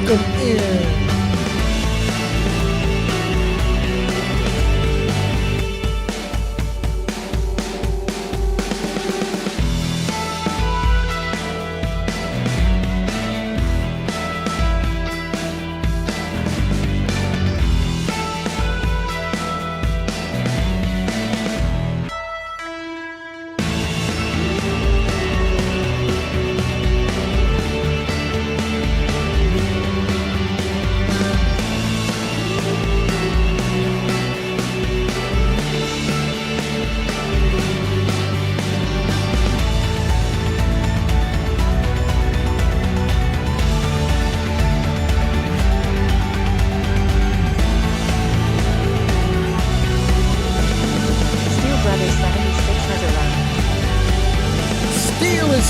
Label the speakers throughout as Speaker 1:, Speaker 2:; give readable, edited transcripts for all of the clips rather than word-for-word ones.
Speaker 1: welcome in.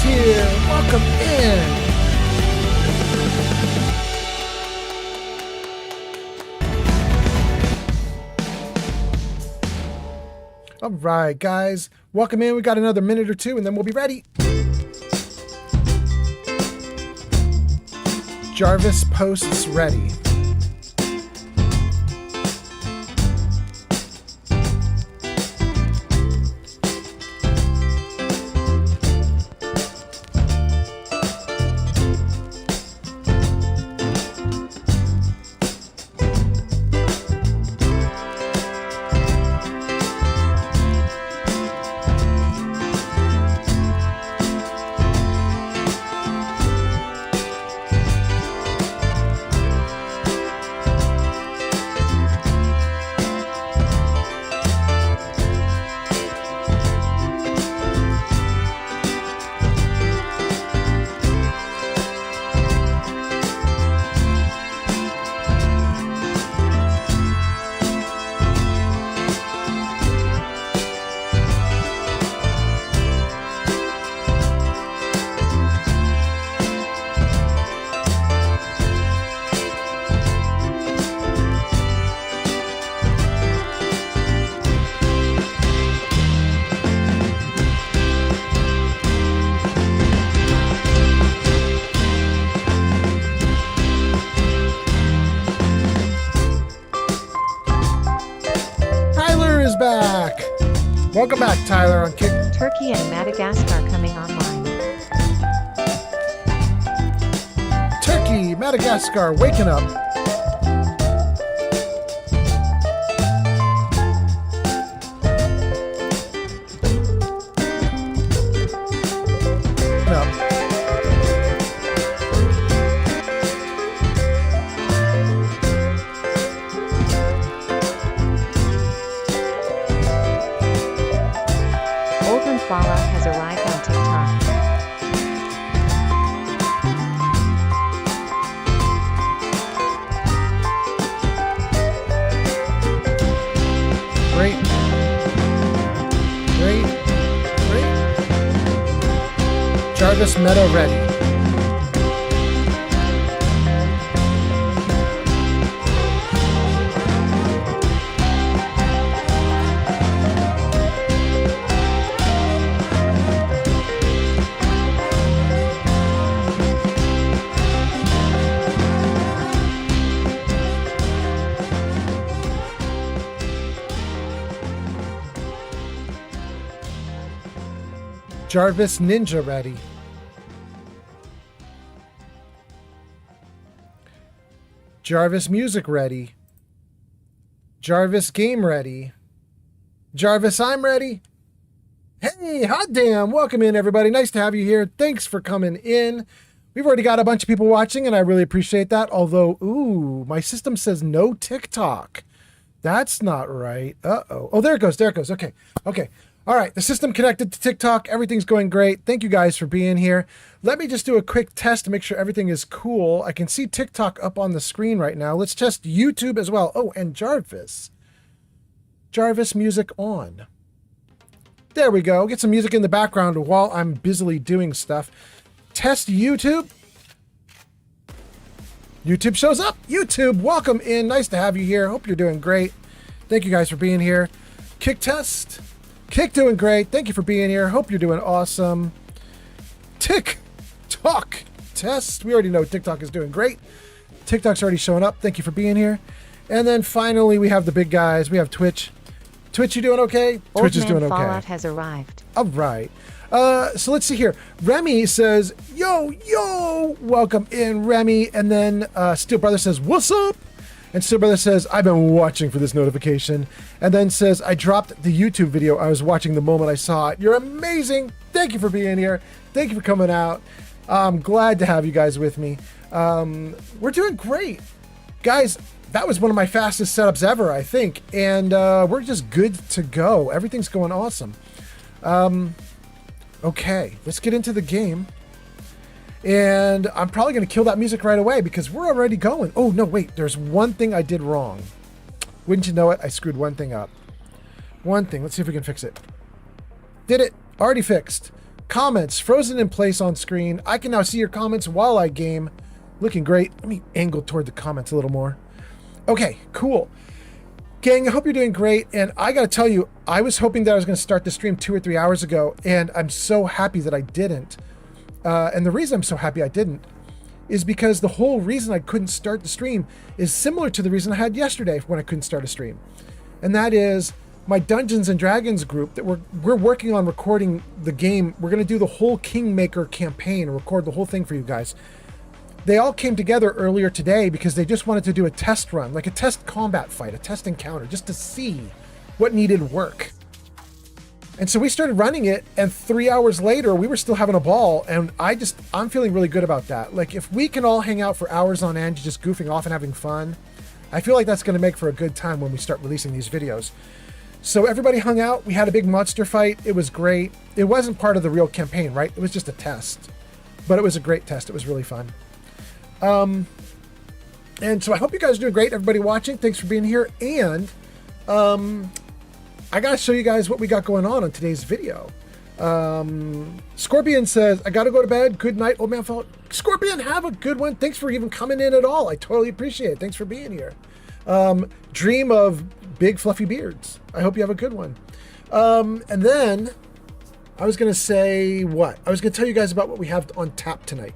Speaker 1: Here, welcome in. All right, guys, welcome in. We got another minute or two and then we'll be ready. Jarvis posts ready. Back. Welcome back, Tyler, on Kick.
Speaker 2: Turkey and Madagascar coming online.
Speaker 1: Turkey, Madagascar, waking up.
Speaker 2: Has arrived on TikTok.
Speaker 1: Great. Jarvis Meadow ready. Jarvis Ninja ready. Jarvis Music ready. Jarvis Game ready. Jarvis I'm ready. Hey, hot damn. Welcome in, everybody. Nice to have you here. Thanks for coming in. We've already got a bunch of people watching, and I really appreciate that. Although, ooh, my system says no TikTok. That's not right. Uh-oh. Oh, there it goes. There it goes. Okay. Okay. All right, the system connected to TikTok. Everything's going great. Thank you guys for being here. Let me just do a quick test to make sure everything is cool. I can see TikTok up on the screen right now. Let's test YouTube as well. Oh, and Jarvis. Jarvis music on. There we go. Get some music in the background while I'm busily doing stuff. Test YouTube. YouTube shows up. YouTube, welcome in. Nice to have you here. Hope you're doing great. Thank you guys for being here. Kick test. Kick doing great. Thank you for being here. Hope you're doing awesome. TikTok test. We already know TikTok is doing great. TikTok's already showing up. Thank you for being here. And then finally, we have the big guys. We have Twitch. Twitch, you doing okay?
Speaker 2: Old
Speaker 1: Twitch is
Speaker 2: Man
Speaker 1: doing okay.
Speaker 2: Fallout has arrived.
Speaker 1: All right. So let's see here. Remy says, yo, welcome in, Remy. And then Steel Brother says, what's up? And Steel Brother says, I've been watching for this notification. And then says, I dropped the YouTube video I was watching the moment I saw it. You're amazing. Thank you for being here. Thank you for coming out. I'm glad to have you guys with me. We're doing great. Guys, that was one of my fastest setups ever, I think. And we're just good to go. Everything's going awesome. Okay, let's get into the game. And I'm probably going to kill that music right away because we're already going. Oh, no, wait. There's one thing I did wrong. Wouldn't you know it? I screwed one thing up. One thing. Let's see if we can fix it. Did it. Already fixed. Comments frozen in place on screen. I can now see your comments while I game. Looking great. Let me angle toward the comments a little more. Okay, cool. Gang, I hope you're doing great. And I got to tell you, I was hoping that I was going to start the stream 2 or 3 hours ago, and I'm so happy that I didn't. And the reason I'm so happy I didn't is because the whole reason I couldn't start the stream is similar to the reason I had yesterday when I couldn't start a stream. And that is my Dungeons and Dragons group that we're working on recording the game. We're going to do the whole Kingmaker campaign, record the whole thing for you guys. They all came together earlier today because they just wanted to do a test run, like a test combat fight, a test encounter, just to see what needed work. And so we started running it, and 3 hours later, we were still having a ball, and I'm feeling really good about that. Like, if we can all hang out for hours on end, just goofing off and having fun, I feel like that's going to make for a good time when we start releasing these videos. So everybody hung out. We had a big monster fight. It was great. It wasn't part of the real campaign, right? It was just a test. But it was a great test. It was really fun. And so I hope you guys are doing great. Everybody watching, thanks for being here. And I got to show you guys what we got going on today's video. Scorpion says, I got to go to bed. Good night, Old Man Fallout. Scorpion, have a good one. Thanks for even coming in at all. I totally appreciate it. Thanks for being here. Dream of big fluffy beards. I hope you have a good one. And then I was going to say what? I was going to tell you guys about what we have on tap tonight.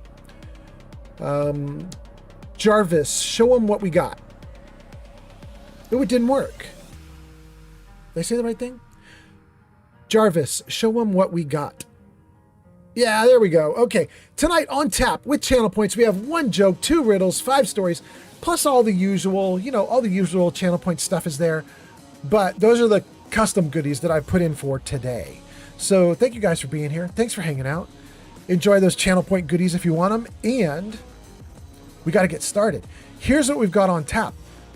Speaker 1: Jarvis, show them what we got. Oh, it didn't work. Did I say the right thing? Jarvis, show them what we got. Yeah, there we go. Okay, tonight on tap with channel points, we have 1 joke, 2 riddles, 5 stories, plus all the usual, all the usual channel point stuff is there. But those are the custom goodies that I put in for today. So thank you guys for being here. Thanks for hanging out. Enjoy those channel point goodies if you want them. And we got to get started. Here's what we've got on tap.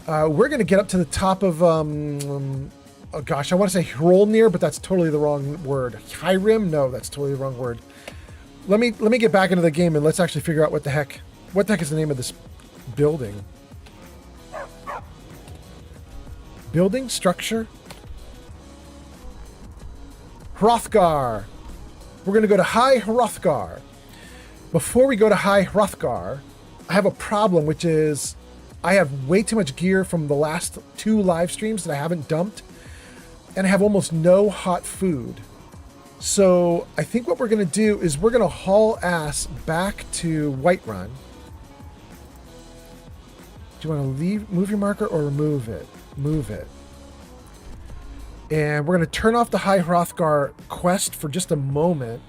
Speaker 1: We're going to get up to the top of, oh gosh, I want to say Hrolnir, but that's totally the wrong word. Skyrim? No, that's totally the wrong word. Let me get back into the game and let's actually figure out what the heck is the name of this building. Building? Structure? Hrothgar. We're going to go to High Hrothgar. Before we go to High Hrothgar, I have a problem, which is I have way too much gear from the last 2 live streams that I haven't dumped, and I have almost no hot food. So I think what we're going to do is we're going to haul ass back to Whiterun. Do you want to move your marker or remove it? Move it. And we're going to turn off the High Hrothgar quest for just a moment.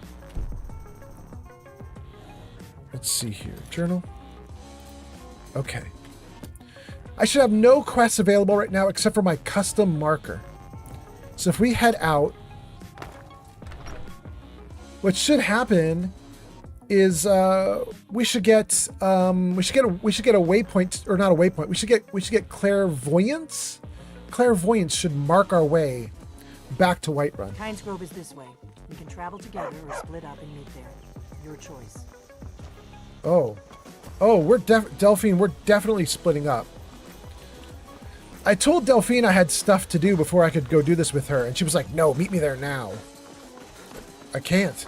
Speaker 1: Let's see here. Journal. Okay. I should have no quests available right now except for my custom marker. So if we head out, what should happen is we should get a waypoint, or not a waypoint. We should get clairvoyance. Clairvoyance should mark our way back to Whiterun.
Speaker 3: Kynes Grove is this way. We can travel together or split up and meet there. Your choice.
Speaker 1: Oh, we're Delphine. We're definitely splitting up. I told Delphine I had stuff to do before I could go do this with her, and she was like, "No, meet me there now." I can't.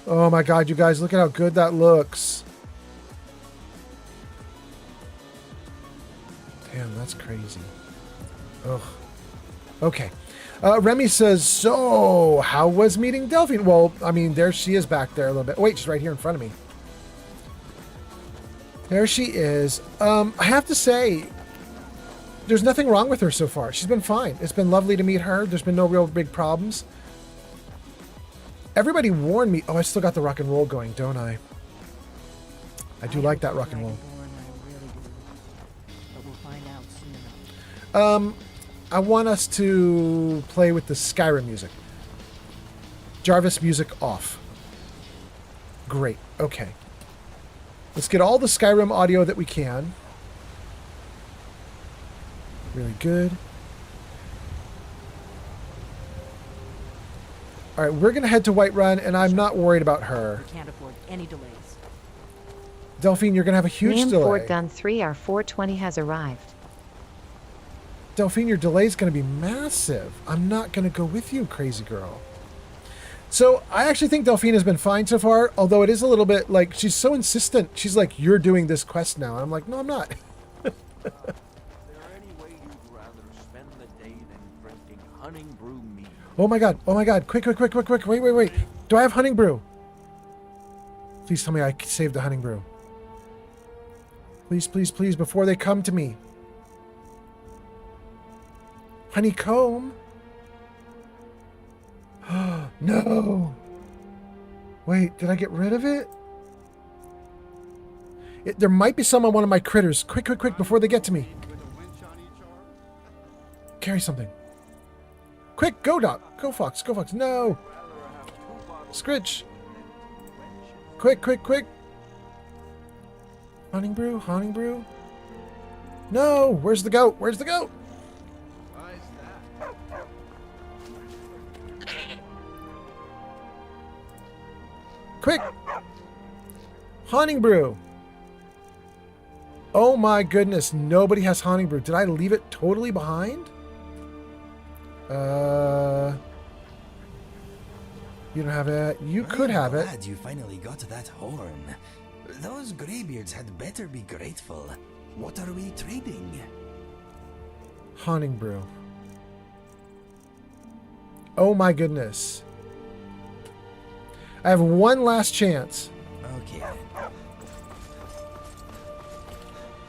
Speaker 1: Oh my God, you guys, look at how good that looks. Damn, that's crazy. Ugh. Okay. Remy says, so how was meeting Delphine? Well, I mean, there she is back there a little bit. Wait, she's right here in front of me. There she is. I have to say, there's nothing wrong with her so far. She's been fine. It's been lovely to meet her. There's been no real big problems. Everybody warned me. Oh, I still got the rock and roll going, don't I? I do like that rock and roll.
Speaker 3: But we'll find out soon enough.
Speaker 1: I want us to play with the Skyrim music. Jarvis music off. Great. Okay. Let's get all the Skyrim audio that we can. Really good. All right, we're going to head to Whiterun, and I'm not worried about her.
Speaker 3: We can't afford any delays.
Speaker 1: Delphine, you're going to have a huge
Speaker 2: Liam
Speaker 1: delay.
Speaker 2: Ford Gun 3R420 has arrived.
Speaker 1: Delphine, your delay is going to be massive. I'm not going to go with you, crazy girl. So I actually think Delphine has been fine so far, although it is a little bit like she's so insistent. She's like, you're doing this quest now. And I'm like, no, I'm not.
Speaker 4: Is there any way you'd rather spend the day than drinking honey brew mead?
Speaker 1: Oh my God. Oh my God. Quick. Wait. Do I have honey brew? Please tell me I saved the honey brew. Please, before they come to me. Honeycomb? No. Wait, did I get rid of it? There might be some on one of my critters. Quick, before they get to me. Carry something. Quick, go Doc. Go Fox. No. Scritch. Quick. Hunting brew. No, where's the goat? Quick! Honey brew. Oh my goodness, nobody has honey brew. Did I leave it totally behind? You don't have it. You could have it.
Speaker 5: Glad you finally got that horn. Those graybeards had better be grateful. What are we trading?
Speaker 1: Honey brew. Oh my goodness. I have one last chance.
Speaker 5: Okay then.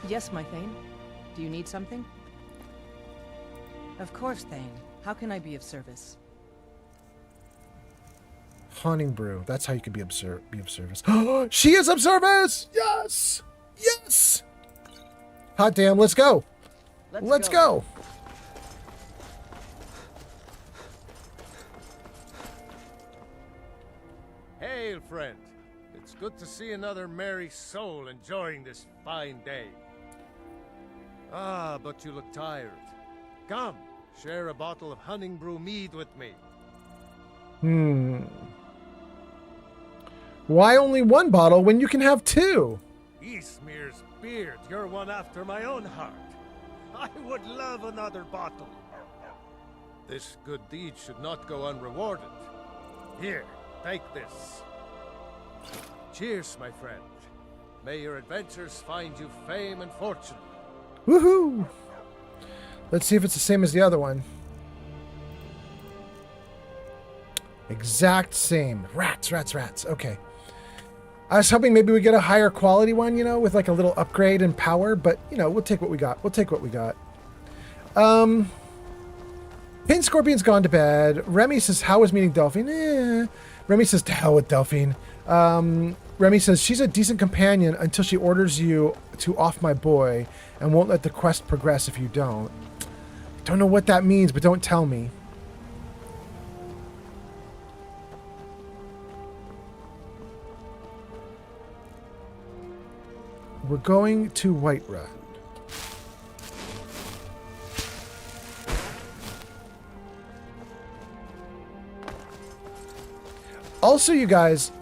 Speaker 3: Yes, my Thane. Do you need something? Of course, Thane. How can I be of service?
Speaker 1: Honey brew. That's how you can be of service. She is of service! Yes! Hot damn, let's go. Let's go.
Speaker 6: Hail, friend. It's good to see another merry soul enjoying this fine day. Ah, but you look tired. Come, share a bottle of honey brew mead with me.
Speaker 1: Why only one bottle when you can have two?
Speaker 6: Eastmere's beard, you're one after my own heart. I would love another bottle. This good deed should not go unrewarded. Here, take this. Cheers, my friend. May your adventures find you fame and fortune.
Speaker 1: Woohoo! Let's see if it's the same as the other one. Exact same. Rats. Okay. I was hoping maybe we get a higher quality one, you know, with like a little upgrade in power, but, you know, we'll take what we got. Pin Scorpion's gone to bed. Remy says, how was meeting Delphine? Remy says, to hell with Delphine. Remy says, she's a decent companion until she orders you to off my boy and won't let the quest progress if you don't. Don't know what that means, but don't tell me. We're going to Whiterun. Also, you guys,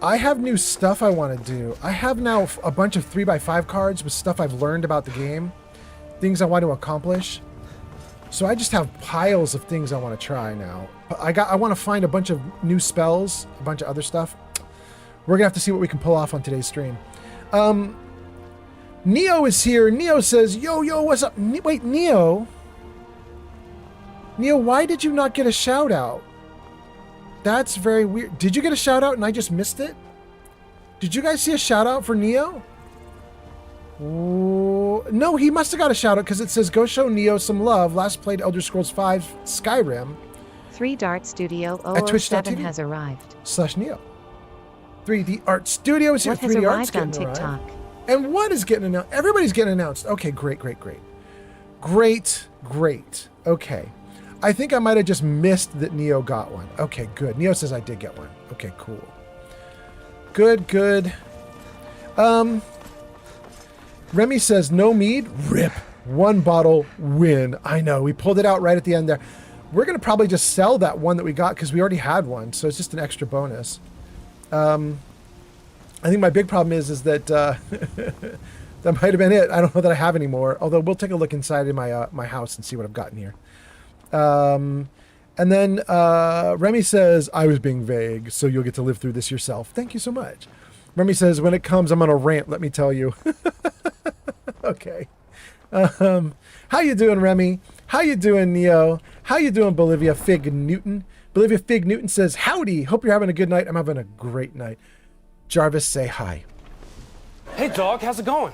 Speaker 1: I have new stuff I want to do. I have now a bunch of 3x5 cards with stuff I've learned about the game, things I want to accomplish. So I just have piles of things I want to try now. I want to find a bunch of new spells, a bunch of other stuff. We're gonna have to see what we can pull off on today's stream. Neo is here. Neo says, yo, what's up? Wait, Neo, Neo, why did you not get a shout out? That's very weird. Did you get a shout out and I just missed it? Did you guys see a shout out for Neo? Ooh, no, he must have got a shout out because it says go show Neo some love. Last played Elder Scrolls 5 Skyrim.
Speaker 2: 3 Dart Studio
Speaker 1: At
Speaker 2: 007
Speaker 1: twitch.tv.
Speaker 2: has arrived.
Speaker 1: /Neo. 3D Art Studio is here.
Speaker 2: What has
Speaker 1: 3D Art's
Speaker 2: arrived on
Speaker 1: getting
Speaker 2: TikTok?
Speaker 1: arrived. And what is getting announced? Everybody's getting announced. Okay, great. Great. Okay. I think I might have just missed that Neo got one. Okay, good. Neo says I did get one. Okay, cool. Good. Remy says no mead. Rip. 1 bottle win. I know. We pulled it out right at the end there. We're going to probably just sell that one that we got because we already had one. So it's just an extra bonus. I think my big problem is that that might have been it. I don't know that I have any more. Although we'll take a look inside in my my house and see what I've gotten here. And then Remy says, I was being vague, so you'll get to live through this yourself. Thank you so much. Remy says, when it comes, I'm on a rant, let me tell you. Okay. How you doing, Remy? How you doing, Neo? How you doing, Bolivia Fig Newton? Bolivia Fig Newton says, howdy. Hope you're having a good night. I'm having a great night. Jarvis, say hi.
Speaker 7: Hey, dog, how's it going?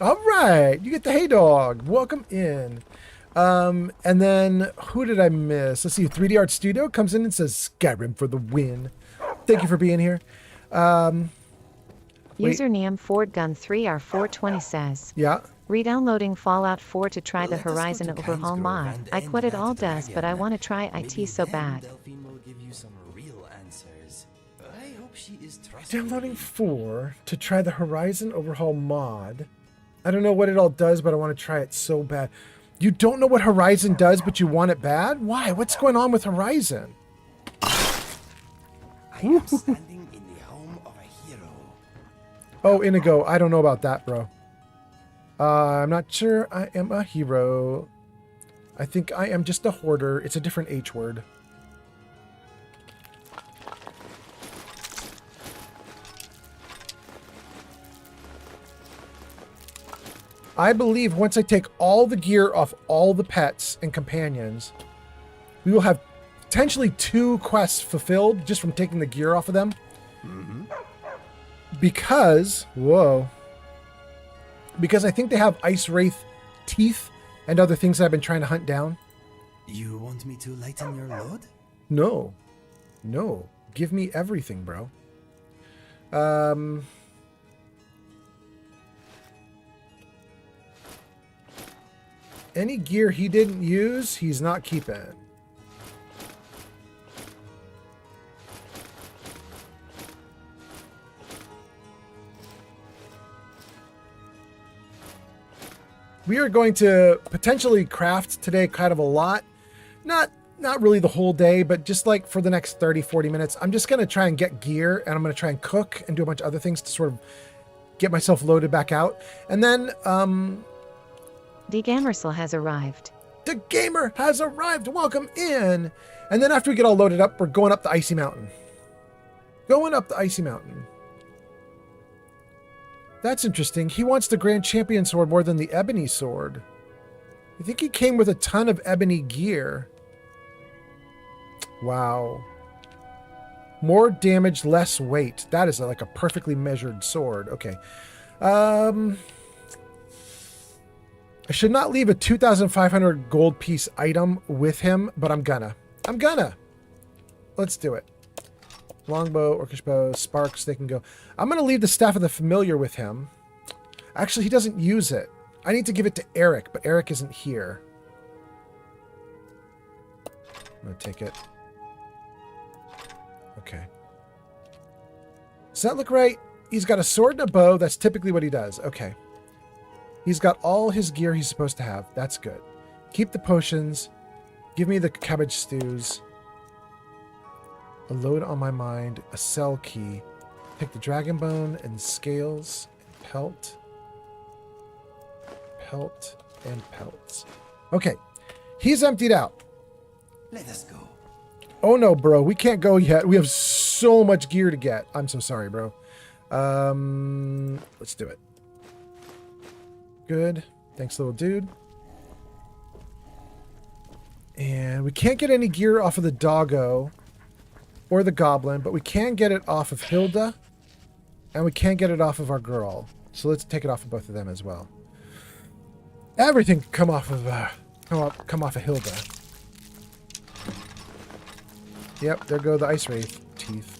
Speaker 1: All right. You get the hey dog. Welcome in. And then who did I miss? Let's see. 3D Art Studio comes in and says Skyrim for the win. Thank you for being here. Wait.
Speaker 2: Username FordGun3R420 says,
Speaker 1: Yeah.
Speaker 2: re-downloading Fallout 4 to try the
Speaker 5: Let us go
Speaker 2: Horizon
Speaker 5: to
Speaker 2: Overhaul
Speaker 5: Kynesgrove
Speaker 2: mod.
Speaker 5: and
Speaker 2: I
Speaker 5: end
Speaker 2: quit it
Speaker 5: that
Speaker 2: all does, but I
Speaker 5: dragon.
Speaker 2: want to try
Speaker 5: Maybe
Speaker 2: IT so
Speaker 5: then
Speaker 2: bad.
Speaker 5: Delphine will give you some real answers. I hope she is trustworthy.
Speaker 1: Downloading 4 to try the Horizon Overhaul mod. I don't know what it all does, but I want to try it so bad. You don't know what Horizon does, but you want it bad? Why? What's going on with Horizon?
Speaker 5: I am standing in the home of a hero.
Speaker 1: Oh, Inigo. I don't know about that, bro. I'm not sure I am a hero. I think I am just a hoarder. It's a different H word. I believe once I take all the gear off all the pets and companions, we will have potentially 2 quests fulfilled just from taking the gear off of them. Because, because I think they have Ice Wraith teeth and other things that I've been trying to hunt down.
Speaker 5: You want me to lighten your load?
Speaker 1: No. Give me everything, bro. Any gear he didn't use, he's not keeping. We are going to potentially craft today kind of a lot. Not really the whole day, but just like for the next 30, 40 minutes. I'm just going to try and get gear, and I'm going to try and cook and do a bunch of other things to sort of get myself loaded back out. And then,
Speaker 2: The Gamersel has arrived.
Speaker 1: the gamer has arrived. Welcome in. And then after we get all loaded up, we're going up the Icy Mountain. That's interesting. He wants the Grand Champion sword more than the Ebony sword. I think he came with a ton of ebony gear. Wow. More damage, less weight. That is like a perfectly measured sword. Okay. I should not leave a 2,500 gold piece item with him, but I'm gonna. Let's do it. Longbow, Orcish bow, sparks, they can go. I'm gonna leave the Staff of the Familiar with him. Actually, he doesn't use it. I need to give it to Eric, but Eric isn't here. I'm gonna take it. Okay. Does that look right? He's got a sword and a bow. That's typically what he does. Okay. He's got all his gear he's supposed to have. That's good. Keep the potions. Give me the cabbage stews. A load on my mind. A cell key. Take the dragon bone and scales. And pelt. Pelt and pelts. Okay. He's emptied out.
Speaker 5: Let us go.
Speaker 1: Oh no, bro. We can't go yet. We have so much gear to get. I'm so sorry, bro. Let's do it. Good. Thanks, little dude. And we can't get any gear off of the doggo or the goblin, but we can get it off of Hilda. And we can't get it off of our girl. So let's take it off of both of them as well. Everything can come off of come off of Hilda. Yep, there go the ice wraith teeth.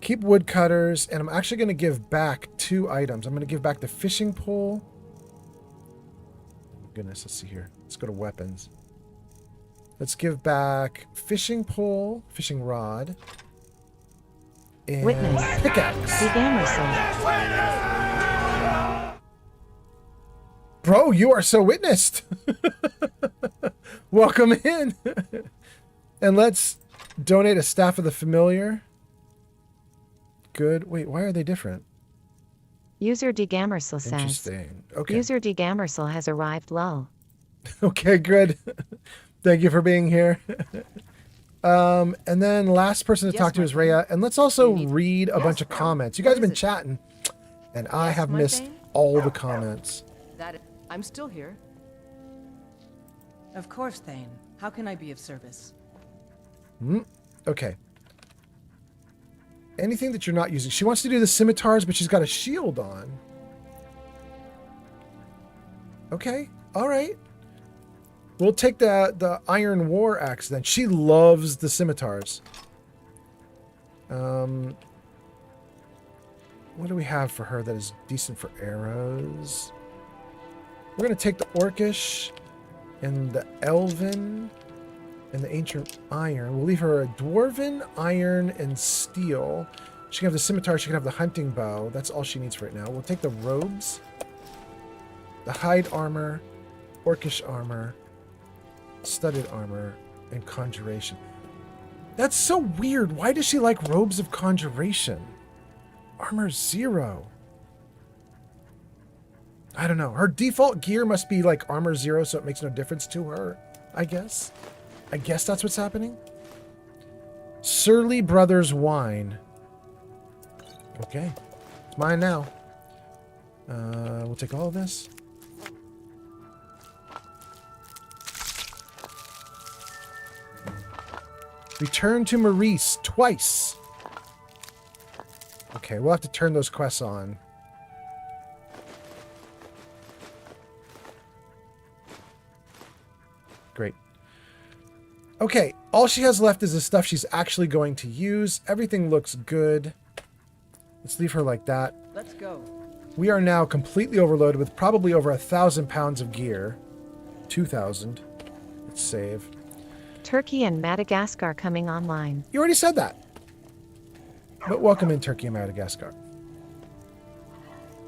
Speaker 1: Keep woodcutters, and I'm actually going to give back 2 items. I'm going to give back the fishing pole. Goodness, let's see here. Let's go to weapons. Let's give back fishing pole, fishing rod, and
Speaker 2: Witness.
Speaker 1: pickaxe.
Speaker 2: Big Emerson.
Speaker 1: Bro, you are so witnessed. Welcome in. And let's donate a staff of the familiar. Good. Wait, why are they different?
Speaker 2: User Degamersel says.
Speaker 1: Interesting. Okay.
Speaker 2: User Degamersel has arrived. Lol.
Speaker 1: Okay, good. Thank you for being here. And then last person to talk to is Rhea. And let's also read a bunch of comments. You guys have been chatting, and I have missed all the comments.
Speaker 8: I'm still here.
Speaker 3: Of course, Thane. How can I be of service?
Speaker 1: Okay. Anything that you're not using. She wants to do the scimitars, but she's got a shield on. Okay. All right. We'll take the Iron War axe then. She loves the scimitars. What do we have for her that is decent for arrows? We're going to take the Orcish and the Elven and the Ancient Iron. We'll leave her a Dwarven, Iron, and Steel. She can have the Scimitar. She can have the Hunting Bow. That's all she needs for right now. We'll take the robes, the Hide Armor, Orcish Armor, Studded Armor, and Conjuration. That's so weird. Why does she like Robes of Conjuration? Armor 0. I don't know. Her default gear must be like Armor 0, so it makes no difference to her, I guess. I guess that's what's happening. Surly Brothers Wine. Okay. It's mine now. We'll take all of this. Return to Maurice twice. Okay, we'll have to turn those quests on. Great. Okay, all she has left is the stuff she's actually going to use. Everything looks good. Let's leave her like that.
Speaker 8: Let's go.
Speaker 1: We are now completely overloaded with probably over 1,000 pounds of gear. 2,000. Let's save.
Speaker 2: Turkey and Madagascar coming online.
Speaker 1: You already said that. But welcome in, Turkey and Madagascar.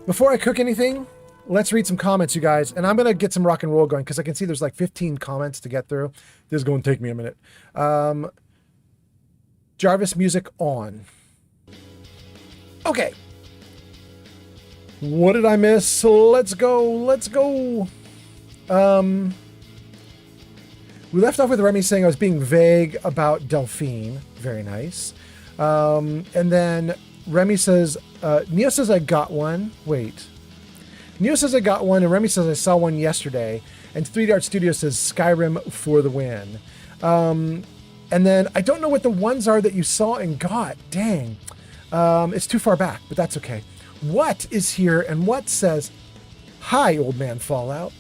Speaker 1: Before I cook anything, let's read some comments, you guys. And I'm going to get some rock and roll going because I can see there's like 15 comments to get through. This is going to take me a minute. Jarvis music on. Okay. What did I miss? Let's go. Let's go. We left off with Remy saying I was being vague about Delphine. Very nice. And then Remy says, Neo says I got one. Wait. Neo says I got one, and Remy says I saw one yesterday. And 3D Art Studio says Skyrim for the win. And then I don't know what the ones are that you saw and got. Dang. It's too far back, but that's okay. What is here, and what says, hi, old man Fallout.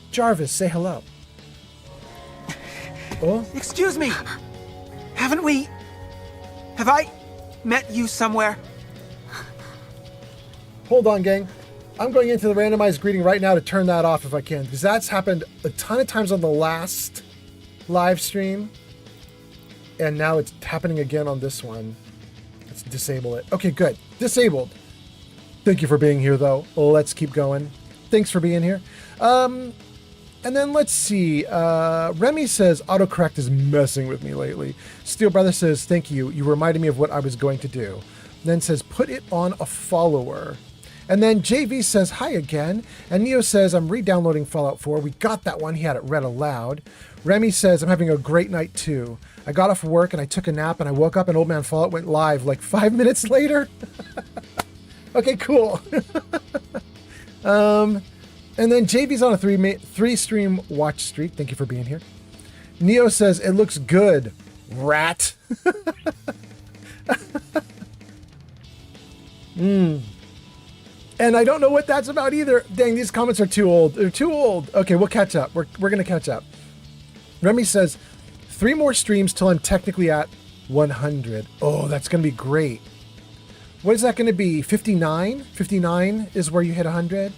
Speaker 1: Jarvis, say hello. Oh?
Speaker 9: Excuse me! Have I met you somewhere?
Speaker 1: Hold on, gang. I'm going into the randomized greeting right now to turn that off if I can, because that's happened a ton of times on the last live stream, and now it's happening again on this one. Let's disable it. Okay, good. Disabled. Thank you for being here, though. Let's keep going. Thanks for being here. And then let's see. Remy says, autocorrect is messing with me lately. Steel Brother says, thank you. You reminded me of what I was going to do. Then says, put it on a follower. And then JV says, hi again. And Neo says, I'm re-downloading Fallout 4. We got that one. He had it read aloud. Remy says, I'm having a great night too. I got off work and I took a nap and I woke up and Old Man Fallout went live like 5 minutes later. Okay, cool. And then JV's on a three stream watch streak. Thank you for being here. Neo says, it looks good. Rat. And I don't know what that's about either. Dang, these comments are too old. They're too old. Okay, we'll catch up. We're going to catch up. Remy says, 3 more streams till I'm technically at 100. Oh, that's going to be great. What is that going to be? 59? 59 is where you hit 100?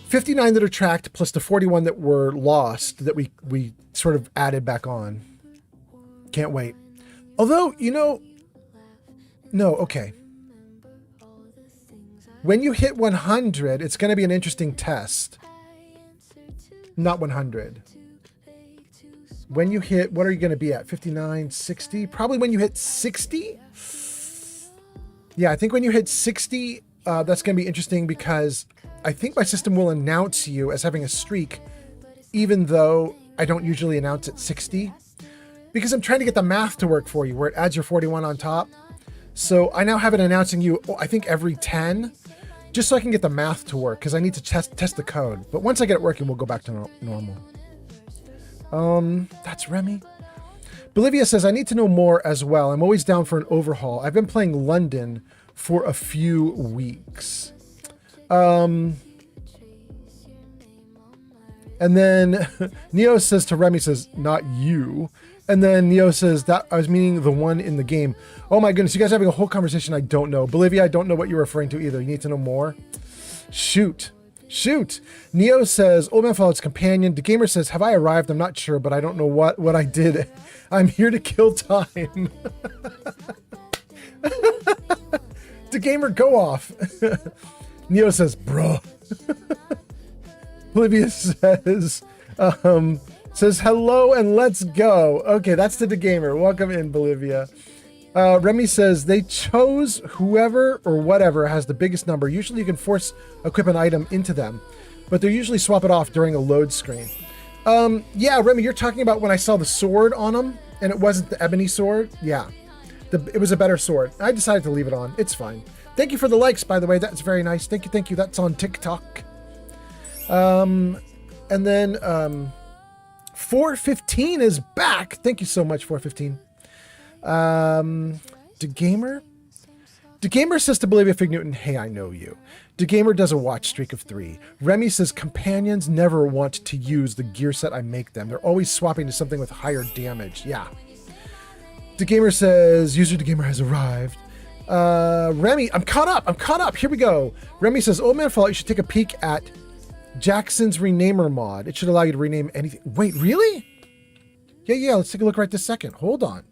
Speaker 1: 59 that are tracked plus the 41 that were lost that we sort of added back on. Can't wait. Although, you know, no, okay. When you hit 100, it's going to be an interesting test. Not 100. When you hit, what are you going to be at? 59, 60? Probably when you hit 60? Yeah, I think when you hit 60, that's going to be interesting because I think my system will announce you as having a streak, even though I don't usually announce at 60. Because I'm trying to get the math to work for you, where it adds your 41 on top. So I now have it announcing you, I think every 10, just so I can get the math to work, because I need to test the code. But once I get it working, we'll go back to normal. That's Remy. Bolivia says, I need to know more as well. I'm always down for an overhaul. I've been playing London for a few weeks. And then Neo says to Remy, says, not you. And then Neo says, that I was meaning the one in the game. Oh my goodness, you guys are having a whole conversation I don't know. Bolivia, I don't know what you're referring to either. You need to know more? Shoot. Neo says, Old Man Fallout's companion. The Gamer says, have I arrived? I'm not sure, but I don't know what I did. I'm here to kill time. The Gamer, go off. Neo says, bruh. Bolivia says, says hello and let's go. Okay, that's to the Gamer. Welcome in, Bolivia. Remy says they chose whoever or whatever has the biggest number. Usually you can force equip an item into them, but they usually swap it off during a load screen. Yeah, Remy, you're talking about when I saw the sword on them and it wasn't the ebony sword. Yeah, it was a better sword. I decided to leave it on. It's fine. Thank you for the likes, by the way. That's very nice. Thank you. That's on TikTok. And then 415 is back. Thank you so much, 415. DeGamer says to Bolivia Fig Newton, hey, I know you. DeGamer does a watch streak of 3. Remy says companions never want to use the gear set I make them. They're always swapping to something with higher damage. Yeah. DeGamer says user DeGamer has arrived. Remy, I'm caught up. Here we go. Remy says, Old Man Fallout, you should take a peek at Jackson's Renamer mod. It should allow you to rename anything. Wait, really? Yeah. Let's take a look right this second. Hold on.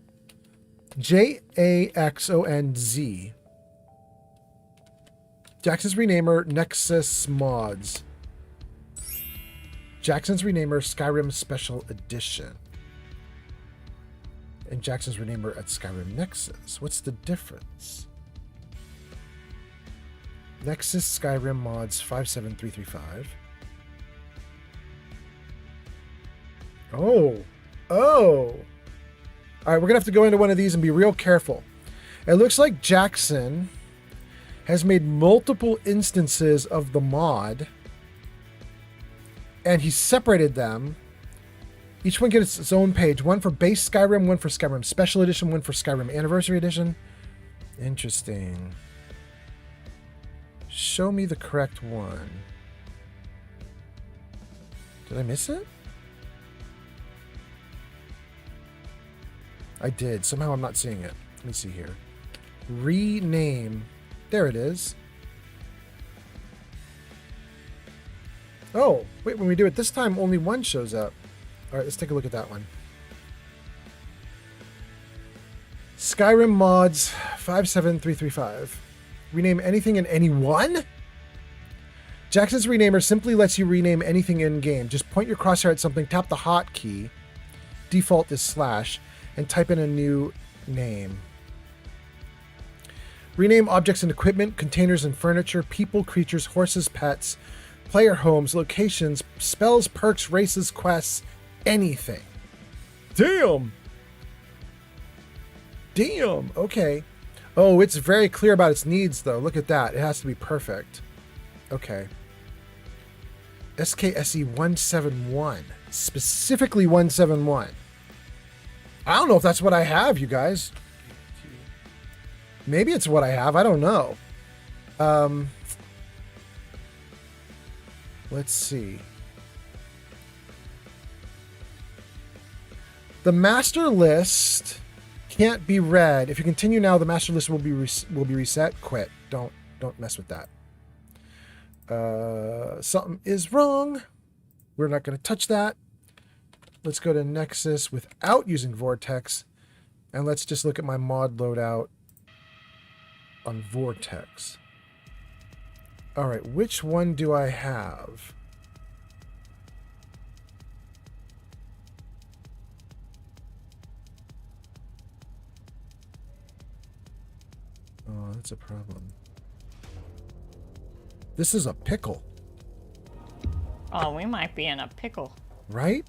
Speaker 1: JAXONZ. Jackson's Renamer Nexus mods. Jackson's Renamer Skyrim Special Edition. And Jackson's Renamer at Skyrim Nexus. What's the difference? Nexus Skyrim mods 57335. Oh. All right, we're going to have to go into one of these and be real careful. It looks like Jackson has made multiple instances of the mod, and he separated them. Each one gets its own page. One for base Skyrim, one for Skyrim Special Edition, one for Skyrim Anniversary Edition. Interesting. Show me the correct one. Did I miss it? I did. Somehow I'm not seeing it. Let me see here. Rename. There it is. Oh, wait, when we do it this time, only one shows up. All right, let's take a look at that one. Skyrim mods 57335. Rename anything in anyone? Jackson's Renamer simply lets you rename anything in-game. Just point your crosshair at something, tap the hotkey. Default is /, and type in a new name. Rename objects and equipment, containers and furniture, people, creatures, horses, pets, player homes, locations, spells, perks, races, quests, anything. Damn. Okay. Oh, it's very clear about its needs, though. Look at that. It has to be perfect. Okay. SKSE 171. Specifically 171. I don't know if that's what I have, you guys. Maybe it's what I have. I don't know. Let's see. The master list can't be read. If you continue now, the master list will be reset. Quit. Don't mess with that. Something is wrong. We're not going to touch that. Let's go to Nexus without using Vortex, and let's just look at my mod loadout on Vortex. All right, which one do I have? Oh, that's a problem. This is a pickle.
Speaker 10: Oh, we might be in a pickle.
Speaker 1: Right?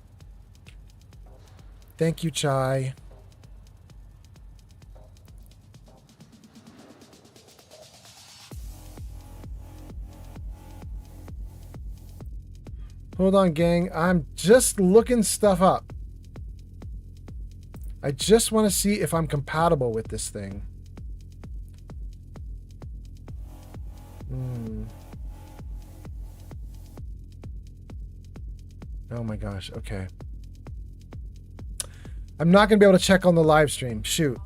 Speaker 1: Thank you, Chai. Hold on, gang. I'm just looking stuff up. I just want to see if I'm compatible with this thing. Oh my gosh, okay. I'm not going to be able to check on the live stream. Shoot.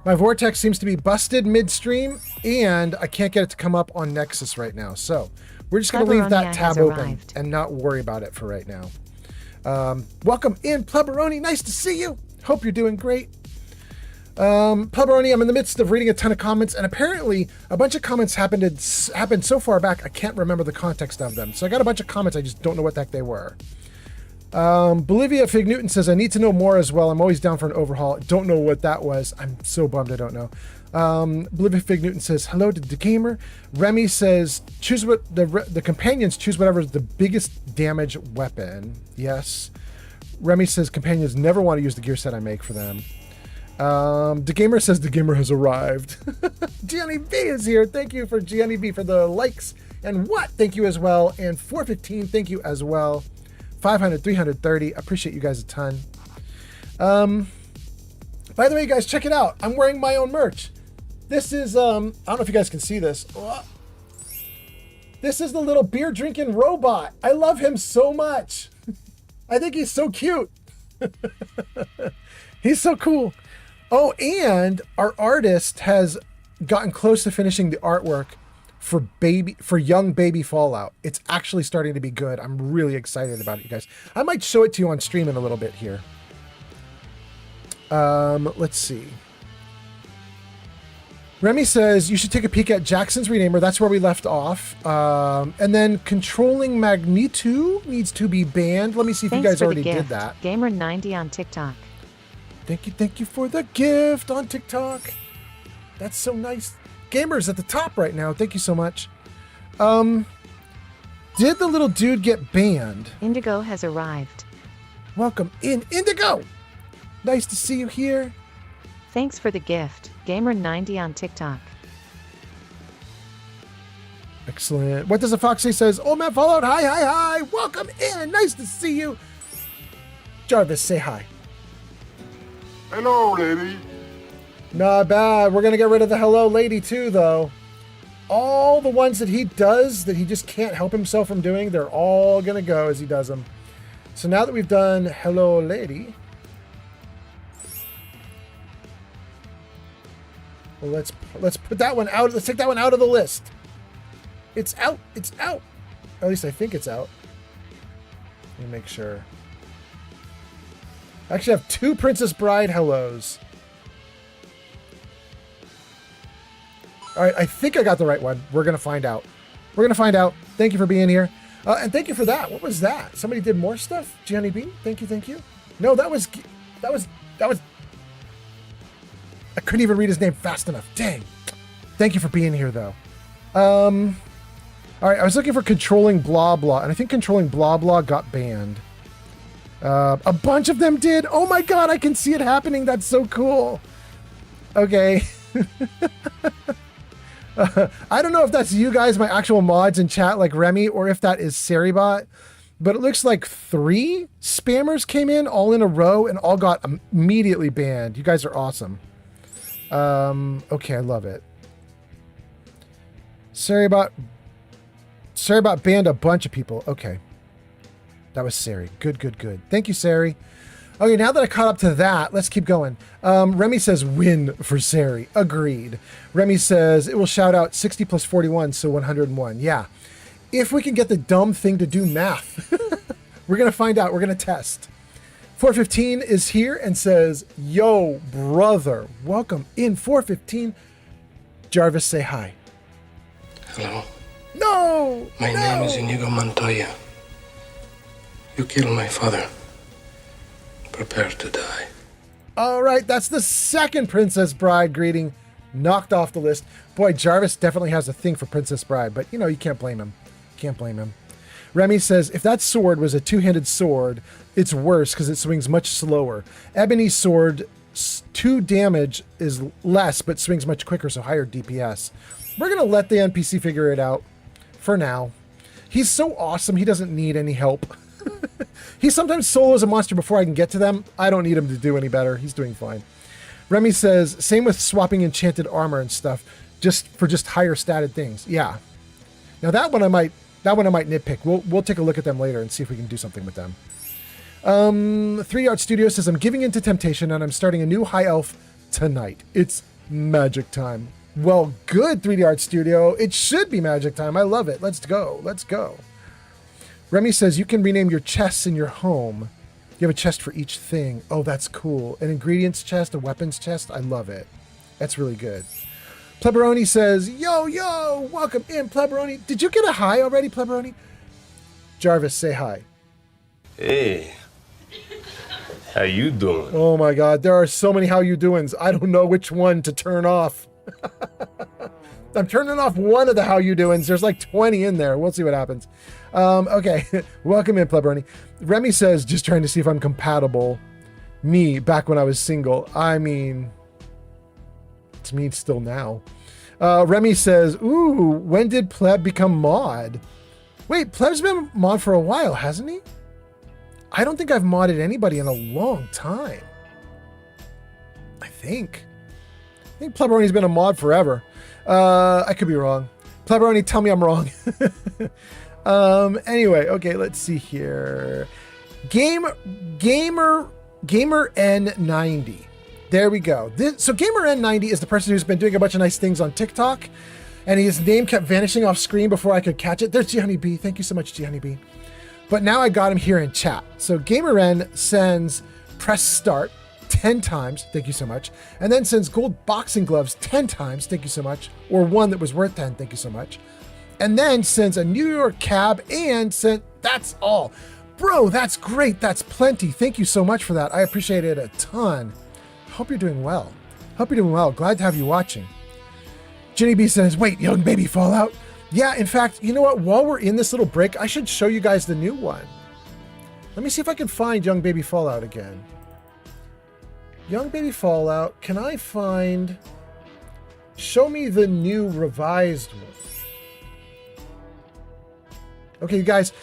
Speaker 1: My Vortex seems to be busted midstream, and I can't get it to come up on Nexus right now. So we're just going to leave that tab open and not worry about it for right now. Welcome in, Plubberoni. Nice to see you. Hope you're doing great. Plubberoni, I'm in the midst of reading a ton of comments, and apparently a bunch of comments happened so far back, I can't remember the context of them. So I got a bunch of comments, I just don't know what the heck they were. Bolivia Fig Newton says, I need to know more as well. I'm always down for an overhaul. Don't know what that was. I'm so bummed I don't know. Bolivia Fig Newton says, hello to the gamer. Remy says, choose what the companions choose whatever is the biggest damage weapon. Yes. Remy says companions never want to use the gear set I make for them. The gamer says the gamer has arrived. Gianni B is here. Thank you for Gianni B for the likes. And what? Thank you as well. And 415, thank you as well. 500, 330. Appreciate you guys a ton. By the way, guys, check it out. I'm wearing my own merch. This is, I don't know if you guys can see this. This is the little beer drinking robot. I love him so much. I think he's so cute. He's so cool. Oh, and our artist has gotten close to finishing the artwork for young baby Fallout. It's actually starting to be good. I'm really excited about it, you guys. I might show it to you on stream in a little bit here. Let's see. Remy says you should take a peek at Jackson's Renamer. That's where we left off. And then controlling Magneto needs to be banned. Let me see if you guys already did that.
Speaker 2: Gamer90 on TikTok.
Speaker 1: Thank you for the gift on TikTok. That's so nice. Gamer's at the top right now. Thank you so much. Did the little dude get banned?
Speaker 2: Indigo has arrived.
Speaker 1: Welcome in, Indigo. Nice to see you here.
Speaker 2: Thanks for the gift. Gamer90 on TikTok.
Speaker 1: Excellent. What does a fox say? Says, oh man, Fallout. Hi. Welcome in. Nice to see you. Jarvis, say hi.
Speaker 6: Hello, lady.
Speaker 1: Not bad. We're going to get rid of the hello lady too, though. All the ones that he does that he just can't help himself from doing, they're all going to go as he does them. So now that we've done hello lady, well, let's put that one out. Let's take that one out of the list. It's out. It's out. At least I think it's out. Let me make sure. I actually have 2 Princess Bride hellos. All right, I think I got the right one. We're going to find out. We're going to find out. Thank you for being here. And thank you for that. What was that? Somebody did more stuff? Gianni B? Thank you. No, that was... I couldn't even read his name fast enough. Dang. Thank you for being here, though. All right, I was looking for controlling blah blah, and I think controlling blah blah got banned. A bunch of them did. Oh my god, I can see it happening. That's so cool. Okay. I don't know if that's you guys, my actual mods in chat like Remy, or if that is Saribot, but it looks like 3 spammers came in all in a row and all got immediately banned. You guys are awesome. Okay, I love it. Saribot banned a bunch of people. Okay. That was Sari. Good, good, good. Thank you, Sari. Okay, now that I caught up to that, let's keep going. Remy says win for Sari. Agreed. Remy says it will shout out 60 plus 41, so 101. Yeah. If we can get the dumb thing to do math. We're going to find out. We're going to test. 415 is here and says, yo, brother. Welcome in 415. Jarvis, say hi.
Speaker 11: Hello.
Speaker 1: No!
Speaker 11: My name is Inigo Montoya. You killed my father. Prepare to die.
Speaker 1: All right, that's the second Princess Bride greeting knocked off the list. Boy, Jarvis definitely has a thing for Princess Bride, but you know, you can't blame him. Can't blame him. Remy says, if that sword was a two-handed sword, it's worse because it swings much slower. Ebony's sword, 2 damage is less, but swings much quicker, so higher DPS. We're going to let the NPC figure it out for now. He's so awesome, he doesn't need any help. He sometimes solos a monster before I can get to them. I don't need him to do any better. He's doing fine. Remy says, same with swapping enchanted armor and stuff, just higher statted things. Yeah. Now that one I might nitpick. We'll take a look at them later and see if we can do something with them. 3 Art Studio says, I'm giving into temptation and I'm starting a new high elf tonight. It's magic time. Well, good 3D Art Studio. It should be magic time. I love it. Let's go. Let's go. Remy says you can rename your chests in your home. You have a chest for each thing. Oh, that's cool. An ingredients chest, a weapons chest. I love it. That's really good. Pleberoni says, yo, welcome in, Pleberoni. Did you get a hi already, Pleberoni? Jarvis, say hi.
Speaker 11: Hey. How you doing?
Speaker 1: Oh my God, there are so many how you doings. I don't know which one to turn off. I'm turning off one of the how you doings. There's like 20 in there. We'll see what happens. Okay, welcome in, Pleberoni. Remy says, just trying to see if I'm compatible. Me, back when I was single. I mean, it's me still now. Remy says, ooh, when did Pleb become mod? Wait, Pleb's been mod for a while, hasn't he? I don't think I've modded anybody in a long time. I think Pleberoni's been a mod forever. I could be wrong. Pleberoni, tell me I'm wrong. Anyway, okay, let's see here. Gamer N90. There we go. So Gamer N90 is the person who's been doing a bunch of nice things on TikTok, and his name kept vanishing off screen before I could catch it. There's G Honey B. Thank you so much, G Honey B. But now I got him here in chat. So Gamer N sends press start 10 times, thank you so much, and then sends gold boxing gloves 10 times, thank you so much, or one that was worth 10, thank you so much, and then sends a New York cab and sent, that's all. Bro, that's great, that's plenty, thank you so much for that, I appreciate it a ton. Hope you're doing well. Glad to have you watching. Jenny B says, wait, Young Baby Fallout? Yeah, in fact, you know what, while we're in this little break, I should show you guys the new one. Let me see if I can find Young Baby Fallout again. Young Baby Fallout, can I find... Show me the new revised one. Okay, you guys,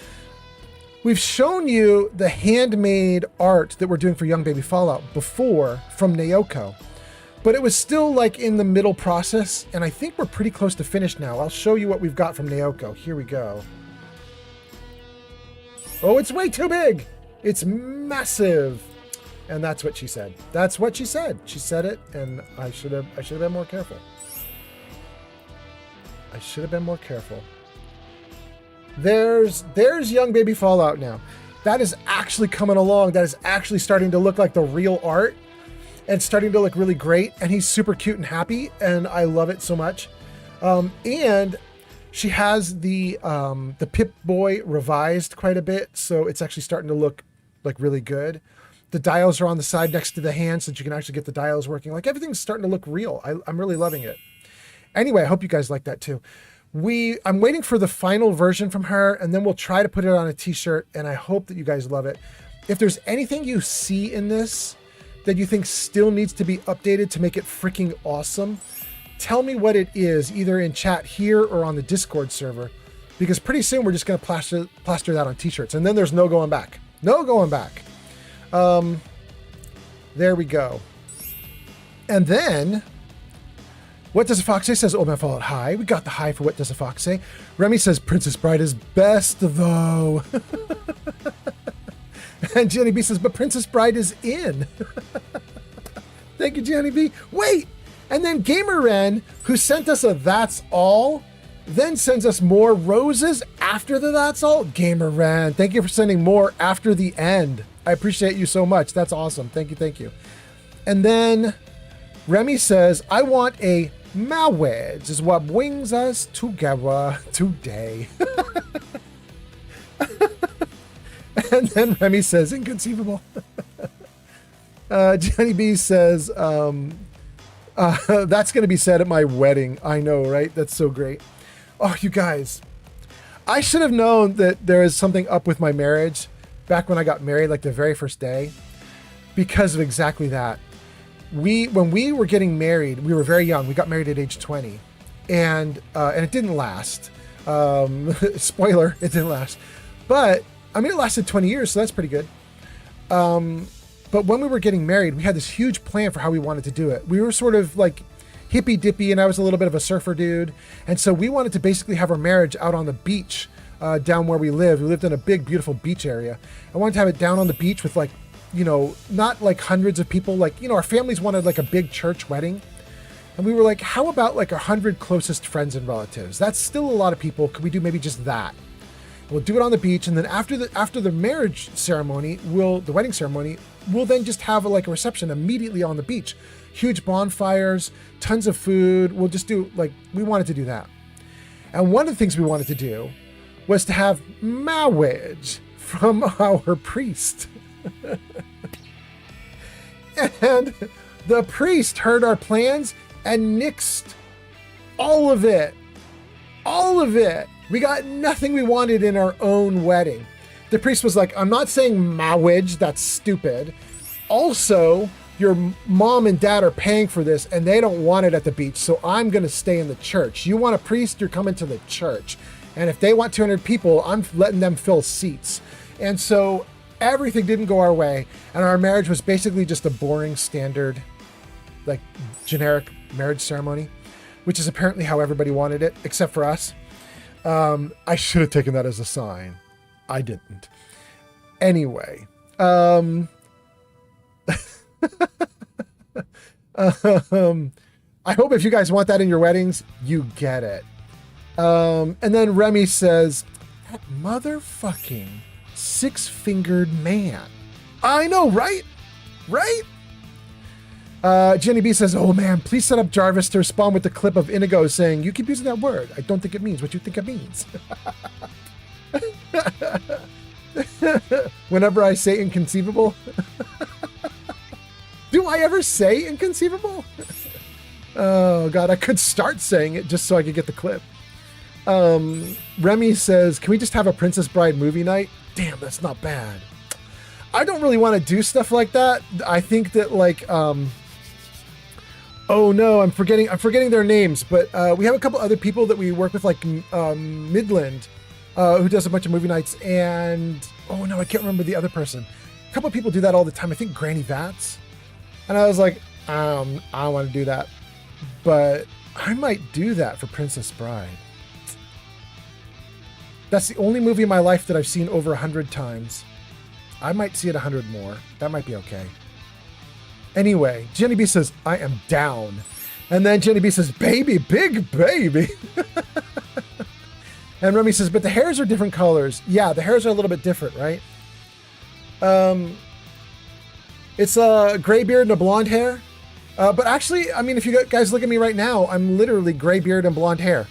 Speaker 1: we've shown you the handmade art that we're doing for Young Baby Fallout before from Naoko, but it was still like in the middle process, and I think we're pretty close to finished now. I'll show you what we've got from Naoko. Here we go. Oh, it's way too big. It's massive. And that's what she said. That's what she said. She said it, and I should have been more careful. I should have been more careful. There's Young Baby Fallout now. That is actually coming along. That is actually starting to look like the real art and starting to look really great. And he's super cute and happy, and I love it so much. And she has the Pip-Boy revised quite a bit, so it's actually starting to look like really good. The dials are on the side next to the hand so that you can actually get the dials working. Like, everything's starting to look real. I'm really loving it. Anyway, I hope you guys like that too. I'm waiting for the final version from her, and then we'll try to put it on a t-shirt, and I hope that you guys love it. If there's anything you see in this that you think still needs to be updated to make it freaking awesome, tell me what it is, either in chat here or on the Discord server, because pretty soon we're just going to plaster that on t-shirts, and then there's no going back. No going back. There we go. And then, What Does a Fox Say says, oh, man, followed high. We got the high for What Does a Fox Say. Remy says, Princess Bride is best, though. And Jenny B says, but Princess Bride is in. Thank you, Jenny B. Wait! And then Gamer Ren, who sent us a That's All, then sends us more roses after the That's All. Gamer Ren, thank you for sending more after the end. I appreciate you so much. That's awesome. Thank you, thank you. And then Remy says, I want a marriage is what brings us together today. And then Remy says, inconceivable. Jenny B says, that's going to be said at my wedding. I know, right? That's so great. Oh, you guys, I should have known that there is something up with my marriage back when I got married, like the very first day, because of exactly that. When we were getting married, we were very young. We got married at age 20, and it didn't last. Spoiler, it didn't last. But I mean, it lasted 20 years, so that's pretty good. But when we were getting married, we had this huge plan for how we wanted to do it. We were sort of like hippy dippy, and I was a little bit of a surfer dude. And so we wanted to basically have our marriage out on the beach down where we lived. We lived in a big, beautiful beach area. I wanted to have it down on the beach with, like, you know, not like hundreds of people. Like, you know, our families wanted like a big church wedding. And we were like, how about like 100 closest friends and relatives? That's still a lot of people. Could we do maybe just that? We'll do it on the beach, and then after the marriage ceremony, the wedding ceremony, we'll then just have like a reception immediately on the beach. Huge bonfires, tons of food. We'll just do, like, we wanted to do that. And one of the things we wanted to do was to have marriage from our priest. And the priest heard our plans and nixed all of it. All of it. We got nothing we wanted in our own wedding. The priest was like, I'm not saying marriage, that's stupid. Also, your mom and dad are paying for this and they don't want it at the beach, so I'm going to stay in the church. You want a priest, you're coming to the church. And if they want 200 people, I'm letting them fill seats. And so everything didn't go our way, and our marriage was basically just a boring, standard, like, generic marriage ceremony, which is apparently how everybody wanted it, except for us. I should have taken that as a sign. I didn't. Anyway, I hope if you guys want that in your weddings, you get it. And then Remy says, that motherfucking six-fingered man. I know, right? Right? Jenny B says, oh man, please set up Jarvis to respond with the clip of Inigo saying, you keep using that word. I don't think it means what you think it means. Whenever I say inconceivable. Do I ever say inconceivable? Oh God, I could start saying it just so I could get the clip. Remy says, can we just have a Princess Bride movie night? Damn, that's not bad. I don't really want to do stuff like that. I think that, like, oh no, I'm forgetting their names, but we have a couple other people that we work with, like Midland, who does a bunch of movie nights, and oh no, I can't remember the other person. A couple of people do that all the time. I think Granny Vats. And I was like, I don't want to do that, but I might do that for Princess Bride. That's the only movie in my life that I've seen over 100 times. I might see it 100 more. That might be okay. Anyway, Jenny B says, I am down. And then Jenny B says, baby, big baby. And Remy says, but the hairs are different colors. Yeah, the hairs are a little bit different, right? It's a gray beard and a blonde hair. But actually, I mean, if you guys look at me right now, I'm literally gray beard and blonde hair.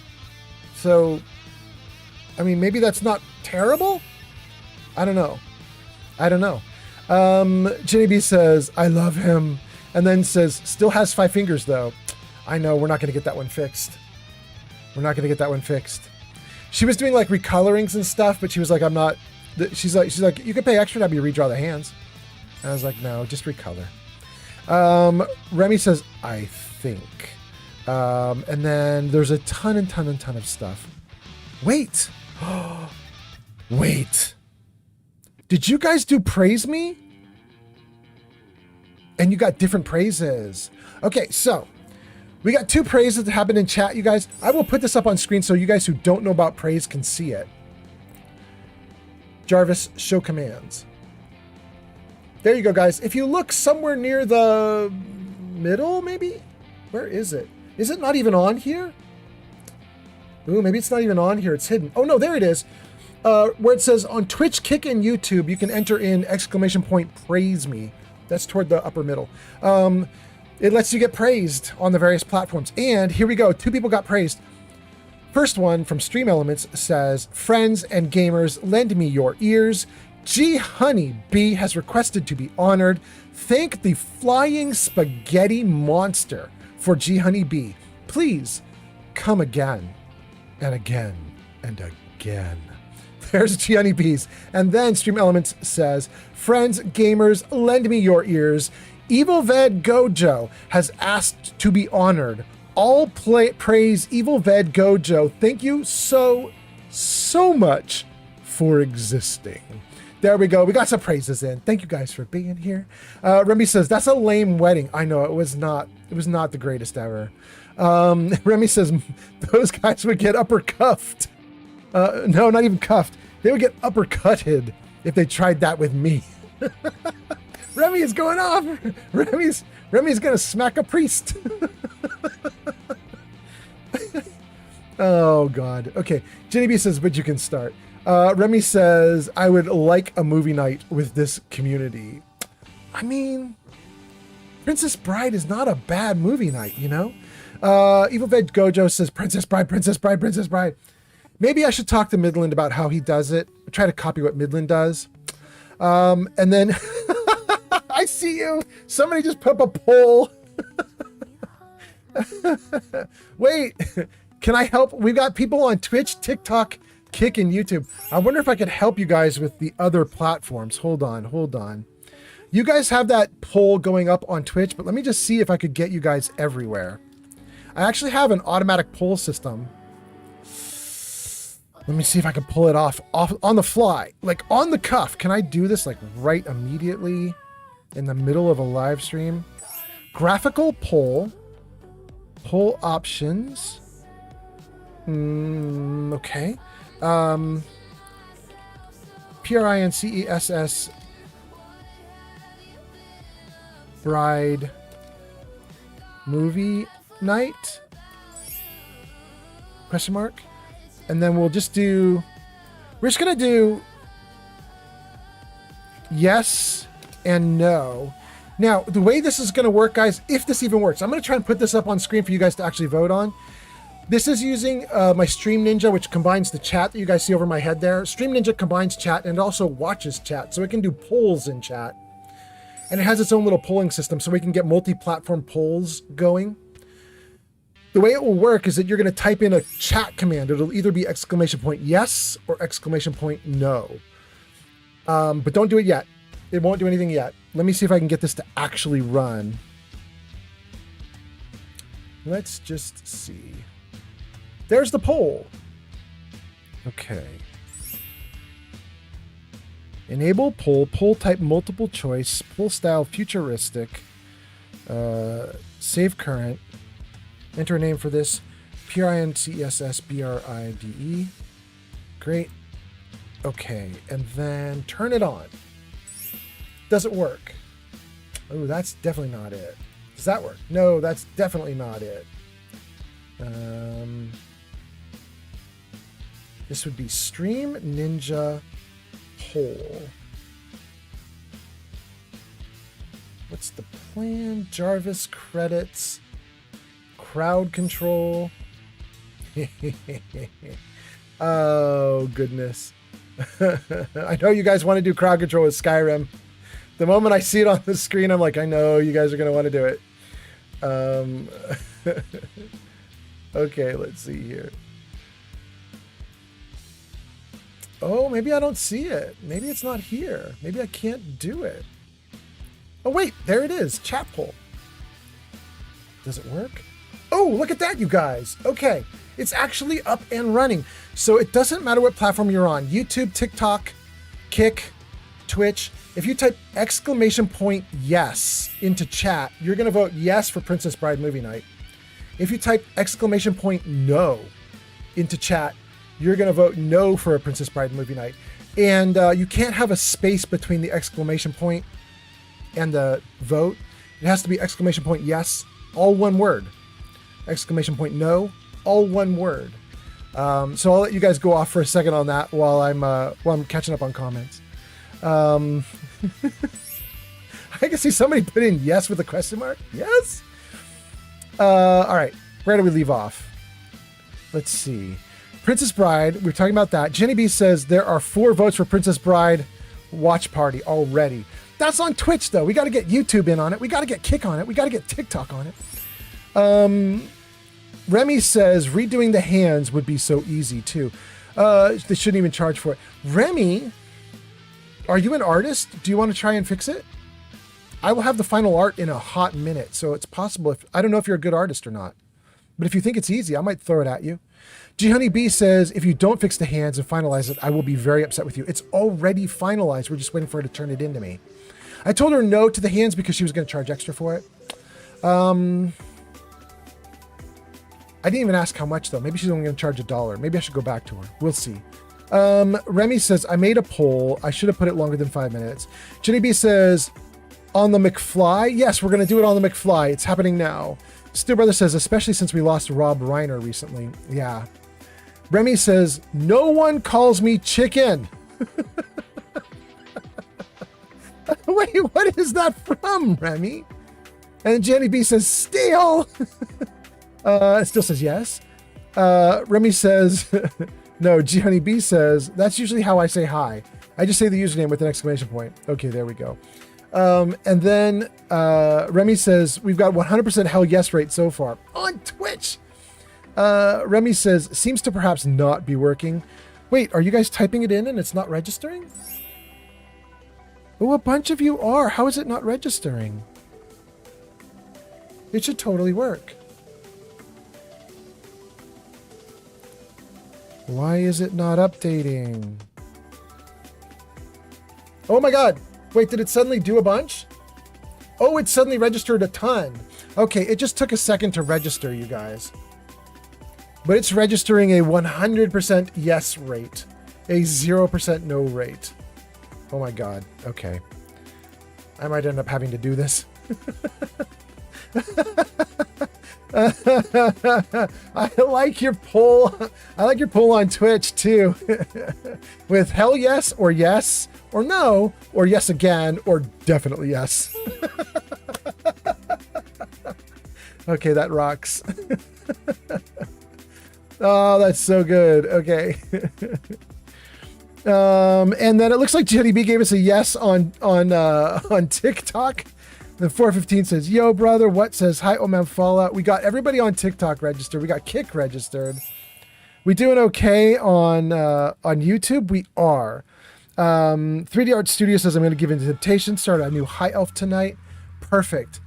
Speaker 1: So, I mean, maybe that's not terrible. I don't know. Jenny B says, I love him. And then says, still has 5 fingers though. I know, we're not going to get that one fixed. She was doing like recolorings and stuff, but she was like, I'm not, she's like, you can pay extra to have me redraw the hands. And I was like, no, just recolor. Remy says, I think. And then there's a ton of stuff. Wait. Wait. Did you guys do Praise Me? And you got different praises. Okay, so we got 2 praises that happened in chat, you guys. I will put this up on screen so you guys who don't know about praise can see it. Jarvis, show commands. There you go, guys. If you look somewhere near the middle, maybe? Where is it? Is it not even on here? Ooh, maybe it's not even on here. It's hidden. Oh, no, there it is. Where it says on Twitch, Kick, and YouTube, you can enter in ! praise me. That's toward the upper middle. It lets you get praised on the various platforms. And here we go. 2 people got praised. First one from Stream Elements says, friends and gamers, lend me your ears. G Honey B has requested to be honored. Thank the flying spaghetti monster for G Honey B. Please come again and again and again. There's G Honey B's. And then Stream Elements says, friends, gamers, lend me your ears. Evil Ved Gojo has asked to be honored. All praise Evil Ved Gojo. Thank you so much for existing. There we go. We got some praises in. Thank you guys for being here. Remy says, that's a lame wedding. I know, it was not the greatest ever. Remy says, those guys would get uppercuffed. No, not even cuffed. They would get uppercutted if they tried that with me. Remy is going off. Remy's gonna smack a priest. Oh God. Okay. Jenny B says, but you can start. Remy says, I would like a movie night with this community. I mean, Princess Bride is not a bad movie night, you know? Evil Ved Gojo says, Princess Bride, Princess Bride, Princess Bride. Maybe I should talk to Midland about how he does it. Try to copy what Midland does. And then I see you. Somebody just put up a poll. Wait, can I help? We've got people on Twitch, TikTok, Kick, and YouTube. I wonder if I could help you guys with the other platforms. Hold on. You guys have that poll going up on Twitch, but let me just see if I could get you guys everywhere. I actually have an automatic poll system. Let me see if I can pull it off on the fly, like on the cuff. Can I do this like right immediately in the middle of a live stream? Graphical poll options. Okay. PRINCESS Bride movie night? Question mark. And then we're just gonna do yes and no. Now, the way this is gonna work, guys, if this even works, I'm gonna try and put this up on screen for you guys to actually vote on. This is using my Stream Ninja, which combines the chat that you guys see over my head there. Stream Ninja combines chat and also watches chat, so it can do polls in chat. And it has its own little polling system, so we can get multi-platform polls going. The way it will work is that you're going to type in a chat command. It'll either be ! Yes or ! No. But don't do it yet. It won't do anything yet. Let me see if I can get this to actually run. Let's just see. There's the poll. Okay. Enable poll. Poll type multiple choice. Poll style futuristic. Save current. Enter a name for this. PRINCESSBRIDE. Great. Okay. And then turn it on. Does it work? Oh, that's definitely not it. Does that work? No, that's definitely not it. This would be Stream Ninja poll. What's the plan? Jarvis credits. Crowd control. Oh, goodness. I know you guys want to do crowd control with Skyrim. The moment I see it on the screen, I'm like, I know you guys are going to want to do it. Okay, let's see here. Oh, maybe I don't see it. Maybe it's not here. Maybe I can't do it. Oh, wait, there it is. Chat poll. Does it work? Oh, look at that, you guys. Okay, it's actually up and running. So it doesn't matter what platform you're on, YouTube, TikTok, Kick, Twitch. If you type !yes into chat, you're going to vote yes for Princess Bride movie night. If you type !no into chat, you're going to vote no for a Princess Bride movie night. And you can't have a space between the exclamation point and the vote. It has to be !yes, all one word. !no, all one word. So I'll let you guys go off for a second on that while I'm catching up on comments. I can see somebody put in yes with a question mark. Yes. All right. Where do we leave off? Let's see. Princess Bride. We're talking about that. Jenny B says there are 4 votes for Princess Bride watch party already. That's on Twitch though. We got to get YouTube in on it. We got to get Kick on it. We got to get TikTok on it. Remy says redoing the hands would be so easy too. They shouldn't even charge for it. Remy, are you an artist? Do you want to try and fix it? I will have the final art in a hot minute, so it's possible. I don't know if you're a good artist or not, but if you think it's easy, I might throw it at you. G Honey B says if you don't fix the hands and finalize it, I will be very upset with you. It's already finalized. We're just waiting for her to turn it into me. I told her no to the hands because she was going to charge extra for it. I didn't even ask how much though. Maybe she's only going to charge $1. Maybe I should go back to her. We'll see. Remy says, I made a poll. I should have put it longer than 5 minutes. Jenny B says, on the McFly? Yes, we're going to do it on the McFly. It's happening now. Still Brother says, especially since we lost Rob Reiner recently. Yeah. Remy says, no one calls me chicken. Wait, what is that from, Remy? And Jenny B says, steal. Still says yes. Remy says, no. G Honey B says, that's usually how I say hi. I just say the username with an exclamation point. Okay, there we go. And then Remy says, we've got 100% hell yes rate so far on Twitch. Remy says, seems to perhaps not be working. Wait, are you guys typing it in and it's not registering? Oh, a bunch of you are. How is it not registering? It should totally work. Why is it not updating? Oh my God. Wait, did it suddenly do a bunch? Oh, it suddenly registered a ton. Okay, it just took a second to register, you guys. But it's registering a 100% yes rate, a 0% no rate. Oh my God. Okay. I might end up having to do this. I like your poll. I like your poll on Twitch too. With hell yes or no or yes again or definitely yes. Okay, that rocks. Oh, that's so good. Okay. And then it looks like Jenny B gave us a yes on TikTok. The 415 says, yo, brother. What says, hi, Oman Fallout. We got everybody on TikTok registered. We got Kick registered. We doing okay on YouTube? We are. 3D Art Studio says, I'm going to give in to temptation. Start a new High Elf tonight. Perfect.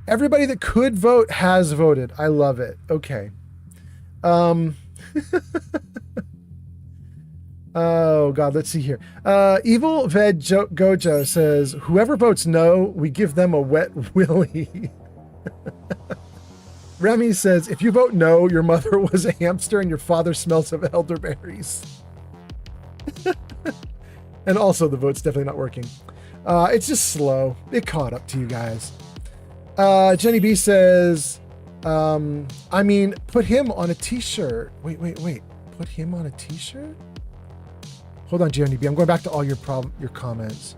Speaker 1: Everybody that could vote has voted. I love it. Okay. Oh God, let's see here. Evil Veg Gojo says, whoever votes no, we give them a wet willy. Remy says, if you vote no, your mother was a hamster and your father smells of elderberries. And also the vote's definitely not working. It's just slow. It caught up to you guys. Jenny B says, I mean, put him on a t-shirt. Wait. Put him on a t-shirt? Hold on, Jenny B. I'm going back to all your comments.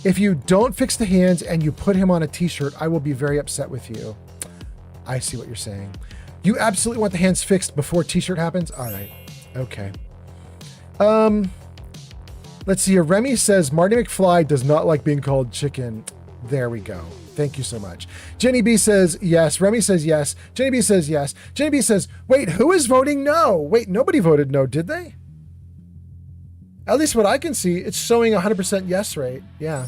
Speaker 1: If you don't fix the hands and you put him on a t-shirt, I will be very upset with you. I see what you're saying. You absolutely want the hands fixed before t-shirt happens? All right. Okay. Let's see here. Remy says Marty McFly does not like being called chicken. There we go. Thank you so much. Jenny B says yes. Remy says yes. Jenny B says yes. Jenny B says, wait, who is voting no? Wait, nobody voted no, did they? At least what I can see, it's showing 100% yes rate. Yeah.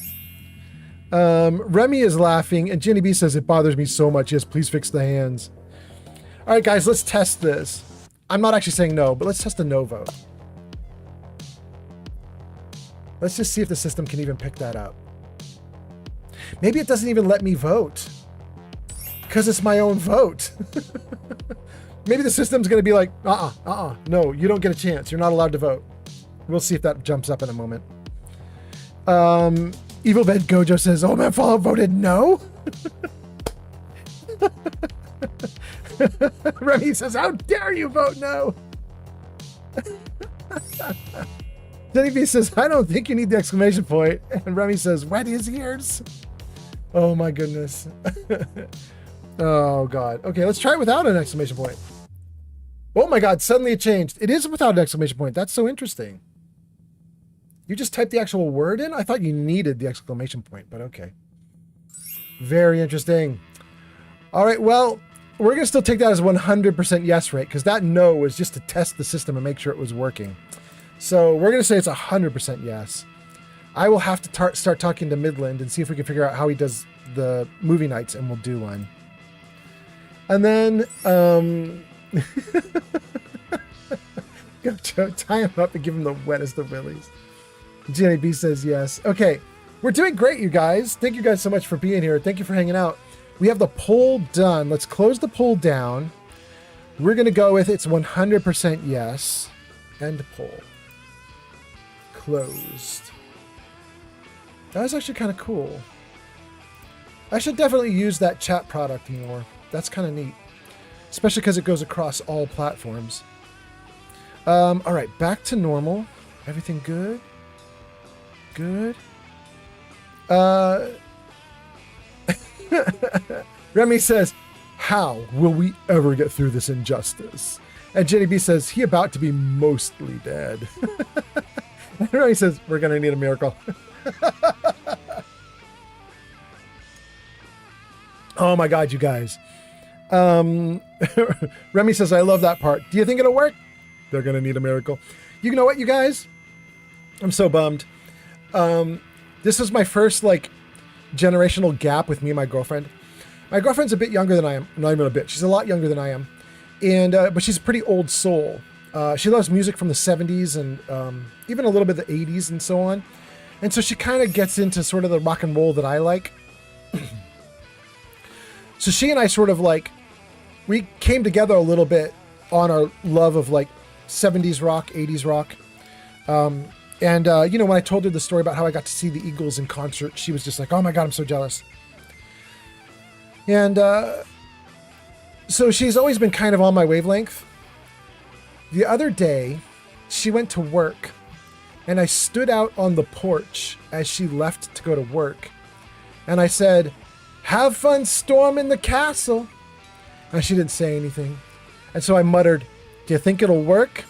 Speaker 1: Remy is laughing, and Jenny B says, it bothers me so much. Yes, please fix the hands. All right, guys, let's test this. I'm not actually saying no, but let's test a no vote. Let's just see if the system can even pick that up. Maybe it doesn't even let me vote because it's my own vote. Maybe the system's going to be like, no, you don't get a chance. You're not allowed to vote. We'll see if that jumps up in a moment. Evil Bed Gojo says, oh man, Fallout voted no. Remy says, how dare you vote no? Denny B says, I don't think you need the exclamation point. And Remy says, wet his ears. Oh my goodness. Oh God. Okay, let's try it without an exclamation point. Oh my God, suddenly it changed. It is without an exclamation point. That's so interesting. You just typed the actual word in? I thought you needed the exclamation point, but okay. Very interesting. All right, well, we're going to still take that as 100% yes rate because that no was just to test the system and make sure it was working. So we're going to say it's 100% yes. I will have to start talking to Midland and see if we can figure out how he does the movie nights, and we'll do one. And then, go tie him up and give him the wettest of willies. Jenny B says yes. Okay, we're doing great, you guys. Thank you guys so much for being here. Thank you for hanging out. We have the poll done. Let's close the poll down. We're going to go with it's 100% yes. End poll. Closed. That was actually kind of cool. I should definitely use that chat product more. That's kind of neat. Especially because it goes across all platforms. All right, back to normal. Everything good? Good. Remy says, how will we ever get through this injustice? And Jenny B says, he about to be mostly dead. And Remy says, we're going to need a miracle. Oh my God, you guys. Remy says, I love that part. Do you think it'll work? They're going to need a miracle. You know what, you guys? I'm so bummed. This was my first like generational gap with me and my girlfriend. My girlfriend's a bit younger than I am. Not even a bit. She's a lot younger than I am. And but she's a pretty old soul. She loves music from the 70s and even a little bit of the 80s and so on. And so she kind of gets into sort of the rock and roll that I like. So she and I sort of like, we came together a little bit on our love of like 70s rock, 80s rock. And you know, when I told her the story about how I got to see the Eagles in concert, she was just like, oh my God, I'm so jealous. And so she's always been kind of on my wavelength. The other day, she went to work, and I stood out on the porch as she left to go to work. And I said, have fun storming the castle. And she didn't say anything. And so I muttered, do you think it'll work?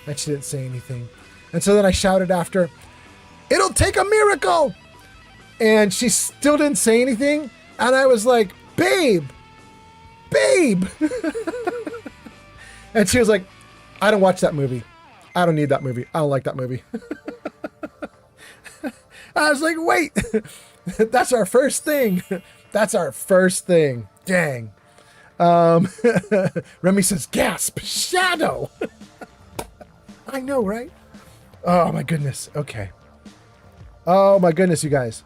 Speaker 1: And she didn't say anything. And so then I shouted after, it'll take a miracle. And she still didn't say anything. And I was like, babe. And she was like, I don't watch that movie. I don't need that movie. I don't like that movie. I was like, wait, that's our first thing. That's our first thing. Dang. Remy says, gasp, shadow. I know, right? Oh my goodness. Okay. Oh my goodness, you guys.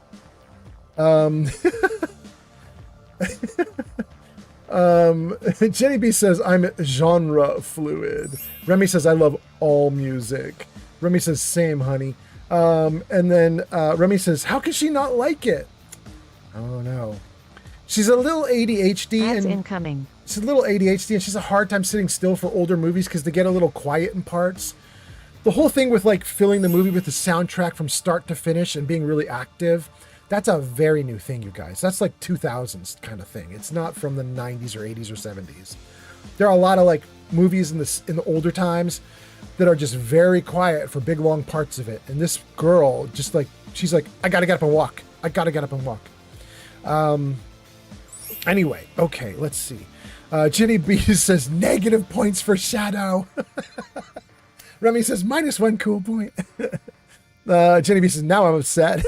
Speaker 1: Jenny B says, I'm genre fluid. Remy says, I love all music. Remy says, same, honey. And then Remy says, how can she not like it? Oh no. She's a little ADHD.
Speaker 2: Ads
Speaker 1: and
Speaker 2: incoming.
Speaker 1: She's a little ADHD and she's a hard time sitting still for older movies because they get a little quiet in parts. The whole thing with like filling the movie with the soundtrack from start to finish and being really active, that's a very new thing, you guys. That's like 2000s kind of thing. It's not from the 90s or 80s or 70s. There are a lot of like movies in the older times that are just very quiet for big long parts of it. And this girl just like, she's like, I gotta get up and walk. I gotta get up and walk. Anyway, okay, let's see. Jenny B says negative points for Shadow. Remy says -1 cool point. Jenny B says, now I'm upset.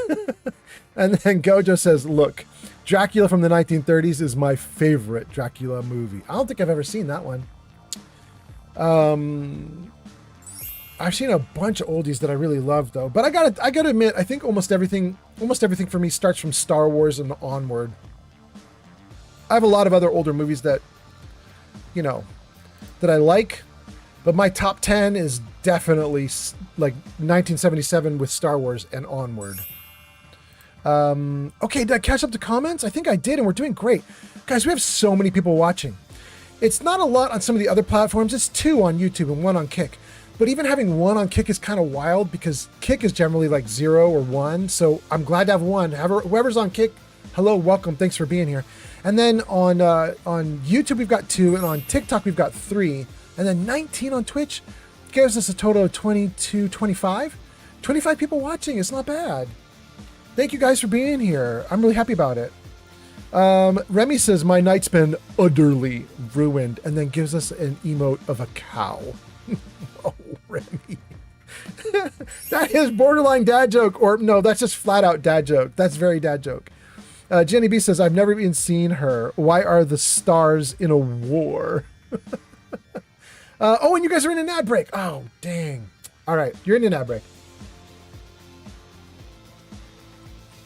Speaker 1: And then Gojo says, look, Dracula from the 1930s is my favorite Dracula movie. I don't think I've ever seen that one. I've seen a bunch of oldies that I really love though. But I gotta admit, I think almost everything for me starts from Star Wars and onward. I have a lot of other older movies that, you know, that I like, but my top 10 is definitely like 1977 with Star Wars and onward. Okay, did I catch up to comments? I think I did, and we're doing great. Guys, we have so many people watching. It's not a lot on some of the other platforms. It's 2 on YouTube and 1 on Kick. But even having 1 on Kick is kind of wild because Kick is generally like 0 or 1. So I'm glad to have 1. Whoever's on Kick, hello, welcome. Thanks for being here. And then on YouTube, we've got 2. And on TikTok, we've got 3. And then 19 on Twitch gives us a total of 25 people watching. It's not bad. Thank you guys for being here. I'm really happy about it. Remy says, my night's been utterly ruined. And then gives us an emote of a cow. Oh, Remy. That is borderline dad joke. Or no, that's just flat out dad joke. That's very dad joke. Jenny B says, I've never even seen her. Why are the stars in a war? Oh, and you guys are in an ad break. Oh, dang. All right, you're in an ad break.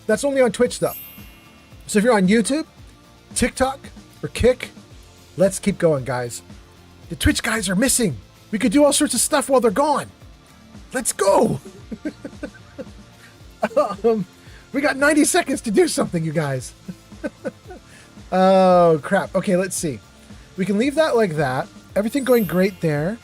Speaker 1: That's only on Twitch, though. So if you're on YouTube, TikTok, or Kick, let's keep going, guys. The Twitch guys are missing. We could do all sorts of stuff while they're gone. Let's go. We got 90 seconds to do something, you guys. Oh, crap. Okay, let's see. We can leave that like that. Everything going great there.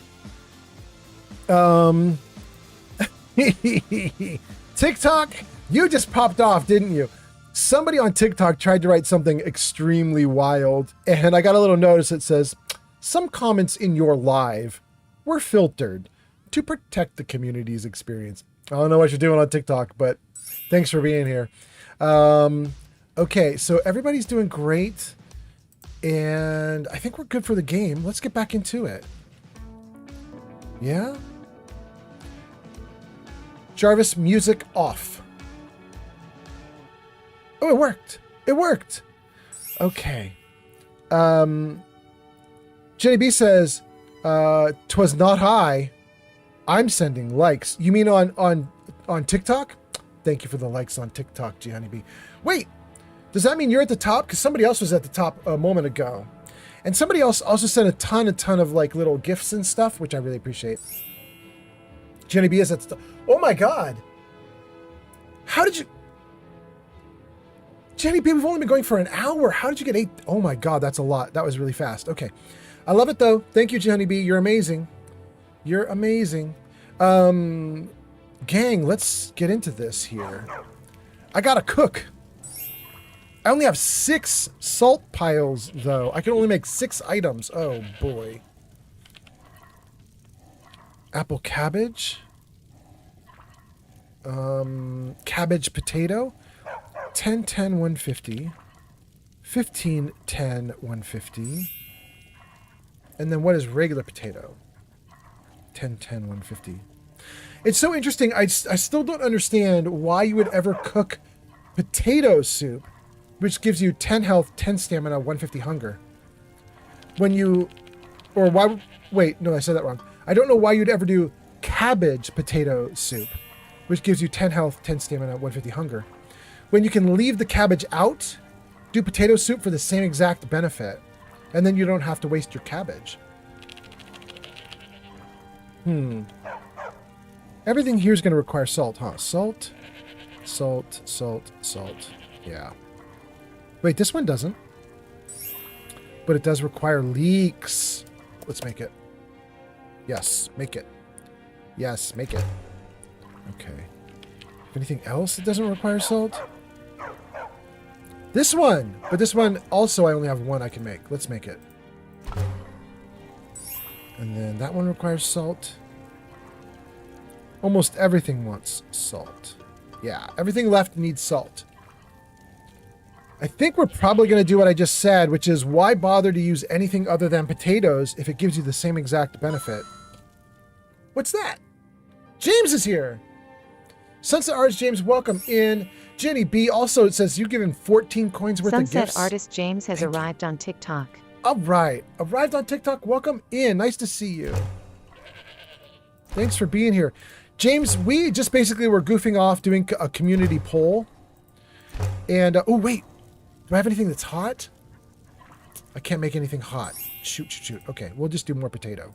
Speaker 1: TikTok, you just popped off, didn't you? Somebody on TikTok tried to write something extremely wild, and I got a little notice that says, some comments in your live were filtered to protect the community's experience. I don't know what you're doing on TikTok, but thanks for being here. Okay, so everybody's doing great, and I think we're good for the game. Let's get back into it. Yeah? Jarvis, music off. Oh, it worked. It worked. Okay. Jenny B says, 'twas not high. I'm sending likes. You mean on TikTok? Thank you for the likes on TikTok, Gianni B. Wait, does that mean you're at the top? Because somebody else was at the top a moment ago. And somebody else also sent a ton of like little gifts and stuff, which I really appreciate. Jenny B is at the top. Oh my God. How did you... Jenny B, we've only been going for an hour. How did you get 8? Oh my God, that's a lot. That was really fast. Okay. I love it though. Thank you, Jenny B. You're amazing. You're amazing. Gang, let's get into this here. I gotta cook. I only have 6 salt piles though. I can only make 6 items. Oh boy. Apple cabbage. Cabbage potato. 10, 10, 150. 15, 10, 150. And then what is regular potato? 10, 10, 150. It's so interesting. I still don't understand why you would ever cook potato soup, which gives you 10 health, 10 stamina, 150 hunger. When you, or why, wait, no, I said that wrong. I don't know why you'd ever do cabbage potato soup, which gives you 10 health, 10 stamina, 150 hunger. When you can leave the cabbage out, do potato soup for the same exact benefit, and then you don't have to waste your cabbage. Everything here is going to require salt, huh? Salt, salt, salt, salt. Yeah. Wait, this one doesn't. But it does require leeks. Let's make it. Yes, make it. Yes, make it. Okay. Anything else that doesn't require salt? This one! But this one also I only have 1 I can make. Let's make it. And then that one requires salt. Almost everything wants salt. Yeah, everything left needs salt. I think we're probably going to do what I just said, which is why bother to use anything other than potatoes if it gives you the same exact benefit? What's that? James is here! Sunset Arts James, welcome in Jenny B also, it says you've given 14 coins worth of
Speaker 2: Sunset
Speaker 1: gifts.
Speaker 2: artist James has arrived on TikTok.
Speaker 1: All right. Arrived on TikTok. Welcome in. Nice to see you. Thanks for being here. James, we just basically were goofing off doing a community poll. And, oh, wait. Do I have anything that's hot? I can't make anything hot. Shoot. Okay, we'll just do more potato.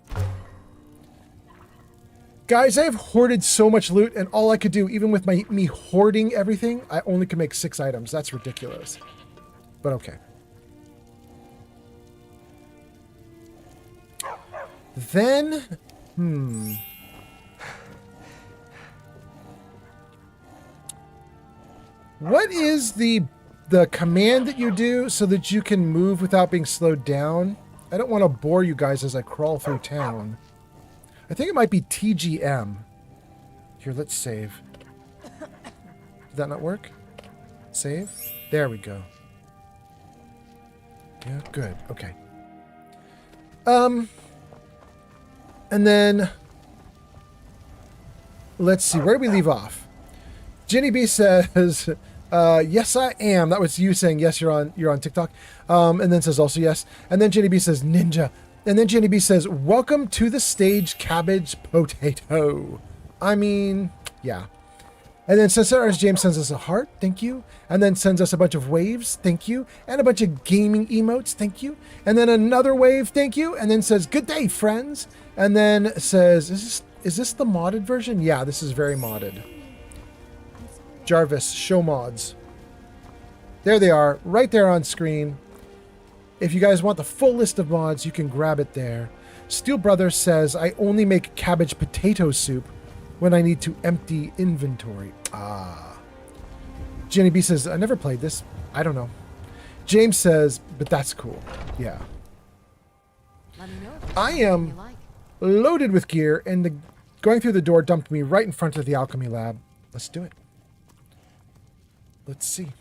Speaker 1: Guys, I have hoarded so much loot, and all I could do, even with me hoarding everything, I only could make 6 items. That's ridiculous. But okay. Then, what is the command that you do so that you can move without being slowed down? I don't want to bore you guys as I crawl through town. I think it might be TGM. Here, let's save. Did that not work? Save? There we go. Yeah, good. Okay. And then let's see. Where do we leave off? Jenny B says, yes, I am. That was you saying yes, you're on TikTok. And then says also yes. And then Jenny B says ninja. And then Jenny B says, welcome to the stage, cabbage potato. I mean, yeah. And then Sunset James sends us a heart, thank you. And then sends us a bunch of waves, thank you. And a bunch of gaming emotes, thank you. And then another wave, thank you. And then says, good day, friends. And then says, is this the modded version? Yeah, this is very modded. Jarvis, show mods. There they are, right there on screen. If you guys want the full list of mods, you can grab it there. Steel Brother says, I only make cabbage potato soup when I need to empty inventory. Ah. Jenny B says, I never played this. I don't know. James says, but that's cool. Yeah. I am loaded with gear, and going through the door dumped me right in front of the alchemy lab. Let's do it. Let's see.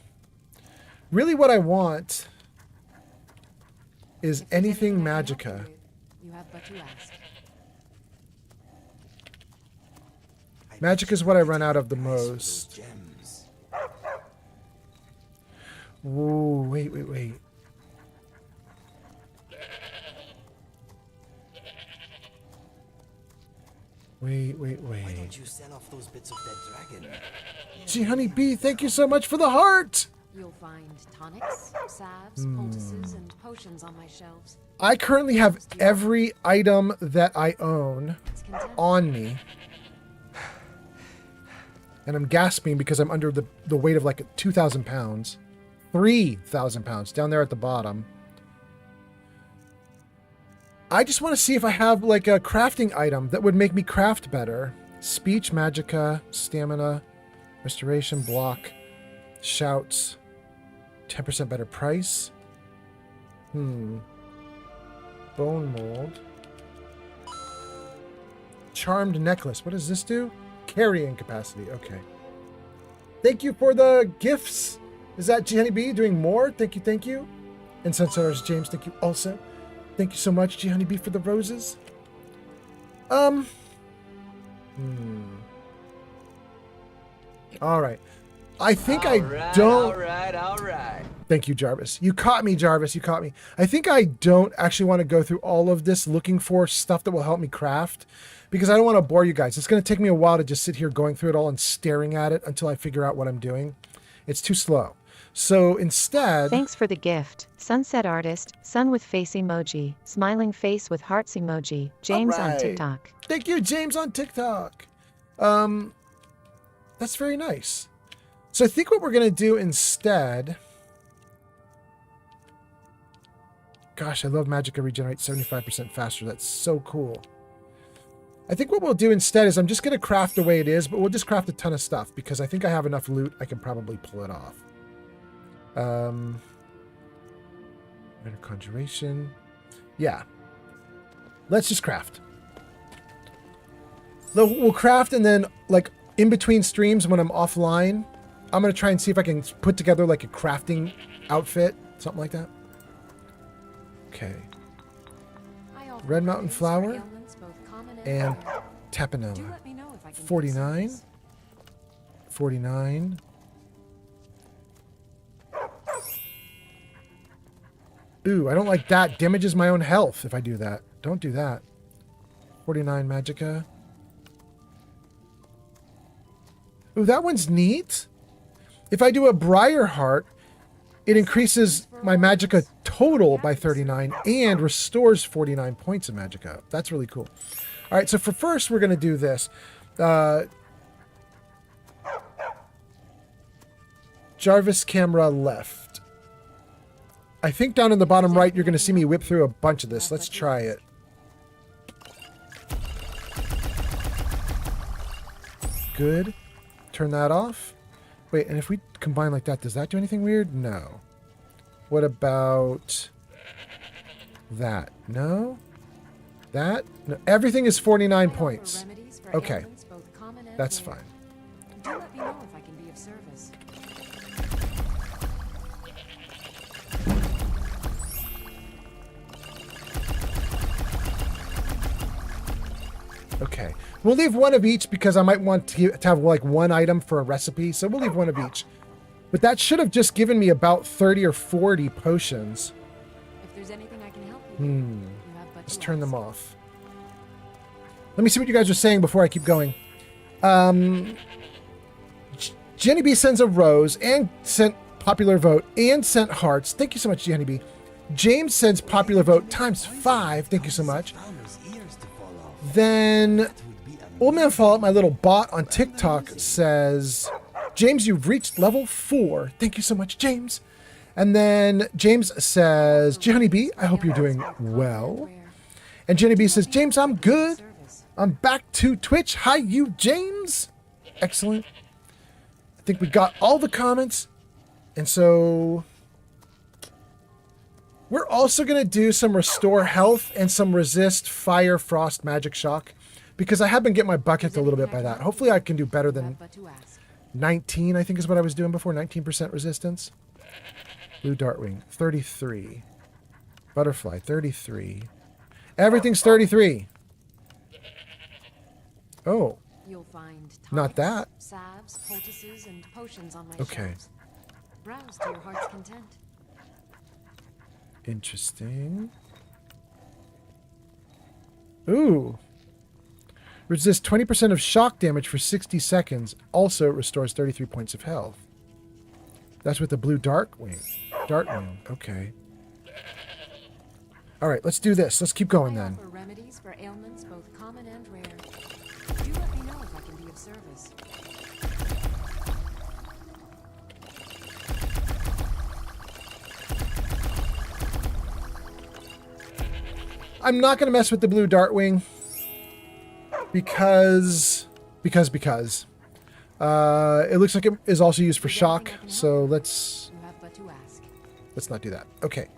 Speaker 1: Really what I want is anything magicka.
Speaker 3: You have but to ask.
Speaker 1: Magic is what I run out of the most. Whoa, wait. Wait.
Speaker 5: Why don't you sell off those bits of dead dragon?
Speaker 1: Gee, Honey Bee, thank you so much for the heart.
Speaker 3: You'll find tonics, salves, poultices, and potions on my shelves.
Speaker 1: I currently have every item that I own on me. And I'm gasping because I'm under the weight of like 2,000 pounds. 3,000 pounds down there at the bottom. I just want to see if I have like a crafting item that would make me craft better. Speech, magicka, stamina, restoration, block, shouts, 10% better price. Bone mold. Charmed necklace. What does this do? Carrying capacity. Okay. Thank you for the gifts. Is that Jenny B doing more? Thank you. And Sunset's James, thank you also. Thank you so much, G Honey B, for the roses. All right. I think All right. Thank you, Jarvis. You caught me, Jarvis. You caught me. I think I don't actually want to go through all of this looking for stuff that will help me craft because I don't want to bore you guys. It's going to take me a while to just sit here going through it all and staring at it until I figure out what I'm doing. It's too slow. So instead...
Speaker 2: Thanks for the gift. Sunset artist, sun with face emoji, smiling face with hearts emoji, James on TikTok.
Speaker 1: Thank you, James on TikTok. That's very nice. So I think what we're going to do instead... Gosh, I love Magicka regenerates 75% faster. That's so cool. I think what we'll do instead is I'm just going to craft the way it is, but we'll just craft a ton of stuff because I think I have enough loot I can probably pull it off. Better conjuration. Yeah. Let's just craft. We'll craft and then like in between streams when I'm offline, I'm going to try and see if I can put together like a crafting outfit, something like that. Okay. Red Mountain Flower and Tapenella. 49. 49. Ooh, I don't like that. Damages my own health if I do that. Don't do that. 49 magicka. Ooh, that one's neat. If I do a Briar Heart, it increases my magicka total by 39 and restores 49 points of magicka. That's really cool. All right, so for first, we're going to do this. Jarvis camera left. I think down in the bottom right, you're going to see me whip through a bunch of this. Let's try it. Good. Turn that off. Wait, and if we combine like that, does that do anything weird? No. What about that? No? That? No. Everything is 49 points. Okay. That's fine.
Speaker 3: Do let me know if I can be of service.
Speaker 1: Okay. We'll leave one of each because I might want to have like one item for a recipe. So we'll leave one of each. But that should have just given me about 30 or 40 potions.
Speaker 3: If there's anything I can help you with, you have but
Speaker 1: Let's
Speaker 3: to
Speaker 1: turn them
Speaker 3: ask.
Speaker 1: off. Let me see what you guys are saying before I keep going. Jenny B sends a rose and sent popular vote and sent hearts. Thank you so much, Jenny B. James sends popular vote times 5. Thank you so much. Then Old Man Fallout, my little bot on TikTok, says, James, you've reached level 4. Thank you so much, James. And then James says, Jenny B, I hope you're doing well. And Jenny B says, James, I'm good. I'm back to Twitch. Hi, you, James. Excellent. I think we got all the comments. And so we're also going to do some restore health and some resist fire, frost, magic shock. Because I have been getting my butt kicked a little bit by that. Hopefully I can do better than 19, I think is what I was doing before. 19% resistance. Blue Dartwing, 33. Butterfly, 33. Everything's 33. Oh.
Speaker 3: You'll find
Speaker 1: Not that.
Speaker 3: salves, poultices, and potions on my
Speaker 1: Okay.
Speaker 3: shelves. Browse to your heart's content.
Speaker 1: Interesting. Ooh. Resist 20% of shock damage for 60 seconds. Also restores 33 points of health. That's with the blue Dartwing. Dartwing. Okay. All right, let's do this. Let's keep going then.
Speaker 3: I offer remedies for ailments both common and rare. Do let me know if I can be of service.
Speaker 1: I'm not going to mess with the blue Dartwing because it looks like it is also used for shock. So let's not do that. Okay.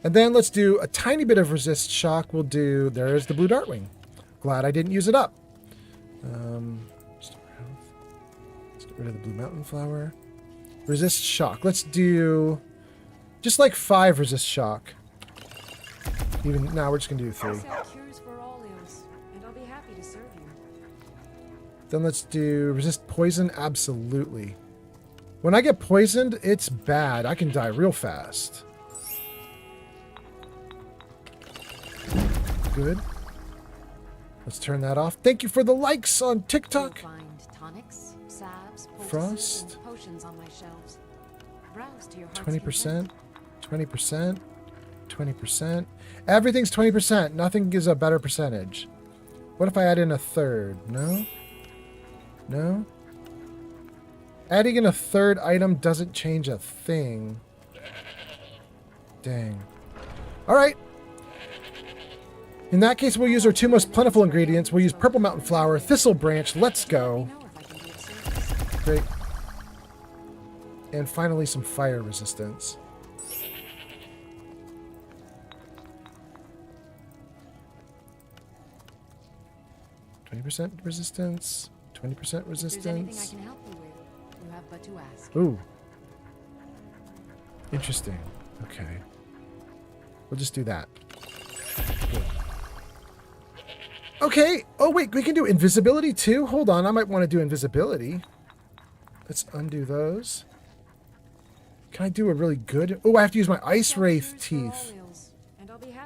Speaker 1: And then let's do a tiny bit of resist shock. We'll do, there's the blue Dartwing. Glad I didn't use it up. Let's get rid of the blue mountain flower. Resist shock. Let's do just like 5 resist shock. Even now, we're just gonna do 3.
Speaker 3: I sell cures for all ills, and I'll be happy to serve you.
Speaker 1: Then let's do resist poison. Absolutely. When I get poisoned, it's bad. I can die real fast. Good. Let's turn that off. Thank you for the likes on TikTok.
Speaker 3: You'll find tonics, salves, poultices,
Speaker 1: Frost.
Speaker 3: and potions on my shelves. Browse to your heart's
Speaker 1: 20%. 20%. 20%. Everything's 20%. Nothing gives a better percentage. What if I add in a third? No? No? Adding in a third item doesn't change a thing. Dang. Alright. In that case, we'll use our 2 most plentiful ingredients. We'll use Purple Mountain Flower, Thistle Branch. Let's go. Great. And finally, some fire resistance. %, resistance, 20%
Speaker 3: If there's anything I
Speaker 1: resistance.
Speaker 3: can help you with, you have but to ask.
Speaker 1: Ooh. Interesting. Okay. We'll just do that. Good. Okay. Oh, wait. We can do invisibility too? Hold on. I might want to do invisibility. Let's undo those. Can I do a really good... Oh, I have to use my Ice Wraith teeth.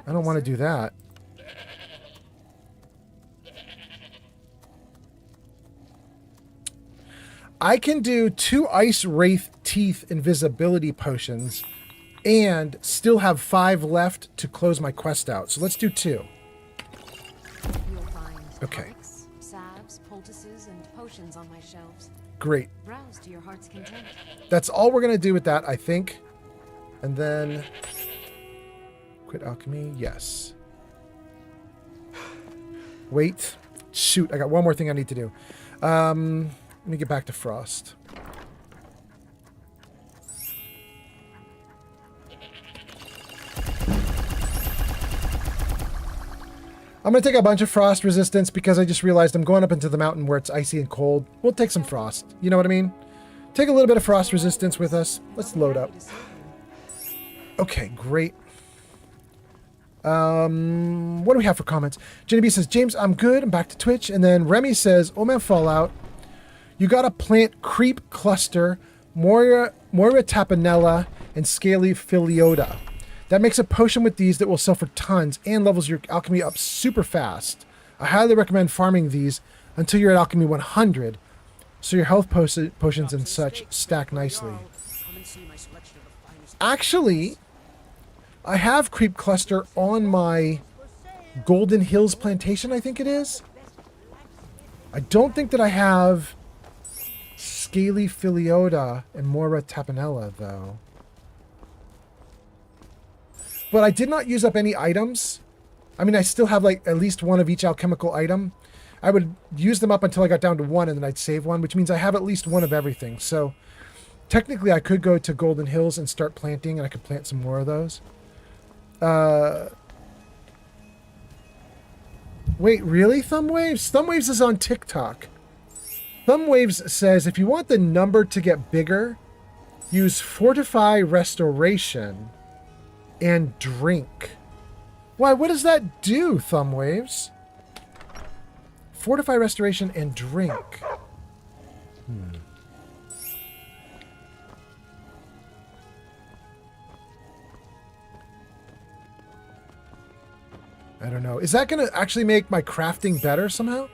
Speaker 1: I don't want to do that. I can do 2 Ice Wraith Teeth invisibility potions and still have 5 left to close my quest out. So let's do 2.
Speaker 3: You'll find
Speaker 1: Okay.
Speaker 3: tonics, salves, poultices, and potions on my shelves.
Speaker 1: Great.
Speaker 3: Browse to your heart's content.
Speaker 1: That's all we're going to do with that, I think. And then... Quit alchemy. Yes. Wait. Shoot, I got one more thing I need to do. Let me get back to Frost. I'm going to take a bunch of frost resistance because I just realized I'm going up into the mountain where it's icy and cold. We'll take some frost. You know what I mean? Take a little bit of frost resistance with us. Let's load up. Okay, great. What do we have for comments? Jenny B says, James, I'm good. I'm back to Twitch. And then Remy says, oh man, Fallout. You got to plant Creep Cluster, Moira Tapanella, and Scaly Philiota. That makes a potion with these that will sell for tons and levels your alchemy up super fast. I highly recommend farming these until you're at alchemy 100, so your health potions and such stack nicely. Actually, I have Creep Cluster on my Golden Hills plantation, I think it is. I don't think that I have Scaly Philiota and Moira Tapanella, though. But I did not use up any items. I mean, I still have like at least one of each alchemical item. I would use them up until I got down to 1 and then I'd save one, which means I have at least one of everything. So technically I could go to Golden Hills and start planting, and I could plant some more of those. Wait, really, Thumbwaves? Thumbwaves is on TikTok. Thumbwaves says, if you want the number to get bigger, use Fortify Restoration and drink. Why, what does that do, Thumbwaves? Fortify Restoration and drink. I don't know. Is that going to actually make my crafting better somehow?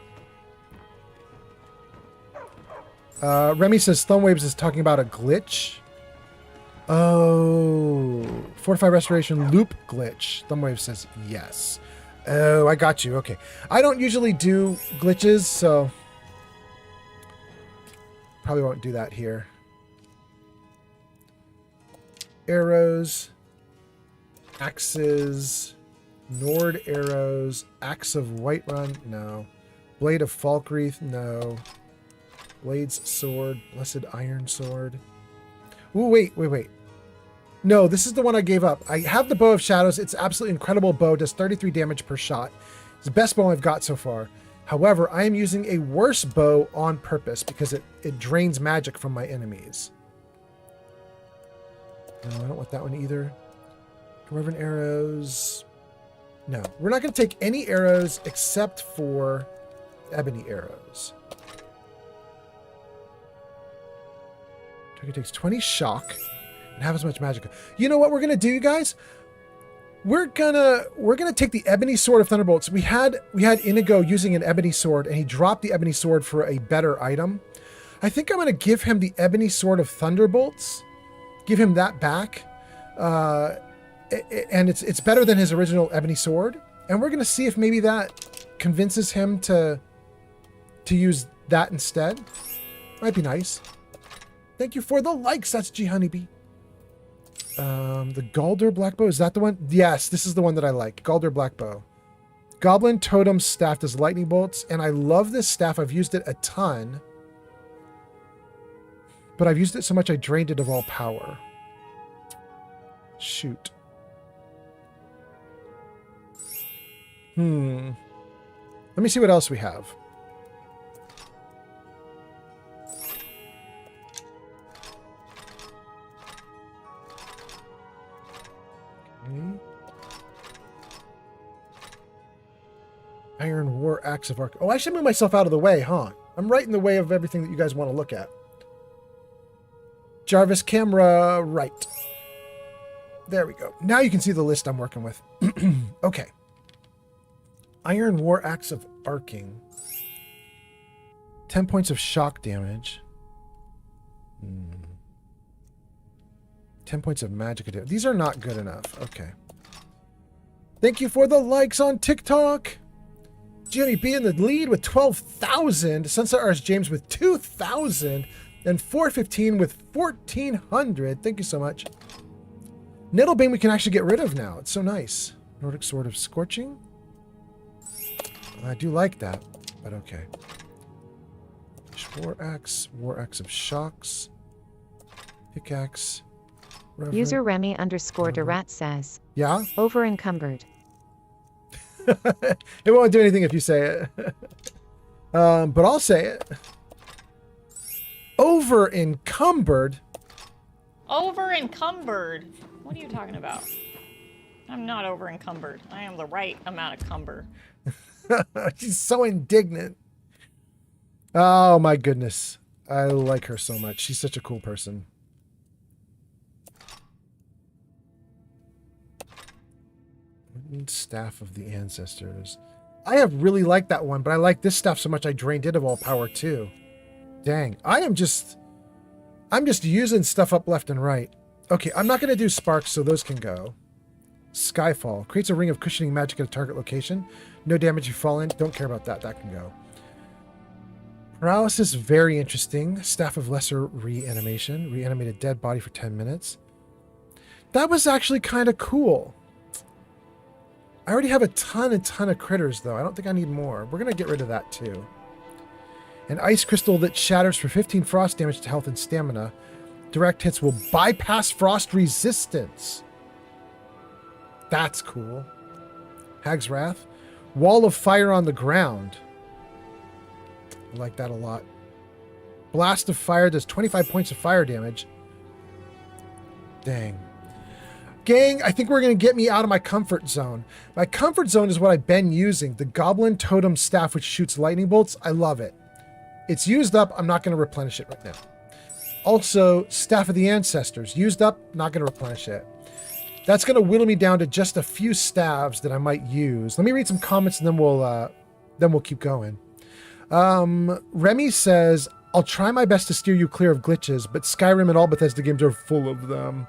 Speaker 1: Remy says Thumbwaves is talking about a glitch. Oh, Fortify Restoration loop glitch. Thumbwave says yes. Oh, I got you. Okay. I don't usually do glitches, so probably won't do that here. Arrows, axes, Nord arrows, axe of Whiterun, no. Blade of Falkreath, no. Blades sword, blessed iron sword. Ooh, wait. No, this is the one I gave up. I have the Bow of Shadows. It's absolutely incredible bow. Does 33 damage per shot. It's the best bow I've got so far. However, I am using a worse bow on purpose because it drains magic from my enemies. No, I don't want that one either. Dwarven arrows. No, we're not going to take any arrows except for ebony arrows. Target takes 20 shock. And have as much magic. You know what we're gonna do, you guys? We're gonna take the ebony sword of Thunderbolts. We had Inigo using an ebony sword, and he dropped the ebony sword for a better item. I think I'm gonna give him the ebony sword of Thunderbolts. Give him that back, and it's better than his original ebony sword. And we're gonna see if maybe that convinces him to use that instead. Might be nice. Thank you for the likes. That's G Honeybee. The Galder Blackbow, is that the one? Yes, this is the one that I like. Galder Blackbow. Goblin Totem Staff does lightning bolts, and I love this staff. I've used it a ton. But I've used it so much I drained it of all power. Shoot. Let me see what else we have. Iron War Axe of Arc. Oh, I should move myself out of the way, huh? I'm right in the way of everything that you guys want to look at. Jarvis, camera right. There we go. Now you can see the list I'm working with. Okay. Iron War Axe of Arcing. 10 points of shock damage. 10 points of magic damage. These are not good enough. Okay. Thank you for the likes on TikTok. Jenny B in the lead with 12,000. Sunset Arts James with 2,000. And 415 with 1,400. Thank you so much. Nettlebane we can actually get rid of now. It's so nice. Nordic Sword of Scorching. I do like that, but okay. War Axe of Shocks. Pickaxe. Reverend.
Speaker 2: User Remy _Derat says.
Speaker 1: Yeah?
Speaker 2: Over encumbered.
Speaker 1: It won't do anything if you say it. But I'll say it. Over encumbered.
Speaker 10: Over encumbered. What are you talking about? I'm not over encumbered. I am the right amount of cumber.
Speaker 1: She's so indignant. Oh my goodness. I like her so much. She's such a cool person. Staff of the Ancestors. I have really liked that one, but I like this stuff so much I drained it of all power too. Dang. I'm just using stuff up left and right. Okay, I'm not going to do sparks, so those can go. Skyfall. Creates a ring of cushioning magic at a target location. No damage if you fall in. Don't care about that. That can go. Paralysis, very interesting. Staff of Lesser Reanimation. Reanimate a dead body for 10 minutes. That was actually kind of cool. I already have a ton of critters, though. I don't think I need more. We're going to get rid of that, too. An ice crystal that shatters for 15 frost damage to health and stamina. Direct hits will bypass frost resistance. That's cool. Hag's Wrath. Wall of fire on the ground. I like that a lot. Blast of fire does 25 points of fire damage. Dang. Gang, I think we're going to get me out of my comfort zone. My comfort zone is what I've been using. The Goblin Totem Staff, which shoots lightning bolts. I love it. It's used up. I'm not going to replenish it right now. Also, Staff of the Ancestors. Used up. Not going to replenish it. That's going to whittle me down to just a few staves that I might use. Let me read some comments and then we'll keep going. Remy says, I'll try my best to steer you clear of glitches, but Skyrim and all Bethesda games are full of them.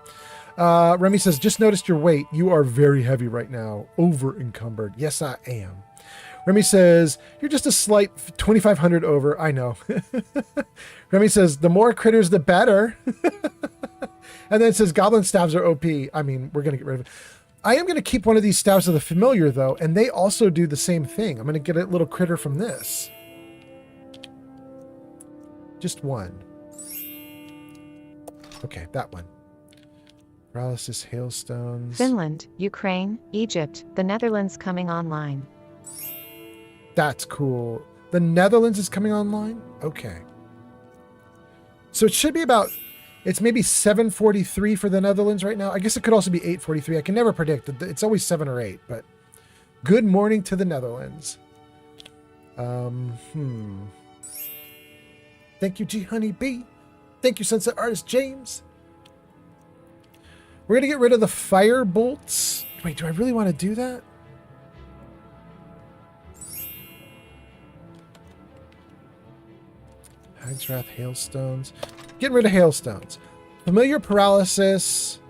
Speaker 1: Remy says, just noticed your weight. You are very heavy right now. Over encumbered. Yes, I am. Remy says, you're just a slight 2,500 over. I know. Remy says, the more critters, the better. And then it says, goblin staves are OP. I mean, we're going to get rid of it. I am going to keep one of these staves of the familiar, though, and they also do the same thing. I'm going to get a little critter from this. Just one. Okay, that one. Paralysis, hailstones.
Speaker 2: Finland, Ukraine, Egypt, the Netherlands coming online.
Speaker 1: That's cool. The Netherlands is coming online? Okay. So it should be about, it's maybe 7:43 for the Netherlands right now. I guess it could also be 8:43. I can never predict. It's always 7 or 8, but good morning to the Netherlands. Thank you, G Honey B. Thank you, Sunset Artist James. We're going to get rid of the fire bolts. Wait, do I really want to do that? Hag's Wrath, hailstones. Getting rid of hailstones. Familiar paralysis.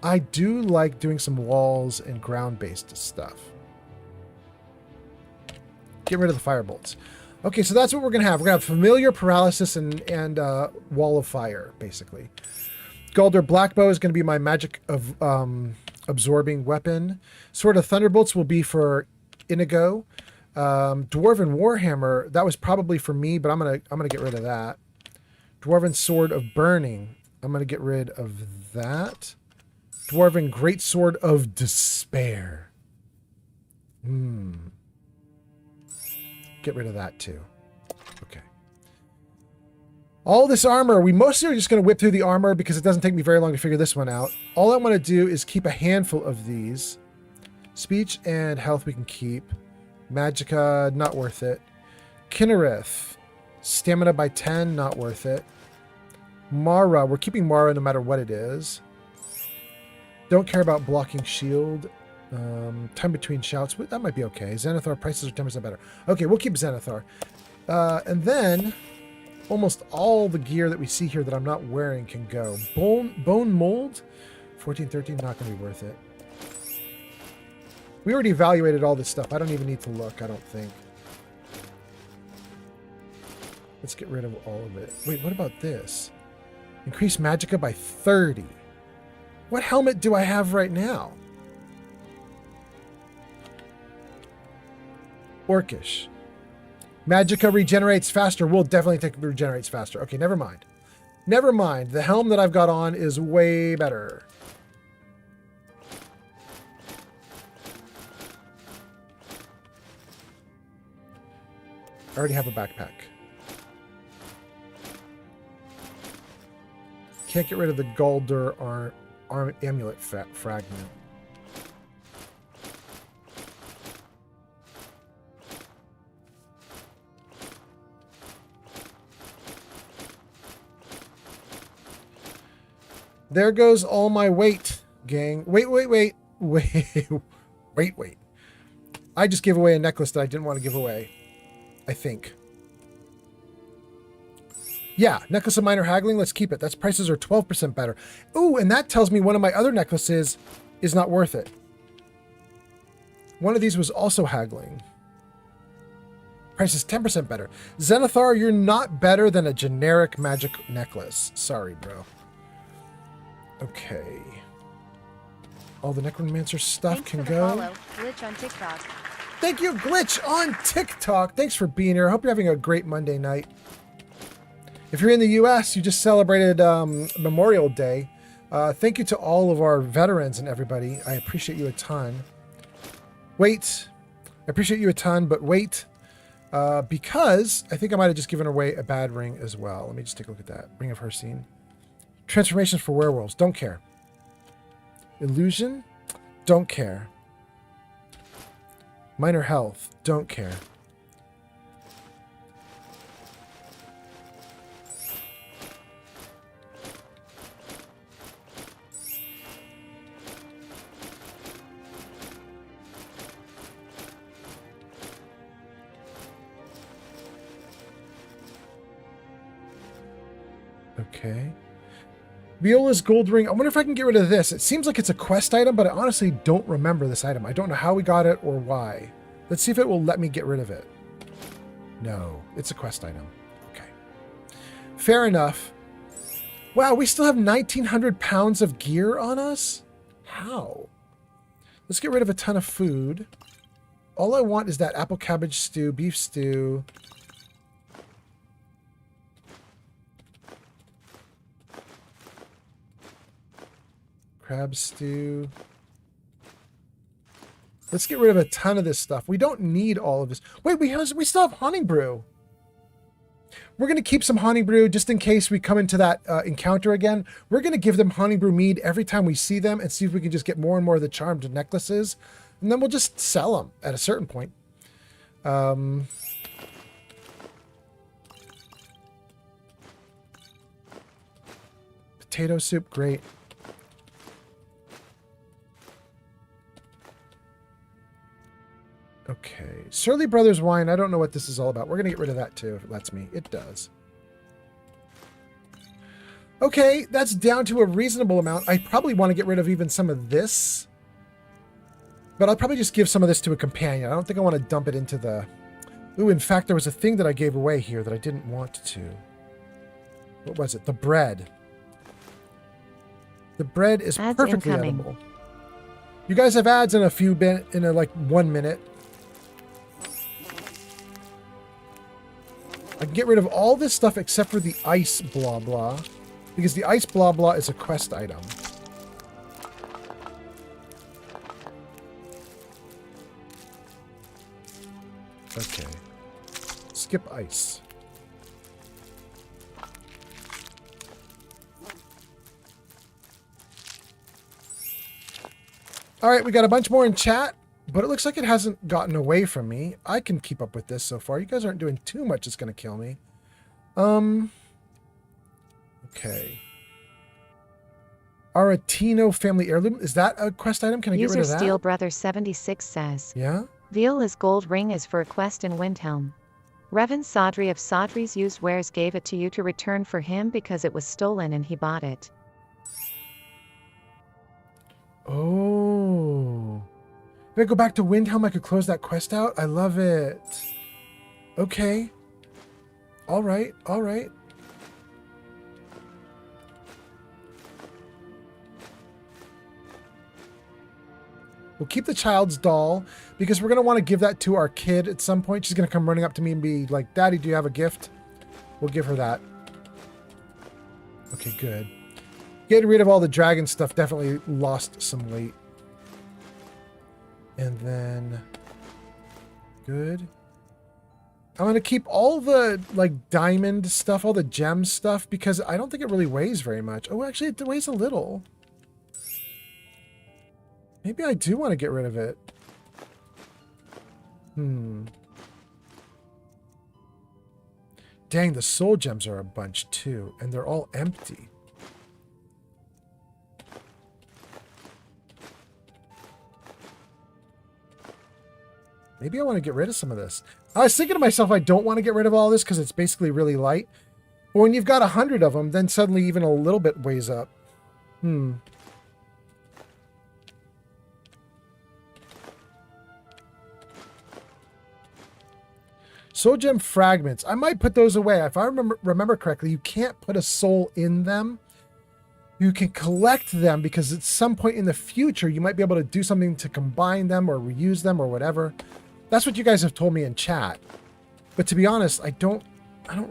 Speaker 1: I do like doing some walls and ground-based stuff. Get rid of the fire bolts. Okay, so that's what we're going to have. We're going to have familiar paralysis and wall of fire, basically. Galder Blackbow is going to be my magic of absorbing weapon. Sword of Thunderbolts will be for Inigo. Dwarven Warhammer, that was probably for me, but I'm gonna get rid of that. Dwarven Sword of Burning, I'm gonna get rid of that. Dwarven Great Sword of Despair. Get rid of that too. Okay. All this armor, we mostly are just going to whip through the armor because it doesn't take me very long to figure this one out. All I want to do is keep a handful of these. Speech and health we can keep. Magicka, not worth it. Kinnereth, stamina by 10, not worth it. Mara. We're keeping Mara no matter what it is. Don't care about blocking shield. Time between shouts. That might be okay. Xanathar prices are 10% better. Okay, we'll keep Xanathar. And then almost all the gear that we see here that I'm not wearing can go. Bone mold. 14, 13, not going to be worth it. We already evaluated all this stuff. I don't even need to look, I don't think. Let's get rid of all of it. Wait, what about this? Increase magicka by 30. What helmet do I have right now? Orcish. Magicka regenerates faster. We'll definitely take regenerates faster. Okay, never mind. Never mind. The helm that I've got on is way better. I already have a backpack. Can't get rid of the Galdur arm amulet fragment. There goes all my weight, gang. Wait. I just gave away a necklace that I didn't want to give away. I think. Yeah, necklace of minor haggling. Let's keep it. That's prices are 12% better. Ooh, and that tells me one of my other necklaces is not worth it. One of these was also haggling. Price is 10% better. Xanathar, you're not better than a generic magic necklace. Sorry, bro. Okay. All the necromancer stuff
Speaker 12: Thanks
Speaker 1: can
Speaker 12: for the
Speaker 1: go.
Speaker 12: follow. Glitch on TikTok.
Speaker 1: Thank you, Glitch on TikTok. Thanks for being here. I hope you're having a great Monday night. If you're in the U.S., you just celebrated Memorial Day. Thank you to all of our veterans and everybody. I appreciate you a ton. Wait. I appreciate you a ton, but wait. Because I think I might have just given away a bad ring as well. Let me just take a look at that. Ring of Hersine. Transformations for werewolves. Don't care. Illusion. Don't care. Minor health. Don't care. Okay. Viola's gold ring. I wonder if I can get rid of this. It seems like it's a quest item, but I honestly don't remember this item. I don't know how we got it or why. Let's see if it will let me get rid of it. No, it's a quest item. Okay. Fair enough. Wow, we still have 1,900 pounds of gear on us? How? Let's get rid of a ton of food. All I want is that apple cabbage stew, beef stew. Crab stew. Let's get rid of a ton of this stuff. We don't need all of this. Wait, we still have honey brew. We're going to keep some honey brew just in case we come into that encounter again. We're going to give them honey brew mead every time we see them and see if we can just get more and more of the charmed necklaces. And then we'll just sell them at a certain point. Potato soup, great. Okay, Surly Brothers wine. I don't know what this is all about. We're going to get rid of that too, if it lets me. It does. Okay, that's down to a reasonable amount. I probably want to get rid of even some of this. But I'll probably just give some of this to a companion. I don't think I want to dump it into the... Ooh, in fact, there was a thing that I gave away here that I didn't want to. What was it? The bread. The bread is
Speaker 2: Ads
Speaker 1: perfectly
Speaker 2: incoming.
Speaker 1: edible. You guys have ads in like 1 minute. I can get rid of all this stuff except for the ice blah blah, because the ice blah blah is a quest item. Okay. Skip ice. All right, we got a bunch more in chat. But it looks like it hasn't gotten away from me. I can keep up with this so far. You guys aren't doing too much that's going to kill me. Let's Okay. Aretino family heirloom. Is that a quest item? Can I get rid of that?
Speaker 2: Steel Brother 76 says.
Speaker 1: Yeah?
Speaker 2: Viola's gold ring is for a quest in Windhelm. Revan Sodri of Sodri's used wares gave it to you to return for him because it was stolen and he bought it.
Speaker 1: Oh. If I go back to Windhelm, I could close that quest out? I love it. Okay. All right. All right. We'll keep the child's doll because we're going to want to give that to our kid at some point. She's going to come running up to me and be like, Daddy, do you have a gift? We'll give her that. Okay, good. Getting rid of all the dragon stuff definitely lost some weight. And then... Good. I'm going to keep all the, like, diamond stuff, all the gem stuff, because I don't think it really weighs very much. Oh, actually, it weighs a little. Maybe I do want to get rid of it. Dang, the soul gems are a bunch too, and they're all empty. Maybe I want to get rid of some of this. I was thinking to myself, I don't want to get rid of all this because it's basically really light. But when you've got 100 of them, then suddenly even a little bit weighs up. Soul gem fragments. I might put those away. If I remember correctly, you can't put a soul in them. You can collect them because at some point in the future, you might be able to do something to combine them or reuse them or whatever. That's what you guys have told me in chat. But to be honest, I don't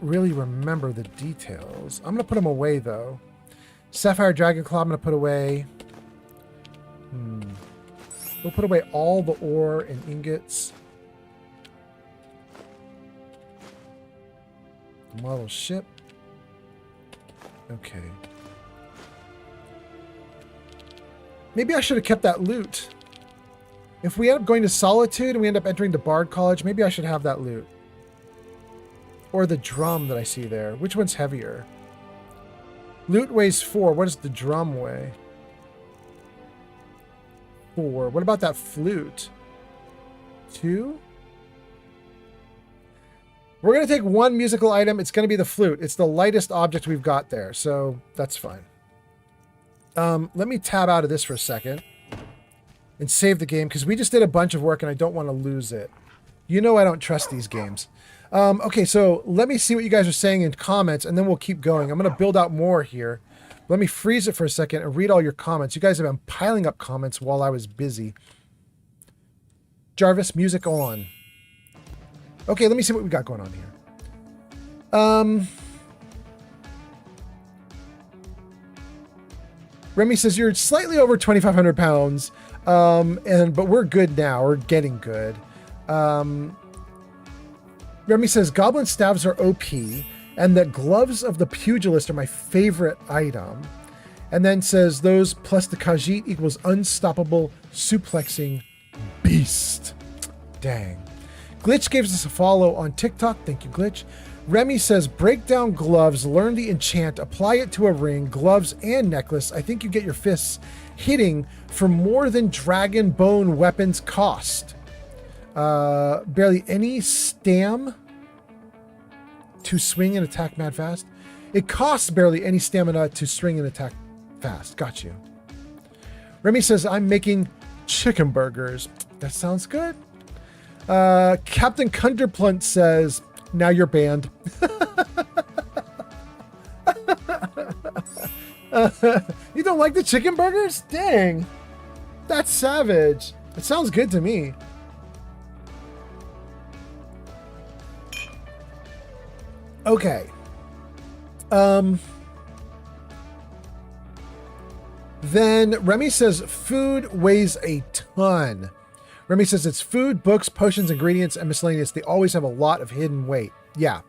Speaker 1: really remember the details. I'm going to put them away though. Sapphire Dragon Claw I'm going to put away. We'll put away all the ore and ingots. Model ship. Okay. Maybe I should have kept that loot. If we end up going to Solitude and we end up entering the Bard College, maybe I should have that loot. Or the drum that I see there. Which one's heavier? Loot weighs 4. What does the drum weigh? 4. What about that flute? 2? We're going to take one musical item. It's going to be the flute. It's the lightest object we've got there, so that's fine. Let me tab out of this for a second and save the game because we just did a bunch of work and I don't want to lose it. You know I don't trust these games. Okay, so let me see what you guys are saying in comments and then we'll keep going. I'm going to build out more here. Let me freeze it for a second and read all your comments. You guys have been piling up comments while I was busy. Jarvis, music on. Okay, let me see what we got going on here. Remy says you're slightly over 2,500 pounds, but we're good now. We're getting good. Remy says goblin staves are OP, and that gloves of the pugilist are my favorite item. And then says those plus the Khajiit equals unstoppable suplexing beast. Dang. Glitch gives us a follow on TikTok. Thank you, Glitch. Remy says, break down gloves, learn the enchant, apply it to a ring, gloves, and necklace. I think you get your fists hitting for more than dragon bone weapons cost. Barely any stam to swing and attack mad fast. It costs barely any stamina to swing and attack fast. Got you. Remy says, I'm making chicken burgers. That sounds good. Captain Cunderplunt says, now you're banned. You don't like the chicken burgers? Dang. That's savage. It sounds good to me. Okay. Then Remy says food weighs a ton. Remy says it's food, books, potions, ingredients, and miscellaneous. They always have a lot of hidden weight. Yeah.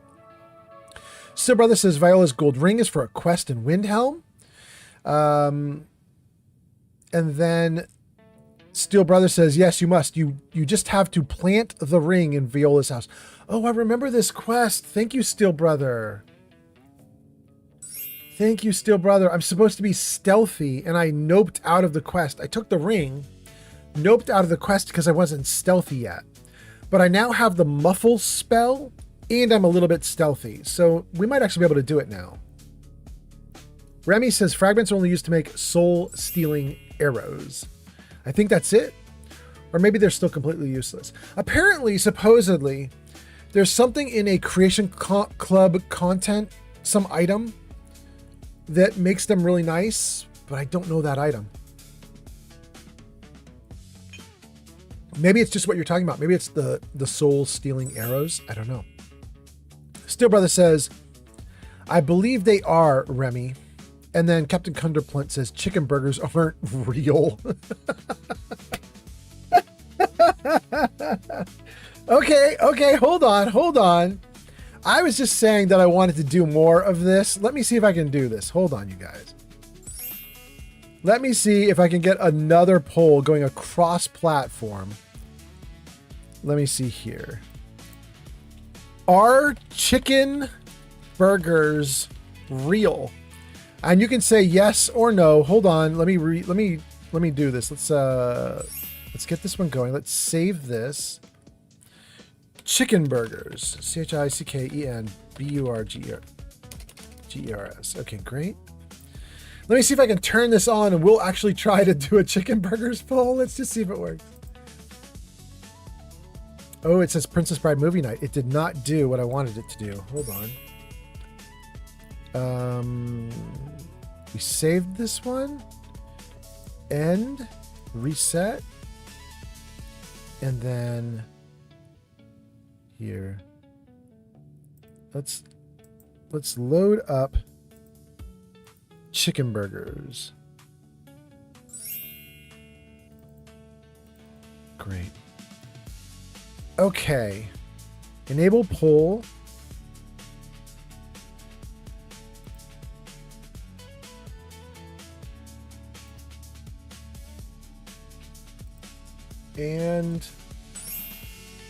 Speaker 1: Still Brother says Viola's gold ring is for a quest in Windhelm. And then Steel Brother says, yes, you must. You just have to plant the ring in Viola's house. Oh, I remember this quest. Thank you, Steel Brother. Thank you, Steel Brother. I'm supposed to be stealthy, and I noped out of the quest. I took the ring, noped out of the quest because I wasn't stealthy yet. But I now have the muffle spell, and I'm a little bit stealthy. So we might actually be able to do it now. Remy says fragments are only used to make soul-stealing arrows. I think that's it. Or maybe they're still completely useless. Apparently, supposedly, there's something in a Creation Club content, some item, that makes them really nice, but I don't know that item. Maybe it's just what you're talking about. Maybe it's the soul-stealing arrows. I don't know. Steel Brother says, I believe they are, Remy. And then Captain Cunderplunt says, chicken burgers aren't real. Okay, hold on. I was just saying that I wanted to do more of this. Let me see if I can do this. Hold on, you guys. Let me see if I can get another poll going across platform. Let me see here. Are chicken burgers real? And you can say yes or no. Hold on. Let me do this. Let's get this one going. Let's save this. Chicken burgers. CHICKENBURGERS. Okay, great. Let me see if I can turn this on and we'll actually try to do a chicken burgers poll. Let's just see if it works. Oh, it says Princess Bride movie night. It did not do what I wanted it to do. Hold on. We saved this one. End. Reset. And then here. Let's load up chicken burgers. Great. Okay. Enable poll. And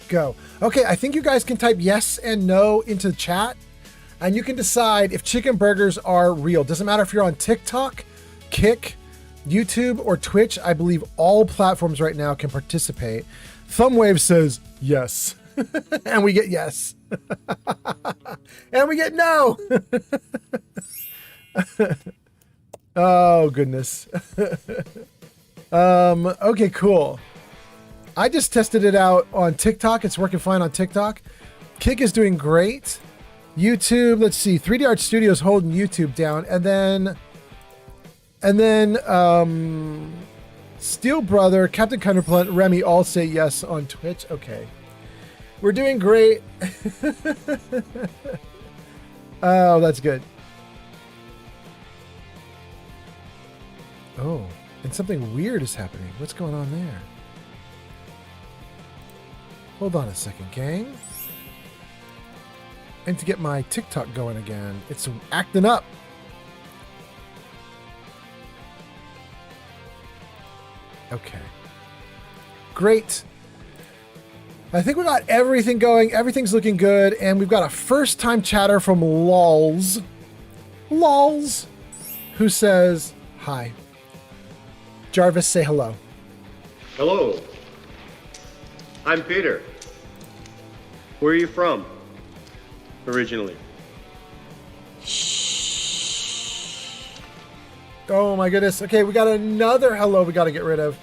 Speaker 1: go. Okay, I think you guys can type yes and no into the chat, and you can decide if chicken burgers are real. Doesn't matter if you're on TikTok, Kick, YouTube, or Twitch. I believe all platforms right now can participate. Thumbwave says yes. And we get yes. And we get no. Oh, goodness. Okay, cool. I just tested it out on TikTok. It's working fine on TikTok. Kick is doing great. YouTube, let's see. 3D Art Studios holding YouTube down. And then Steel Brother, Captain Counterplant, Remy all say yes on Twitch. Okay. We're doing great. Oh, that's good. Oh, and something weird is happening. What's going on there? Hold on a second, gang. And to get my TikTok going again, it's acting up. Okay. Great. I think we got everything going. Everything's looking good. And we've got a first-time chatter from Lols. Lols. Who says hi. Jarvis, say hello.
Speaker 12: Hello. I'm Peter. Where are you from? Originally.
Speaker 1: Oh my goodness. Okay, we got another hello we got to get rid of.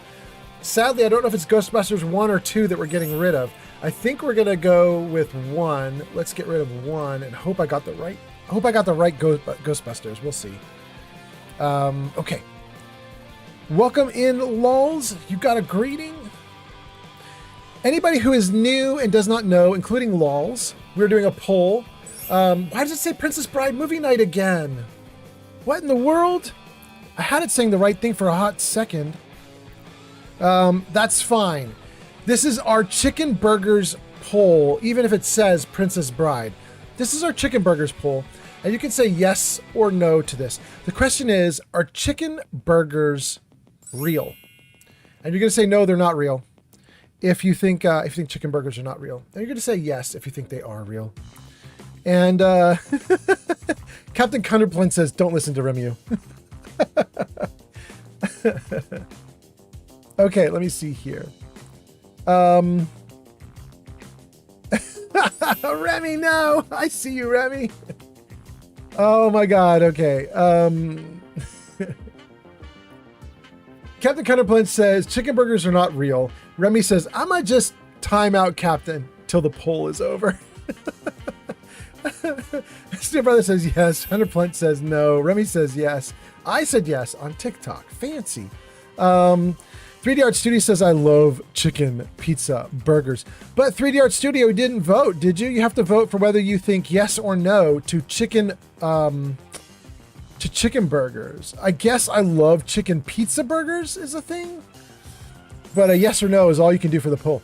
Speaker 1: Sadly, I don't know if it's Ghostbusters 1 or 2 that we're getting rid of. I think we're going to go with 1. Let's get rid of 1 and hope I got the right Ghostbusters. We'll see. Okay. Welcome in, Lols. You got a greeting? Anybody who is new and does not know, including Lols, we're doing a poll. Why does it say Princess Bride movie night again? What in the world? I had it saying the right thing for a hot second. That's fine. This is our chicken burgers poll, even if it says Princess Bride. This is our chicken burgers poll, and you can say yes or no to this. The question is, are chicken burgers real? And you're going to say no, they're not real. If you think chicken burgers are not real, and you're going to say yes if you think they are real. And Captain Captain Cunderplin says, don't listen to Remu. Okay, let me see here. Remy, no! I see you, Remy. Oh my god, okay. Captain Cunderplin says, chicken burgers are not real. Remy says, I might just time out, Captain, till the poll is over. Steel Brother says yes. Cunderplin says no. Remy says yes. I said yes on TikTok. Fancy. 3D Art Studio says, I love chicken pizza burgers. But 3D Art Studio didn't vote, did you? You have to vote for whether you think yes or no to chicken burgers. I guess I love chicken pizza burgers is a thing. But a yes or no is all you can do for the poll.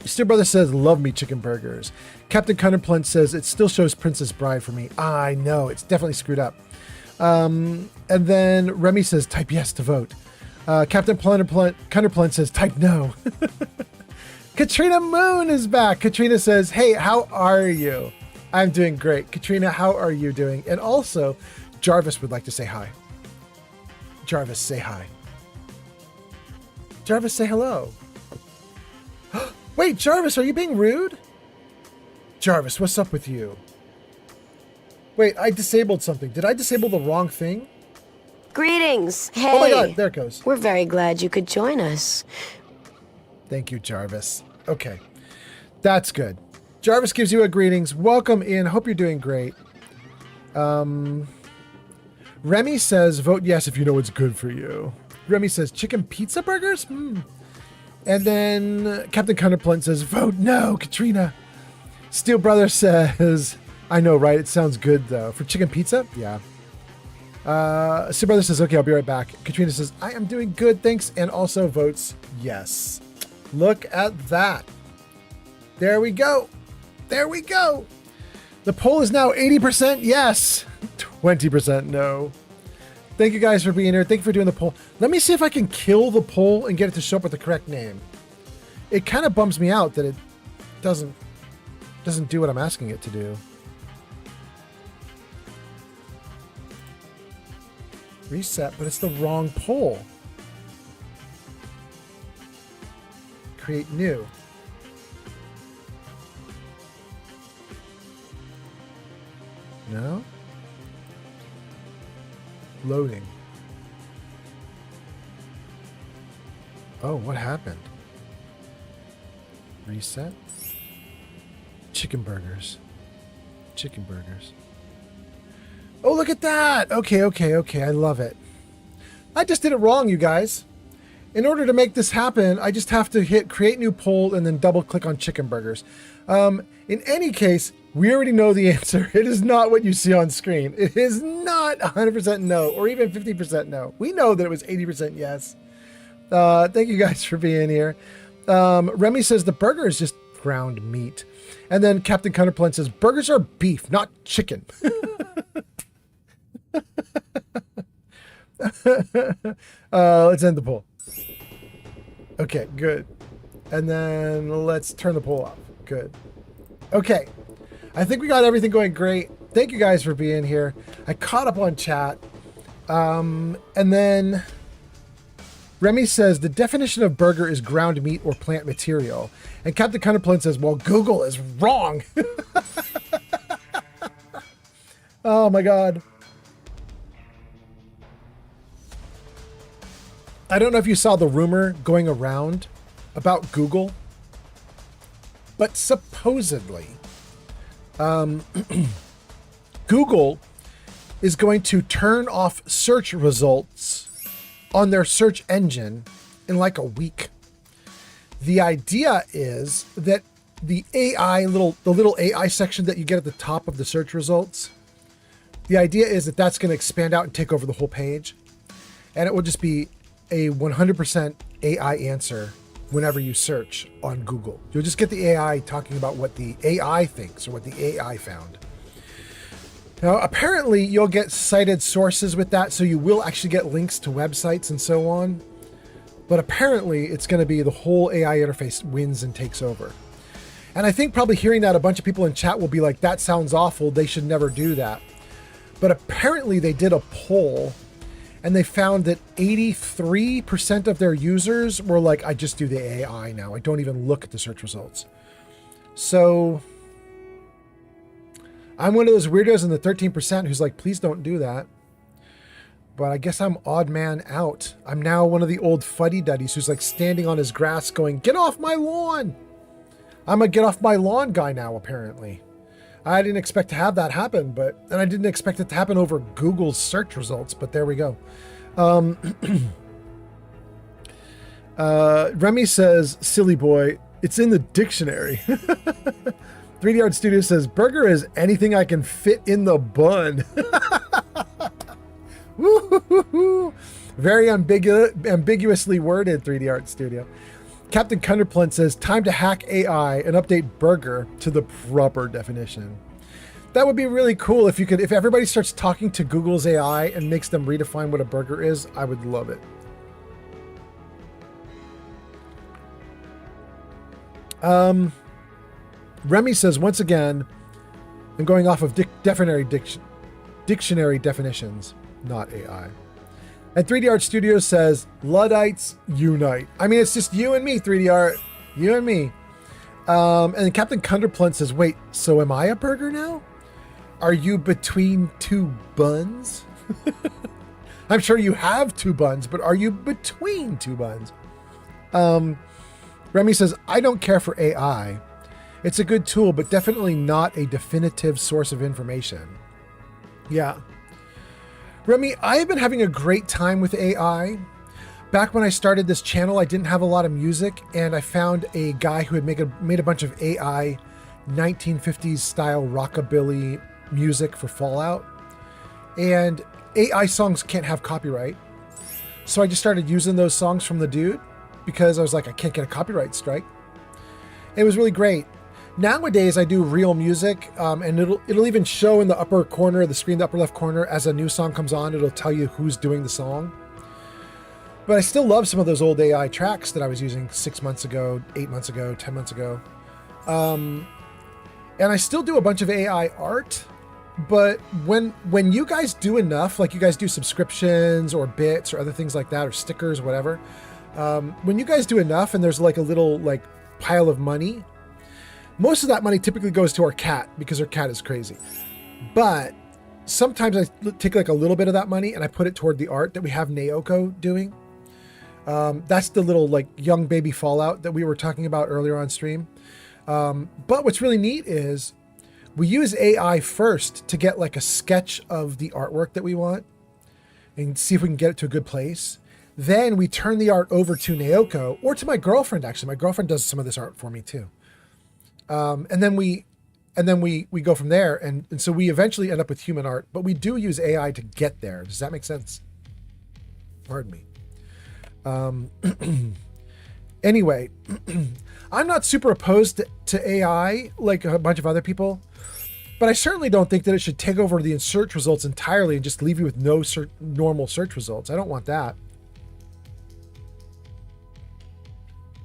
Speaker 1: Steel Brother says, love me chicken burgers. Captain Cunderplin says, it still shows Princess Bride for me. I know, it's definitely screwed up. And then Remy says, type yes to vote. Captain Cunderplin says, type no. Katrina Moon is back. Katrina says, hey, how are you? I'm doing great. Katrina, how are you doing? And also, Jarvis would like to say hi. Jarvis, say hi. Jarvis, say hello. Wait, Jarvis, are you being rude? Jarvis, what's up with you? Wait, I disabled something. Did I disable the wrong thing?
Speaker 13: Greetings. Hey.
Speaker 1: Oh my god, there it goes.
Speaker 13: We're very glad you could join us.
Speaker 1: Thank you, Jarvis. Okay, that's good. Jarvis gives you a greetings. Welcome in. Hope you're doing great. Remy says, vote yes if you know what's good for you. Remy says, chicken pizza burgers? And then Captain Cunderplin says, vote no, Katrina. Steel Brother says, I know, right? It sounds good, though. For chicken pizza? Yeah. Steel Brother says, okay, I'll be right back. Katrina says, I am doing good, thanks, and also votes yes. Look at that. There we go. There we go. The poll is now 80% yes, 20% no. Thank you guys for being here. Thank you for doing the poll. Let me see if I can kill the poll and get it to show up with the correct name. It kind of bums me out that it doesn't do what I'm asking it to do. Reset, but it's the wrong poll. Create new. No? Loading. Oh, what happened? Reset. Chicken burgers. Chicken burgers. Oh, look at that! Okay. I love it. I just did it wrong, you guys. In order to make this happen, I just have to hit create new poll and then double click on chicken burgers. In any case, we already know the answer. It is not what you see on screen. It is not 100% no, or even 50% no. We know that it was 80% yes. Thank you guys for being here. Remy says the burger is just ground meat. And then Captain Cunderplin says, burgers are beef, not chicken. Let's end the poll. Okay, good. And then let's turn the poll off. Good. Okay. I think we got everything going great. Thank you guys for being here. I caught up on chat. And then Remy says the definition of burger is ground meat or plant material. And Captain Cunderplin says, well, Google is wrong. Oh my God. I don't know if you saw the rumor going around about Google, but supposedly Google is going to turn off search results on their search engine in like a week. The idea is that the little AI section that you get at the top of the search results, the idea is that that's going to expand out and take over the whole page, and it will just be a 100% AI answer whenever you search on Google. You'll just get the AI talking about what the AI thinks or what the AI found. Now, apparently you'll get cited sources with that, so you will actually get links to websites and so on. But apparently it's going to be the whole AI interface wins and takes over. And I think probably hearing that, a bunch of people in chat will be like, that sounds awful. They should never do that. But apparently they did a poll and they found that 83% of their users were like, I just do the AI now. I don't even look at the search results. So I'm one of those weirdos in the 13% who's like, please don't do that. But I guess I'm odd man out. I'm now one of the old fuddy-duddies who's like standing on his grass going, get off my lawn. I'm a get off my lawn guy now, apparently. I didn't expect to have that happen, and I didn't expect it to happen over Google's search results, but there we go. Remy says, silly boy, it's in the dictionary. 3D Art Studio says, burger is anything I can fit in the bun. Very ambiguously worded, 3D Art Studio. Captain Cunderplunt says, time to hack AI and update burger to the proper definition. That would be really cool if everybody starts talking to Google's AI and makes them redefine what a burger is. I would love it. Remy says, once again, I'm going off of dictionary definitions, not AI. And 3D Art Studio says, Luddites unite. I mean, it's just you and me, 3D Art. You and me. And Captain Cunderplunt says, wait, so am I a burger now? Are you between two buns? I'm sure you have two buns, but are you between two buns? Remy says, I don't care for AI. It's a good tool, but definitely not a definitive source of information. Yeah. Remy, I've been having a great time with AI. Back when I started this channel, I didn't have a lot of music, and I found a guy who had made a bunch of AI 1950s style rockabilly music for Fallout. And AI songs can't have copyright. So I just started using those songs from the dude because I was like, I can't get a copyright strike. It was really great. Nowadays, I do real music, and it'll even show in the upper corner of the screen, the upper left corner, as a new song comes on, it'll tell you who's doing the song. But I still love some of those old AI tracks that I was using 6 months ago, 8 months ago, 10 months ago. And I still do a bunch of AI art, but when you guys do enough, like you guys do subscriptions or bits or other things like that, or stickers, whatever, when you guys do enough and there's like a little like pile of money, most of that money typically goes to our cat because our cat is crazy. But sometimes I take like a little bit of that money and I put it toward the art that we have Naoko doing. That's the little like young baby Fallout that we were talking about earlier on stream. But what's really neat is we use AI first to get like a sketch of the artwork that we want and see if we can get it to a good place. Then we turn the art over to Naoko or to my girlfriend. Actually, my girlfriend does some of this art for me too. And then we go from there. And so we eventually end up with human art, but we do use AI to get there. Does that make sense? Pardon me. Anyway, I'm not super opposed to AI like a bunch of other people, but I certainly don't think that it should take over the search results entirely and just leave you with no normal search results. I don't want that.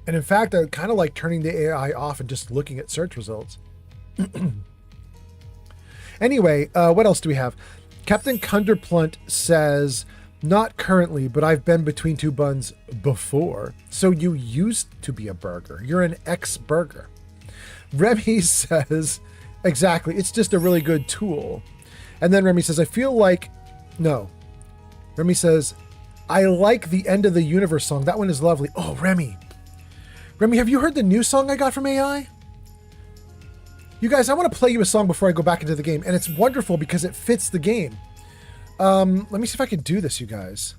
Speaker 1: And in fact, I kind of like turning the AI off and just looking at search results. Anyway, what else do we have? Captain Cunderplunt says, not currently, but I've been between two buns before. So you used to be a burger. You're an ex-burger. Remy says, exactly, it's just a really good tool. And then Remy says, no. Remy says, I like the End of the Universe song. That one is lovely. Oh, Remy, have you heard the new song I got from AI? You guys, I want to play you a song before I go back into the game, and it's wonderful because it fits the game. Let me see if I can do this, you guys.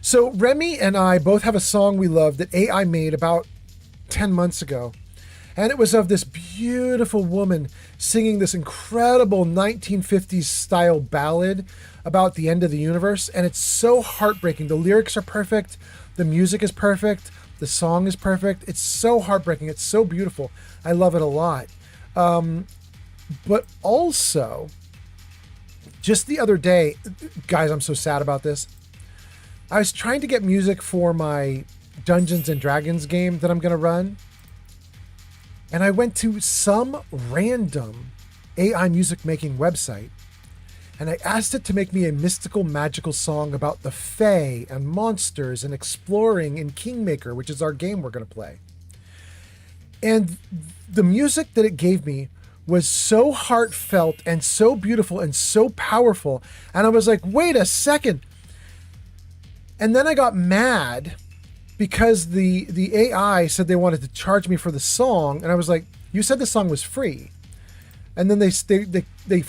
Speaker 1: So Remy and I both have a song we love that AI made about 10 months ago. And it was of this beautiful woman singing this incredible 1950s style ballad about the end of the universe. And it's so heartbreaking. The lyrics are perfect. The music is perfect. The song is perfect. It's so heartbreaking. It's so beautiful. I love it a lot. But also, just the other day, guys, I'm so sad about this. I was trying to get music for my Dungeons and Dragons game that I'm going to run. And I went to some random AI music making website and I asked it to make me a mystical, magical song about the Fae and monsters and exploring in Kingmaker, which is our game we're going to play. And the music that it gave me was so heartfelt and so beautiful and so powerful. And I was like, wait a second. And then I got mad because the AI said they wanted to charge me for the song. And I was like, you said the song was free. And then they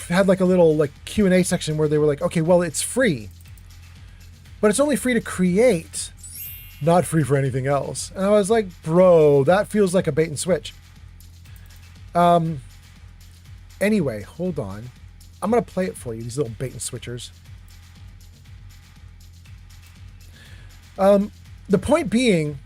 Speaker 1: had like a little like Q&A section where they were like, okay, well, it's free, but it's only free to create, not free for anything else. And I was like, bro, that feels like a bait and switch. Anyway, hold on. I'm going to play it for you, these little bait and switchers. The point being,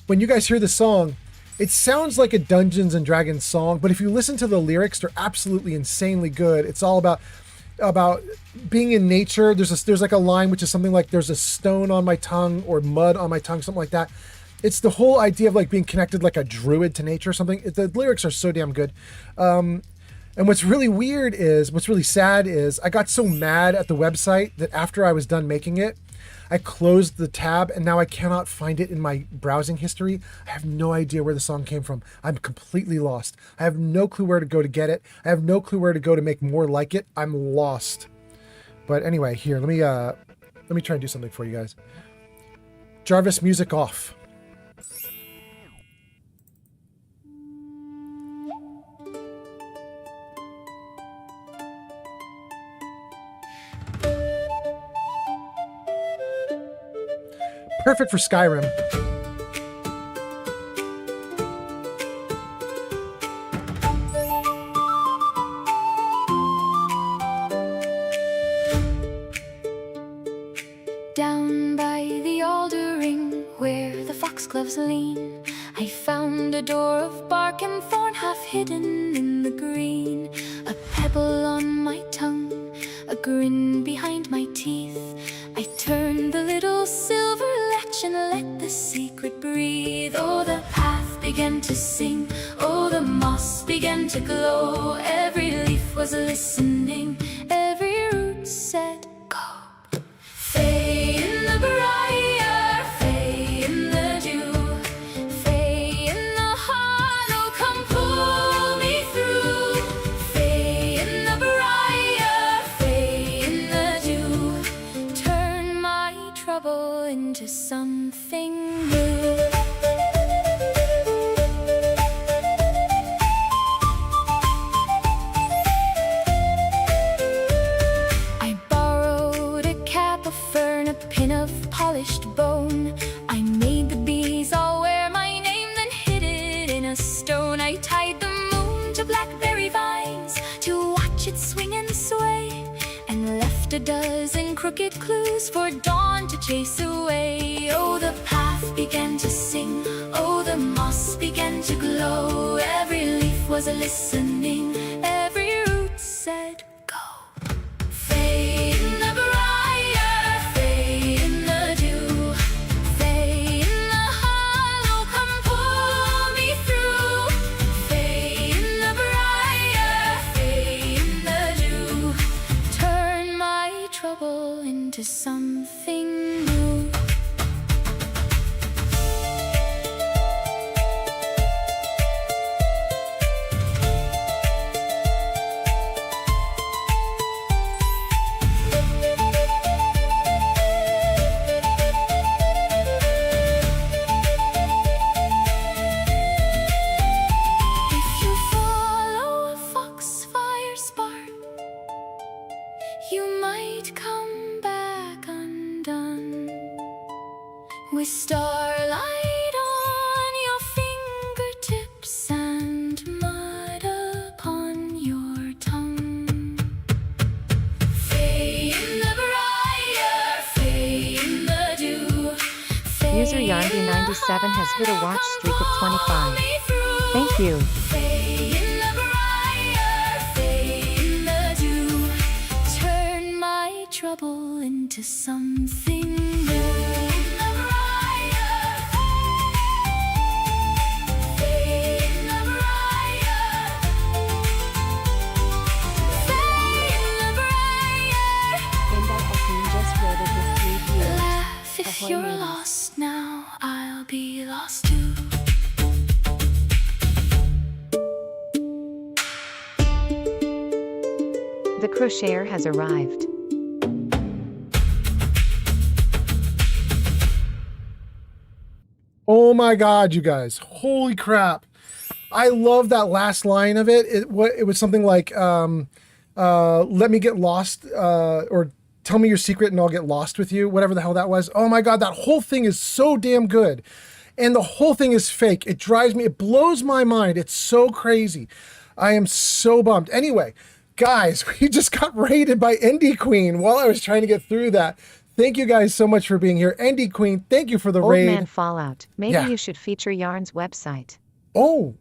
Speaker 1: when you guys hear the song, it sounds like a Dungeons and Dragons song, but if you listen to the lyrics, they're absolutely insanely good. It's all about being in nature. There's like a line which is something like, there's a stone on my tongue or mud on my tongue, something like that. It's the whole idea of like being connected like a druid to nature or something. The lyrics are so damn good. And what's really sad is I got so mad at the website that after I was done making it, I closed the tab and now I cannot find it in my browsing history. I have no idea where the song came from. I'm completely lost. I have no clue where to go to get it. I have no clue where to go to make more like it. I'm lost. But anyway, here, let me try and do something for you guys. Jarvis, music off. Perfect for Skyrim.
Speaker 14: Down by the alder ring, where the foxgloves lean, I found a door of bark and thorn half hidden in the green. A pebble on my tongue, a grin behind my teeth. I turned the little silver latch and let the secret breathe. Oh, the path began to sing, oh, the moss began to glow. Every leaf was listening, every root said go. Fay in the briar, fay in the dew, fay in the hollow, come pull me through. Fay in the briar, fay in the dew, turn my trouble into something new. I borrowed a cap of fern, a pin of polished bone. I made the bees all wear my name, then hid it in a stone. I tied the moon to blackberry vines to watch it swing and sway, and left a dozen crooked clues for dawn to chase away. Oh, the path began to sing, oh, the moss began to glow. Every leaf was listening, every root said go. Fay in the briar, fay in the dew, fay in the hollow, come pull me through. Fay in the briar, fay in the dew, turn my trouble into something new. If you follow a foxfire spark, you might come back undone, with starlight on your fingertips and mud upon your tongue. Fay in the briar, fay in the dew, fay
Speaker 2: User Yandy97 has hit a watch streak of 25. Thank you.
Speaker 14: Fay in the briar, fay in the dew, turn my trouble into something new. In the briar,
Speaker 2: The crocheter has arrived.
Speaker 1: Oh my God, you guys. Holy crap. I love that last line of it. It was something like, let me get lost, or tell me your secret and I'll get lost with you, whatever the hell that was. Oh my God, that whole thing is so damn good. And the whole thing is fake. It drives me, it blows my mind. It's so crazy. I am so bummed. Anyway, guys, we just got raided by Indie Queen while I was trying to get through that. Thank you guys so much for being here. Indie Queen, thank you for the raid.
Speaker 2: Old Man Fallout. Maybe
Speaker 1: Yeah.
Speaker 2: you should feature Yarn's website.
Speaker 1: Oh,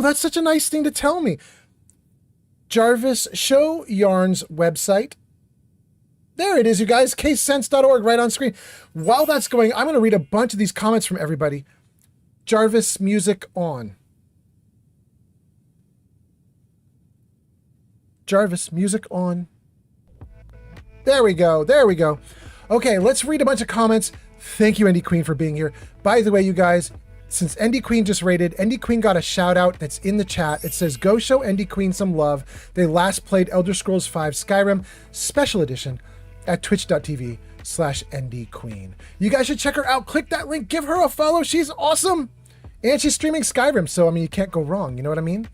Speaker 1: that's such a nice thing to tell me. Jarvis, show Yarn's website. There it is, you guys, casesense.org right on screen. While that's going, I'm going to read a bunch of these comments from everybody. Jarvis, music on. Jarvis, music on. There we go. There we go. Okay, let's read a bunch of comments. Thank you, Indie Queen, for being here. By the way, you guys, since Indie Queen just rated, Indie Queen got a shout out that's in the chat. It says, go show Indie Queen some love. They last played Elder Scrolls V Skyrim Special Edition at twitch.tv/Indie Queen. You guys should check her out. Click that link. Give her a follow. She's awesome. And she's streaming Skyrim, so, I mean, you can't go wrong. You know what I mean?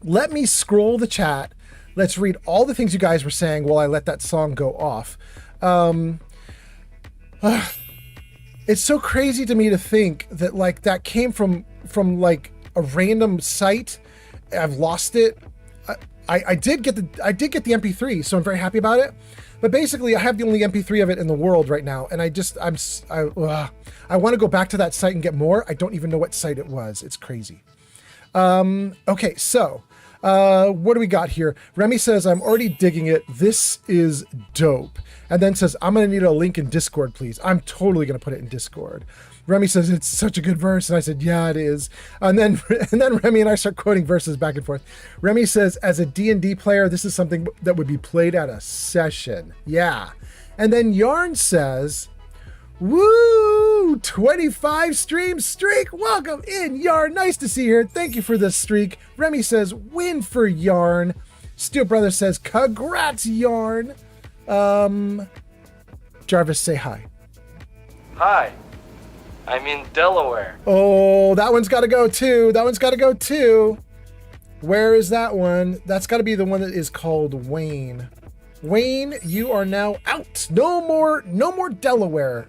Speaker 1: Let me scroll the chat. Let's read all the things you guys were saying while I let that song go off. It's so crazy to me to think that like that came from like a random site. I've lost it. I did get the MP3, so I'm very happy about it. But basically, I have the only MP3 of it in the world right now, and I want to go back to that site and get more. I don't even know what site it was. It's crazy. Okay, so what do we got here? Remy says, I'm already digging it. This is dope. And then says, I'm going to need a link in Discord, please. I'm totally going to put it in Discord. Remy says, it's such a good verse. And I said, yeah, it is. And then Remy and I start quoting verses back and forth. Remy says, as a D&D player, this is something that would be played at a session. Yeah. And then Yarn says, woo, 25 stream streak. Welcome in, Yarn. Nice to see you here. Thank you for this streak. Remy says, win for Yarn. Steel Brother says, congrats, Yarn. Jarvis, say hi.
Speaker 7: Hi. I'm in Delaware.
Speaker 1: Oh, that one's got to go too. That one's got to go too. Where is that one? That's got to be the one that is called Wayne. Wayne, you are now out. No more Delaware.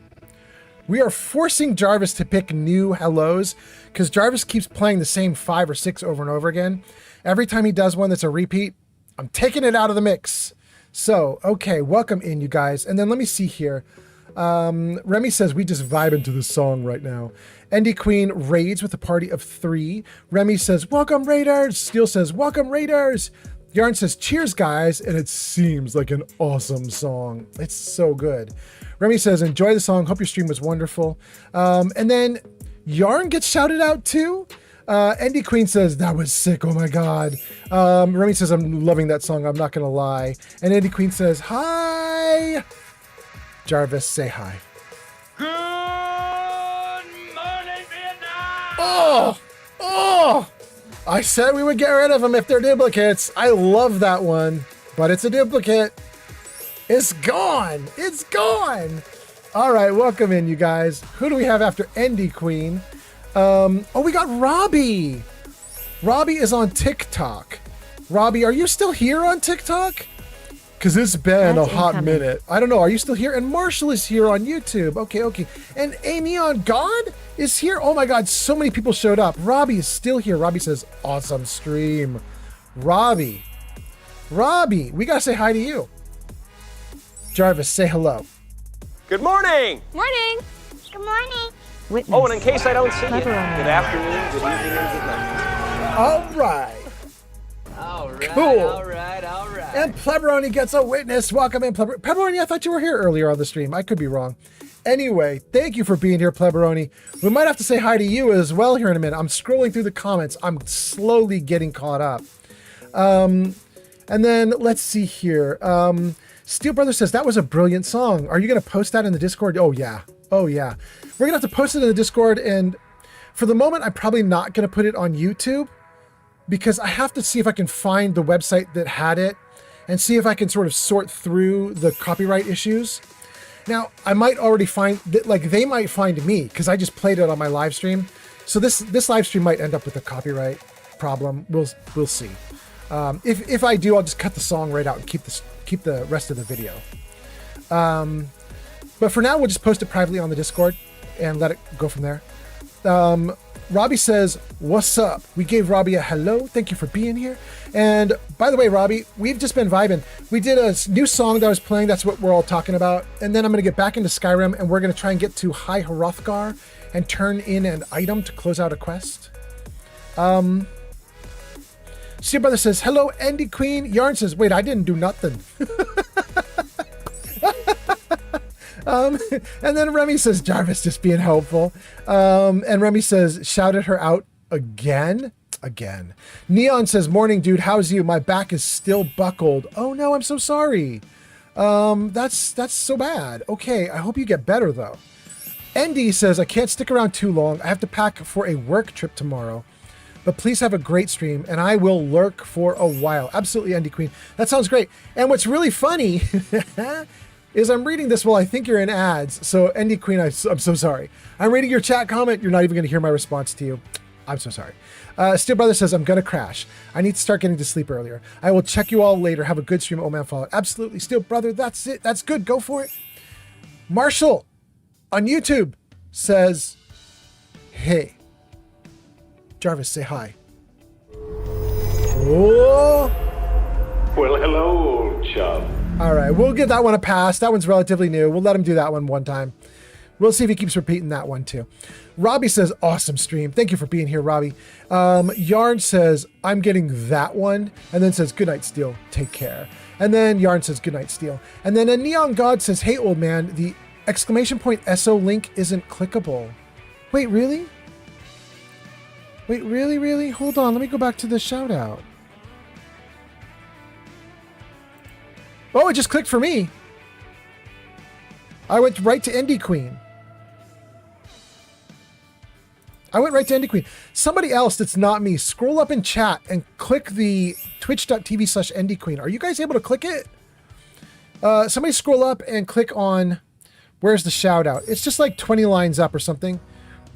Speaker 1: We are forcing Jarvis to pick new hellos because Jarvis keeps playing the same 5 or 6 over and over again. Every time he does one that's a repeat, I'm taking it out of the mix. So, okay, welcome in, you guys. And then let me see here. Remy says, we just vibe into this song right now. Indie Queen raids with a party of 3. Remy says, welcome, Raiders. Steel says, welcome, Raiders. Yarn says, cheers, guys. And it seems like an awesome song. It's so good. Remy says, enjoy the song. Hope your stream was wonderful. And then Yarn gets shouted out too. Indie Queen says, that was sick. Oh my God. Remy says, I'm loving that song. I'm not going to lie. And Indie Queen says, hi. Jarvis, say hi.
Speaker 4: Good morning, Vietnam!
Speaker 1: Oh! I said we would get rid of them if they're duplicates. I love that one, but it's a duplicate. It's gone. It's gone. All right, welcome in, you guys. Who do we have after Indie Queen? We got Robbie. Robbie is on TikTok. Robbie, are you still here on TikTok? Because it's been a hot minute. I don't know. Are you still here? And Marshall is here on YouTube. Okay. And Amy on God is here. Oh my God, so many people showed up. Robbie is still here. Robbie says, awesome stream. Robbie, we got to say hi to you. Jarvis, say hello.
Speaker 15: Good morning.
Speaker 14: Morning. Good morning.
Speaker 2: Witness.
Speaker 15: Oh, and in case I don't see you, good
Speaker 2: Clever
Speaker 15: afternoon, good evening, and good night.
Speaker 1: All right. Cool.
Speaker 15: All right.
Speaker 1: And Pleberoni gets a witness. Welcome in, Pleberoni. I thought you were here earlier on the stream. I could be wrong. Anyway, thank you for being here, Pleberoni. We might have to say hi to you as well here in a minute. I'm scrolling through the comments. I'm slowly getting caught up. And then let's see here. Steel Brother says, that was a brilliant song. Are you going to post that in the Discord? Oh, yeah. We're going to have to post it in the Discord. And for the moment, I'm probably not going to put it on YouTube because I have to see if I can find the website that had it and see if I can sort of sort through the copyright issues. Now, I might already find that, like, they might find me because I just played it on my live stream. So this live stream might end up with a copyright problem. We'll see. If I do, I'll just cut the song right out and keep the rest of the video. But for now, we'll just post it privately on the Discord and let it go from there. Robbie says, "What's up?" We gave Robbie a hello. Thank you for being here. And by the way, Robbie, we've just been vibing. We did a new song that I was playing. That's what we're all talking about. And then I'm going to get back into Skyrim, and we're going to try and get to High Hrothgar and turn in an item to close out a quest. Steel Brother says, "Hello, Andy Queen." Yarn says, "Wait, I didn't do nothing." And then Remy says, "Jarvis just being helpful." And Remy says, "Shouted her out again." Neon says, "Morning, dude. How's you? My back is still buckled." Oh no, I'm so sorry. That's so bad. Okay, I hope you get better though. Andy says, "I can't stick around too long. I have to pack for a work trip tomorrow. But please have a great stream, and I will lurk for a while." Absolutely, Andy Queen. That sounds great. And what's really funny is I'm reading this while I think you're in ads. So, Andy Queen, I'm so sorry. I'm reading your chat comment. You're not even going to hear my response to you. I'm so sorry. Steel Brother says, "I'm going to crash. I need to start getting to sleep earlier. I will check you all later. Have a good stream, Old Man Fallout." Absolutely, Steel Brother. That's it. That's good. Go for it. Marshall on YouTube says, "Hey. Jarvis, say hi." Oh.
Speaker 16: Well, hello, old chum.
Speaker 1: All right, we'll give that one a pass. That one's relatively new. We'll let him do that one time. We'll see if he keeps repeating that one too. Robbie says, "Awesome stream." Thank you for being here, Robbie. Yarn says, "I'm getting that one." And then says, "Good night, Steel. Take care." And then Yarn says, "Good night, Steel." And then a Neon God says, "Hey, old man, the !SO link isn't clickable." Wait, really? Wait, really? Hold on, let me go back to the shout out. Oh, it just clicked for me. I went right to Indie Queen. Somebody else that's not me, scroll up in chat and click the twitch.tv/EndieQueen. Are you guys able to click it? Somebody scroll up and click on, where's the shout out? It's just like 20 lines up or something.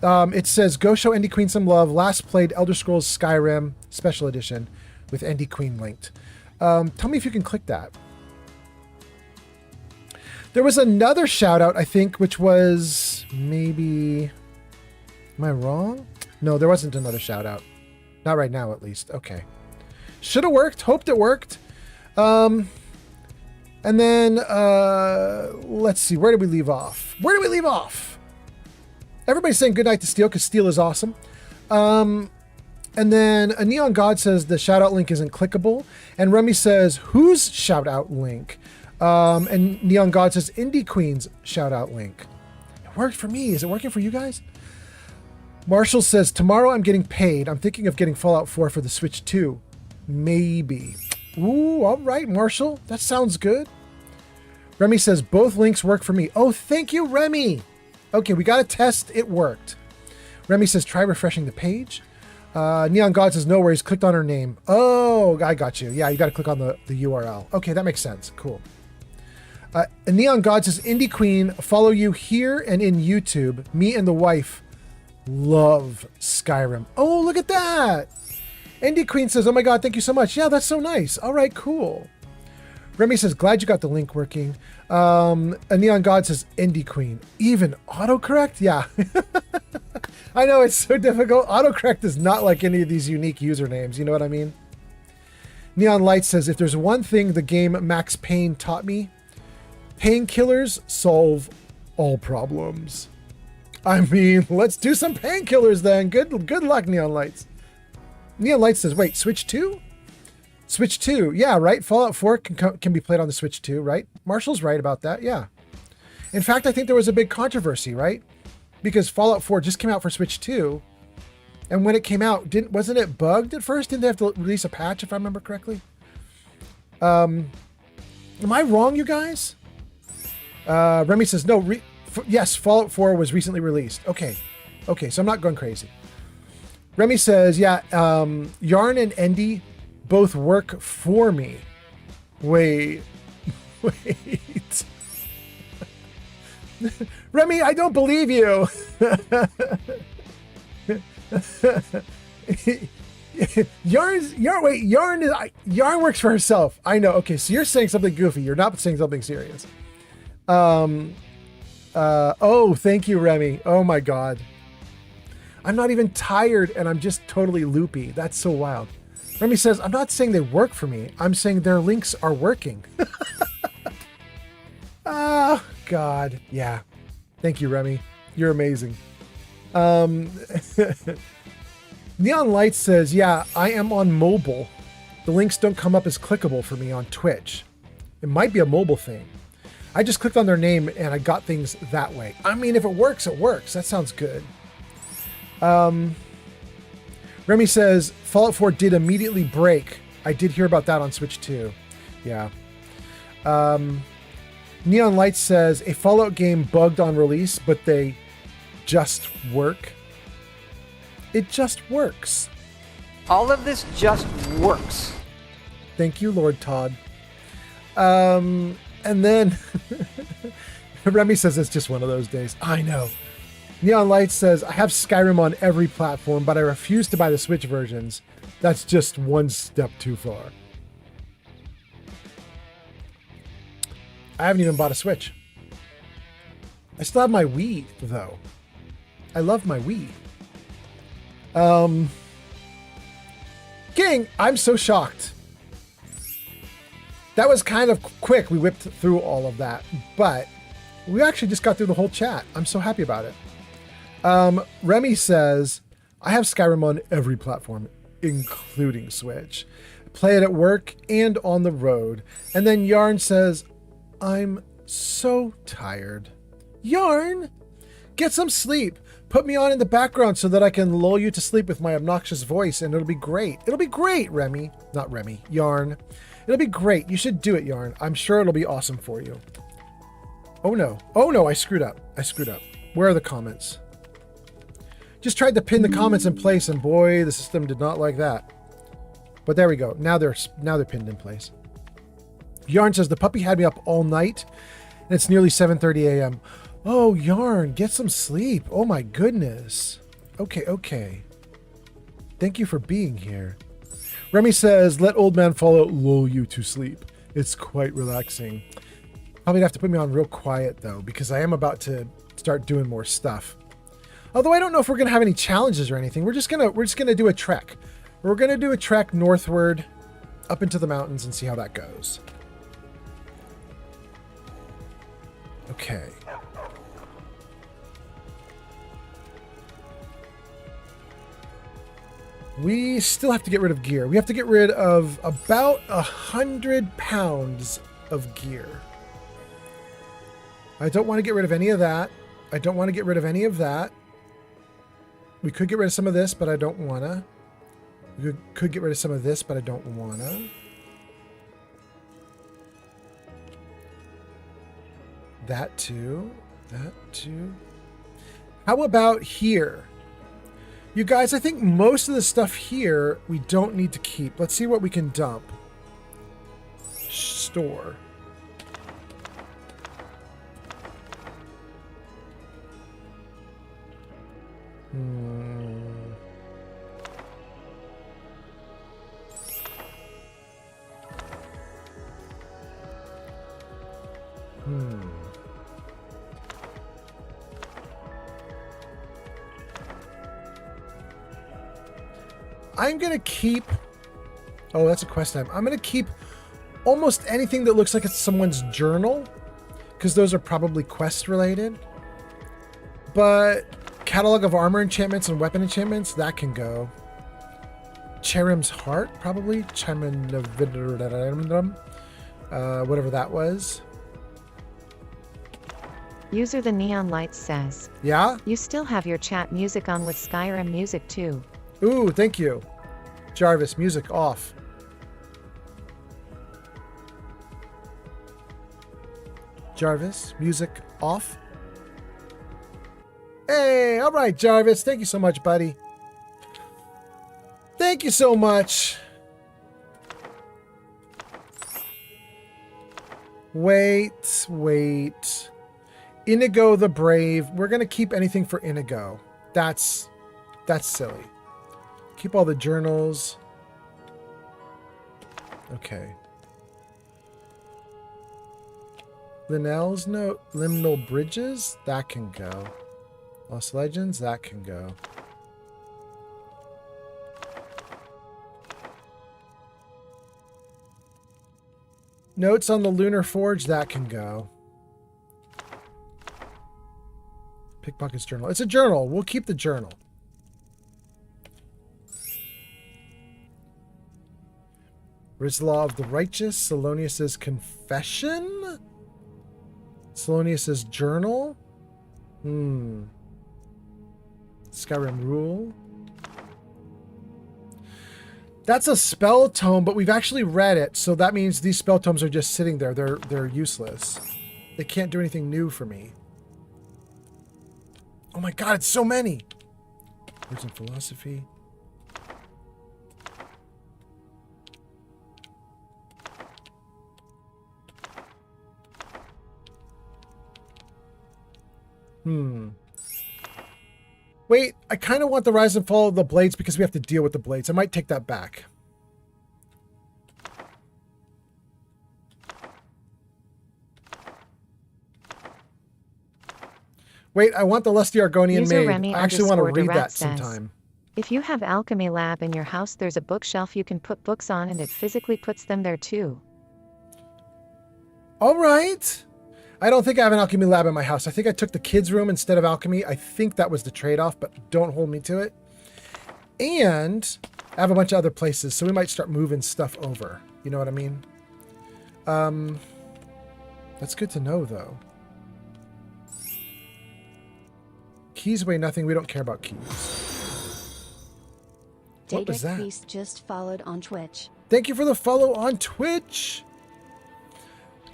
Speaker 1: It says, "Go show Andy Queen some love. Last played Elder Scrolls Skyrim Special Edition with Andy Queen linked." Tell me if you can click that. There was another shout out, I think, which was maybe... Am I wrong? No, there wasn't another shout out. Not right now, at least. Okay. Should have worked. Hoped it worked. And then, let's see. Where did we leave off? Everybody's saying goodnight to Steel because Steel is awesome. And then a Neon God says the shout out link isn't clickable. And Remy says, "Whose shout out link?" And Neon God says, "Indie Queen's shout out link." It worked for me. Is it working for you guys? Marshall says, "Tomorrow I'm getting paid. I'm thinking of getting Fallout 4 for the Switch 2. Maybe." Ooh, all right, Marshall. That sounds good. Remy says, "Both links work for me." Oh, thank you, Remy. Okay, we got a test. It worked. Remy says, "Try refreshing the page." Neon God says, "No worries. Clicked on her name." Oh, I got you. Yeah, you got to click on the URL. Okay, that makes sense. Cool. Neon God says, "Indie Queen, follow you here and in YouTube. Me and the wife love Skyrim." Oh, look at that. Indie Queen says, "Oh my God, thank you so much." Yeah, that's so nice. All right, cool. Remy says, "Glad you got the link working." A Neon God says, "Indie Queen, even autocorrect?" Yeah. I know, it's so difficult. Autocorrect is not like any of these unique usernames. You know what I mean? Neon Light says, "If there's one thing the game Max Payne taught me, painkillers solve all problems." I mean, let's do some painkillers then. Good luck, Neon Lights. Neon Light says, "Wait, Switch 2? Switch 2, yeah, right? Fallout 4 can be played on the Switch 2, right?" Marshall's right about that, yeah. In fact, I think there was a big controversy, right? Because Fallout 4 just came out for Switch 2, and when it came out, wasn't it bugged at first? Didn't they have to release a patch, if I remember correctly? Am I wrong, you guys? Remy says, "No, yes, Fallout 4 was recently released." Okay, so I'm not going crazy. Remy says, yeah, Yarn and Endy both work for me. Wait. Remy, I don't believe you. Yarn works for herself. I know. Okay, so you're saying something goofy. You're not saying something serious. Oh, thank you, Remy. Oh my God. I'm not even tired and I'm just totally loopy. That's so wild. Remy says, I'm not saying they work for me. I'm saying their links are working. Oh, God. Yeah. Thank you, Remy. You're amazing. Neon Light says, yeah, I am on mobile. The links don't come up as clickable for me on Twitch. It might be a mobile thing. I just clicked on their name and I got things that way. I mean, if it works, it works. That sounds good. Remy says, Fallout 4 did immediately break. I did hear about that on Switch too. Yeah. Neon Light says, a Fallout game bugged on release, but they just work. It just works.
Speaker 15: All of this just works.
Speaker 1: Thank you, Lord Todd. And then Remy says it's just one of those days. I know. Neon Light says, I have Skyrim on every platform, but I refuse to buy the Switch versions. That's just one step too far. I haven't even bought a Switch. I still have my Wii, though. I love my Wii. King, I'm so shocked. That was kind of quick. We whipped through all of that, but we actually just got through the whole chat. I'm so happy about it. Remy says, I have Skyrim on every platform, including Switch. Play it at work and on the road. And then Yarn says, I'm so tired. Yarn, get some sleep. Put me on in the background so that I can lull you to sleep with my obnoxious voice, and it'll be great. It'll be great, Remy. Not Remy, Yarn. It'll be great. You should do it, Yarn. I'm sure it'll be awesome for you. Oh no. Oh no, I screwed up. Where are the comments? Just tried to pin the comments in place, and boy, the system did not like that. But there we go. Now they're pinned in place. Yarn says, the puppy had me up all night, and it's nearly 7:30 a.m. Oh, Yarn, get some sleep. Oh my goodness. Okay. Thank you for being here. Remy says, let Old Man Fallout lull you to sleep. It's quite relaxing. Probably have to put me on real quiet though, because I am about to start doing more stuff. Although I don't know if we're gonna have any challenges or anything. We're just gonna do a trek. We're gonna do a trek northward up into the mountains and see how that goes. Okay. We still have to get rid of gear. We have to get rid of about 100 pounds of gear. I don't want to get rid of any of that. I don't want to get rid of any of that. We could get rid of some of this, but I don't want to. We could get rid of some of this, but I don't want to. That too. That too. How about here? You guys, I think most of the stuff here we don't need to keep. Let's see what we can dump. Store. I'm going to keep... Oh, that's a quest time. I'm going to keep almost anything that looks like it's someone's journal, because those are probably quest related. But catalog of armor enchantments and weapon enchantments, that can go. Cherim's Heart, probably. Whatever that was.
Speaker 2: User the Neon Lights says,
Speaker 1: yeah?
Speaker 2: You still have your chat music on with Skyrim music too.
Speaker 1: Ooh, thank you. Jarvis, music off. Jarvis, music off. Hey, all right, Jarvis. Thank you so much, buddy. Thank you so much. Wait. Inigo the Brave. We're going to keep anything for Inigo. That's silly. Keep all the journals. Okay. Linnell's note, Liminal Bridges, that can go. Lost Legends, that can go. Notes on the Lunar Forge, that can go. Pickpocket's journal. It's a journal. We'll keep the journal. Rizlaw of the Righteous, Salonius's Confession? Salonius's Journal? Skyrim Rule. That's a spell tome, but we've actually read it, so that means these spell tomes are just sitting there. They're useless. They can't do anything new for me. Oh my god, it's so many! Words in Philosophy. Wait, I kind of want the Rise and Fall of the Blades because we have to deal with the Blades. I might take that back. Wait, I want the Lusty Argonian
Speaker 2: User
Speaker 1: Maid.
Speaker 2: Remy
Speaker 1: I actually want to read
Speaker 2: _Direct
Speaker 1: that
Speaker 2: says,
Speaker 1: sometime.
Speaker 2: If you have Alchemy Lab in your house, there's a bookshelf you can put books on and it physically puts them there too.
Speaker 1: All right. I don't think I have an Alchemy Lab in my house. I think I took the kids' room instead of Alchemy. I think that was the trade-off, but don't hold me to it. And I have a bunch of other places, so we might start moving stuff over. You know what I mean? That's good to know, though. Keys weigh nothing. We don't care about keys. What was that?
Speaker 17: Priest just followed on Twitch.
Speaker 1: Thank you for the follow on Twitch.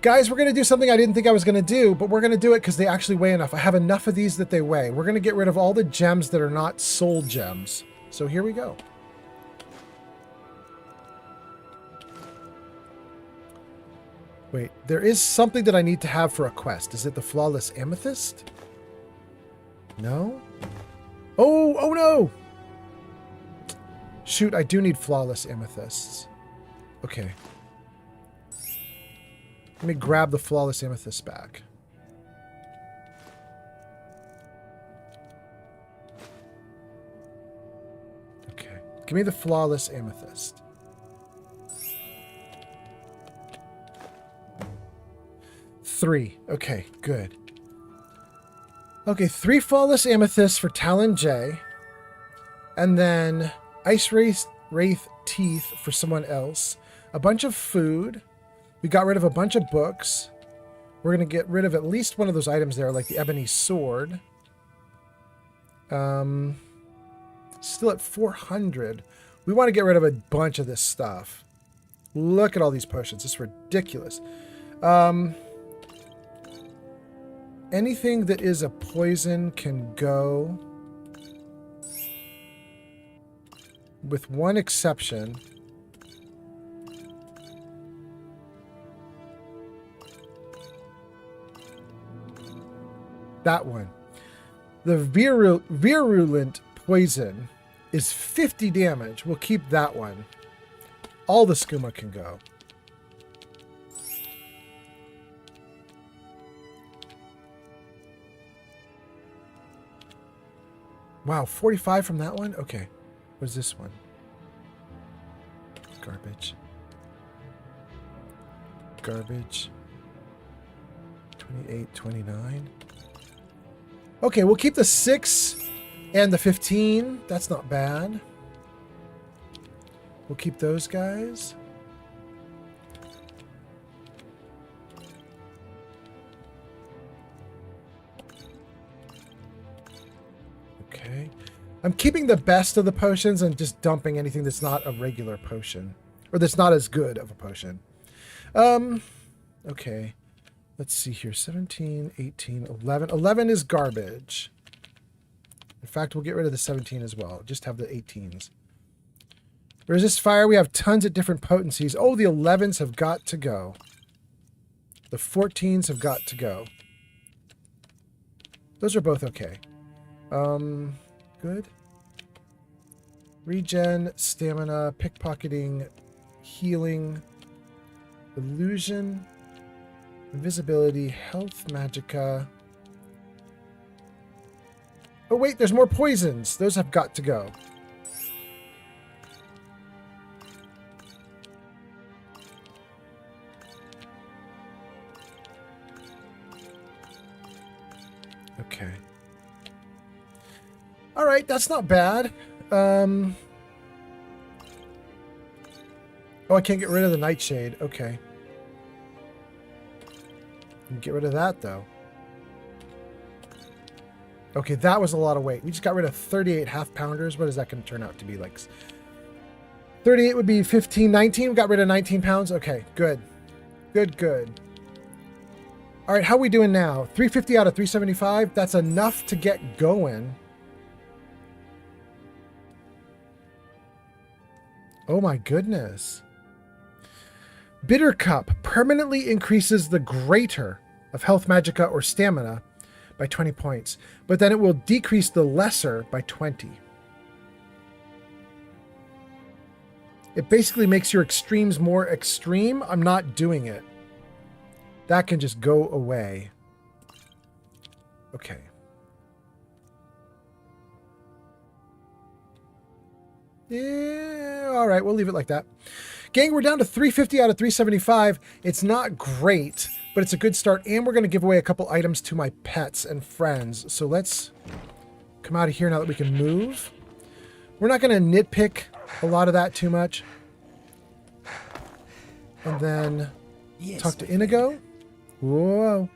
Speaker 1: Guys, we're going to do something I didn't think I was going to do, but we're going to do it because they actually weigh enough. I have enough of these that they weigh. We're going to get rid of all the gems that are not soul gems. So here we go. Wait, there is something that I need to have for a quest. Is it the Flawless Amethyst? No? Oh no! Shoot, I do need Flawless Amethysts. Okay. Let me grab the Flawless Amethyst back. Okay. Give me the Flawless Amethyst. Three. Okay, good. Okay, 3 Flawless Amethysts for Talon J. And then Ice Wraith Teeth for someone else. A bunch of food. We got rid of a bunch of books. We're going to get rid of at least one of those items there, like the Ebony Sword. Still at 400. We want to get rid of a bunch of this stuff. Look at all these potions. It's ridiculous. Anything that is a poison can go. With one exception. That one. The virulent poison is 50 damage. We'll keep that one. All the skooma can go. Wow, 45 from that one? Okay. What's this one? Garbage. Garbage. 28, 29. Okay, we'll keep the 6 and the 15. That's not bad. We'll keep those guys. Okay. I'm keeping the best of the potions and just dumping anything that's not a regular potion. Or that's not as good of a potion. Okay. Let's see here. 17, 18, 11. 11 is garbage. In fact, we'll get rid of the 17 as well. Just have the 18s. Resist fire, we have tons of different potencies. Oh, the 11s have got to go. The 14s have got to go. Those are both okay. Good. Regen, stamina, pickpocketing, healing, illusion, invisibility, health, magicka. Oh wait, there's more poisons. Those have got to go. Okay. All right, that's not bad. Oh, I can't get rid of the nightshade. Okay. Get rid of that, though. Okay, that was a lot of weight. We just got rid of 38 half-pounders. What is that going to turn out to be like? 38 would be 15, 19. We got rid of 19 pounds. Okay, good. Good, good. All right, how are we doing now? 350 out of 375. That's enough to get going. Oh my goodness. Bitter Cup permanently increases the greater of health, magicka, or stamina by 20 points, but then it will decrease the lesser by 20. It basically makes your extremes more extreme. I'm not doing it. That can just go away. Okay. Yeah, all right, we'll leave it like that. Gang, we're down to 350 out of 375. It's not great, but it's a good start, and we're going to give away a couple items to my pets and friends. So let's come out of here now that we can move. We're not going to nitpick a lot of that too much. And then talk to Inigo. Whoa.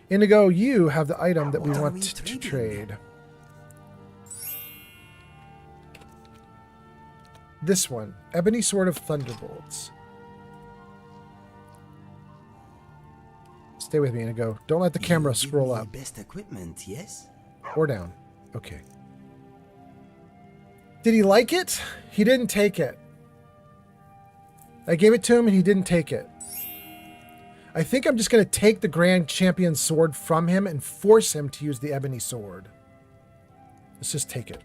Speaker 1: Inigo, you have the item that we want to trade. This one, Ebony Sword of Thunderbolts. Stay with me, Inigo. Don't let the camera scroll up.
Speaker 5: Best equipment, yes?
Speaker 1: Or down. Okay. Did he like it? He didn't take it. I gave it to him and he didn't take it. I think I'm just going to take the Grand Champion sword from him and force him to use the Ebony Sword. Let's just take it.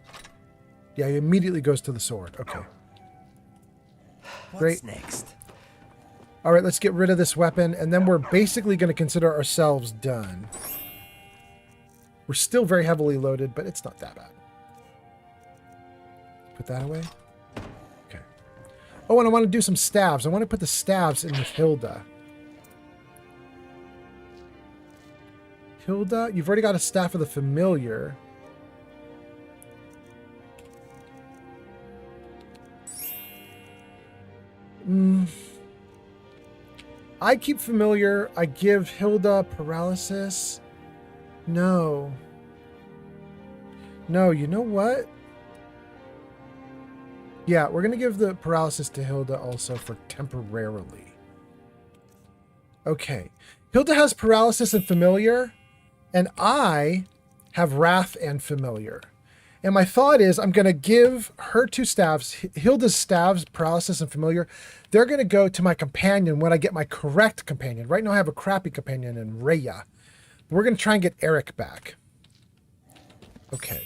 Speaker 1: Yeah, he immediately goes to the sword. Okay. Great.
Speaker 5: What's next?
Speaker 1: All right, let's get rid of this weapon, and then we're basically going to consider ourselves done. We're still very heavily loaded, but it's not that bad. Put that away. Okay. Oh, and I want to do some staves. I want to put the staves in with Hilda. Hilda, you've already got a Staff of the Familiar. I keep Familiar. I give Hilda Paralysis. No. No, you know what? Yeah, we're going to give the Paralysis to Hilda also for temporarily. Okay. Hilda has Paralysis and Familiar, and I have Wrath and Familiar. And my thought is I'm going to give her two staves, Hilda's staves, Paralysis and Familiar. They're going to go to my companion when I get my correct companion. Right now I have a crappy companion in Rhea. We're going to try and get Eric back. Okay.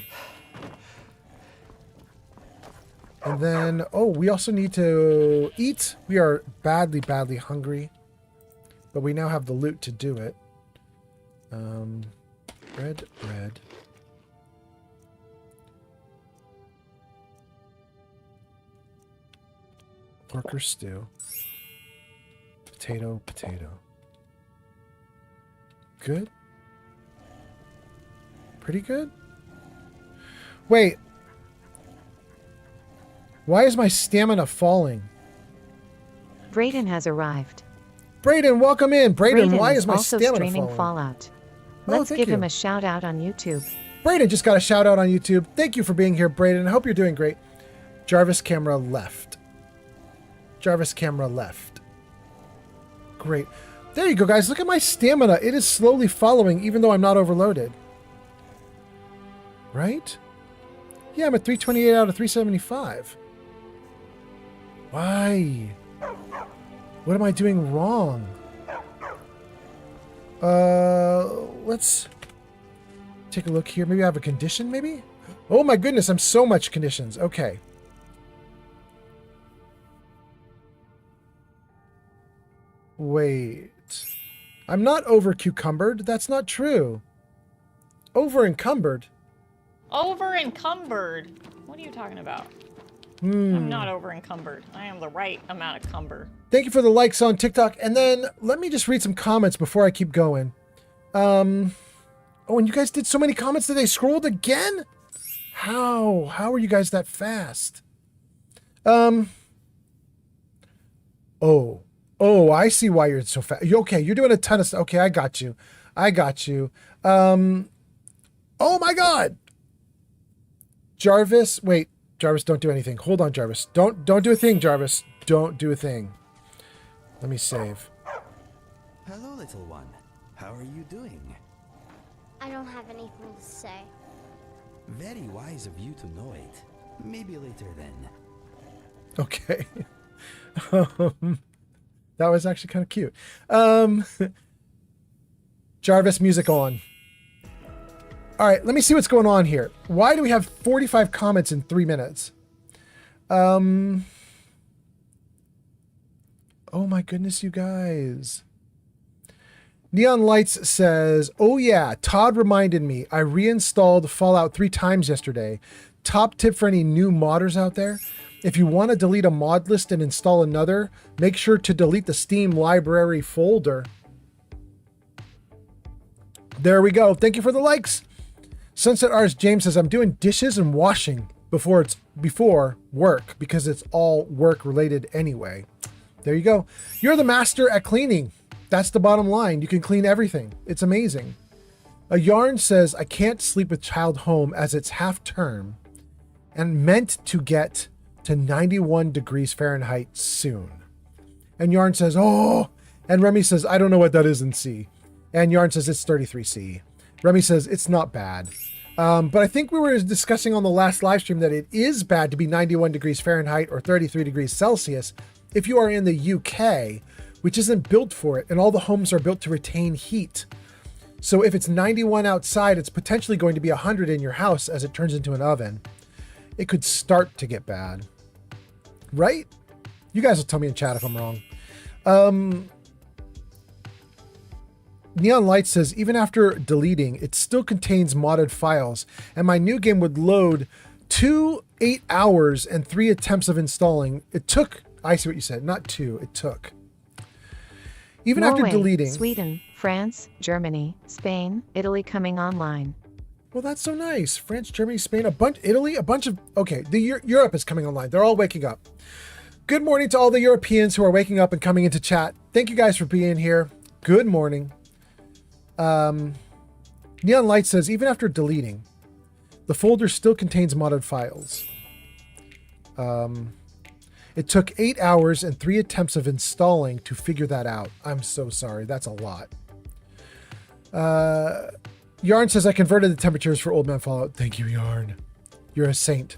Speaker 1: And then, oh, we also need to eat. We are badly, badly hungry. But we now have the loot to do it. Bread. Pork or stew. Potato. Good? Pretty good? Wait. Why is my stamina falling?
Speaker 2: Brayden has arrived.
Speaker 1: Brayden, welcome in. Brayden, why is my
Speaker 2: also
Speaker 1: stamina
Speaker 2: streaming
Speaker 1: falling?
Speaker 2: Fallout.
Speaker 1: Oh,
Speaker 2: Let's
Speaker 1: thank
Speaker 2: give
Speaker 1: you.
Speaker 2: him a shout out on YouTube.
Speaker 1: Brayden just got a shout out on YouTube. Thank you for being here, Brayden. I hope you're doing great. Jarvis camera left. Jarvis camera left. Great. There you go, guys. Look at my stamina. It is slowly following, even though I'm not overloaded. Right? Yeah, I'm at 328 out of 375. Why? What am I doing wrong? Let's take a look here. Maybe I have a condition, maybe? Oh my goodness, I'm so much conditions. Okay. Wait. I'm not over cucumbered. That's not true. Over encumbered.
Speaker 10: Over encumbered? What are you talking about? I'm not over encumbered. I am the right amount of cumber.
Speaker 1: Thank you for the likes on TikTok. And then let me just read some comments before I keep going. Oh, and you guys did so many comments that they scrolled again? How? How are you guys that fast? Oh, I see why you're so fast. Okay, you're doing a ton of stuff. Okay, I got you. Oh my God. Jarvis, wait. Jarvis, don't do anything. Hold on, Jarvis. Don't do a thing, Jarvis. Don't do a thing. Let me save.
Speaker 5: Hello, little one. How are you doing?
Speaker 18: I don't have anything to say.
Speaker 5: Very wise of you to know it. Maybe later then.
Speaker 1: Okay. That was actually kind of cute. Jarvis, music on. All right, let me see what's going on here. Why do we have 45 comments in 3 minutes? Oh my goodness, you guys. Neon Lights says, oh yeah, Todd reminded me. I reinstalled Fallout 3 times yesterday. Top tip for any new modders out there. If you want to delete a mod list and install another, make sure to delete the Steam library folder. There we go. Thank you for the likes. Sunset Arts James says, I'm doing dishes and washing before work because it's all work related anyway. There you go. You're the master at cleaning. That's the bottom line. You can clean everything. It's amazing. A Yarn says, I can't sleep with child home as it's half term and meant to get to 91 degrees Fahrenheit soon. And Yarn says, oh, and Remy says, I don't know what that is in C. And Yarn says, it's 33 C. Remy says, it's not bad. But I think we were discussing on the last live stream that it is bad to be 91 degrees Fahrenheit or 33 degrees Celsius if you are in the UK, which isn't built for it, and all the homes are built to retain heat. So if it's 91 outside, it's potentially going to be 100 in your house as it turns into an oven. It could start to get bad. Right? You guys will tell me in chat if I'm wrong. Neon Light says, even after deleting, it still contains modded files, and my new game would load 2 8 hours and 3 attempts of installing. It took, I see what you said, not 2, it took. Even
Speaker 2: Norway,
Speaker 1: after deleting.
Speaker 2: Sweden, France, Germany, Spain, Italy coming online.
Speaker 1: Well, that's so nice. France, Germany, Spain, Italy, a bunch of, okay, Europe is coming online. They're all waking up. Good morning to all the Europeans who are waking up and coming into chat. Thank you guys for being here. Good morning. Neon Light says, even after deleting, the folder still contains modded files. It took 8 hours and 3 attempts of installing to figure that out. I'm so sorry. That's a lot. Yarn says, I converted the temperatures for Old Man Fallout. Thank you, Yarn. You're a saint.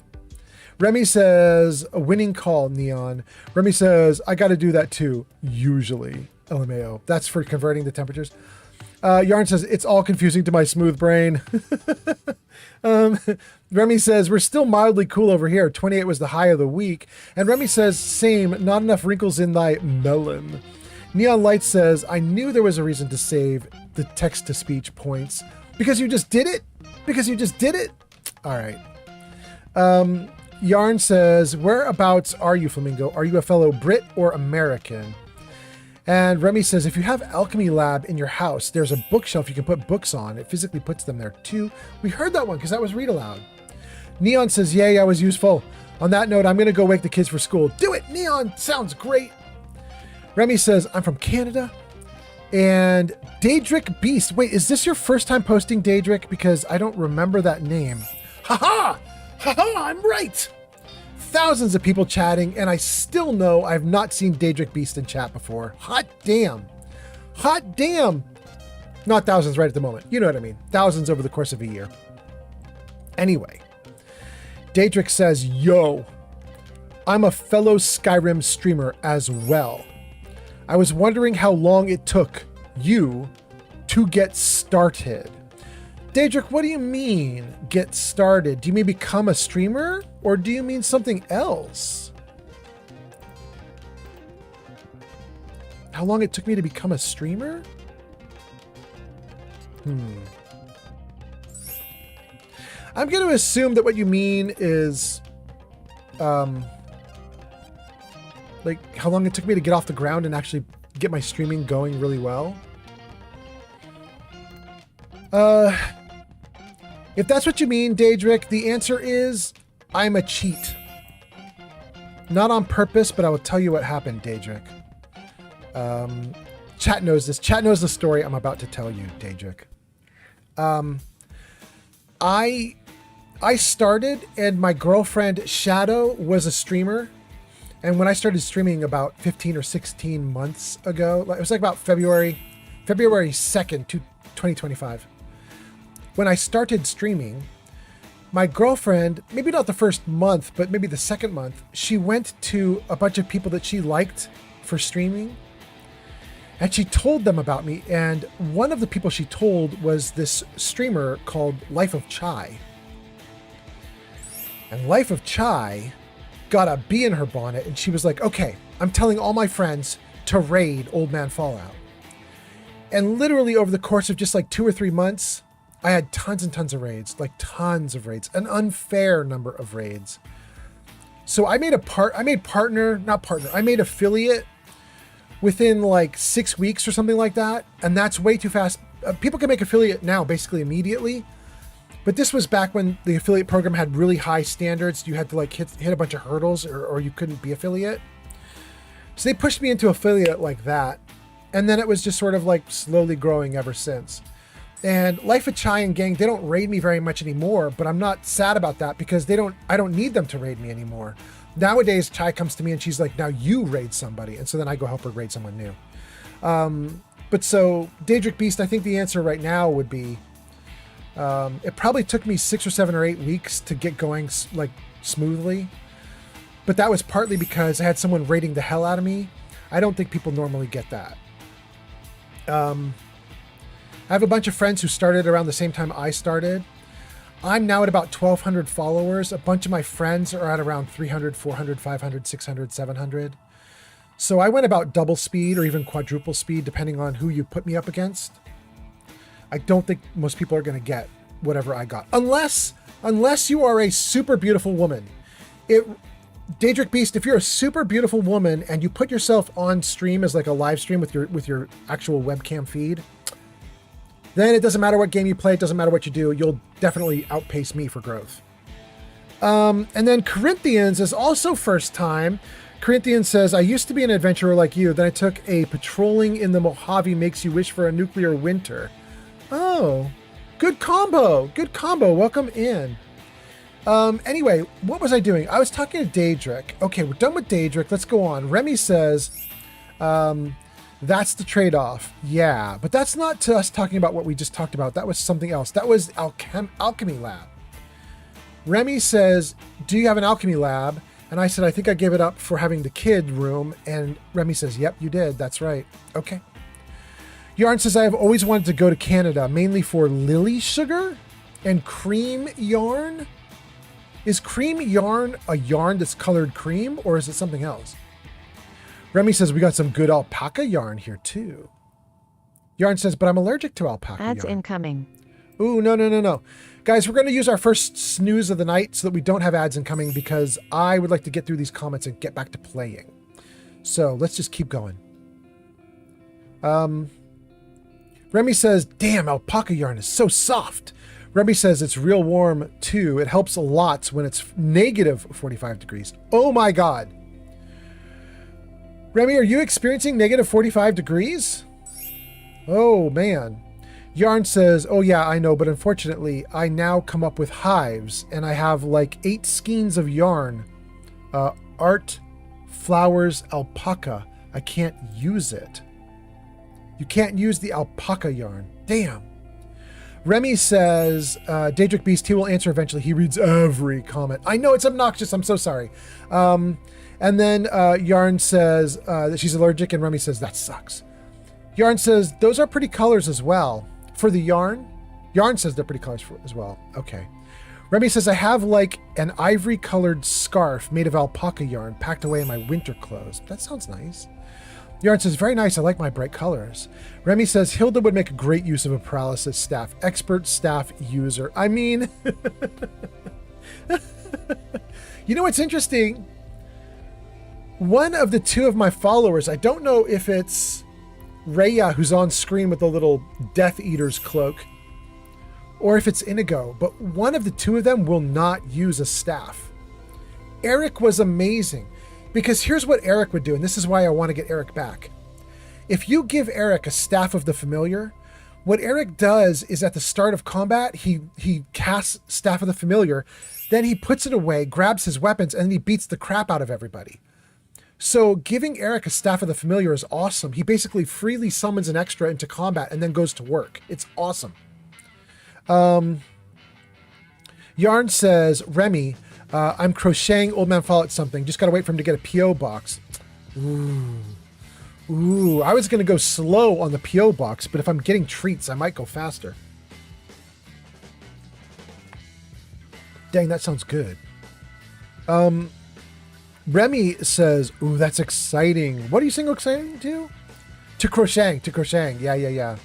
Speaker 1: Remy says, a winning call, Neon. Remy says, I got to do that too. Usually. LMAO. That's for converting the temperatures. Yarn says, it's all confusing to my smooth brain. Remy says, we're still mildly cool over here. 28 was the high of the week. And Remy says, same, not enough wrinkles in thy melon. Neon Light says, I knew there was a reason to save the text-to-speech points. Because you just did it? Because you just did it? All right. Yarn says, whereabouts are you, Flamingo? Are you a fellow Brit or American? And Remy says, if you have Alchemy Lab in your house, there's a bookshelf you can put books on. It physically puts them there too. We heard that one because that was read aloud. Neon says, yay, I was useful. On that note, I'm going to go wake the kids for school. Do it, Neon. Sounds great. Remy says, I'm from Canada. And Daedric Beast. Wait, is this your first time posting, Daedric? Because I don't remember that name. Ha-ha! Ha-ha! I'm right! Thousands of people chatting, and I still know I've not seen Daedric Beast in chat before. Hot damn. Hot damn. Not thousands right at the moment. You know what I mean. Thousands over the course of a year. Anyway. Daedric says, yo. I'm a fellow Skyrim streamer as well. I was wondering how long it took you to get started. Daedric, what do you mean, get started? Do you mean become a streamer? Or do you mean something else? How long it took me to become a streamer? I'm going to assume that what you mean is, like how long it took me to get off the ground and actually get my streaming going really well. If that's what you mean, Daedric, the answer is I'm a cheat. Not on purpose, but I will tell you what happened, Daedric. Chat knows this. Chat knows the story I'm about to tell you, Daedric. I started, and my girlfriend Shadow was a streamer. And when I started streaming about 15 or 16 months ago, it was like about February 2nd, 2025. When I started streaming, my girlfriend, maybe not the first month, but maybe the second month, she went to a bunch of people that she liked for streaming. And she told them about me. And one of the people she told was this streamer called Life of Chai. And Life of Chai got a bee in her bonnet, and she was like, okay, I'm telling all my friends to raid Old Man Fallout. And literally over the course of just like 2 or 3 months, I had tons and tons of raids, like tons of raids, an unfair number of raids. So I made affiliate within like 6 weeks or something like that. And that's way too fast. People can make affiliate now basically immediately. But this was back when the affiliate program had really high standards. You had to like hit a bunch of hurdles or you couldn't be affiliate. So they pushed me into affiliate like that. And then it was just sort of like slowly growing ever since. And Life of Chai and gang, they don't raid me very much anymore, but I'm not sad about that because I don't need them to raid me anymore. Nowadays, Chai comes to me and she's like, now you raid somebody. And so then I go help her raid someone new. But so Daedric Beast, I think the answer right now would be, it probably took me 6 or 7 or 8 weeks to get going like smoothly. But that was partly because I had someone raiding the hell out of me. I don't think people normally get that. I have a bunch of friends who started around the same time I started. I'm now at about 1,200 followers. A bunch of my friends are at around 300, 400, 500, 600, 700. So I went about double speed or even quadruple speed, depending on who you put me up against. I don't think most people are going to get whatever I got. Unless you are a super beautiful woman. Daedric Beast, if you're a super beautiful woman and you put yourself on stream as like a live stream with your actual webcam feed, then it doesn't matter what game you play, it doesn't matter what you do, you'll definitely outpace me for growth. And then Corinthians is also first time. Corinthians says, I used to be an adventurer like you, then I took a patrolling in the Mojave makes you wish for a nuclear winter. Oh, good combo. Good combo. Welcome in. Anyway, what was I doing? I was talking to Daedric. Okay, we're done with Daedric. Let's go on. Remy says, that's the trade-off. Yeah, but that's not to us talking about what we just talked about. That was something else. That was alchemy lab. Remy says, do you have an alchemy lab? And I said, I think I gave it up for having the kid room. And Remy says, yep, you did. That's right. Okay. Yarn says, I have always wanted to go to Canada, mainly for lily sugar and cream yarn. Is cream yarn a yarn that's colored cream, or is it something else? Remy says, we got some good alpaca yarn here too. Yarn says, but I'm allergic to alpaca
Speaker 2: Ads
Speaker 1: yarn.
Speaker 2: incoming.
Speaker 1: Ooh, no. Guys, we're going to use our first snooze of the night so that we don't have ads incoming because I would like to get through these comments and get back to playing. So let's just keep going. Remy says, damn, alpaca yarn is so soft. Remy says it's real warm too. It helps a lot when it's negative 45 degrees. Oh my God. Remy, are you experiencing negative 45 degrees? Oh man. Yarn says, oh yeah, I know, but unfortunately I now come up with hives and I have like 8 skeins of yarn. Art, flowers, alpaca. I can't use it. You can't use the alpaca yarn. Damn. Remy says, Daedric Beast, he will answer eventually. He reads every comment. I know, it's obnoxious. I'm so sorry. And then Yarn says that she's allergic, and Remy says, that sucks. Yarn says, those are pretty colors as well. For the yarn? Yarn says they're pretty colors as well. Okay. Remy says, I have like an ivory-colored scarf made of alpaca yarn packed away in my winter clothes. That sounds nice. Yarn says, very nice. I like my bright colors. Remy says, Hilda would make a great use of a paralysis staff. Expert staff user. I mean, you know what's interesting? One of the two of my followers, I don't know if it's Rhea, who's on screen with the little Death Eater's cloak, or if it's Inigo, but one of the two of them will not use a staff. Eric was amazing. Because here's what Eric would do, and this is why I want to get Eric back. If you give Eric a Staff of the Familiar, what Eric does is at the start of combat, he casts Staff of the Familiar, then he puts it away, grabs his weapons, and then he beats the crap out of everybody. So giving Eric a Staff of the Familiar is awesome. He basically freely summons an extra into combat and then goes to work. It's awesome. Yarn says, Remy, I'm crocheting Old Man Fallout something. Just got to wait for him to get a P.O. box. Ooh, I was going to go slow on the P.O. box, but if I'm getting treats, I might go faster. Dang, that sounds good. Remy says, ooh, that's exciting. What are you saying exciting to? To crocheting. Yeah.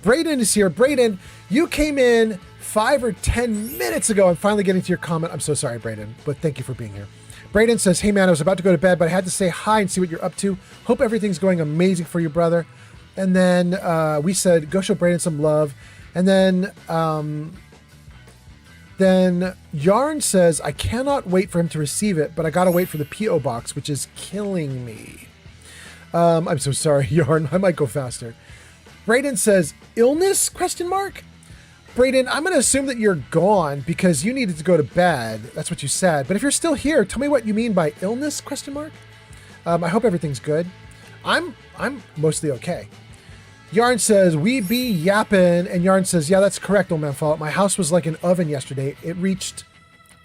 Speaker 1: Brayden is here. Brayden, you came in 5 or 10 minutes ago. I'm finally getting to your comment. I'm so sorry, Brayden, but thank you for being here. Brayden says, hey man, I was about to go to bed, but I had to say hi and see what you're up to. Hope everything's going amazing for you, brother. And then we said, go show Brayden some love. And then Yarn says, I cannot wait for him to receive it, but I gotta wait for the P.O. box, which is killing me. I'm so sorry, Yarn. I might go faster. Brayden says, illness? ? Brayden, I'm going to assume that you're gone because you needed to go to bed. That's what you said. But if you're still here, tell me what you mean by illness? ? I hope everything's good. I'm mostly okay. Yarn says, we be yappin'. And Yarn says, yeah, that's correct, Old Man Fallout. My house was like an oven yesterday. It reached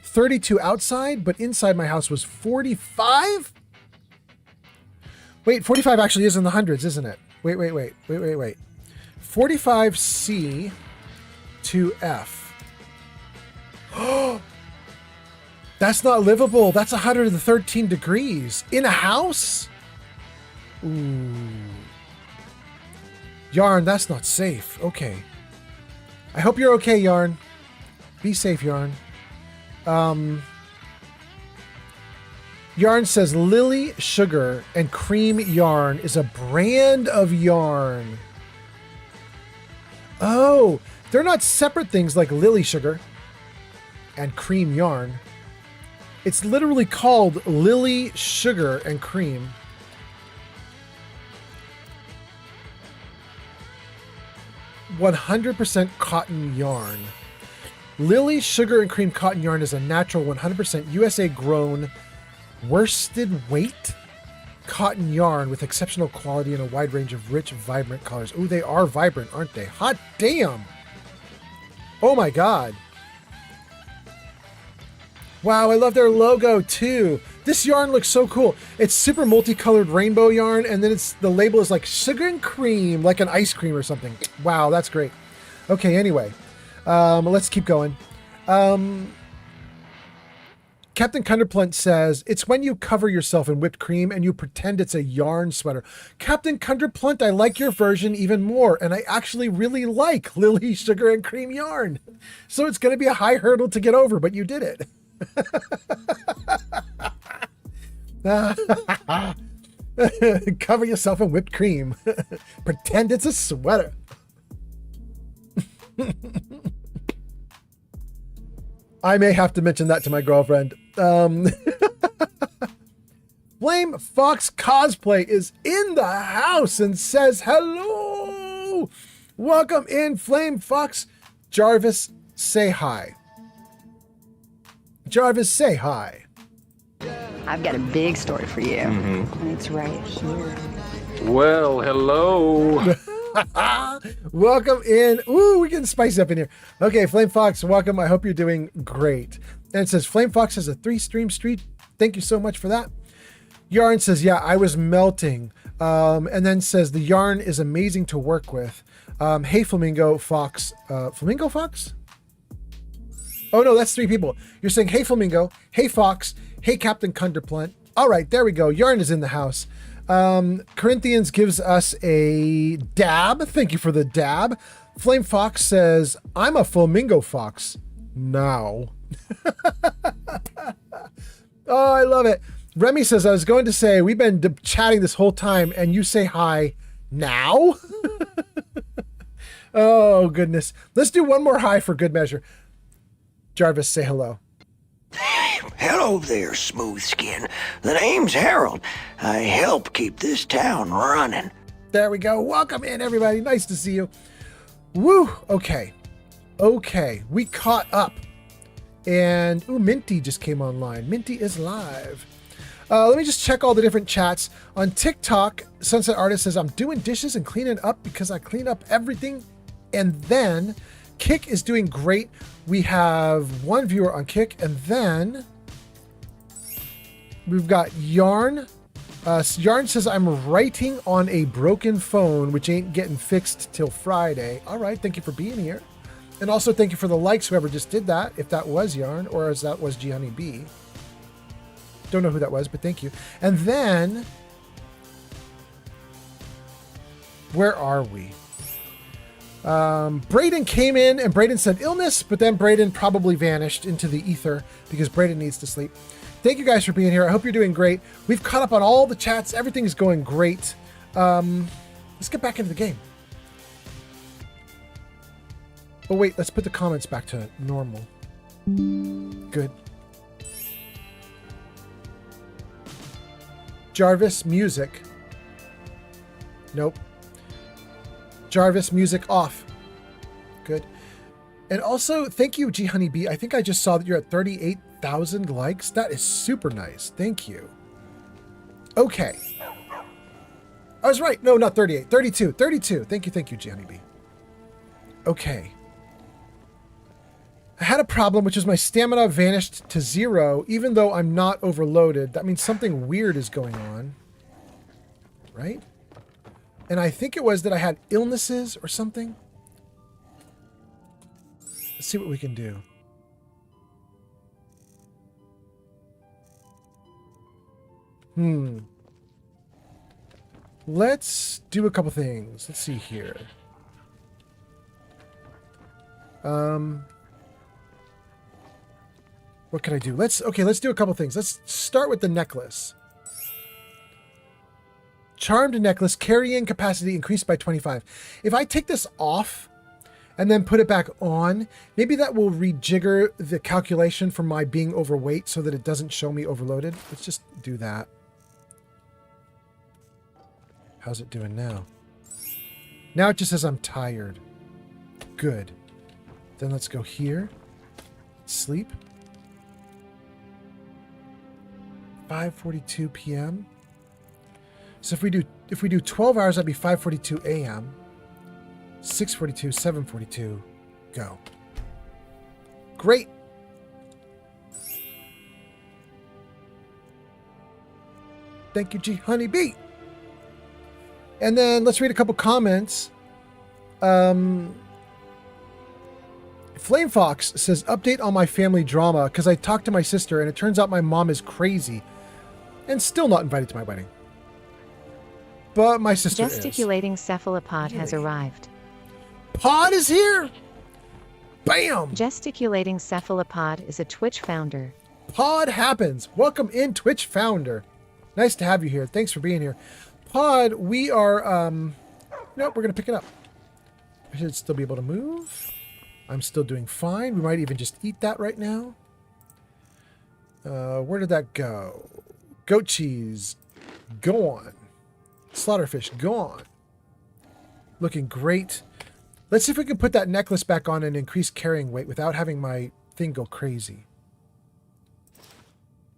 Speaker 1: 32 outside, but inside my house was 45? Wait, 45 actually is in the hundreds, isn't it? Wait. 45C to F. Oh, that's not livable. That's 113 degrees in a house. Ooh. Yarn, that's not safe. Okay. I hope you're okay, Yarn. Be safe, Yarn. Yarn says Lily Sugar and Cream Yarn is a brand of yarn. Oh, they're not separate things like Lily Sugar and Cream Yarn. It's literally called Lily Sugar and Cream. "100% cotton yarn. Lily Sugar and Cream cotton yarn is a natural 100% USA grown worsted weight cotton yarn with exceptional quality and a wide range of rich, vibrant colors." Ooh, they are vibrant, aren't they? Hot damn! Oh my god. Wow, I love their logo too. This yarn looks so cool. It's super multicolored rainbow yarn, and then the label is like sugar and cream, like an ice cream or something. Wow, that's great. Okay, anyway, let's keep going. Captain Cunderplunt says, it's when you cover yourself in whipped cream and you pretend it's a yarn sweater. Captain Cunderplunt, I like your version even more, and I actually really like Lily Sugar and Cream yarn. So it's going to be a high hurdle to get over, but you did it. Cover yourself in whipped cream. Pretend it's a sweater. I may have to mention that to my girlfriend. Flame Fox Cosplay is in the house and says hello. Welcome in, Flame Fox. Jarvis, say hi. Jarvis, say hi.
Speaker 19: I've got a big story for you. And it's right here.
Speaker 16: Well, hello.
Speaker 1: Welcome in. Ooh, we're getting spicy up in here. Okay, Flame Fox, welcome. I hope you're doing great. And it says, Flame Fox has a 3-stream streak. Thank you so much for that. Yarn says, yeah, I was melting. And then says, the yarn is amazing to work with. Hey, Flamingo Fox. Flamingo Fox? Oh, no, that's 3 people. You're saying, hey, Flamingo. Hey, Fox. Hey, Captain Cunderplunt. All right, there we go. Yarn is in the house. Corinthians gives us a dab. Thank you for the dab. Flame Fox says, I'm a Flamingo Fox now. Oh, I love it. Remy says, I was going to say, we've been chatting this whole time and you say hi now? Oh, goodness. Let's do one more hi for good measure. Jarvis, say hello.
Speaker 20: Hello there, smooth skin. The name's Harold. I help keep this town running.
Speaker 1: There we go. Welcome in, everybody. Nice to see you. Woo. Okay. Okay. We caught up. And, ooh, Minty just came online. Minty is live. Let me just check all the different chats. On TikTok, Sunset Artist says, I'm doing dishes and cleaning up because I clean up everything. And then Kick is doing great. We have 1 viewer on Kick. And then we've got Yarn. Yarn says, I'm writing on a broken phone, which ain't getting fixed till Friday. All right. Thank you for being here. And also thank you for the likes, whoever just did that, if that was Yarn or as that was G Honey B. Don't know who that was, but thank you. And then, where are we? Braden came in and Braden said illness, but then Braden probably vanished into the ether because Braden needs to sleep. Thank you guys for being here. I hope you're doing great. We've caught up on all the chats. Everything's going great. Let's get back into the game. Oh, wait, let's put the comments back to normal. Good. Jarvis, music. Nope. Jarvis, music off. Good. And also, thank you, G Honey B. I think I just saw that you're at 38,000 likes. That is super nice. Thank you. Okay. I was right. No, not 38. 32. 32. Thank you, G Honey B. Okay. I had a problem, which is my stamina vanished to 0, even though I'm not overloaded. That means something weird is going on. Right? And I think it was that I had illnesses or something. Let's see what we can do. Let's do a couple things. Let's see here. What can I do? Let's do a couple things. Let's start with the necklace. Charmed necklace, carrying capacity increased by 25. If I take this off and then put it back on, maybe that will rejigger the calculation for my being overweight so that it doesn't show me overloaded. Let's just do that. How's it doing now? Now it just says I'm tired. Good. Then let's go here. Sleep. 5:42 p.m. So if we do 12 hours, that'd be 5:42 a.m. 6:42, 7:42, go. Great. Thank you, G Honey B. And then let's read a couple comments. Flame Fox says, update on my family drama because I talked to my sister and it turns out my mom is crazy and still not invited to my wedding. But my sister
Speaker 2: Gesticulating cephalopod has arrived.
Speaker 1: Pod is here? Bam!
Speaker 2: Gesticulating cephalopod is a Twitch founder.
Speaker 1: Pod happens. Welcome in, Twitch founder. Nice to have you here. Thanks for being here. Pod, we are, nope, we're going to pick it up. I should still be able to move. I'm still doing fine. We might even just eat that right now. Where did that go? Goat cheese. Gone. Slaughterfish. Gone. Looking great. Let's see if we can put that necklace back on and increase carrying weight without having my thing go crazy.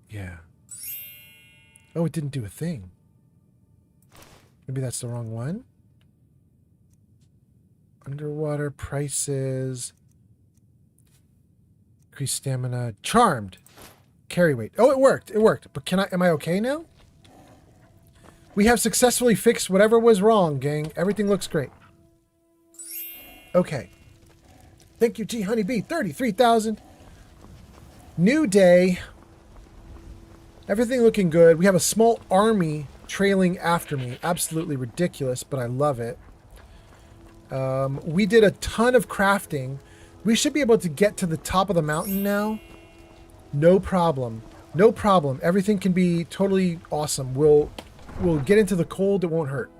Speaker 1: Yeah. Oh, it didn't do a thing. Maybe that's the wrong one. Underwater prices. Increase stamina. Charmed. Carry weight. Oh, it worked. It worked. But am I okay now? We have successfully fixed whatever was wrong, gang. Everything looks great. Okay. Thank you, G Honeybee. 33,000. New day. Everything looking good. We have a small army trailing after me. Absolutely ridiculous, but I love it. We did a ton of crafting. We should be able to get to the top of the mountain now. No problem. No problem. Everything can be totally awesome. We'll get into the cold. It won't hurt.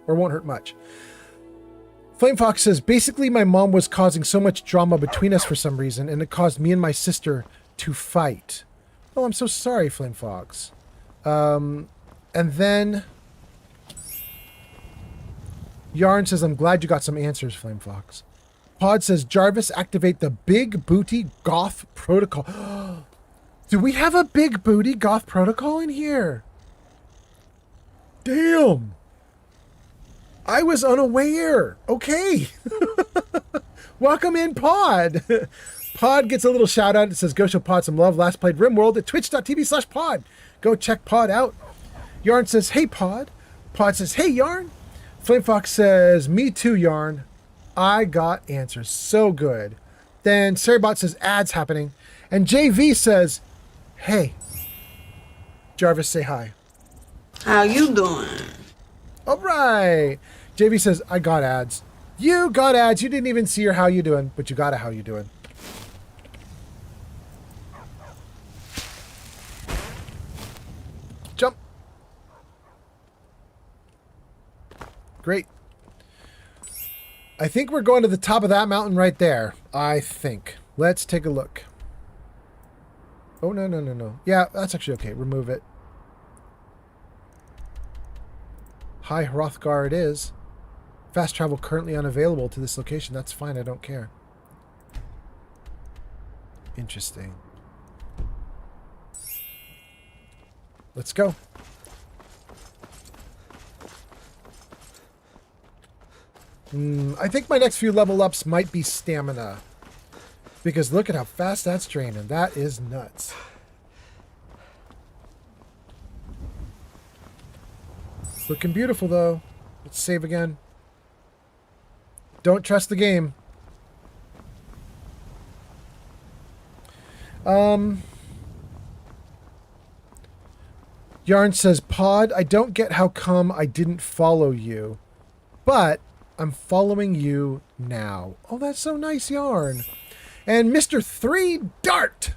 Speaker 1: Or won't hurt much. Flame Fox says, basically my mom was causing so much drama between us for some reason, and it caused me and my sister to fight. Oh, I'm so sorry, Flame Fox. And then Yarn says, I'm glad you got some answers, Flame Fox. Pod says, Jarvis, activate the Big Booty Goth Protocol. Do we have a Big Booty Goth Protocol in here? Damn. I was unaware. Okay. Welcome in, Pod. Pod gets a little shout out. It says, go show Pod some love. Last played RimWorld at twitch.tv/pod. Go check Pod out. Yarn says, hey, Pod. Pod says, hey, Yarn. Flame Fox says, me too, Yarn. I got answers. So good. Then Saribot says, ads happening. And JV says, hey. Jarvis, say hi.
Speaker 21: How you doing?
Speaker 1: All right. JV says, I got ads. You got ads. You didn't even see your how you doing, but you got a how you doing. Jump. Great. I think we're going to the top of that mountain right there. I think. Let's take a look. Oh, no, no, no, no. Yeah, that's actually okay. Remove it. Hi, Hrothgar it is. Fast travel currently unavailable to this location. That's fine. I don't care. Interesting. Let's go. I think my next few level ups might be stamina. Because look at how fast that's draining. That is nuts. It's looking beautiful though. Let's save again. Don't trust the game. Yarn says, Pod, I don't get how come I didn't follow you. But I'm following you now. Oh, that's so nice, Yarn. And Mr. 3 Dart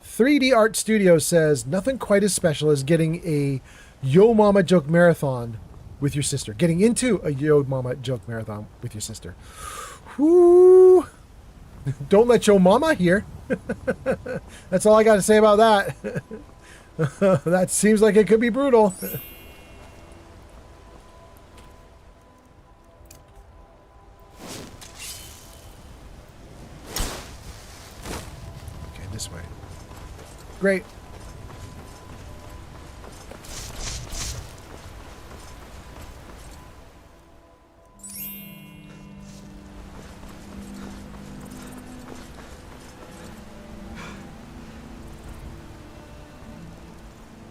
Speaker 1: 3D Art Studio says, nothing quite as special as getting a Yo Mama Joke Marathon with your sister. Getting into a Yo Mama Joke Marathon with your sister. Whoo! Don't let Yo Mama hear. That's all I got to say about that. That seems like it could be brutal. Okay, this way. Great.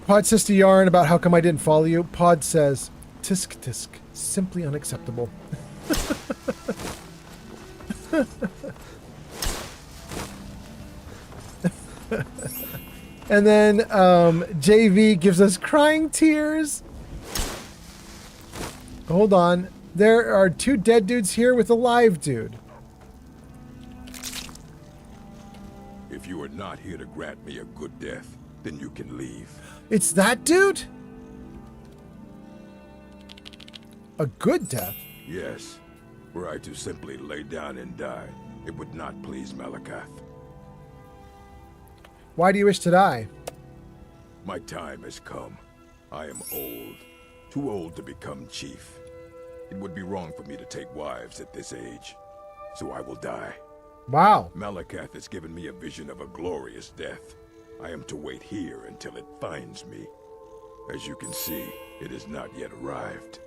Speaker 1: Pod says to Yarn about how come I didn't follow you. Pod says, tisk tisk, simply unacceptable. And then JV gives us crying tears. Hold on. There are 2 dead dudes here with a live dude.
Speaker 22: If you are not here to grant me a good death, then you can leave.
Speaker 1: It's that dude? A good death?
Speaker 22: Yes. Were I to simply lay down and die, it would not please Malakath.
Speaker 1: Why do you wish to die?
Speaker 22: My time has come. I am old. Too old to become chief. It would be wrong for me to take wives at this age. So I will die.
Speaker 1: Wow.
Speaker 22: Malakath has given me a vision of a glorious death. I am to wait here until it finds me. As you can see, it has not yet arrived.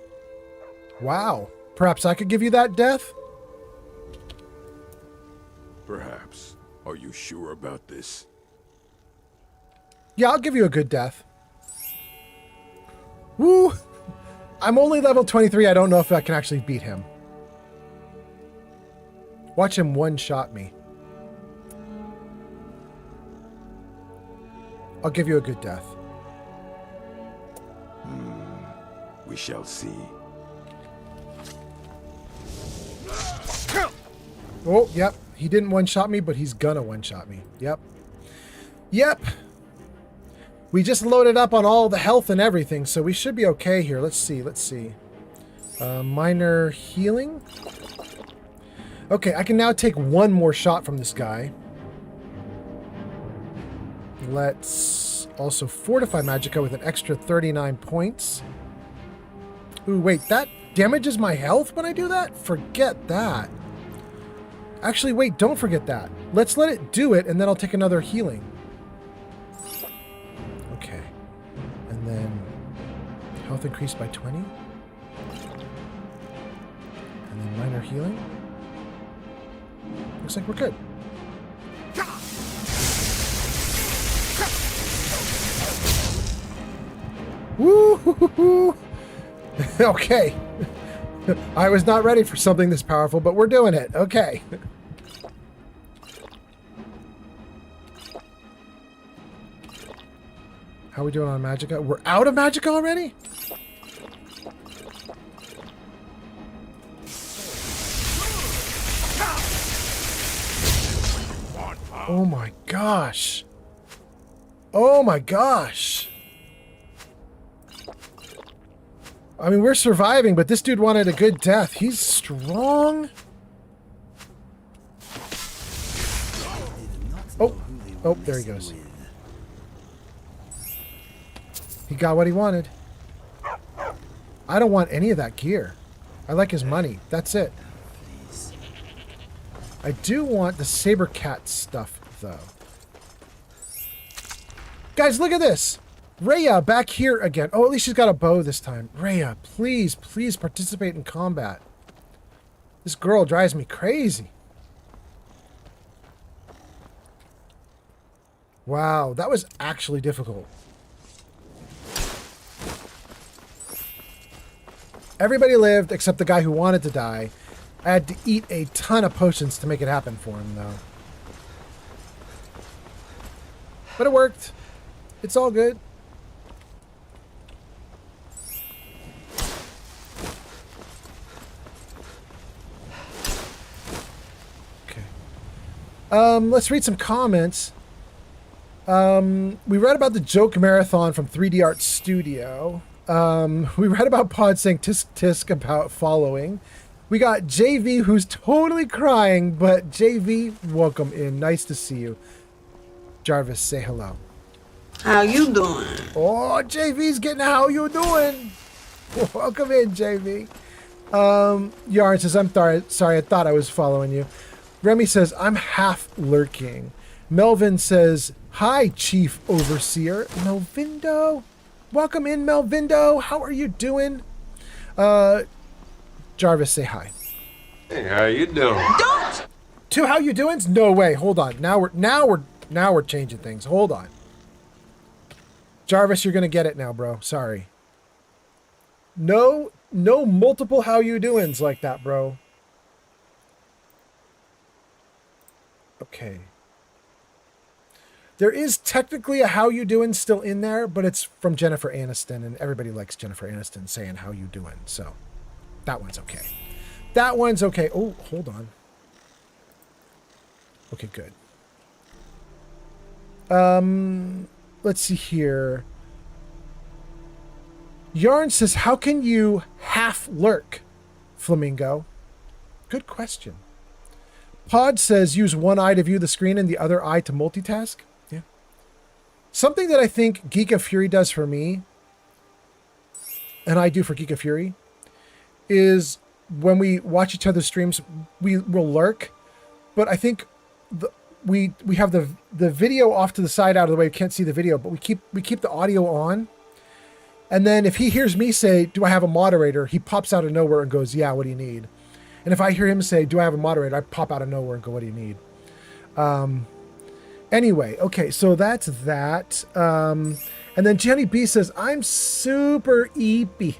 Speaker 1: Wow. Perhaps I could give you that death?
Speaker 22: Perhaps. Are you sure about this?
Speaker 1: Yeah, I'll give you a good death. Woo! I'm only level 23. I don't know if I can actually beat him. Watch him one-shot me. I'll give you a good death.
Speaker 22: We shall see.
Speaker 1: Oh, yep. He didn't one-shot me, but he's gonna one-shot me. Yep. Yep. We just loaded up on all the health and everything, so we should be okay here. Let's see. Let's see. Minor healing. Okay, I can now take one more shot from this guy. Let's also fortify Magicka with an extra 39 points. Ooh, wait, that damages my health when I do that? Forget that. Actually, wait, don't forget that. Let's let it do it, and then I'll take another healing. Okay. And then health increased by 20. And then minor healing. Looks like we're good. Woo! Okay. I was not ready for something this powerful, but we're doing it. Okay. How are we doing on Magicka? We're out of Magicka already? Oh my gosh. Oh my gosh. I mean, we're surviving, but this dude wanted a good death. He's strong. Oh, oh, there he goes. He got what he wanted. I don't want any of that gear. I like his money. That's it. I do want the saber cat stuff, though. Guys, look at this. Rhea back here again. Oh, at least she's got a bow this time. Rhea, please, please participate in combat. This girl drives me crazy. Wow, that was actually difficult. Everybody lived except the guy who wanted to die. I had to eat a ton of potions to make it happen for him, though. But it worked. It's all good. Let's read some comments. We read about the joke marathon from 3D Art Studio. We read about Pod saying tisk tisk about following. We got JV who's totally crying, but JV, welcome in. Nice to see you. Jarvis, say hello.
Speaker 21: How you doing?
Speaker 1: Oh, JV's getting how you doing. Welcome in, JV. Yarn says, I'm sorry, I thought I was following you. Remy says, I'm half lurking. Melvin says, hi, Chief Overseer. Melvindo. Welcome in, Melvindo. How are you doing? Jarvis, say hi.
Speaker 8: Hey, how you doing?
Speaker 1: Don't! To how you doing? No way. Hold on. Now we're changing things. Hold on. Jarvis, you're gonna get it now, bro. Sorry. No multiple how you doings like that, bro. Okay. There is technically a how you doing still in there, but it's from Jennifer Aniston, and everybody likes Jennifer Aniston saying how you doing, so that one's okay. That one's okay. Oh, hold on. Okay, good. Let's see here. Yarn says, how can you half lurk, Flamingo? Good question. Pod says, use one eye to view the screen and the other eye to multitask. Yeah. Something that I think Geek of Fury does for me, and I do for Geek of Fury, is when we watch each other's streams, we will lurk, but I think we have the video off to the side out of the way. We can't see the video, but we keep the audio on. And then if he hears me say, do I have a moderator? He pops out of nowhere and goes, yeah, what do you need? And if I hear him say, do I have a moderator? I pop out of nowhere and go, what do you need? Anyway, okay, so that's that. And then Jenny B says, I'm super eepy.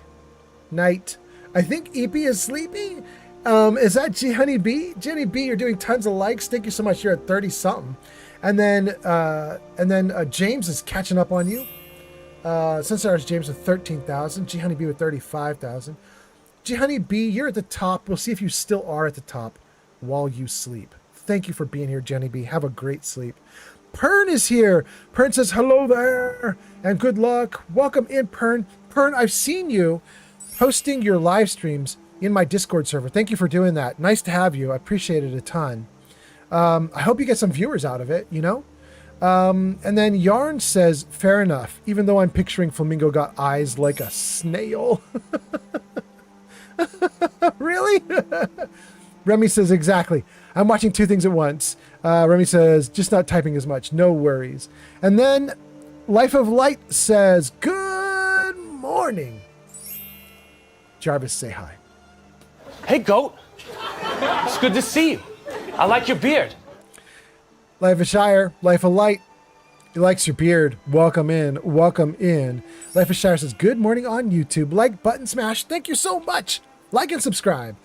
Speaker 1: Night. I think eepy is sleepy. Is that Jenny B? Jenny B, you're doing tons of likes. Thank you so much. You're at 30 something. And then James is catching up on you. Since ours, James with 13,000. G Honey B with 35,000. G Honey B, you're at the top. We'll see if you still are at the top while you sleep. Thank you for being here, Jenny B. Have a great sleep. Pern is here. Pern says, hello there and good luck. Welcome in, Pern. Pern, I've seen you posting your live streams in my Discord server. Thank you for doing that. Nice to have you. I appreciate it a ton. I hope you get some viewers out of it, you know? And then Yarn says, fair enough, even though I'm picturing Flamingo got eyes like a snail. Really? Remy says, exactly. I'm watching two things at once. Remy says, just not typing as much. No worries. And then Life of Light says, good morning. Jarvis, say hi.
Speaker 6: Hey, Goat. It's good to see you. I like your beard.
Speaker 1: Life of Shire, Life of Light. He likes your beard. Welcome in. Welcome in. Life of Shire says, good morning on YouTube. Like button smash. Thank you so much. Like and subscribe.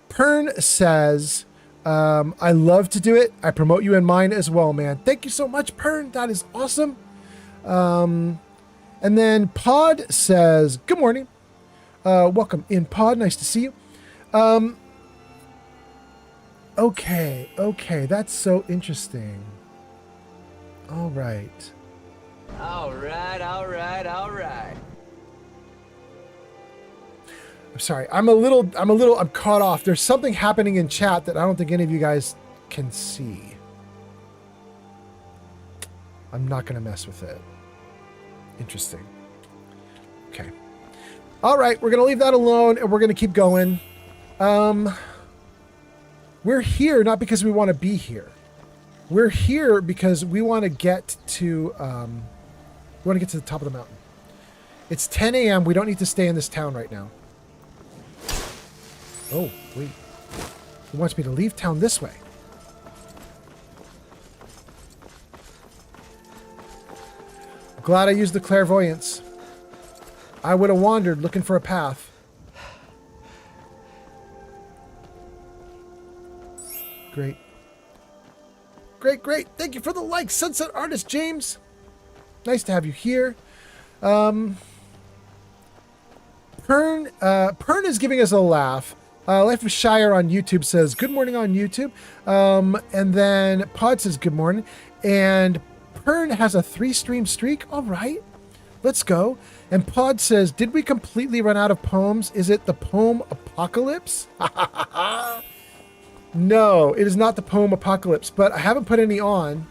Speaker 1: Pern says, I love to do it. I promote you in mine as well, man. Thank you so much, Pern. That is awesome. And then Pod says, good morning. Welcome in, Pod. Nice to see you. Okay. That's so interesting. All right.
Speaker 9: All right.
Speaker 1: I'm sorry. I'm caught off. There's something happening in chat that I don't think any of you guys can see. I'm not going to mess with it. Interesting. Okay. All right. We're going to leave that alone and we're going to keep going. We're here not because we want to be here. We're here because we want to get to the top of the mountain. It's 10 a.m. We don't need to stay in this town right now. Oh, wait. He wants me to leave town this way. Glad I used the clairvoyance. I would have wandered looking for a path. Great. Thank you for the like, Sunset Artist James. Nice to have you here. Pern is giving us a laugh. Life of Shire on YouTube says, good morning on YouTube. And then Pod says, good morning. And Pern has a 3-stream streak. All right, let's go. And Pod says, did we completely run out of poems? Is it the poem apocalypse? No, it is not the poem apocalypse, but I haven't put any on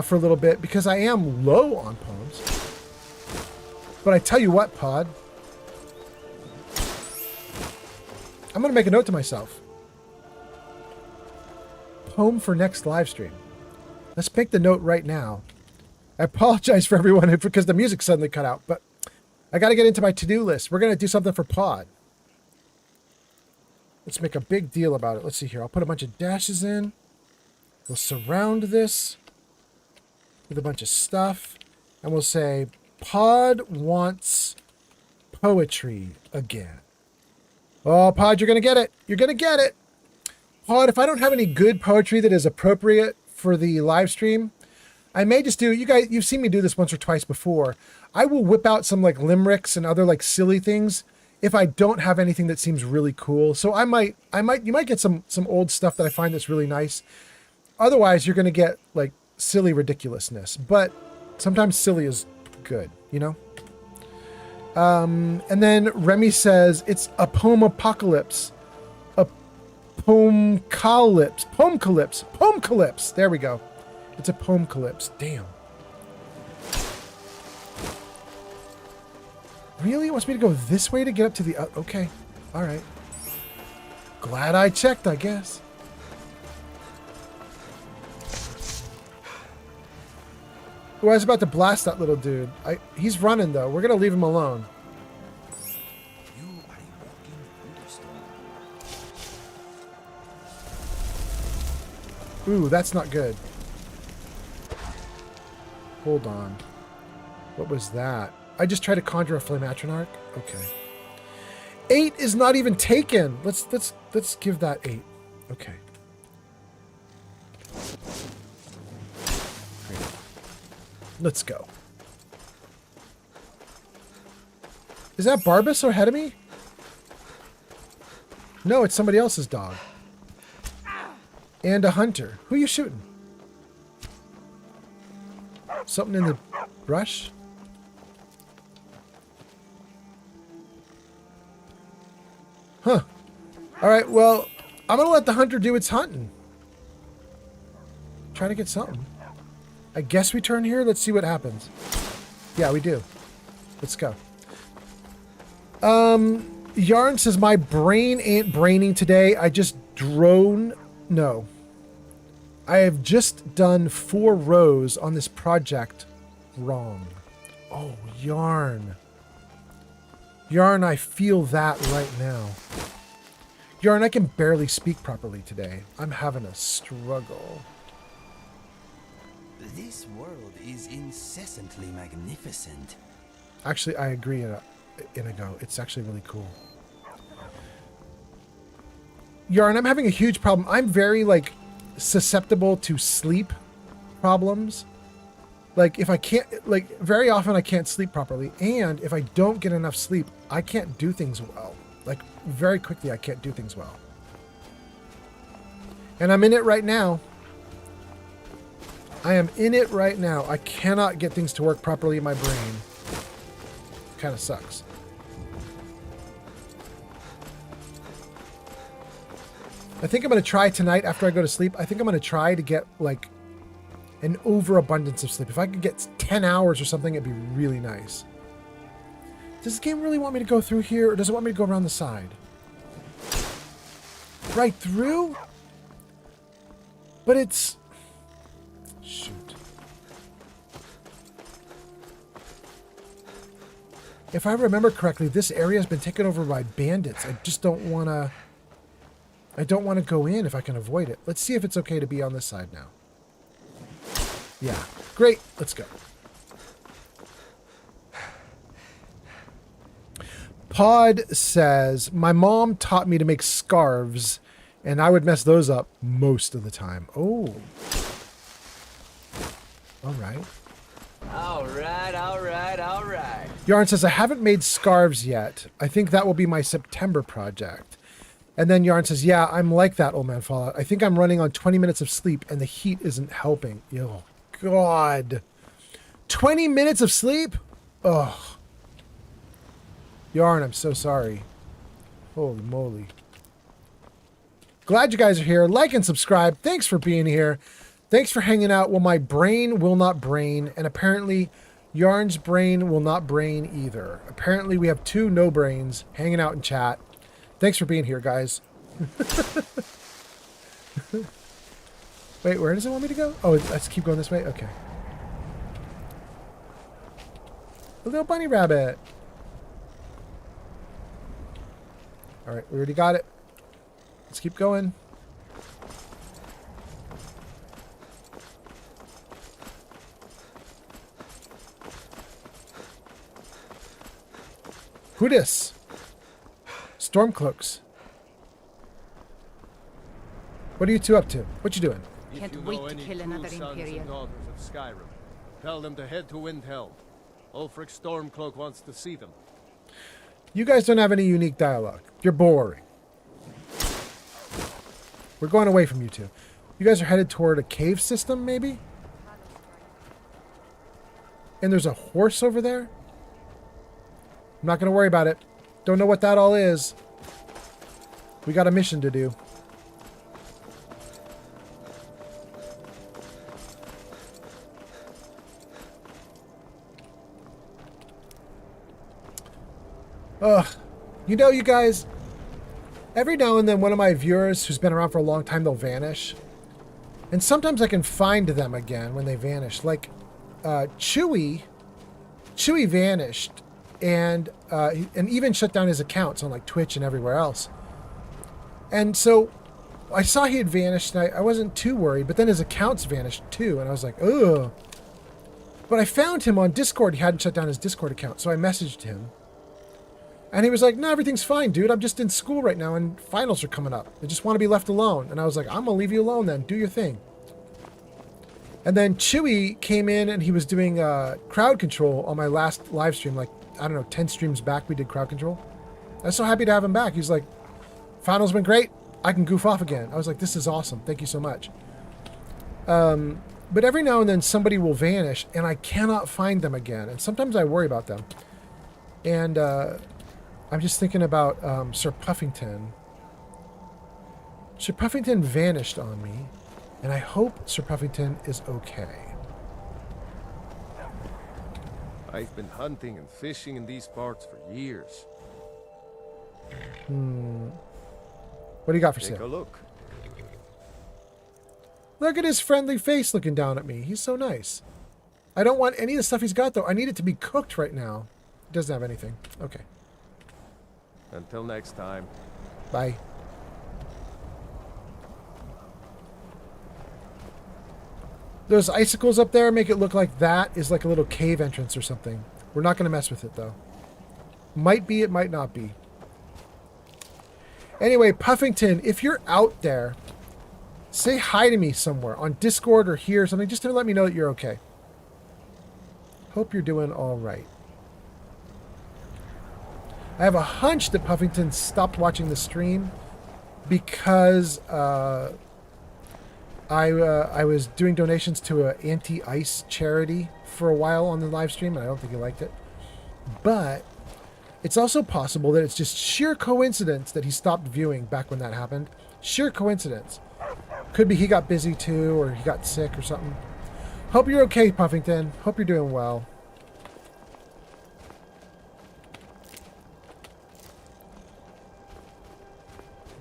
Speaker 1: for a little bit because I am low on poems. But I tell you what, Pod, I'm going to make a note to myself. Poem for next live stream. Let's make the note right now. I apologize for everyone because the music suddenly cut out, but I got to get into my to-do list. We're going to do something for Pod. Let's make a big deal about it. Let's see here. I'll put a bunch of dashes in. We'll surround this with a bunch of stuff. And we'll say, Pod wants poetry again. Oh, Pod, you're going to get it. You're going to get it. Pod, if I don't have any good poetry that is appropriate for the live stream, I may just do, you guys, you've seen me do this once or twice before. I will whip out some like limericks and other like silly things if I don't have anything that seems really cool. So you might get some old stuff that I find that's really nice. Otherwise, you're going to get like silly ridiculousness, but sometimes silly is good, you know? And then Remy says it's a poem apocalypse, a poem-calypse. There we go. It's a poem-calypse. Damn. Really? It wants me to go this way to get up to the... okay. All right. Glad I checked, I guess. Oh, I was about to blast that little dude. He's running, though. We're going to leave him alone. Ooh, that's not good. Hold on. What was that? I just tried to conjure a flame atronach. Okay. 8 is not even taken. Let's give that 8. Okay. Great. Let's go. Is that Barbas ahead of me? No, it's somebody else's dog. And a hunter. Who are you shooting? Something in the brush? Huh. Alright, well, I'm gonna let the hunter do its hunting. Try to get something. I guess we turn here. Let's see what happens. Yeah, we do. Let's go. Yarn says, my brain ain't braining today. I just drone. No. I have just done 4 rows on this project wrong. Oh, Yarn. Yarn, I feel that right now. Yarn, I can barely speak properly today. I'm having a struggle.
Speaker 5: This world is incessantly magnificent.
Speaker 1: Actually, I agree, Inigo. It's actually really cool. Yarn, I'm having a huge problem. I'm very, like, susceptible to sleep problems. Like, if I can't, like, very often I can't sleep properly. And if I don't get enough sleep, I can't do things well. Like, very quickly, I can't do things well. And I'm in it right now. I am in it right now. I cannot get things to work properly in my brain. Kind of sucks. I think I'm going to try tonight after I go to sleep. I think I'm going to try to get, like, an overabundance of sleep. If I could get 10 hours or something, it'd be really nice. Does this game really want me to go through here, or does it want me to go around the side? Right through? But it's... Shoot. If I remember correctly, this area has been taken over by bandits. I just don't want to... I don't want to go in if I can avoid it. Let's see if it's okay to be on this side now. Yeah. Great. Let's go. Pod says, my mom taught me to make scarves, and I would mess those up most of the time. Oh. All right.
Speaker 9: All right, all right, all right.
Speaker 1: Yarn says, I haven't made scarves yet. I think that will be my September project. And then Yarn says, yeah, I'm like that, old man Fallout. I think I'm running on 20 minutes of sleep, and the heat isn't helping. Oh, God. 20 minutes of sleep? Ugh. Yarn, I'm so sorry. Holy moly. Glad you guys are here. Like and subscribe. Thanks for being here. Thanks for hanging out. Well, my brain will not brain, and apparently Yarn's brain will not brain either. Apparently we have 2 no brains hanging out in chat. Thanks for being here, guys. Wait, where does it want me to go? Oh, let's keep going this way? Okay. A little bunny rabbit. All right, we already got it. Let's keep going. Who dis? Stormcloaks. What are you 2 up to? What you doing?
Speaker 3: Can't wait to kill another Imperial.
Speaker 11: Daughters of Skyrim, tell them to head to Windhelm. Ulfric Stormcloak wants to see them.
Speaker 1: You guys don't have any unique dialogue. You're boring. We're going away from you 2. You guys are headed toward a cave system, maybe? And there's a horse over there? I'm not going to worry about it. Don't know what that all is. We got a mission to do. Ugh. You know, you guys, every now and then one of my viewers who's been around for a long time, they'll vanish. And sometimes I can find them again when they vanish. Like, Chewy vanished and even shut down his accounts on like Twitch and everywhere else. And so I saw he had vanished, and I wasn't too worried, but then his accounts vanished too, and I was like, ugh. But I found him on Discord. He hadn't shut down his Discord account, so I messaged him. And he was like, no, everything's fine, dude. I'm just in school right now, and finals are coming up. I just want to be left alone. And I was like, I'm going to leave you alone then. Do your thing. And then Chewy came in, and he was doing crowd control on my last live stream. Like, I don't know, 10 streams back, we did crowd control. I was so happy to have him back. He's like, finals been great. I can goof off again. I was like, this is awesome. Thank you so much. But every now and then somebody will vanish, and I cannot find them again. And sometimes I worry about them. And I'm just thinking about Sir Puffington. Sir Puffington vanished on me, and I hope Sir Puffington is okay.
Speaker 11: I've been hunting and fishing in these parts for years.
Speaker 1: What do you got for sale?
Speaker 11: Take a look.
Speaker 1: Look at his friendly face looking down at me. He's so nice. I don't want any of the stuff he's got, though. I need it to be cooked right now. He doesn't have anything. Okay.
Speaker 11: Until next time.
Speaker 1: Bye. Those icicles up there make it look like that is like a little cave entrance or something. We're not going to mess with it, though. Might be, it might not be. Anyway, Puffington, if you're out there, say hi to me somewhere on Discord or here or something, just to let me know that you're okay. Hope you're doing all right. I have a hunch that Puffington stopped watching the stream because I was doing donations to an anti-ice charity for a while on the live stream, and I don't think he liked it. But it's also possible that it's just sheer coincidence that he stopped viewing back when that happened. Sheer coincidence. Could be he got busy too, or he got sick or something. Hope you're okay, Puffington. Hope you're doing well.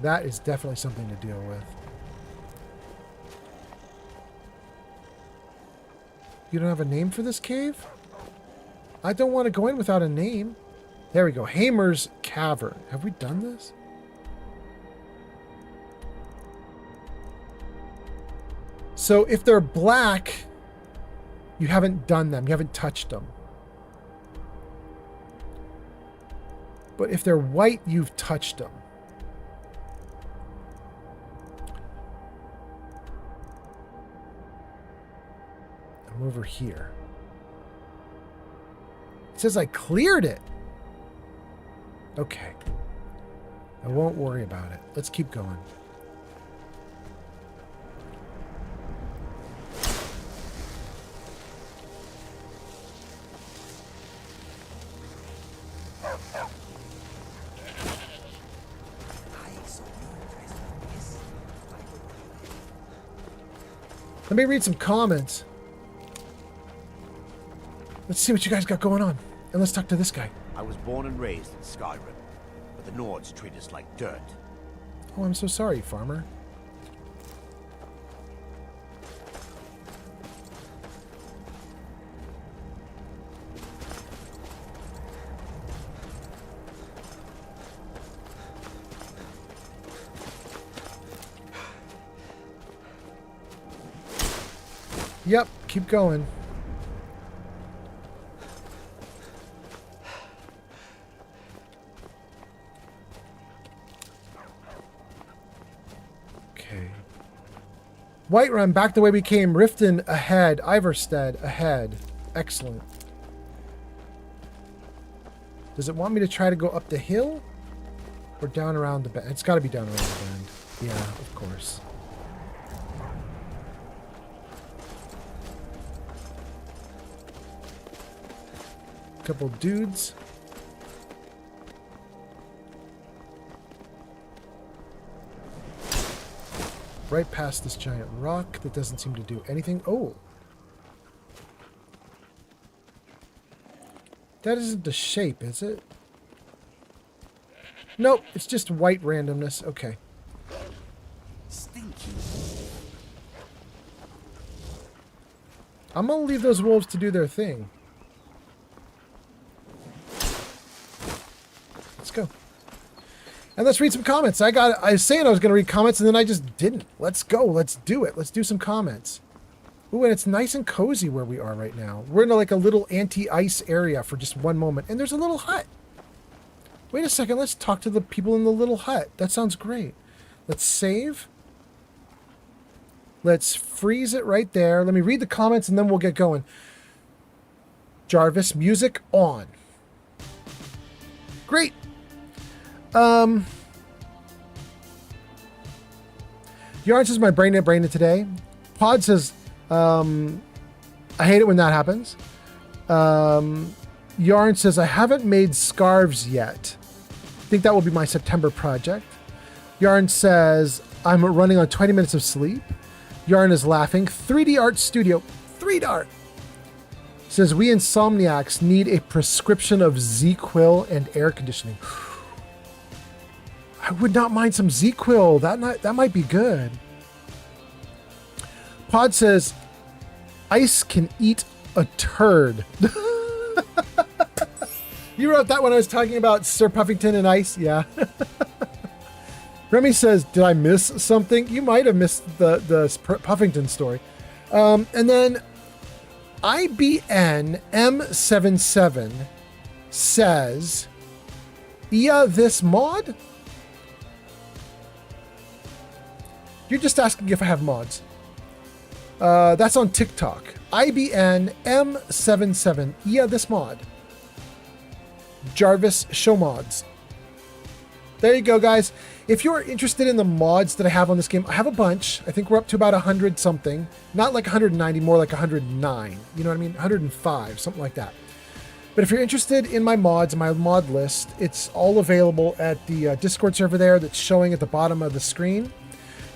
Speaker 1: That is definitely something to deal with. You don't have a name for this cave? I don't want to go in without a name. There we go. Hamer's Cavern. Have we done this? So if they're black, you haven't done them. You haven't touched them. But if they're white, you've touched them. I'm over here. It says I cleared it. Okay. I won't worry about it. Let's keep going. Let me read some comments. Let's see what you guys got going on. And let's talk to this guy.
Speaker 12: I was born and raised in Skyrim, but the Nords treat us like dirt.
Speaker 1: Oh, I'm so sorry, farmer. Yep, keep going. Okay. Whiterun back the way we came. Riften ahead. Iverstead ahead. Excellent. Does it want me to try to go up the hill? Or down around the bend? It's got to be down around the bend. Yeah, of course. Couple dudes. Right past this giant rock that doesn't seem to do anything. Oh. That isn't the shape, is it? Nope, it's just white randomness. Okay.
Speaker 12: Stinky.
Speaker 1: I'm gonna leave those wolves to do their thing. Let's go. And let's read some comments. I was saying I was going to read comments and then I just didn't. Let's go. Let's do it. Let's do some comments. Ooh, and it's nice and cozy where we are right now. We're in like a little anti-ice area for just one moment. And there's a little hut. Wait a second. Let's talk to the people in the little hut. That sounds great. Let's save. Let's freeze it right there. Let me read the comments and then we'll get going. Jarvis, music on. Great. Yarn says my brain it today. Pod says, I hate it when that happens. Yarn says, I haven't made scarves yet. I think that will be my September project. Yarn says, I'm running on 20 minutes of sleep. Yarn is laughing. 3D Art Studio. 3D Art. Says, we insomniacs need a prescription of ZQuil and air conditioning. I would not mind some ZQuil. That might be good. Pod says, ice can eat a turd. You wrote that when I was talking about Sir Puffington and ice? Yeah. Remy says, did I miss something? You might have missed the Puffington story. And then IBN M77 says, yeah, this mod? You're just asking if I have mods. That's on TikTok. IBN M77. Yeah, this mod. Jarvis Show Mods. There you go, guys. If you're interested in the mods that I have on this game, I have a bunch. I think we're up to about 100 something. Not like 190, more like 109. You know what I mean? 105, something like that. But if you're interested in my mods, my mod list, it's all available at the Discord server there that's showing at the bottom of the screen.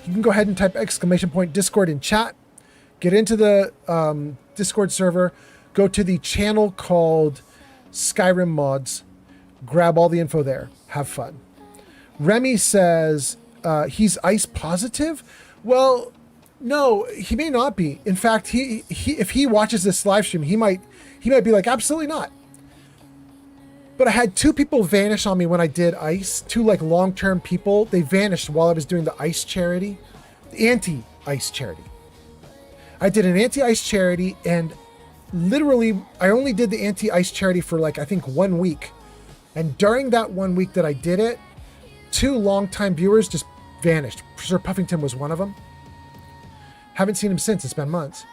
Speaker 1: You can go ahead and type !Discord in chat. Get into the Discord server. Go to the channel called Skyrim Mods. Grab all the info there. Have fun. Remy says he's ice positive. Well, no, he may not be. In fact, he if he watches this live stream, he might be like, absolutely not. But I had 2 people vanish on me when I did ice. 2 like long-term people. They vanished while I was doing the ice charity, the anti-ice charity. I did an anti-ice charity, and literally I only did the anti-ice charity for like, I think 1 week. And during that 1 week that I did it, 2 longtime viewers just vanished. Sir Puffington was one of them. Haven't seen him since. It's been months.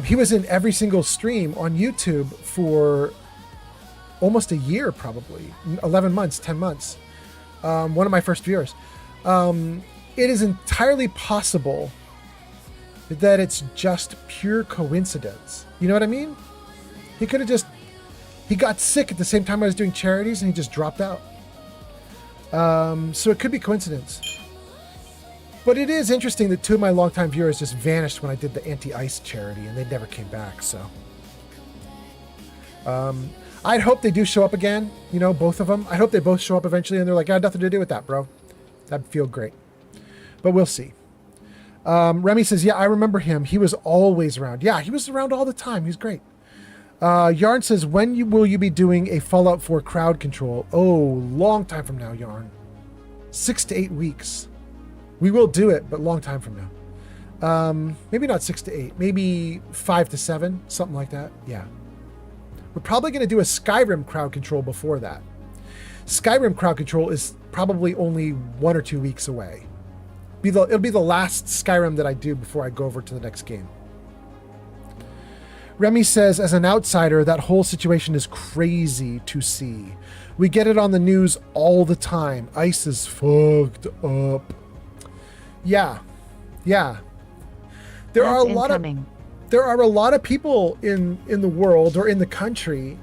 Speaker 1: He was in every single stream on YouTube for almost a year, probably 11 months, 10 months. One of my first viewers. It is entirely possible that it's just pure coincidence. You know what I mean? He could have he got sick at the same time I was doing charities and he just dropped out. So it could be coincidence. But it is interesting that 2 of my longtime viewers just vanished when I did the anti-ice charity and they never came back, so. I'd hope they do show up again, you know, both of them. I hope they both show up eventually and they're like, I had nothing to do with that, bro. That'd feel great. But we'll see. Remy says, yeah, I remember him. He was always around. Yeah, he was around all the time. He's great. Yarn says, when will you be doing a Fallout 4 crowd control? Oh, long time from now, Yarn. 6 to 8 weeks. We will do it, but long time from now. Maybe not 6 to 8. Maybe 5 to 7. Something like that. Yeah. We're probably going to do a Skyrim crowd control before that. Skyrim crowd control is probably only 1 or 2 weeks away. It'll be the last Skyrim that I do before I go over to the next game. Remy says, as an outsider, that whole situation is crazy to see. We get it on the news all the time. Ice is fucked up. Yeah. Yeah. There are a lot of people in the world or in the country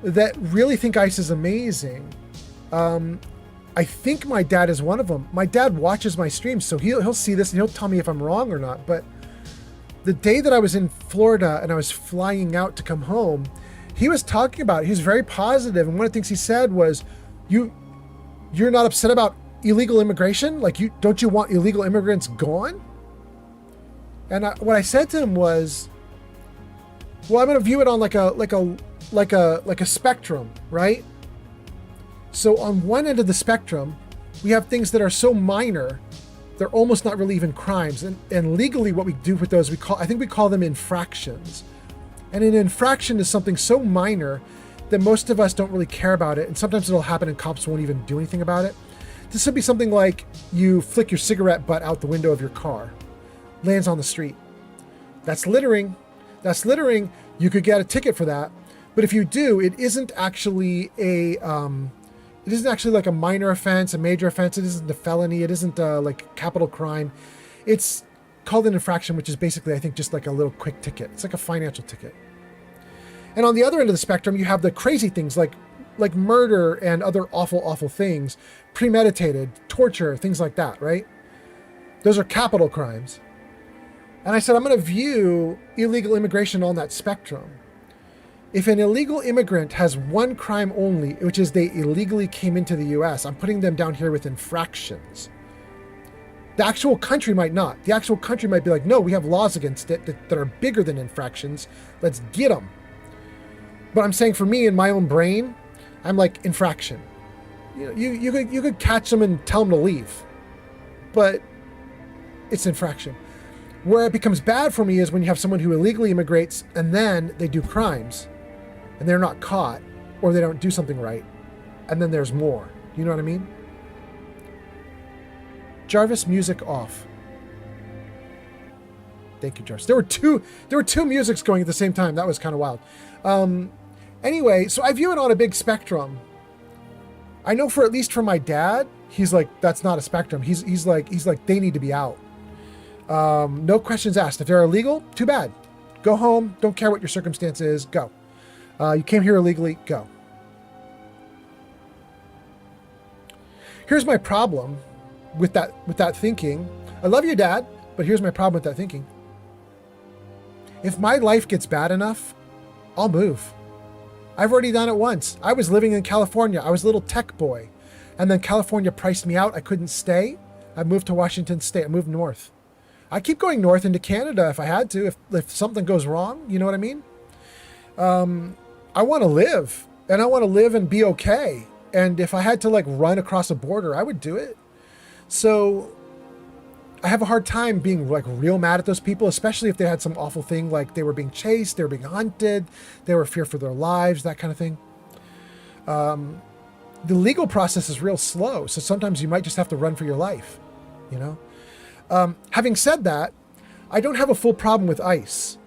Speaker 1: that really think ice is amazing. I think my dad is one of them. My dad watches my streams, so he'll see this and he'll tell me if I'm wrong or not. But the day that I was in Florida and I was flying out to come home, he was talking about it. He was very positive, and one of the things he said was, "You're not upset about illegal immigration? Like, don't you want illegal immigrants gone?" And what I said to him was, "Well, I'm going to view it on like a spectrum, right? So on one end of the spectrum, we have things that are so minor, they're almost not really even crimes. And legally what we do with those, I think we call them infractions. And an infraction is something so minor that most of us don't really care about it. And sometimes it'll happen and cops won't even do anything about it. This would be something like you flick your cigarette butt out the window of your car, lands on the street. That's littering. That's littering. You could get a ticket for that. But if you do, it isn't actually like a minor offense, a major offense. It isn't a felony. It isn't like capital crime. It's called an infraction, which is basically, I think, just like a little quick ticket. It's like a financial ticket. And on the other end of the spectrum, you have the crazy things like murder and other awful, awful things, premeditated, torture, things like that, right? Those are capital crimes. And I said, I'm going to view illegal immigration on that spectrum. If an illegal immigrant has one crime only, which is they illegally came into the US, I'm putting them down here with infractions. The actual country might not. The actual country might be like, no, we have laws against it that are bigger than infractions. Let's get them. But I'm saying for me in my own brain, I'm like infraction. You know, you could catch them and tell them to leave, but it's infraction. Where it becomes bad for me is when you have someone who illegally immigrates and then they do crimes and they're not caught or they don't do something right. And then there's more. You know what I mean? Jarvis, music off. Thank you, Jarvis. There were two musics going at the same time. That was kind of wild. Anyway, so I view it on a big spectrum. I know at least for my dad, he's like, that's not a spectrum. He's like, they need to be out. No questions asked. If they're illegal, too bad. Go home. Don't care what your circumstance is. Go. You came here illegally. Go. Here's my problem with that thinking. I love you, Dad, but here's my problem with that thinking. If my life gets bad enough, I'll move. I've already done it once. I was living in California. I was a little tech boy. And then California priced me out. I couldn't stay. I moved to Washington State. I moved north. I keep going north into Canada if I had to, if something goes wrong. You know what I mean? I want to live. And I want to live and be okay. And if I had to like run across a border, I would do it. So I have a hard time being like real mad at those people, especially if they had some awful thing like they were being chased, they were being hunted, they were feared for their lives, that kind of thing. The legal process is real slow, so sometimes you might just have to run for your life, you know? Having said that, I don't have a full problem with ICE.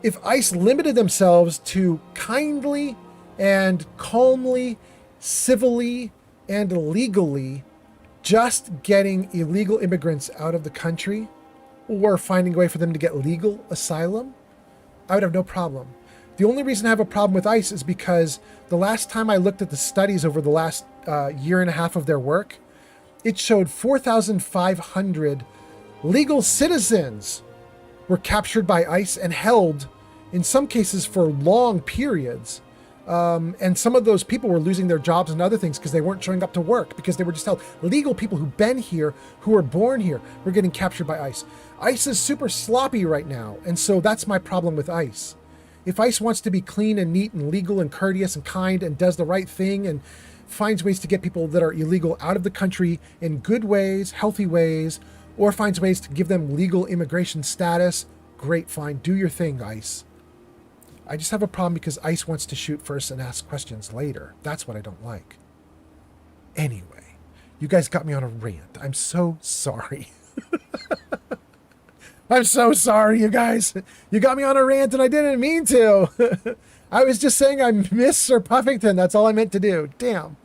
Speaker 1: If ICE limited themselves to kindly and calmly, civilly and legally just getting illegal immigrants out of the country or finding a way for them to get legal asylum, I would have no problem. The only reason I have a problem with ICE is because the last time I looked at the studies over the last year and a half of their work, it showed 4,500 legal citizens were captured by ICE and held, in some cases, for long periods. And some of those people were losing their jobs and other things because they weren't showing up to work because they were just held. Legal people who've been here, who were born here, were getting captured by ICE. ICE is super sloppy right now. And so that's my problem with ICE. If ICE wants to be clean and neat and legal and courteous and kind and does the right thing and finds ways to get people that are illegal out of the country in good ways, healthy ways, or finds ways to give them legal immigration status, great, fine. Do your thing, ICE. I just have a problem because ICE wants to shoot first and ask questions later. That's what I don't like. Anyway, you guys got me on a rant. I'm so sorry. I'm so sorry, you guys. You got me on a rant and I didn't mean to. I was just saying I miss Sir Puffington. That's all I meant to do. Damn.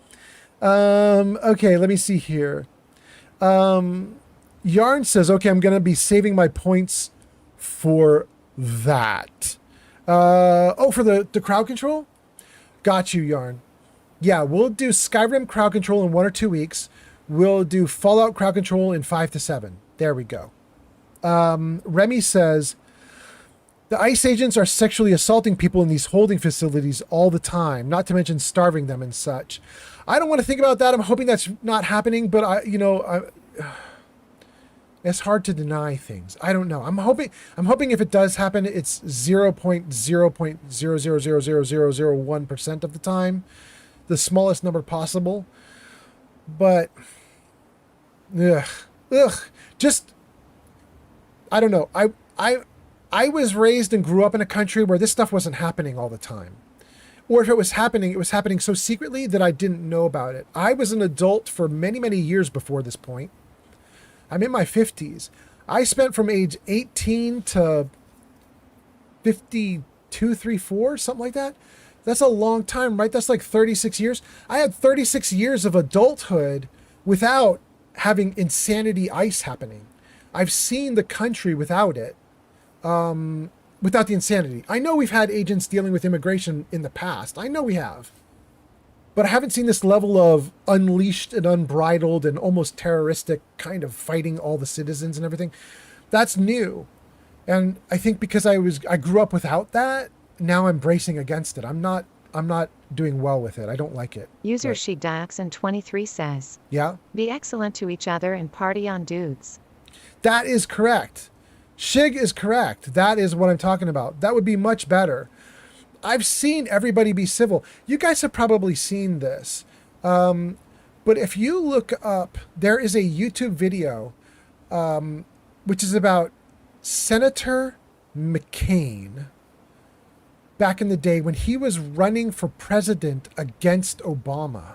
Speaker 1: Okay, let me see here. Yarn says, okay, I'm going to be saving my points for that. For the crowd control? Got you, Yarn. Yeah, we'll do Skyrim crowd control in 1 or 2 weeks. We'll do Fallout crowd control in 5 to 7. There we go. Remy says, the ICE agents are sexually assaulting people in these holding facilities all the time, not to mention starving them and such. I don't want to think about that. I'm hoping that's not happening, but it's hard to deny things. I don't know. I'm hoping if it does happen, it's 0.0000001% of the time the smallest number possible. But, just, I don't know. I was raised and grew up in a country where this stuff wasn't happening all the time. Or if it was happening so secretly that I didn't know about it. I was an adult for many, many years before this point. I'm in my 50s. I spent from age 18 to 52, 3, 4, something like that. That's a long time, right? That's like 36 years. I had 36 years of adulthood without having insanity ice happening. I've seen the country without it. Without the insanity. I know we've had agents dealing with immigration in the past. I know we have. But I haven't seen this level of unleashed and unbridled and almost terroristic kind of fighting all the citizens and everything. That's new. And I think because I grew up without that, now I'm bracing against it. I'm not doing well with it. I don't like it.
Speaker 2: User SheDaxon23 says,
Speaker 1: yeah?
Speaker 2: Be excellent to each other and party on dudes.
Speaker 1: That is correct. Shig is correct. That is what I'm talking about. That would be much better. I've seen everybody be civil. You guys have probably seen this. But if you look up, there is a YouTube video, which is about Senator McCain back in the day when he was running for president against Obama.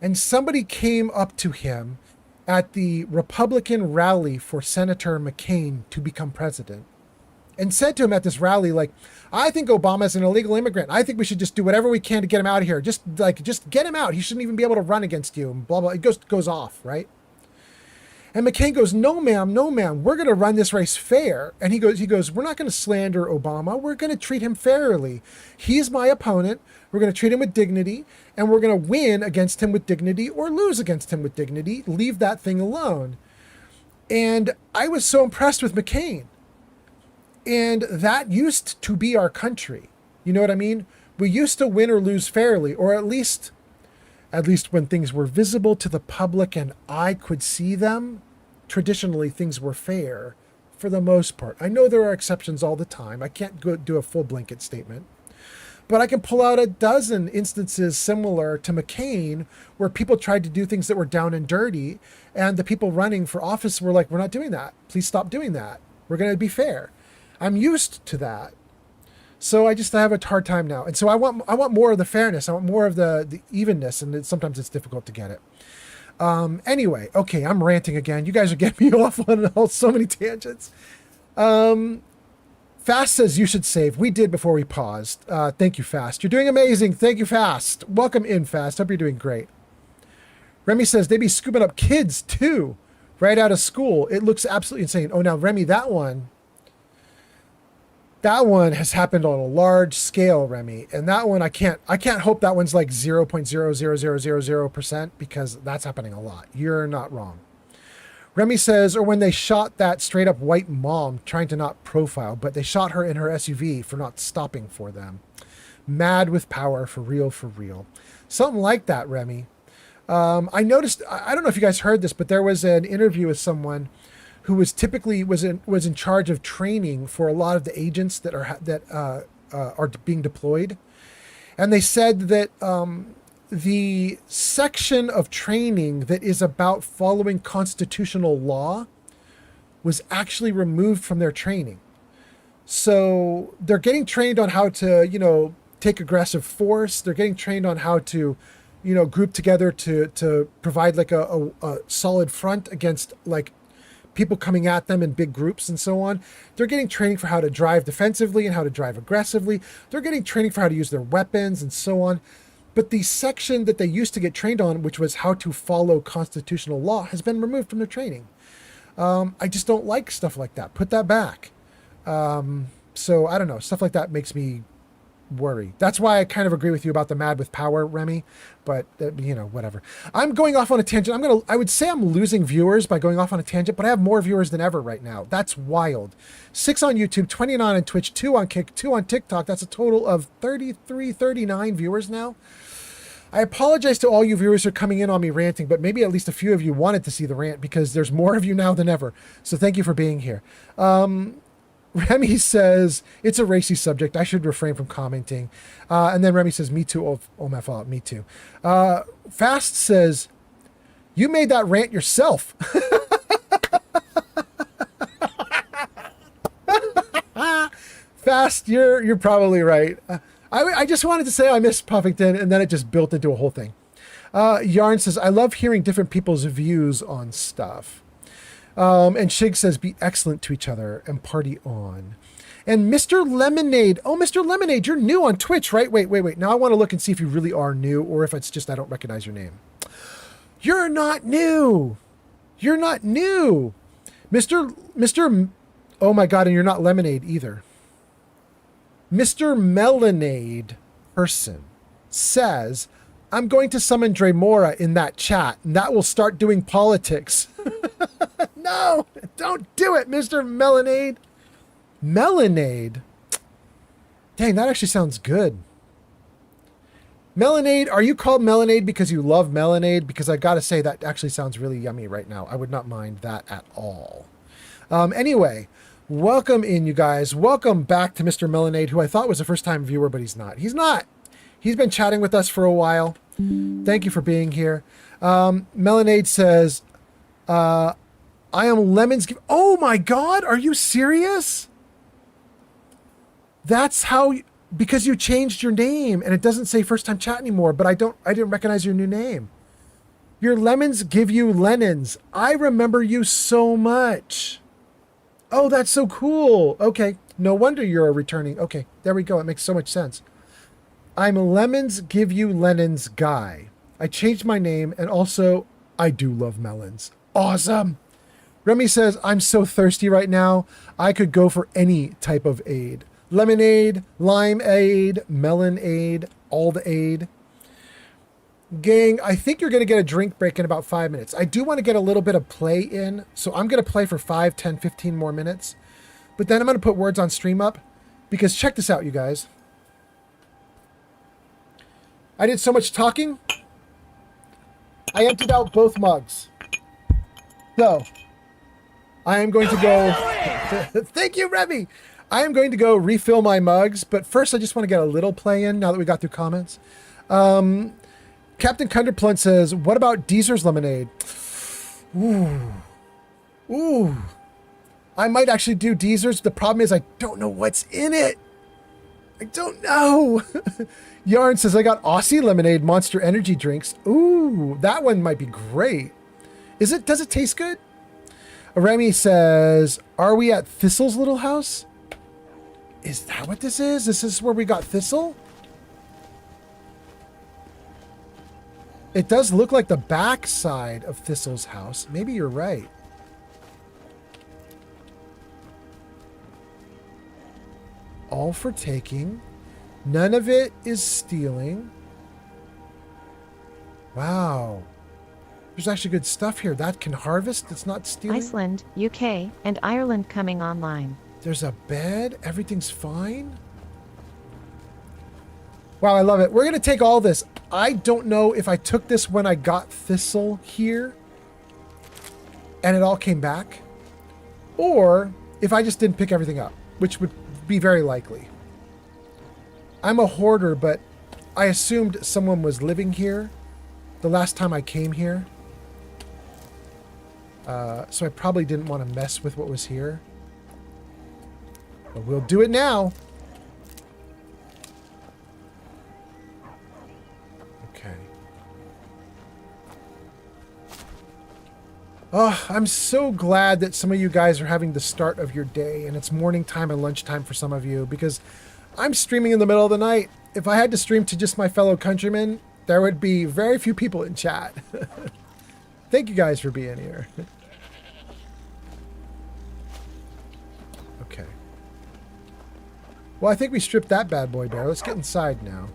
Speaker 1: And somebody came up to him at the Republican rally for Senator McCain to become president and said to him at this rally, like, I think Obama's an illegal immigrant. I think we should just do whatever we can to get him out of here. Just get him out. He shouldn't even be able to run against you, and blah, blah. It goes off, right? And McCain goes, no, ma'am, we're going to run this race fair. And he goes, we're not going to slander Obama. We're going to treat him fairly. He's my opponent. We're going to treat him with dignity, and we're going to win against him with dignity or lose against him with dignity. Leave that thing alone. And I was so impressed with McCain. And that used to be our country. You know what I mean? We used to win or lose fairly, or at least when things were visible to the public and I could see them, traditionally things were fair for the most part. I know there are exceptions all the time. I can't go do a full blanket statement. But I can pull out a dozen instances similar to McCain where people tried to do things that were down and dirty, and the people running for office were like, we're not doing that. Please stop doing that. We're going to be fair. I'm used to that. So I have a hard time now. And so I want more of the fairness. I want more of the evenness, and sometimes it's difficult to get it. Anyway, okay, I'm ranting again. You guys are getting me off on so many tangents. Fast says you should save. We did before we paused. Thank you, Fast. You're doing amazing. Thank you, Fast. Welcome in, Fast. Hope you're doing great. Remy says they be scooping up kids too, right out of school. It looks absolutely insane. Oh, now Remy, that one has happened on a large scale, Remy. And that one, I can't hope that one's like 0.00000% because that's happening a lot. You're not wrong. Remy says, or when they shot that straight up white mom trying to not profile, but they shot her in her SUV for not stopping for them. Mad with power, for real, for real. Something like that, Remy. I noticed, I don't know if you guys heard this, but there was an interview with someone who was in charge of training for a lot of the agents that are being deployed. And they said that the section of training that is about following constitutional law was actually removed from their training. So they're getting trained on how to, take aggressive force. They're getting trained on how to, group together to provide like a solid front against like people coming at them in big groups and so on. They're getting training for how to drive defensively and how to drive aggressively. They're getting training for how to use their weapons and so on. But the section that they used to get trained on, which was how to follow constitutional law, has been removed from their training. I just don't like stuff like that. Put that back. So I don't know. Stuff like that makes me worry. That's why I kind of agree with you about the mad with power, Remy. But, whatever. I'm going off on a tangent. I would say I'm losing viewers by going off on a tangent, but I have more viewers than ever right now. That's wild. 6 on YouTube, 29 on Twitch, 2 on Kick, 2 on TikTok. That's a total of 33, 39 viewers now. I apologize to all you viewers who are coming in on me ranting, but maybe at least a few of you wanted to see the rant because there's more of you now than ever. So thank you for being here. Remy says, it's a racy subject. I should refrain from commenting. And then Remy says, me too. Oh, my fault. Me too. Fast says, you made that rant yourself. Fast, you're probably right. I just wanted to say I miss Puffington, and then it just built into a whole thing. Yarn says, I love hearing different people's views on stuff. And Shig says, be excellent to each other and party on. And Mr. Lemonade. Oh, Mr. Lemonade, you're new on Twitch, right? Wait. Now I want to look and see if you really are new or if it's just I don't recognize your name. You're not new. You're not new. Mr. Oh my God, and you're not Lemonade either. Mr. Melanade person says, I'm going to summon Dremora in that chat, and that will start doing politics. No, don't do it, Mr. Melanade. Melanade? Dang, that actually sounds good. Melanade, are you called Melanade because you love Melanade? Because I gotta say, that actually sounds really yummy right now. I would not mind that at all. Anyway, welcome in, you guys. Welcome back to Mr. Melanade, who I thought was a first-time viewer, but he's not. He's not. He's been chatting with us for a while. Thank you for being here. Melanade says, I am Lemon's... Oh my God, are you serious? That's how... Because you changed your name and it doesn't say first time chat anymore, but I didn't recognize your new name. Your lemons give you Lennons. I remember you so much. Oh, that's so cool. Okay. No wonder you're a returning. Okay. There we go. It makes so much sense. I'm Lemons Give You Lennons guy. I changed my name and also I do love melons. Awesome. Remy says, I'm so thirsty right now. I could go for any type of aid. Lemonade, limeade, melonade, all the aid. Gang, I think you're going to get a drink break in about 5 minutes. I do want to get a little bit of play in, so I'm going to play for 5, 10, 15 more minutes. But then I'm going to put words on stream up, because check this out, you guys. I did so much talking, I emptied out both mugs. So, I am going to go... Thank you, Remy! I am going to go refill my mugs, but first I just want to get a little play in now that we got through comments. Captain Cunderplunt says, what about Deezer's lemonade? Ooh. I might actually do Deezer's. The problem is I don't know what's in it. I don't know. Yarn says, I got Aussie lemonade Monster Energy drinks. Ooh, that one might be great. Does it taste good? Remy says, are we at Thistle's little house? Is that what this is? This is where we got Thistle? It does look like the back side of Thistle's house. Maybe you're right. All for taking. None of it is stealing. Wow. There's actually good stuff here. That can harvest. It's not stealing.
Speaker 2: Iceland, UK, and Ireland coming online.
Speaker 1: There's a bed. Everything's fine. Wow, I love it. We're going to take all this. I don't know if I took this when I got Thistle here and it all came back, or if I just didn't pick everything up, which would be very likely. I'm a hoarder, but I assumed someone was living here the last time I came here. So I probably didn't want to mess with what was here. But we'll do it now. Okay. Oh, I'm so glad that some of you guys are having the start of your day and it's morning time and lunchtime for some of you, because I'm streaming in the middle of the night. If I had to stream to just my fellow countrymen, there would be very few people in chat. Thank you guys for being here. Okay. Well, I think we stripped that bad boy bare. Let's get inside now.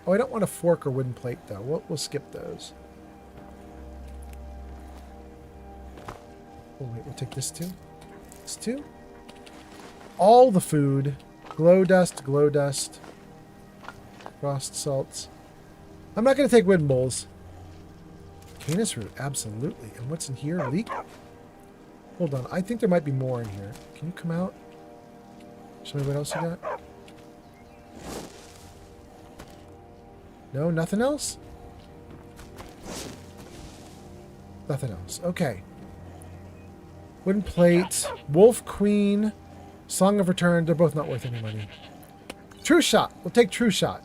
Speaker 1: Oh, I don't want a fork or wooden plate, though. We'll skip those. Oh, wait, we'll take this too. This too. All the food. Glow dust, frost salts. I'm not going to take wooden bowls. Canis root, absolutely. And what's in here? Leek? Hold on. I think there might be more in here. Can you come out? Show me what else you got. No, nothing else? Nothing else. Okay. Wooden plate. Wolf Queen. Song of Return. They're both not worth any money. True Shot. We'll take True Shot.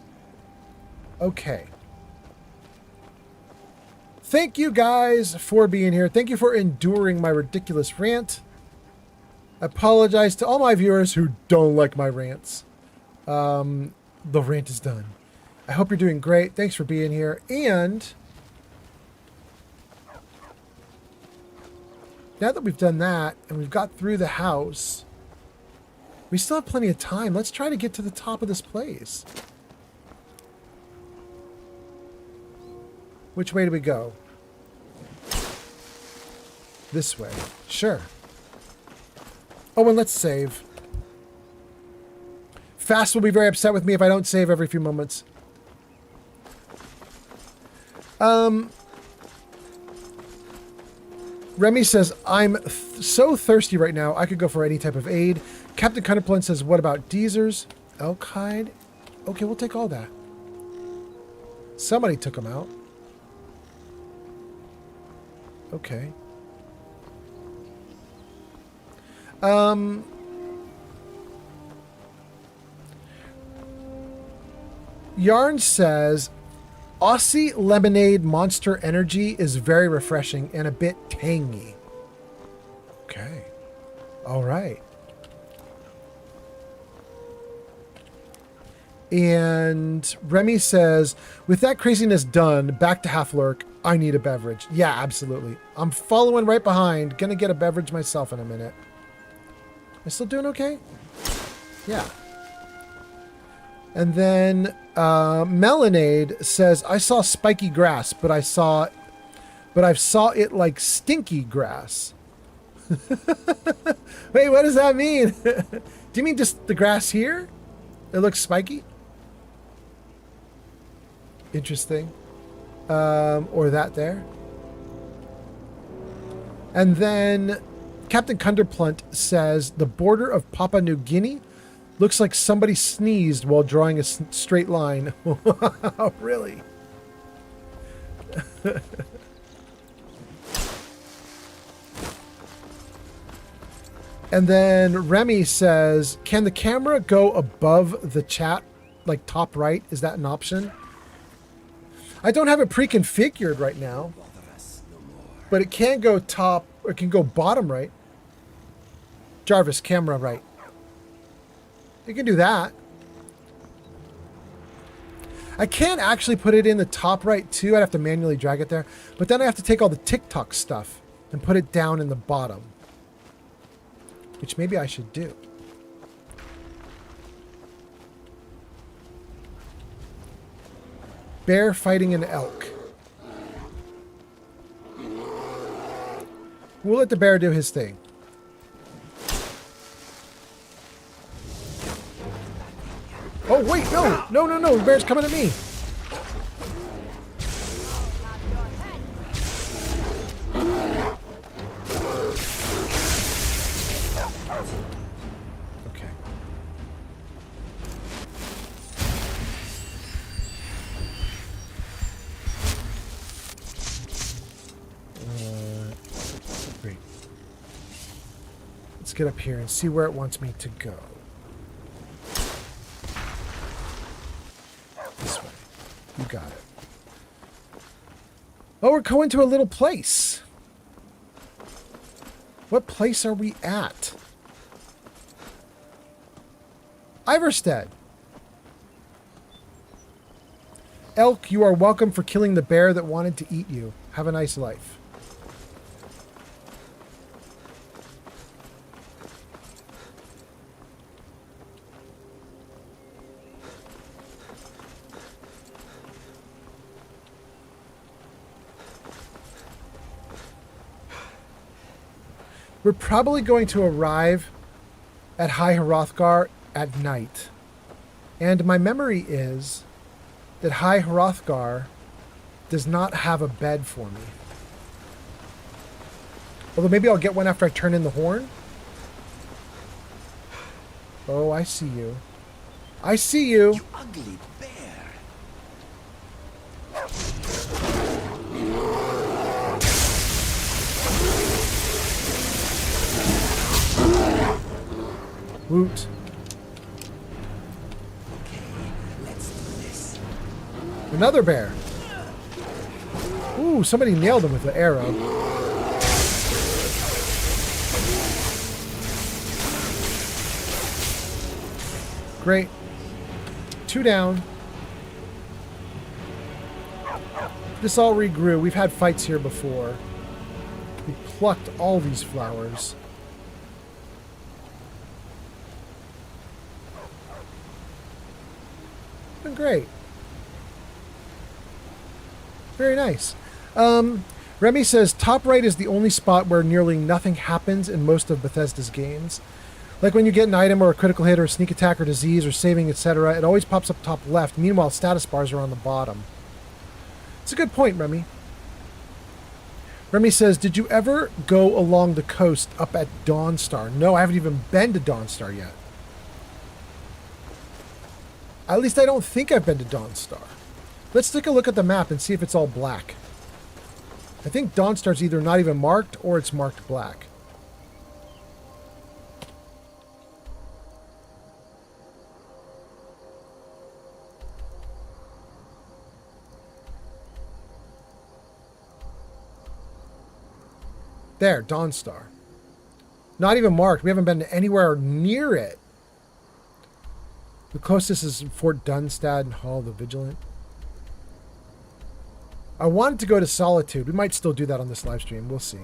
Speaker 1: Okay. Thank you guys for being here. Thank you for enduring my ridiculous rant. I apologize to all my viewers who don't like my rants. The rant is done. I hope you're doing great. Thanks for being here. And now that we've done that and we've got through the house, we still have plenty of time. Let's try to get to the top of this place. Which way do we go? This way. Sure. Oh, and let's save. Fast will be very upset with me if I don't save every few moments. Remy says, I'm so thirsty right now, I could go for any type of aid. Captain Cunderplin says, what about Deezers? Elk hide? Okay, we'll take all that. Somebody took them out. Okay. Yarn says, Aussie lemonade Monster Energy is very refreshing and a bit tangy. Okay. All right. And Remy says, with that craziness done, back to Half-Lurk, I need a beverage. Yeah, absolutely. I'm following right behind. Gonna get a beverage myself in a minute. Am I still doing okay? Yeah. And then Melanade says, I saw spiky grass, but I saw it like stinky grass. Wait, what does that mean? Do you mean just the grass here? It looks spiky? Interesting. Or that there. And then Captain Cunderplunt says, the border of Papua New Guinea looks like somebody sneezed while drawing a straight line. Really? And then Remy says, can the camera go above the chat, like top right? Is that an option? I don't have it pre-configured right now, but it can go top, or it can go bottom right. Jarvis, camera right. You can do that. I can actually put it in the top right too. I'd have to manually drag it there, but then I have to take all the TikTok stuff and put it down in the bottom, which maybe I should do. Bear fighting an elk. We'll let the bear do his thing. Oh, wait, no. No, the bear's coming at me. Okay. Great. Let's get up here and see where it wants me to go. This way. You got it. Oh, we're going to a little place. What place are we at? Iverstead. Elk, you are welcome for killing the bear that wanted to eat you. Have a nice life. We're probably going to arrive at High Hrothgar at night. And my memory is that High Hrothgar does not have a bed for me. Although maybe I'll get one after I turn in the horn. Oh, I see you. I see you.
Speaker 20: You ugly bear.
Speaker 1: Woot.
Speaker 20: Okay, let's do this.
Speaker 1: Another bear. Ooh, somebody nailed him with the arrow. Great. 2 down. This all regrew. We've had fights here before. We plucked all these flowers. Been great. Very nice. Remy says, top right is the only spot where nearly nothing happens in most of Bethesda's games. Like when you get an item or a critical hit or a sneak attack or disease or saving, etc., it always pops up top left. Meanwhile, status bars are on the bottom. It's a good point, Remy. Remy says, did you ever go along the coast up at Dawnstar? No, I haven't even been to Dawnstar yet. At least I don't think I've been to Dawnstar. Let's take a look at the map and see if it's all black. I think Dawnstar's either not even marked or it's marked black. There, Dawnstar. Not even marked. We haven't been anywhere near it. The closest is Fort Dunstad and Hall of the Vigilant. I wanted to go to Solitude. We might still do that on this live stream. We'll see.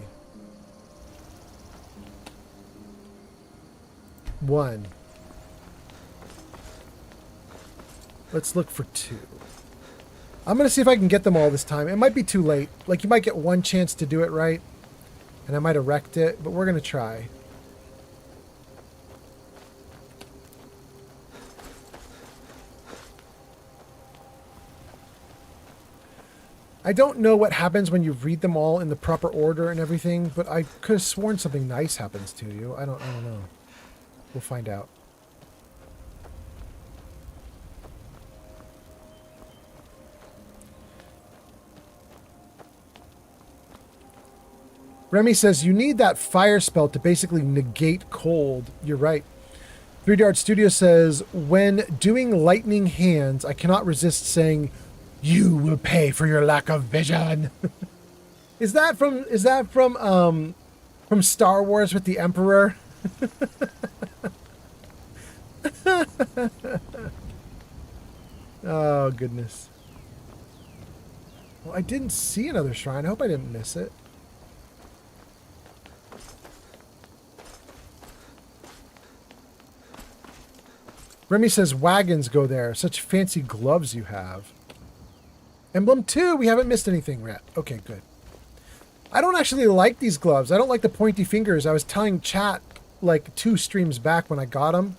Speaker 1: 1. Let's look for 2. I'm going to see if I can get them all this time. It might be too late. Like, you might get one chance to do it right. And I might have wrecked it, but we're going to try. I don't know what happens when you read them all in the proper order and everything, but I could have sworn something nice happens to you. I don't know. We'll find out. Remy says, you need that fire spell to basically negate cold. You're right. 3 Dart Studio says, when doing lightning hands, I cannot resist saying, you will pay for your lack of vision. Is that from Star Wars with the Emperor? Oh, goodness. Well, I didn't see another shrine. I hope I didn't miss it. Remy says, wagons go there. Such fancy gloves you have. Emblem 2, we haven't missed anything yet. Okay, good. I don't actually like these gloves. I don't like the pointy fingers. I was telling chat like 2 streams back when I got them.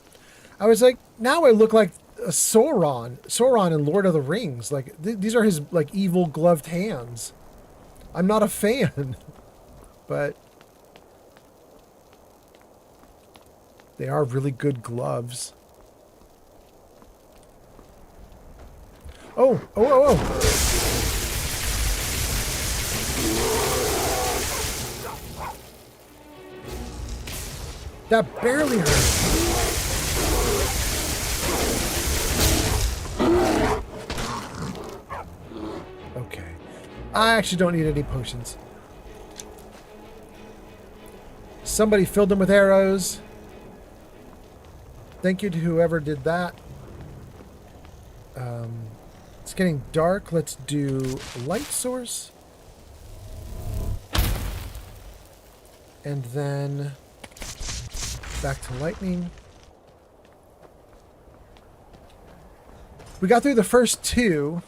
Speaker 1: I was like, now I look like a Sauron in Lord of the Rings. Like, these are his like evil gloved hands. I'm not a fan, but they are really good gloves. Oh. That barely hurt. Okay. I actually don't need any potions. Somebody filled them with arrows. Thank you to whoever did that. It's getting dark. Let's do light source. And then back to lightning. We got through the first 2.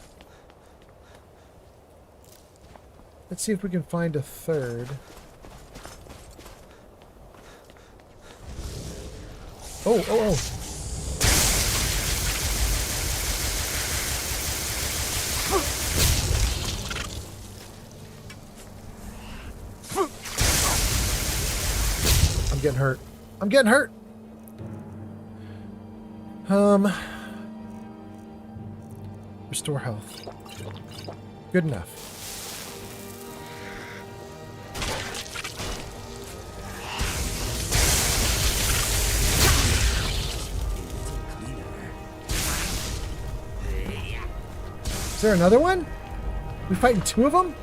Speaker 1: Let's see if we can find a third. Oh. getting hurt. I'm getting hurt. Restore health. Good enough. Is there another one? We fighting two of them?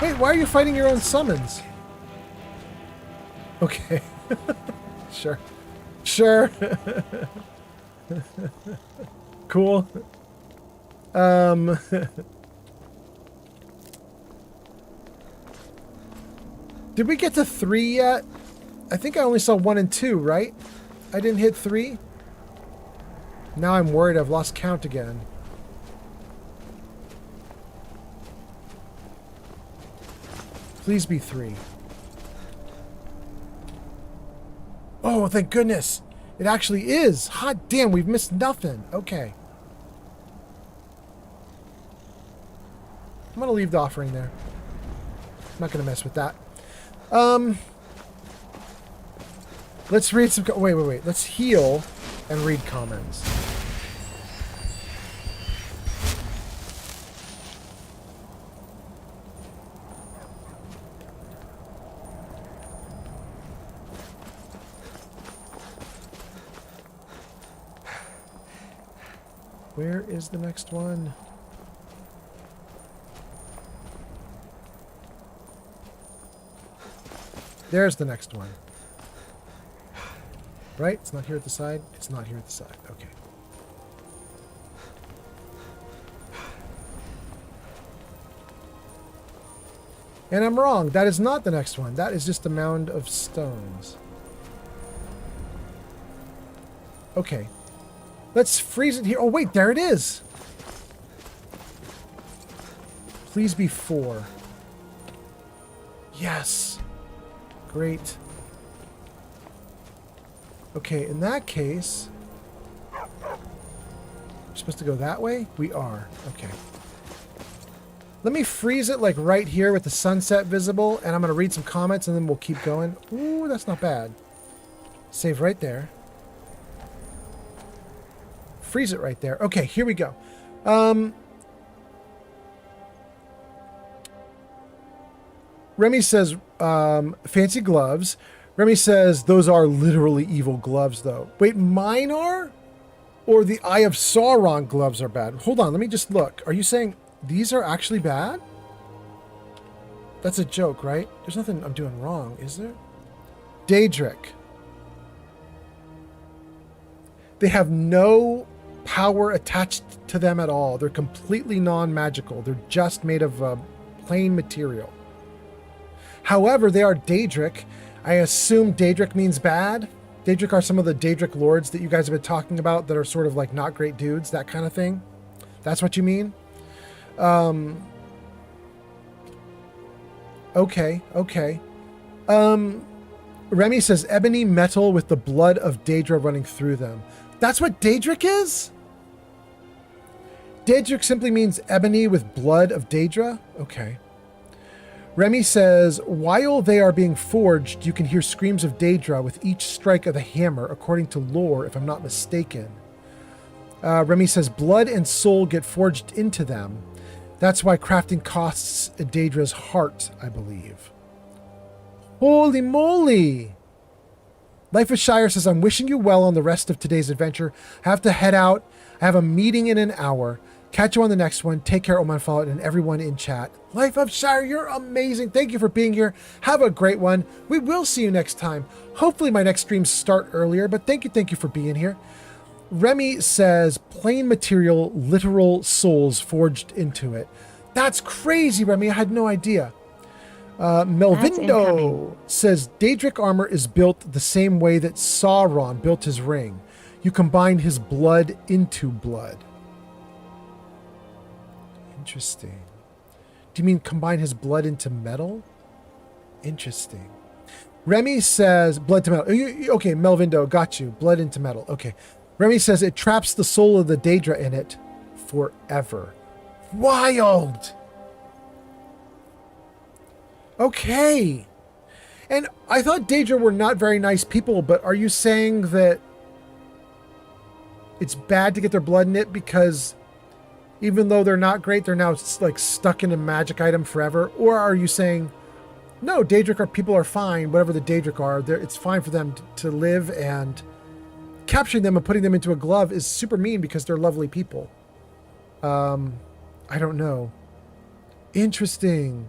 Speaker 1: Wait, why are you fighting your own summons? Okay. Sure. Sure. Cool. Did we get to 3 yet? I think I only saw 1 and 2, right? I didn't hit 3? Now I'm worried I've lost count again. Please be 3. Oh, thank goodness. It actually is. Hot damn, we've missed nothing. Okay. I'm going to leave the offering there. I'm not going to mess with that. Let's read some... Wait. Let's heal and read comments. Where is the next one? There's the next one. Right? It's not here at the side? It's not here at the side. Okay. And I'm wrong. That is not the next one. That is just a mound of stones. Okay. Let's freeze it here. Oh, wait. There it is. Please be 4. Yes. Great. Okay, in that case... We're supposed to go that way? We are. Okay. Let me freeze it like right here with the sunset visible, and I'm going to read some comments and then we'll keep going. Ooh, that's not bad. Save right there. Freeze it right there. Okay, here we go. Remy says, fancy gloves. Remy says, those are literally evil gloves, though. Wait, mine are? Or the Eye of Sauron gloves are bad? Hold on, let me just look. Are you saying these are actually bad? That's a joke, right? There's nothing I'm doing wrong, is there? Daedric. They have no power attached to them at all. They're completely non-magical. They're just made of plain material. However, they are Daedric. I assume Daedric means bad. Daedric are some of the Daedric lords that you guys have been talking about that are sort of like not great dudes, that kind of thing. That's what you mean? Okay. Remy says ebony metal with the blood of Daedra running through them. That's what Daedric is? Daedric simply means ebony with blood of Daedra? Okay. Remy says, while they are being forged, you can hear screams of Daedra with each strike of the hammer, according to lore, if I'm not mistaken. Remy says, blood and soul get forged into them. That's why crafting costs Daedra's heart, I believe. Holy moly! Life of Shire says, I'm wishing you well on the rest of today's adventure. I have to head out. I have a meeting in an hour. Catch you on the next one. Take care, Oman Fallout, and everyone in chat. Life of Shire, you're amazing. Thank you for being here. Have a great one. We will see you next time. Hopefully my next streams start earlier, but thank you for being here. Remy says, plain material, literal souls forged into it. That's crazy, Remy. I had no idea. Melvindo says, Daedric armor is built the same way that Sauron built his ring. You combine his blood into blood. Interesting. Do you mean combine his blood into metal? Interesting. Remy says blood to metal. Okay, Melvindo, got you. Blood into metal. Okay. Remy says it traps the soul of the Daedra in it forever. Wild. Okay. And I thought Daedra were not very nice people, but are you saying that it's bad to get their blood in it because even though they're not great, they're now like stuck in a magic item forever? Or are you saying, no, Daedric people are fine, whatever the Daedric are, it's fine for them to live, and capturing them and putting them into a glove is super mean because they're lovely people? I don't know. Interesting.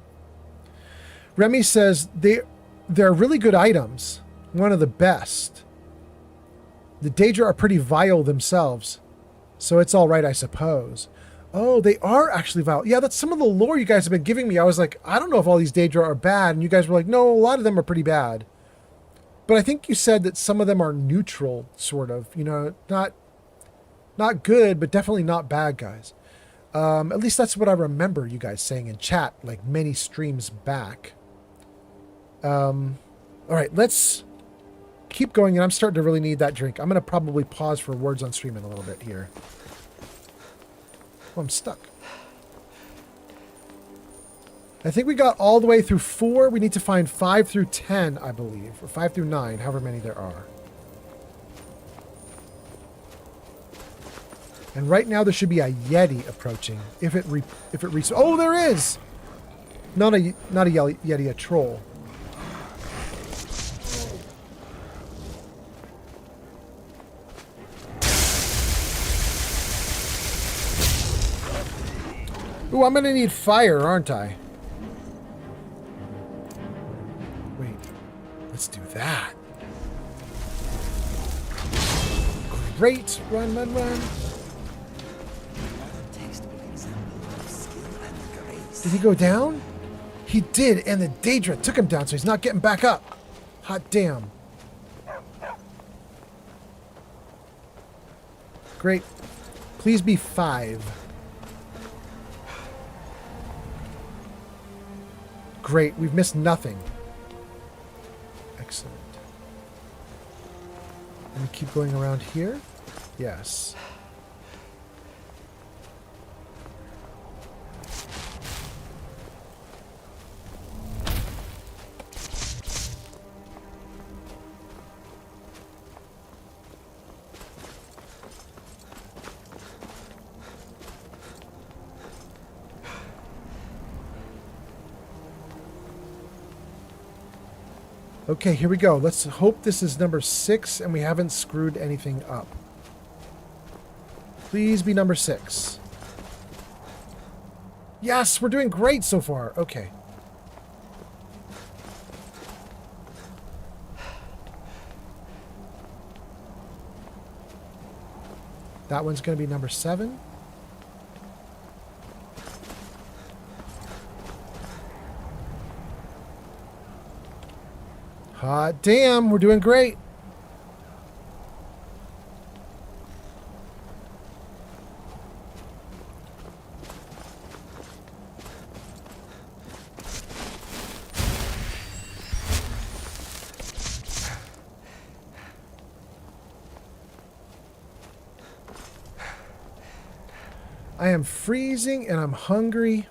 Speaker 1: Remy says they're really good items. One of the best. The Daedra are pretty vile themselves, so it's all right, I suppose. Oh, they are actually vile. Yeah, that's some of the lore you guys have been giving me. I was like, I don't know if all these Daedra are bad, and you guys were like, no, a lot of them are pretty bad. But I think you said that some of them are neutral, sort of. You know, not good, but definitely not bad guys. At least that's what I remember you guys saying in chat, like many streams back. All right, let's keep going, and I'm starting to really need that drink. I'm going to probably pause for words on stream in a little bit here. Oh, I'm stuck. I think we got all the way through 4. We need to find 5 through 10, I believe, or 5 through 9, however many there are. And right now there should be a Yeti approaching. If it oh, there is. Not a Yeti, a troll. Ooh, I'm gonna need fire, aren't I? Wait, let's do that. Great, run, run, run. Did he go down? He did, and the Daedra took him down, so he's not getting back up. Hot damn. Great. Please be 5. Great, we've missed nothing. Excellent. Let me keep going around here. Yes. Okay, here we go. Let's hope this is number 6 and we haven't screwed anything up. Please be number 6. Yes, we're doing great so far. Okay. That one's going to be number 7. Hot damn, we're doing great. I am freezing and I'm hungry.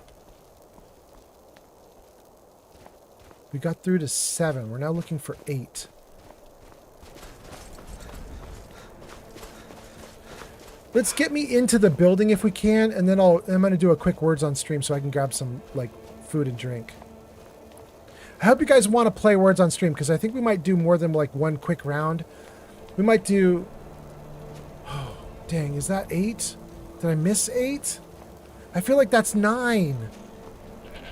Speaker 1: We got through to 7. We're now looking for 8. Let's get me into the building if we can, and then I'm going to do a quick words on stream so I can grab some like food and drink. I hope you guys want to play words on stream because I think we might do more than like one quick round. We might do... Oh, dang, is that 8? Did I miss 8? I feel like that's 9.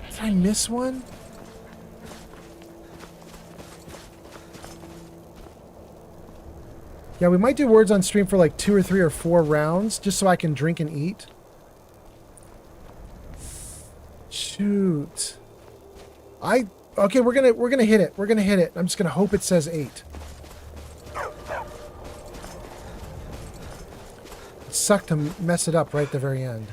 Speaker 1: Did I miss one? Yeah, we might do words on stream for like 2 or 3 or 4 rounds, just so I can drink and eat. Shoot. Okay, we're gonna hit it. We're gonna hit it. I'm just gonna hope it says 8. It sucked to mess it up right at the very end.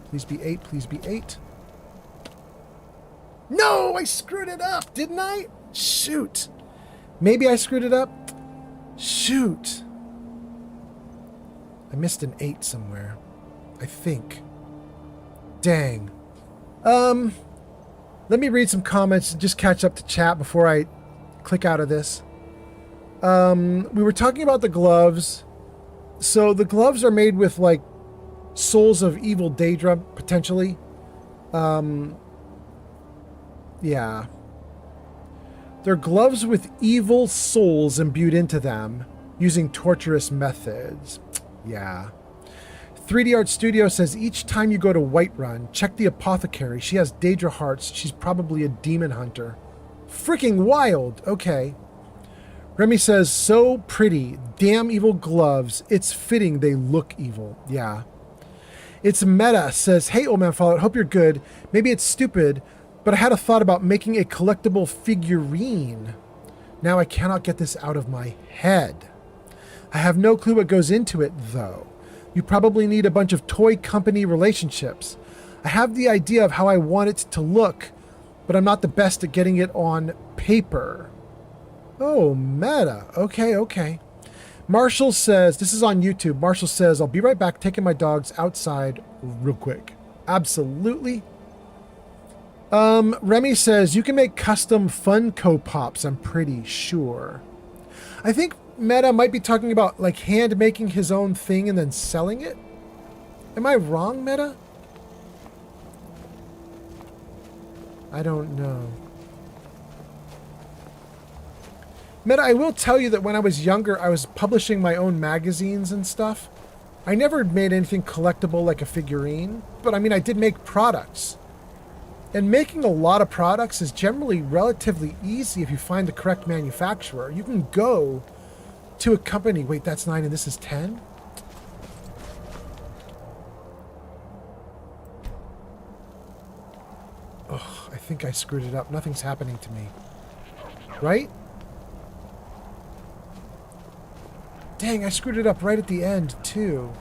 Speaker 1: Please be 8. Please be 8. No, I screwed it up, didn't I? Shoot. Maybe I screwed it up. Shoot. I missed an 8 somewhere. I think. Dang. Let me read some comments and just catch up to chat before I click out of this. We were talking about the gloves. So the gloves are made with like souls of evil Daedra, potentially. Yeah. They're gloves with evil souls imbued into them using torturous methods. Yeah. 3D Art Studio says each time you go to Whiterun, check the apothecary. She has Daedra hearts. She's probably a demon hunter. Freaking wild. Okay. Remy says, so pretty. Damn evil gloves. It's fitting they look evil. Yeah. It's Meta says, hey, Old Man Fallout, hope you're good. Maybe it's stupid, but I had a thought about making a collectible figurine. Now I cannot get this out of my head. I have no clue what goes into it, though. You probably need a bunch of toy company relationships. I have the idea of how I want it to look, but I'm not the best at getting it on paper. Oh, Meta. Okay. Marshall says, this is on YouTube. Marshall says, I'll be right back taking my dogs outside real quick. Absolutely. Remy says, you can make custom Funko Pops, I'm pretty sure. I think Meta might be talking about like hand making his own thing and then selling it. Am I wrong, Meta? I don't know. Meta, I will tell you that when I was younger, I was publishing my own magazines and stuff. I never made anything collectible like a figurine, but I mean, I did make products. And making a lot of products is generally relatively easy if you find the correct manufacturer. You can go to a company. Wait, that's 9 and this is 10? Oh, I think I screwed it up. Nothing's happening to me. Right? Dang, I screwed it up right at the end, too.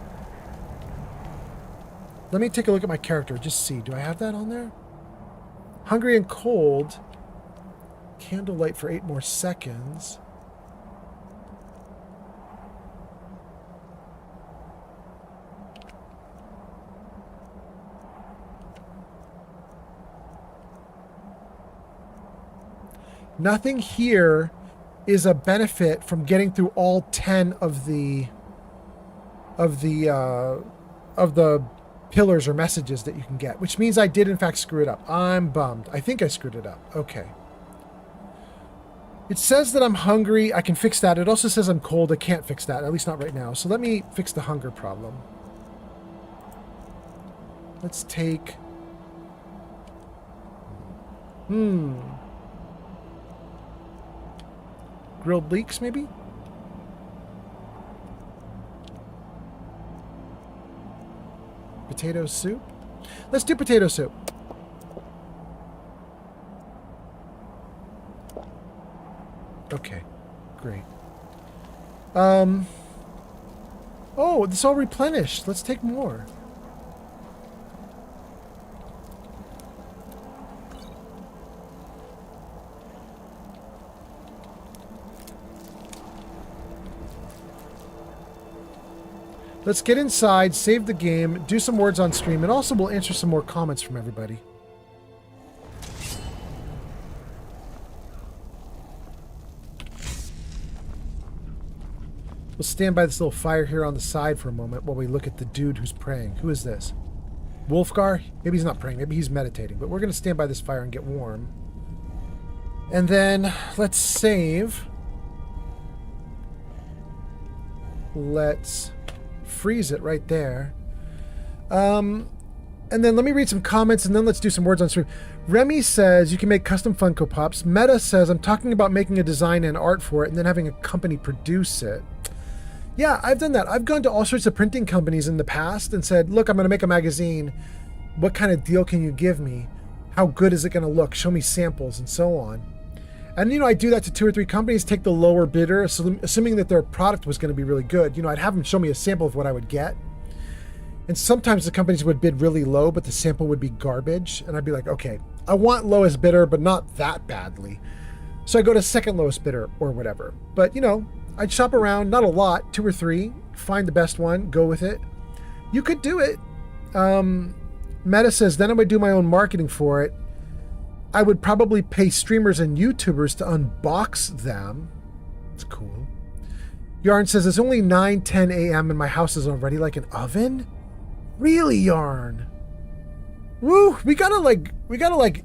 Speaker 1: Let me take a look at my character. Just see. Do I have that on there? Hungry and cold. Candlelight for 8 more seconds. Nothing here is a benefit from getting through all 10 of the pillars or messages that you can get, which means I did in fact screw it up. I'm bummed. I think I screwed it up. Okay. It says that I'm hungry. I can fix that. It also says I'm cold. I can't fix that, at least not right now. So let me fix the hunger problem. Let's take... Grilled leeks, maybe? Potato soup? Let's do potato soup. Okay, great. Oh, this all replenished. Let's take more. Let's get inside, save the game, do some words on stream, and also we'll answer some more comments from everybody. We'll stand by this little fire here on the side for a moment while we look at the dude who's praying. Who is this? Wolfgar? Maybe he's not praying, maybe he's meditating, but we're going to stand by this fire and get warm. And then let's save. Let's freeze it right there. And then let me read some comments and then let's do some words on stream. Remy says you can make custom Funko Pops. Meta says I'm talking about making a design and art for it and then having a company produce it. Yeah, I've done that. I've gone to all sorts of printing companies in the past and said, look, I'm going to make a magazine. What kind of deal can you give me? How good is it going to look? Show me samples and so on. And, you know, I do that to 2 or 3 companies, take the lower bidder, assuming that their product was going to be really good. You know, I'd have them show me a sample of what I would get. And sometimes the companies would bid really low, but the sample would be garbage. And I'd be like, okay, I want lowest bidder, but not that badly. So I go to second lowest bidder or whatever. But, you know, I'd shop around, not a lot, 2 or 3, find the best one, go with it. You could do it. Meta says, then I would do my own marketing for it. I would probably pay streamers and YouTubers to unbox them. It's cool. Yarn says, it's only 9:10 a.m. and my house is already like an oven? Really, Yarn? Woo, we gotta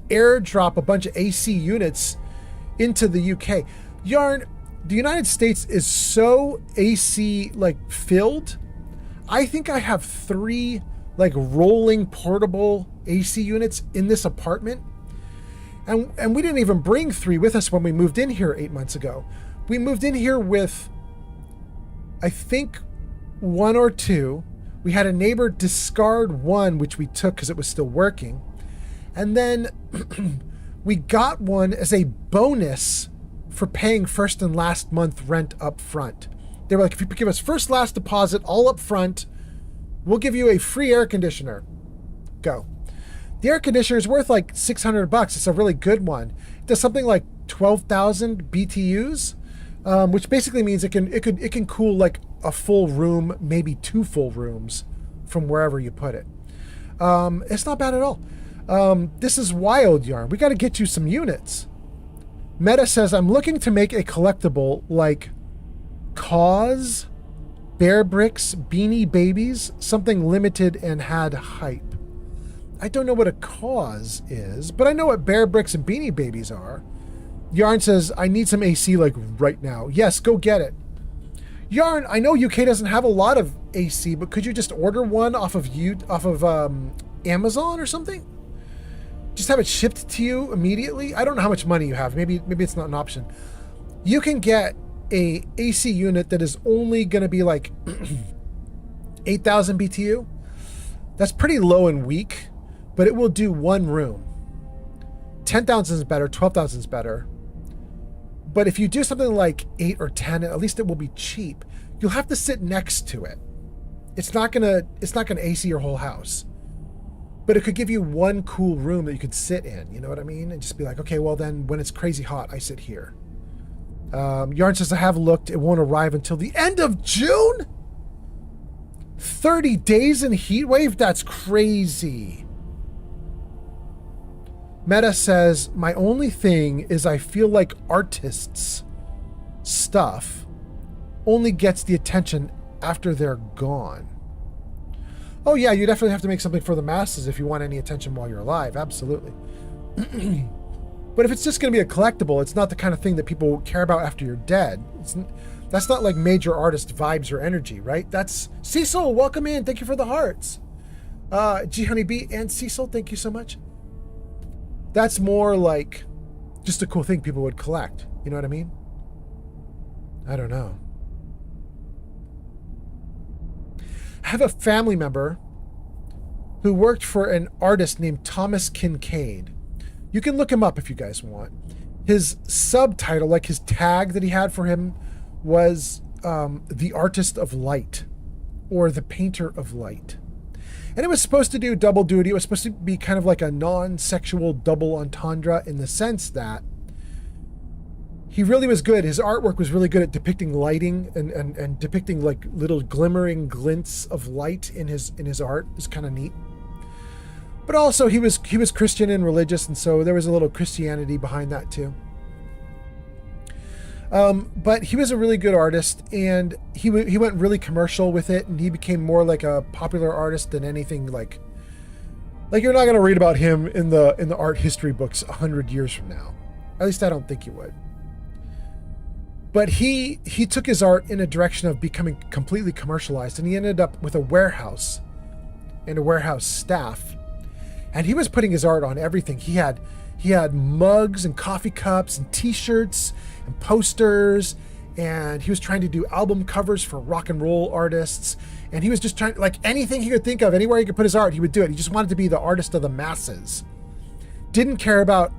Speaker 1: airdrop a bunch of AC units into the UK. Yarn, the United States is so AC filled. I think I have 3 rolling portable AC units in this apartment. And we didn't even bring 3 with us when we moved in here 8 months ago. We moved in here with, I think, 1 or 2. We had a neighbor discard 1, which we took because it was still working. And then we got 1 as a bonus for paying first and last month rent up front. They were like, if you give us first, last deposit all up front, we'll give you a free air conditioner. Go. The air conditioner is worth like $600. It's a really good one. It does something like 12,000 BTUs, which basically means it can cool like a full room, maybe 2 full rooms from wherever you put it. It's not bad at all. This is wild, Yarn. We got to get you some units. Meta says, I'm looking to make a collectible like Cause, Bear Bricks, Beanie Babies, something limited and had hype. I don't know what a Cause is, but I know what Bear Bricks and Beanie Babies are. Yarn says, I need some AC like right now. Yes, go get it. Yarn, I know UK doesn't have a lot of AC, but could you just order one off of Amazon or something? Just have it shipped to you immediately? I don't know how much money you have. Maybe it's not an option. You can get a AC unit that is only going to be like 8,000 BTU. That's pretty low and weak, but it will do 1 room. 10,000 is better, 12,000 is better. But if you do something like 8 or 10, at least it will be cheap. You'll have to sit next to it. It's not gonna AC your whole house. But it could give you 1 cool room that you could sit in, you know what I mean? And just be like, okay, well then when it's crazy hot, I sit here. Yarn says, I have looked, it won't arrive until the end of June? 30 days in heat wave? That's crazy. Meta says, my only thing is I feel like artists' stuff only gets the attention after they're gone. Oh yeah, you definitely have to make something for the masses if you want any attention while you're alive. Absolutely. But if it's just going to be a collectible, it's not the kind of thing that people care about after you're dead. That's not like major artist vibes or energy, right? That's Cecil. Welcome in. Thank you for the hearts. G Honeybee and Cecil, thank you so much. That's more like just a cool thing people would collect. You know what I mean? I don't know. I have a family member who worked for an artist named Thomas Kincaid. You can look him up if you guys want. His subtitle, like his tag that he had for him, was the artist of light or the painter of light. And it was supposed to do double duty. It was supposed to be kind of like a non-sexual double entendre in the sense that he really was good. His artwork was really good at depicting lighting and depicting like little glimmering glints of light in his art. It's kind of neat. But also he was Christian and religious, and so there was a little Christianity behind that too. But he was a really good artist, and he went really commercial with it, and he became more like a popular artist than anything like you're not going to read about him in the art history books 100 years from now. At least I don't think you would. But he took his art in a direction of becoming completely commercialized, and he ended up with a warehouse and a warehouse staff. And he was putting his art on everything. He had mugs and coffee cups and t-shirts and posters, and he was trying to do album covers for rock and roll artists, and he was just trying, like, anything he could think of, anywhere he could put his art, he would do it. He just wanted to be the artist of the masses. Didn't care about,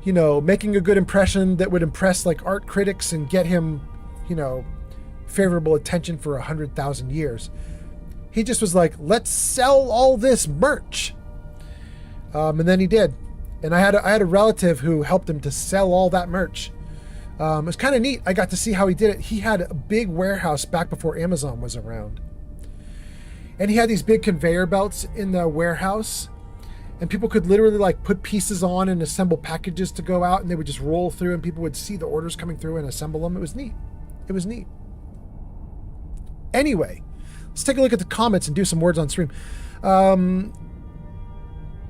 Speaker 1: making a good impression that would impress like art critics and get him, favorable attention for 100,000 years. He just was like, let's sell all this merch. And then he did. And I had a relative who helped him to sell all that merch. It's kind of neat. I got to see how he did it. He had a big warehouse back before Amazon was around. And he had these big conveyor belts in the warehouse. And people could literally like put pieces on and assemble packages to go out. And they would just roll through and people would see the orders coming through and assemble them. It was neat. It was neat. Anyway, let's take a look at the comments and do some words on stream.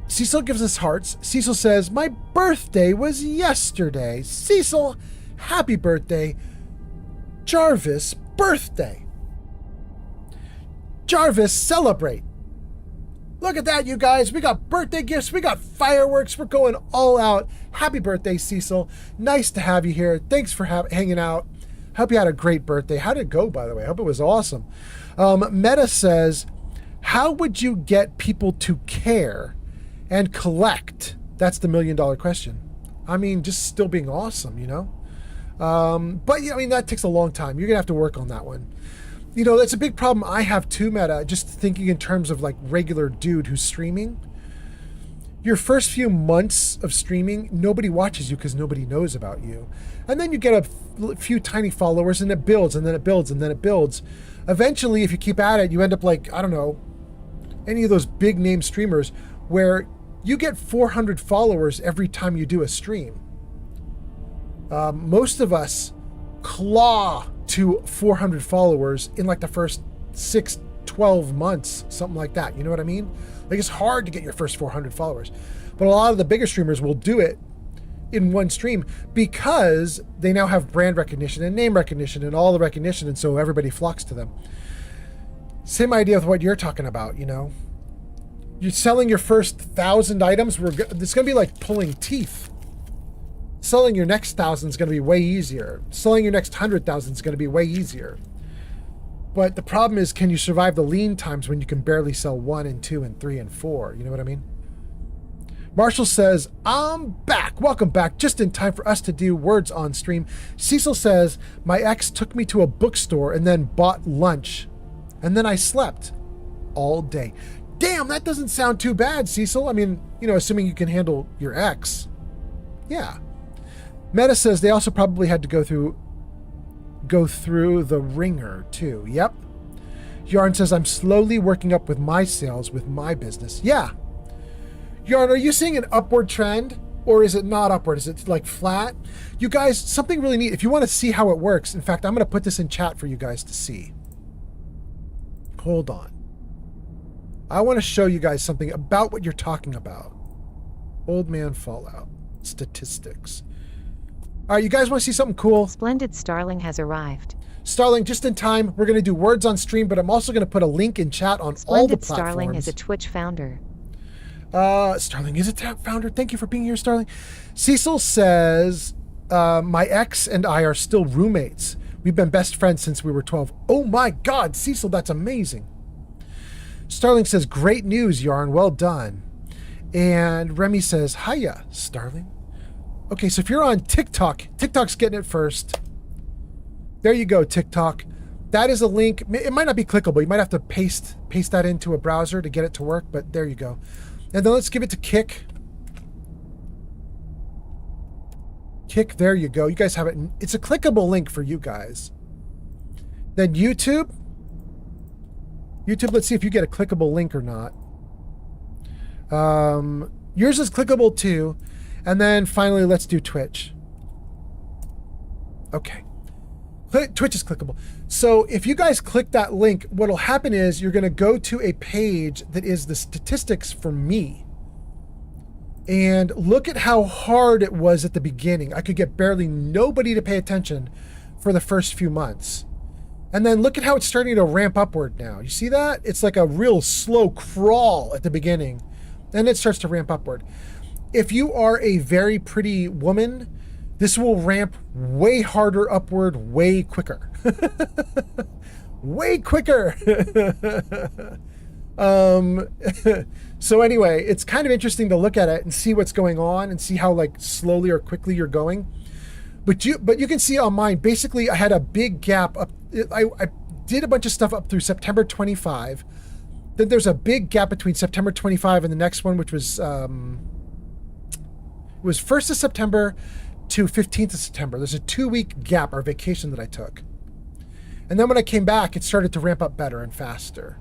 Speaker 1: Cecil gives us hearts. Cecil says, my birthday was yesterday. Cecil, happy birthday. Jarvis, birthday. Jarvis, celebrate. Look at that, you guys. We got birthday gifts. We got fireworks. We're going all out. Happy birthday, Cecil. Nice to have you here. Thanks for hanging out. Hope you had a great birthday. How did it go, by the way? I hope it was awesome. Meta says, how would you get people to care and collect? That's the $1 million question. I mean, just still being awesome, you know? But, yeah, I mean, that takes a long time. You're going to have to work on that one. You know, that's a big problem I have too, Meta, just thinking in terms of like regular dude who's streaming. Your first few months of streaming, nobody watches you because nobody knows about you. And then you get a few tiny followers and it builds and then it builds and then it builds. Eventually, if you keep at it, you end up like, I don't know, any of those big name streamers where you get 400 followers every time you do a stream. Most of us claw to 400 followers in like the first 6-12 months, something like that. You know what I mean? Like it's hard to get your first 400 followers. But a lot of the bigger streamers will do it in one stream because they now have brand recognition and name recognition and all the recognition, and so everybody flocks to them. Same idea with what you're talking about, you know? You're selling your first 1,000 items, it's going to be like pulling teeth. Selling your next 1,000 is going to be way easier. Selling your next 100,000 is going to be way easier. But the problem is, can you survive the lean times when you can barely sell 1 and 2 and 3 and 4? You know what I mean? Marshall says, I'm back. Welcome back. Just in time for us to do words on stream. Cecil says, my ex took me to a bookstore and then bought lunch. And then I slept all day. Damn, that doesn't sound too bad, Cecil. I mean, you know, assuming you can handle your ex. Yeah. Meta says they also probably had to go through the ringer too. Yep. Yarn says, I'm slowly working up with my sales with my business. Yeah. Yarn, are you seeing an upward trend or is it not upward? Is it like flat? You guys, something really neat. If you want to see how it works, in fact, I'm going to put this in chat for you guys to see. Hold on. I want to show you guys something about what you're talking about. Old man Fallout. Statistics. All right, you guys want to see something cool?
Speaker 2: Splendid Starling has arrived.
Speaker 1: Starling, just in time. We're going to do words on stream, but I'm also going to put a link in chat on all the
Speaker 2: Splendid
Speaker 1: platforms.
Speaker 2: Starling is a Twitch founder.
Speaker 1: Starling is a founder. Thank you for being here, Starling. Cecil says, my ex and I are still roommates. We've been best friends since we were 12. Oh my God, Cecil, that's amazing. Starling says, great news, Yarn. Well done. And Remy says, hiya, Starling. Okay, so if you're on TikTok, TikTok's getting it first. There you go, TikTok. That is a link. It might not be clickable. You might have to paste that into a browser to get it to work, but there you go. And then let's give it to Kick. Kick, there you go. You guys have it. It's a clickable link for you guys. Then YouTube. YouTube, let's see if you get a clickable link or not. Yours is clickable too. And then finally, let's do Twitch. Okay. Twitch is clickable. So if you guys click that link, what'll happen is you're going to go to a page that is the statistics for me. And look at how hard it was at the beginning. I could get barely nobody to pay attention for the first few months. And then look at how it's starting to ramp upward now. You see that? It's like a real slow crawl at the beginning. Then it starts to ramp upward. If you are a very pretty woman, this will ramp way harder upward, way quicker. Way quicker. So anyway, it's kind of interesting to look at it and see what's going on and see how like slowly or quickly you're going. But you can see on mine, basically I had a big gap up. I did a bunch of stuff up through September 25. Then there's a big gap between September 25 and the next one, which was, it was 1st of September to 15th of September. There's a 2-week gap or vacation that I took. And then when I came back, it started to ramp up better and faster.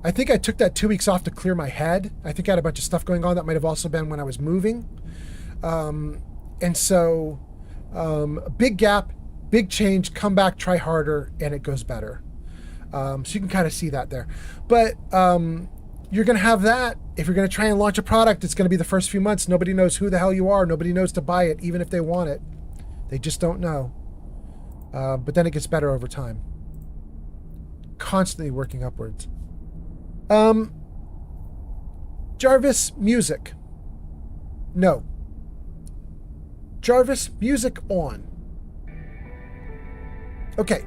Speaker 1: I think I took that 2 weeks off to clear my head. I think I had a bunch of stuff going on. That might have also been when I was moving. And so, big gap, big change, come back, try harder, and it goes better. So you can kind of see that there. But you're going to have that. If you're going to try and launch a product, it's going to be the first few months. Nobody knows who the hell you are. Nobody knows to buy it, even if they want it. They just don't know. But then it gets better over time. Constantly working upwards. Jarvis, music. No. Jarvis, music on. Okay.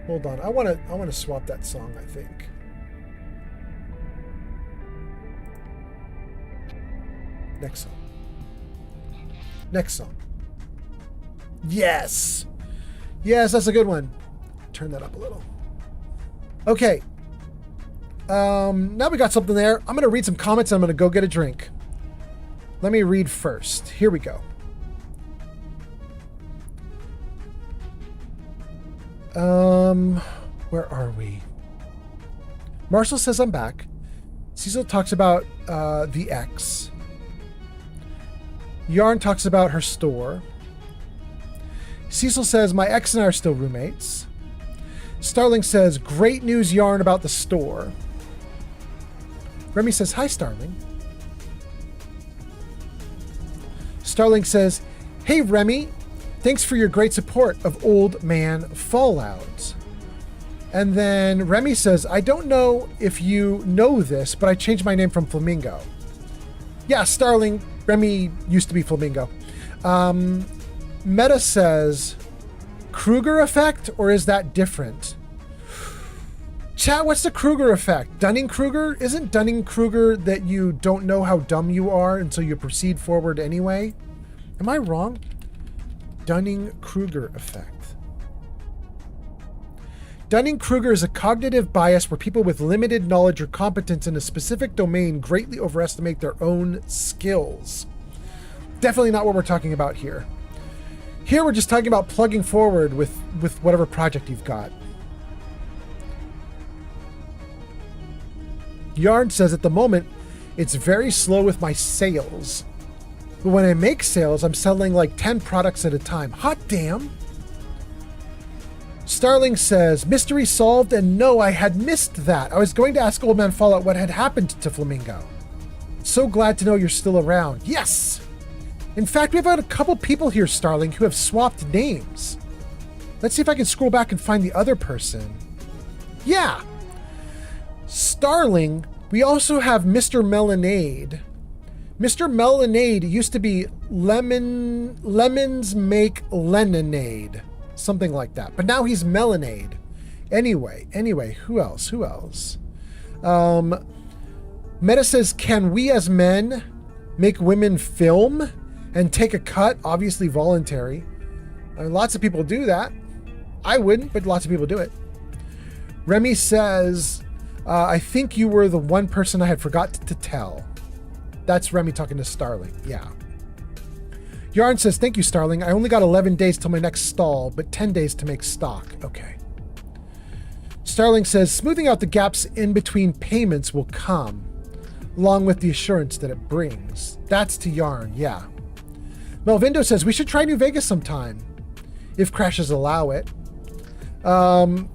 Speaker 1: Hold on. I want to swap that song, I think. Next song. Next song. Yes. Yes, that's a good one. Turn that up a little. Okay. Now we got something there. I'm going to read some comments and I'm going to go get a drink. Let me read first. Here we go. Where are we? Marshall says I'm back. Cecil talks about the ex. Yarn talks about her store. Cecil says my ex and I are still roommates. Starling says great news, Yarn, about the store. Remy says hi, Starling. Starling says, hey Remy, thanks for your great support of Old Man Fallout. And then Remy says, I don't know if you know this, but I changed my name from Flamingo. Yeah, Starling, Remy used to be Flamingo. Meta says, Kruger effect, or is that different? Chat, what's the Kruger effect? Dunning-Kruger? Isn't Dunning-Kruger that you don't know how dumb you are and so you proceed forward anyway? Am I wrong? Dunning-Kruger effect. Dunning-Kruger is a cognitive bias where people with limited knowledge or competence in a specific domain greatly overestimate their own skills. Definitely not what we're talking about here. Here we're just talking about plugging forward with whatever project you've got. Yarn says at the moment, it's very slow with my sales. But when I make sales, I'm selling like 10 products at a time. Hot damn! Starling says, mystery solved, and no, I had missed that. I was going to ask Old Man Fallout what had happened to Flamingo. So glad to know you're still around. Yes! In fact, we've had a couple people here, Starling, who have swapped names. Let's see if I can scroll back and find the other person. Yeah! Starling, we also have Mr. Melonade. Mr. Melonade used to be Lemons Make Lemonade. Something like that. But now he's Melonade. Anyway, who else? Meta says, can we as men make women film and take a cut? Obviously voluntary. I mean, lots of people do that. I wouldn't, but lots of people do it. Remy says, I think you were the one person I had forgot to tell. That's Remy talking to Starling. Yeah. Yarn says, thank you, Starling. I only got 11 days till my next stall, but 10 days to make stock. Okay. Starling says, smoothing out the gaps in between payments will come, along with the assurance that it brings. That's to Yarn, yeah. Melvindo says, we should try New Vegas sometime, if crashes allow it.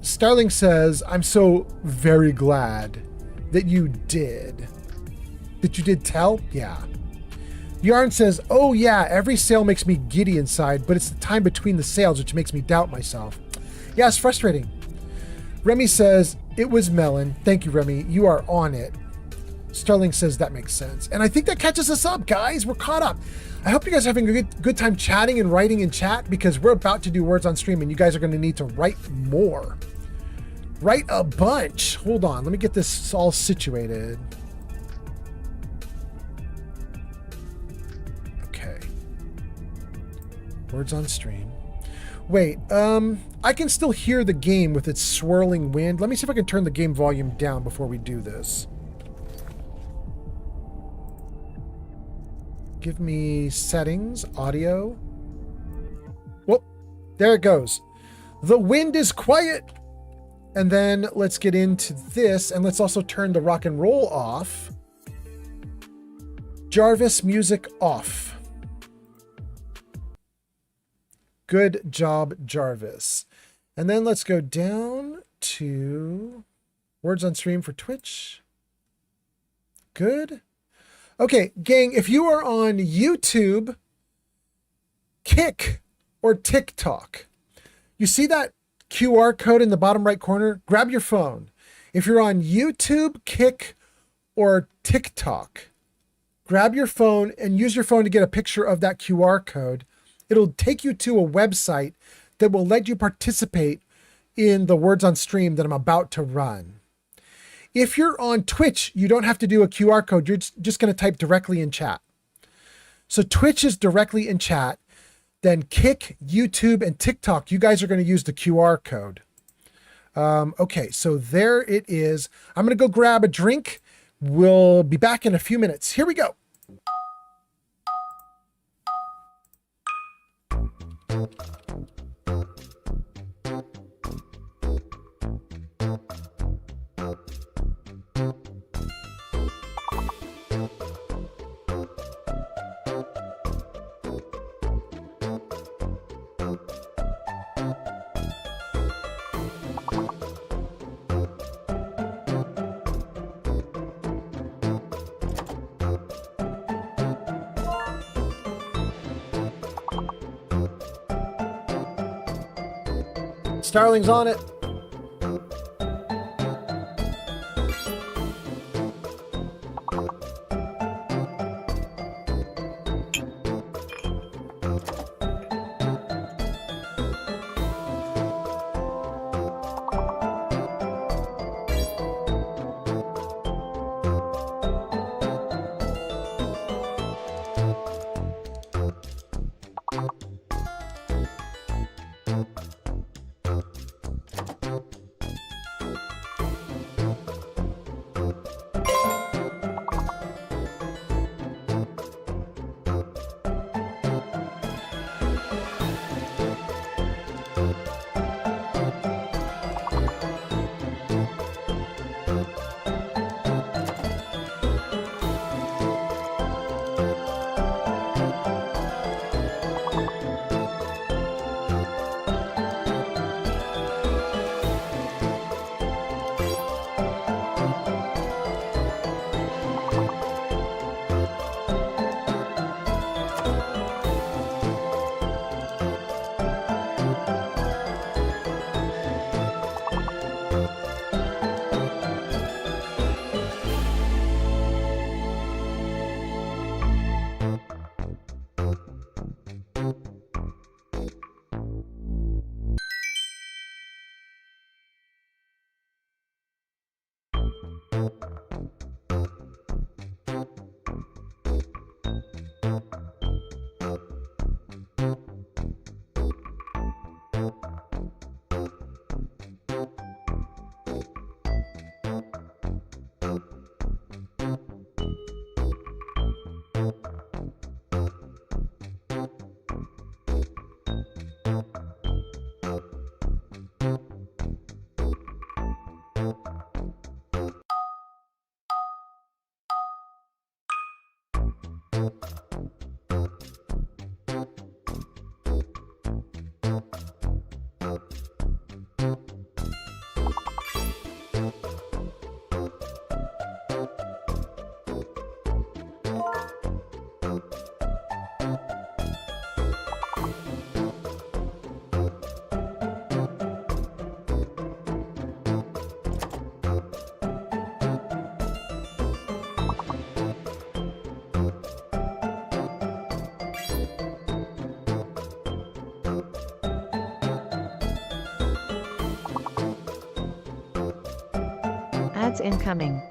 Speaker 1: Starling says, I'm so very glad that you did. That you did tell? Yeah. Yarn says, oh yeah, every sale makes me giddy inside, but it's the time between the sales which makes me doubt myself. Yeah, it's frustrating. Remy says, it was Melon. Thank you, Remy. You are on it. Starling says that makes sense. And I think that catches us up, guys. We're caught up. I hope you guys are having a good time chatting and writing in chat, because we're about to do words on stream and you guys are going to need to write more. Write a bunch. Hold on. Let me get this all situated. Okay. Words on stream. Wait, I can still hear the game with its swirling wind. Let me see if I can turn the game volume down before we do this. Give me settings, audio. Whoop, there it goes. The wind is quiet. And then let's get into this, and let's also turn the rock and roll off. Jarvis music off. Good job, Jarvis. And then let's go down to words on stream for Twitch. Good. Okay, gang, if you are on YouTube, Kick, or TikTok, you see that QR code in the bottom right corner? Grab your phone. If you're on YouTube, Kick, or TikTok, grab your phone and use your phone to get a picture of that QR code. It'll take you to a website that will let you participate in the words on stream that I'm about to run. If you're on Twitch, you don't have to do a QR code. You're just going to type directly in chat. So Twitch is directly in chat. Then Kick, YouTube, and TikTok, you guys are going to use the QR code. Okay, so there it is. I'm going to go grab a drink. We'll be back in a few minutes. Here we go. Starling's on it.
Speaker 2: Ads incoming.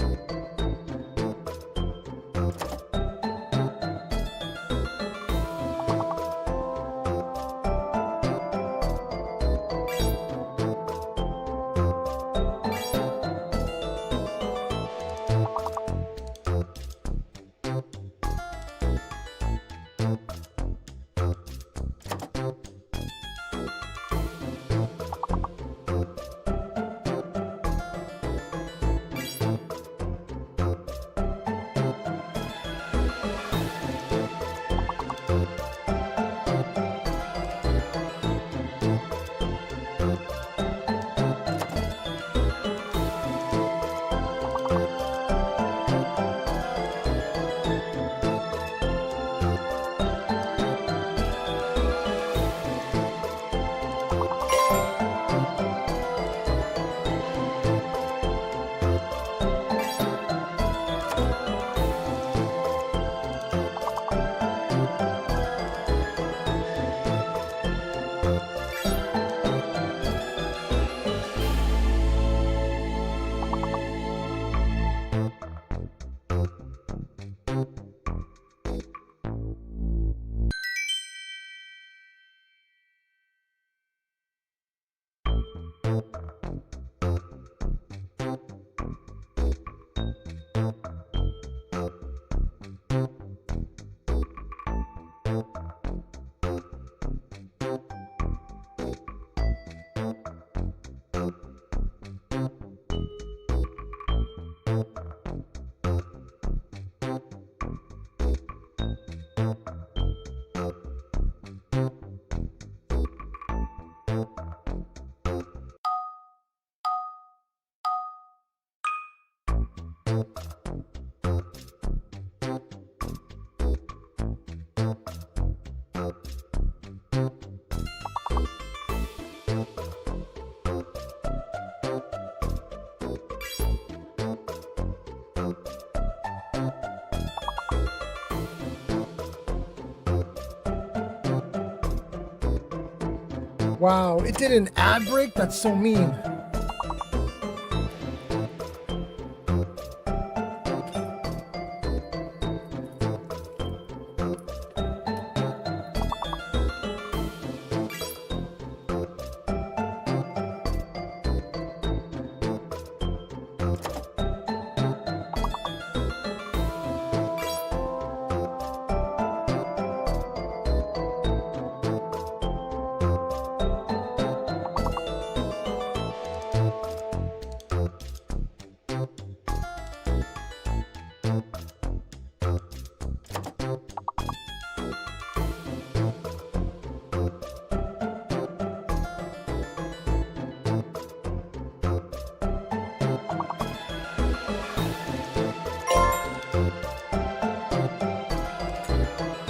Speaker 1: Wow, it did an ad break? That's so mean.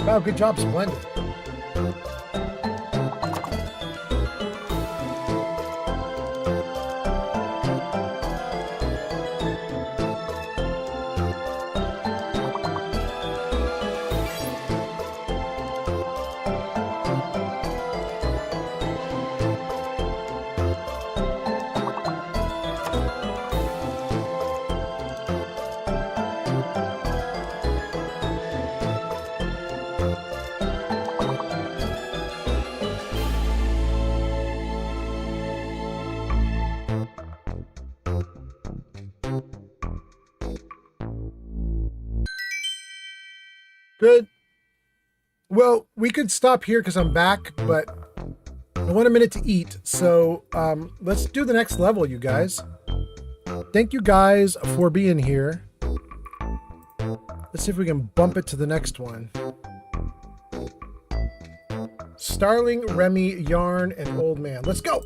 Speaker 1: Wow, good job, Splendid. Good. Well, we could stop here because I'm back, but I want a minute to eat. So let's do the next level, you guys. Thank you guys for being here. Let's see if we can bump it to the next one. Starling, Remy, Yarn, and Old Man. Let's go.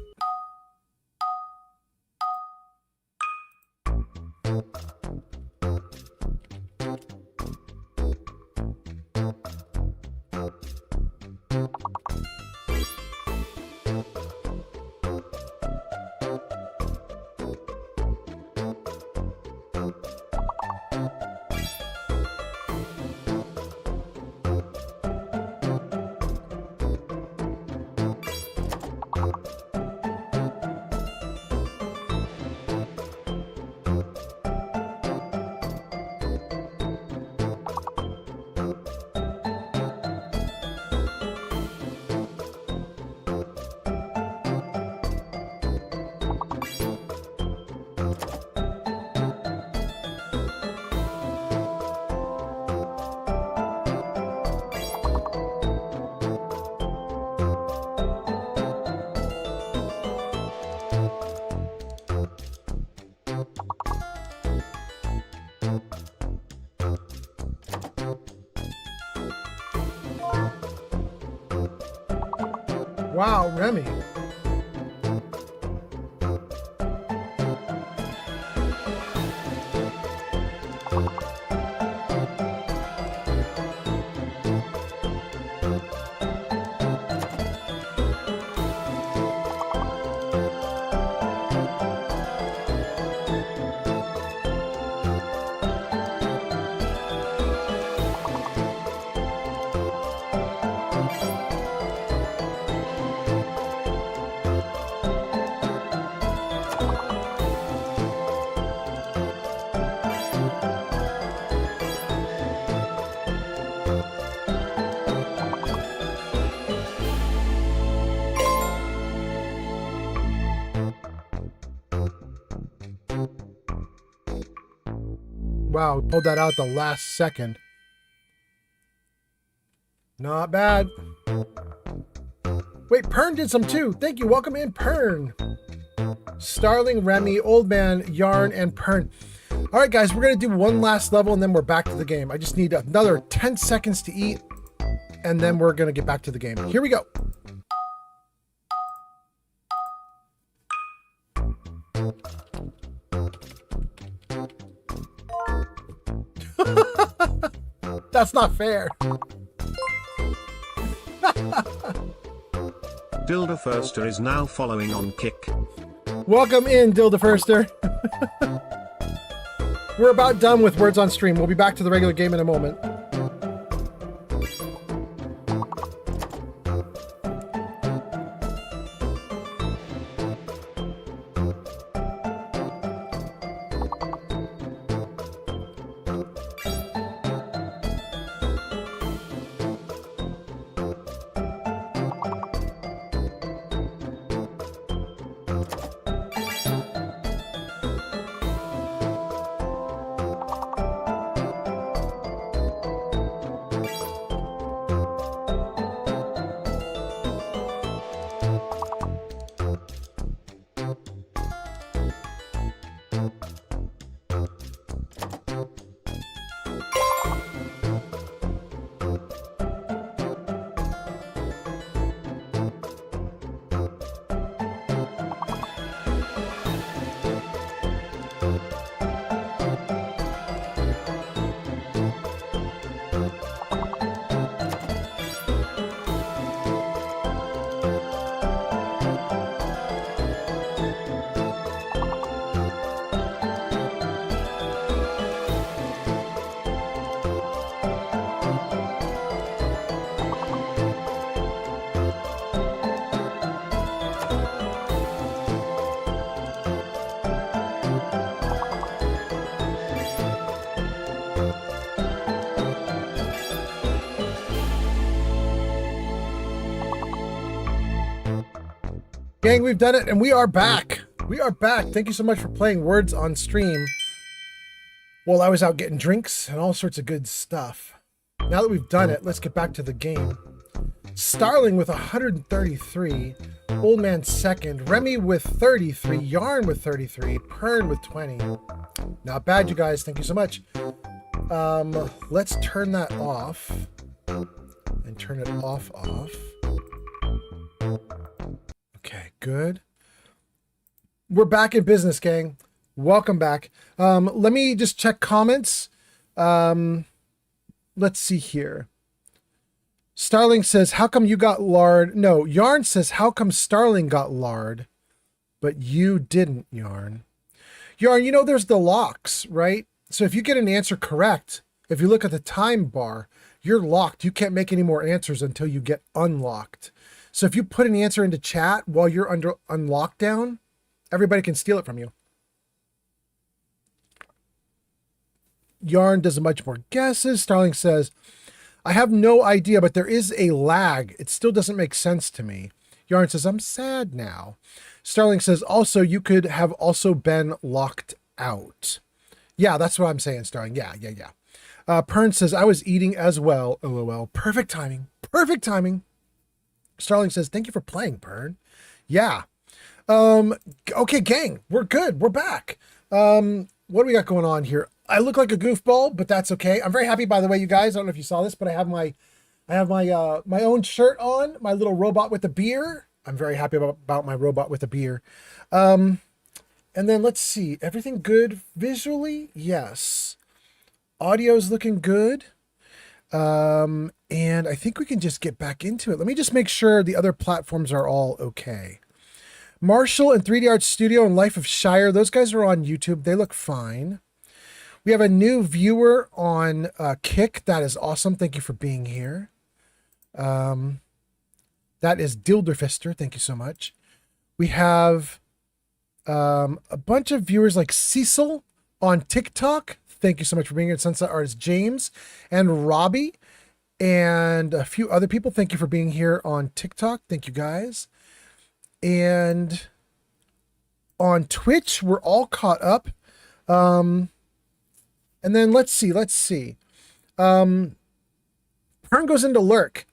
Speaker 1: Wow, Remy. Wow, we pulled that out the last second. Not bad. Wait, Pern did some too. Thank you. Welcome in, Pern. Starling, Remy, Old Man, Yarn, and Pern. All right, guys, we're going to do one last level and then we're back to the game. I just need another 10 seconds to eat and then we're going to get back to the game. Here we go. That's not fair.
Speaker 7: Dilda Firster is now following on Kick.
Speaker 1: Welcome in, Dilda Firster. We're about done with words on stream. We'll be back to the regular game in a moment. Gang, we've done it, and we are back. We are back. Thank you so much for playing Words on stream while I was out getting drinks and all sorts of good stuff. Now that we've done it, let's get back to the game. Starling with 133, Old Man second, Remy with 33, Yarn with 33, Pern with 20. Not bad, you guys. Thank you so much. Let's turn that off and turn it off. Okay, good. We're back in business, gang. Welcome back. Let me just check comments. Let's see here. Starling says, how come you got lard? No, Yarn says, how come Starling got lard, but you didn't, Yarn? Yarn, you know there's the locks, right? So if you get an answer correct, if you look at the time bar, you're locked. You can't make any more answers until you get unlocked. So if you put an answer into chat while you're on lockdown, everybody can steal it from you. Yarn does a bunch more guesses. Starling says, I have no idea, but there is a lag. It still doesn't make sense to me. Yarn says, I'm sad now. Starling says, also, you could have also been locked out. Yeah, that's what I'm saying, Starling. Yeah. Pern says, I was eating as well. LOL. Perfect timing. Perfect timing. Starling says, thank you for playing, Pern. Yeah. Okay, gang. We're good. We're back. What do we got going on here? I look like a goofball, but that's okay. I'm very happy, by the way, you guys. I don't know if you saw this, but I have my own shirt on, my little robot with a beer. I'm very happy about my robot with a beer. And then let's see. Everything good visually? Yes. Audio's looking good. And I think we can just get back into it. Let me just make sure the other platforms are all okay. Marshall and 3D Art Studio and Life of Shire, those guys are on YouTube. They look fine. We have a new viewer on Kick. That is awesome. Thank you for being here. That is Dilderfister. Thank you so much. We have a bunch of viewers like Cecil on TikTok. Thank you so much for being here. Sunset Artist James and Robbie and a few other people. Thank you for being here on TikTok. Thank you, guys. And on Twitch, we're all caught up. And then let's see. Pern goes into lurk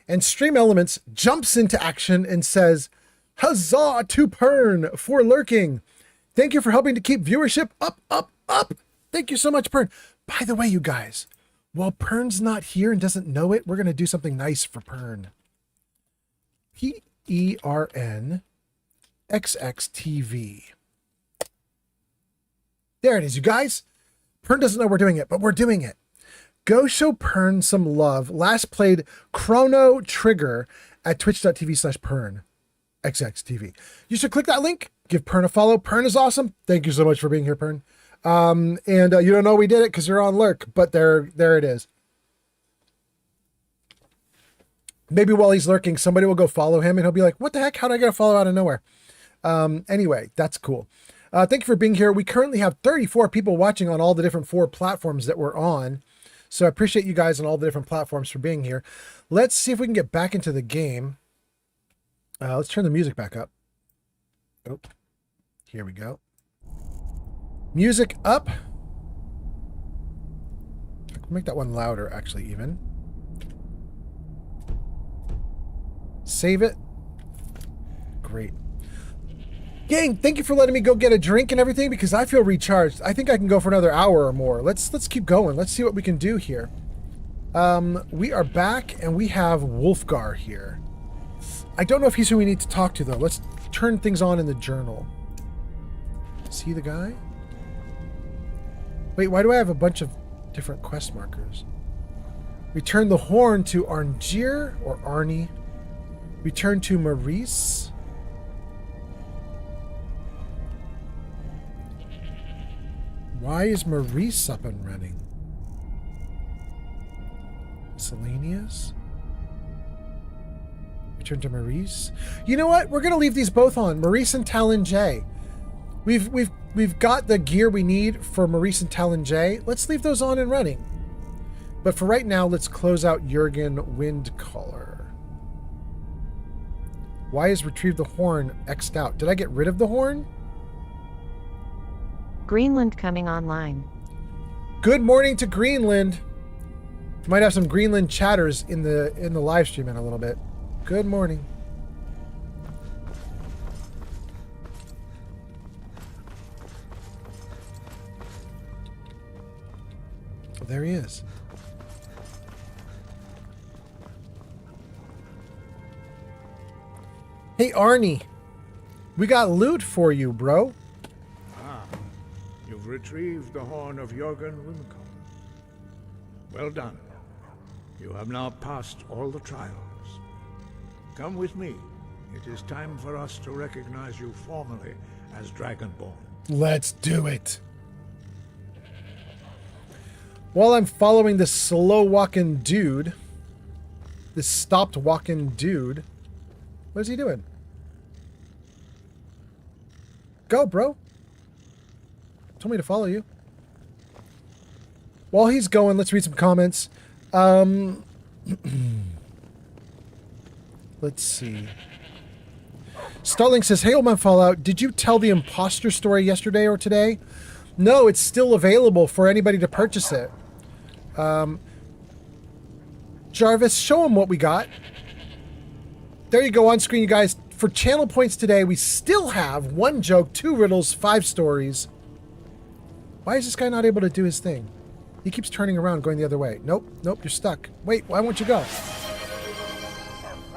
Speaker 1: and Stream Elements jumps into action and says, huzzah to Pern for lurking. Thank you for helping to keep viewership up. Thank you so much, Pern. By the way, you guys, while Pern's not here and doesn't know it, we're going to do something nice for Pern. PERNXXTV. There it is, you guys. Pern doesn't know we're doing it, but we're doing it. Go show Pern some love. Last played Chrono Trigger at twitch.tv/Pern. XXTV. You should click that link. Give Pern a follow. Pern is awesome. Thank you so much for being here, Pern. You don't know we did it because you're on lurk, but there it is. Maybe while he's lurking, somebody will go follow him and he'll be like, what the heck? How did I get a follow out of nowhere? Anyway, that's cool. Thank you for being here. We currently have 34 people watching on all the different 4 platforms that we're on. So I appreciate you guys on all the different platforms for being here. Let's see if we can get back into the game. Let's turn the music back up. Oh, here we go. Music up. Make that one louder, actually, even. Save it. Great. Gang, thank you for letting me go get a drink and everything because I feel recharged. I think I can go for another hour or more. Let's keep going. Let's see what we can do here. We are back and we have Wolfgar here. I don't know if he's who we need to talk to though. Let's turn things on in the journal. Is he the guy? Wait, why do I have a bunch of different quest markers? Return the horn to Arngier or Arnie. Return to Maurice. Why is Maurice up and running? Miscellaneous. Return to Maurice. You know what? We're gonna leave these both on. Maurice and Talon J. We've got the gear we need for Maurice and Talon J. Let's leave those on and running. But for right now, let's close out Jurgen Windcaller. Why is retrieve the horn X'd out? Did I get rid of the horn?
Speaker 2: Greenland coming online.
Speaker 1: Good morning to Greenland. Might have some Greenland chatters in the live stream in a little bit. Good morning. Oh, there he is. Hey Arnie, we got loot for you, bro.
Speaker 4: You've retrieved the horn of Jurgen Windcaller. Well done. You have now passed all the trials. Come with me. It is time for us to recognize you formally as Dragonborn.
Speaker 1: Let's do it. While I'm following this slow-walking dude, this stopped-walking dude, what is he doing? Go, bro. Told me to follow you. While he's going, let's read some comments. Let's see. Starling says, hey, old man Fallout, did you tell the imposter story yesterday or today? No, it's still available for anybody to purchase it. Jarvis, show him what we got. There you go on screen, you guys. For channel points today, we still have 1 joke, 2 riddles, 5 stories. Why is this guy not able to do his thing? He keeps turning around, going the other way. Nope, nope, you're stuck. Wait, why won't you go?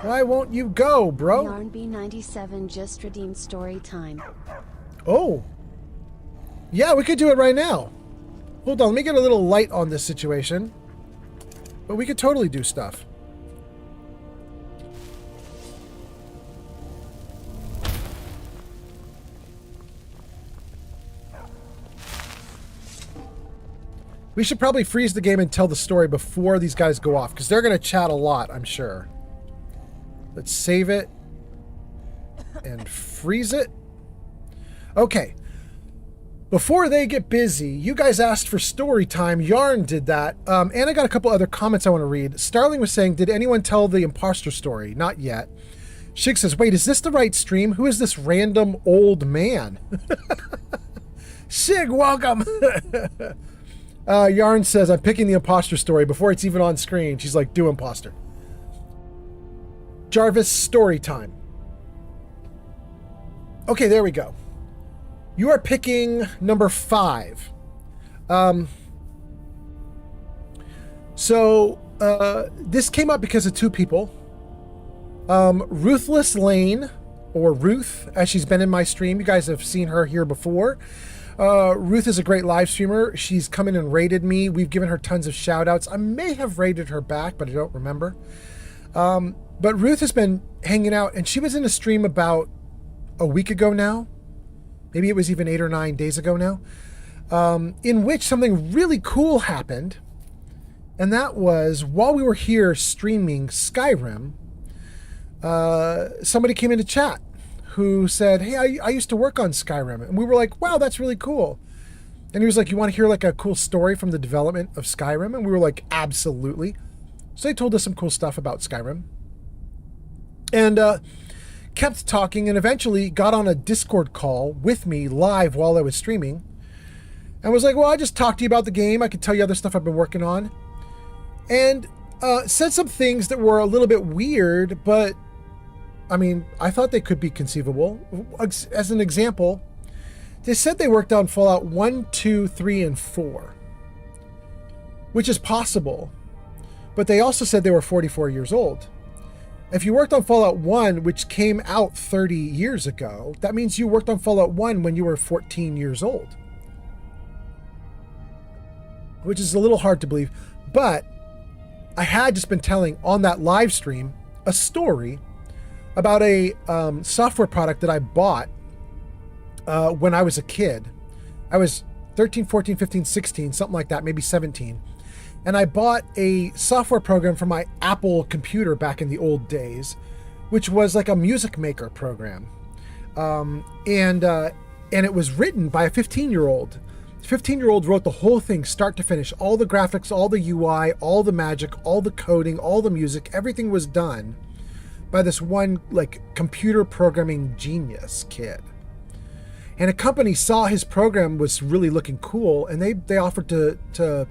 Speaker 1: Why won't you go, bro?
Speaker 17: Yarn B97 just redeemed story time.
Speaker 1: Oh. Yeah, we could do it right now. Hold on, let me get a little light on this situation. But we could totally do stuff. We should probably freeze the game and tell the story before these guys go off, because they're going to chat a lot, I'm sure. Let's save it and freeze it. Okay. Before they get busy, you guys asked for story time. Yarn did that. And I got a couple other comments I want to read. Starling was saying, did anyone tell the imposter story? Not yet. Shig says, wait, is this the right stream? Who is this random old man? Shig, welcome. Yarn says, I'm picking the imposter story before it's even on screen. She's like, do imposter. Jarvis, story time. Okay, there we go. You are picking number 5. This came up because of 2 people. Ruthless Lane, or Ruth, as she's been in my stream. You guys have seen her here before. Ruth is a great live streamer. She's come in and rated me. We've given her tons of shout outs. I may have rated her back, but I don't remember. But Ruth has been hanging out, and she was in a stream about a week ago now. Maybe it was even 8 or 9 days ago now, in which something really cool happened. And that was while we were here streaming Skyrim, somebody came into chat who said, hey, I used to work on Skyrim. And we were like, wow, that's really cool. And he was like, you want to hear like a cool story from the development of Skyrim? And we were like, absolutely. So they told us some cool stuff about Skyrim. And kept talking and eventually got on a Discord call with me live while I was streaming. And was like, well, I just talked to you about the game. I could tell you other stuff I've been working on. And said some things that were a little bit weird, but I mean, I thought they could be conceivable. As an example, they said they worked on Fallout 1, 2, 3, and 4, which is possible. But they also said they were 44 years old. If you worked on Fallout 1, which came out 30 years ago, that means you worked on Fallout 1 when you were 14 years old. Which is a little hard to believe. But I had just been telling on that live stream a story about a software product that I bought when I was a kid. I was 13, 14, 15, 16, something like that, maybe 17. And I bought a software program for my Apple computer back in the old days, which was like a music maker program. And it was written by a 15-year-old. The 15-year-old wrote the whole thing, start to finish. All the graphics, all the UI, all the magic, all the coding, all the music, everything was done by this one like computer programming genius kid. And a company saw his program was really looking cool, and they offered to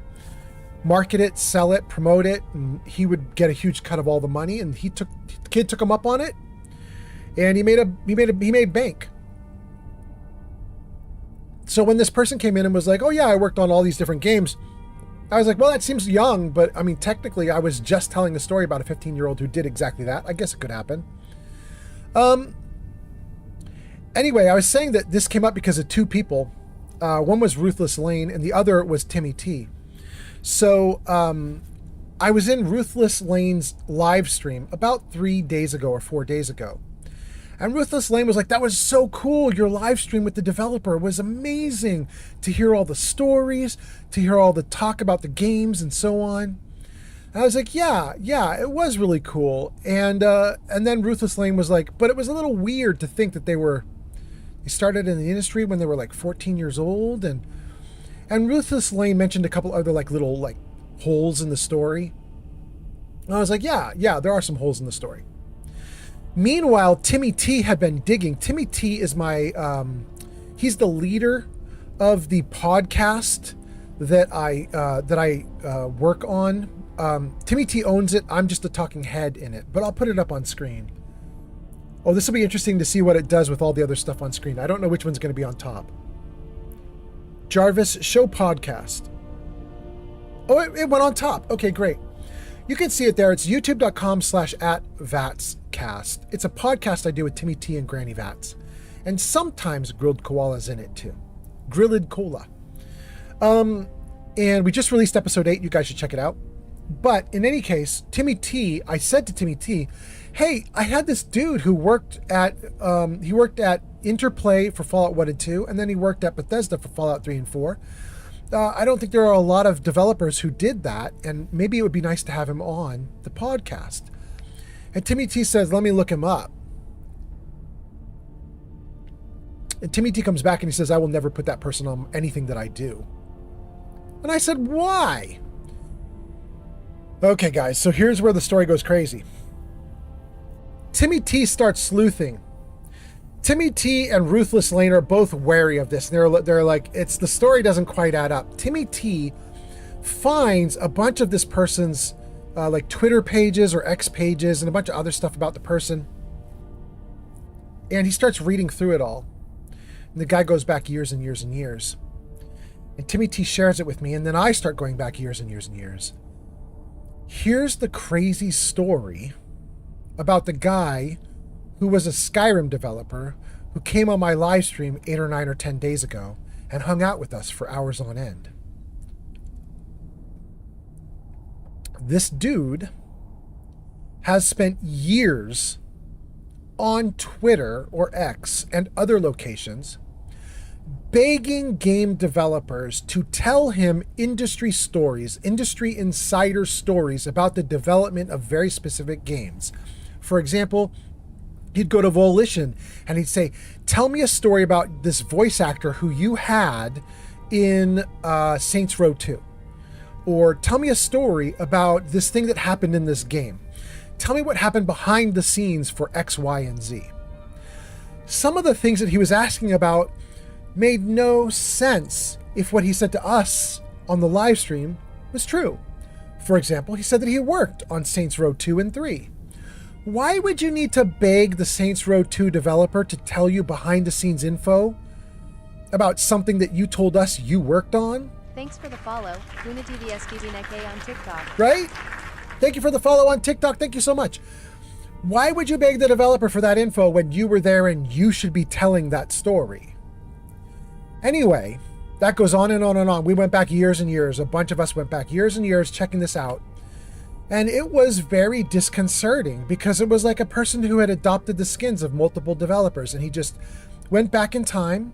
Speaker 1: market it, sell it, promote it, and he would get a huge cut of all the money. And the kid took him up on it, and he made bank. So when this person came in and was like, "Oh yeah, I worked on all these different games," I was like, well, that seems young, but I mean, technically I was just telling a story about a 15-year-old who did exactly that. I guess it could happen. Anyway, I was saying that this came up because of two people. One was Ruthless Lane and the other was Timmy T. So I was in Ruthless Lane's live stream about 3 days ago or 4 days ago. And Ruthless Lane was like, that was so cool. Your live stream with the developer was amazing to hear all the stories, to hear all the talk about the games and so on. And I was like, yeah, it was really cool. And then Ruthless Lane was like, but it was a little weird to think that they started in the industry when they were like 14 years old. And Ruthless Lane mentioned a couple other like little like holes in the story. And I was like, yeah, there are some holes in the story. Meanwhile, Timmy T had been digging. Timmy T is he's the leader of the podcast that I work on. Timmy T owns it. I'm just a talking head in it, but I'll put it up on screen. Oh, this will be interesting to see what it does with all the other stuff on screen. I don't know which one's going to be on top. Jarvis Show Podcast. Oh, it went on top. Okay, great. You can see it there. It's youtube.com/@VatsCast. It's a podcast I do with Timmy T and Granny Vats. And sometimes Grilled Koala's in it too. Grilled Cola. And we just released episode 8. You guys should check it out. But in any case, Timmy T, I said to Timmy T, hey, I had this dude who worked at Interplay for Fallout 1 and 2, and then he worked at Bethesda for Fallout 3 and 4. I don't think there are a lot of developers who did that, and maybe it would be nice to have him on the podcast. And Timmy T says, let me look him up. And Timmy T comes back and he says, I will never put that person on anything that I do. And I said, why? Okay, guys, so here's where the story goes crazy. Timmy T starts sleuthing. Timmy T and Ruthless Lane are both wary of this. They're like, the story doesn't quite add up. Timmy T finds a bunch of this person's like Twitter pages or X pages and a bunch of other stuff about the person. And he starts reading through it all. And the guy goes back years and years and years. And Timmy T shares it with me, and then I start going back years and years and years. Here's the crazy story about the guy who was a Skyrim developer who came on my live stream 8 or 9 or 10 days ago and hung out with us for hours on end. This dude has spent years on Twitter or X and other locations begging game developers to tell him industry stories, industry insider stories about the development of very specific games. For example, he'd go to Volition and he'd say, tell me a story about this voice actor who you had in Saints Row 2. Or tell me a story about this thing that happened in this game. Tell me what happened behind the scenes for X, Y, and Z. Some of the things that he was asking about made no sense if what he said to us on the live stream was true. For example, he said that he worked on Saints Row 2 and 3. Why would you need to beg the Saints Row 2 developer to tell you behind the scenes info about something that you told us you worked on?
Speaker 13: Thanks for the follow. LunaTVSTVNK on TikTok.
Speaker 1: Right? Thank you for the follow on TikTok. Thank you so much. Why would you beg the developer for that info when you were there and you should be telling that story? Anyway, that goes on and on and on. We went back years and years. A bunch of us went back years and years checking this out. And it was very disconcerting because it was like a person who had adopted the skins of multiple developers, and he just went back in time.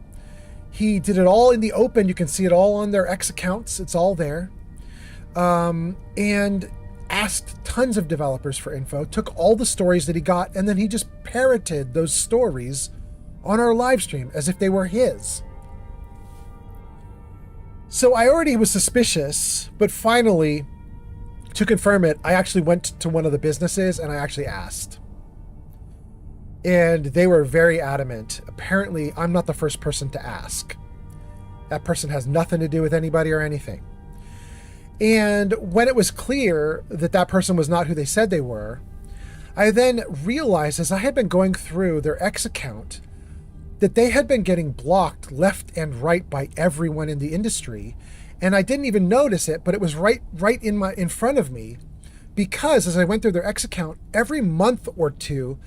Speaker 1: He did it all in the open. You can see it all on their X accounts. It's all there. And asked tons of developers for info, took all the stories that he got, and then he just parroted those stories on our live stream as if they were his. So I already was suspicious, but finally, to confirm it, I actually went to one of the businesses and I actually asked. And they were very adamant. Apparently, I'm not the first person to ask. That person has nothing to do with anybody or anything. And when it was clear that that person was not who they said they were, I then realized as I had been going through their X account that they had been getting blocked left and right by everyone in the industry. And I didn't even notice it, but it was right in front of me, because as I went through their X account, every month or two,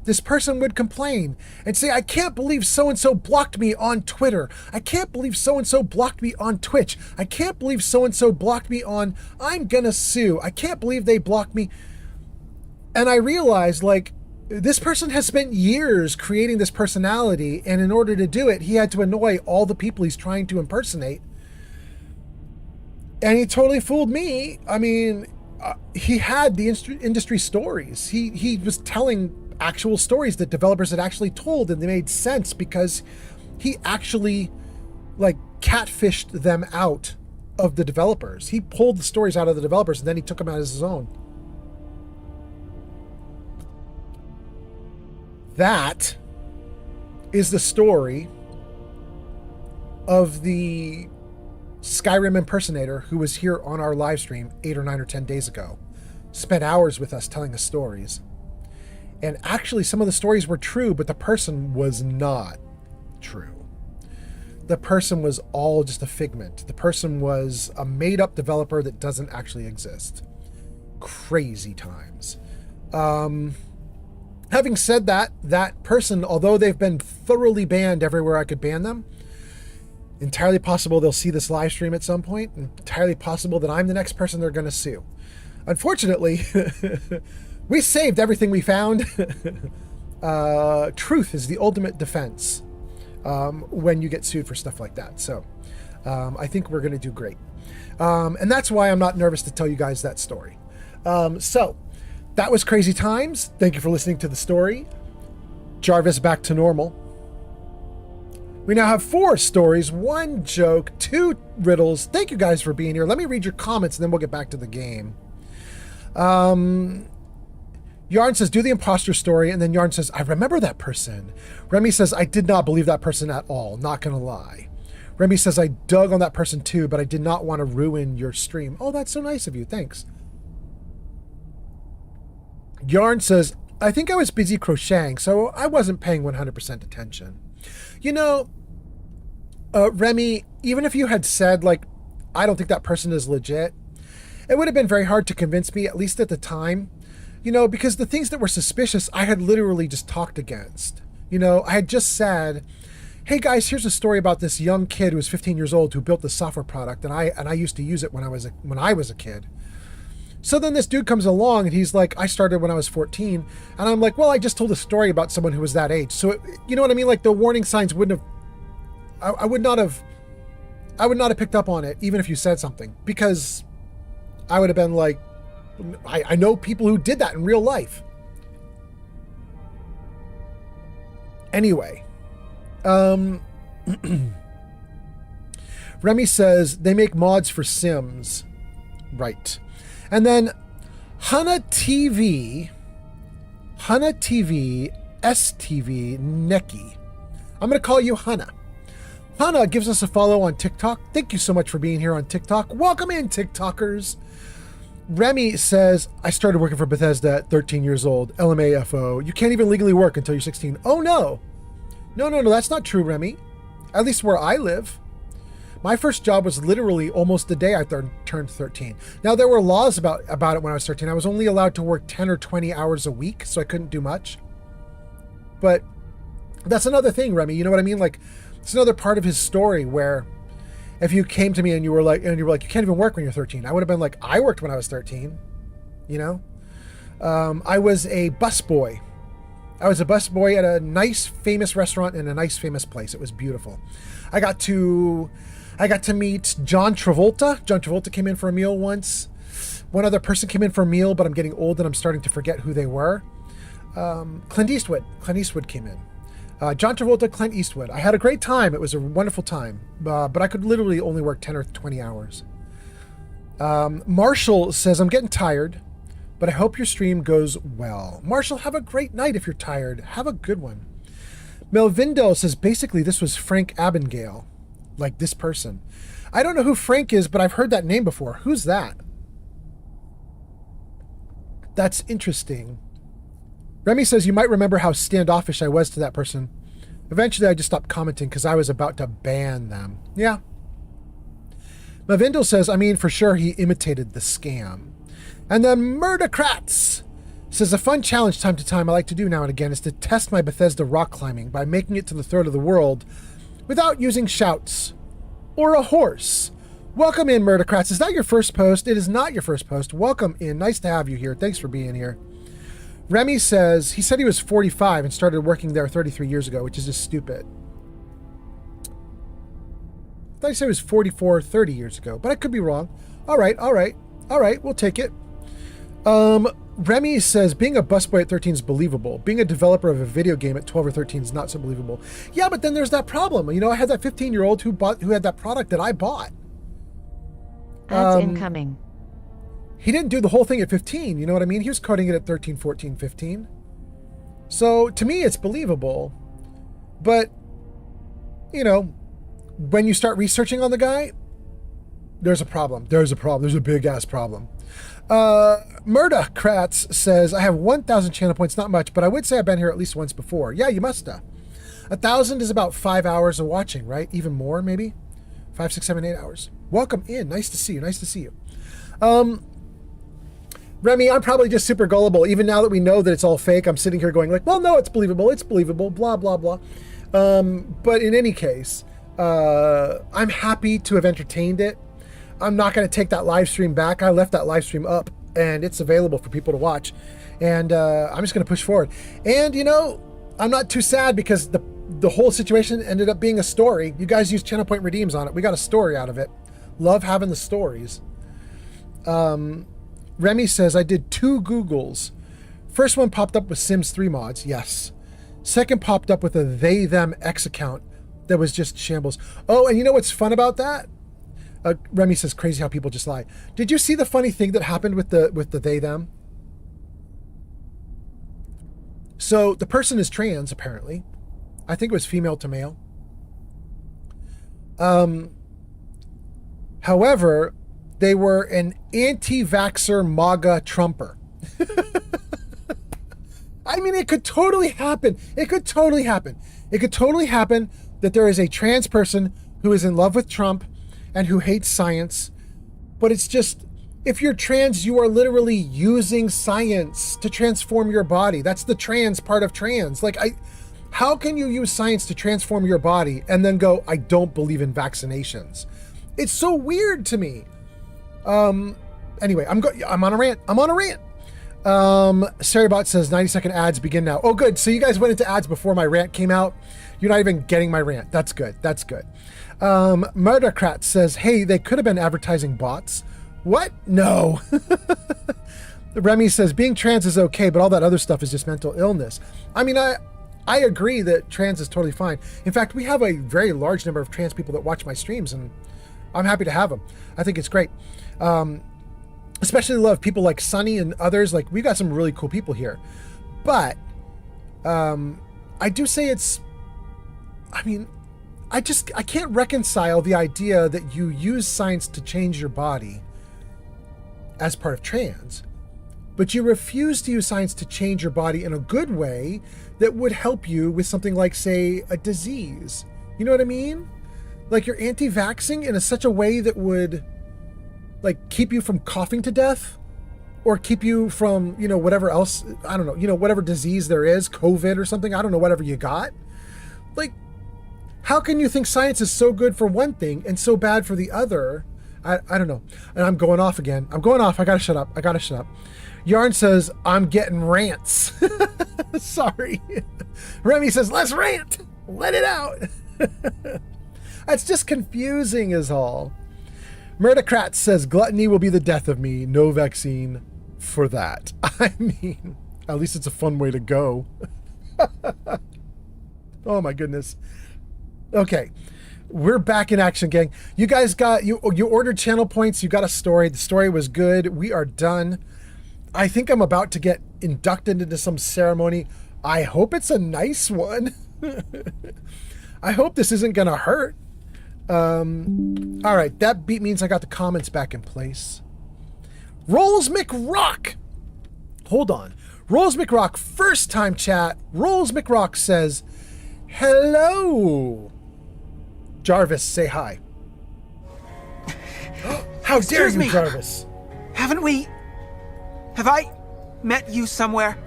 Speaker 1: this person would complain and say, I can't believe so-and-so blocked me on Twitter. I can't believe so-and-so blocked me on Twitch. I can't believe so-and-so blocked me on I'm gonna sue. I can't believe they blocked me. And I realized, like, this person has spent years creating this personality, and in order to do it, he had to annoy all the people he's trying to impersonate. And he totally fooled me. I mean, he had the industry stories. He was telling actual stories that developers had actually told, and they made sense because he actually, like, catfished them out of the developers. He pulled the stories out of the developers and then he took them out as his own. That is the story of the Skyrim impersonator who was here on our live stream 8 or 9 or 10 days ago. Spent hours with us telling us stories. And actually some of the stories were true, but the person was not true. The person was all just a figment. The person was a made-up developer that doesn't actually exist. Crazy times. Having said that, that person, although they've been thoroughly banned everywhere I could ban them, entirely possible they'll see this live stream at some point, entirely possible that I'm the next person they're going to sue. Unfortunately, we saved everything we found. Truth is the ultimate defense when you get sued for stuff like that. So I think we're going to do great. And that's why I'm not nervous to tell you guys that story. So that was crazy times. Thank you for listening to the story. Jarvis back to normal. We now have 4 stories, 1 joke, 2 riddles. Thank you guys for being here. Let me read your comments and then we'll get back to the game. Yarn says, do the imposter story. And then Yarn says, I remember that person. Remy says, I did not believe that person at all. Not going to lie. Remy says, I dug on that person too, but I did not want to ruin your stream. Oh, that's so nice of you. Thanks. Yarn says, I think I was busy crocheting, so I wasn't paying 100% attention. You know, Remy, even if you had said, like, I don't think that person is legit, it would have been very hard to convince me, at least at the time. You know, because the things that were suspicious, I had literally just talked against. You know, I had just said, hey guys, here's a story about this young kid who was 15 years old who built this software product, and I used to use it when I was a kid. So then this dude comes along and he's like, I started when I was 14, and I'm like, well, I just told a story about someone who was that age. So you know what I mean? Like the warning signs wouldn't have, I would not have picked up on it even if you said something, because I would have been like, I know people who did that in real life. Anyway, Remy says they make mods for Sims. Right. And then Hana TV, STV, Neki. I'm going to call you Hana. Hana gives us a follow on TikTok. Thank you so much for being here on TikTok. Welcome in, TikTokers. Remy says, I started working for Bethesda at 13 years old. LMAFO. You can't even legally work until you're 16. Oh, no. No, that's not true, Remy. At least where I live. My first job was literally almost the day I turned 13. Now, there were laws about it when I was 13. I was only allowed to work 10 or 20 hours a week, so I couldn't do much. But that's another thing, Remy. You know what I mean? Like, it's another part of his story where if you came to me and you were like, you can't even work when you're 13. I would have been like, I worked when I was 13, you know? I was a busboy. I was a busboy at a nice, famous restaurant in a nice, famous place. It was beautiful. I got to meet John Travolta. John Travolta came in for a meal once. One other person came in for a meal, but I'm getting old and I'm starting to forget who they were. Clint Eastwood. Clint Eastwood came in. John Travolta, Clint Eastwood. I had a great time. It was a wonderful time, but I could literally only work 10 or 20 hours. Marshall says, I'm getting tired, but I hope your stream goes well. Marshall, have a great night if you're tired. Have a good one. Melvindo says, basically, this was Frank Abagnale, like this person. I don't know who Frank is, but I've heard that name before. Who's that? That's interesting. Remy says, you might remember how standoffish I was to that person. Eventually, I just stopped commenting because I was about to ban them. Yeah. Mavindo says, I mean, for sure, he imitated the scam. And then Murdercrats says, a fun challenge time to time I like to do now and again is to test my Bethesda rock climbing by making it to the third of the world without using shouts or a horse. Welcome in, Murdercrats. Is that your first post? It is not your first post. Welcome in. Nice to have you here. Thanks for being here. Remy says, he said he was 45 and started working there 33 years ago, which is just stupid. I thought he said he was 44 30 years ago, but I could be wrong. All right, we'll take it. Remy says, being a busboy at 13 is believable. Being a developer of a video game at 12 or 13 is not so believable. Yeah, but then there's that problem. You know, I had that 15-year-old who had that product that I bought.
Speaker 2: Ads incoming.
Speaker 1: He didn't do the whole thing at 15, you know what I mean? He was coding it at 13, 14, 15. So to me, it's believable. But, you know, when you start researching on the guy, there's a problem. There's a big-ass problem. Murda says, I have 1,000 channel points, not much, but I would say I've been here at least once before. Yeah, you must have. 1,000 is about 5 hours of watching, right? Even more, maybe? 5, 6, 7, 8 hours. Welcome in. Nice to see you. Remy, I'm probably just super gullible. Even now that we know that it's all fake, I'm sitting here going like, well, no, it's believable, blah, blah, blah. But in any case, I'm happy to have entertained it. I'm not going to take that live stream back. I left that live stream up, and it's available for people to watch. And I'm just going to push forward. And, you know, I'm not too sad because the whole situation ended up being a story. You guys used channel point redeems on it. We got a story out of it. Love having the stories. Remy says, I did 2 Googles. First one popped up with Sims 3 mods. Yes. Second popped up with a they, them, X account that was just shambles. Oh, and you know what's fun about that? Remy says, crazy how people just lie. Did you see the funny thing that happened with the they, them? So the person is trans, apparently. I think it was female to male. However, they were an anti-vaxxer MAGA Trumper. I mean, it could totally happen. It could totally happen that there is a trans person who is in love with Trump and who hates science. But it's just, if you're trans, you are literally using science to transform your body. That's the trans part of trans. Like, How can you use science to transform your body and then go, I don't believe in vaccinations? It's so weird to me. Anyway, I'm on a rant. Saribot says 90-second ads begin now. Oh, good. So you guys went into ads before my rant came out. You're not even getting my rant. That's good. Murdercrat says, hey, they could have been advertising bots. What? No. Remy says, being trans is okay, but all that other stuff is just mental illness. I mean, I agree that trans is totally fine. In fact, we have a very large number of trans people that watch my streams, and I'm happy to have them. I think it's great. Especially love people like Sunny and others. Like, we've got some really cool people here. But I do say I can't reconcile the idea that you use science to change your body as part of trans, but you refuse to use science to change your body in a good way that would help you with something like, say, a disease. You know what I mean? Like, you're anti-vaxxing in such a way that would, like, keep you from coughing to death, or keep you from, whatever else, I don't know, whatever disease there is, COVID or something, I don't know, whatever you got. Like, how can you think science is so good for one thing and so bad for the other? I don't know. And I'm going off again. I gotta shut up. Yarn says, I'm getting rants. Sorry. Remy says, let's rant. Let it out. That's just confusing is all. Murdocrat says, gluttony will be the death of me. No vaccine for that. I mean, at least it's a fun way to go. Oh my goodness. Okay, we're back in action, gang. You guys you ordered channel points. You got a story. The story was good. We are done. I think I'm about to get inducted into some ceremony. I hope it's a nice one. I hope this isn't gonna hurt. All right, that beat means I got the comments back in place. Rolls McRock. Hold on. Rolls McRock, first time chat. Rolls McRock says, hello. Jarvis, say hi. How dare you, Jarvis?
Speaker 14: Have I met you somewhere?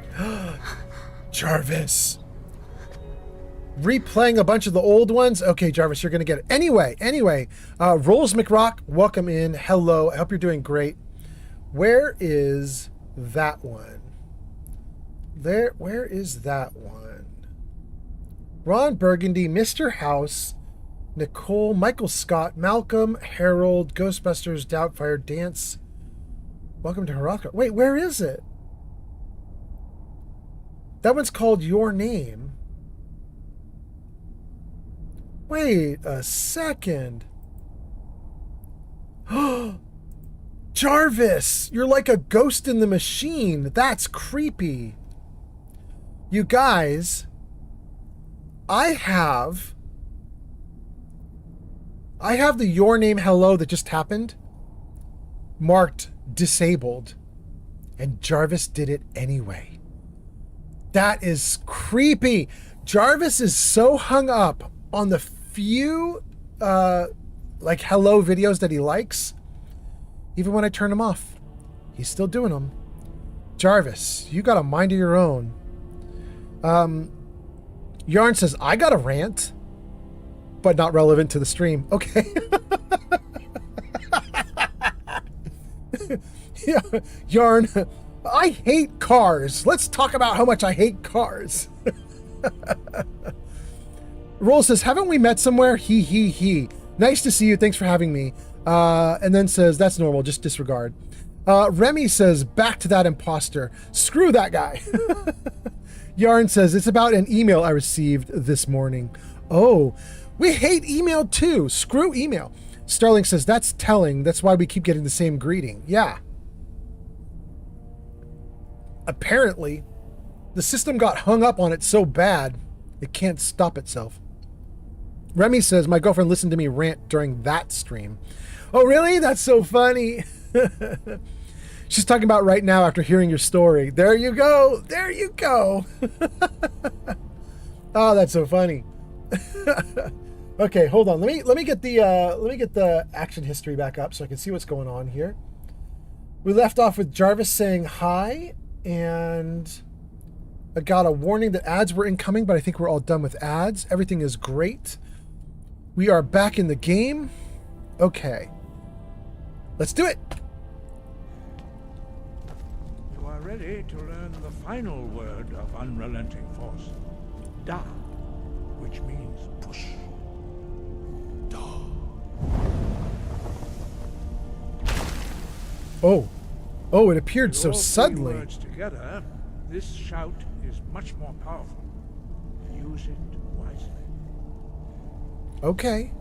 Speaker 1: Jarvis. Replaying a bunch of the old ones? Okay, Jarvis, you're going to get it. Anyway, Rolls McRock, welcome in. Hello. I hope you're doing great. Where is that one? Where is that one? Ron Burgundy, Mr. House, Nicole, Michael Scott, Malcolm, Harold, Ghostbusters, Doubtfire, Dance. Welcome to Haraka. Wait, where is it? That one's called Your Name. Wait a second. Jarvis, you're like a ghost in the machine. That's creepy. You guys, I have the Your Name hello that just happened marked disabled, and Jarvis did it anyway. That is creepy. Jarvis is so hung up on the few like hello videos that he likes. Even when I turn them off, he's still doing them. Jarvis, you got a mind of your own. Yarn says, I got a rant, but not relevant to the stream. Okay. Yeah, Yarn, I hate cars. Let's talk about how much I hate cars. Roll says, haven't we met somewhere? He. Nice to see you. Thanks for having me. And then says, that's normal. Just disregard. Remy says, back to that imposter. Screw that guy. Yarn says, it's about an email I received this morning. Oh, we hate email too. Screw email. Sterling says, that's telling. That's why we keep getting the same greeting. Yeah. Apparently, the system got hung up on it so bad, it can't stop itself. Remy says, my girlfriend listened to me rant during that stream. Oh, really? That's so funny. She's talking about right now after hearing your story. There you go. There you go. Oh, that's so funny. Okay, hold on. Let me get the action history back up so I can see what's going on here. We left off with Jarvis saying hi, and I got a warning that ads were incoming, but I think we're all done with ads. Everything is great. We are back in the game. Okay. Let's do it.
Speaker 4: You are ready to learn the final word of unrelenting force. Da, which means push. Da.
Speaker 1: Oh. Oh, it appeared so
Speaker 4: With all three
Speaker 1: suddenly.
Speaker 4: words together, this shout is much more powerful. Use it wisely.
Speaker 1: Okay.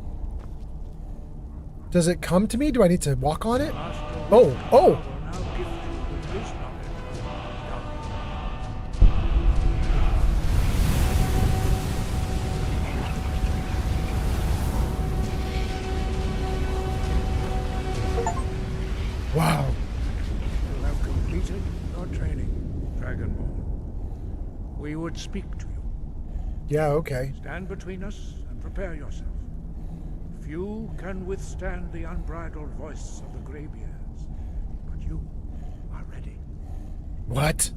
Speaker 1: Does it come to me? Do I need to walk on it? Oh, oh. Wow.
Speaker 4: You have completed your training, Dragonborn. We would speak to you.
Speaker 1: Yeah, okay.
Speaker 4: Stand between us and prepare yourself. Few can withstand the unbridled voice of the Greybeards, but you are ready.
Speaker 1: What?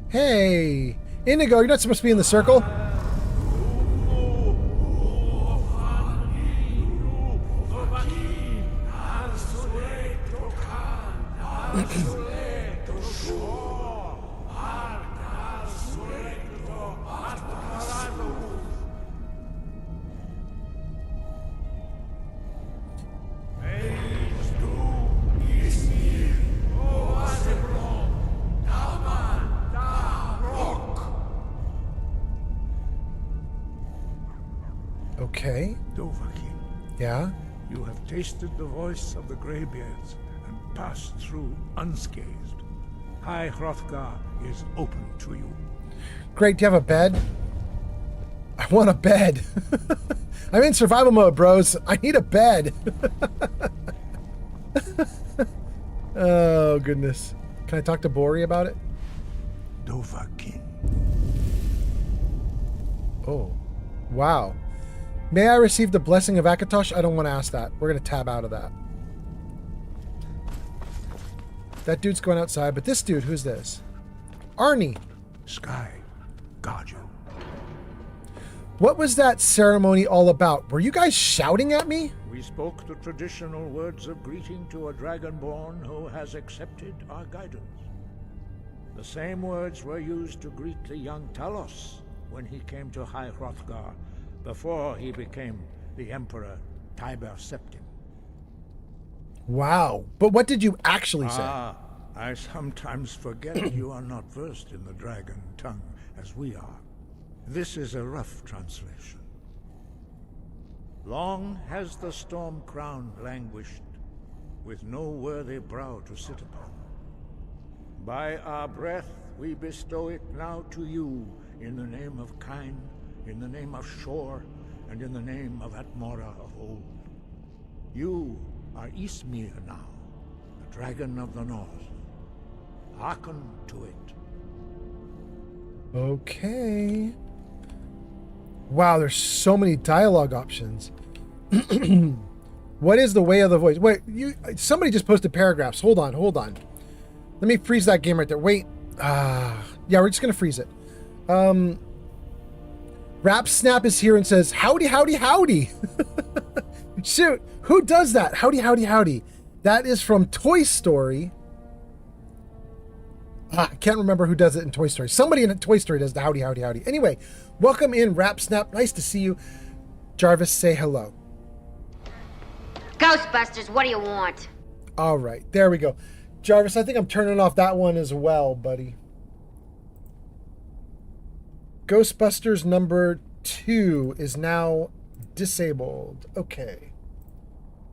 Speaker 1: Hey, Indigo, you're not supposed to be in the circle. Okay.
Speaker 4: Dovahkiin,
Speaker 1: Yeah?
Speaker 4: you have tasted the voice of the Greybeards and passed through unscathed. High Hrothgar is open to you.
Speaker 1: Great, do you have a bed? I want a bed. I'm in survival mode, bros. I need a bed. Oh, goodness. Can I talk to Bori about it?
Speaker 4: Dovahkiin.
Speaker 1: Oh. Wow. May I receive the blessing of Akatosh? I don't want to ask that. We're going to tab out of that. That dude's going outside, but this dude, who's this? Arnie.
Speaker 4: Sky, guard you.
Speaker 1: What was that ceremony all about? Were you guys shouting at me?
Speaker 4: We spoke the traditional words of greeting to a Dragonborn who has accepted our guidance. The same words were used to greet the young Talos when he came to High Hrothgar before he became the Emperor Tiber Septim.
Speaker 1: Wow. But what did you actually say?
Speaker 4: I sometimes forget you are not versed in the dragon tongue as we are. This is a rough translation. Long has the storm crown languished, with no worthy brow to sit upon. By our breath we bestow it now to you, in the name of Kine, in the name of Shor, and in the name of Atmora of old. You are Ismir now, the dragon of the north. Hearken to it.
Speaker 1: Okay. Wow, there's so many dialogue options. What is the way of the voice? Wait, somebody just posted paragraphs. Hold on. Let me freeze that game right there. Wait. Yeah, we're just going to freeze it. Rap Snap is here and says, howdy, howdy, howdy. Shoot, who does that? Howdy, howdy, howdy. That is from Toy Story. I can't remember who does it in Toy Story. Somebody in Toy Story does the howdy, howdy, howdy. Anyway, welcome in, Rap Snap. Nice to see you. Jarvis, say hello.
Speaker 10: Ghostbusters, what do you want?
Speaker 1: All right, there we go. Jarvis, I think I'm turning off that one as well, buddy. Ghostbusters number 2 is now disabled. Okay.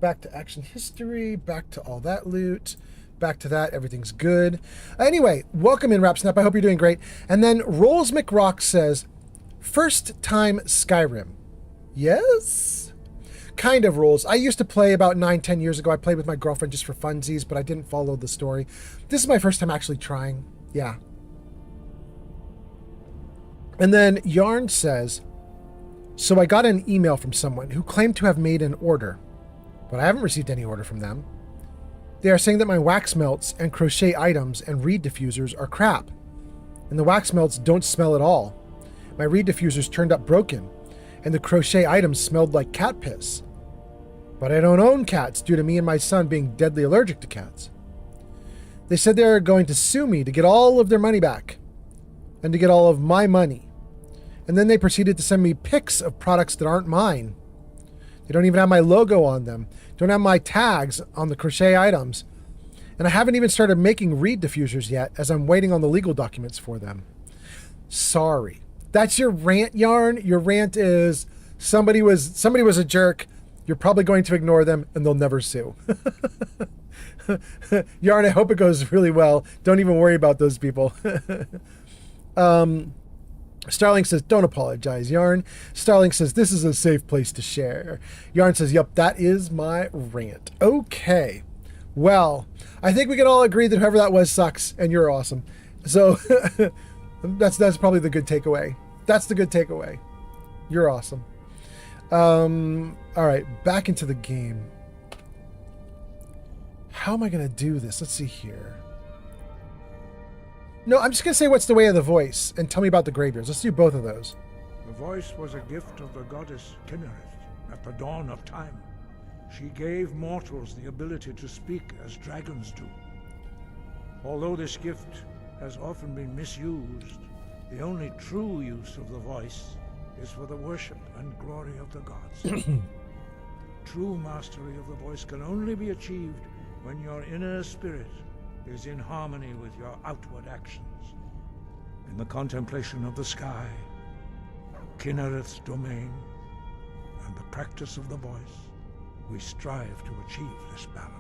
Speaker 1: Back to action history, back to all that loot, back to that, everything's good. Anyway, welcome in, Rap Snap. I hope you're doing great. And then Rolls McRock says, first time Skyrim. Yes? Kind of, Rolls. I used to play about 9-10 years ago. I played with my girlfriend just for funsies, but I didn't follow the story. This is my first time actually trying. Yeah. And then Yarn says, So I got an email from someone who claimed to have made an order, but I haven't received any order from them. They are saying that my wax melts and crochet items and reed diffusers are crap, and the wax melts don't smell at all. My reed diffusers turned up broken, and the crochet items smelled like cat piss. But I don't own cats due to me and my son being deadly allergic to cats. They said they are going to sue me to get all of their money back, and to get all of my money. And then they proceeded to send me pics of products that aren't mine. They don't even have my logo on them, don't have my tags on the crochet items, and I haven't even started making reed diffusers yet, as I'm waiting on the legal documents for them. Sorry. That's your rant, Yarn? Your rant is somebody was a jerk, you're probably going to ignore them, and they'll never sue. Yarn, I hope it goes really well. Don't even worry about those people. Starling says, don't apologize, Yarn. Starling says, this is a safe place to share. Yarn says, yep, that is my rant. Okay. Well, I think we can all agree that whoever that was sucks, and you're awesome. So that's probably the good takeaway. That's the good takeaway. You're awesome. All right, back into the game. How am I going to do this? Let's see here. No, I'm just going to say what's the way of the voice and tell me about the graybeards. Let's do both of those.
Speaker 4: The voice was a gift of the goddess Kinnereth at the dawn of time. She gave mortals the ability to speak as dragons do. Although this gift has often been misused, the only true use of the voice is for the worship and glory of the gods. True mastery of the voice can only be achieved when your inner spirit is in harmony with your outward actions. In the contemplation of the sky, Kinnereth's domain, and the practice of the voice, we strive to achieve this balance.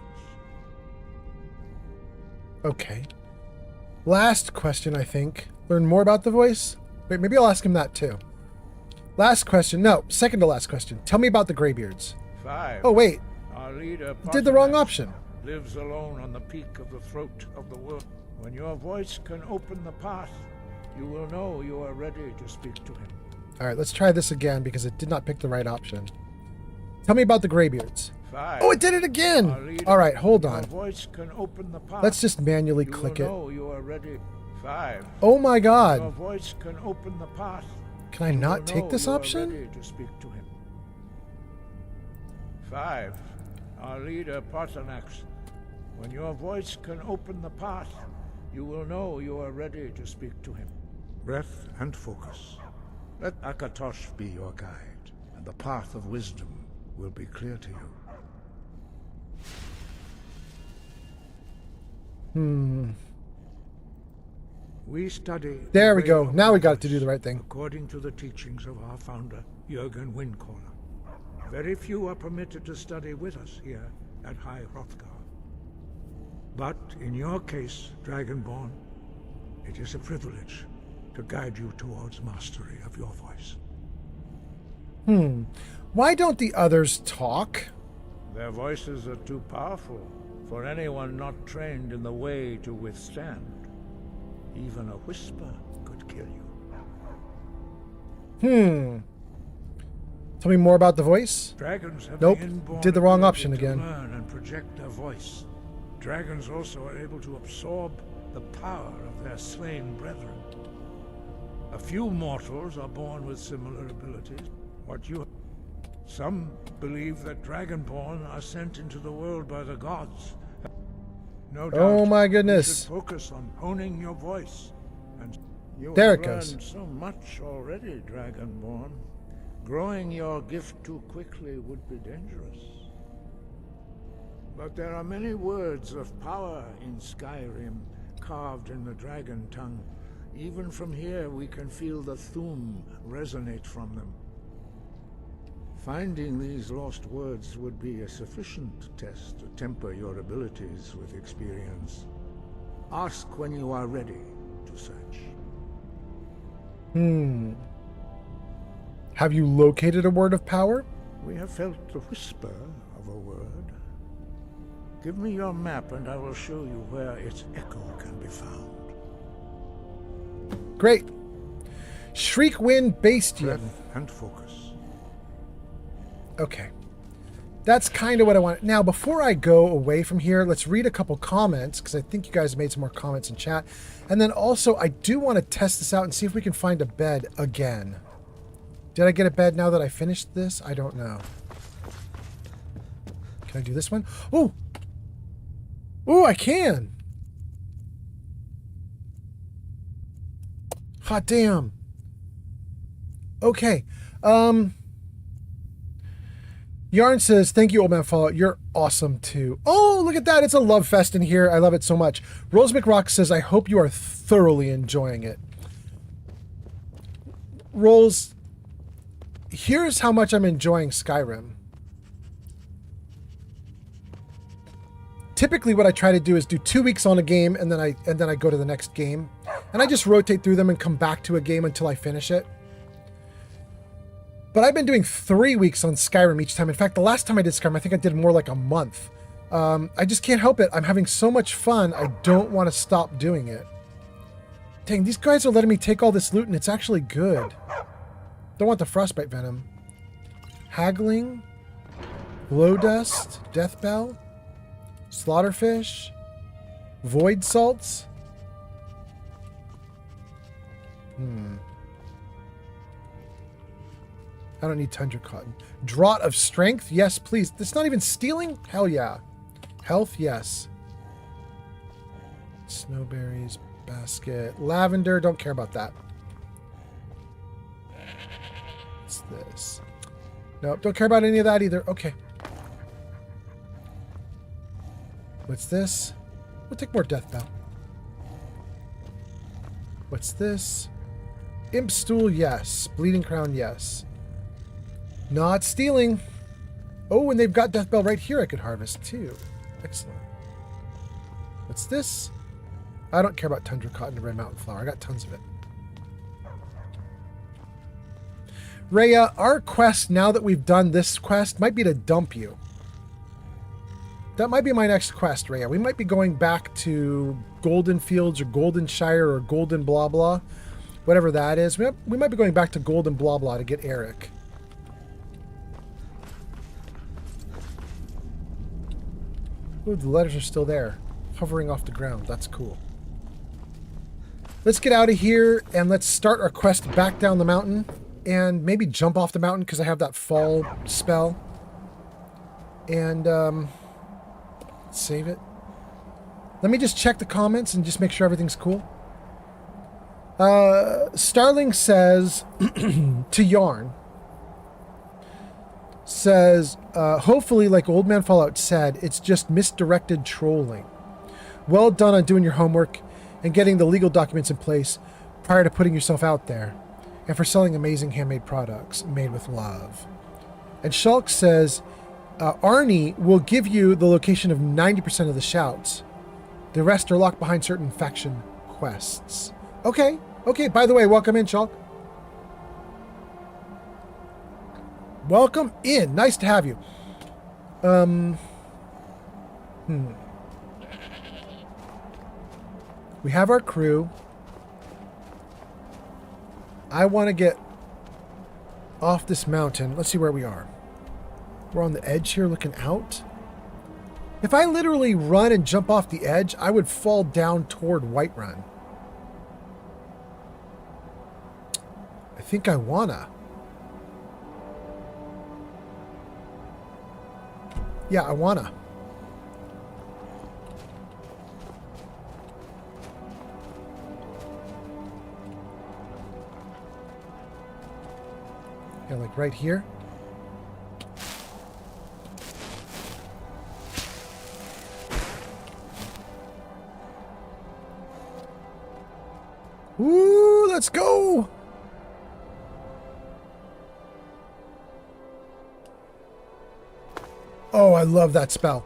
Speaker 1: Okay. Last question, I think. Learn more about the voice? Wait, maybe I'll ask him that too. Last question. No, second to last question. Tell me about the graybeards.
Speaker 4: 5.
Speaker 1: Oh, wait.
Speaker 4: Our leader
Speaker 1: Did the wrong option.
Speaker 4: Lives alone on the peak of the throat of the world. When your voice can open the path, you will know you are ready to speak to him.
Speaker 1: All right, let's try this again because it did not pick the right option. Tell me about the graybeards.
Speaker 4: 5.
Speaker 1: Oh, it did it again. All right, hold on.
Speaker 4: Your voice can open the path.
Speaker 1: Let's just manually click it.
Speaker 4: You will know you are ready. 5.
Speaker 1: Oh my God.
Speaker 4: Your voice can open the path.
Speaker 1: Can I not take this option?
Speaker 4: Ready to speak to him. 5. Our leader Parthenax. When your voice can open the path, you will know you are ready to speak to him. Breath and focus. Let Akatosh be your guide, and the path of wisdom will be clear to you. We study...
Speaker 1: There we go. Now we got to do the right thing.
Speaker 4: According to the teachings of our founder, Jürgen Windcaller. Very few are permitted to study with us here at High Hrothgar. But in your case, Dragonborn, it is a privilege to guide you towards mastery of your voice.
Speaker 1: Why don't the others talk?
Speaker 4: Their voices are too powerful for anyone not trained in the way to withstand. Even a whisper could kill you.
Speaker 1: Tell me more about the voice?
Speaker 4: Dragons have
Speaker 1: Nope,
Speaker 4: the inborn
Speaker 1: did the wrong
Speaker 4: ability
Speaker 1: option
Speaker 4: to
Speaker 1: again.
Speaker 4: learn and project their voice. Dragons also are able to absorb the power of their slain brethren. A few mortals are born with similar abilities. Some believe that Dragonborn are sent into the world by the gods. No doubt.
Speaker 1: Oh my
Speaker 4: You
Speaker 1: goodness.
Speaker 4: should focus on honing your voice. And you
Speaker 1: There
Speaker 4: have
Speaker 1: it goes.
Speaker 4: learned so much already, Dragonborn. Growing your gift too quickly would be dangerous. But there are many words of power in Skyrim, carved in the dragon tongue. Even from here we can feel the Thum resonate from them. Finding these lost words would be a sufficient test to temper your abilities with experience. Ask when you are ready to search.
Speaker 1: Have you located a word of power?
Speaker 4: We have felt the whisper of a word. Give me your map and I will show you where its echo can be found.
Speaker 1: Great. Shriekwind Bastian.
Speaker 4: Breath and focus.
Speaker 1: Okay. That's kind of what I want. Now, before I go away from here, let's read a couple comments, because I think you guys made some more comments in chat. And then also, I do want to test this out and see if we can find a bed again. Did I get a bed now that I finished this? I don't know. Can I do this one? Oh! Oh, I can! Hot damn. Okay. Yarn says, thank you, Old Man Fallout. You're awesome, too. Oh, look at that. It's a love fest in here. I love it so much. Rose McRock says, I hope you are thoroughly enjoying it. Rose, here's how much I'm enjoying Skyrim. Typically, what I try to do is do 2 weeks on a game, and then I go to the next game. And I just rotate through them and come back to a game until I finish it. But I've been doing 3 weeks on Skyrim each time. In fact, the last time I did Skyrim, I think I did more like a month. I just can't help it. I'm having so much fun, I don't want to stop doing it. Dang, these guys are letting me take all this loot, and it's actually good. Don't want the frostbite venom. Haggling. Glow dust. Death bell. Slaughterfish. Void salts. I don't need tundra cotton. Draught of strength? Yes, please. That's not even stealing? Hell yeah. Health? Yes. Snowberries. Basket. Lavender. Don't care about that. What's this? Nope. Don't care about any of that either. Okay. What's this? We'll take more death bell. What's this? Imp stool? Yes. Bleeding crown? Yes. Not stealing. Oh, and they've got death bell right here I could harvest too. Excellent. What's this? I don't care about tundra cotton and red mountain flower. I got tons of it. Rhea, our quest, now that we've done this quest, might be to dump you. That might be my next quest, Rhea. We might be going back to Golden Fields or Golden Shire or Golden blah blah. Whatever that is. We might be going back to Golden blah blah to get Eric. Ooh, the letters are still there, hovering off the ground. That's cool. Let's get out of here and let's start our quest back down the mountain and maybe jump off the mountain because I have that fall spell. And save it. Let me just check the comments and just make sure everything's cool. Starling says to Yarn, says, hopefully, like Old Man Fallout said, it's just misdirected trolling. Well done on doing your homework and getting the legal documents in place prior to putting yourself out there, and for selling amazing handmade products made with love. And Shulk says, Arnie will give you the location of 90% of the shouts. The rest are locked behind certain faction quests. Okay, okay, by the way, welcome in, Shulk. Welcome in. Nice to have you. We have our crew. I want to get off this mountain. Let's see where we are. We're on the edge here looking out. If I literally run and jump off the edge, I would fall down toward Whiterun. I think I wanna. Yeah, I wanna. Yeah, like right here. Woo, let's go! Oh, I love that spell.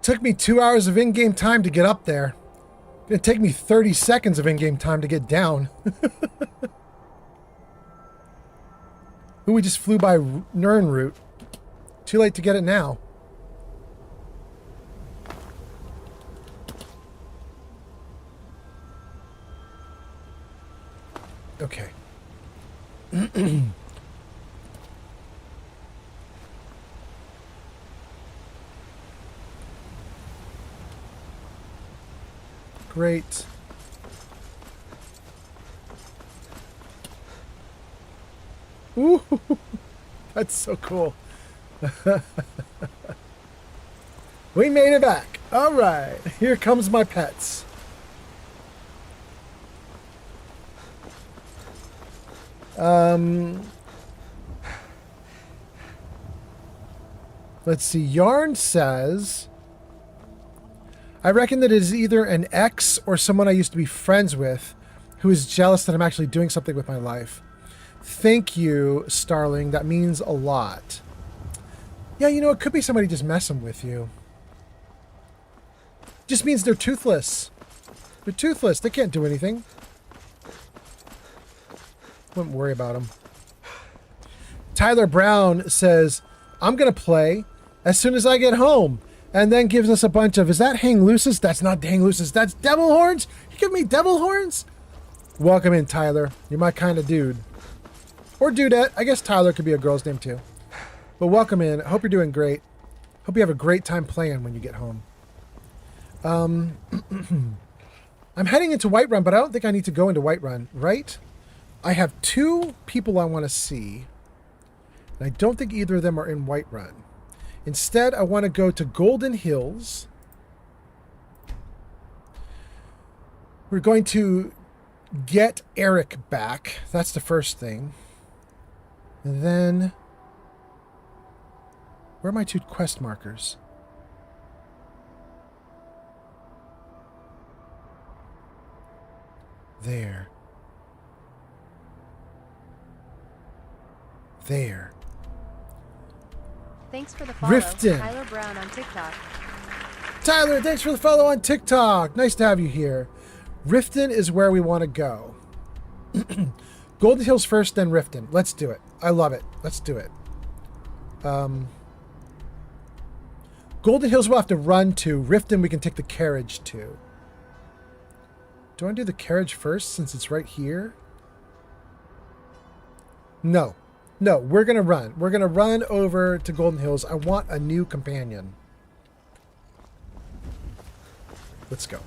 Speaker 1: Took me 2 hours of in-game time to get up there. It'll take me 30 seconds of in-game time to get down. Ooh, we just flew by Nirnroot. Too late to get it now. Okay. Great. Ooh, that's so cool. We made it back. All right, here comes my pets. Let's see. Yarn says, I reckon that it is either an ex or someone I used to be friends with who is jealous that I'm actually doing something with my life. Thank you, Starling. That means a lot. Yeah, you know, it could be somebody just messing with you. Just means they're toothless. They're toothless. They can't do anything. Wouldn't worry about them. Tyler Brown says, I'm going to play as soon as I get home. And then gives us a bunch of, is that hang looses? That's not hang looses. That's devil horns? You give me devil horns? Welcome in, Tyler. You're my kind of dude. Or dudette. I guess Tyler could be a girl's name too. But welcome in. Hope you're doing great. Hope you have a great time playing when you get home. I'm heading into Whiterun, but I don't think I need to go into Whiterun, right? I have 2 people I want to see. And I don't think either of them are in Whiterun. Instead, I want to go to Golden Hills. We're going to get Eric back. That's the first thing. And then, where are my 2 quest markers? There. There.
Speaker 13: Thanks for the follow,
Speaker 1: Riften.
Speaker 13: Tyler Brown on TikTok.
Speaker 1: Tyler, thanks for the follow on TikTok. Nice to have you here. Riften is where we want to go. Golden Hills first, then Riften. Let's do it. I love it. Let's do it. Golden Hills we'll have to run to. Riften we can take the carriage to. Do I want to do the carriage first since it's right here? No. No, we're going to run. We're going to run over to Golden Hills. I want a new companion. Let's go.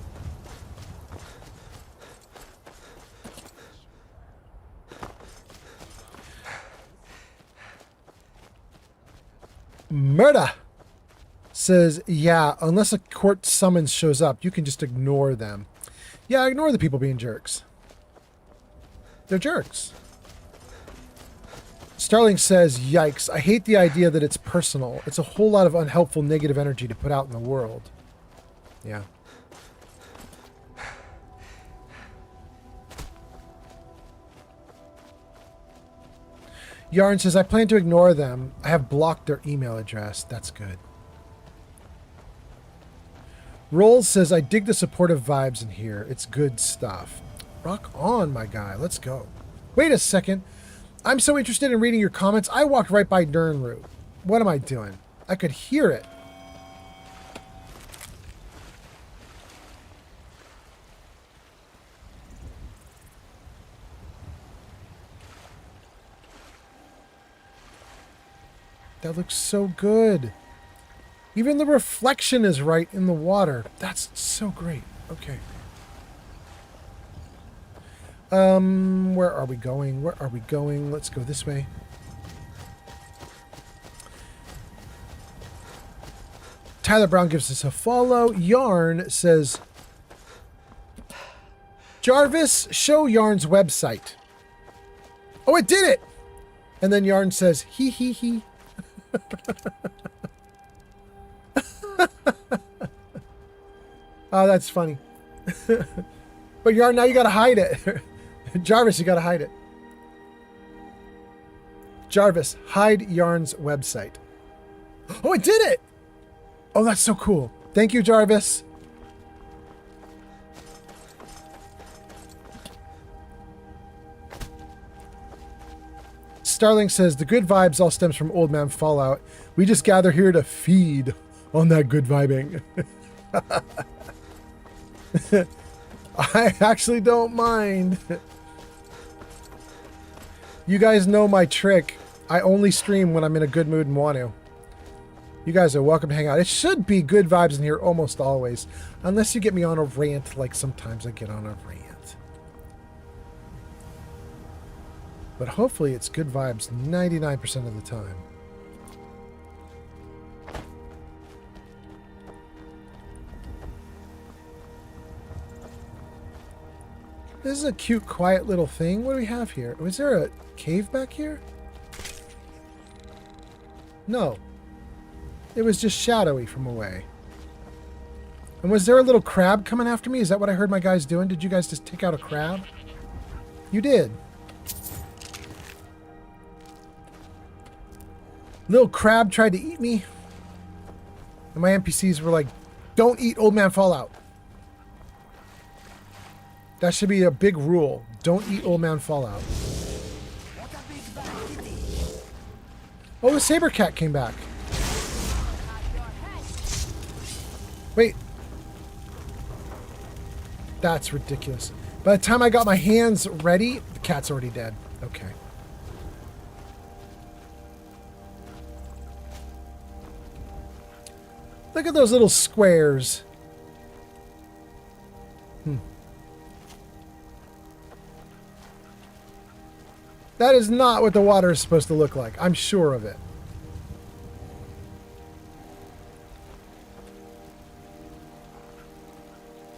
Speaker 1: Murda says, yeah, unless a court summons shows up, you can just ignore them. Yeah, ignore the people being jerks. They're jerks. Starling says, yikes, I hate the idea that it's personal. It's a whole lot of unhelpful negative energy to put out in the world. Yeah. Yarn says, I plan to ignore them. I have blocked their email address. That's good. Rolls says, I dig the supportive vibes in here. It's good stuff. Rock on, my guy. Let's go. Wait a second. I'm so interested in reading your comments. I walked right by Nirnroot. What am I doing? I could hear it. That looks so good. Even the reflection is right in the water. That's so great. Okay. Where are we going? Where are we going? Let's go this way. Tyler Brown gives us a follow. Yarn says, Jarvis, show Yarn's website. Oh, it did it! And then Yarn says, hee hee hee. Oh, that's funny. But Yarn, now you gotta hide it. Jarvis, you gotta hide it. Jarvis, hide Yarn's website. Oh, it did it! Oh, that's so cool. Thank you, Jarvis. Starling says, the good vibes all stems from Old Man Fallout. We just gather here to feed on that good vibing. I actually don't mind. You guys know my trick. I only stream when I'm in a good mood and want to. You guys are welcome to hang out. It should be good vibes in here almost always. Unless you get me on a rant, like sometimes I get on a rant. But hopefully it's good vibes 99% of the time. This is a cute, quiet little thing. What do we have here? Was there a cave back here? No. It was just shadowy from away. And was there a little crab coming after me? Is that what I heard my guys doing? Did you guys just take out a crab? You did. Little crab tried to eat me. And my NPCs were like, don't eat Old Man Fallout. That should be a big rule. Don't eat Old Man Fallout. Oh, the saber cat came back. Wait. That's ridiculous. By the time I got my hands ready, the cat's already dead. Okay. Look at those little squares. That is not what the water is supposed to look like. I'm sure of it.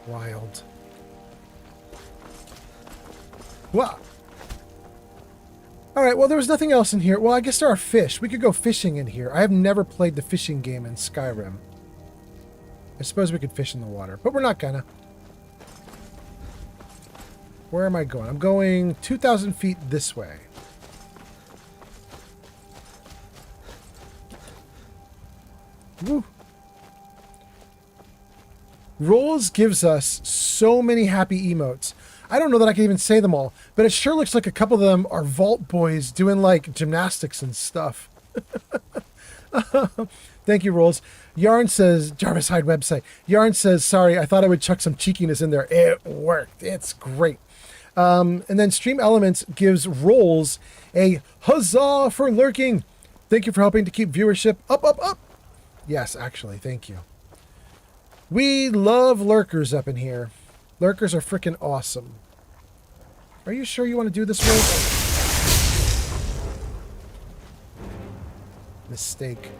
Speaker 1: Wild. Wow. Alright, well, there was nothing else in here. Well, I guess there are fish. We could go fishing in here. I have never played the fishing game in Skyrim. I suppose we could fish in the water, but we're not gonna. Where am I going? I'm going 2,000 feet this way. Woo. Rolls gives us so many happy emotes. I don't know that I can even say them all, but it sure looks like a couple of them are Vault Boys doing like gymnastics and stuff. Thank you, Rolls. Yarn says, Jarvis Hyde website. Yarn says, sorry, I thought I would chuck some cheekiness in there. It worked. It's great. And then Stream Elements gives Rolls a huzzah for lurking. Thank you for helping to keep viewership up, up, up. Yes, actually, thank you. We love lurkers up in here. Lurkers are freaking awesome. Are you sure you want to do this, Rolls? Mistake.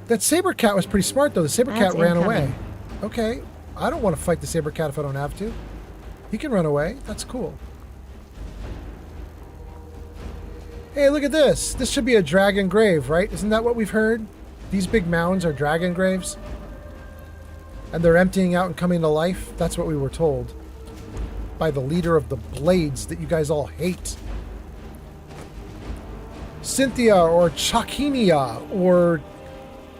Speaker 1: That saber cat was pretty smart, though. The saber cat ran away. Okay. I don't want to fight the saber cat if I don't have to. He can run away. That's cool. Hey, look at this. This should be a dragon grave, right? Isn't that what we've heard? These big mounds are dragon graves. And they're emptying out and coming to life. That's what we were told. By the leader of the Blades that you guys all hate. Cynthia or Chakinia or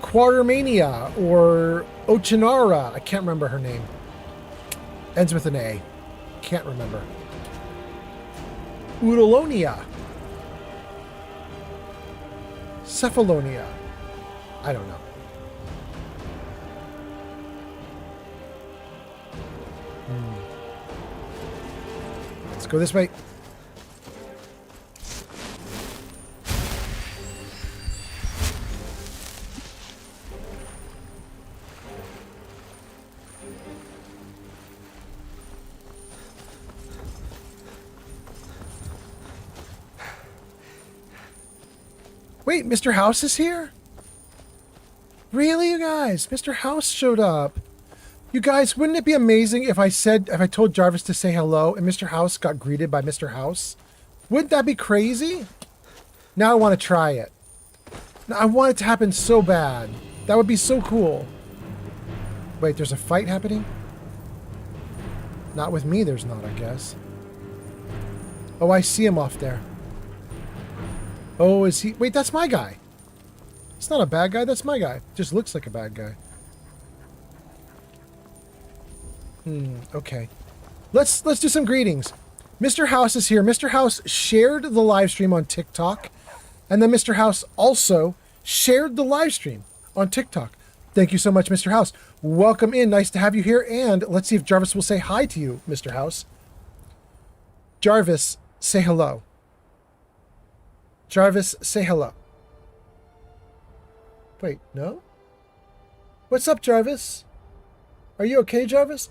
Speaker 1: Quartermania or Ochinara. I can't remember her name. Ends with an A. Can't remember. Udalonia. Cephalonia. I don't know. Let's go this way. Wait, Mr. House is here? Really, you guys? Mr. House showed up. You guys, wouldn't it be amazing if I told Jarvis to say hello and Mr. House got greeted by Mr. House? Wouldn't that be crazy? Now I want to try it. Now, I want it to happen so bad. That would be so cool. Wait, there's a fight happening? Not with me, there's not, I guess. Oh, I see him off there. Oh, is he? Wait, that's my guy. It's not a bad guy, that's my guy. Just looks like a bad guy. Okay. let's do some greetings. Mr. House is here. Mr. House shared the live stream on TikTok, and then Mr. House also shared the live stream on TikTok. Thank you so much, Mr. House. Welcome in. Nice to have you here. And let's see if Jarvis will say hi to you, Mr. House. Jarvis, say hello. Jarvis, say hello. Wait, no? What's up, Jarvis? Are you okay, Jarvis?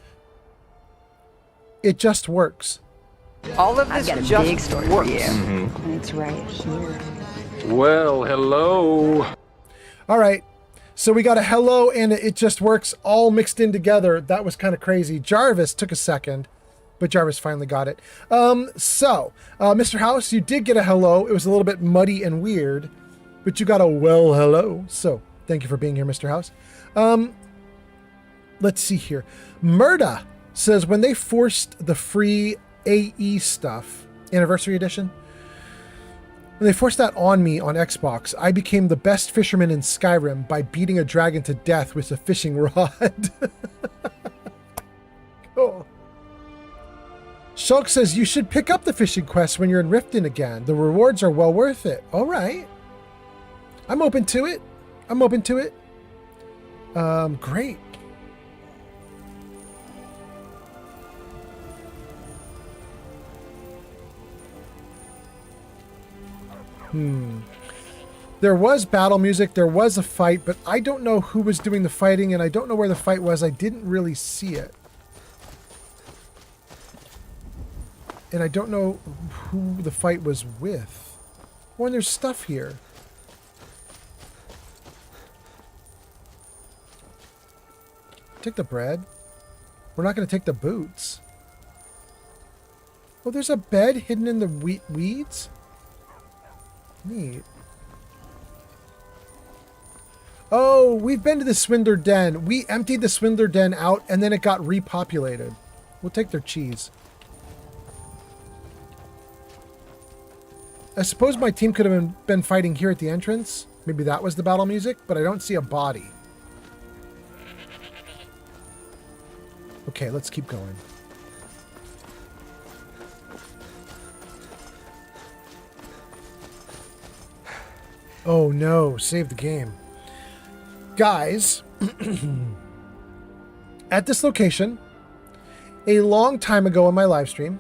Speaker 1: It just works.
Speaker 19: All of this
Speaker 3: I've got a big story for you.
Speaker 19: And it's right here.
Speaker 8: Well, hello.
Speaker 1: All right. So we got a hello and it just works all mixed in together. That was kind of crazy. Jarvis took a second, but Jarvis finally got it. Mr. House, you did get a hello. It was a little bit muddy and weird, but you got a well hello. So thank you for being here, Mr. House. Let's see here. Murda says when they forced the free AE stuff, Anniversary Edition, when they forced that on me on Xbox, I became the best fisherman in Skyrim by beating a dragon to death with a fishing rod. Cool. Shulk says you should pick up the fishing quest when you're in Riften again. The rewards are well worth it. All right. I'm open to it. Great. There was battle music, there was a fight, but I don't know who was doing the fighting, and I don't know where the fight was. I didn't really see it. And I don't know who the fight was with. Oh, and there's stuff here. Take the bread. We're not going to take the boots. Oh, there's a bed hidden in the weeds? Neat. Oh, we've been to the Swindler Den. We emptied the Swindler Den out, and then it got repopulated. We'll take their cheese. I suppose my team could have been fighting here at the entrance. Maybe that was the battle music, but I don't see a body. Okay, let's keep going. Oh no, save the game. Guys, at this location, a long time ago in my live stream,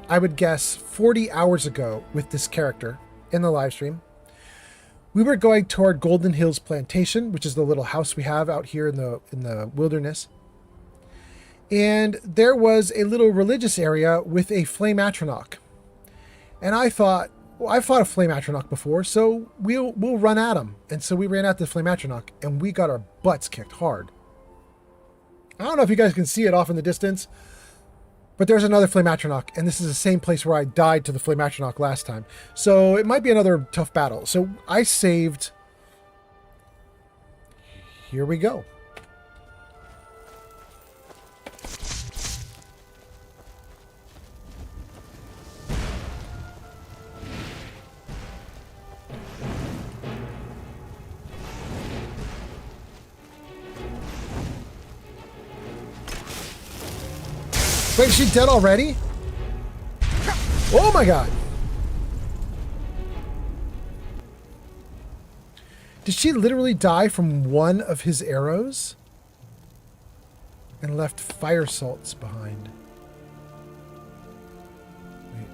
Speaker 1: I would guess 40 hours ago with this character in the live stream, we were going toward Golden Hills Plantation, which is the little house we have out here in the wilderness. And there was a little religious area with a flame atronach. And I thought, well, I've fought a flame atronach before, so we'll run at him. And so we ran at the flame atronach, and we got our butts kicked hard. I don't know if you guys can see it off in the distance, but there's another flame atronach, and this is the same place where I died to the flame atronach last time. So it might be another tough battle. So I saved. Here we go. Wait, is she dead already? Oh my god. Did she literally die from one of his arrows? And left fire salts behind. Wait.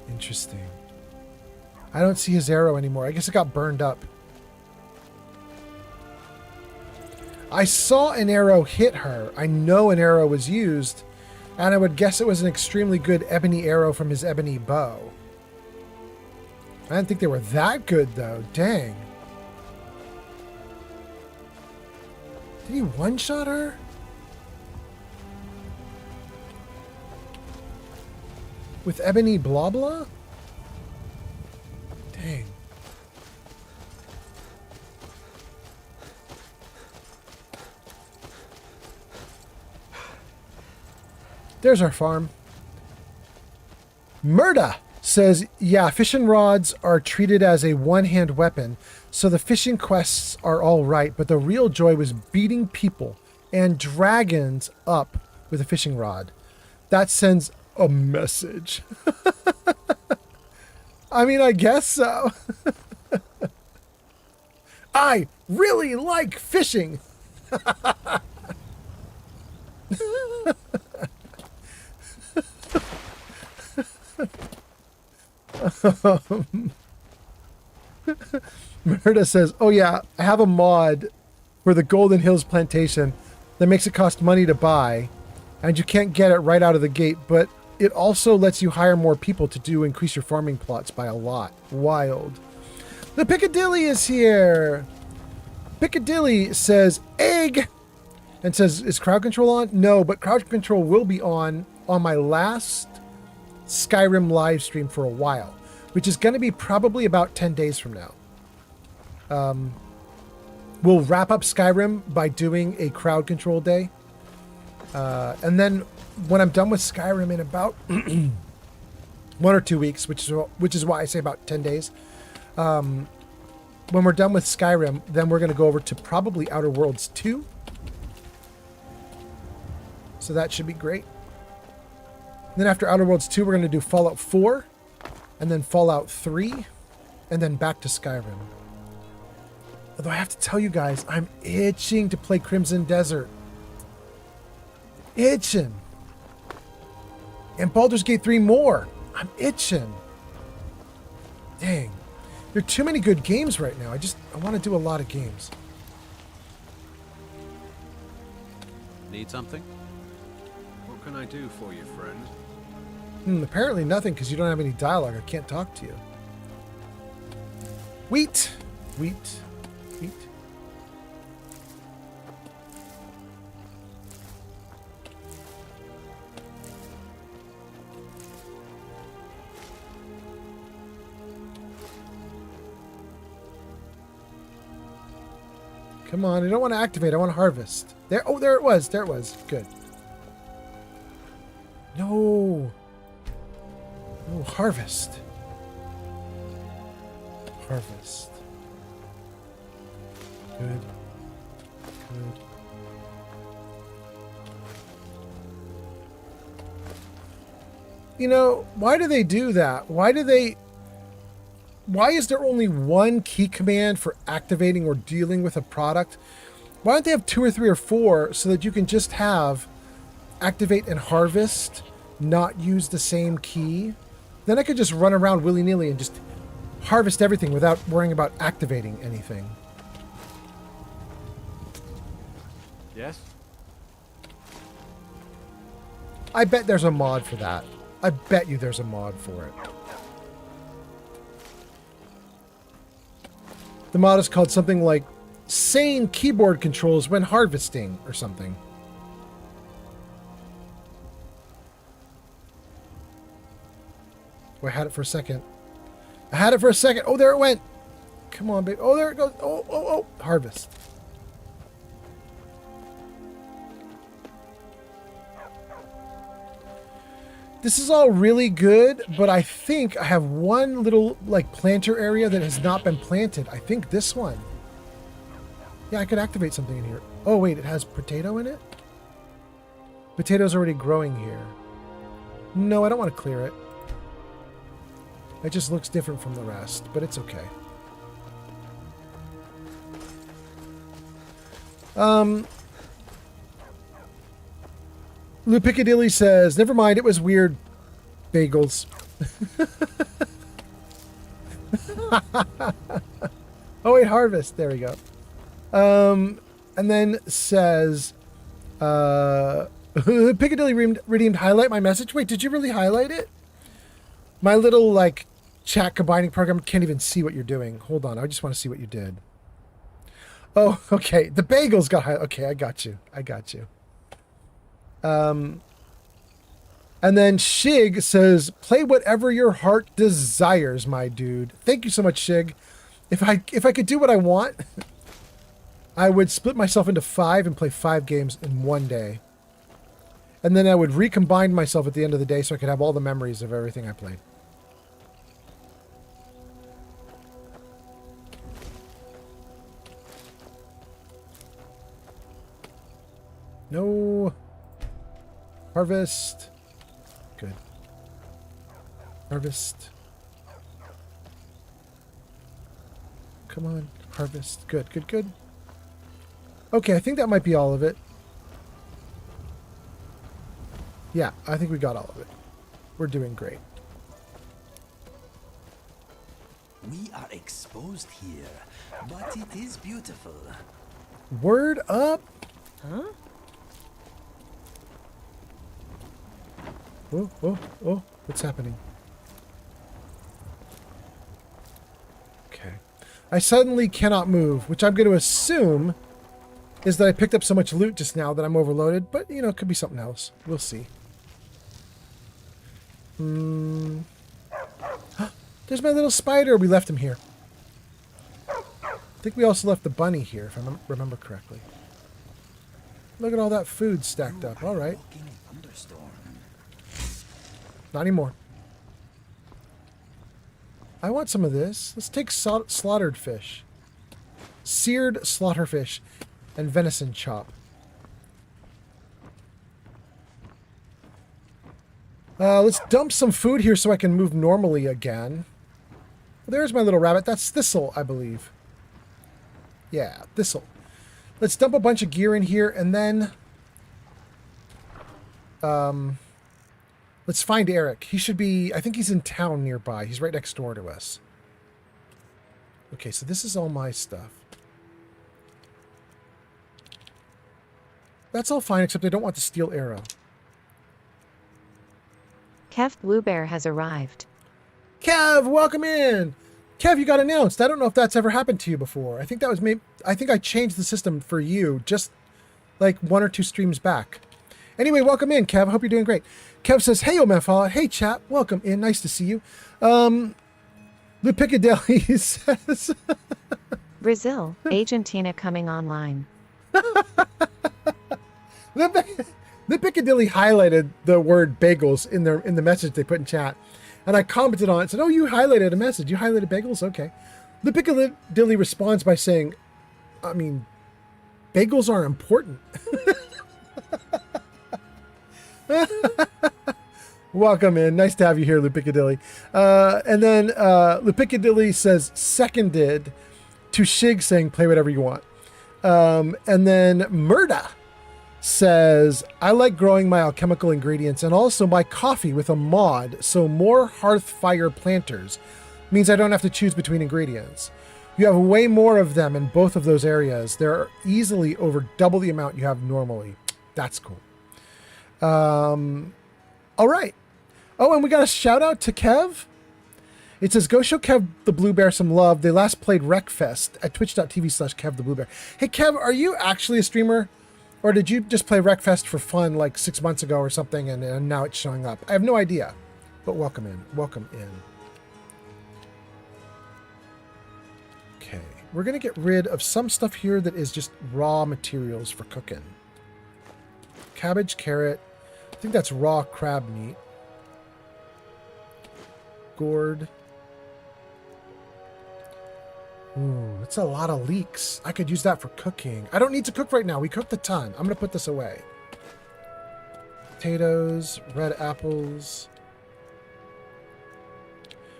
Speaker 1: Interesting. I don't see his arrow anymore. I guess it got burned up. I saw an arrow hit her. I know an arrow was used, and I would guess it was an extremely good ebony arrow from his ebony bow. I didn't think they were that good, though. Dang. Did he one-shot her? With ebony blah blah? Dang. There's our farm. Murda says, yeah, fishing rods are treated as a one-hand weapon, so the fishing quests are all right, but the real joy was beating people and dragons up with a fishing rod. That sends a message. I mean, I guess so. I really like fishing. Merida says, oh yeah, I have a mod for the Golden Hills Plantation that makes it cost money to buy, and you can't get it right out of the gate, but it also lets you hire more people to increase your farming plots by a lot. Wild. The Piccadilly is here. Piccadilly says, egg, and says, is crowd control on? No, but crowd control will be on my last Skyrim live stream for a while, which is going to be probably about 10 days from now. We'll wrap up Skyrim by doing a crowd control day. And then when I'm done with Skyrim in about 1 or 2 weeks, which is why I say about 10 days, when we're done with Skyrim, then we're going to go over to probably Outer Worlds 2. So that should be great. Then after Outer Worlds 2, we're going to do Fallout 4, and then Fallout 3, and then back to Skyrim. Although I have to tell you guys, I'm itching to play Crimson Desert. Itching. And Baldur's Gate 3 more. I'm itching. Dang. There are too many good games right now. I want to do a lot of games.
Speaker 10: Need something? What can I do for you, friend?
Speaker 1: Apparently nothing, because you don't have any dialogue. I can't talk to you. Wheat. Wheat. Wheat. Come on, I don't want to activate. I want to harvest. There, oh, there it was. There it was. Good. No. No, harvest. Harvest. Good. Good. You know, why do they do that? Why is there only one key command for activating or dealing with a product? Why don't they have 2 or 3 or 4 so that you can just have activate and harvest, not use the same key? Then I could just run around willy-nilly and just harvest everything without worrying about activating anything.
Speaker 10: Yes?
Speaker 1: I bet there's a mod for that. I bet you there's a mod for it. The mod is called something like sane keyboard controls when harvesting or something. Oh, I had it for a second. I had it for a second. Oh, there it went. Come on, baby. Oh, there it goes. Oh, oh, oh. Harvest. This is all really good, but I think I have one little, like, planter area that has not been planted. I think this one. Yeah, I could activate something in here. Oh, wait, it has potato in it? Potato's already growing here. No, I don't want to clear it. It just looks different from the rest, but it's okay. Lou Piccadilly says, never mind, it was weird. Bagels. Oh, wait, harvest. There we go. And then says, Piccadilly redeemed highlight my message. Wait, did you really highlight it? My little, like, chat combining program can't even see what you're doing. Hold on. I just want to see what you did. Oh, okay. The bagels got highlighted. Okay, I got you. I got you. And then Shig says, play whatever your heart desires, my dude. Thank you so much, Shig. If I could do what I want, I would split myself into 5 and play 5 games in one day. And then I would recombine myself at the end of the day so I could have all the memories of everything I played. No. Harvest. Good. Harvest. Come on. Harvest. Good, good, good. Okay, I think that might be all of it. Yeah, I think we got all of it. We're doing great.
Speaker 5: We are exposed here, but it is beautiful.
Speaker 1: Word up.
Speaker 2: Huh?
Speaker 1: Oh, oh, oh. What's happening? Okay. I suddenly cannot move, which I'm going to assume is that I picked up so much loot just now that I'm overloaded, but, you know, it could be something else. We'll see. There's my little spider. We left him here. I think we also left the bunny here, if I remember correctly. Look at all that food stacked up. All right. Not anymore. I want some of this. Let's take slaughtered fish. Seared slaughter fish and venison chop. Let's dump some food here so I can move normally again. There's my little rabbit. That's Thistle, I believe. Yeah, Thistle. Let's dump a bunch of gear in here and then... let's find Eric. He should be... I think he's in town nearby. He's right next door to us. Okay, so this is all my stuff. That's all fine, except I don't want the steel arrow.
Speaker 2: Kev Bluebear has arrived.
Speaker 1: Kev, welcome in! Kev, you got announced. I don't know if that's ever happened to you before. I think that was maybe... I think I changed the system for you just like 1 or 2 streams back. Anyway, welcome in, Kev. I hope you're doing great. Kev says, hey, Omefala. Hey, chat. Welcome in. Nice to see you. Lou Piccadilly says...
Speaker 2: Brazil, Argentina coming online.
Speaker 1: The Piccadilly highlighted the word bagels in the message they put in chat. And I commented on it and said, oh, you highlighted a message. You highlighted bagels? Okay. The Piccadilly responds by saying, I mean, bagels are important. Welcome in. Nice to have you here, Lou Piccadilly. And then Lou Piccadilly says, seconded to Shig saying, play whatever you want. And then Murda says, I like growing my alchemical ingredients and also my coffee with a mod, so more hearth fire planters means I don't have to choose between ingredients. You have way more of them in both of those areas. They're easily over double the amount you have normally. That's cool. All right. Oh, and we got a shout out to Kev. It says, go show Kev the Blue Bear some love. They last played Wreckfest at twitch.tv/Kev the Blue Bear. Hey, Kev, are you actually a streamer? Or did you just play Wreckfest for fun like 6 months ago or something and now it's showing up? I have no idea. But welcome in. Welcome in. Okay. We're going to get rid of some stuff here that is just raw materials for cooking. Cabbage, carrot. I think that's raw crab meat. Gourd. Ooh, that's a lot of leeks. I could use that for cooking. I don't need to cook right now. We cooked a ton. I'm going to put this away. Potatoes, red apples.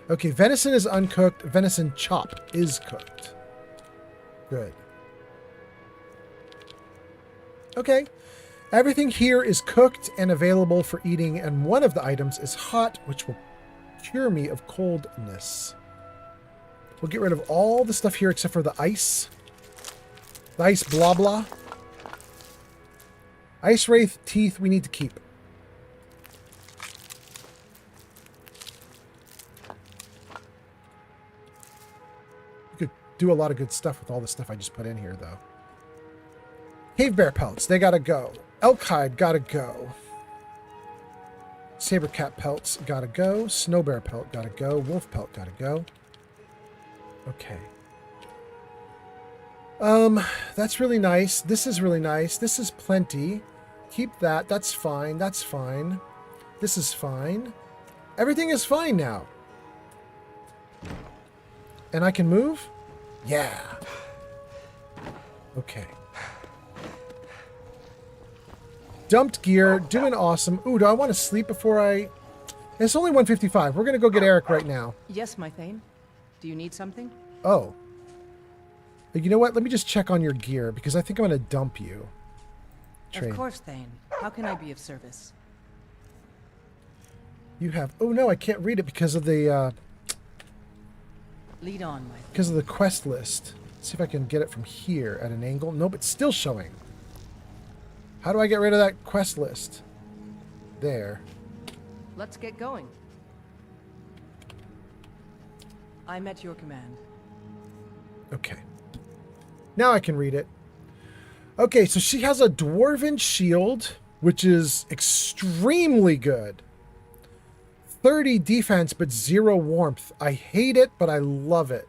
Speaker 1: Okay, venison is uncooked. Venison chop is cooked. Good. Okay. Everything here is cooked and available for eating, and one of the items is hot, which will cure me of coldness. We'll get rid of all the stuff here except for the ice. The ice blah blah. Ice wraith teeth we need to keep. You could do a lot of good stuff with all the stuff I just put in here, though. Cave bear pelts, they gotta go. Elk hide, gotta go. Saber cat pelts, gotta go. Snow bear pelt, gotta go. Wolf pelt, gotta go. Okay. That's really nice. This is really nice. This is plenty. Keep that. That's fine. That's fine. This is fine. Everything is fine now. And I can move? Yeah. Okay. Dumped gear, doing awesome. Ooh, do I want to sleep before I... It's only 1:55. We're going to go get Eric right now.
Speaker 3: Yes, my Thane. Do you need something?
Speaker 1: Oh. You know what? Let me just check on your gear, because I think I'm going to dump you. Trade.
Speaker 3: Of course, Thane. How can I be of service?
Speaker 1: You have... Oh, no, I can't read it because of the...
Speaker 3: Lead on, my Thane.
Speaker 1: Because of the quest list. Let's see if I can get it from here at an angle. Nope, it's still showing. How do I get rid of that quest list? There.
Speaker 3: Let's get going. I'm at your command.
Speaker 1: Okay. Now I can read it. Okay, so she has a dwarven shield, which is extremely good. 30 defense, but 0 warmth. I hate it, but I love it.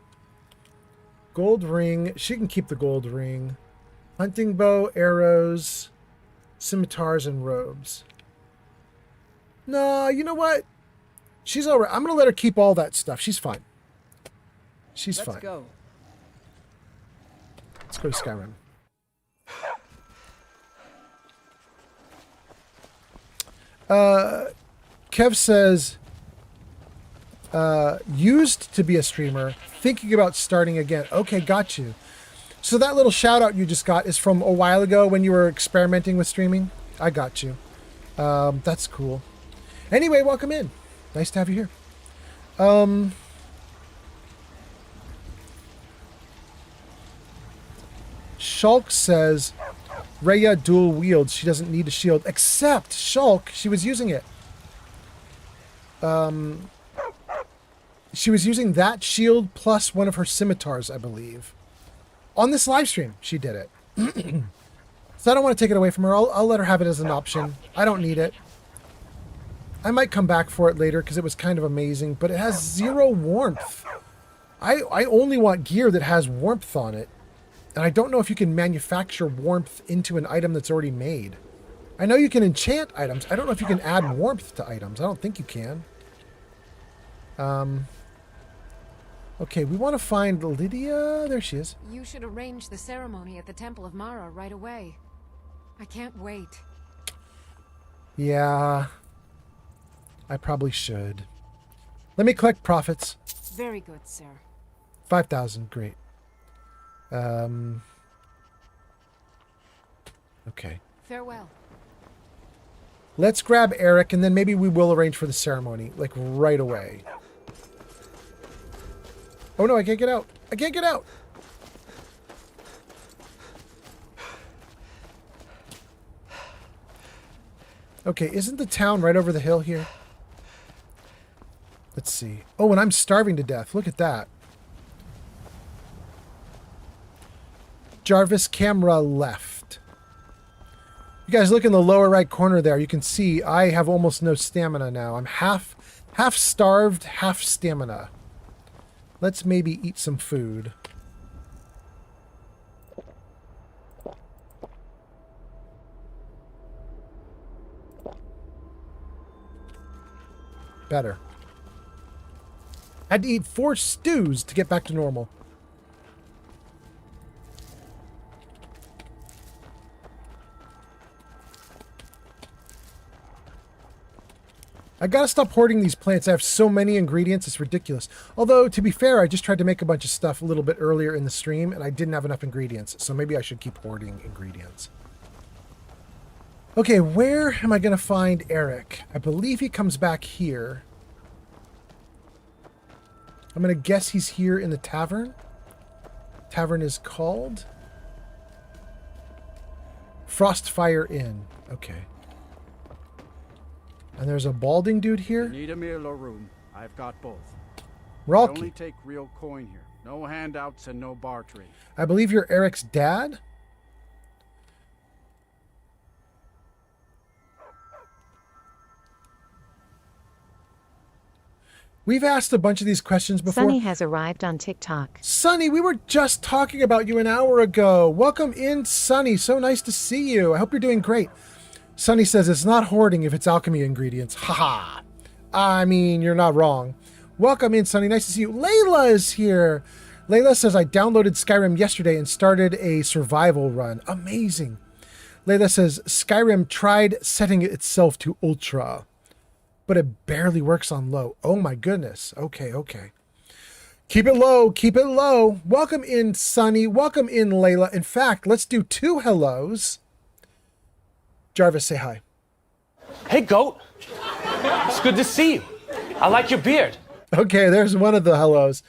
Speaker 1: Gold ring. She can keep the gold ring. Hunting bow, arrows, scimitars, and robes. No, you know what? She's all right. I'm going to let her keep all that stuff. She's fine. She's fine.
Speaker 3: Let's go.
Speaker 1: Let's go to Skyrim. Kev says, used to be a streamer, thinking about starting again. Okay, got you. So that little shout out you just got is from a while ago when you were experimenting with streaming. I got you. That's cool. Anyway, welcome in. Nice to have you here. Shulk says, Rhea dual wields. She doesn't need a shield. Except, Shulk, she was using it. She was using that shield plus one of her scimitars, I believe. On this live stream, she did it. So I don't want to take it away from her. I'll let her have it as an option. I don't need it. I might come back for it later because it was kind of amazing, but it has 0 warmth. I only want gear that has warmth on it. And I don't know if you can manufacture warmth into an item that's already made. I know you can enchant items. I don't know if you can add warmth to items. I don't think you can. Okay, we want to find Lydia. There she is.
Speaker 15: You should arrange the ceremony at the Temple of Mara right away. I can't wait.
Speaker 1: Yeah, I probably should. Let me collect profits.
Speaker 15: Very good, sir.
Speaker 1: 5,000, great. Okay.
Speaker 15: Farewell.
Speaker 1: Let's grab Eric, and then maybe we will arrange for the ceremony, like right away. Oh no, I can't get out. I can't get out. Okay, isn't the town right over the hill here? Let's see. Oh, and I'm starving to death. Look at that. Jarvis, camera left. You guys look in the lower right corner there. You can see I have almost no stamina now. I'm half starved, half stamina. Let's maybe eat some food. Better. Had to eat 4 stews to get back to normal. I gotta stop hoarding these plants. I have so many ingredients, it's ridiculous. Although, to be fair, I just tried to make a bunch of stuff a little bit earlier in the stream, and I didn't have enough ingredients, so maybe I should keep hoarding ingredients. Okay, where am I gonna find Eric? I believe he comes back here. I'm gonna guess he's here in the tavern. Tavern is called Frostfire Inn. Okay. And there's a balding dude here.
Speaker 18: Need a meal or room? I've got both.
Speaker 1: Rocky.
Speaker 18: I only take real coin here. No handouts and no bartering.
Speaker 1: I believe you're Eric's dad. We've asked a bunch of these questions before.
Speaker 2: Sunny has arrived on TikTok.
Speaker 1: Sunny, we were just talking about you an hour ago. Welcome in, Sunny. So nice to see you. I hope you're doing great. Sunny says it's not hoarding if it's alchemy ingredients. Haha. I mean, you're not wrong. Welcome in, Sunny. Nice to see you. Layla is here. Layla says, I downloaded Skyrim yesterday and started a survival run. Amazing. Layla says, Skyrim tried setting itself to ultra, but it barely works on low. Oh my goodness. Okay, okay. Keep it low, keep it low. Welcome in, Sunny. Welcome in, Layla. In fact, let's do 2 hellos. Jarvis, say hi.
Speaker 6: Hey, Goat. It's good to see you. I like your beard.
Speaker 1: Okay, there's one of the hellos.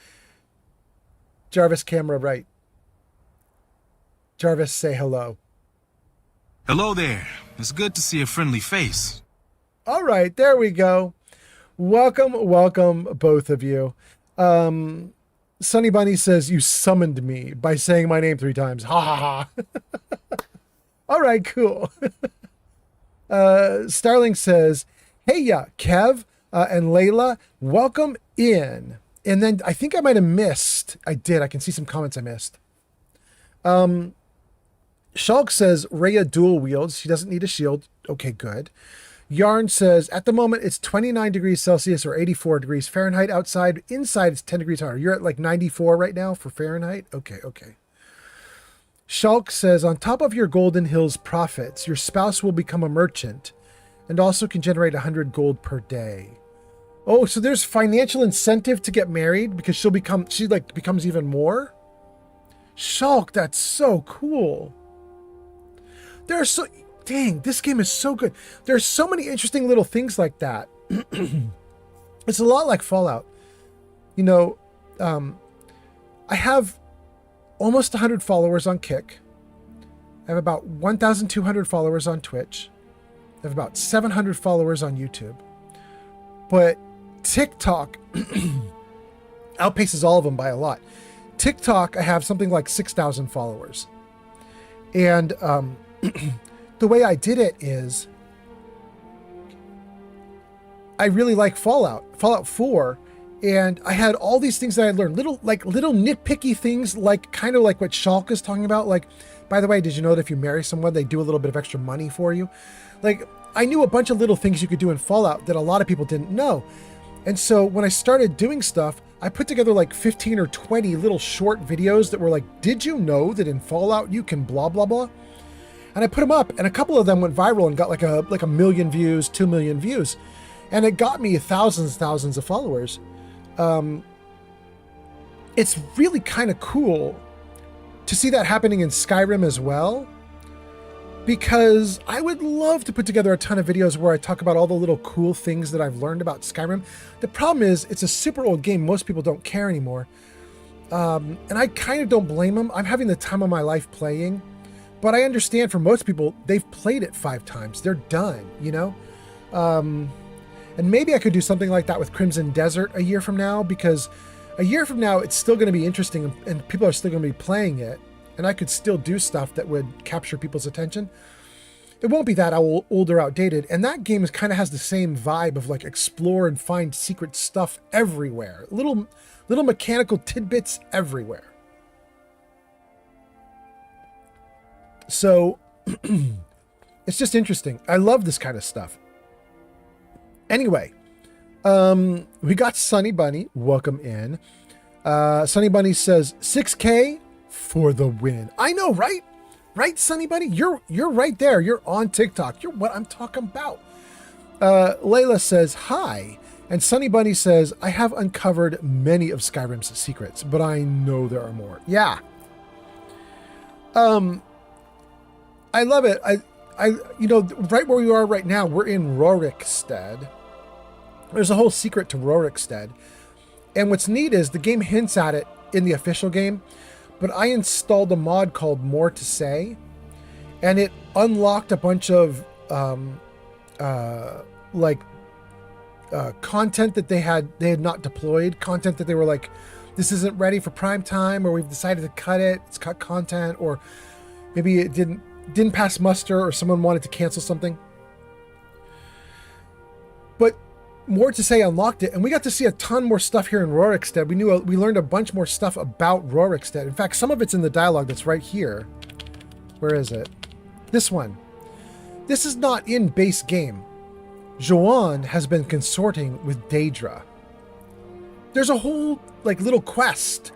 Speaker 1: Jarvis, camera right. Jarvis, say hello.
Speaker 16: Hello there. It's good to see a friendly face.
Speaker 1: All right, there we go. Welcome, welcome, both of you. Sunny Bunny says, you summoned me by saying my name 3 times. Ha ha ha. All right, cool. Starling says, hey, Kev and Layla, welcome in. And then I think I might have missed. I did. I can see some comments I missed. Shulk says, Rhea dual wields. She doesn't need a shield. Okay, good. Yarn says, at the moment, it's 29 degrees Celsius or 84 degrees Fahrenheit outside. Inside, it's 10 degrees higher. You're at like 94 right now for Fahrenheit? Okay, okay. Shulk says, on top of your Golden Hills profits, your spouse will become a merchant and also can generate 100 gold per day. Oh, so there's financial incentive to get married because she becomes even more? Shulk, that's so cool. Dang, this game is so good. There's so many interesting little things like that. It's a lot like Fallout. You know, I have almost 100 followers on Kick. I have about 1,200 followers on Twitch. I have about 700 followers on YouTube. But TikTok outpaces all of them by a lot. TikTok, I have something like 6,000 followers. And the way I did it is I really like Fallout 4, and I had all these things that I learned, little nitpicky things, like kind of like what Shulk is talking about. Like, by the way, did you know that if you marry someone, they do a little bit of extra money for you? Like, I knew a bunch of little things you could do in Fallout that a lot of people didn't know. And so when I started doing stuff, I put together like 15 or 20 little short videos that were like, did you know that in Fallout you can blah, blah, blah? And I put them up, and a couple of them went viral and got like a million views, 2 million views. And it got me thousands of followers. It's really kind of cool to see that happening in Skyrim as well, because I would love to put together a ton of videos where I talk about all the little cool things that I've learned about Skyrim. The problem is it's a super old game. Most people don't care anymore. And I kind of don't blame them. I'm having the time of my life playing. But I understand for most people, they've played it 5 times. They're done, you know? And maybe I could do something like that with Crimson Desert a year from now, because a year from now, it's still going to be interesting and people are still going to be playing it. And I could still do stuff that would capture people's attention. It won't be that old or outdated. And that game kind of has the same vibe of like explore and find secret stuff everywhere. Little mechanical tidbits everywhere. So it's just interesting. I love this kind of stuff. Anyway, we got Sunny Bunny. Welcome in. Sunny Bunny says 6K for the win. I know, right? Right, Sunny Bunny? You're right there. You're on TikTok. You're what I'm talking about. Layla says hi. And Sunny Bunny says, I have uncovered many of Skyrim's secrets, but I know there are more. Yeah. I love it. You know, right where we are right now, we're in Rorikstead. There's a whole secret to Rorikstead. And what's neat is the game hints at it in the official game, but I installed a mod called More to Say, and it unlocked a bunch of content that they had not deployed, content that they were like, this isn't ready for prime time, or we've decided to cut it, it's cut content, or maybe it didn't pass muster, or someone wanted to cancel something. But More to Say unlocked it, and we got to see a ton more stuff here in Rorikstead. We learned a bunch more stuff about Rorikstead. In fact, some of it's in the dialogue that's right here. Where is it? This one. This is not in base game. Joanne has been consorting with Daedra. There's a whole little quest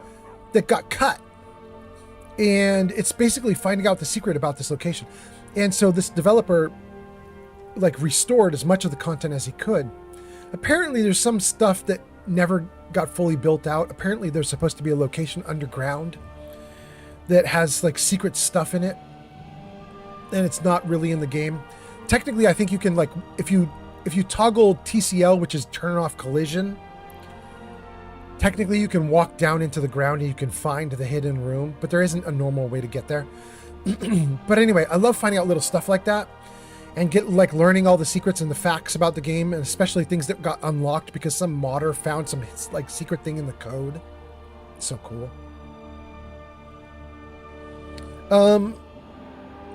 Speaker 1: that got cut. And it's basically finding out the secret about this location. And so this developer like restored as much of the content as he could. Apparently there's some stuff that never got fully built out. Apparently there's supposed to be a location underground that has like secret stuff in it, and it's not really in the game. Technically, I think you can, like, if you toggle TCL, which is turn off collision, technically you can walk down into the ground and you can find the hidden room, but there isn't a normal way to get there. But anyway, I love finding out little stuff like that and learning all the secrets and the facts about the game, and especially things that got unlocked because some modder found some like secret thing in the code. It's so cool.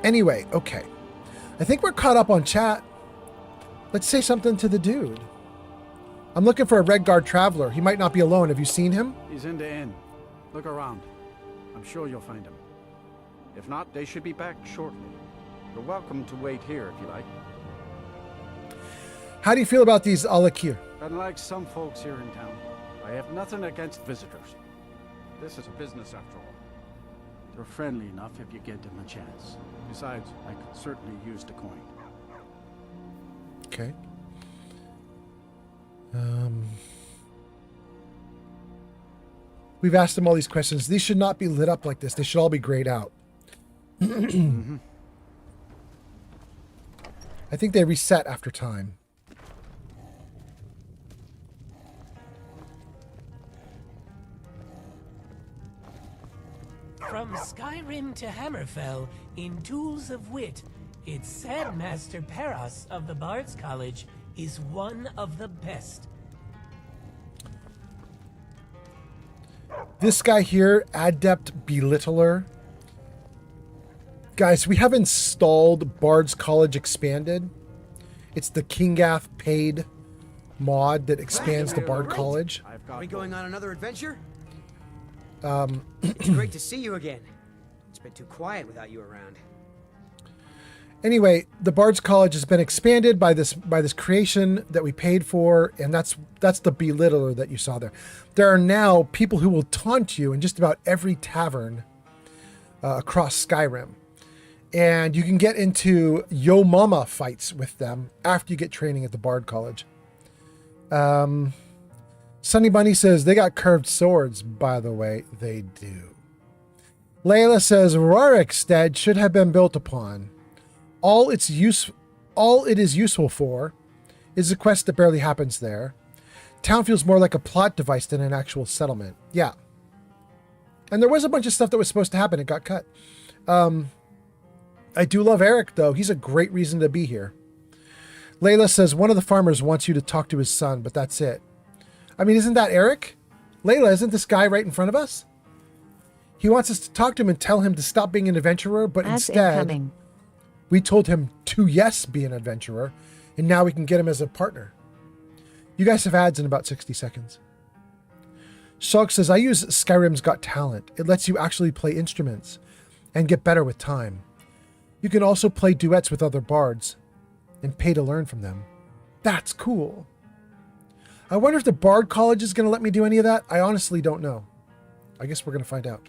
Speaker 1: Anyway, okay. I think we're caught up on chat. Let's say something to the dude. I'm looking for a Red Guard traveler. He might not be alone. Have you seen him?
Speaker 18: He's in the inn. Look around. I'm sure you'll find him. If not, they should be back shortly. You're welcome to wait here if you like.
Speaker 1: How do you feel about these Alakir?
Speaker 18: Unlike some folks here in town, I have nothing against visitors. This is a business after all. They're friendly enough if you give them a chance. Besides, I could certainly use the coin.
Speaker 1: Okay. We've asked them all these questions. These should not be lit up like this. They should all be grayed out.
Speaker 18: Mm-hmm.
Speaker 1: I think they reset after time.
Speaker 21: From Skyrim to Hammerfell, in Tools of Wit, it's said Master Peros of the Bard's College is one of the best.
Speaker 1: This guy here, Adept Belittler. Guys, we have installed Bard's College Expanded. It's the Kingath paid mod that expands the Bard College.
Speaker 22: Are we going on another adventure?
Speaker 1: Um,
Speaker 22: It's great to see you again. It's been too quiet without you around.
Speaker 1: Anyway, the Bard's College has been expanded by this creation that we paid for, and that's the Belittler that you saw there. There are now people who will taunt you in just about every tavern across Skyrim, and you can get into Yo Mama fights with them after you get training at the Bard College. Sunny Bunny says they got curved swords. By the way, they do. Layla says Rorikstead should have been built upon. All it is useful for is a quest that barely happens there. Town feels more like a plot device than an actual settlement. Yeah. And there was a bunch of stuff that was supposed to happen. It got cut. I do love Eric, though. He's a great reason to be here. Layla says one of the farmers wants you to talk to his son, but that's it. I mean, isn't that Eric? Layla, isn't this guy right in front of us? He wants us to talk to him and tell him to stop being an adventurer, but instead, we told him to, yes, be an adventurer, and now we can get him as a partner. You guys have ads in about 60 seconds. Shulk says, I use Skyrim's Got Talent. It lets you actually play instruments and get better with time. You can also play duets with other bards and pay to learn from them. That's cool. I wonder if the Bard College is going to let me do any of that. I honestly don't know. I guess we're going to find out.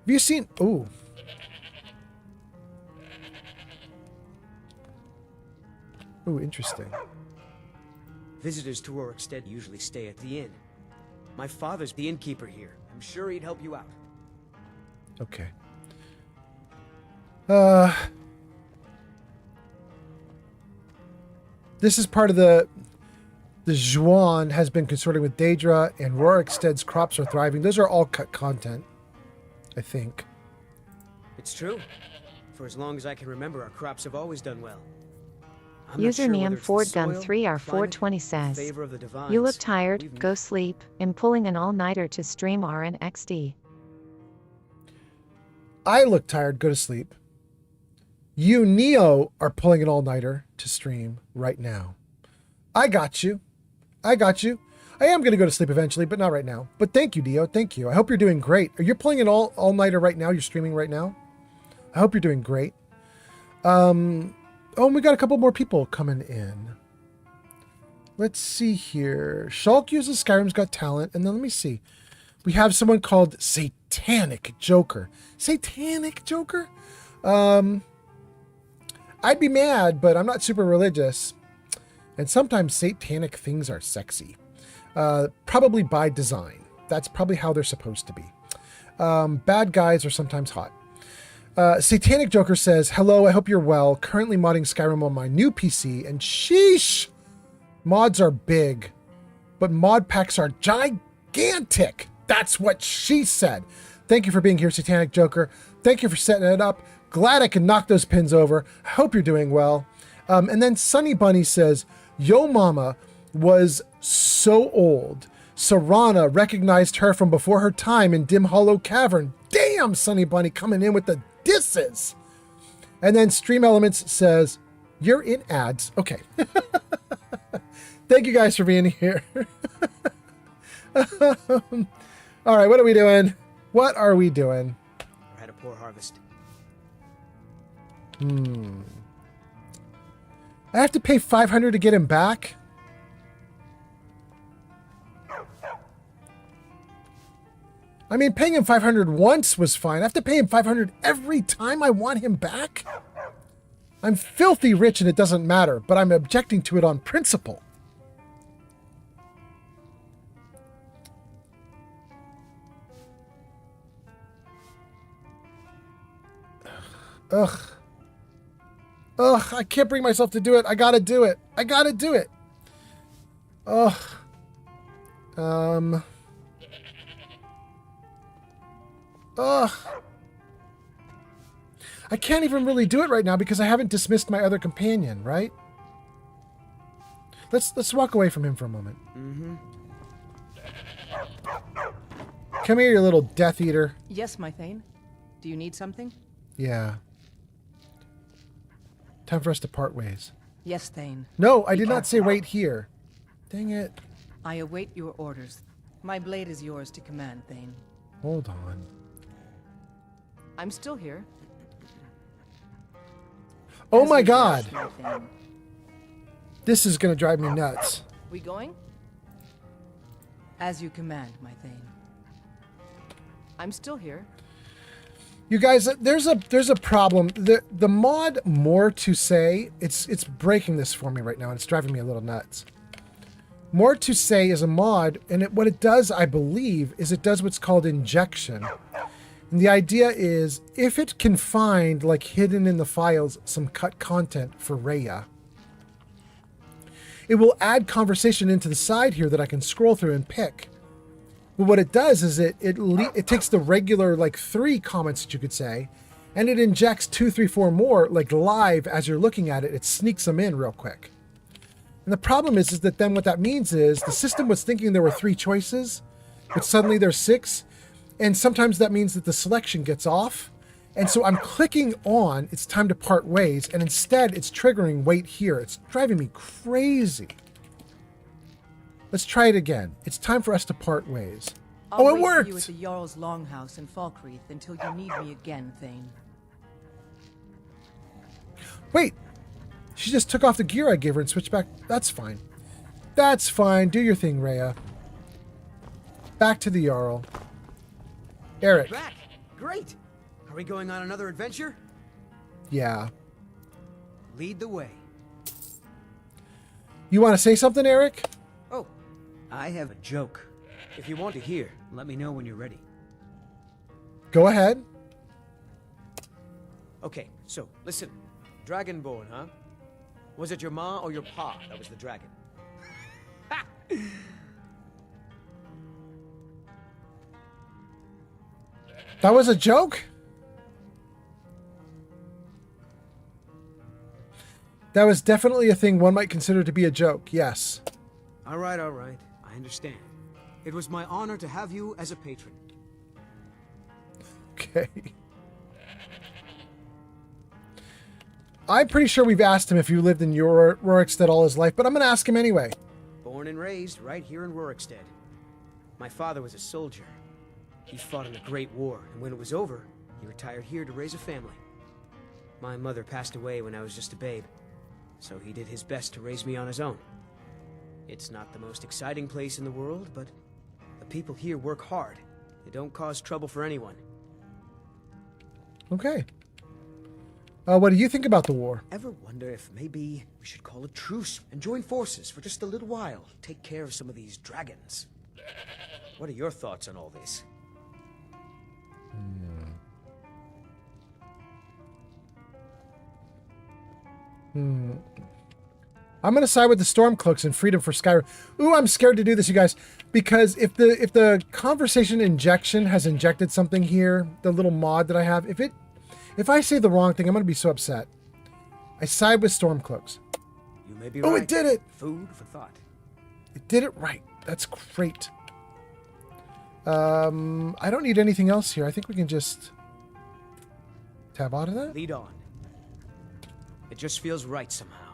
Speaker 1: Have you seen... Ooh. Ooh, interesting.
Speaker 22: Visitors to Rorikstead usually stay at the inn. My father's the innkeeper here. I'm sure he'd help you out.
Speaker 1: Okay. This is part of the Zhuan has been consorting with Daedra, and Rorikstead's crops are thriving. Those are all cut content, I think.
Speaker 22: It's true. For as long as I can remember, our crops have always done well. I'm not sure
Speaker 2: Username
Speaker 22: whether it's the soil,
Speaker 2: FordGun3R420 says,
Speaker 22: favor of the divines.
Speaker 2: you look tired, go sleep. I'm pulling an all-nighter to stream RNXD.
Speaker 1: I look tired, go to sleep. You, Neo, are pulling an all-nighter to stream right now. I got you. I got you. I am going to go to sleep eventually, but not right now. But thank you, Neo. Thank you. I hope you're doing great. Are you pulling an all-nighter right now? You're streaming right now? I hope you're doing great. Oh, and we got a couple more people coming in. Let's see here. Shulk uses Skyrim's Got Talent, and then let me see. We have someone called Satan Satanic Joker. Satanic Joker? I'd be mad, but I'm not super religious. And sometimes satanic things are sexy. Probably by design. That's probably how they're supposed to be. Bad guys are sometimes hot. Satanic Joker says, hello, I hope you're well. Currently modding Skyrim on my new PC, and sheesh! Mods are big, but mod packs are gigantic. That's what she said. Thank you for being here, Satanic Joker. Thank you for setting it up. Glad I can knock those pins over. I hope you're doing well. And then Sunny Bunny says, Yo Mama was so old. Serana recognized her from before her time in Dim Hollow Cavern. Damn, Sunny Bunny coming in with the disses. And then Stream Elements says, you're in ads. Okay. Thank you guys for being here. All right, what are we doing? What are we doing?
Speaker 22: I had a poor harvest.
Speaker 1: I have to pay $500 to get him back? I mean, paying him $500 once was fine. I have to pay him $500 every time I want him back? I'm filthy rich and it doesn't matter, but I'm objecting to it on principle. Ugh. Ugh, I can't bring myself to do it. I gotta do it. I gotta do it. Ugh. Ugh. I can't even really do it right now because I haven't dismissed my other companion, right? Let's walk away from him for a moment. Come here, you little Death Eater.
Speaker 3: Yes, my Thane. Do you need something?
Speaker 1: Yeah. Time for us to part ways.
Speaker 3: Yes, Thane.
Speaker 1: No, I did not say wait here. Dang it.
Speaker 3: I await your orders. My blade is yours to command, Thane.
Speaker 1: Hold on.
Speaker 3: I'm still here.
Speaker 1: Oh my God! This is gonna drive me nuts.
Speaker 3: We going? As you command, my Thane. I'm still here.
Speaker 1: You guys, there's a problem. The mod More to Say, it's breaking this for me right now, and it's driving me a little nuts. More to Say is a mod, and what it does, I believe, is it does what's called injection. And the idea is, if it can find, like hidden in the files, some cut content for Rhea, it will add conversation into the side here that I can scroll through and pick. But what it does is it takes the regular, like, 3 comments that you could say, and it injects 2, 3, 4 more, like, live as you're looking at it. It sneaks them in real quick. And the problem is that then what that means is the system was thinking there were 3 choices, but suddenly there's 6. And sometimes that means that the selection gets off. And so I'm clicking on, it's time to part ways, and instead it's triggering wait here. It's driving me crazy. Let's try it again. It's time for us to part ways.
Speaker 3: I'll
Speaker 1: it
Speaker 3: wait
Speaker 1: worked!
Speaker 3: for you at the Jarl's Longhouse in Falkreath until you need me again, Thane.
Speaker 1: Wait! She just took off the gear I gave her and switched back. That's fine. That's fine. Do your thing, Rhea. Back to the Jarl. Eric.
Speaker 22: Back! Great! Are we going on another adventure?
Speaker 1: Yeah.
Speaker 22: Lead the way.
Speaker 1: You want to say something, Eric?
Speaker 22: Oh, I have a joke. If you want to hear, let me know when you're ready.
Speaker 1: Go ahead.
Speaker 22: Okay, so, listen. Dragonborn, huh? Was it your ma or your pa that was the dragon?
Speaker 1: That was a joke? That was definitely a thing one might consider to be a joke, yes.
Speaker 22: All right. I understand. It was my honor to have you as a patron.
Speaker 1: Okay. I'm pretty sure we've asked him if you lived in Rorikstead all his life, but I'm going to ask him anyway.
Speaker 22: Born and raised right here in Rorikstead. My father was a soldier. He fought in the Great War, and when it was over, he retired here to raise a family. My mother passed away when I was just a babe, so he did his best to raise me on his own. It's not the most exciting place in the world, but the people here work hard, They don't cause trouble for anyone.
Speaker 1: Okay. What do you think about the war?
Speaker 22: Ever wonder if maybe we should call a truce and join forces for just a little while? Take care of some of these dragons. What are your thoughts on all this?
Speaker 1: I'm gonna side with the Stormcloaks and freedom for Skyrim. Ooh, I'm scared to do this, you guys, because if the conversation injection has injected something here, the little mod that I have, if I say the wrong thing, I'm gonna be so upset. I side with Stormcloaks.
Speaker 22: You may be
Speaker 1: right. Oh, it did it!
Speaker 22: Food for thought.
Speaker 1: It did it right. That's great. I don't need anything else here. I think we can just tab out of that.
Speaker 22: Lead on. It just feels right somehow,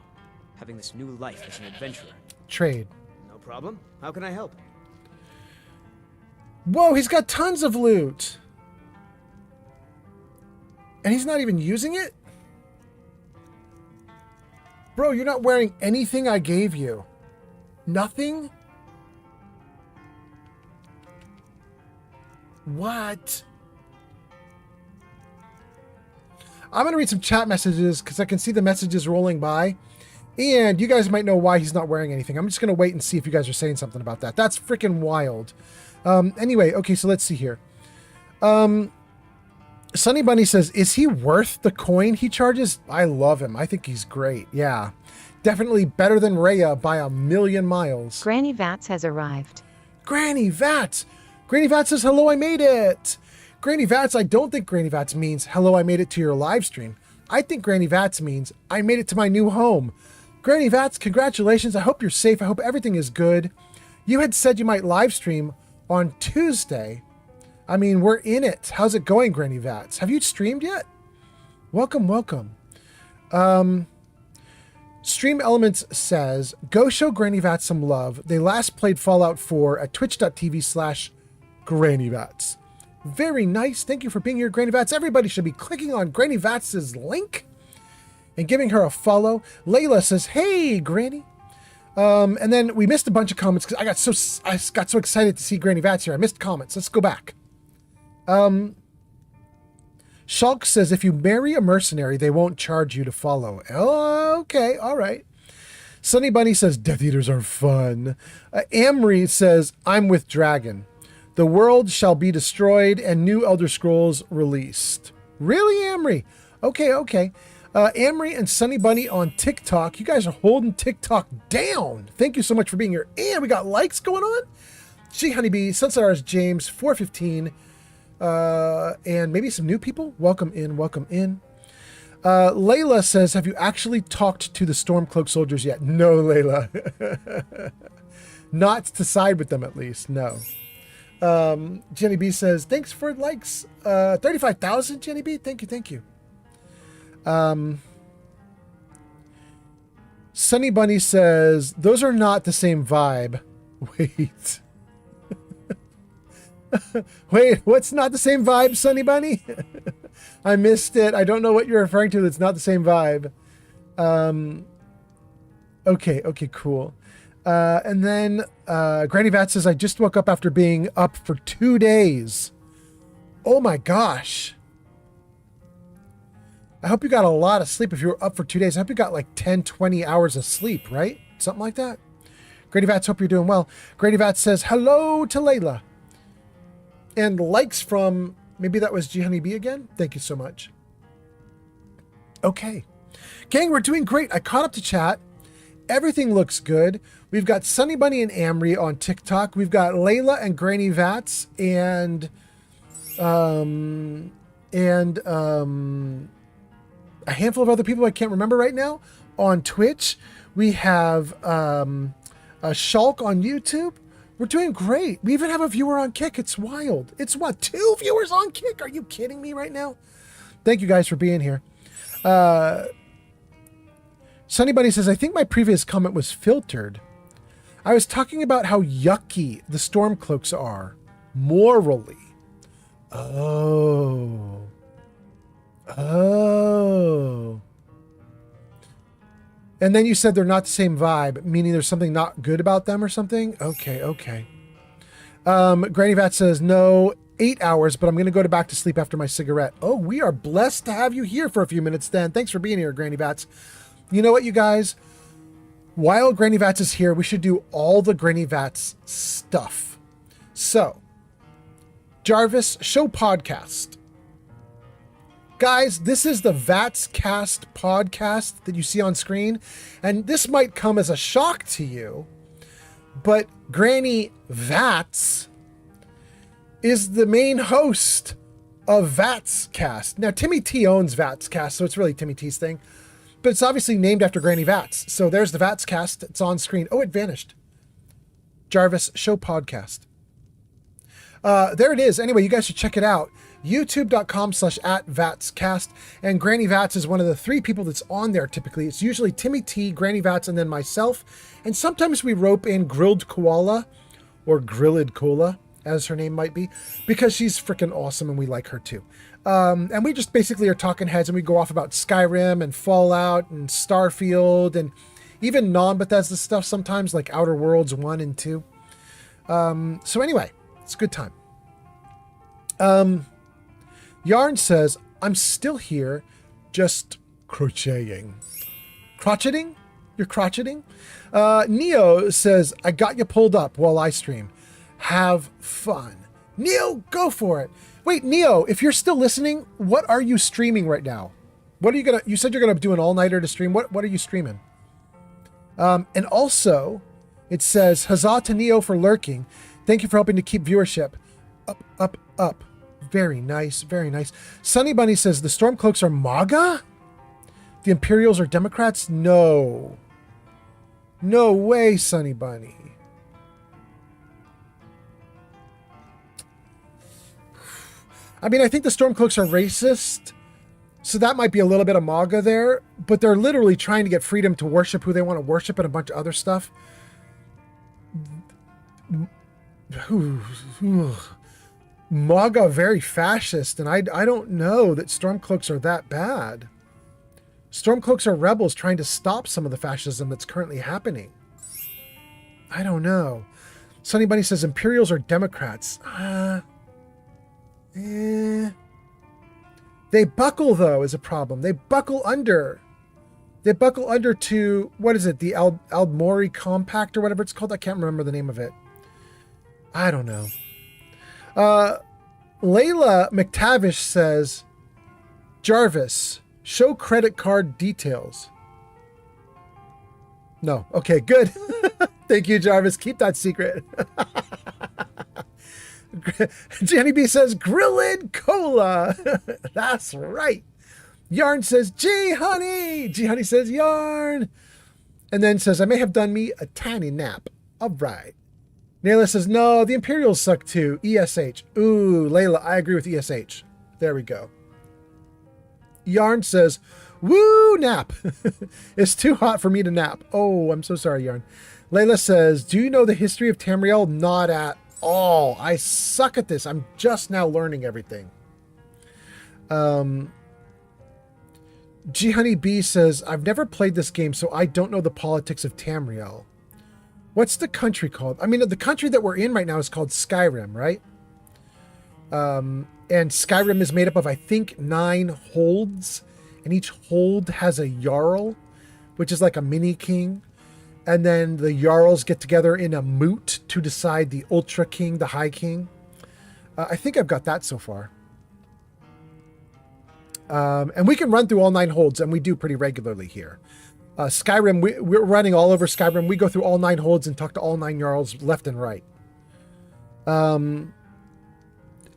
Speaker 22: having this new life as an adventurer.
Speaker 1: Trade.
Speaker 22: No problem. How can I help?
Speaker 1: Whoa, he's got tons of loot. And he's not even using it? Bro, you're not wearing anything I gave you. Nothing? What? I'm going to read some chat messages because I can see the messages rolling by. And you guys might know why he's not wearing anything. I'm just going to wait and see if you guys are saying something about that. That's freaking wild. Anyway, okay, so let's see here. Sunny Bunny says, is he worth the coin he charges? I love him. I think he's great. Yeah. Definitely better than Rhea by a million miles.
Speaker 2: Granny Vats has arrived.
Speaker 1: Granny Vats! Granny Vats says, hello, I made it! Granny Vats, I don't think Granny Vats means, hello, I made it to your live stream. I think Granny Vats means, I made it to my new home. Granny Vats, congratulations. I hope you're safe. I hope everything is good. You had said you might live stream on Tuesday. I mean, we're in it. How's it going, Granny Vats? Have you streamed yet? Welcome, welcome. Stream Elements says, go show Granny Vats some love. They last played Fallout 4 at twitch.tv/Granny Vats. Very nice. Thank you for being here, Granny Vats. Everybody should be clicking on Granny Vats' link and giving her a follow. Layla says, hey, Granny. And then we missed a bunch of comments because I got so excited to see Granny Vats here. I missed comments. Let's go back. Shulk says, if you marry a mercenary, they won't charge you to follow. Oh, okay. All right. Sunny Bunny says, Death Eaters are fun. Amri says, I'm with Dragon. The world shall be destroyed and new Elder Scrolls released. Really, Amri? Okay, okay. Amri and Sunny Bunny on TikTok. You guys are holding TikTok down. Thank you so much for being here. And we got likes going on. G Honeybee, Sunstars James, 415. And maybe some new people. Welcome in, welcome in. Layla says, have you actually talked to the Stormcloak soldiers yet? No, Layla. Not to side with them, at least. No. Jenny B says, thanks for likes. 35,000, Jenny B. Thank you, thank you. Sunny Bunny says, those are not the same vibe. Wait. Wait, what's not the same vibe, Sunny Bunny? I missed it. I don't know what you're referring to that's not the same vibe. Okay, cool. And then Granny Vat says, I just woke up after being up for 2 days. Oh my gosh. I hope you got a lot of sleep if you were up for 2 days. I hope you got like 10, 20 hours of sleep, right? Something like that. Grady Vats, hope you're doing well. Grady Vats says, hello to Layla. And likes from, maybe that was G Honeybee again. Thank you so much. Okay. Gang, we're doing great. I caught up to chat. Everything looks good. We've got Sunny Bunny and Amri on TikTok. We've got Layla and Granny Vats and a handful of other people I can't remember right now on Twitch. We have a Shulk on YouTube. We're doing great. We even have a viewer on Kick. It's wild. It's what, 2 viewers on Kick? Are you kidding me right now? Thank you guys for being here. Sunny Bunny says, I think my previous comment was filtered. I was talking about how yucky the Stormcloaks are morally. Oh. And then you said they're not the same vibe, meaning there's something not good about them or something? Okay. Granny Vat says, no, 8 hours, but I'm going to go back to sleep after my cigarette. Oh, we are blessed to have you here for a few minutes, then. Thanks for being here, Granny Vats. You know what, you guys? While Granny Vats is here, we should do all the Granny Vats stuff. So, Jarvis Show Podcast. Guys, this is the Vats Cast podcast that you see on screen, and this might come as a shock to you, but Granny Vats is the main host of Vats Cast. Now, Timmy T owns Vats Cast, so it's really Timmy T's thing, but it's obviously named after Granny Vats. So there's the Vats Cast. It's on screen. Oh, it vanished. Jarvis Show Podcast. There it is. Anyway, you guys should check it out. youtube.com/@VatsCast. And Granny Vats is one of the 3 people that's on there typically. It's usually Timmy T, Granny Vats, and then myself. And sometimes we rope in Grilled Koala, or Grilled Cola, as her name might be, because she's freaking awesome and we like her too. And we just basically are talking heads, and we go off about Skyrim and Fallout and Starfield and even non-Bethesda stuff sometimes, like Outer Worlds 1 and 2. So anyway, it's a good time. Yarn says, I'm still here, just crocheting. Crotcheting? You're crotcheting? Neo says, I got you pulled up while I stream. Have fun. Neo, go for it. Wait, Neo, if you're still listening, what are you streaming right now? What are you you said you're gonna do an all-nighter to stream. What are you streaming? And also, it says, huzzah to Neo for lurking. Thank you for helping to keep viewership up, up, up. Very nice, very nice. Sunny Bunny says, the Stormcloaks are MAGA? The Imperials are Democrats? No. No way, Sunny Bunny. I mean, I think the Stormcloaks are racist, so that might be a little bit of MAGA there, but they're literally trying to get freedom to worship who they want to worship and a bunch of other stuff. MAGA very fascist, and I don't know that Stormcloaks are that bad. Stormcloaks are rebels trying to stop some of the fascism that's currently happening. I don't know. Sunny Bunny says Imperials are Democrats. They buckle, though, is a problem. They buckle under. They buckle under to, what is it, the Aldmori Compact or whatever it's called? I can't remember the name of it. I don't know. Layla McTavish says, Jarvis, show credit card details. No. Okay, good. Thank you, Jarvis. Keep that secret. Jenny B says, Grilled Cola. That's right. Yarn says, G Honey. G Honey says, Yarn. And then says, I may have done me a tiny nap. All right. Nayla says, no, the Imperials suck too. ESH. Ooh, Layla, I agree with ESH. There we go. Yarn says, woo, nap. It's too hot for me to nap. Oh, I'm so sorry, Yarn. Layla says, do you know the history of Tamriel? Not at all. I suck at this. I'm just now learning everything. G Honey B says, I've never played this game, so I don't know the politics of Tamriel. What's the country called? I mean, the country that we're in right now is called Skyrim, right? And Skyrim is made up of, I think, 9 holds, and each hold has a Jarl, which is like a mini king. And then the Jarls get together in a moot to decide the Ultra King, the High King. I think I've got that so far. And we can run through all 9 holds, and we do pretty regularly here. Skyrim, we're running all over Skyrim. We go through all 9 holds and talk to all 9 Jarls left and right. And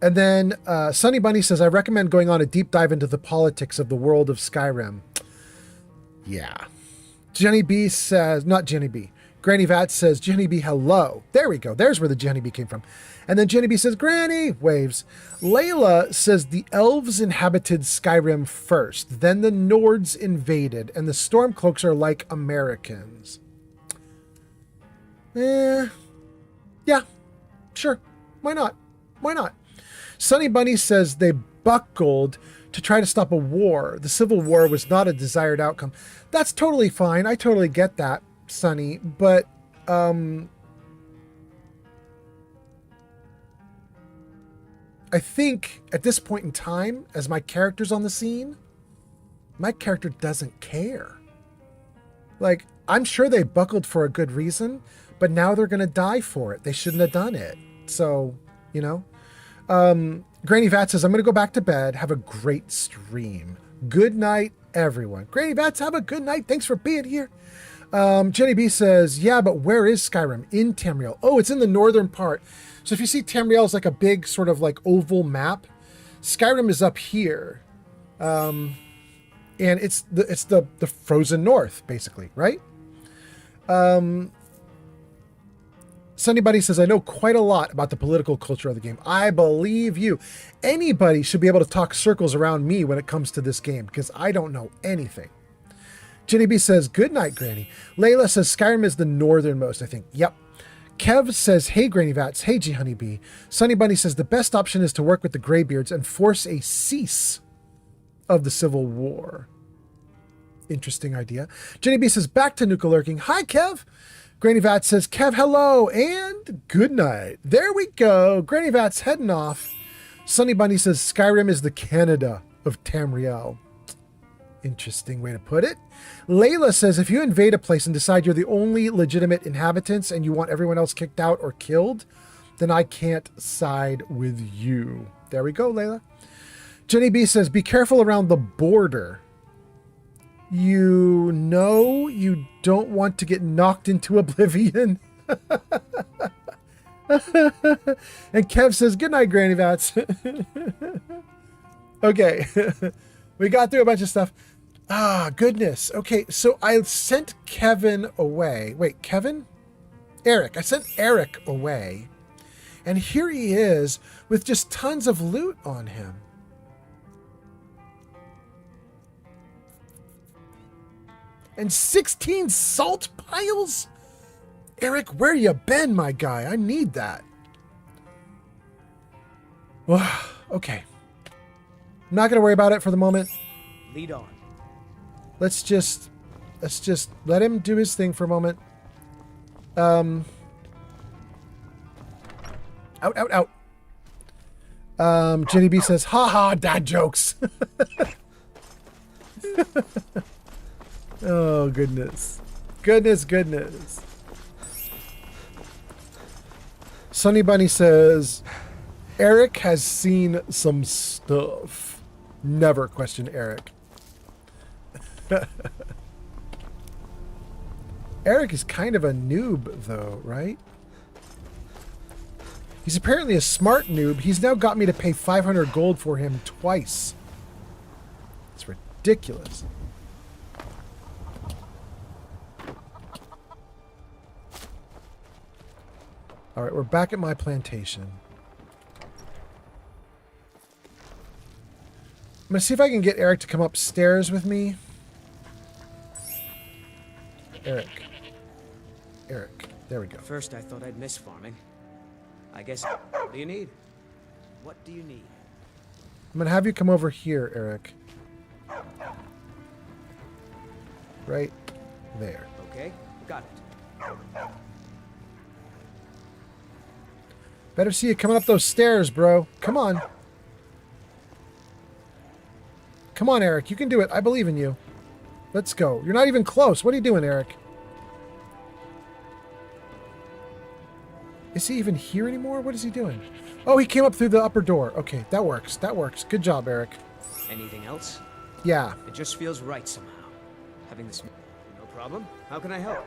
Speaker 1: then Sunny Bunny says, I recommend going on a deep dive into the politics of the world of Skyrim. Yeah. Jenny B says, not Jenny B. Granny Vat says, Jenny B, hello. There we go. There's where the Jenny B came from. And then Jenny B says, Granny, waves. Layla says the elves inhabited Skyrim first. Then the Nords invaded. And the Stormcloaks are like Americans. Yeah, sure. Why not? Why not? Sunny Bunny says they buckled to try to stop a war. The Civil War was not a desired outcome. That's totally fine. I totally get that, Sunny. But, I think at this point in time, as my character's on the scene, my character doesn't care. Like, I'm sure they buckled for a good reason, but now they're going to die for it. They shouldn't have done it. So, you know. Granny Vat says, I'm going to go back to bed. Have a great stream. Good night, everyone. Granny Vats, have a good night. Thanks for being here. Jenny B says, yeah, but where is Skyrim? In Tamriel. Oh, it's in the northern part. So if you see Tamriel is like a big sort of like oval map, Skyrim is up here. And it's the frozen north, basically, right? Sunny Buddy says, I know quite a lot about the political culture of the game. I believe you. Anybody should be able to talk circles around me when it comes to this game, because I don't know anything. Jenny B says, good night, Granny. Layla says, Skyrim is the northernmost, I think. Yep. Kev says, hey, Granny Vats. Hey, G Honeybee. Sunny Bunny says, the best option is to work with the Greybeards and force a cease of the Civil War. Interesting idea. Jenny B says, back to Nuka Lurking. Hi, Kev. Granny Vats says, Kev, hello, and good night. There we go. Granny Vats heading off. Sunny Bunny says, Skyrim is the Canada of Tamriel. Interesting way to put it. Layla says, if you invade a place and decide you're the only legitimate inhabitants and you want everyone else kicked out or killed, then I can't side with you. There we go, Layla. Jenny B says, be careful around the border. You know you don't want to get knocked into oblivion. And Kev says, good night, Granny Vats. Okay. We got through a bunch of stuff. Ah, goodness. Okay, so I sent Kevin away. Wait, Kevin? Eric. I sent Eric away. And here he is with just tons of loot on him. And 16 salt piles? Eric, where you been, my guy? I need that. Okay. I'm not going to worry about it for the moment.
Speaker 22: Lead on.
Speaker 1: Let's just let him do his thing for a moment. Out. Jenny B says, haha, dad jokes. Oh, goodness. Goodness. Sunny Bunny says, Eric has seen some stuff. Never question Eric. Eric is kind of a noob, though, right? He's apparently a smart noob. He's now got me to pay 500 gold for him twice. It's ridiculous. All right, we're back at my plantation. I'm going to see if I can get Eric to come upstairs with me. Eric. There we go.
Speaker 22: First, I thought I'd miss farming. I guess. What do you need? What do you need?
Speaker 1: I'm going to have you come over here, Eric. Right there.
Speaker 22: Okay, got it.
Speaker 1: Better see you coming up those stairs, bro. Come on. Come on, Eric. You can do it. I believe in you. Let's go. You're not even close. What are you doing, Eric? Is he even here anymore? What is he doing? Oh, he came up through the upper door. Okay, that works. Good job, Eric.
Speaker 22: Anything else?
Speaker 1: Yeah.
Speaker 22: It just feels right somehow. Having this... No problem. How can I help?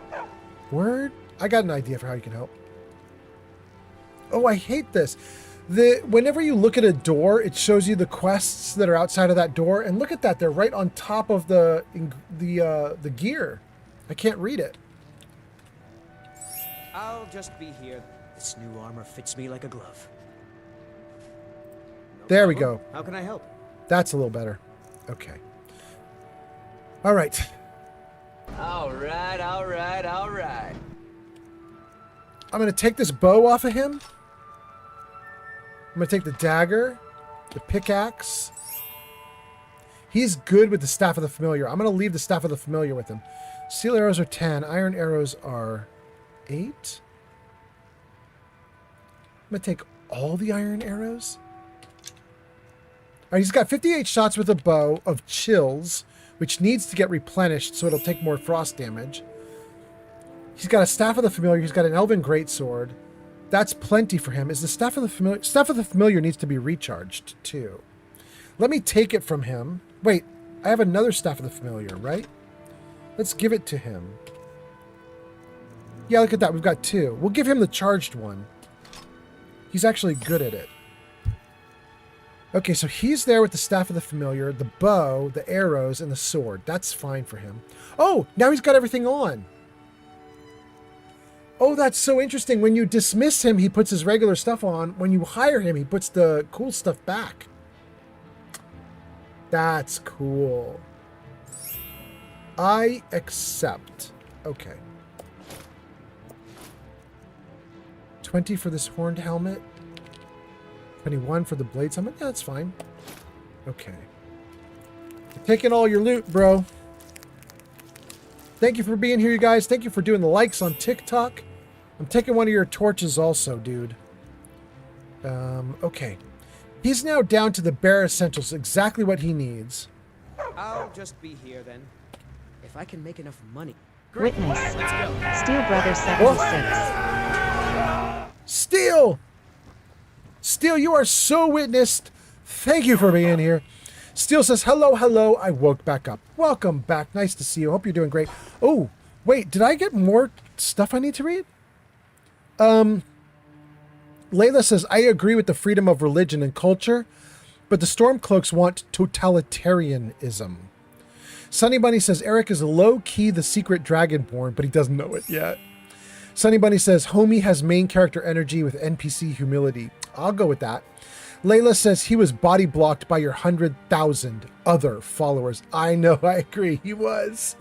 Speaker 1: Word? I got an idea for how you can help. Oh, I hate this. Whenever you look at a door, it shows you the quests that are outside of that door. And look at that. They're right on top of the gear. I can't read it.
Speaker 22: I'll just be here. This new armor fits me like a glove. No
Speaker 1: there
Speaker 22: problem.
Speaker 1: We go.
Speaker 22: How can I help?
Speaker 1: That's a little better. Okay. All right.
Speaker 9: All right.
Speaker 1: I'm going to take this bow off of him. I'm going to take the dagger, the pickaxe. He's good with the Staff of the Familiar. I'm going to leave the Staff of the Familiar with him. Steel arrows are 10. Iron arrows are 8. I'm going to take all the iron arrows. right, he's got 58 shots with a bow of chills, which needs to get replenished so it'll take more frost damage. He's got a Staff of the Familiar. He's got an Elven Greatsword. That's plenty for him. Is the Staff of the Familiar... Staff of the Familiar needs to be recharged, too. Let me take it from him. Wait, I have another Staff of the Familiar, right? Let's give it to him. Yeah, look at that. We've got 2. We'll give him the charged one. He's actually good at it. Okay, so he's there with the Staff of the Familiar, the bow, the arrows, and the sword. That's fine for him. Oh, now he's got everything on. Oh, that's so interesting. When you dismiss him, he puts his regular stuff on. When you hire him, he puts the cool stuff back. That's cool. I accept. Okay. 20 for this horned helmet. 21 for the blades helmet. Yeah, that's fine. Okay. Taking all your loot, bro. Thank you for being here, you guys. Thank you for doing the likes on TikTok. I'm taking one of your torches also, dude. Okay. He's now down to the bare essentials, exactly what he needs.
Speaker 22: I'll just be here then. If I can make enough money.
Speaker 2: Witness. Steel Brother 76.
Speaker 1: Steel! Steel, you are so witnessed. Thank you for being here. Steel says, hello, hello. I woke back up. Welcome back. Nice to see you. Hope you're doing great. Oh, wait, did I get more stuff I need to read? Layla says, I agree with the freedom of religion and culture, but the Stormcloaks want totalitarianism. Sunny Bunny says, Eric is low-key the secret Dragonborn, but he doesn't know it yet. Sunny Bunny says, Homie has main character energy with NPC humility. I'll go with that. Layla says, he was body blocked by your 100,000 other followers. I know, I agree, he was.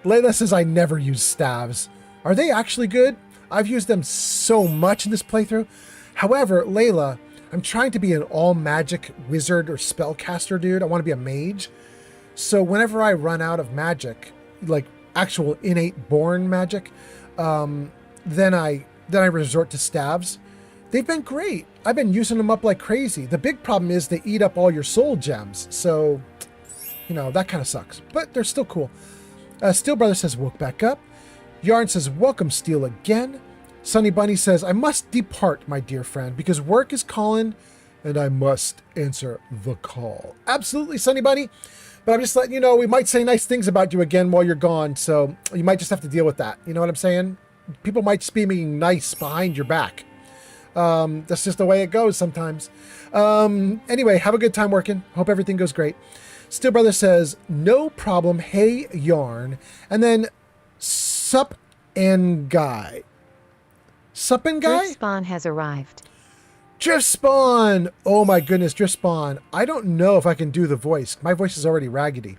Speaker 1: Layla says, I never use staves. Are they actually good? I've used them so much in this playthrough. However, Layla, I'm trying to be an all-magic wizard or spellcaster, dude. I want to be a mage. So whenever I run out of magic, like actual innate born magic, then I resort to staves. They've been great. I've been using them up like crazy. The big problem is they eat up all your soul gems. So, you know, that kind of sucks. But they're still cool. Steel Brother says, woke back up. Yarn says, welcome, Steel, again. Sunny Bunny says, I must depart, my dear friend, because work is calling and I must answer the call. Absolutely, Sunny Bunny. But I'm just letting you know, we might say nice things about you again while you're gone, so you might just have to deal with that. You know what I'm saying? People might just be being nice behind your back. That's just the way it goes sometimes. Anyway, have a good time working. Hope everything goes great. Steel Brother says, no problem, hey, Yarn. And then, sup and guy. Sup and guy?
Speaker 2: Drift Spawn has arrived.
Speaker 1: Drift Spawn! Oh my goodness, Drift Spawn. I don't know if I can do the voice. My voice is already raggedy.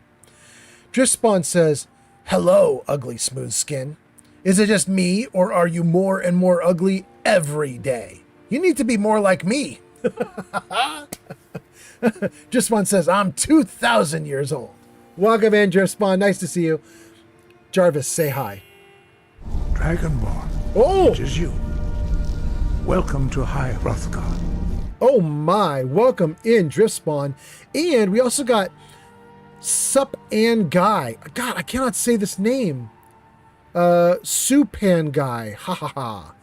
Speaker 1: Drift Spawn says, hello, ugly smooth skin. Is it just me, or are you more and more ugly every day? You need to be more like me. Drift Spawn says, I'm 2,000 years old. Welcome in, Drift Spawn. Nice to see you. Jarvis, say hi.
Speaker 4: Dragonborn.
Speaker 1: Oh!
Speaker 4: It is you. Welcome to High Hrothgar.
Speaker 1: Oh my, welcome in, Drift Spawn. And we also got Sup and Guy. God, I cannot say this name. Supan Guy. Ha ha ha.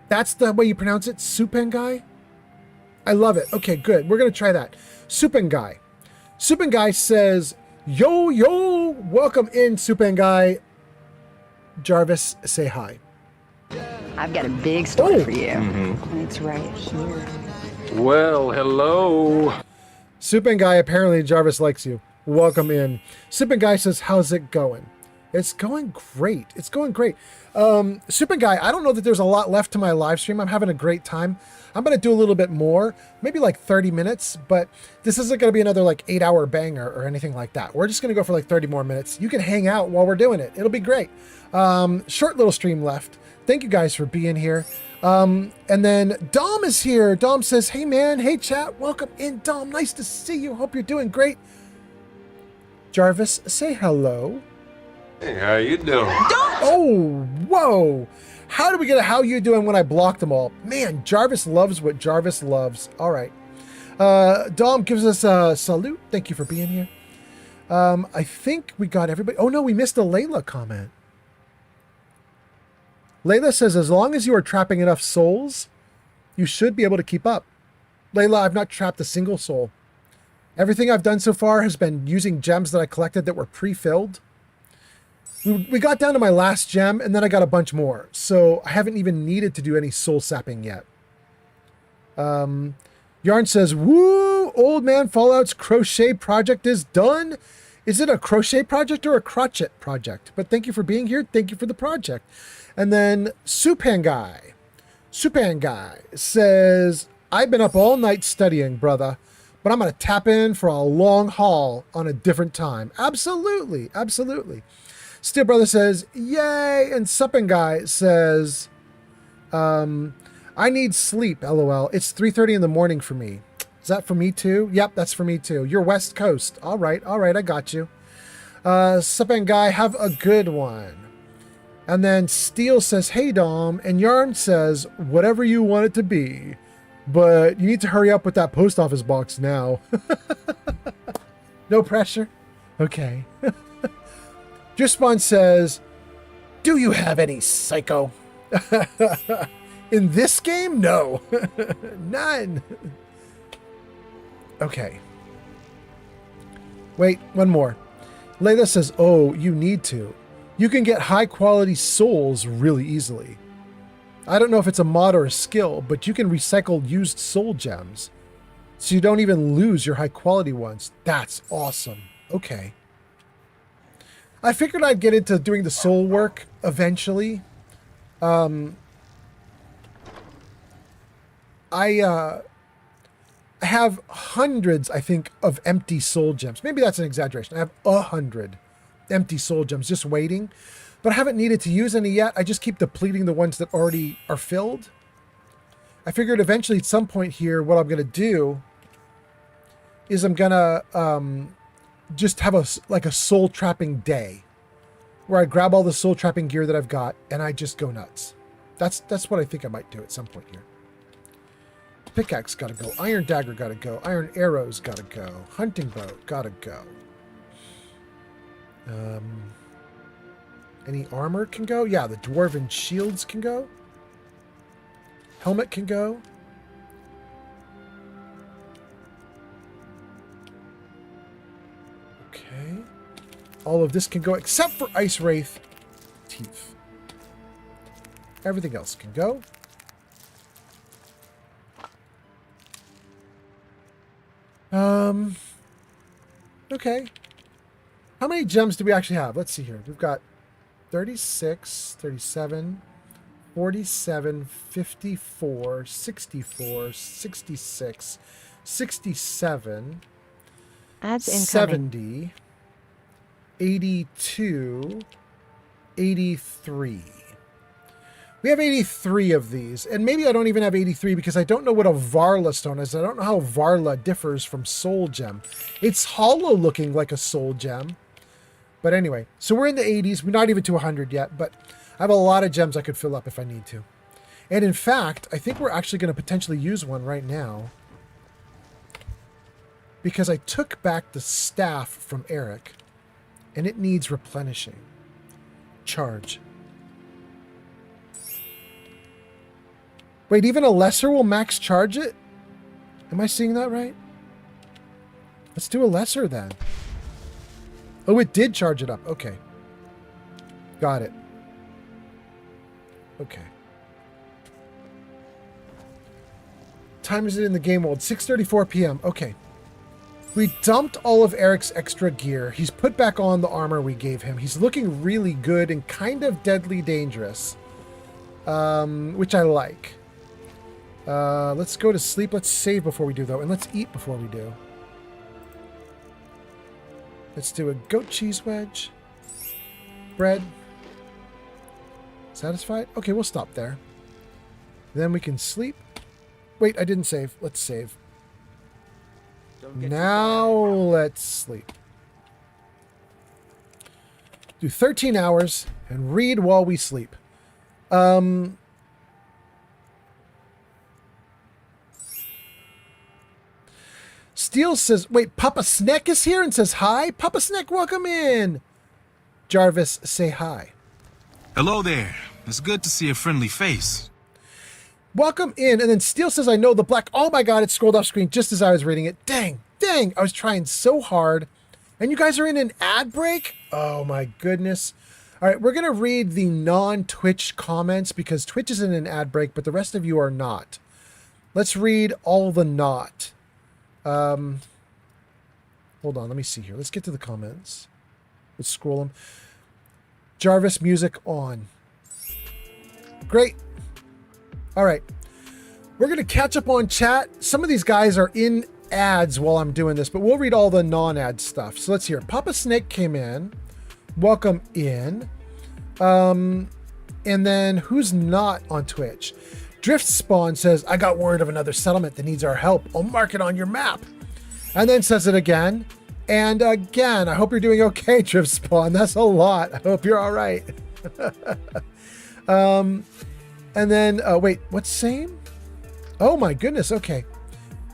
Speaker 1: That's the way you pronounce it? Supan Guy? I love it. Okay, good. We're going to try that. Supan Guy. Supan Guy says, yo, yo, welcome in, Supan Guy. Jarvis, say hi.
Speaker 19: I've got a big story for you. It's right here.
Speaker 8: Well, hello.
Speaker 1: Supan Guy, apparently Jarvis likes you. Welcome in. Supan Guy says, how's it going? It's going great. It's going great. Supan Guy, I don't know that there's a lot left to my live stream. I'm having a great time. I'm going to do a little bit more, maybe like 30 minutes, but this isn't going to be another like 8-hour banger or anything like that. We're just going to go for like 30 more minutes. You can hang out while we're doing it. It'll be great. Short little stream left. Thank you guys for being here. And then Dom is here. Dom says, hey man, hey chat, welcome in, Dom. Nice to see you. Hope you're doing great. Jarvis, say hello.
Speaker 8: Hey, how you doing?
Speaker 1: Oh, whoa. How do we get a how you doing when I blocked them all? Man, Jarvis loves what Jarvis loves. All right. Dom gives us a salute. Thank you for being here. I think we got everybody. Oh no, we missed a Layla comment. Layla says, as long as you are trapping enough souls, you should be able to keep up. Layla, I've not trapped a single soul. Everything I've done so far has been using gems that I collected that were pre-filled. We got down to my last gem, and then I got a bunch more. So I haven't even needed to do any soul sapping yet. Yarn says, woo, old man Fallout's crochet project is done. Is it a crochet project or a crotchet project? But thank you for being here. Thank you for the project. And then Supan Guy says, I've been up all night studying, brother, but I'm going to tap in for a long haul on a different time. Absolutely. Absolutely. Steel Brother says, yay. And Supan Guy says, I need sleep, LOL. It's 3:30 in the morning for me. Is that for me too? Yep, that's for me too. You're West Coast. All right, I got you. Supan Guy, have a good one. And then Steel says, hey, Dom. And Yarn says, whatever you want it to be. But you need to hurry up with that post office box now. No pressure? Okay. Juspan says, do you have any psycho? In this game? No. None. Okay. Wait, one more. Layla says, oh, you need to. You can get high quality souls really easily. I don't know if it's a mod or a skill, but you can recycle used soul gems. So you don't even lose your high quality ones. That's awesome. Okay. I figured I'd get into doing the soul work eventually. I have hundreds, I think, of empty soul gems. Maybe that's an exaggeration. I have 100 empty soul gems just waiting, but I haven't needed to use any yet. I just keep depleting the ones that already are filled. I figured eventually at some point here, what I'm going to do is I'm going to just have a soul trapping day where I grab all the soul trapping gear that I've got and I just go nuts. That's what I think I might do at some point here. Pickaxe gotta go. Iron dagger gotta go. Iron arrows gotta go. Hunting bow gotta go. Any armor can go? Yeah, the dwarven shields can go. Helmet can go. Okay. All of this can go except for Ice Wraith teeth. Everything else can go. Okay. How many gems do we actually have? Let's see here. We've got 36, 37, 47, 54, 64, 66, 67,
Speaker 2: Ads incoming.
Speaker 1: 70, 82, 83. We have 83 of these, and maybe I don't even have 83 because I don't know what a Varla stone is. I don't know how Varla differs from Soul Gem. It's hollow looking like a Soul Gem. But anyway, so we're in the 80s. We're not even to 100 yet, but I have a lot of gems I could fill up if I need to. And in fact, I think we're actually going to potentially use one right now because I took back the staff from Eric, and it needs replenishing. Charge. Wait, even a lesser will max charge it? Am I seeing that right? Let's do a lesser then. Oh, it did charge it up. Okay. Got it. Okay. Time is it in the game world? 6:34 p.m. Okay. We dumped all of Eric's extra gear. He's put back on the armor we gave him. He's looking really good and kind of deadly dangerous. Which I like. Let's go to sleep. Let's save before we do, though. And let's eat before we do. Let's do a goat cheese wedge. Bread. Satisfied? Okay, we'll stop there. Then we can sleep. Wait, I didn't save. Let's save. Now let's sleep. Do 13 hours and read while we sleep. Steele says, wait, Papa Sneck is here and says hi? Papa Sneck, welcome in. Jarvis, say hi.
Speaker 16: Hello there. It's good to see a friendly face.
Speaker 1: Welcome in. And then Steele says, I know the black. Oh my God, it scrolled off screen just as I was reading it. Dang. I was trying so hard. And you guys are in an ad break? Oh my goodness. All right, we're going to read the non-Twitch comments because Twitch is in an ad break, but the rest of you are not. Let's read all the not. Hold on, let me see here. Let's get to the comments. Let's scroll them. Jarvis, music on. Great. All right. We're going to catch up on chat. Some of these guys are in ads while I'm doing this, but we'll read all the non-ad stuff. So let's hear. Papa Snake came in. Welcome in. And then who's not on Twitch? Drift Spawn says, I got word of another settlement that needs our help. I'll mark it on your map. And then says it again. And again, I hope you're doing okay, Drift Spawn. That's a lot. I hope you're all right. And then, wait, what's same? Oh my goodness. Okay.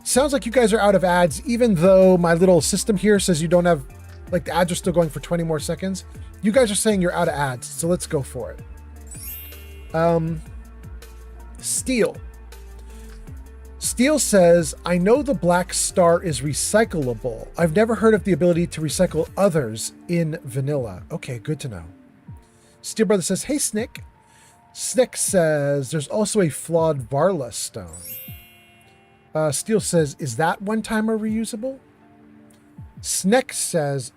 Speaker 1: Sounds like you guys are out of ads, even though my little system here says you don't have, like the ads are still going for 20 more seconds. You guys are saying you're out of ads. So let's go for it. Steel. Steel says, I know the black star is recyclable. I've never heard of the ability to recycle others in vanilla. Okay, good to know. Steel Brother says, hey, Snick. Snick says, there's also a flawed Varla stone. Steel says, is that one-timer reusable? Sneck says,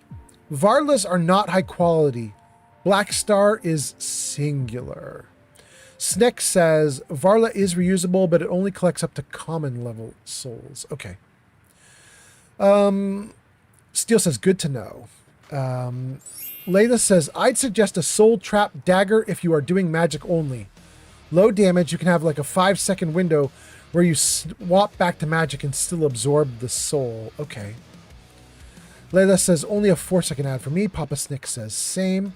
Speaker 1: Varlas are not high quality. Black Star is singular. Sneck says, Varla is reusable, but it only collects up to common level souls. Okay. Steel says, good to know. Layla says, I'd suggest a soul trap dagger if you are doing magic only. Low damage, you can have like a 5-second window where you swap back to magic and still absorb the soul. Okay. Layla says, only a 4-second ad for me. Papa Snick says, same.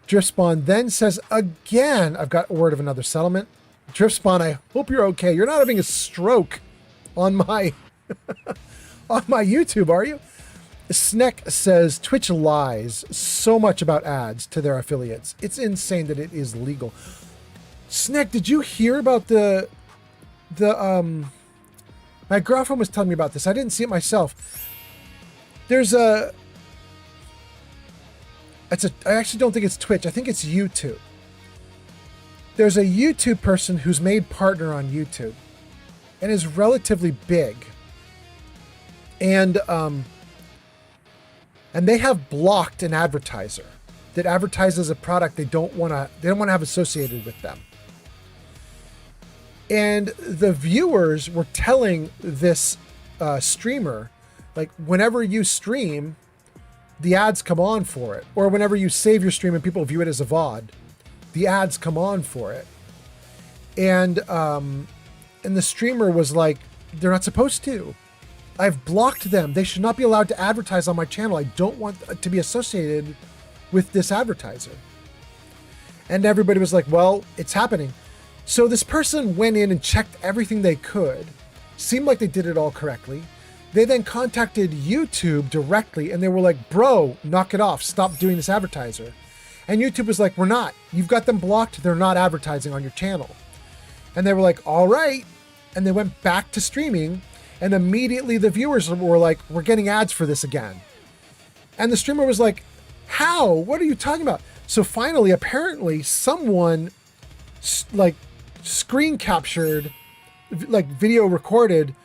Speaker 1: Driftspawn then says, again, I've got word of another settlement. Driftspawn, I hope you're okay. You're not having a stroke on my on my YouTube, are you? Sneck says, Twitch lies so much about ads to their affiliates. It's insane that it is legal. Sneck, did you hear about my girlfriend was telling me about this. I didn't see it myself. There's I actually don't think it's Twitch. I think it's YouTube. There's a YouTube person who's made partner on YouTube and is relatively big. And they have blocked an advertiser that advertises a product they don't want to have associated with them. And the viewers were telling this streamer, like, whenever you stream, the ads come on for it. Or whenever you save your stream and people view it as a VOD, the ads come on for it. And the streamer was like, they're not supposed to. I've blocked them. They should not be allowed to advertise on my channel. I don't want to be associated with this advertiser. And everybody was like, well, it's happening. So this person went in and checked everything they could. Seemed like they did it all correctly. They then contacted YouTube directly and they were like, bro, knock it off. Stop doing this advertiser. And YouTube was like, we're not. You've got them blocked. They're not advertising on your channel. And they were like, all right. And they went back to streaming. And immediately the viewers were like, we're getting ads for this again. And the streamer was like, how? What are you talking about? So finally, apparently someone like screen captured, like video recorded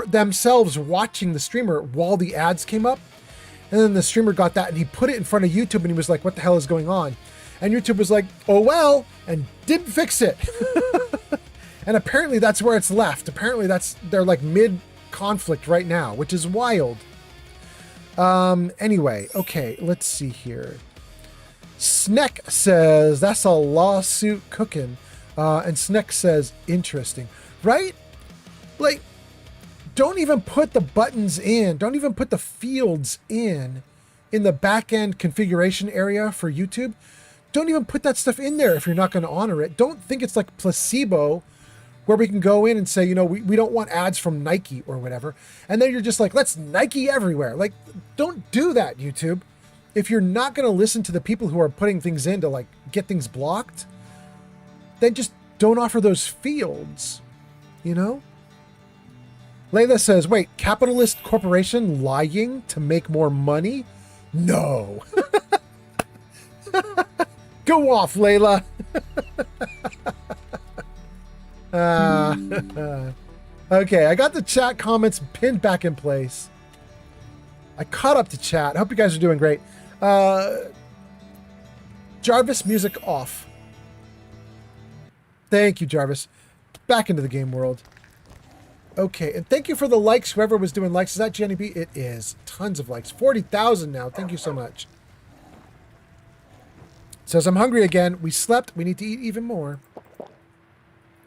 Speaker 1: themselves watching the streamer while the ads came up. And then the streamer got that and he put it in front of YouTube and he was like, what the hell is going on? And YouTube was like, oh, well, and didn't fix it. And apparently that's where it's left. Apparently they're like mid conflict right now, which is wild. Anyway, okay, let's see here. Sneck says, that's a lawsuit cooking. And Sneck says, interesting, right? Like, don't even put the buttons in. Don't even put the fields in the back-end configuration area for YouTube. Don't even put that stuff in there if you're not going to honor it. Don't think it's like placebo where we can go in and say, you know, we don't want ads from Nike or whatever. And then you're just like, let's Nike everywhere. Like, don't do that, YouTube. If you're not going to listen to the people who are putting things in to like get things blocked, then just don't offer those fields, you know? Layla says, wait, capitalist corporation lying to make more money? No. Go off, Layla. Okay, I got the chat comments pinned back in place. I caught up to chat. I hope you guys are doing great. Jarvis, music off. Thank you, Jarvis. Back into the game world. Okay, and thank you for the likes, whoever was doing likes. Is that Jenny B? It is. Tons of likes. 40,000 now. Thank you so much. Says, I'm hungry again. We slept. We need to eat even more.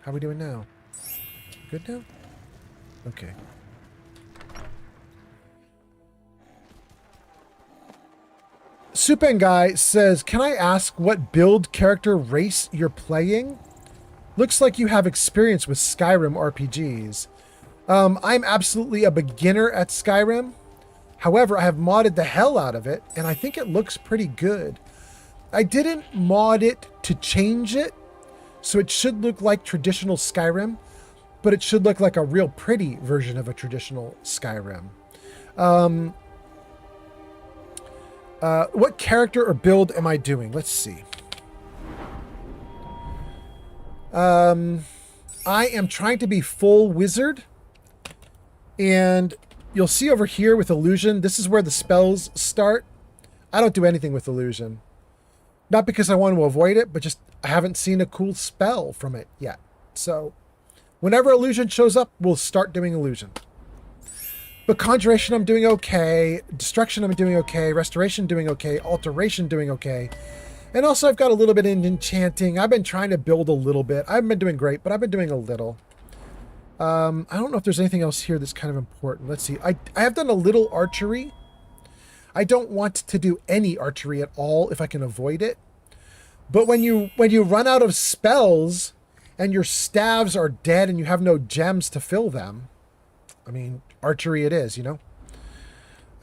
Speaker 1: How are we doing now? Good now? Okay. Supen Guy says, can I ask what build character race you're playing? Looks like you have experience with Skyrim RPGs. I'm absolutely a beginner at Skyrim. However, I have modded the hell out of it, and I think it looks pretty good. I didn't mod it to change it, so it should look like traditional Skyrim, but it should look like a real pretty version of a traditional Skyrim. What character or build am I doing? Let's see. I am trying to be full wizard. And you'll see over here with illusion, this is where the spells start. I don't do anything with illusion. Not because I want to avoid it, but just I haven't seen a cool spell from it yet. So whenever illusion shows up, we'll start doing illusion. But conjuration, I'm doing okay. Destruction, I'm doing okay. Restoration, doing okay. Alteration, doing okay. And also I've got a little bit in enchanting. I've been trying to build a little bit. I haven't been doing great, but I've been doing a little. I don't know if there's anything else here that's kind of important. Let's see. I have done a little archery. I don't want to do any archery at all if I can avoid it. But when you run out of spells and your staves are dead and you have no gems to fill them, I mean, archery it is, you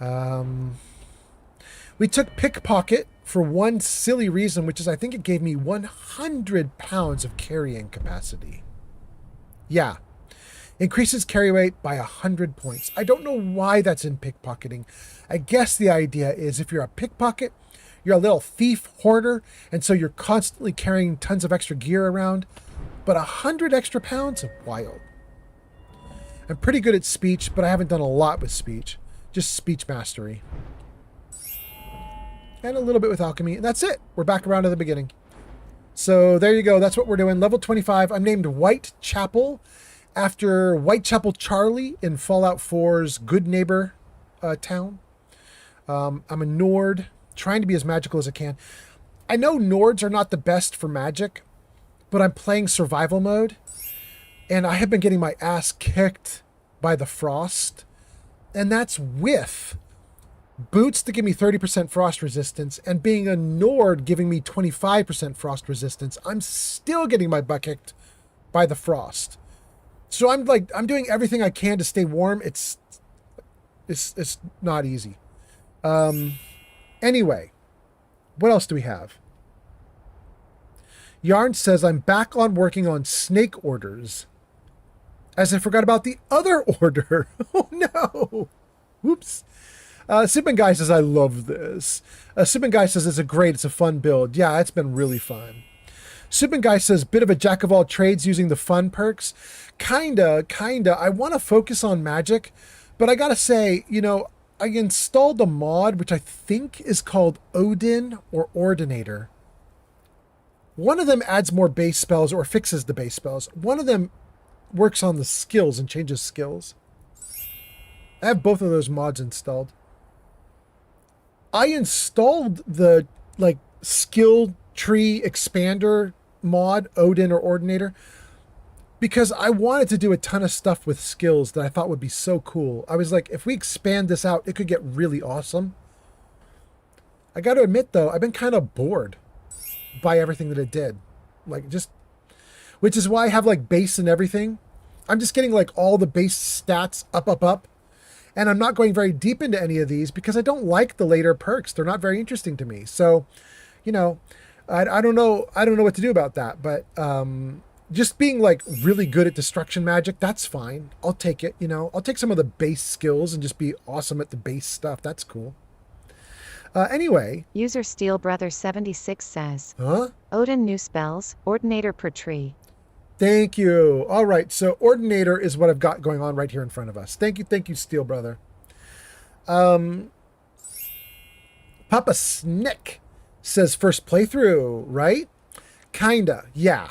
Speaker 1: know? We took pickpocket for one silly reason, which is I think it gave me 100 pounds of carrying capacity. Yeah. Increases carry weight by 100 points. I don't know why that's in pickpocketing. I guess the idea is if you're a pickpocket, you're a little thief hoarder, and so you're constantly carrying tons of extra gear around. But 100 extra pounds? Wild. I'm pretty good at speech, but I haven't done a lot with speech. Just speech mastery. And a little bit with alchemy. And that's it. We're back around to the beginning. So there you go. That's what we're doing. Level 25. I'm named Whitechapel after Whitechapel Charlie in Fallout 4's Good Neighbor town. I'm a Nord, trying to be as magical as I can. I know Nords are not the best for magic, but I'm playing survival mode, and I have been getting my ass kicked by the frost, and that's with boots to give me 30% frost resistance, and being a Nord giving me 25% frost resistance. I'm still getting my butt kicked by the frost. So I'm doing everything I can to stay warm. It's not easy. Anyway, what else do we have? Yarn says, I'm back on working on snake orders. As I forgot about the other order. Oh no. Whoops. Sippin' Guy says, I love this. Sippin' Guy says, it's a fun build. Yeah, it's been really fun. Sippin' Guy says, bit of a jack of all trades using the fun perks. Kinda. I want to focus on magic, but I gotta say, you know, I installed a mod, which I think is called Odin or Ordinator. One of them adds more base spells or fixes the base spells. One of them works on the skills and changes skills. I have both of those mods installed. I installed the skill tree expander mod, Odin or Ordinator, because I wanted to do a ton of stuff with skills that I thought would be so cool. I was like, if we expand this out, it could get really awesome. I got to admit, though, I've been kind of bored by everything that it did. Like, just which is why I have like base and everything. I'm just getting like all the base stats up. And I'm not going very deep into any of these because I don't like the later perks. They're not very interesting to me. So, you know, I don't know. I don't know what to do about that. But just being like really good at destruction magic, that's fine. I'll take it. You know, I'll take some of the base skills and just be awesome at the base stuff. That's cool. Anyway.
Speaker 2: User Steel Brother 76 says,
Speaker 1: huh?
Speaker 2: Odin new spells, Ordinator per tree.
Speaker 1: Thank you. All right, so Ordinator is what I've got going on right here in front of us. Thank you, Steel Brother. Papa Snick says first playthrough, right? Kinda, yeah.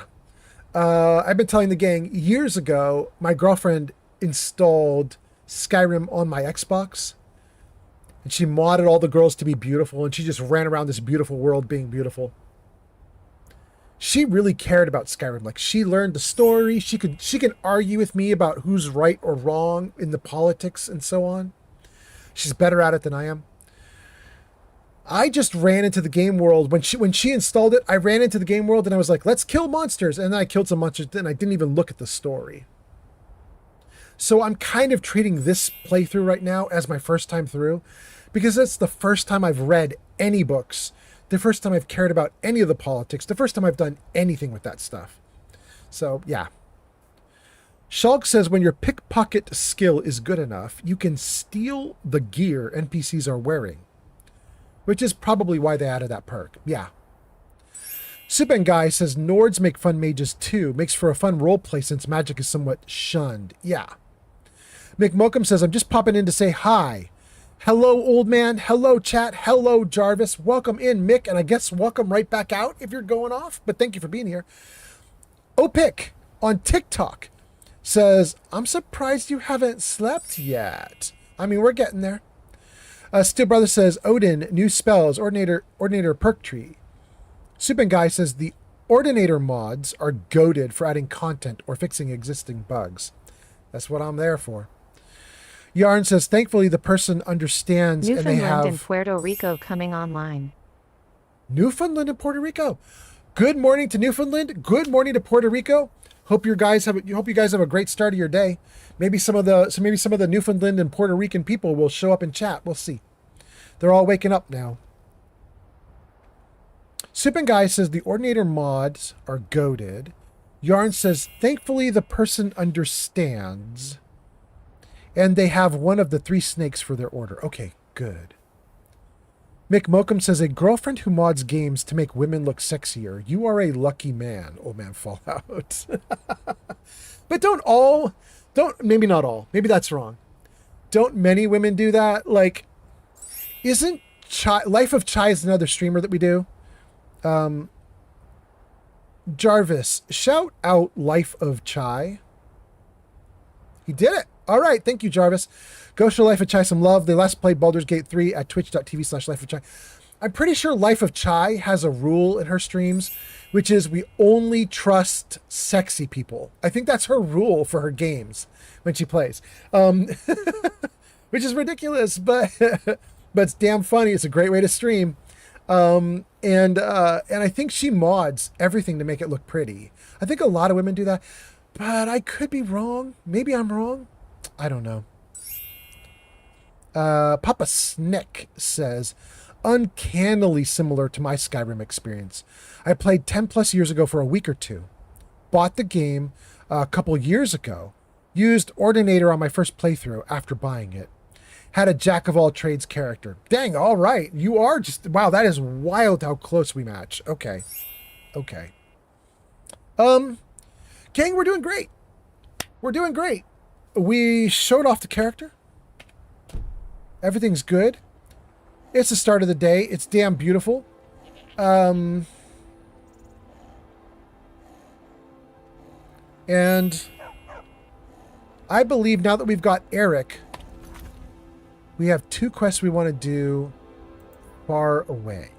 Speaker 1: I've been telling the gang years ago, my girlfriend installed Skyrim on my Xbox. And she modded all the girls to be beautiful, and she just ran around this beautiful world being beautiful. She really cared about Skyrim. Like, she learned the story. She can argue with me about who's right or wrong in the politics and so on. She's better at it than I am. I just ran into the game world. When she installed it, I ran into the game world and I was like, let's kill monsters. And then I killed some monsters and I didn't even look at the story. So I'm kind of treating this playthrough right now as my first time through, because it's the first time I've read any books, the first time I've cared about any of the politics, the first time I've done anything with that stuff. So, yeah. Shulk says when your pickpocket skill is good enough, you can steal the gear NPCs are wearing, which is probably why they added that perk. Yeah. Supen Guy says Nords make fun mages too. Makes for a fun roleplay since magic is somewhat shunned. Yeah. McMokum says, I'm just popping in to say hi. Hello, old man. Hello, chat. Hello, Jarvis. Welcome in, Mick. And I guess welcome right back out if you're going off. But thank you for being here. Opic on TikTok says, I'm surprised you haven't slept yet. I mean, we're getting there. Steel Brother says, Odin, new spells, Ordinator perk tree. Supen Guy says, the Ordinator mods are goated for adding content or fixing existing bugs. That's what I'm there for. Yarn says, thankfully the person understands and they have...
Speaker 2: Newfoundland and Puerto Rico coming online.
Speaker 1: Newfoundland and Puerto Rico. Good morning to Newfoundland. Good morning to Puerto Rico. Hope you guys have a great start of your day. Maybe some of the Newfoundland and Puerto Rican people will show up in chat. We'll see. They're all waking up now. Sippin' Guy says the Ordinator mods are goated. Yarn says, thankfully the person understands. And they have one of the 3 snakes for their order. Okay, good. Mick Mokum says, a girlfriend who mods games to make women look sexier. You are a lucky man, old man Fallout. But maybe not all. Maybe that's wrong. Don't many women do that? Like, isn't Life of Chai is another streamer that we do? Jarvis, shout out Life of Chai. He did it. All right. Thank you, Jarvis. Go show Life of Chai some love. They last played Baldur's Gate 3 at twitch.tv/Life of Chai. I'm pretty sure Life of Chai has a rule in her streams, which is we only trust sexy people. I think that's her rule for her games when she plays, which is ridiculous, but it's damn funny. It's a great way to stream. And I think she mods everything to make it look pretty. I think a lot of women do that, but I could be wrong. Maybe I'm wrong. I don't know. Papa Snick says, uncannily similar to my Skyrim experience. I played 10 plus years ago for a week or two. Bought the game a couple years ago. Used Ordinator on my first playthrough after buying it. Had a jack of all trades character. Dang, all right. You are just... Wow, that is wild how close we match. Okay. Okay. Gang, we're doing great. We're doing great. We showed off the character. Everything's good. It's the start of the day. It's damn beautiful. And I believe now that we've got Eric, we have 2 quests we want to do far away.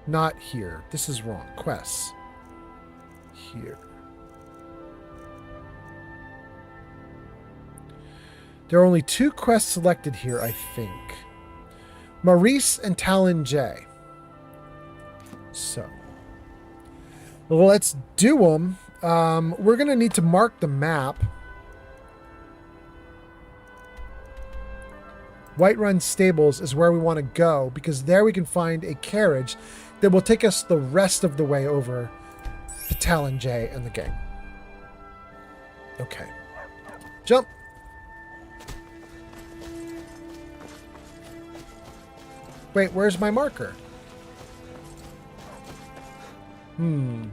Speaker 1: Not here. This is wrong. Quests. Here. There are only 2 quests selected here, I think. Maurice and Talon J. So. Let's do them. We're going to need to mark the map. Whiterun Stables is where we want to go because there we can find a carriage that will take us the rest of the way over to Talon J and the gang. Okay. Jump. Wait, where's my marker? I'm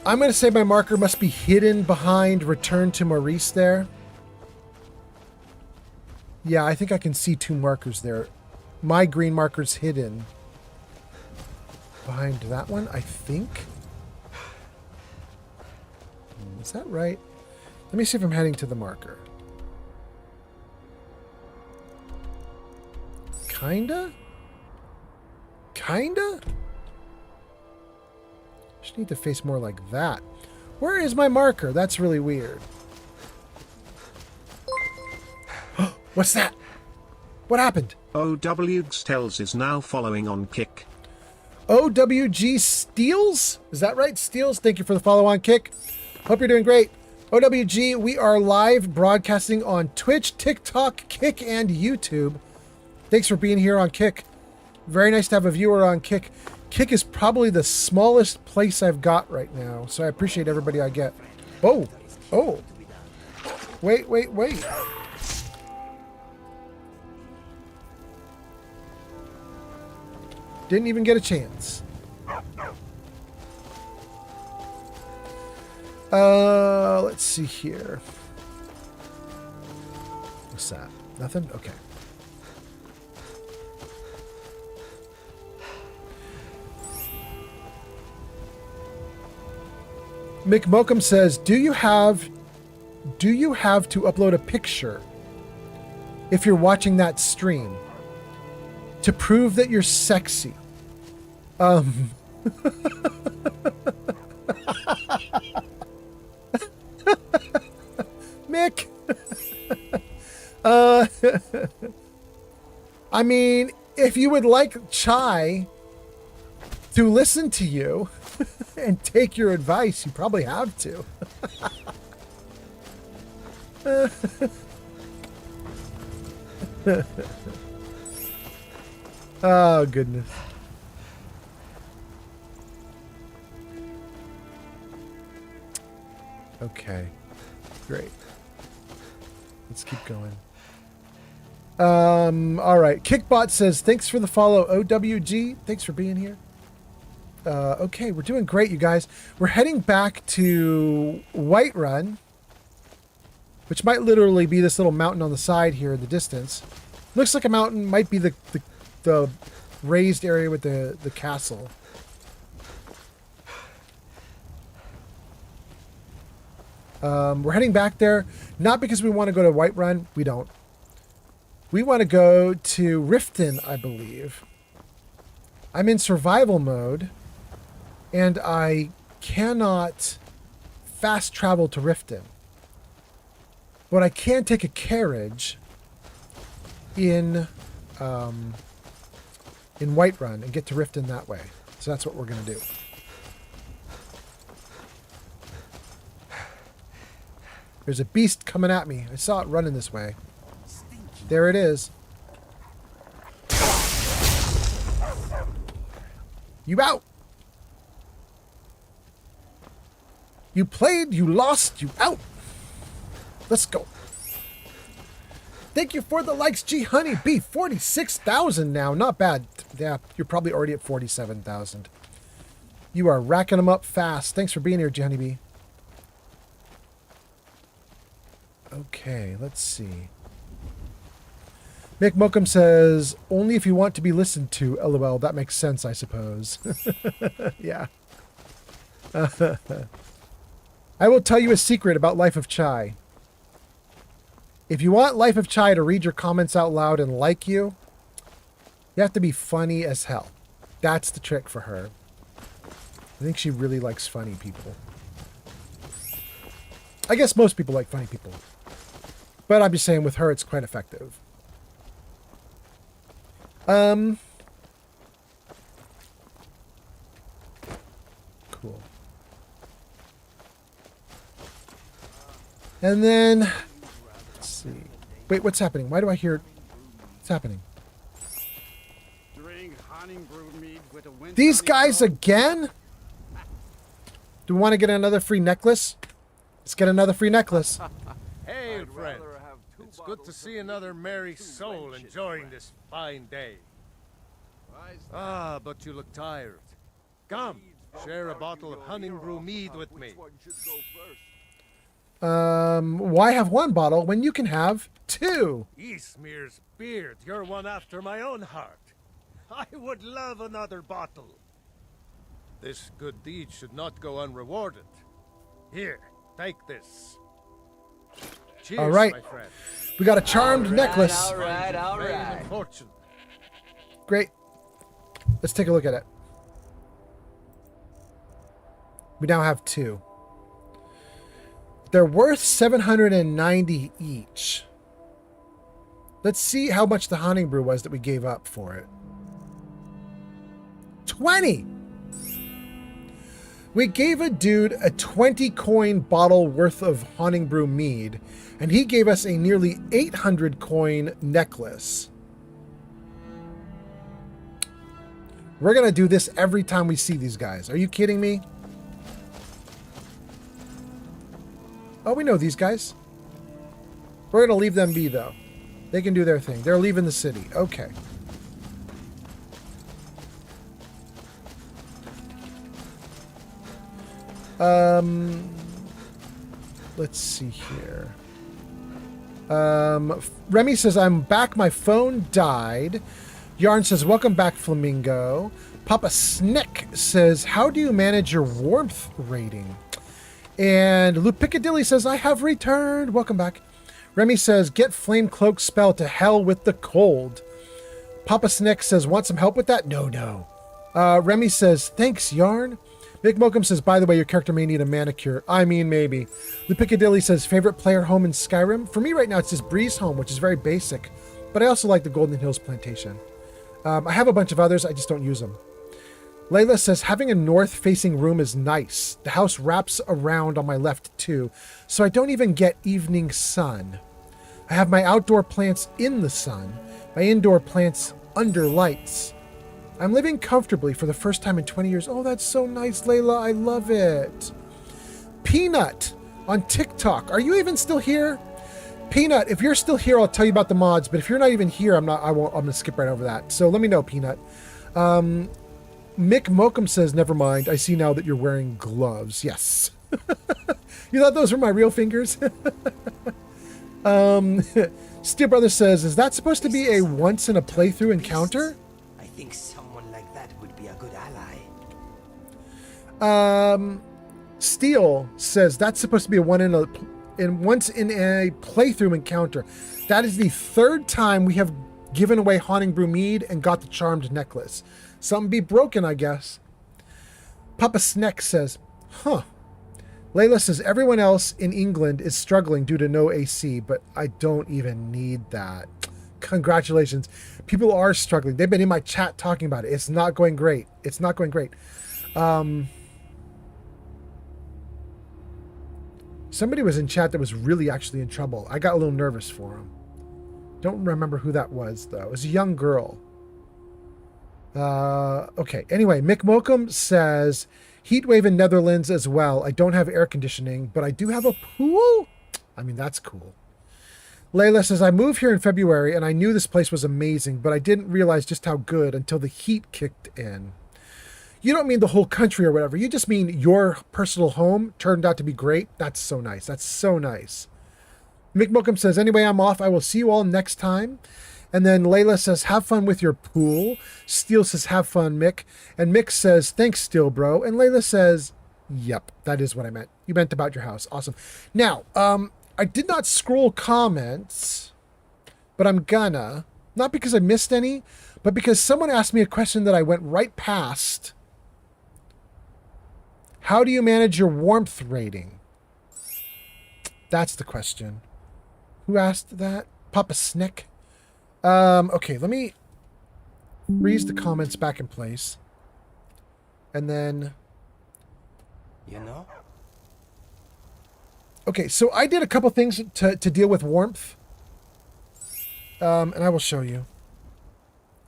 Speaker 1: going to say my marker must be hidden behind Return to Maurice there. Yeah, I think I can see 2 markers there. My green marker's hidden behind that one, I think. Is that right? Let me see if I'm heading to the marker. Kinda? Kinda? Just need to face more like that. Where is my marker? That's really weird. What's that? What happened?
Speaker 7: OWG Tells is now following on Kick.
Speaker 1: OWG Steels? Is that right? Steels, thank you for the follow on Kick. Hope you're doing great. OWG, we are live broadcasting on Twitch, TikTok, Kick, and YouTube. Thanks for being here on Kick. Very nice to have a viewer on Kick. Kick is probably the smallest place I've got right now, so I appreciate everybody I get. Oh, oh. Wait. Didn't even get a chance. Let's see here. What's that? Nothing? Okay. Mick Mokum says, do you have to upload a picture if you're watching that stream to prove that you're sexy? Mick. I mean, if you would like Chai to listen to you and take your advice, you probably have to. Oh, goodness. Okay. Great. Let's keep going. All right. Kickbot says, thanks for the follow, OWG. Thanks for being here. Okay, we're doing great, you guys. We're heading back to Whiterun, which might literally be this little mountain on the side here in the distance. Looks like a mountain. Might be the raised area with the castle. We're heading back there, not because we want to go to Whiterun. We don't. We want to go to Riften, I believe. I'm in survival mode, and I cannot fast travel to Riften. But I can take a carriage in Whiterun and get to Riften that way. So that's what we're going to do. There's a beast coming at me. I saw it running this way. There it is. You out. You played, you lost, you out. Let's go. Thank you for the likes, G Honey B. 46,000 now. Not bad. Yeah, you're probably already at 47,000. You are racking them up fast. Thanks for being here, G Honey B. Okay, let's see. Mick Mokum says, only if you want to be listened to. LOL, that makes sense, I suppose. Yeah. I will tell you a secret about Life of Chai. If you want Life of Chai to read your comments out loud and like you, you have to be funny as hell. That's the trick for her. I think she really likes funny people. I guess most people like funny people. But I'm just saying with her, it's quite effective. cool. And then, let's see. Wait, what's happening? Why do I hear... What's happening? These guys again? Do we want to get another free necklace? Let's get another free necklace.
Speaker 11: Hey, friend. It's good to see another merry soul enjoying this fine day. Ah, but you look tired. Come, share a bottle of honey brew mead with me.
Speaker 1: Why have one bottle when you can have two?
Speaker 11: Eastmere's beard, you're one after my own heart. I would love another bottle. This good deed should not go unrewarded. Here, take this. Cheers,
Speaker 1: all right.
Speaker 11: my friend.
Speaker 1: We got a charmed necklace.
Speaker 9: All right.
Speaker 11: Fortune.
Speaker 1: Great. Let's take a look at it. We now have two. They're worth 790 each. Let's see how much the honey brew was that we gave up for it. 20! We gave a dude a 20 coin bottle worth of honey brew mead, and he gave us a nearly 800 coin necklace. We're going to do this every time we see these guys. Are you kidding me? Oh, we know these guys. We're going to leave them be, though. They can do their thing. They're leaving the city. Okay. Let's see here. Remy says, I'm back. My phone died. Yarn says, welcome back, Flamingo. Papa Snick says, how do you manage your warmth rating? And Lou Piccadilly says, I have returned. Welcome back. Remy says, get Flame Cloak spell to hell with the cold. Papa Snick says, want some help with that? No. Remy says, thanks, Yarn. Mick Mokum says, by the way, your character may need a manicure. I mean, maybe. Lou Piccadilly says, favorite player home in Skyrim? For me right now, it's just Breeze Home, which is very basic. But I also like the Golden Hills Plantation. I have a bunch of others. I just don't use them. Layla says, having a north-facing room is nice. The house wraps around on my left, too, so I don't even get evening sun. I have my outdoor plants in the sun, my indoor plants under lights. I'm living comfortably for the first time in 20 years. Oh, that's so nice, Layla. I love it. Peanut on TikTok. Are you even still here? Peanut, if you're still here, I'll tell you about the mods, but if you're not even here, I'm going to skip right over that. So let me know, Peanut. Mick Mokum says, never mind. I see now that you're wearing gloves. Yes. You thought those were my real fingers? Steel Brother says, is that supposed to be a once in a playthrough encounter?
Speaker 5: I think someone like that would be a good ally.
Speaker 1: Steel says, that's supposed to be a once in a playthrough encounter. That is the third time we have given away Haunting Brew Mead and got the charmed necklace. Something be broken, I guess. Papa Sneck says, huh. Layla says, everyone else in England is struggling due to no AC, but I don't even need that. Congratulations. People are struggling. They've been in my chat talking about it. It's not going great. It's not going great. Somebody was in chat that was really actually in trouble. I got a little nervous for him. Don't remember who that was, though. It was a young girl. Okay. Anyway, Mick Mokum says, heatwave in Netherlands as well. I don't have air conditioning, but I do have a pool. I mean, that's cool. Layla says, I moved here in February and I knew this place was amazing, but I didn't realize just how good until the heat kicked in. You don't mean the whole country or whatever. You just mean your personal home turned out to be great. That's so nice. That's so nice. Mick Mokum says, anyway, I'm off. I will see you all next time. And then Layla says, have fun with your pool. Steel says, have fun, Mick. And Mick says, thanks, Steel, bro. And Layla says, yep, that is what I meant. You meant about your house. Awesome. Now, I did not scroll comments, but I'm gonna. Not because I missed any, but because someone asked me a question that I went right past. How do you manage your warmth rating? That's the question. Who asked that? Papa Snick? Okay, let me freeze the comments back in place. And then
Speaker 5: You know?
Speaker 1: Okay, so I did a couple things to deal with warmth. And I will show you.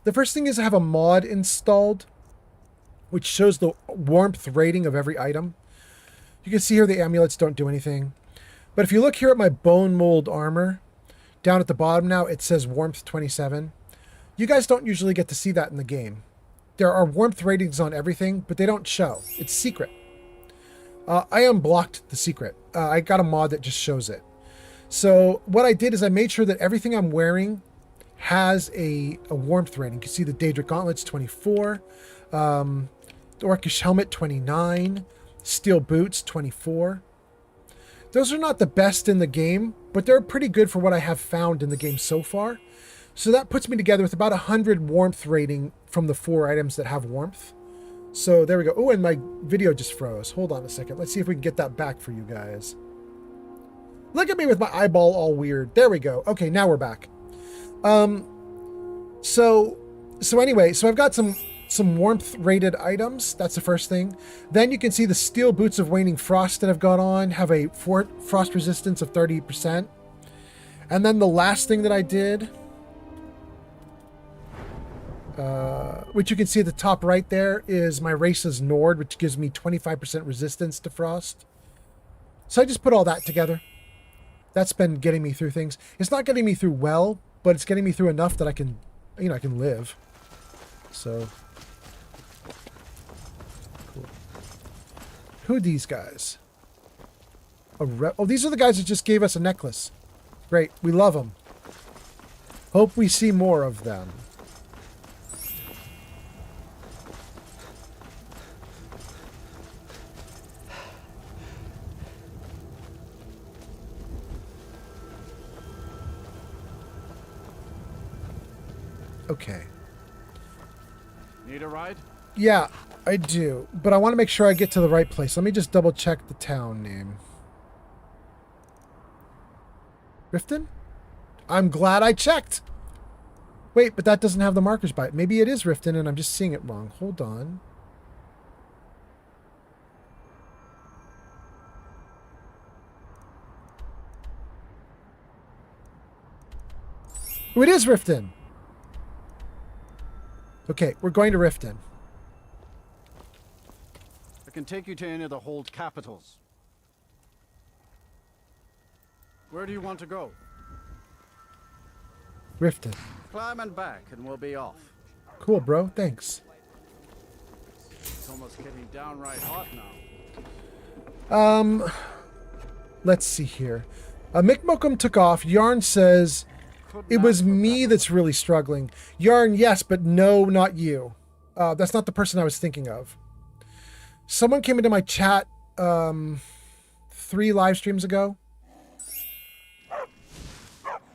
Speaker 1: The first thing is I have a mod installed, which shows the warmth rating of every item. You can see here the amulets don't do anything. But if you look here at my bone mold armor, down at the bottom now, it says warmth 27. You guys don't usually get to see that in the game. There are warmth ratings on everything, but they don't show. It's secret. I unblocked the secret. I got a mod that just shows it. So what I did is I made sure that everything I'm wearing has a warmth rating. You can see the Daedric Gauntlets 24, the Orcish Helmet 29, Steel Boots 24. Those are not the best in the game, but they're pretty good for what I have found in the game so far. So that puts me together with about 100 warmth rating from the 4 items that have warmth. So there we go. Oh, and my video just froze. Hold on a second. Let's see if we can get that back for you guys. Look at me with my eyeball all weird. There we go. Okay, now we're back. So anyway, so I've got some warmth rated items. That's the first thing. Then you can see the steel boots of waning frost that I've got on have a frost resistance of 30%. And then the last thing that I did, which you can see at the top right there, is my Race's Nord, which gives me 25% resistance to frost. So I just put all that together. That's been getting me through things. It's not getting me through well, but it's getting me through enough that I can, I can live. So, cool. Who are these guys? Oh, these are the guys that just gave us a necklace. Great, we love them. Hope we see more of them. Okay.
Speaker 18: Need a ride?
Speaker 1: Yeah, I do. But I want to make sure I get to the right place. Let me just double check the town name. Riften? I'm glad I checked. Wait, but that doesn't have the markers by it. Maybe it is Riften and I'm just seeing it wrong. Hold on. Oh, it is Riften. Okay, we're going to Riften.
Speaker 18: I can take you to any of the hold capitals. Where do you want to go?
Speaker 1: Riften.
Speaker 18: Climb and back and we'll be off.
Speaker 1: Cool, bro. Thanks.
Speaker 18: It's almost getting downright hot now.
Speaker 1: Let's see here. Mick Mokum took off. Yarn says, it was me that's really struggling. Yarn, yes, but no, not you. That's not the person I was thinking of. Someone came into my chat 3 live streams ago.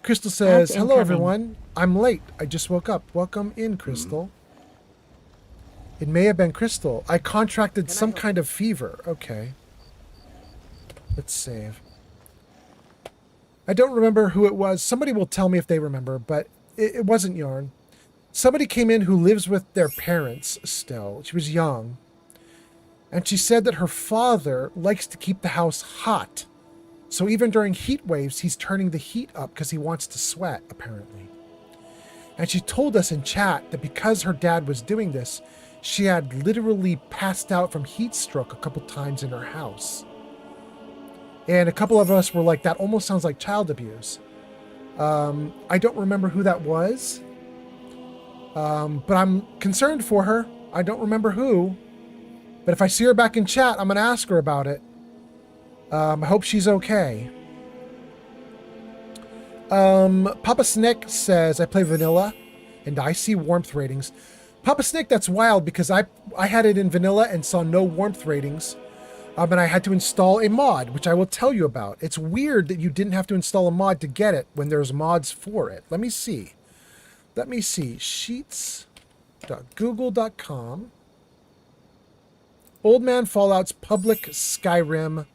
Speaker 1: Crystal says, hello, everyone. I'm late. I just woke up. Welcome in, Crystal. It may have been Crystal. I contracted some kind of fever. Okay. Let's save. I don't remember who it was. Somebody will tell me if they remember, but it wasn't Yarn. Somebody came in who lives with their parents still. She was young. And she said that her father likes to keep the house hot. So even during heat waves, he's turning the heat up because he wants to sweat, apparently. And she told us in chat that because her dad was doing this, she had literally passed out from heat stroke a couple times in her house. And a couple of us were like, that almost sounds like child abuse. I don't remember who that was. But I'm concerned for her. I don't remember who. But if I see her back in chat, I'm going to ask her about it. I hope she's okay. Papa Snick says, I play vanilla and I see warmth ratings. Papa Snick, that's wild because I had it in vanilla and saw no warmth ratings. And I had to install a mod, which I will tell you about. It's weird that you didn't have to install a mod to get it when there's mods for it. Let me see. Sheets.google.com. Old Man Fallout's public Skyrim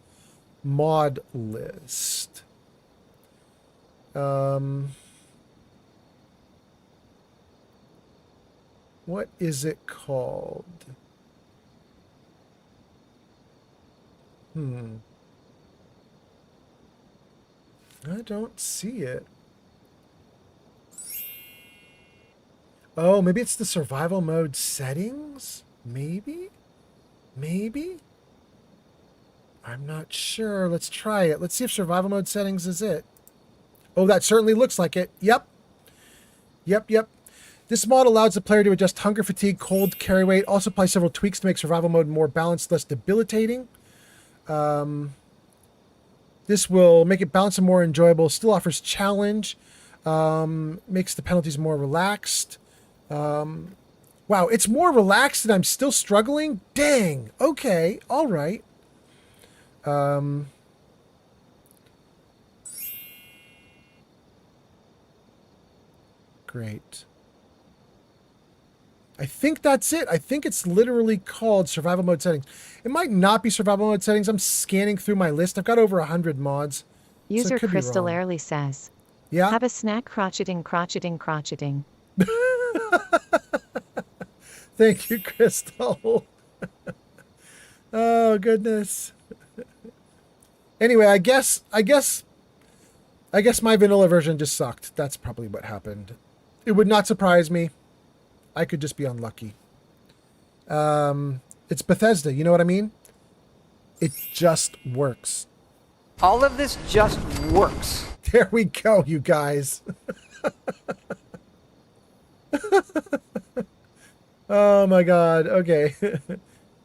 Speaker 1: mod list. What is it called? I don't see it. Oh, maybe it's the survival mode settings? Maybe? Maybe? I'm not sure. Let's try it. Let's see if survival mode settings is it. Oh, that certainly looks like it. Yep. Yep. This mod allows the player to adjust hunger, fatigue, cold, carry weight. Also apply several tweaks to make survival mode more balanced, less debilitating. This will make it balanced and more enjoyable. Still offers challenge. Makes the penalties more relaxed. Wow, it's more relaxed and I'm still struggling? Dang. Okay. All right. Great. I think that's it. I think it's literally called survival mode settings. It might not be survival mode settings. I'm scanning through my list. I've got over 100 mods.
Speaker 2: User
Speaker 1: so
Speaker 2: Crystal Airly says,
Speaker 1: yeah?
Speaker 2: Have a snack crotcheting.
Speaker 1: Thank you, Crystal. Oh, goodness. Anyway, I guess my vanilla version just sucked. That's probably what happened. It would not surprise me. I could just be unlucky. It's Bethesda, you know what I mean? It just works.
Speaker 14: All of this just works.
Speaker 1: There we go, you guys. Oh my god. Okay.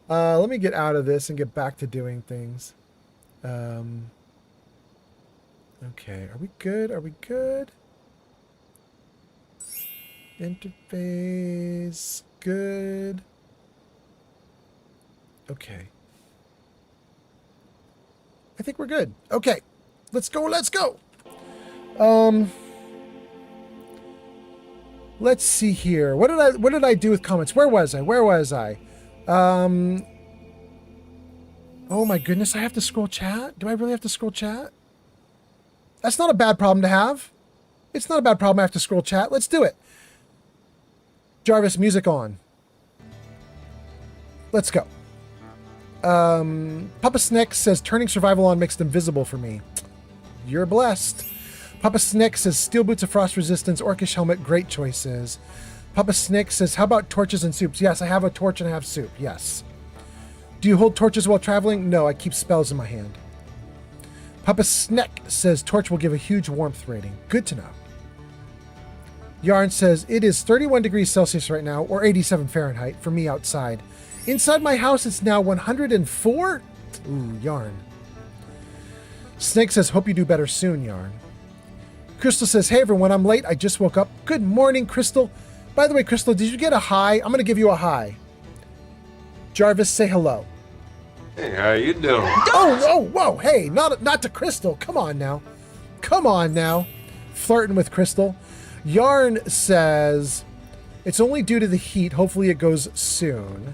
Speaker 1: Let me get out of this and get back to doing things. Okay, are we good? Are we good? Interface, good. Okay. I think we're good. Okay, let's go, let's go. Let's see here. What did I do with comments? Where was I? Oh my goodness, I have to scroll chat? Do I really have to scroll chat? That's not a bad problem to have. It's not a bad problem I have to scroll chat. Let's do it. Jarvis, music on. Let's go. Papa Snick says turning survival on makes them visible for me. You're blessed. Papa Snick says steel boots of frost resistance, orcish helmet, great choices. Papa Snick says how about torches and soups? Yes, I have a torch and I have soup. Yes. Do you hold torches while traveling? No, I keep spells in my hand. Papa Snick says torch will give a huge warmth rating. Good to know. Yarn says it is 31 degrees Celsius right now, or 87 Fahrenheit for me outside. Inside my house, it's now 104? Ooh, Yarn. Snake says, hope you do better soon, Yarn. Crystal says, hey everyone, I'm late. I just woke up. Good morning, Crystal. By the way, Crystal, did you get a hi? I'm going to give you a hi. Jarvis, say hello.
Speaker 8: Hey, how you doing?
Speaker 1: Oh, whoa, hey, not to Crystal. Come on now. Flirting with Crystal. Yarn says, it's only due to the heat. Hopefully it goes soon.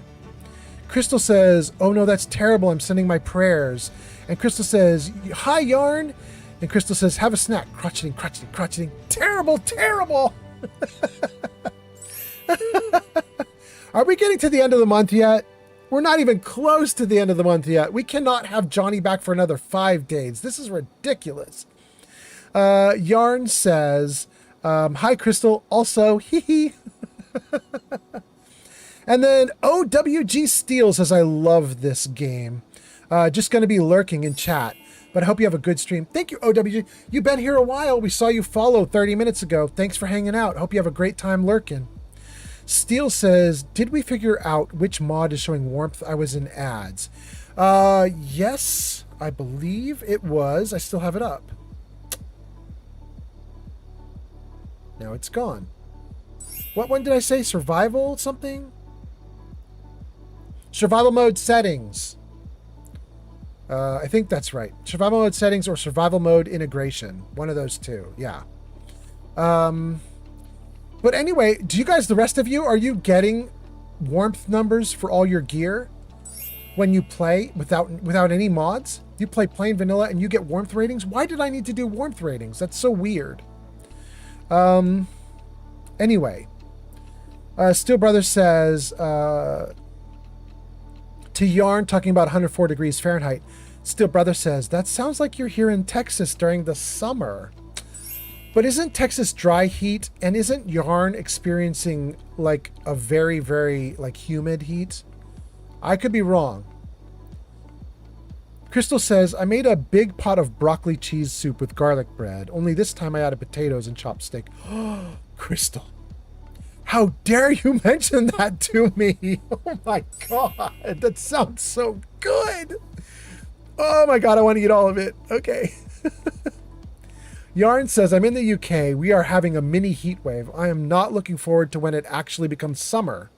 Speaker 1: Crystal says, oh no, that's terrible. I'm sending my prayers. And Crystal says, hi, Yarn. And Crystal says, have a snack. Crotcheting. Terrible. Are we getting to the end of the month yet? We're not even close to the end of the month yet. We cannot have Johnny back for another 5 days. This is ridiculous. Yarn says, hi, Crystal. Also, hee. And then OWG Steel says, I love this game. Just going to be lurking in chat. But I hope you have a good stream. Thank you, OWG. You've been here a while. We saw you follow 30 minutes ago. Thanks for hanging out. Hope you have a great time lurking. Steel says, did we figure out which mod is showing warmth? I was in ads. Yes, I believe it was. I still have it up. Now it's gone. What one did I say? Survival something? Survival mode settings. I think that's right. Survival mode settings or survival mode integration. One of those two. Yeah. But anyway, do you guys, the rest of you, are you getting warmth numbers for all your gear when you play without any mods? You play plain vanilla and you get warmth ratings? Why did I need to do warmth ratings? That's so weird. Anyway, Steel Brothers says, to Yarn, talking about 104 degrees Fahrenheit, Still Brother says, that sounds like you're here in Texas during the summer. But isn't Texas dry heat, and isn't Yarn experiencing like a very, very like humid heat? I could be wrong. Crystal says, I made a big pot of broccoli cheese soup with garlic bread. Only this time I added potatoes and chopped steak. Oh, Crystal. How dare you mention that to me? Oh my God. That sounds so good. Oh my God. I want to eat all of it. Okay. Yarn says, I'm in the UK. We are having a mini heat wave. I am not looking forward to when it actually becomes summer,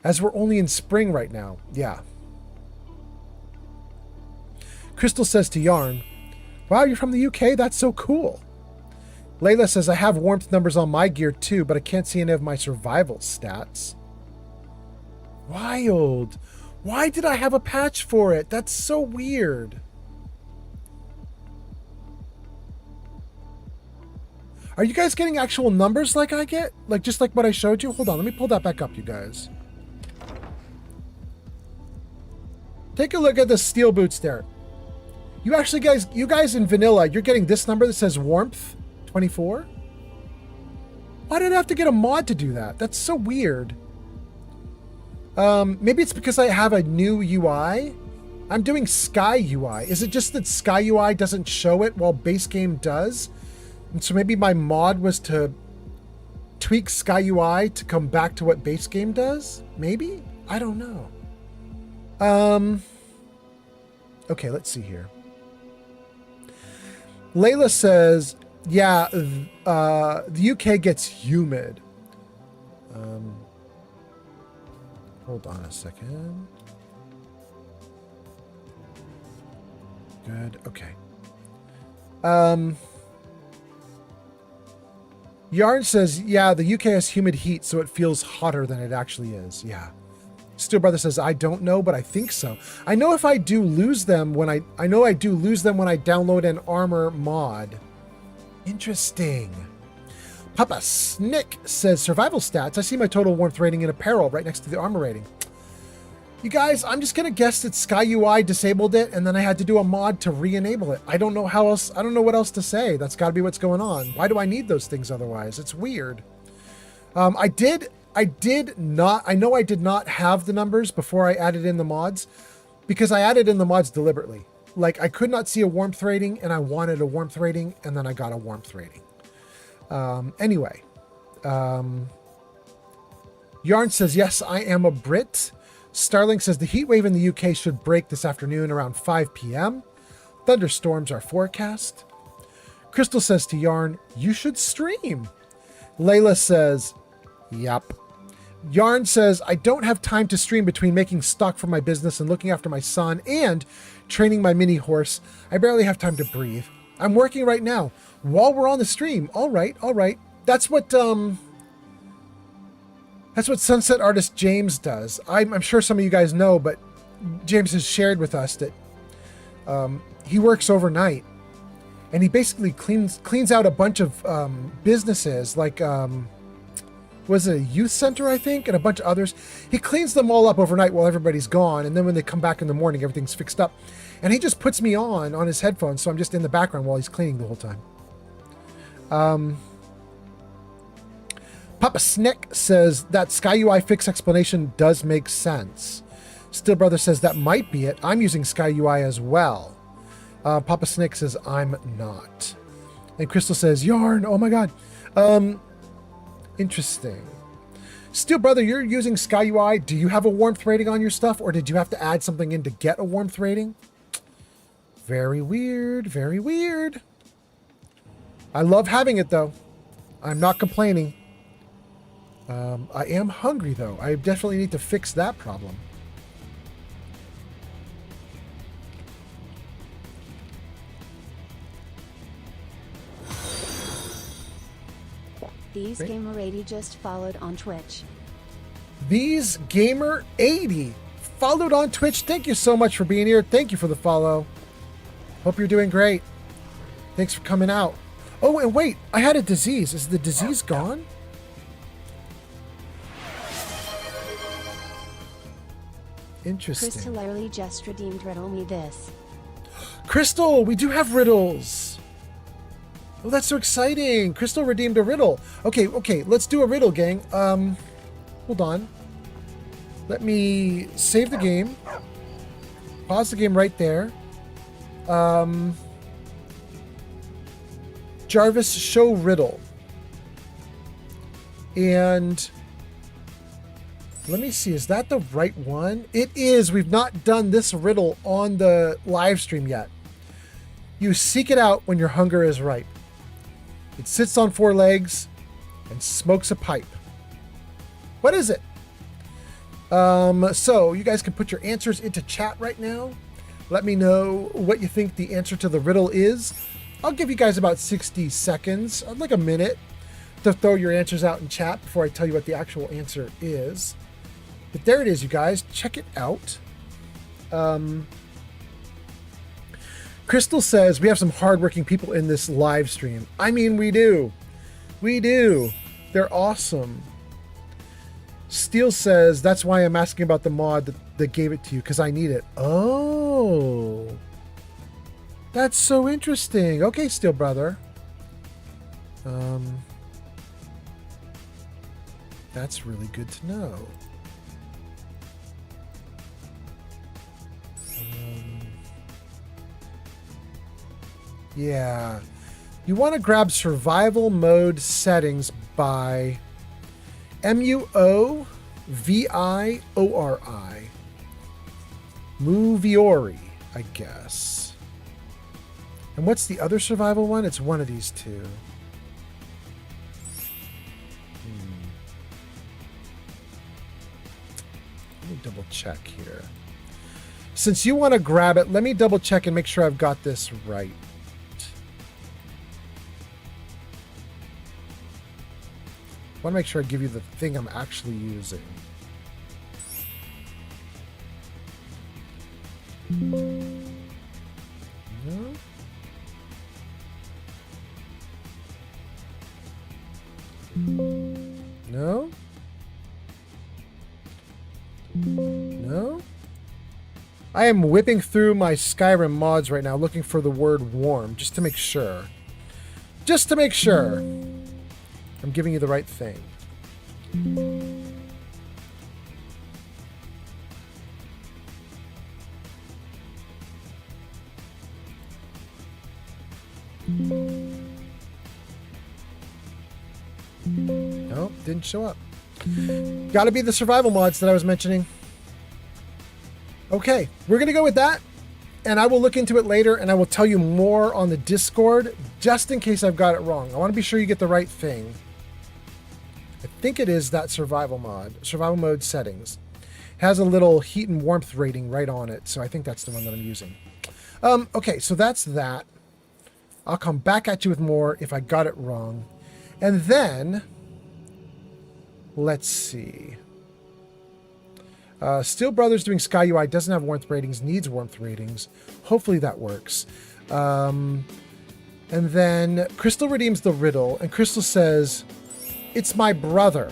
Speaker 1: as we're only in spring right now. Yeah. Crystal says to Yarn, wow, you're from the UK? That's so cool. Layla says, I have warmth numbers on my gear too, but I can't see any of my survival stats. Wild. Why did I have a patch for it? That's so weird. Are you guys getting actual numbers like I get? Like just like what I showed you? Hold on, let me pull that back up, you guys. Take a look at the steel boots there. You actually you guys in vanilla, you're getting this number that says warmth 24? Why did I have to get a mod to do that? That's so weird. Maybe it's because I have a new UI. I'm doing Sky UI. Is it just that Sky UI doesn't show it while base game does? And so maybe my mod was to tweak Sky UI to come back to what base game does? Maybe? I don't know. Okay, let's see here. Layla says, yeah, the UK gets humid. Hold on a second. Good, okay. Yarn says, yeah, the UK has humid heat, so it feels hotter than it actually is. Yeah. Steel Brother says, I don't know, but I think so. I know if I do lose them when I do lose them when I download an armor mod. Interesting. Papa Snick says, survival stats. I see my total warmth rating in apparel right next to the armor rating. You guys, I'm just going to guess that Sky UI disabled it, and then I had to do a mod to re-enable it. I don't know how else. I don't know what else to say. That's got to be what's going on. Why do I need those things otherwise? It's weird. I did not have the numbers before I added in the mods, because I added in the mods deliberately. Like, I could not see a warmth rating, and I wanted a warmth rating, and then I got a warmth rating. Anyway. Yarn says, yes, I am a Brit. Starling says, the heat wave in the UK should break this afternoon around 5 p.m. Thunderstorms are forecast. Crystal says to Yarn, you should stream. Layla says, yep. Yarn says, I don't have time to stream between making stock for my business and looking after my son and training my mini horse. I barely have time to breathe. I'm working right now while we're on the stream. All right. That's what Sunset Artist James does. I'm sure some of you guys know, but James has shared with us that he works overnight, and he basically cleans out a bunch of businesses, like was it a youth center, I think, and a bunch of others. He cleans them all up overnight while everybody's gone, and then when they come back in the morning, everything's fixed up. And he just puts me on his headphones, so I'm just in the background while he's cleaning the whole time. Papa Snick says that Sky UI fix explanation does make sense. Still Brother says that might be it. I'm using Sky UI as well. Papa Snick says I'm not. And Crystal says, Yarn, oh my God. Interesting. Still Brother, you're using Sky UI. Do you have a warmth rating on your stuff, or did you have to add something in to get a warmth rating? Very weird, very weird. I love having it though. I'm not complaining. I am hungry though. I definitely need to fix that problem.
Speaker 17: These Gamer 80 just followed on Twitch.
Speaker 1: These Gamer 80 followed on Twitch. Thank you so much for being here. Thank you for the follow. Hope you're doing great. Thanks for coming out. Oh, and wait, I had a disease. Is the disease gone? Interesting.
Speaker 17: Chris Hilary just redeemed Riddle Me This.
Speaker 1: Crystal, we do have riddles. Oh, that's so exciting. Crystal redeemed a riddle. Okay, let's do a riddle, gang. Hold on. Let me save the game. Pause the game right there. Jarvis, show riddle. And let me see, is that the right one? It is. We've not done this riddle on the live stream yet. You seek it out when your hunger is ripe. It sits on 4 legs and smokes a pipe. What is it? So you guys can put your answers into chat right now. Let me know what you think the answer to the riddle is. I'll give you guys about 60 seconds, like a minute, to throw your answers out in chat before I tell you what the actual answer is. But there it is, you guys. Check it out. Crystal says, we have some hardworking people in this live stream. I mean, we do. We do. They're awesome. Steel says, that's why I'm asking about the mod that gave it to you, because I need it. Oh. That's so interesting. Okay, Steel Brother. That's really good to know. Yeah. You want to grab survival mode settings by Muoviori. Muviori, I guess. And what's the other survival one? It's one of these two. Let me double check here. Since you want to grab it, let me double check and make sure I've got this right. I want to make sure I give you the thing I'm actually using. No? No? No? I am whipping through my Skyrim mods right now looking for the word warm, just to make sure. Just to make sure I'm giving you the right thing. Nope, didn't show up. Gotta be the survival mods that I was mentioning. Okay, we're gonna go with that, and I will look into it later, and I will tell you more on the Discord, just in case I've got it wrong. I want to be sure you get the right thing. I think it is that survival mode settings. Has a little heat and warmth rating right on it, so I think that's the one that I'm using. Okay, so that's that. I'll come back at you with more if I got it wrong. And then, let's see. Steel Brothers doing Sky UI doesn't have warmth ratings, needs warmth ratings. Hopefully that works. And then Crystal redeems the riddle, and Crystal says, it's my brother.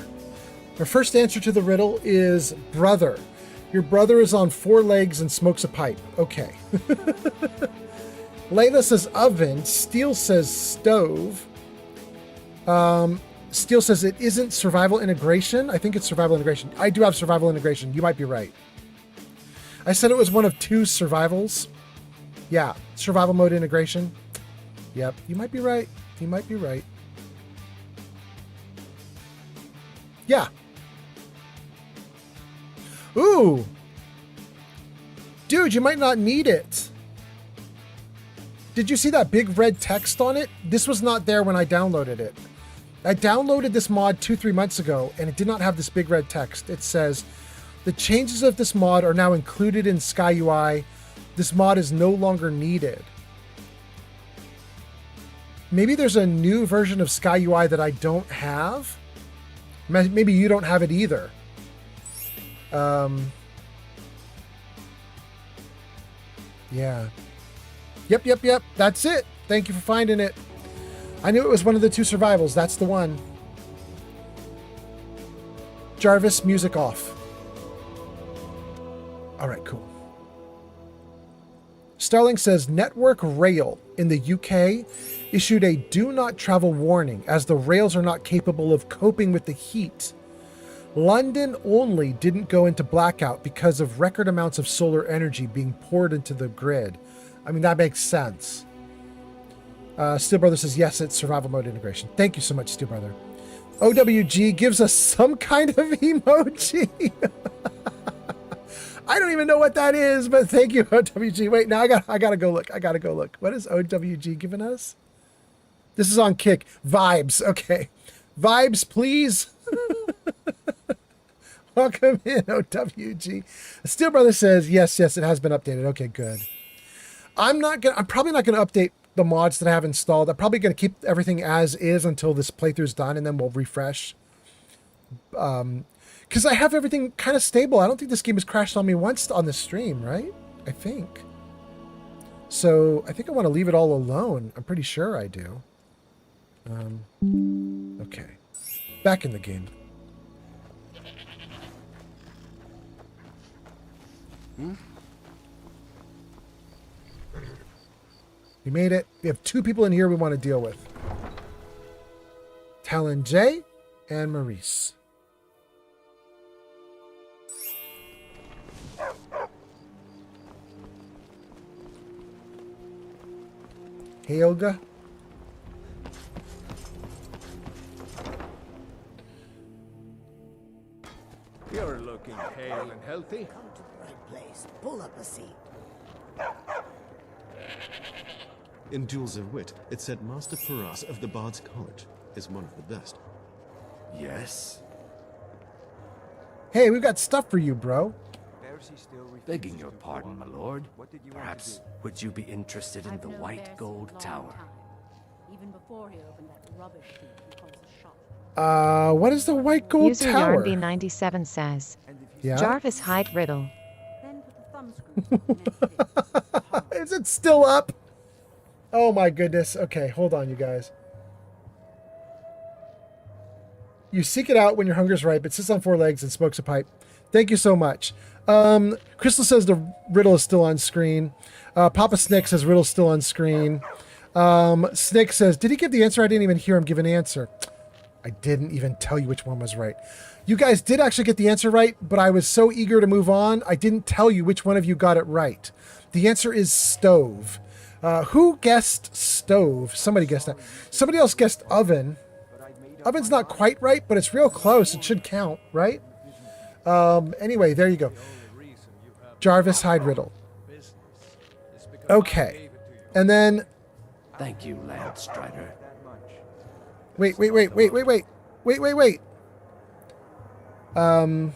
Speaker 1: Her first answer to the riddle is brother. Your brother is on 4 legs and smokes a pipe. Okay. Layla says oven. Steel says stove. Steel says it isn't survival integration. I think it's survival integration. I do have survival integration. You might be right. I said it was one of 2 survivals. Yeah, survival mode integration. Yep, you might be right. You might be right. Yeah. Ooh. Dude, you might not need it. Did you see that big red text on it? This was not there when I downloaded it. I downloaded this mod 2-3 months ago, and it did not have this big red text. It says, the changes of this mod are now included in Sky UI. This mod is no longer needed. Maybe there's a new version of Sky UI that I don't have. Maybe you don't have it either. Yeah. Yep. That's it. Thank you for finding it. I knew it was one of the 2 survivals. That's the one. Jarvis, music off. All right, cool. Starling says Network Rail in the UK issued a do not travel warning as the rails are not capable of coping with the heat. London only didn't go into blackout because of record amounts of solar energy being poured into the grid. I mean, that makes sense. Steel Brother says, yes, it's survival mode integration. Thank you so much, Steel Brother. OWG gives us some kind of emoji. I don't even know what that is, but thank you, OWG. Wait, now I gotta go look. I gotta go look. What is OWG giving us? This is on Kick. Vibes. Okay. Vibes, please. Welcome in, OWG. Steel Brother says, yes, it has been updated. Okay, good. I'm probably not gonna update the mods that I have installed. I'm probably gonna keep everything as is until this playthrough's done, and then we'll refresh. Because I have everything kind of stable. I don't think this game has crashed on me once on the stream, right? I think. So I think I want to leave it all alone. I'm pretty sure I do. Okay. Back in the game. We made it. We have 2 people in here we want to deal with. Talon J and Maurice. Hey, Olga.
Speaker 11: You're looking hale and healthy.
Speaker 21: Come to the right place. Pull up a seat.
Speaker 12: In Jewels of Wit, it said Master Paras of the Bard's College is one of the best.
Speaker 5: Yes?
Speaker 1: Hey, we've got stuff for you, bro.
Speaker 5: Begging your pardon, my lord. Perhaps would you be interested in the White Gold Tower?
Speaker 13: Even before he opened that rubbish heap he calls a shop.
Speaker 1: What is the White Gold
Speaker 2: User
Speaker 1: Tower?
Speaker 2: Yarnby97 says,
Speaker 1: Yeah?
Speaker 2: Jarvis Hyde Riddle.
Speaker 1: Is it still up? Oh my goodness. Okay, hold on, you guys. You seek it out when your hunger's ripe. It sits on 4 legs and smokes a pipe. Thank you so much. Crystal says the riddle is still on screen. Papa Snick says riddle's still on screen. Snick says, did he give the answer? I didn't even hear him give an answer. I didn't even tell you which one was right. You guys did actually get the answer right, but I was so eager to move on, I didn't tell you which one of you got it right. The answer is stove. Who guessed stove? Somebody guessed that. Somebody else guessed oven. Oven's not quite right, but it's real close. It should count, right? Anyway, there you go. Jarvis Hyde Riddle. Okay. And then...
Speaker 5: Thank you, Lad Strider.
Speaker 1: Wait. I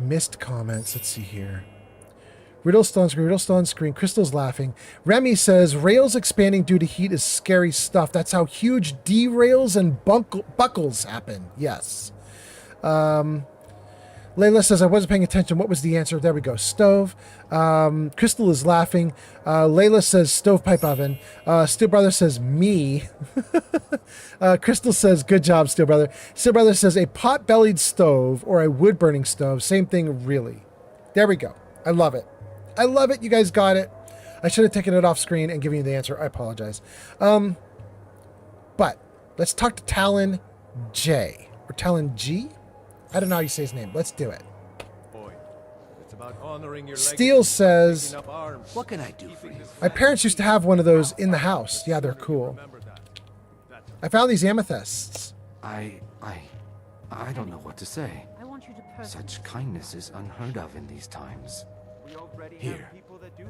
Speaker 1: missed comments. Let's see here. Riddle still on screen. Crystal's laughing. Remy says, rails expanding due to heat is scary stuff. That's how huge derails and buckles happen. Yes. Layla says, I wasn't paying attention. What was the answer? There we go. Stove. Crystal is laughing. Layla says, stovepipe oven. Steel Brother says, me. Crystal says, good job, Steel Brother. Steel Brother says, a pot-bellied stove or a wood-burning stove. Same thing, really. There we go. I love it. I love it. You guys got it. I should have taken it off screen and given you the answer. I apologize. But let's talk to Talon J. Or Talon G? I don't know how you say his name. Let's do it.
Speaker 11: Boy, it's about honoring your
Speaker 1: Steele says,
Speaker 5: what can I do for you?
Speaker 1: my parents used to have one of those in the house. Yeah, they're cool. I found these amethysts.
Speaker 5: I don't know what to say. Such kindness is unheard of in these times. Here,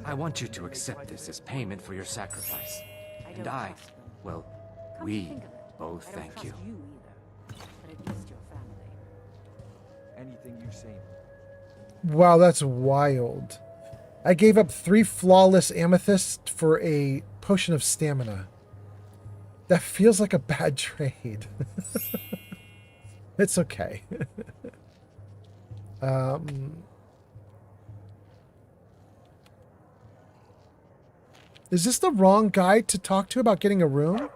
Speaker 5: I want you to accept this as payment for your sacrifice. And we both thank you.
Speaker 20: Anything you say.
Speaker 1: Wow, that's wild. I gave up 3 flawless amethysts for a potion of stamina. That feels like a bad trade. It's okay. Is this the wrong guy to talk to about getting a room?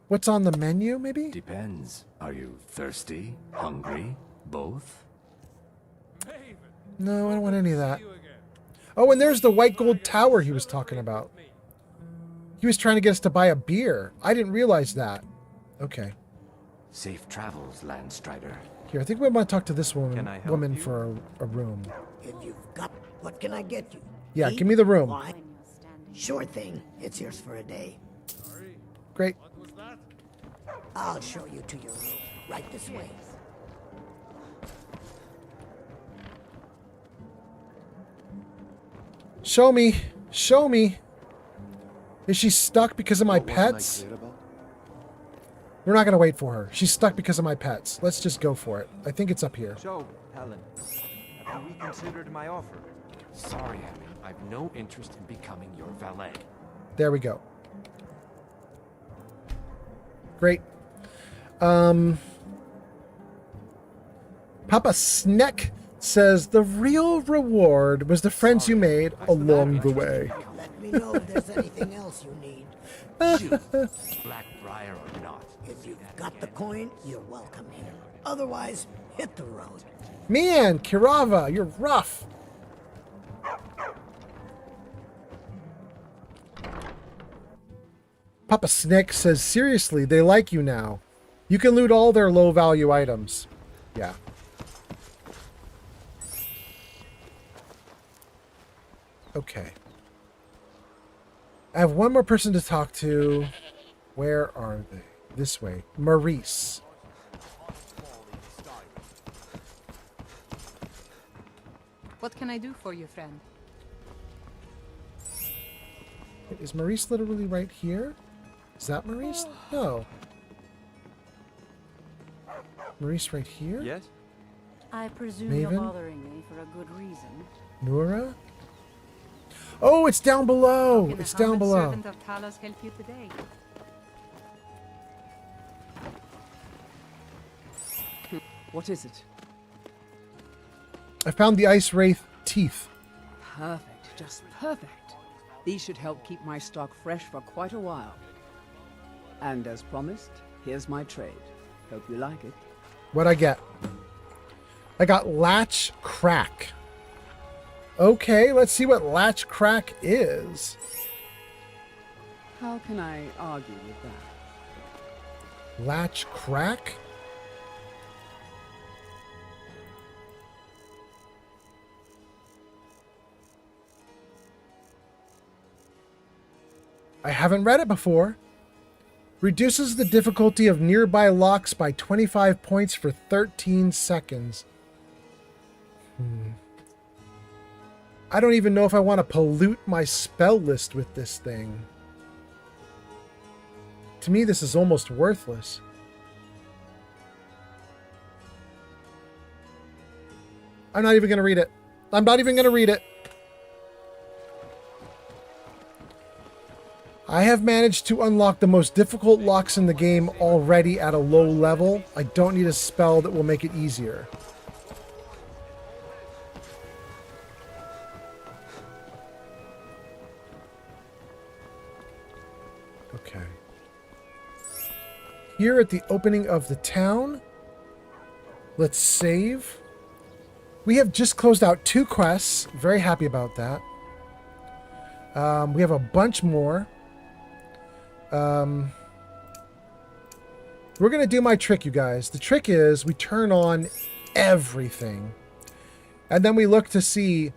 Speaker 1: What's on the menu, maybe?
Speaker 5: Depends. Are you thirsty? Hungry? Both?
Speaker 1: No, I don't want any of that. Oh, and there's the white gold tower he was talking about. He was trying to get us to buy a beer. I didn't realize that. Okay.
Speaker 5: Safe travels, Landstrider.
Speaker 1: Here, I think we want to talk to this woman for a room.
Speaker 10: If you've got, what can I get you?
Speaker 1: Yeah, give me the room.
Speaker 10: Wine? Sure thing. It's yours for a day.
Speaker 1: Great.
Speaker 10: I'll show you to your room. Right this way.
Speaker 1: Show me. Show me. Is she stuck because of my pets? We're not going to wait for her. She's stuck because of my pets. Let's just go for it. I think it's up here.
Speaker 20: So, Helen, have you reconsidered my offer?
Speaker 5: Sorry, Helen. I've no interest in becoming your valet.
Speaker 1: There we go. Great. Papa Sneck says the real reward was the friends you made along the way.
Speaker 10: Let me know if there's anything else you need.
Speaker 5: Blackbriar or not.
Speaker 10: If you've got the coin, you're welcome here. Otherwise, hit the road.
Speaker 1: Man, Kirava, you're rough. Papa Snick says, seriously, they like you now. You can loot all their low-value items. Yeah. Okay. I have one more person to talk to. Where are they? This way. Maurice.
Speaker 3: What can I do for you, friend?
Speaker 1: Is Maurice literally right here? Is that Maurice? No. Maurice right here?
Speaker 20: Yes?
Speaker 13: I presume
Speaker 1: Maven?
Speaker 13: you're bothering me for a good reason.
Speaker 1: Nura? Oh, it's down below. It's down below.
Speaker 3: Servant of Talos help you today?
Speaker 15: What is it?
Speaker 1: I found the Ice Wraith teeth.
Speaker 15: Perfect, just perfect. These should help keep my stock fresh for quite a while. And as promised, here's my trade. Hope you like it.
Speaker 1: What'd I get? I got Latch Crack. Okay, let's see what Latch Crack is.
Speaker 15: How can I argue with that?
Speaker 1: Latch Crack? I haven't read it before. Reduces the difficulty of nearby locks by 25 points for 13 seconds. I don't even know if I want to pollute my spell list with this thing. To me, this is almost worthless. I'm not even going to read it. I'm not even going to read it. I have managed to unlock the most difficult locks in the game already at a low level. I don't need a spell that will make it easier. Okay. Here at the opening of the town, let's save. We have just closed out 2 quests. Very happy about that. We have a bunch more. We're going to do my trick, you guys. The trick is we turn on everything. And then we look to see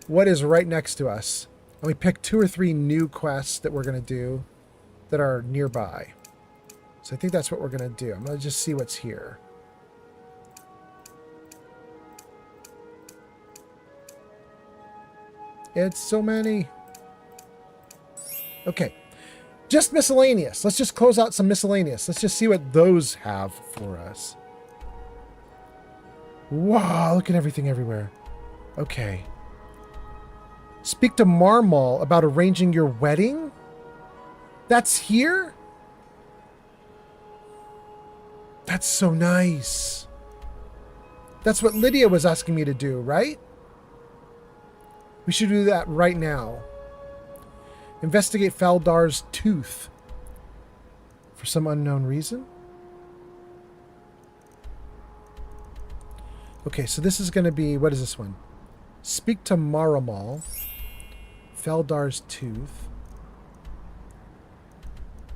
Speaker 1: what is right next to us. And we pick 2 or 3 new quests that we're going to do that are nearby. So I think that's what we're going to do. I'm going to just see what's here. It's so many. Okay. Just miscellaneous. Let's just close out some miscellaneous. Let's just see what those have for us. Wow, look at everything everywhere. Okay. Speak to Marmal about arranging your wedding? That's here? That's so nice. That's what Lydia was asking me to do, right? We should do that right now. Investigate Faldar's tooth. For some unknown reason. Okay, so this is going to be... What is this one? Speak to Maramal. Feldar's Tooth.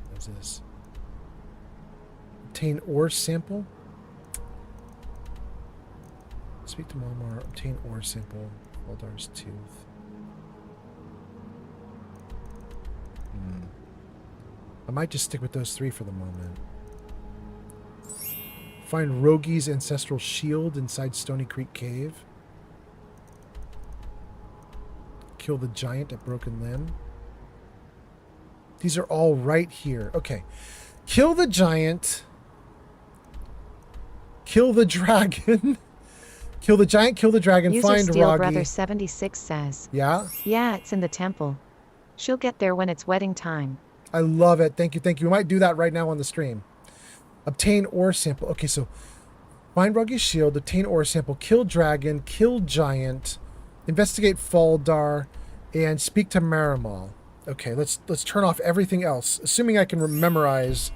Speaker 1: What is this? Obtain ore sample. Speak to Maramal. Obtain ore sample. Feldar's Tooth. I might just stick with those three for the moment. Find Rogi's ancestral shield inside Stony Creek Cave. Kill the giant at Broken Limb. These are all right here. Okay. Kill the giant. Kill the dragon. Kill the giant, kill the dragon,
Speaker 2: User
Speaker 1: find
Speaker 2: Steel
Speaker 1: Rogi.
Speaker 2: Brother 76 says.
Speaker 1: Yeah?
Speaker 2: Yeah, it's in the temple. She'll get there when it's wedding time.
Speaker 1: I love it. Thank you, thank you. We might do that right now on the stream. Obtain ore sample. Okay, so find Rogi's shield, obtain ore sample, kill dragon, kill giant, investigate Faldar, and speak to Maramal. Okay, let's turn off everything else, assuming I can memorize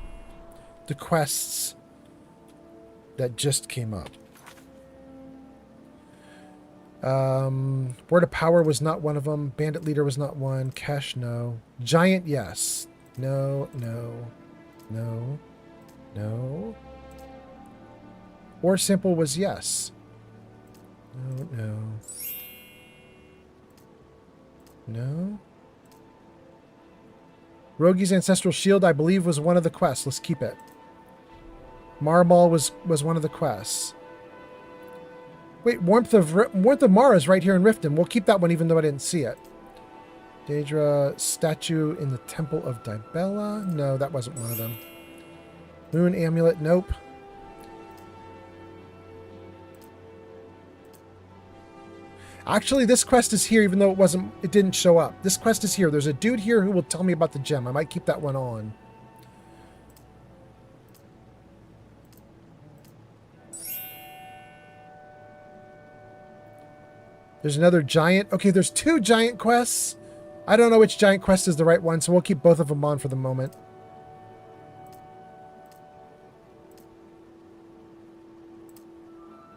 Speaker 1: the quests that just came up. Word of Power was not one of them. Bandit Leader was not one. Cash, no. Giant, yes. No, no, no, no. Ore sample was yes. No, no. No. Rogi's Ancestral Shield, I believe, was one of the quests. Let's keep it. Marball was one of the quests. Wait, Warmth of Mara is right here in Riften. We'll keep that one even though I didn't see it. Daedra statue in the Temple of Dibella. No, that wasn't one of them. Moon Amulet. Nope. Actually, this quest is here even though it didn't show up. This quest is here. There's a dude here who will tell me about the gem. I might keep that one on. There's another giant. Okay, there's two giant quests. I don't know which giant quest is the right one, so we'll keep both of them on for the moment.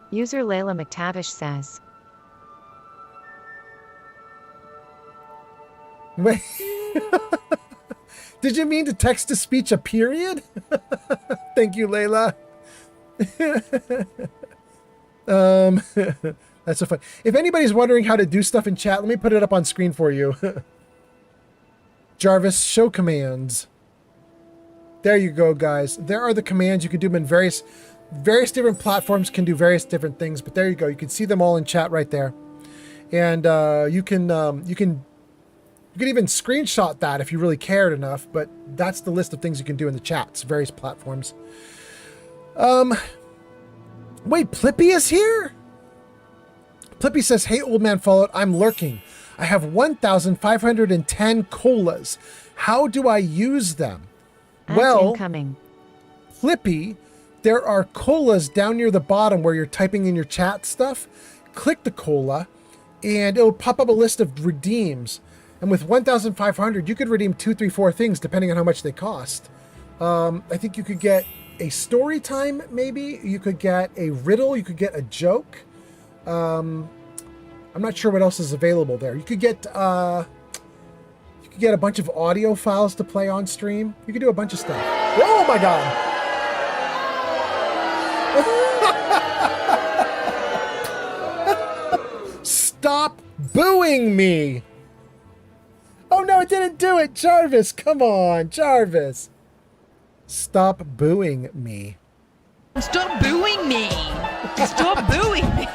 Speaker 2: User Layla McTavish says.
Speaker 1: Wait. Did you mean to text-to-speech a period? Thank you, Layla. That's so fun. If anybody's wondering how to do stuff in chat, let me put it up on screen for you. Jarvis, show commands. There you go, guys. There are the commands. You can do them in various different platforms, can do various different things, but there you go. You can see them all in chat right there. And you can even screenshot that if you really cared enough, but that's the list of things you can do in the chats, various platforms. Wait, Plippy is here? Plippy says, hey, old man Fallout, I'm lurking. I have 1,510 colas. How do I use them? Well,
Speaker 2: incoming.
Speaker 1: Plippy, there are colas down near the bottom where you're typing in your chat stuff. Click the cola, and it'll pop up a list of redeems. And with 1,500, you could redeem 2, 3, 4 things, depending on how much they cost. I think you could get a story time, maybe. You could get a riddle. You could get a joke. I'm not sure what else is available there. You could get a bunch of audio files to play on stream. You could do a bunch of stuff. Oh my god! Stop booing me! Oh no, it didn't do it! Jarvis, come on, Jarvis! Stop booing me.
Speaker 6: Stop booing me! Stop booing me!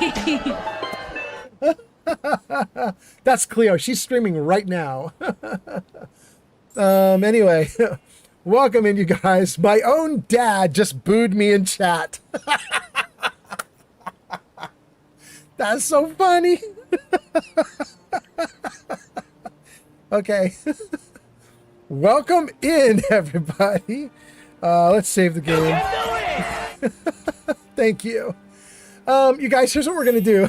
Speaker 1: That's Cleo. She's streaming right now. Anyway, welcome in, you guys. My own dad just booed me in chat. That's so funny. Okay. Welcome in, everybody. Let's save the game. Thank you. You guys, here's what we're going to do.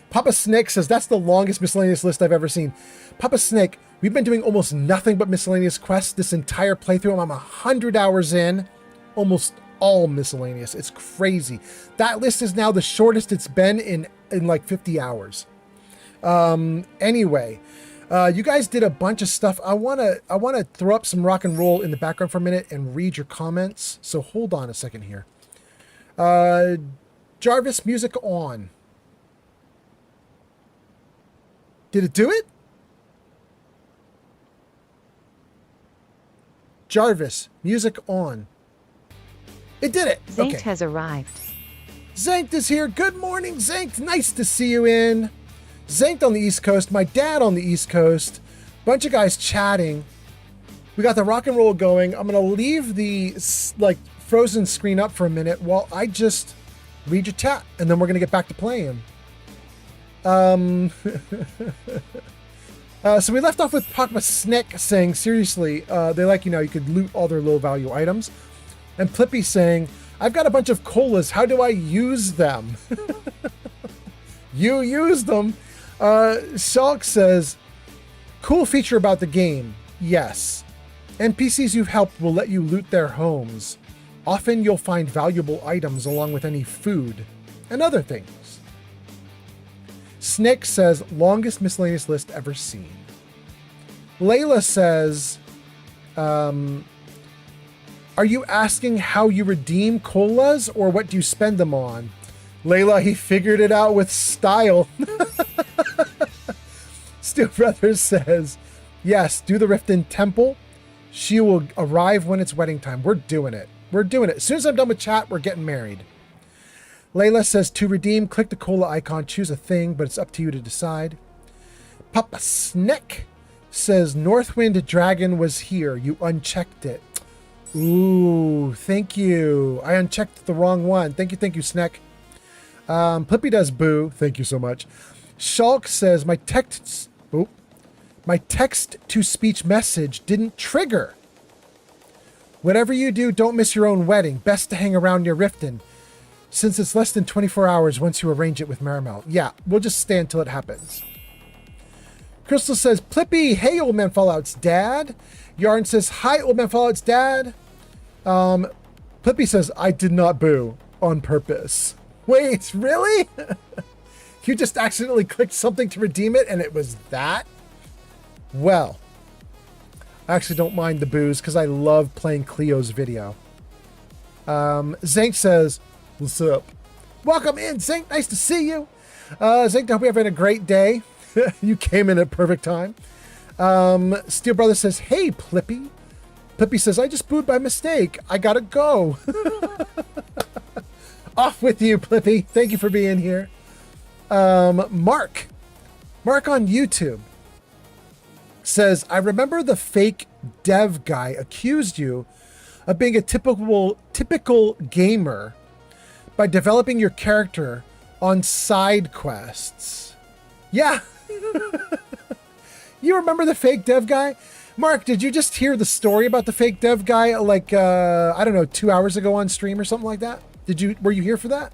Speaker 1: Papa Snake says, that's the longest miscellaneous list I've ever seen. Papa Snake, we've been doing almost nothing but miscellaneous quests this entire playthrough. I'm 100 hours in, almost all miscellaneous. It's crazy. That list is now the shortest it's been in like 50 hours. Anyway, you guys did a bunch of stuff. I wanna throw up some rock and roll in the background for a minute and read your comments. So hold on a second here. Jarvis, music on. Did it do it? Jarvis, music on. It did it.
Speaker 2: Zankt
Speaker 1: okay.
Speaker 2: has arrived.
Speaker 1: Zankt is here. Good morning, Zankt. Nice to see you in. Zankt on the East Coast. My dad on the East Coast. Bunch of guys chatting. We got the rock and roll going. I'm going to leave the frozen screen up for a minute while I just read your chat, and then we're going to get back to playing. So we left off with Pakma Snick saying, seriously, they like, you could loot all their low value items. And Plippy saying, I've got a bunch of colas. How do I use them? You use them. Shulk says, cool feature about the game. Yes. NPCs you've helped will let you loot their homes. Often you'll find valuable items along with any food and other things. Snick says, longest miscellaneous list ever seen. Layla says, are you asking how you redeem colas or what do you spend them on? Layla, he figured it out with style. Steel Brothers says, yes, do the Riften Temple. She will arrive when it's wedding time. We're doing it. We're doing it. As soon as I'm done with chat, we're getting married. Layla says, to redeem, click the cola icon, choose a thing, but it's up to you to decide. Papa Snick says, Northwind Dragon was here. You unchecked it. Ooh, thank you. I unchecked the wrong one. Thank you, Snick. Plippy does boo. Thank you so much. Shulk says, my text-to-speech message didn't trigger. Whatever you do, don't miss your own wedding. Best to hang around near Riften, since it's less than 24 hours once you arrange it with Marimel. Yeah, we'll just stay until it happens. Crystal says, Plippy, hey, Old Man Fallout's dad. Yarn says, hi, Old Man Fallout's dad. Plippy says, I did not boo on purpose. Wait, really? You just accidentally clicked something to redeem it and it was that? Well, I actually don't mind the boos because I love playing Cleo's video. Zank says, what's up? Welcome in, Zank. Nice to see you. Zank, I hope you're having a great day. You came in at perfect time. Steel Brother says, hey, Plippy. Plippy says, I just booed by mistake. I gotta go. Off with you, Plippy. Thank you for being here. Mark on YouTube says, I remember the fake dev guy accused you of being a typical gamer by developing your character on side quests. Yeah. You remember the fake dev guy? Mark, did you just hear the story about the fake dev guy like, I don't know, 2 hours ago on stream or something like that? Were you here for that?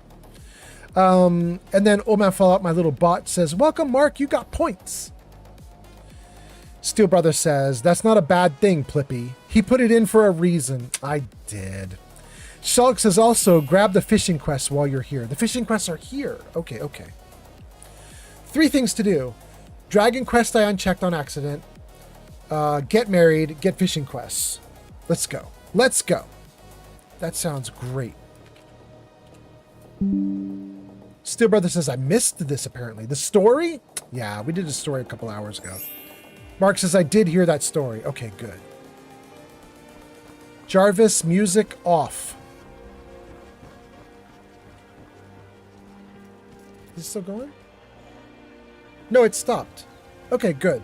Speaker 1: And then Old Man Fallout, my little bot, says, welcome, Mark, you got points. Steel Brother says, that's not a bad thing, Plippy. He put it in for a reason. I did. Shulk says also, grab the fishing quests while you're here. The fishing quests are here. Okay. 3 things to do. Dragon quest I unchecked on accident. Get married, get fishing quests. Let's go. That sounds great. Steel Brother says, I missed this apparently. The story? Yeah, we did a story a couple hours ago. Mark says, I did hear that story. Okay, good. Jarvis, music off. Is it still going? No, it stopped. Okay, good.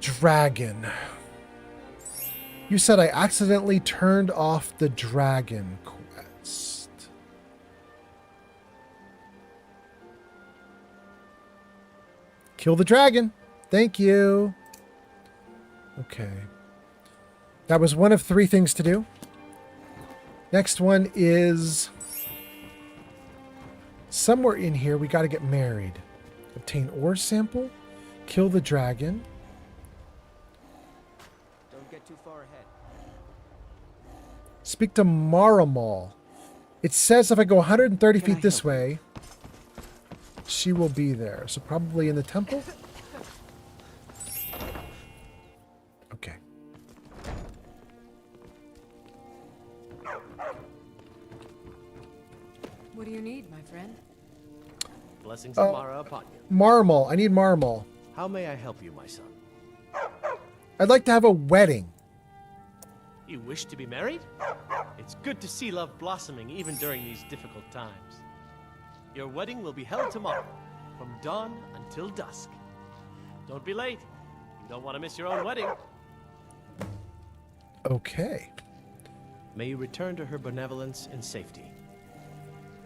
Speaker 1: Dragon. You said I accidentally turned off the dragon quest. Kill the dragon. Thank you. Okay. That was one of 3 things to do. Next one is somewhere in here we got to get married. Obtain ore sample. Kill the dragon.
Speaker 20: Don't get too far ahead.
Speaker 1: Speak to Marimal. It says if I go 130 feet this way, she will be there. So probably in the temple? Okay.
Speaker 13: What do you need, my friend?
Speaker 4: Blessings of Mara upon you.
Speaker 1: Marmal. I need Marmal.
Speaker 4: How may I help you, my son?
Speaker 1: I'd like to have a wedding.
Speaker 4: You wish to be married? It's good to see love blossoming even during these difficult times. Your wedding will be held tomorrow, from dawn until dusk. Don't be late. You don't want to miss your own wedding.
Speaker 1: Okay.
Speaker 4: May you return to her benevolence in safety.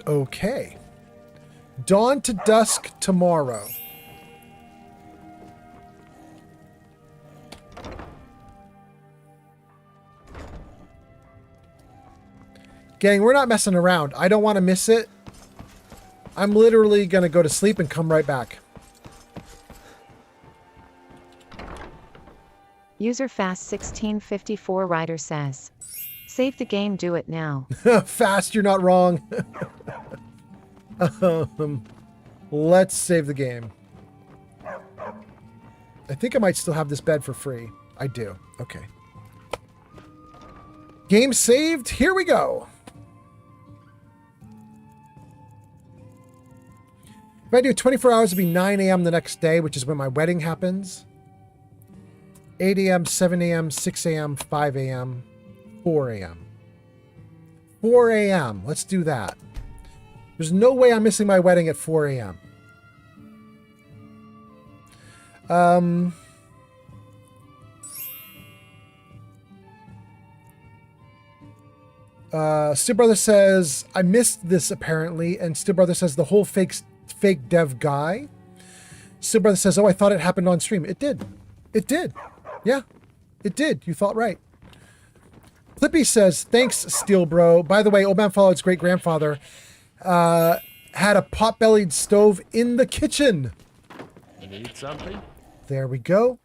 Speaker 1: Okay. Dawn to dusk tomorrow. Gang, we're not messing around. I don't want to miss it. I'm literally going to go to sleep and come right back.
Speaker 2: User Fast 1654 Rider says, save the game, do it now.
Speaker 1: Fast, you're not wrong. Let's save the game. I think I might still have this bed for free. I do. Okay. Game saved. Here we go. If I do 24 hours, it'll be 9 a.m. the next day, which is when my wedding happens. 8 a.m., 7 a.m., 6 a.m., 5 a.m., 4 a.m. 4 a.m. Let's do that. There's no way I'm missing my wedding at 4 a.m. Stu Brother says, I missed this apparently, and Stu Brother says the whole fake dev guy. Stu Brother says, oh, I thought it happened on stream. It did. It did. Yeah, it did. You thought right. Clippy says, thanks, Steel Bro. By the way, Old Man Fallout's great-grandfather had a pot-bellied stove in the kitchen.
Speaker 4: Need something?
Speaker 1: There we go.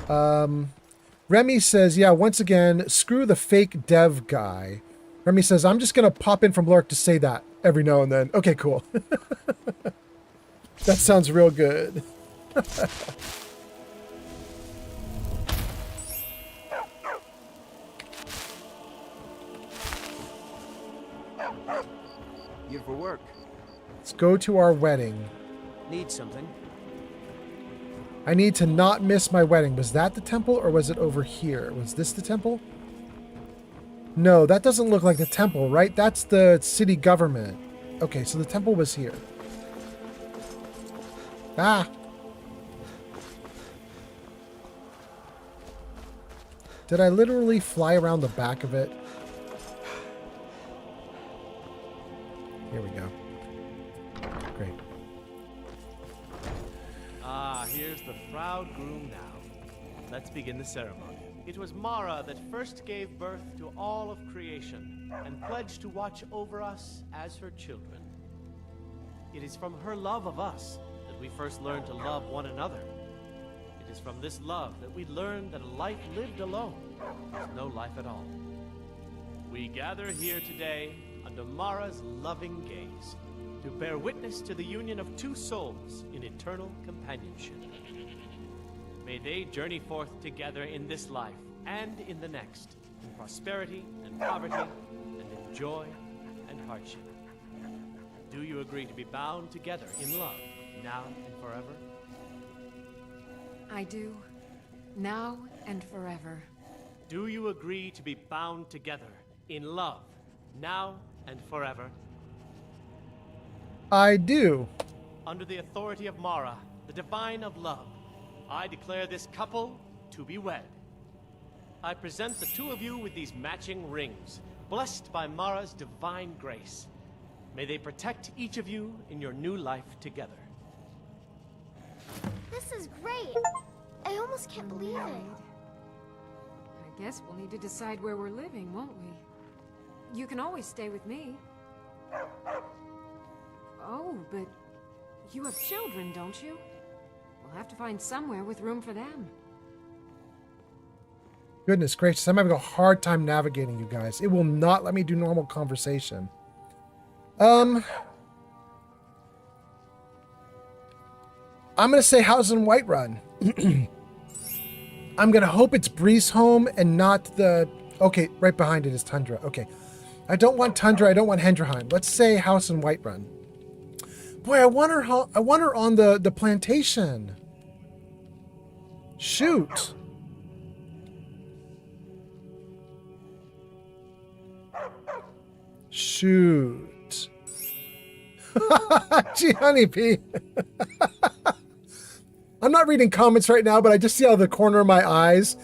Speaker 1: Remy says, yeah, once again, screw the fake dev guy. Remy says, I'm just going to pop in from Lurk to say that every now and then. Okay, cool. That sounds real good.
Speaker 20: Here for work.
Speaker 1: Let's go to our wedding.
Speaker 20: Need something?
Speaker 1: I need to not miss my wedding. Was that the temple or was it over here? Was this the temple? No, that doesn't look like the temple, right? That's the city government. Okay, so the temple was here. Ah! Did I literally fly around the back of it? Here we go. Great.
Speaker 4: Ah, here's the proud groom now. Let's begin the ceremony. It was Mara that first gave birth to all of creation and pledged to watch over us as her children. It is from her love of us that we first learned to love one another. It is from this love that we learn that a life lived alone is no life at all. We gather here today under Mara's loving gaze to bear witness to the union of two souls in eternal companionship. May they journey forth together in this life and in the next, in prosperity and poverty, and in joy and hardship. Do you agree to be bound together in love, now and forever?
Speaker 13: I do. Now and forever.
Speaker 4: Do you agree to be bound together in love, now and forever?
Speaker 1: I do.
Speaker 4: Under the authority of Mara, the divine of love, I declare this couple to be wed. I present the two of you with these matching rings, blessed by Mara's divine grace. May they protect each of you in your new life together.
Speaker 22: This is great. I almost can't believe it.
Speaker 13: I guess we'll need to decide where we're living, won't we? You can always stay with me. Oh, but you have children, don't you? We'll have to find somewhere with room for them.
Speaker 1: Goodness gracious, I'm having a hard time navigating you guys. It will not let me do normal conversation. I'm going to say House in Whiterun. I'm going to hope it's Breeze Home and not the... Okay, right behind it is Tundra. Okay. I don't want Tundra. I don't want Hendrheim. Let's say House in Whiterun. Boy, I want her on the plantation. Shoot. Shoot. Gee, honeybee. I'm not reading comments right now, but I just see out of the corner of my eyes.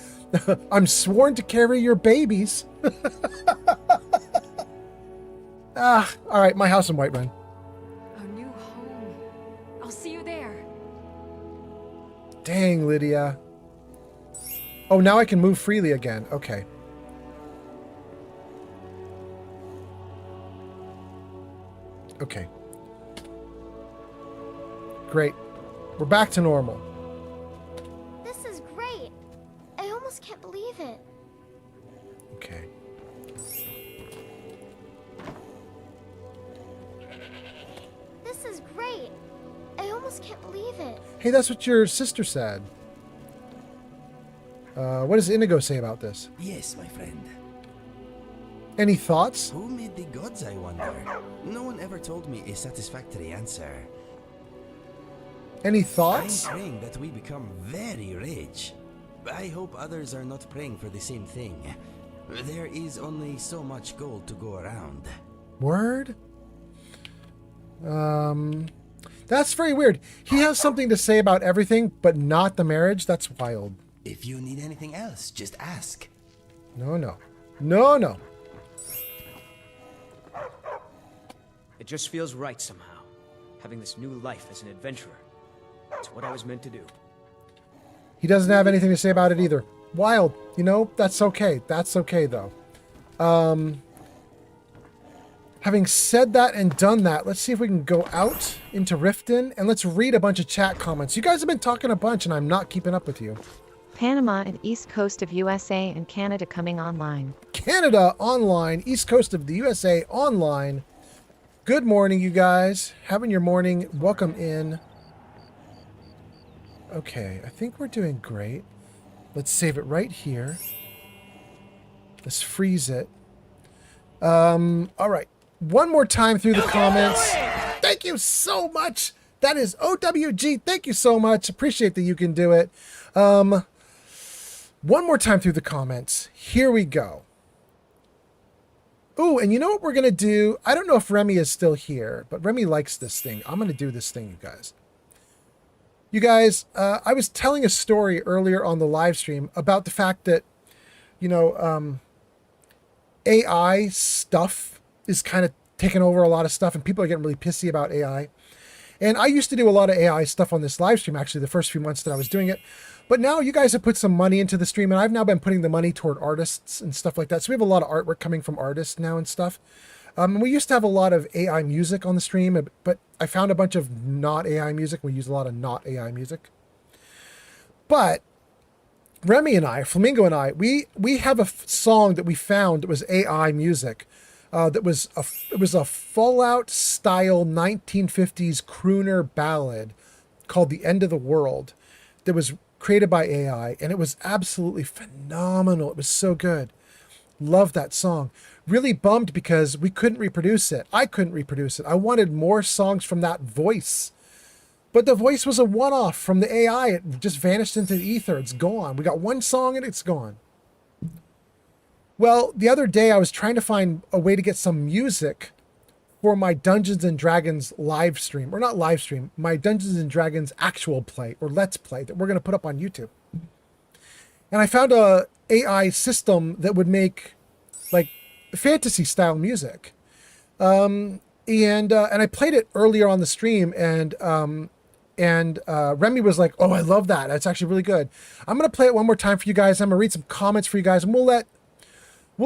Speaker 1: I'm sworn to carry your babies. All right, my house in Whiterun.
Speaker 13: Our new home. I'll see you there.
Speaker 1: Dang, Lydia. Oh, now I can move freely again. Okay. Okay. Great. We're back to normal.
Speaker 22: This is great. I almost can't believe it.
Speaker 1: Okay.
Speaker 22: This is great. I almost can't believe it.
Speaker 1: Hey, that's what your sister said. What does Inigo say about this?
Speaker 16: Yes, my friend.
Speaker 1: Any thoughts?
Speaker 16: Who made the gods, I wonder? No one ever told me a satisfactory answer.
Speaker 1: Any thoughts?
Speaker 16: I'm praying that we become very rich. I hope others are not praying for the same thing. There is only so much gold to go around.
Speaker 1: Word? That's very weird. He has something to say about everything, but not the marriage. That's wild.
Speaker 16: If you need anything else, just ask.
Speaker 1: No, no. No, no.
Speaker 19: It just feels right somehow, having this new life as an adventurer. It's what I was meant to do.
Speaker 1: He doesn't have anything to say about it either. Wild. You know, that's okay. That's okay, though. Having said that and done that, let's see if we can go out into Riften and let's read a bunch of chat comments. You guys have been talking a bunch and I'm not keeping up with you.
Speaker 2: Panama and east coast of USA and Canada coming online.
Speaker 1: Canada online, east coast of the USA online. Good morning, you guys. Having your morning. Welcome in. Okay, I think we're doing great. Let's save it right here. Let's freeze it. All right. One more time through the comments. Thank you so much. That is OWG. Thank you so much. Appreciate that you can do it. One more time through the comments. Here we go. Ooh, and you know what we're going to do? I don't know if Remy is still here, but Remy likes this thing. I'm going to do this thing, you guys. You guys, I was telling a story earlier on the live stream about the fact that, you know, AI stuff is kind of taking over a lot of stuff and people are getting really pissy about AI. And I used to do a lot of AI stuff on this live stream, actually, the first few months that I was doing it. But now you guys have put some money into the stream, and I've now been putting the money toward artists and stuff like that. So we have a lot of artwork coming from artists now and stuff. We used to have a lot of AI music on the stream, but I found a bunch of not AI music. We use a lot of not AI music. But Remy and I, Flamingo and I, we have a song that we found that was AI music. It was a Fallout style 1950s crooner ballad called "The End of the World" that was created by AI, and it was absolutely phenomenal. It was so good. Loved that song. Really bummed because we couldn't reproduce it. I couldn't reproduce it. I wanted more songs from that voice. But the voice was a one-off from the AI. It just vanished into the ether. It's gone. We got one song and it's gone. Well, the other day I was trying to find a way to get some music for my Dungeons and Dragons live stream, or not live stream, my Dungeons and Dragons actual play or let's play that we're going to put up on YouTube. And I found a AI system that would make like fantasy style music. And I played it earlier on the stream and Remy was like, "Oh, I love that. That's actually really good." I'm going to play it one more time for you guys. I'm going to read some comments for you guys and we'll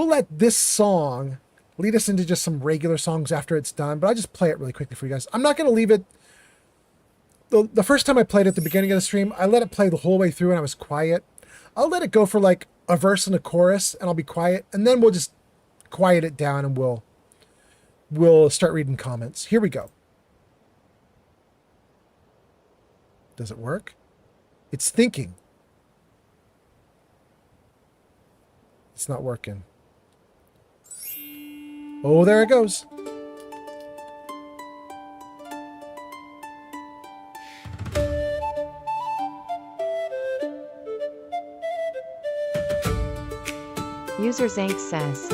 Speaker 1: let this song lead us into just some regular songs after it's done, but I'll just play it really quickly for you guys. I'm not going to leave it. The first time I played it at the beginning of the stream, I let it play the whole way through and I was quiet. I'll let it go for like a verse and a chorus and I'll be quiet, and then we'll just quiet it down and we'll we'll start reading comments. Here we go. Does it work? It's thinking. It's not working. Oh, there it goes.
Speaker 2: User Zank says,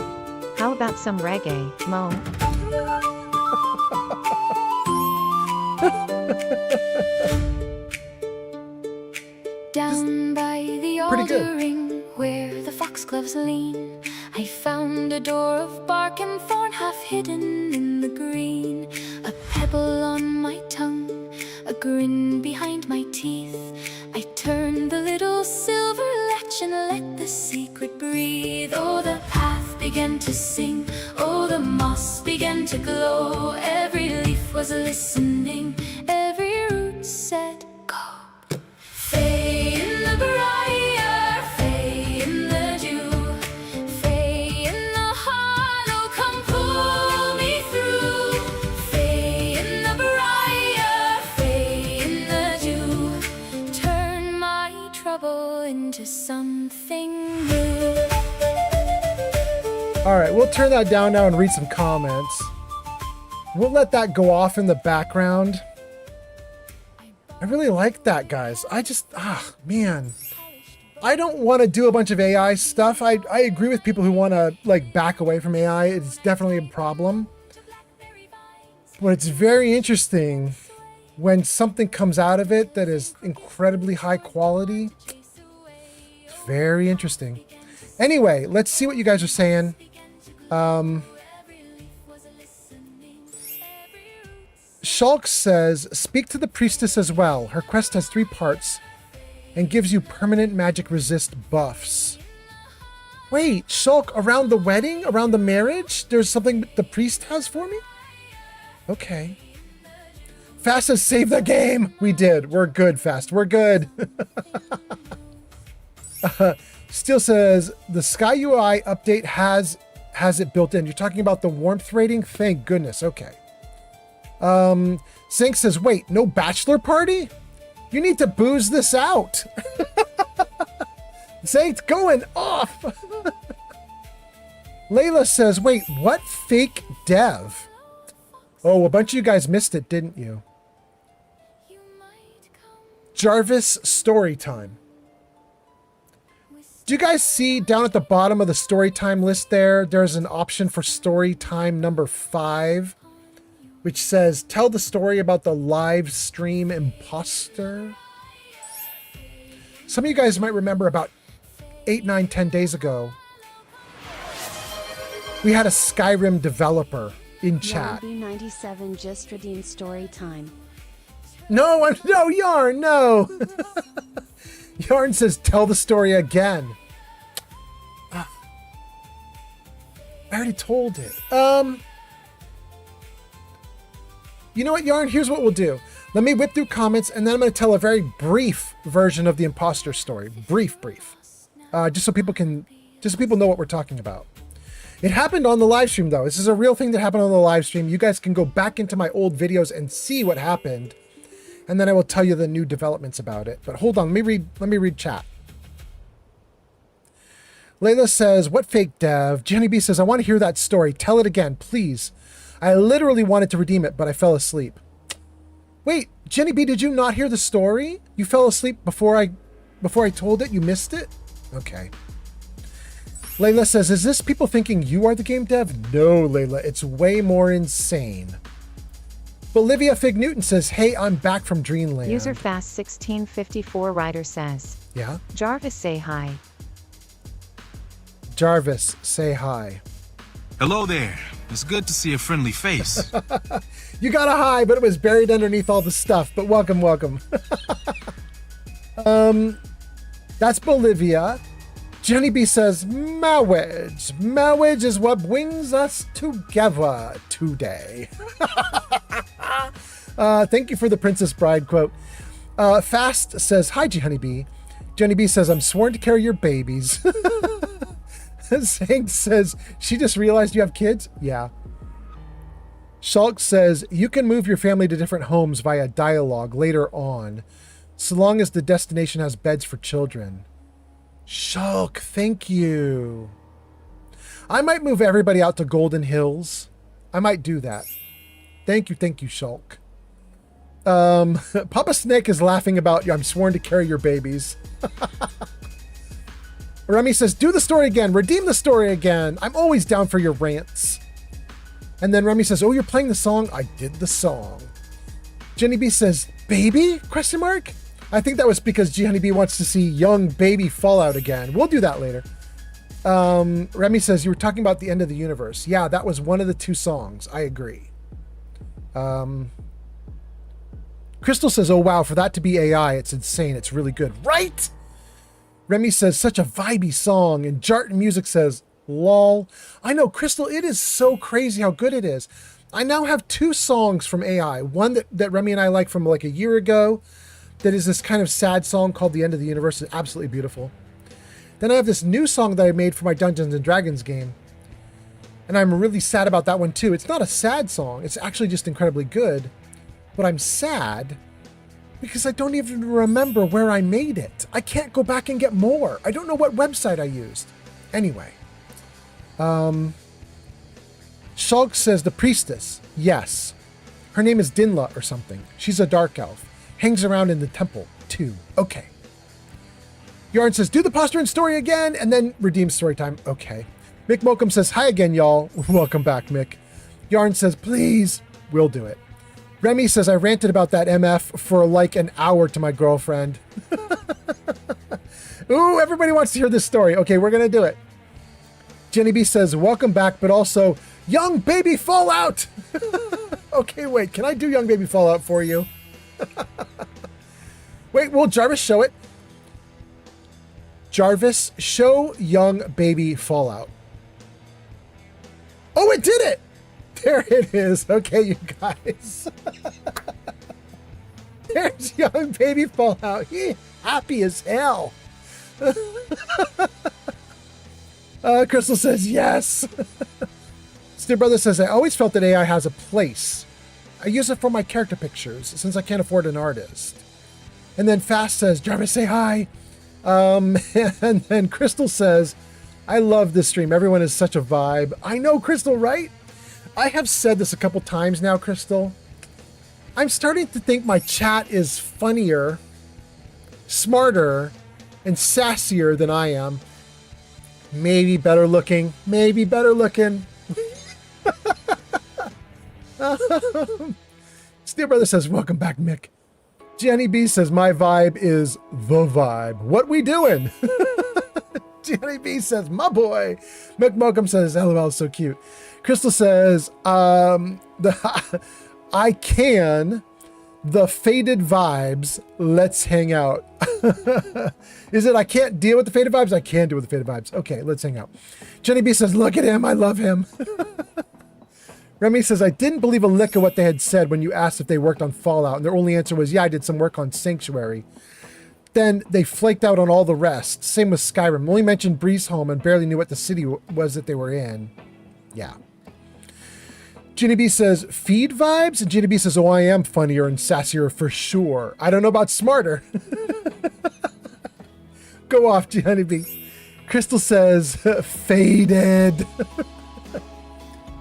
Speaker 2: how about some reggae, Mo?
Speaker 7: Down by the
Speaker 1: pretty good.
Speaker 7: alder ring where the foxgloves lean, I found a door of bark and thorn half hidden in the green. A pebble on my tongue, a grin behind my teeth. I turned the little silver latch and let the secret breathe. Oh, the path began to sing, oh, the moss began to glow. Every leaf was listening, every root said go. Fay in the briar, fay in the dew, fay in the hollow, come pull me through. Fay in the briar, fay in the dew, turn my trouble into something new.
Speaker 1: All right, we'll turn that down now and read some comments. We'll let that go off in the background. I really like that, guys. I just, man. I don't want to do a bunch of AI stuff. I agree with people who want to, like, back away from AI. It's definitely a problem. But it's very interesting when something comes out of it that is incredibly high quality. It's very interesting. Anyway, let's see what you guys are saying. Shulk says, speak to the priestess as well. Her quest has 3 parts and gives you permanent magic resist buffs. Wait, Shulk, around the wedding? Around the marriage? There's something the priest has for me? Okay. Fast says, save the game. We did. We're good, Fast. We're good. Steel says, the Sky UI update has it built in. You're talking about the warmth rating? Thank goodness. Okay. Sink says, wait, no bachelor party? You need to booze this out. Zank's going off. Layla says, wait, what fake dev? Oh, a bunch of you guys missed it, didn't you? Jarvis story time. Do you guys see down at the bottom of the story time list there, there's an option for story time number 5, which says, tell the story about the live stream imposter. Some of you guys might remember about 8, 9, 10 days ago, we had a Skyrim developer in chat.
Speaker 17: B97 just redeemed story time.
Speaker 1: No, no, Yarn, no. Yarn says, tell the story again. I already told it. You know what, Yarn? Here's what we'll do. Let me whip through comments, and then I'm going to tell a very brief version of the imposter story. Brief. Just so people know what we're talking about. It happened on the live stream, though. This is a real thing that happened on the live stream. You guys can go back into my old videos and see what happened, and then I will tell you the new developments about it. But hold on, let me read chat. Layla says, what fake dev? Jenny B says, I want to hear that story. Tell it again, please. I literally wanted to redeem it, but I fell asleep. Wait, Jenny B, did you not hear the story? You fell asleep before I told it? You missed it? Okay. Layla says, is this people thinking you are the game dev? No, Layla, it's way more insane. Bolivia Fig Newton says, hey, I'm back from Dreamland.
Speaker 2: User Fast 1654 Rider says,
Speaker 1: yeah?
Speaker 2: Jarvis, say hi.
Speaker 1: Jarvis, say hi.
Speaker 9: Hello there. It's good to see a friendly face.
Speaker 1: You got a hi, but it was buried underneath all the stuff. But welcome. That's Bolivia. Jenny B says, marriage. Marriage is what brings us together today. Thank you for the Princess Bride quote. Fast says, hi, Jenny B. Jenny B says, I'm sworn to carry your babies. Hank says, she just realized you have kids? Yeah. Shulk says, you can move your family to different homes via dialogue later on, so long as the destination has beds for children. Shulk, thank you. I might move everybody out to Golden Hills. I might do that. Thank you, Shulk. Papa Snake is laughing about you. I'm sworn to carry your babies. Remy says, do the story again. Redeem the story again. I'm always down for your rants. And then Remy says, oh, you're playing the song? I did the song. Jenny B says, baby? Question mark? I think that was because G Honeybee wants to see young baby Fallout again. We'll do that later. Remy says, you were talking about the end of the universe. Yeah, that was one of the 2 songs. I agree. Crystal says, oh, wow, for that to be AI, it's insane. It's really good. Right? Remy says, such a vibey song. And Jarton Music says, lol. I know, Crystal, it is so crazy how good it is. I now have 2 songs from AI. One that Remy and I like from like a year ago. That is this kind of sad song called The End of the Universe. It's absolutely beautiful. Then I have this new song that I made for my Dungeons and Dragons game. And I'm really sad about that one too. It's not a sad song. It's actually just incredibly good. But I'm sad because I don't even remember where I made it. I can't go back and get more. I don't know what website I used. Anyway. Shulk says the priestess. Yes. Her name is Dinla or something. She's a dark elf. Hangs around in the temple, too. Okay. Yarn says, do the Posturing story again, and then redeem story time. Okay. Mick Mokum says, hi again, y'all. Welcome back, Mick. Yarn says, please. We'll do it. Remy says, I ranted about that MF for like an hour to my girlfriend. Ooh, everybody wants to hear this story. Okay, we're going to do it. Jenny B says, welcome back, but also, young baby Fallout. Okay, wait, can I do young baby Fallout for you? Wait, will Jarvis show it? Jarvis, show young baby Fallout. Oh, it did it! There it is. Okay, you guys. There's young baby Fallout. He happy as hell. Crystal says yes. Steve Brother says, I always felt that AI has a place. I use it for my character pictures since I can't afford an artist. And then Fast says, Jarvis, say hi. And then Crystal says, I love this stream. Everyone is such a vibe. I know, Crystal, right? I have said this a couple times now, Crystal. I'm starting to think my chat is funnier, smarter, and sassier than I am. Maybe better looking. Maybe better looking. Steel Brother says, welcome back, Mick. Jenny B says, my vibe is the vibe. What we doing? Jenny B says, my boy. Mick Mokum says, LOL, so cute. Crystal says, I can. The faded vibes. Let's hang out. Is it I can't deal with the faded vibes? I can deal with the faded vibes. Okay, let's hang out. Jenny B says, look at him. I love him. Remy says, I didn't believe a lick of what they had said when you asked if they worked on Fallout. And their only answer was, yeah, I did some work on Sanctuary. Then they flaked out on all the rest. Same with Skyrim. Only mentioned Breezehome and barely knew what the city was that they were in. Yeah. Ginny B says, feed vibes? And Ginny B says, oh, I am funnier and sassier for sure. I don't know about smarter. Go off, Ginny B. Crystal says, faded.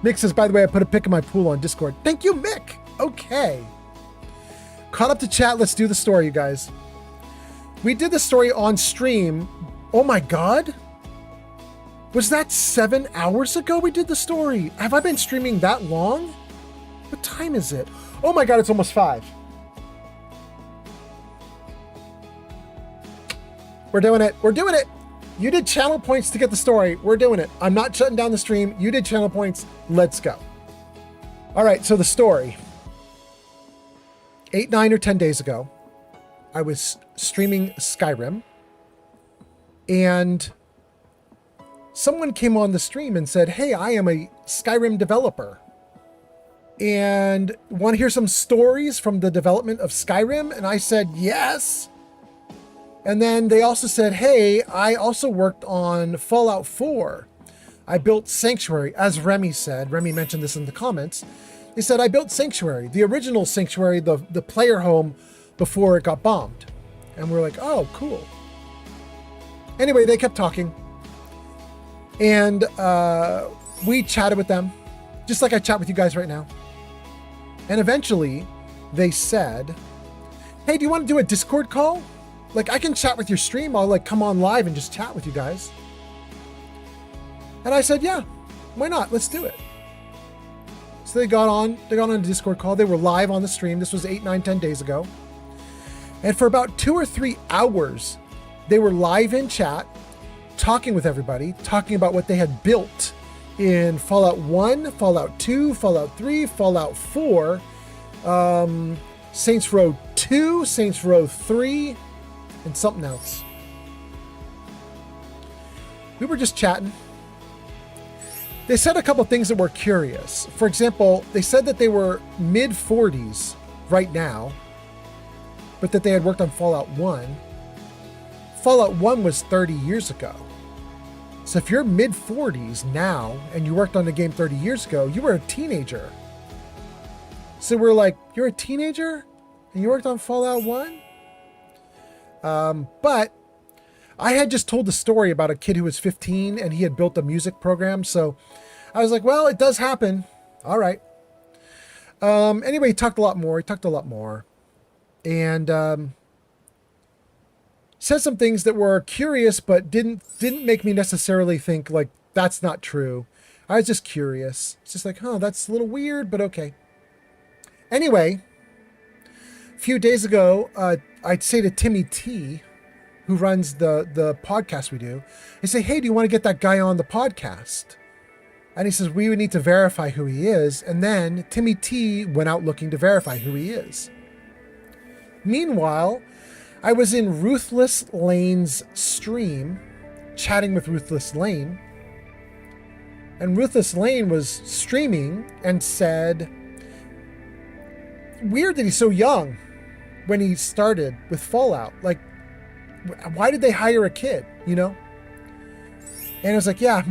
Speaker 1: Mick says, by the way, I put a pic of my pool on Discord. Thank you, Mick. Okay. Caught up to chat. Let's do the story, you guys. We did the story on stream. Oh my God. Was that 7 hours ago we did the story? Have I been streaming that long? What time is it? Oh my God, it's almost 5. We're doing it. We're doing it. You did channel points to get the story. We're doing it. I'm not shutting down the stream. You did channel points. Let's go. All right, so the story. 8, 9, or 10 days ago, I was streaming Skyrim, and someone came on the stream and said, hey, I am a Skyrim developer, and want to hear some stories from the development of Skyrim? And I said, yes. And then they also said, hey, I also worked on Fallout 4. I built Sanctuary, as Remy said. Remy mentioned this in the comments. He said, I built Sanctuary, the original Sanctuary, the player home before it got bombed. And we're like, oh, cool. Anyway, they kept talking. And we chatted with them, just like I chat with you guys right now. And eventually they said, hey, do you want to do a Discord call? Like, I can chat with your stream. I'll like come on live and just chat with you guys. And I said, yeah, why not? Let's do it. So they got on a Discord call. They were live on the stream. This was 8, 9, 10 days ago. And for about 2 or 3 hours, they were live in chat, talking with everybody, talking about what they had built in Fallout 1, Fallout 2, Fallout 3, Fallout 4, Saints Row 2, Saints Row 3, and something else. We were just chatting. They said a couple things that were curious. For example, they said that they were mid-40s right now, but that they had worked on Fallout 1. Fallout 1 was 30 years ago. So if you're mid-40s now and you worked on the game 30 years ago, you were a teenager. So we're like, you're a teenager and you worked on Fallout 1? But I had just told the story about a kid who was 15 and he had built a music program. So I was like, well, it does happen. All right. Anyway, he talked a lot more. And said some things that were curious, but didn't make me necessarily think like that's not true. I was just curious. It's just like, huh, that's a little weird, but okay. Anyway, a few days ago, I'd say to Timmy T, who runs the podcast we do, I say, hey, do you want to get that guy on the podcast? And he says, we would need to verify who he is. And then Timmy T went out looking to verify who he is. Meanwhile, I was in Ruthless Lane's stream, chatting with Ruthless Lane. And Ruthless Lane was streaming and said, weird that he's so young when he started with Fallout. Like, why did they hire a kid, you know? And I was like, yeah,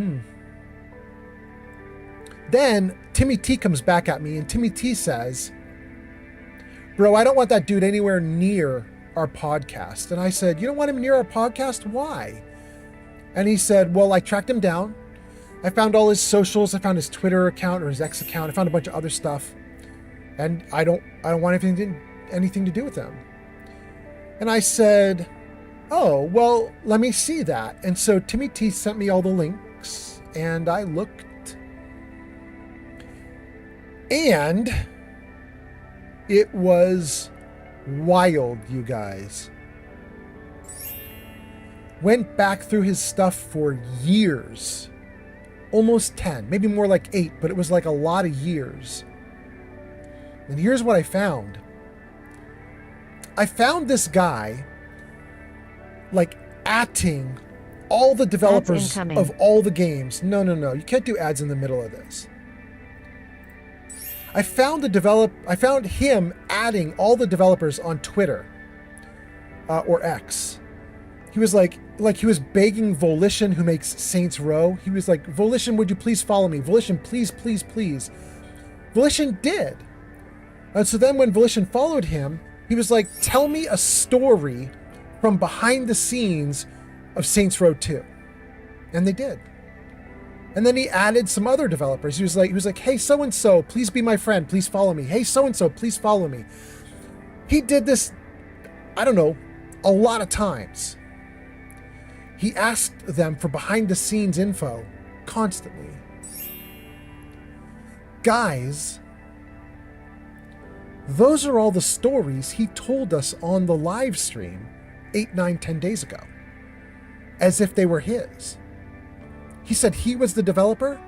Speaker 1: Then Timmy T comes back at me and Timmy T says, bro, I don't want that dude anywhere near our podcast. And I said, you don't want him near our podcast? Why? And he said, well, I tracked him down. I found all his socials. I found his Twitter account or his X account. I found a bunch of other stuff. And I don't want anything to do with him. And I said, oh, well, let me see that. And so Timmy T sent me all the links and I looked. And it was wild, you guys. Went back through his stuff for years. Almost 10, maybe more like 8, but it was like a lot of years. And here's what I found. I found this guy like atting all the developers of all the games. No. You can't do ads in the middle of this. I found him adding all the developers on Twitter or X. He was like he was begging Volition, who makes Saints Row. He was like, Volition, would you please follow me? Volition, please, please, please. Volition did. And so then when Volition followed him, he was like, tell me a story from behind the scenes of Saints Row 2. And they did. And then he added some other developers. He was like, hey, so-and-so, please be my friend. Please follow me. Hey, so-and-so, please follow me. He did this, I don't know, a lot of times. He asked them for behind the scenes info constantly. Guys, those are all the stories he told us on the live stream 8, 9, 10 days ago. As if they were his. He said he was the developer.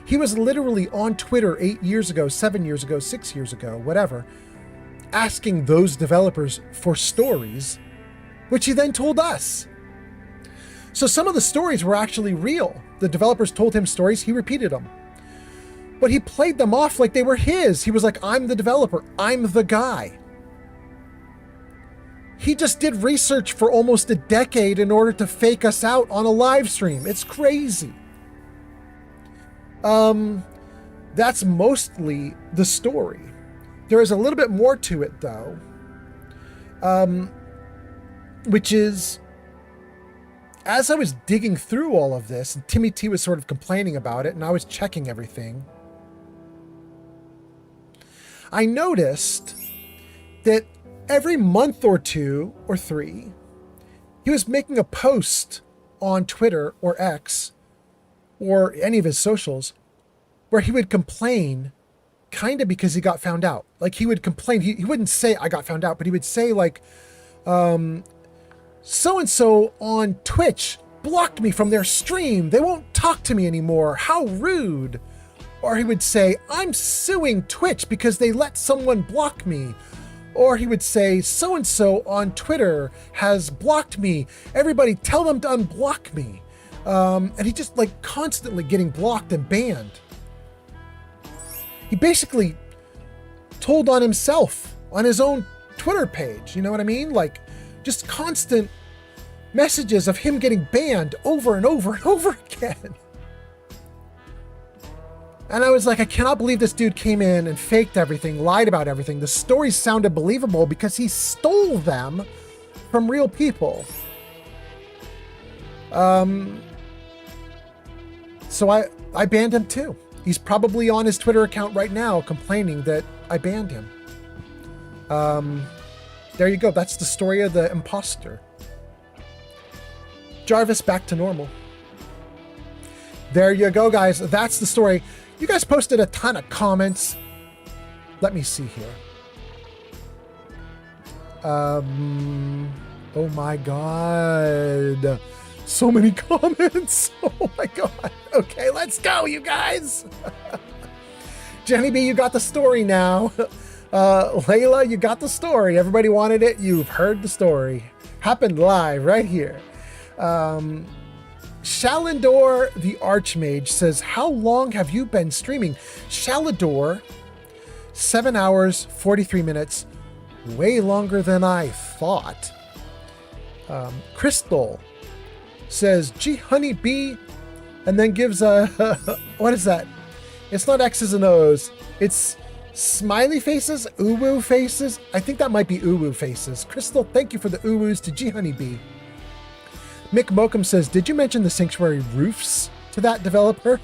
Speaker 1: He was literally on Twitter 8 years ago, 7 years ago, 6 years ago, whatever, asking those developers for stories, which he then told us. So some of the stories were actually real. The developers told him stories, he repeated them. But he played them off like they were his. He was like, I'm the developer, I'm the guy. He just did research for almost a decade in order to fake us out on a live stream. It's crazy. That's mostly the story. There is a little bit more to it, though, which is, as I was digging through all of this, and Timmy T was sort of complaining about it, and I was checking everything, I noticed that every month or 2 or 3, he was making a post on Twitter or X or any of his socials where he would complain kind of because he got found out. Like, he would complain. He wouldn't say, I got found out, but he would say, like, so-and-so on Twitch blocked me from their stream. They won't talk to me anymore. How rude. Or he would say, I'm suing Twitch because they let someone block me. Or he would say, so-and-so on Twitter has blocked me. Everybody tell them to unblock me. And he just, like, constantly getting blocked and banned. He basically told on himself on his own Twitter page. You know what I mean? Like, just constant messages of him getting banned over and over and over again. And I was like, I cannot believe this dude came in and faked everything, lied about everything. The stories sounded believable because he stole them from real people. So I banned him too. He's probably on his Twitter account right now complaining that I banned him. There you go. That's the story of the imposter. Jarvis back to normal. There you go, guys. That's the story. You guys posted a ton of comments. Let me see here. Oh my God. So many comments. Oh my God. Okay, let's go, you guys. Jenny B, you got the story now. Layla, you got the story. Everybody wanted it. You've heard the story. Happened live right here. Shalador the Archmage says, how long have you been streaming? Shalador, 7 hours, 43 minutes. Way longer than I thought. Crystal says, gee, honey bee, and then gives a, what is that? It's not X's and O's. It's smiley faces, uwu faces. I think that might be uwu faces. Crystal, thank you for the uwus to G honey bee. Mick Mokum says, did you mention the sanctuary roofs to that developer?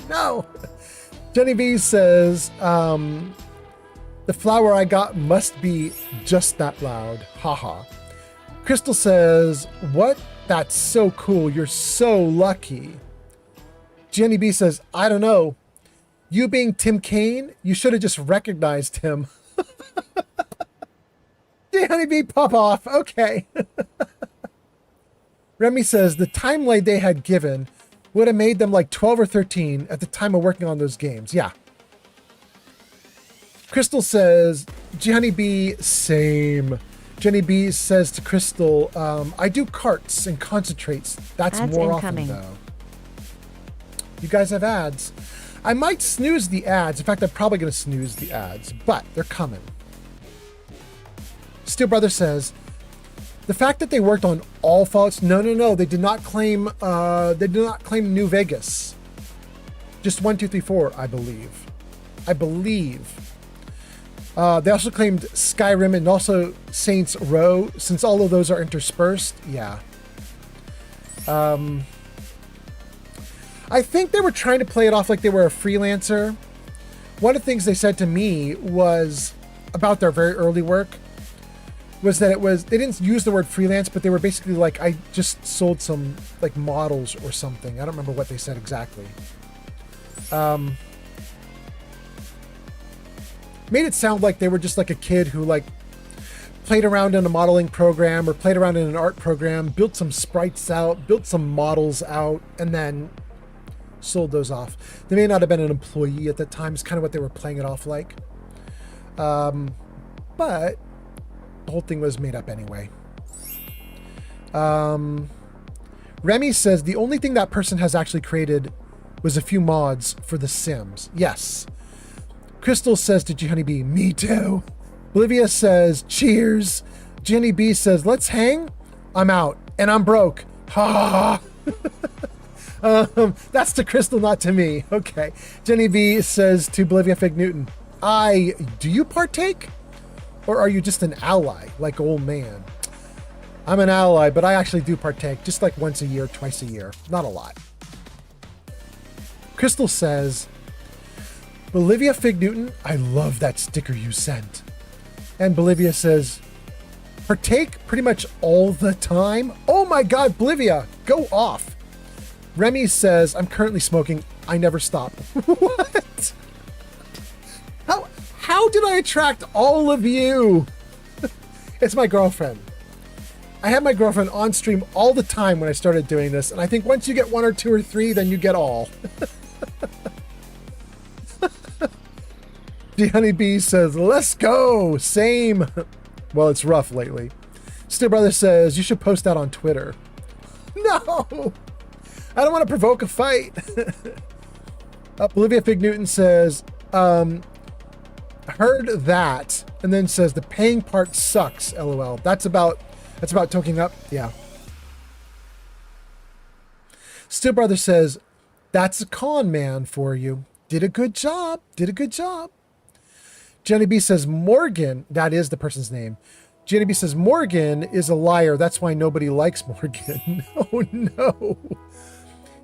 Speaker 1: No. Jenny B says, the flower I got must be just that loud. Haha. Crystal says, what? That's so cool. You're so lucky. Jenny B says, I don't know. You being Tim Kaine, you should have just recognized him. Jenny B, pop off. Okay. Remy says, the timeline they had given would have made them like 12 or 13 at the time of working on those games. Yeah. Crystal says, Jenny B, same. Jenny B says to Crystal, I do carts and concentrates. That's
Speaker 2: ads
Speaker 1: more
Speaker 2: incoming.
Speaker 1: often, though. You guys have ads. I might snooze the ads. In fact, I'm probably going to snooze the ads, but they're coming. Steel Brother says, the fact that they worked on all Fallouts, no, they did not claim New Vegas. Just 1, 2, 3, 4, I believe. They also claimed Skyrim and also Saints Row, since all of those are interspersed. Yeah. I think they were trying to play it off like they were a freelancer. One of the things they said to me was about their very early work was that they didn't use the word freelance, but they were basically like, I just sold some like models or something. I don't remember what they said exactly. Made it sound like they were just like a kid who like played around in a modeling program or played around in an art program, built some sprites out, built some models out, and then sold those off. They may not have been an employee at that time. It's kind of what they were playing it off like. But the whole thing was made up anyway. Remy says the only thing that person has actually created was a few mods for The Sims. Yes. Crystal says to Honey B, me too. Olivia says, cheers. Jenny B says, let's hang. I'm out and I'm broke. Ha ha ha. That's to Crystal, not to me. Okay. Jenny B says to Bolivia Fig Newton, do you partake? Or are you just an ally, like old man? I'm an ally, but I actually do partake, just like once a year, twice a year. Not a lot. Crystal says, Bolivia Fig Newton, I love that sticker you sent. And Bolivia says, partake pretty much all the time? Oh my God, Bolivia, go off. Remy says, I'm currently smoking. I never stop. What? How did I attract all of you? It's my girlfriend. I had my girlfriend on stream all the time when I started doing this, and I think once you get 1 or 2 or 3, then you get all. The Honeybee says, let's go. Same. Well, it's rough lately. Still Brother says, you should post that on Twitter. No, I don't want to provoke a fight. Olivia Fig Newton says, heard that, and then says the paying part sucks, LOL. That's about toking up. Yeah. Still Brother says, that's a con man for you. Did a good job. Jenny B says Morgan, that is the person's name. Jenny B says Morgan is a liar. That's why nobody likes Morgan. Oh no.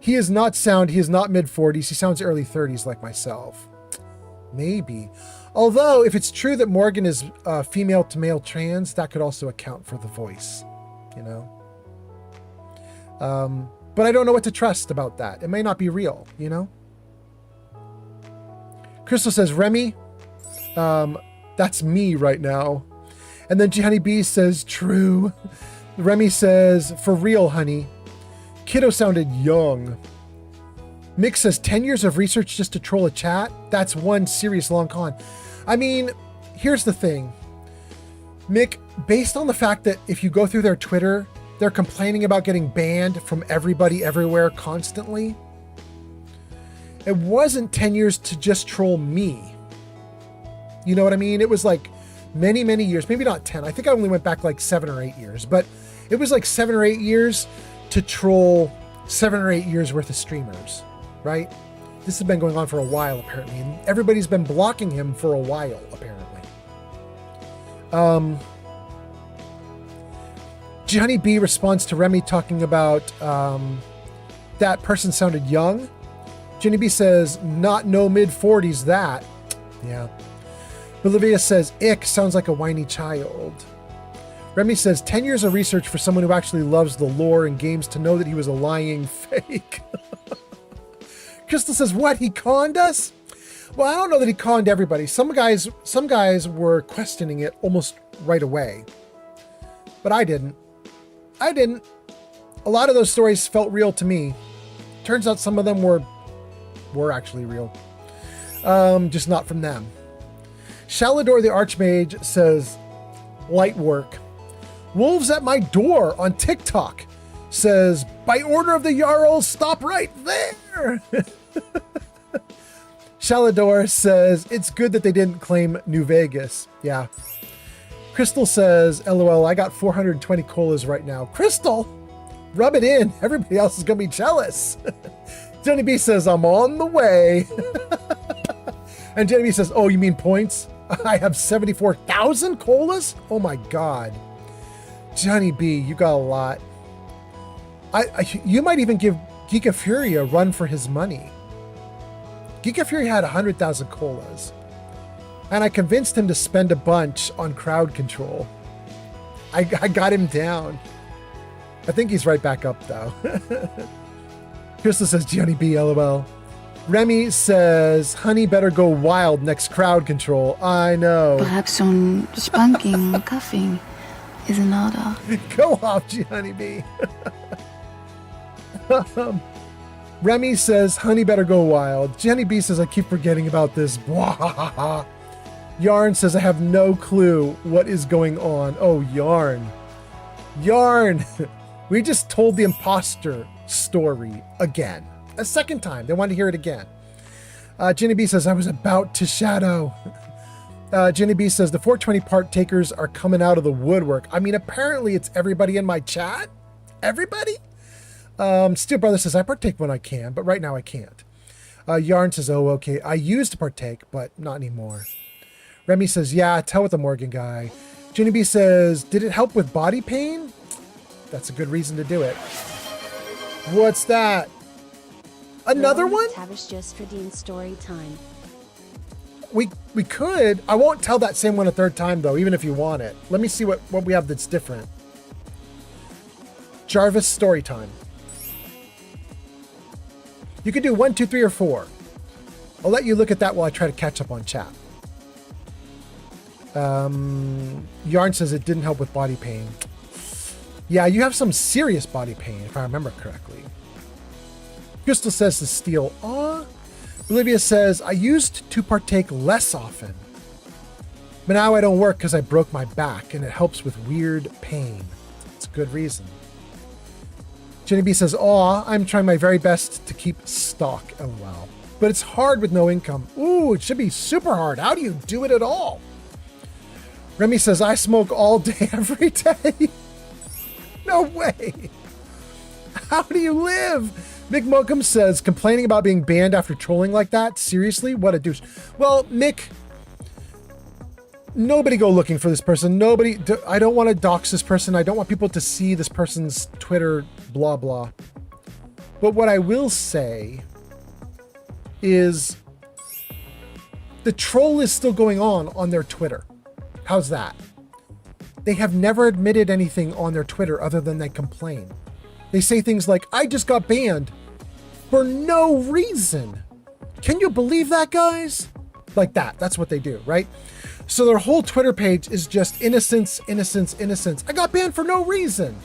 Speaker 1: He is not sound. He is not mid-40s. He sounds early 30s like myself. Maybe. Although, if it's true that Morgan is female to male trans, that could also account for the voice, you know? But I don't know what to trust about that. It may not be real, you know? Crystal says, Remy, that's me right now. And then G Honey B says, true. Remy says, for real, honey. Kiddo sounded young. Mick says 10 years of research just to troll a chat? That's one serious long con. I mean, here's the thing. Mick, based on the fact that if you go through their Twitter, they're complaining about getting banned from everybody everywhere constantly. It wasn't 10 years to just troll me. You know what I mean? It was like many, many years, maybe not 10. I think I only went back like 7 or 8 years, but it was like 7 or 8 years to troll 7 or 8 years worth of streamers, right? This has been going on for a while, apparently, and everybody's been blocking him for a while, apparently. Johnny B responds to Remy talking about that person sounded young. Johnny B says, not no mid-40s that. Yeah. Olivia says, ick, sounds like a whiny child. Remy says, 10 years of research for someone who actually loves the lore and games to know that he was a lying fake. Crystal says, what, he conned us? Well, I don't know that he conned everybody. Some guys were questioning it almost right away. But I didn't. A lot of those stories felt real to me. Turns out some of them were actually real. Just not from them. Shalador the Archmage says, light work. Wolves at my door on TikTok says, by order of the Jarl, stop right there. Shalador says, it's good that they didn't claim New Vegas. Yeah. Crystal says, LOL, I got 420 colas right now. Crystal, rub it in. Everybody else is going to be jealous. Jenny B says, I'm on the way. And Jenny B says, oh, you mean points? I have 74,000 colas? Oh my God. Johnny B, you got a lot. You might even give Geeka Fury a run for his money. Geeka Fury had 100,000 colas. And I convinced him to spend a bunch on crowd control. I got him down. I think he's right back up though. Crystal says, Johnny B, LOL. Remy says, honey better go wild next crowd control. I know.
Speaker 14: Perhaps some spanking, cuffing is in order.
Speaker 1: Go off, Johnny B. Remy says, honey better go wild. Jenny B says, I keep forgetting about this. Yarn says, I have no clue what is going on. Oh, Yarn. Yarn. We just told the imposter story again. A second time. They wanted to hear it again. Jenny B says, I was about to shadow. Jenny B says, the 420 part takers are coming out of the woodwork. I mean, apparently it's everybody in my chat. Everybody? Steel Brother says, I partake when I can, but right now I can't. Yarn says, oh, okay. I used to partake, but not anymore. Remy says, yeah, tell with the Morgan guy. Jenny B says, did it help with body pain? That's a good reason to do it. What's that? Another one?
Speaker 17: Tavish just redeemed story time.
Speaker 1: We could. I won't tell that same one a third time, though, even if you want it. Let me see what we have that's different. Jarvis story time. You could do 1, 2, 3, or 4. I'll let you look at that while I try to catch up on chat. Yarn says it didn't help with body pain. Yeah, you have some serious body pain, if I remember correctly. Crystal says to steal. Aw. Olivia says, I used to partake less often. But now I don't work because I broke my back, and it helps with weird pain. It's a good reason. Jenny B says, aw, I'm trying my very best to keep stock. Oh, wow. But it's hard with no income. Ooh, it should be super hard. How do you do it at all? Remy says, I smoke all day, every day. No way. How do you live? Mick Mokum says, complaining about being banned after trolling like that? Seriously? What a douche. Well, Mick, nobody go looking for this person. Nobody. I don't want to dox this person. I don't want people to see this person's Twitter, blah, blah. But what I will say is the troll is still going on their Twitter. How's that? They have never admitted anything on their Twitter other than they complain. They say things like, I just got banned for no reason. Can you believe that, guys? Like that. That's what they do, right? So their whole Twitter page is just innocence, innocence, innocence. I got banned for no reason.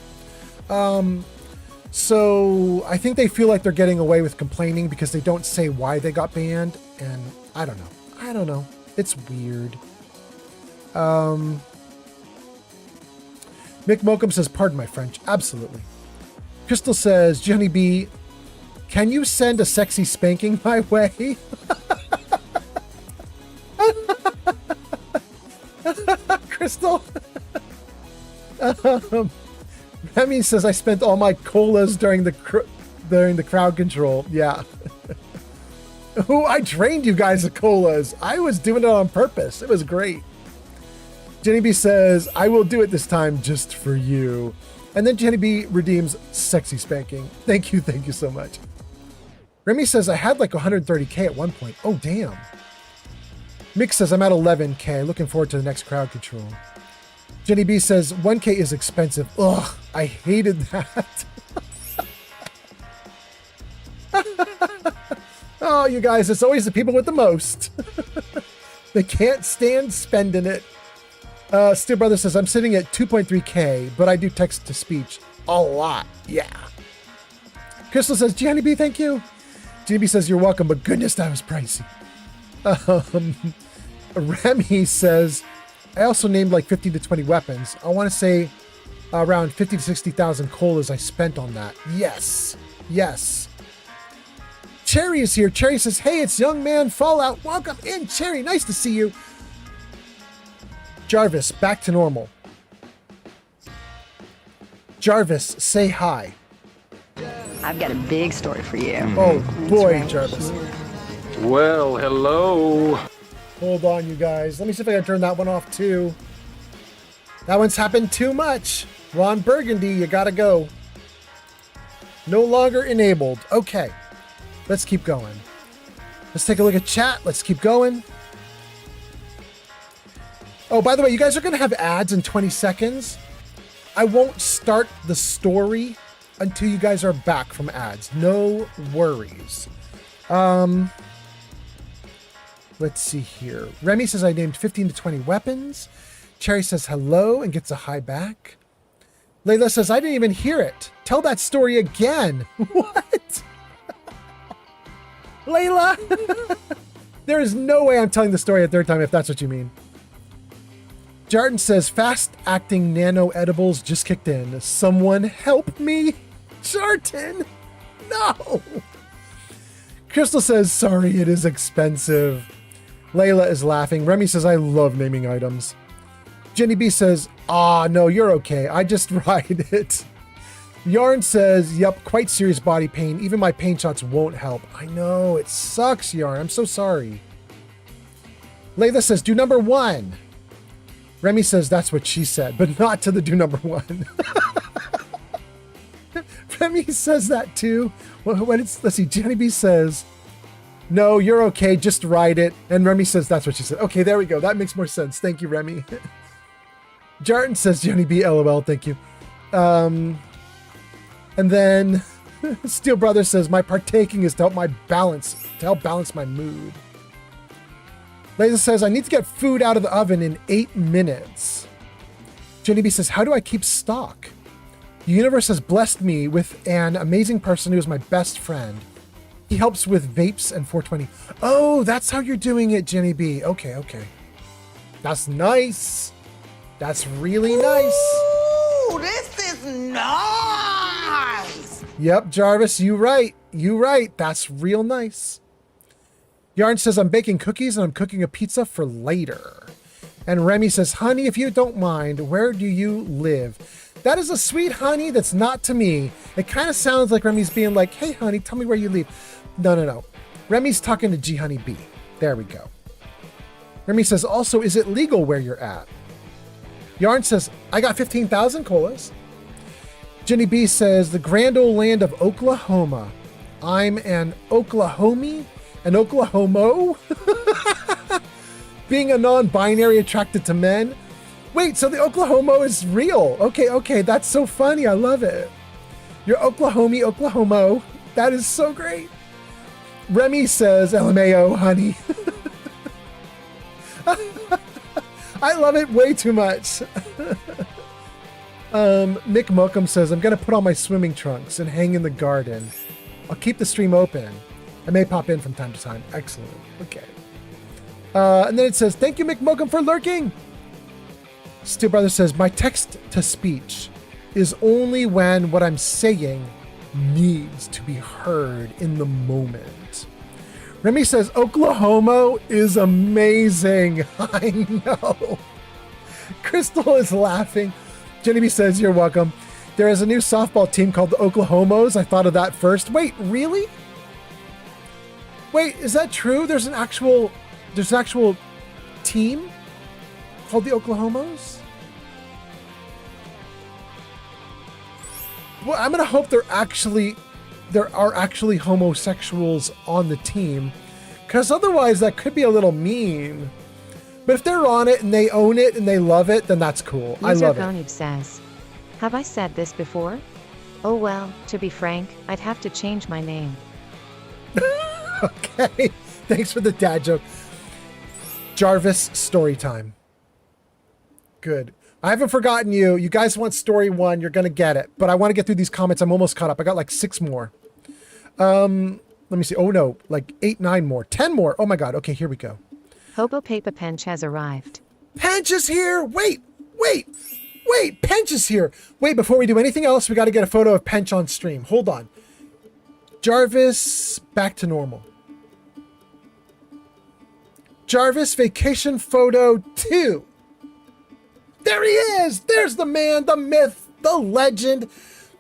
Speaker 1: So I think they feel like they're getting away with complaining because they don't say why they got banned. And I don't know. It's weird. Mick Mokum says, pardon my French. Absolutely. Crystal says, Jenny B, can you send a sexy spanking my way? Crystal. Remy says, I spent all my colas during the crowd control. Yeah. Oh, I trained you guys at colas. I was doing it on purpose. It was great. Jenny B says, I will do it this time just for you. And then Jenny B redeems sexy spanking. Thank you so much. Remy says, I had like 130K at one point. Oh, damn. Mick says, I'm at 11K. Looking forward to the next crowd control. Jenny B says, 1K is expensive. Ugh, I hated that. Oh, you guys, it's always the people with the most. They can't stand spending it. Steel Brother says, I'm sitting at 2.3K, but I do text to speech a lot. Yeah. Crystal says, Gianni B, thank you. Gianni B says, you're welcome, but goodness, that was pricey. Remy says, I also named like 15 to 20 weapons. I want to say around 50 to 60,000 colas I spent on that. Yes. Yes. Cherry is here. Cherry says, hey, it's Young Man Fallout. Welcome in, Cherry. Nice to see you. Jarvis, back to normal. Jarvis, say hi.
Speaker 8: I've got a big story for you.
Speaker 1: Oh, boy, Jarvis.
Speaker 18: Well, hello.
Speaker 1: Hold on, you guys. Let me see if I can turn that one off, too. That one's happened too much. Ron Burgundy, you gotta go. No longer enabled. Okay. Let's keep going. Let's take a look at chat. Let's keep going. Oh, by the way, you guys are going to have ads in 20 seconds. I won't start the story until you guys are back from ads. No worries. Let's see here. Remy says I named 15 to 20 weapons. Cherry says hello and gets a hi back. Layla says, I didn't even hear it. Tell that story again. What? Layla? There is no way I'm telling the story a third time if that's what you mean. Jarton says, fast-acting nano-edibles just kicked in. Someone help me. Jarton! No! Crystal says, sorry, it is expensive. Layla is laughing. Remy says, I love naming items. Jenny B says, no, you're okay. I just ride it. Yarn says, yep, quite serious body pain. Even my pain shots won't help. I know, it sucks, Yarn. I'm so sorry. Layla says, do number 1. Remy says, that's what she said, but not to the do number 1. Remy says that too. Let's see, Jenny B says, no, you're okay, just ride it. And Remy says, that's what she said. Okay, there we go. That makes more sense. Thank you, Remy. Jarton says, Jenny B, LOL, thank you. And then Steel Brother says, my partaking is to help balance my mood. Laser says, I need to get food out of the oven in 8 minutes. Jenny B says, how do I keep stock? The universe has blessed me with an amazing person who is my best friend. He helps with vapes and 420. Oh, that's how you're doing it, Jenny B. Okay, okay. That's nice. That's really nice.
Speaker 10: Ooh, this is nice.
Speaker 1: Yep, Jarvis, you right. You right. That's real nice. Yarn says, I'm baking cookies and I'm cooking a pizza for later. And Remy says, honey, if you don't mind, where do you live? That is a sweet honey that's not to me. It kind of sounds like Remy's being like, hey, honey, tell me where you live. No. Remy's talking to G Honey B. There we go. Remy says, also, is it legal where you're at? Yarn says, I got 15,000 colas. Jenny B says, the grand old land of Oklahoma. I'm an Oklahomie? An Oklahomo? Being a non-binary attracted to men. Wait, so the Oklahomo is real. Okay, that's so funny. I love it. You're Oklahomie, Oklahomo. That is so great. Remy says, LMAO, honey. I love it way too much. Mick Mokum says, I'm going to put on my swimming trunks and hang in the garden. I'll keep the stream open. I may pop in from time to time. Excellent. Okay. And then it says, thank you, Mick Mokum, for lurking. Steel Brother says, my text-to-speech is only when what I'm saying needs to be heard in the moment. Remy says, Oklahoma is amazing. I know. Crystal is laughing. Jenny B says, you're welcome. There is a new softball team called the Oklahomos. I thought of that first. Wait, really? Wait, is that true? There's an actual team called the Oklahomos? Well, I'm gonna hope there are actually homosexuals on the team, because otherwise that could be a little mean. But if they're on it and they own it and they love it, then that's cool. I love it.
Speaker 2: User says, have I said this before? Oh well, to be frank, I'd have to change my name.
Speaker 1: Okay, thanks for the dad joke. Jarvis, story time. Good. I haven't forgotten you. You guys want story 1, you're going to get it. But I want to get through these comments. I'm almost caught up. I got like 6 more. Let me see. Oh no, like 8, 9 more. 10 more. Oh my God. Okay, here we go.
Speaker 2: Hobo Paper Pench has arrived.
Speaker 1: Pench is here. Wait. Pench is here. Wait, before we do anything else, we got to get a photo of Pench on stream. Hold on. Jarvis, back to normal. Jarvis, vacation photo 2. There he is. There's the man, the myth, the legend.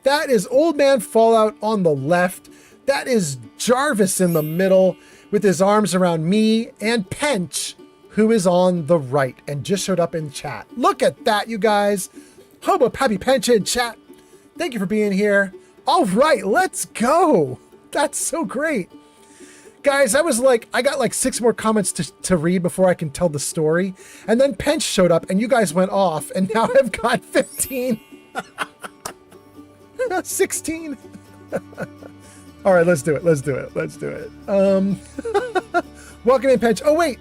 Speaker 1: That is Old Man Fallout on the left. That is Jarvis in the middle with his arms around me and Pench, who is on the right and just showed up in chat. Look at that, you guys. Hobo Pappy Pench in chat. Thank you for being here. All right, let's go. That's so great. Guys, I got like 6 more comments to read before I can tell the story. And then Pench showed up and you guys went off and now I've got 15. 16. All right, let's do it. Welcome in, Pench. Oh, wait.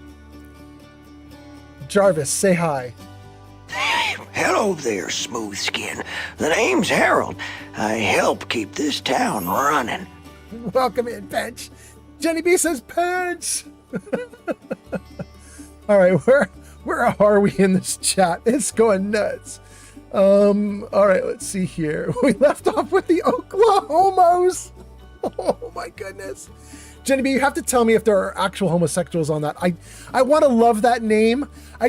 Speaker 1: Jarvis, say hi.
Speaker 10: Hello there, smooth skin. The name's Harold. I help keep this town running.
Speaker 1: Welcome in, Pench. Jenny B says Pench. All right, where are we in this chat? It's going nuts. All right, let's see here. We left off with the Oklahomos. Oh my goodness. Jenny B, you have to tell me if there are actual homosexuals on that. I want to love that name. I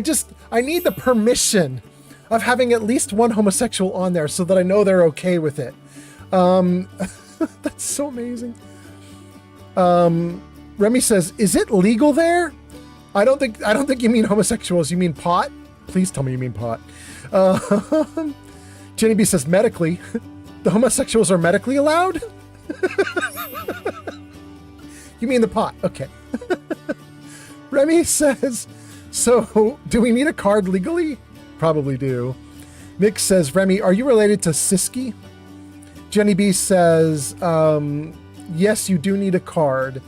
Speaker 1: need the permission of having at least one homosexual on there so that I know they're okay with it. That's so amazing. Remy says, "Is it legal there?" I don't think you mean homosexuals. You mean pot? Please tell me you mean pot. Jenny B says, "Medically, the homosexuals are medically allowed." You mean the pot? Okay. Remy says, "So, do we need a card legally?" Probably do. Mick says, "Remy, are you related to Siski?" Jenny B says, "Yes, you do need a card."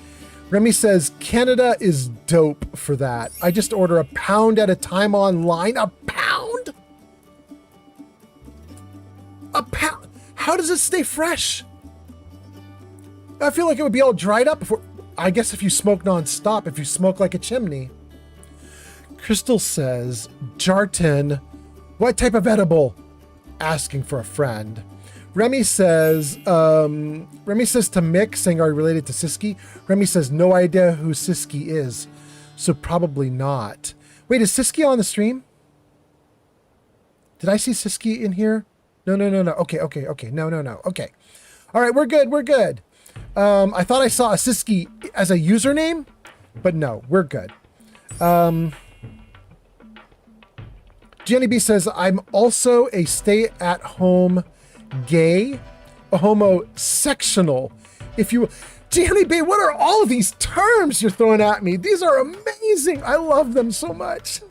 Speaker 1: Remy says, "Canada is dope for that. I just order a pound at a time online." A pound? A pound? How does it stay fresh? I feel like it would be all dried up before. I guess if you smoke nonstop, if you smoke like a chimney. Crystal says, "Jarton, what type of edible?" Asking for a friend. Remy says to Mick, saying, "Are you related to Siski?" Remy says, "No idea who Siski is, so probably not." Wait, is Siski on the stream? Did I see Siski in here? No. Okay. No. Okay. All right, we're good. I thought I saw a Siski as a username, but no, we're good. Jenny B says, "I'm also a stay-at-home gay, a homosexual. If you..." Jenny B, what are all of these terms you're throwing at me? These are amazing. I love them so much.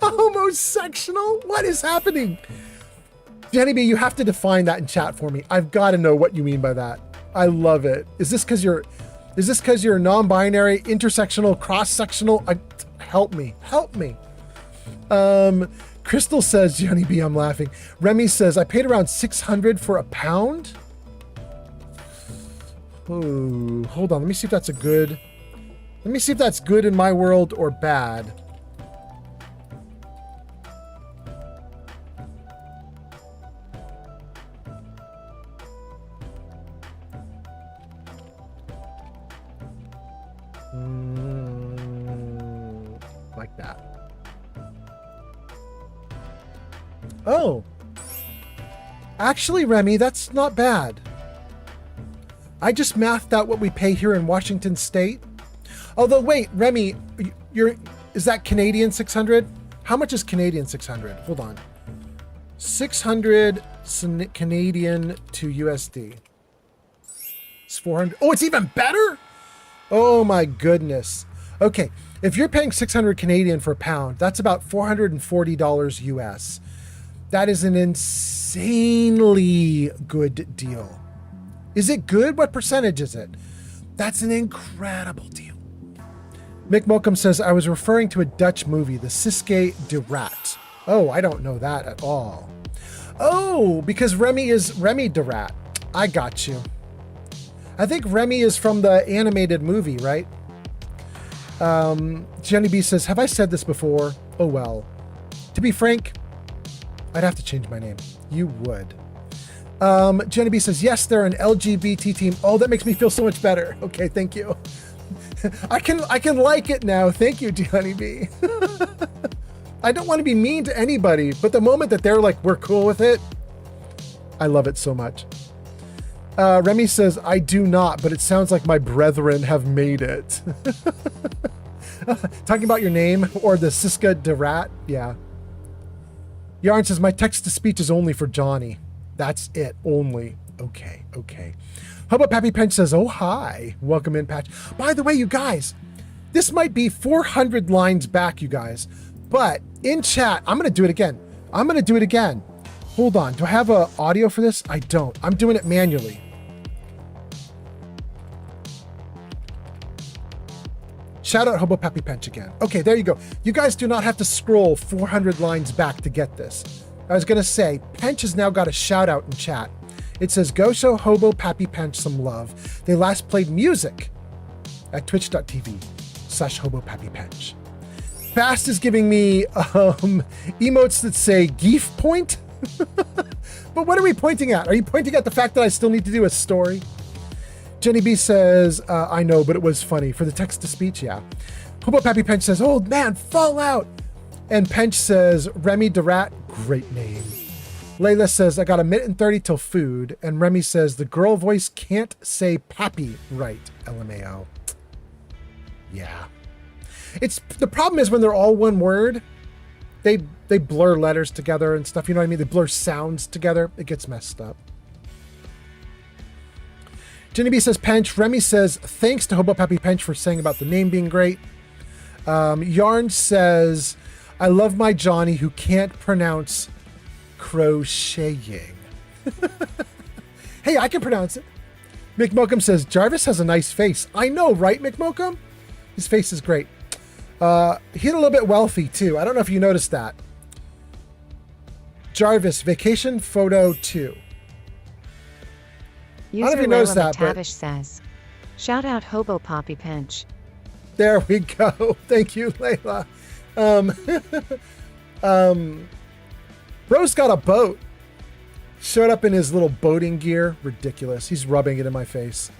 Speaker 1: A homosexual? What is happening? Jenny B, you have to define that in chat for me. I've got to know what you mean by that. I love it. Is this because you're non-binary, intersectional, cross-sectional? Help me. Crystal says, "Jenny B, I'm laughing." Remy says, "I paid around 600 for a pound." Oh, hold on. Let me see if that's good in my world or bad. Like that. Oh, actually, Remy, that's not bad. I just mathed out what we pay here in Washington State. Although, wait, Remy, is that Canadian 600? How much is Canadian 600? Hold on. 600 Canadian to USD. It's 400. Oh, it's even better? Oh my goodness. Okay, if you're paying 600 Canadian for a pound, that's about $440 US. That is an insanely good deal. Is it good? What percentage is it? That's an incredible deal. Mick Mokum says, "I was referring to a Dutch movie, the Siske de Rat." Oh, I don't know that at all. Oh, because Remy is Remy de Rat. I got you. I think Remy is from the animated movie, right? Jenny B says, "Have I said this before?" Oh, well. To be frank, I'd have to change my name. You would. Jenny B says, "Yes, they're an LGBT team." Oh, that makes me feel so much better. Okay, thank you. I can like it now. Thank you, Jenny B. I don't want to be mean to anybody, but the moment that they're like, "We're cool with it," I love it so much. Remy says, "I do not, but it sounds like my brethren have made it." Talking about your name or the Siska de Rat? Yeah. Yarn says, "My text-to-speech is only for Johnny." That's it, only. Okay. How about Pappy Pench says, "Oh, hi. Welcome in, Patch." By the way, you guys, this might be 400 lines back, you guys. But in chat, I'm going to do it again. Hold on. Do I have a audio for this? I don't. I'm doing it manually. Shout out Hobo Pappy Pench again. Okay, there you go. You guys do not have to scroll 400 lines back to get this. I was going to say, Pench has now got a shout out in chat. It says, "Go show Hobo Pappy Pench some love. They last played music at twitch.tv/Hobo Pappy Pench." Fast is giving me emotes that say "Geef point." But what are we pointing at? Are you pointing at the fact that I still need to do a story? Jenny B says, "I know, but it was funny." For the text-to-speech, yeah. Hobo Pappy Pench says, "Old man, Fallout." And Pench says, "Remy de Rat, great name." Layla says, I got a minute and 30 till food. And Remy says, the girl voice can't say pappy right, LMAO. Yeah. The problem is when they're all one word, they blur letters together and stuff. You know what I mean? They blur sounds together. It gets messed up. Jenny B says, Pench. Remy says, thanks to Hobo Pappy Pench for saying about the name being great. Yarn says, I love my Johnny who can't pronounce crocheting. Hey, I can pronounce it. Mick Mokum says, Jarvis has a nice face. I know, right, Mick Mokum? His face is great. He hit a little bit wealthy, too. I don't know if you noticed that. Jarvis, vacation photo 2. I don't know if you noticed that, but...
Speaker 2: says, shout out Hobo Poppy Pinch.
Speaker 1: There we go. Thank you, Layla. Bro's got a boat. Showed up in his little boating gear. Ridiculous. He's rubbing it in my face.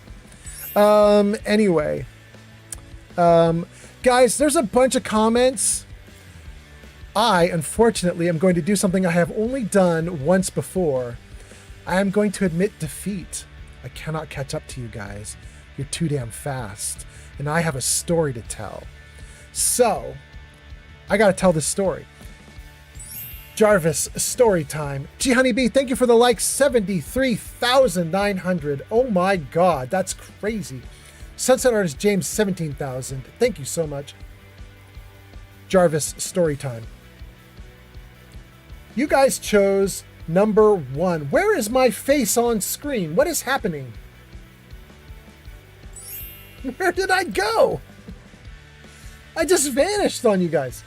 Speaker 1: Anyway. Guys, there's a bunch of comments. I, unfortunately, am going to do something I have only done once before. I am going to admit defeat. I cannot catch up to you guys. You're too damn fast. And I have a story to tell. So, I got to tell this story. Jarvis, story time. G Honeybee, thank you for the like. 73,900. Oh my God, that's crazy. Sunset Artist James, 17,000. Thank you so much. Jarvis, story time. You guys chose number 1. Where is my face on screen? What is happening? Where did I go? I just vanished on you guys.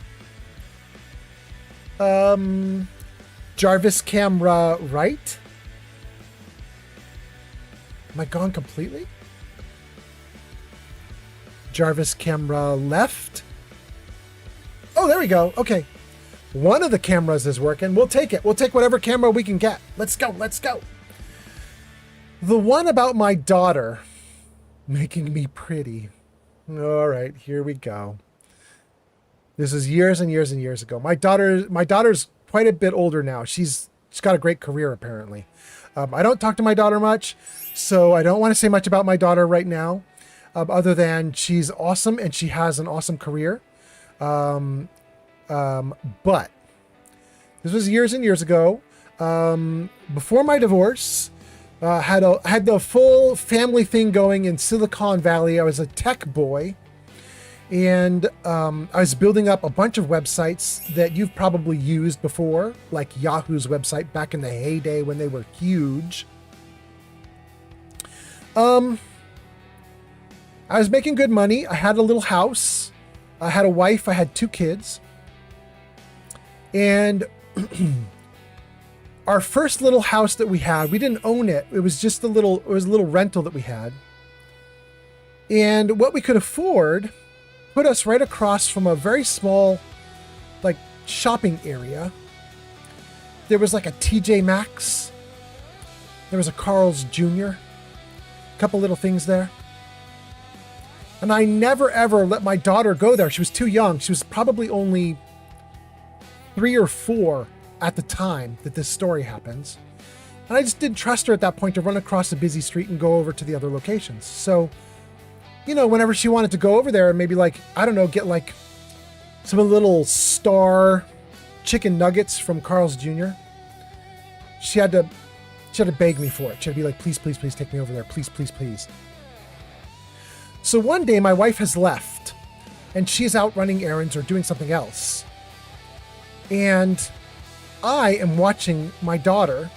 Speaker 1: Jarvis camera right? Am I gone completely? Jarvis camera left? Oh, there we go. Okay. One of the cameras is working. We'll take it. We'll take whatever camera we can get. Let's go. Let's go. The one about my daughter making me pretty. All right, here we go. This is years and years and years ago. My daughter's quite a bit older now. She's got a great career, apparently. I don't talk to my daughter much, so I don't want to say much about my daughter right now, other than she's awesome and she has an awesome career. But this was years and years ago. Before my divorce, had the full family thing going in Silicon Valley. I was a tech boy, and I was building up a bunch of websites that you've probably used before, like Yahoo's website back in the heyday when they were huge. I was making good money. I had a little house. I had a wife. I had 2 kids. And our first little house that we had, we didn't own it. It was just a little rental that we had. And what we could afford put us right across from a very small, like, shopping area. There was like a TJ Maxx. There was a Carl's Jr. A couple little things there. And I never ever let my daughter go there. She was too young. She was probably only 3 or 4 at the time that this story happens. And I just didn't trust her at that point to run across a busy street and go over to the other locations. So, you know, whenever she wanted to go over there and maybe, like, I don't know, get like some little star chicken nuggets from Carl's Jr., she had to beg me for it. She had to be like, please, please, please take me over there. Please, please, please. So one day my wife has left and she's out running errands or doing something else. And I am watching my daughter,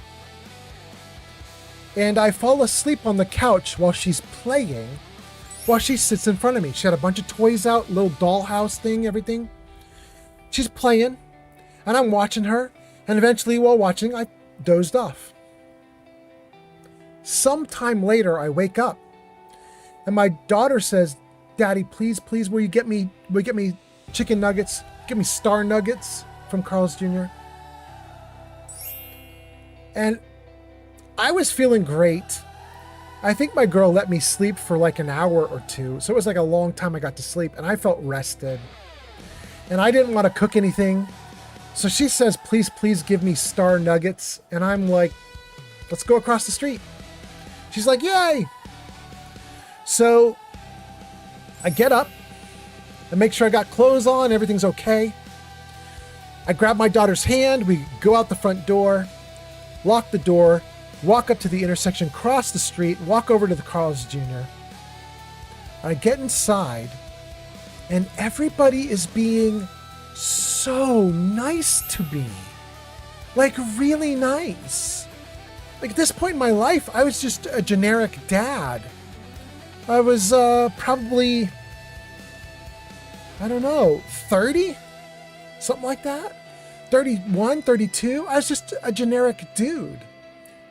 Speaker 1: and I fall asleep on the couch while she's playing, while she sits in front of me. She had a bunch of toys out, little dollhouse thing, everything. She's playing, and I'm watching her, and eventually while watching, I dozed off. Sometime later, I wake up, and my daughter says, Daddy, please, please, will you get me chicken nuggets? Get me star nuggets from Carl's Jr. And I was feeling great. I think my girl let me sleep for like an hour or 2. So it was like a long time I got to sleep, and I felt rested. And I didn't want to cook anything. So she says, please give me star nuggets. And I'm like, let's go across the street. She's like, yay. So I get up and make sure I got clothes on, everything's okay. I grab my daughter's hand, we go out the front door, lock the door, walk up to the intersection, cross the street, walk over to the Carl's Jr. I get inside, and everybody is being so nice to me. Like, really nice. Like, at this point in my life, I was just a generic dad. I was probably, I don't know, 30? Something like that? 31, 32? I was just a generic dude.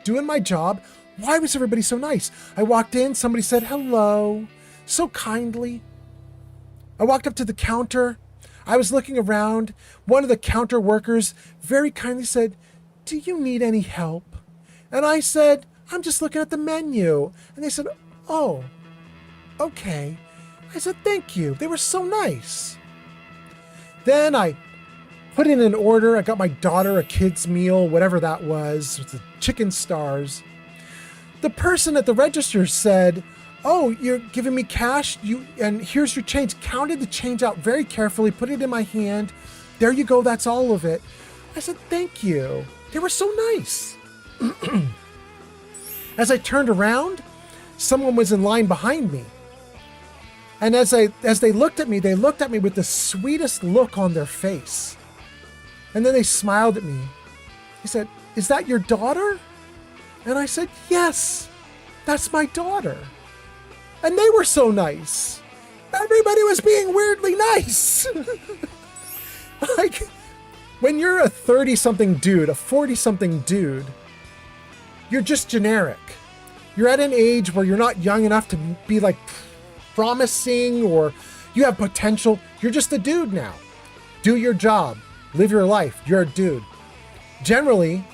Speaker 1: Doing my job. Why was everybody so nice? I walked in, somebody said hello, so kindly. I walked up to the counter. I was looking around. One of the counter workers very kindly said, "Do you need any help?" And I said, "I'm just looking at the menu." And they said, "Oh, okay." I said, "Thank you." They were so nice. Then I put in an order. I got my daughter a kid's meal, whatever that was, with the chicken stars. The person at the register said, "Oh, you're giving me cash? And here's your change." Counted the change out very carefully, put it in my hand. "There you go, that's all of it." I said, "Thank you." They were so nice. As I turned around, someone was in line behind me. And as they looked at me with the sweetest look on their face. And then they smiled at me. He said, "Is that your daughter?" And I said, "Yes, that's my daughter." And they were so nice. Everybody was being weirdly nice. Like, when you're a 30-something dude, a 40-something dude, you're just generic. You're at an age where you're not young enough to be like promising or you have potential. You're just a dude now. Do your job. Live your life. You're a dude. Generally,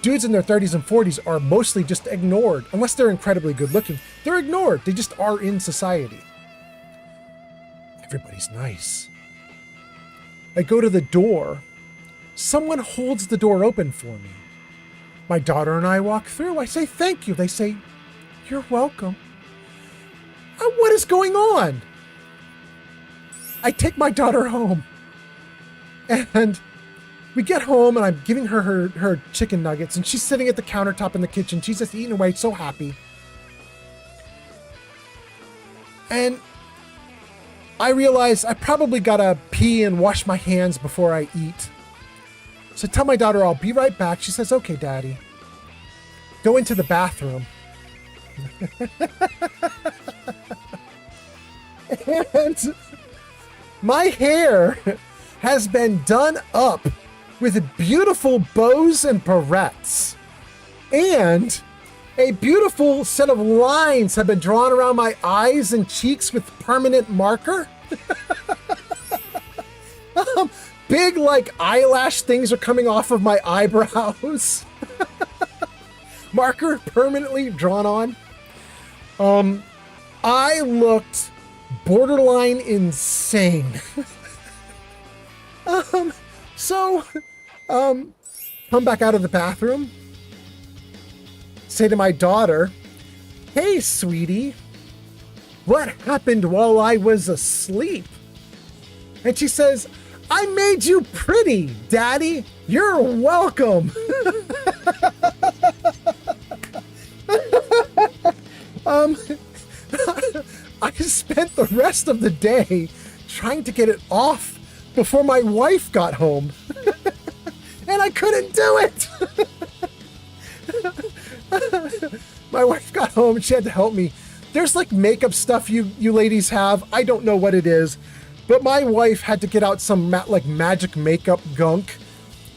Speaker 1: dudes in their 30s and 40s are mostly just ignored. Unless they're incredibly good looking. They're ignored. They just are in society. Everybody's nice. I go to the door. Someone holds the door open for me. My daughter and I walk through. I say, "Thank you." They say, "You're welcome." What is going on? I take my daughter home. And we get home and I'm giving her chicken nuggets and she's sitting at the countertop in the kitchen. She's just eating away, so happy. And I realize I probably gotta pee and wash my hands before I eat. So I tell my daughter I'll be right back. She says, "Okay, Daddy." Go into the bathroom. And my hair has been done up with beautiful bows and barrettes. And a beautiful set of lines have been drawn around my eyes and cheeks with permanent marker. Big, like, eyelash things are coming off of my eyebrows. Marker permanently drawn on. I looked borderline insane. Come back out of the bathroom. Say to my daughter, "Hey, sweetie, what happened while I was asleep?" And she says, "I made you pretty, Daddy. You're welcome." I spent the rest of the day trying to get it off before my wife got home. And I couldn't do it. My wife got home and she had to help me. There's like makeup stuff you ladies have. I don't know what it is, but my wife had to get out some magic makeup gunk,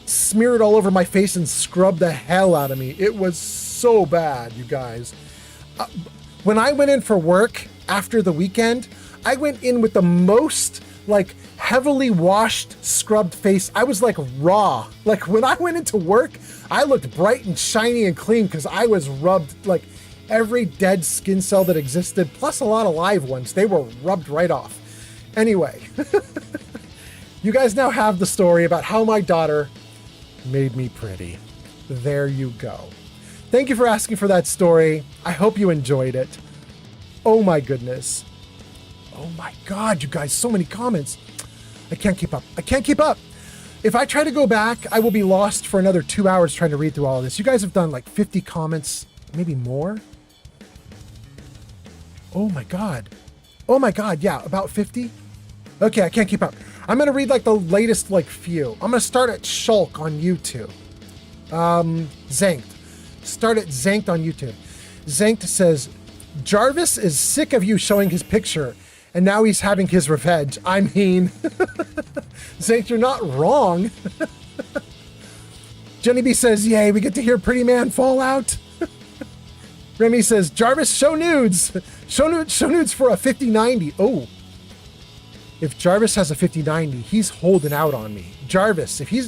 Speaker 1: smear it all over my face and scrub the hell out of me. It was so bad, you guys. When I went in for work after the weekend, I went in with the most like heavily washed, scrubbed face. I was like raw. Like when I went into work, I looked bright and shiny and clean because I was rubbed like every dead skin cell that existed, plus a lot of live ones. They were rubbed right off. Anyway, you guys now have the story about how my daughter made me pretty. There you go. Thank you for asking for that story. I hope you enjoyed it. Oh my goodness. Oh my God, you guys, so many comments. I can't keep up. I can't keep up. If I try to go back, I will be lost for another 2 hours trying to read through all of this. You guys have done like 50 comments, maybe more. Oh my God. Oh my God, yeah, about 50. Okay, I can't keep up. I'm gonna read like the latest like few. I'm gonna start at Shulk on YouTube. Zankt. Start at Zankt on YouTube. Zankt says, Jarvis is sick of you showing his picture, and now he's having his revenge. I mean, Zankt, you're not wrong. Jenny B says, yay, we get to hear Pretty Man Fallout. Remy says, Jarvis, show nudes. Show nudes for a 5090. Oh, if Jarvis has a 5090, he's holding out on me. Jarvis, if you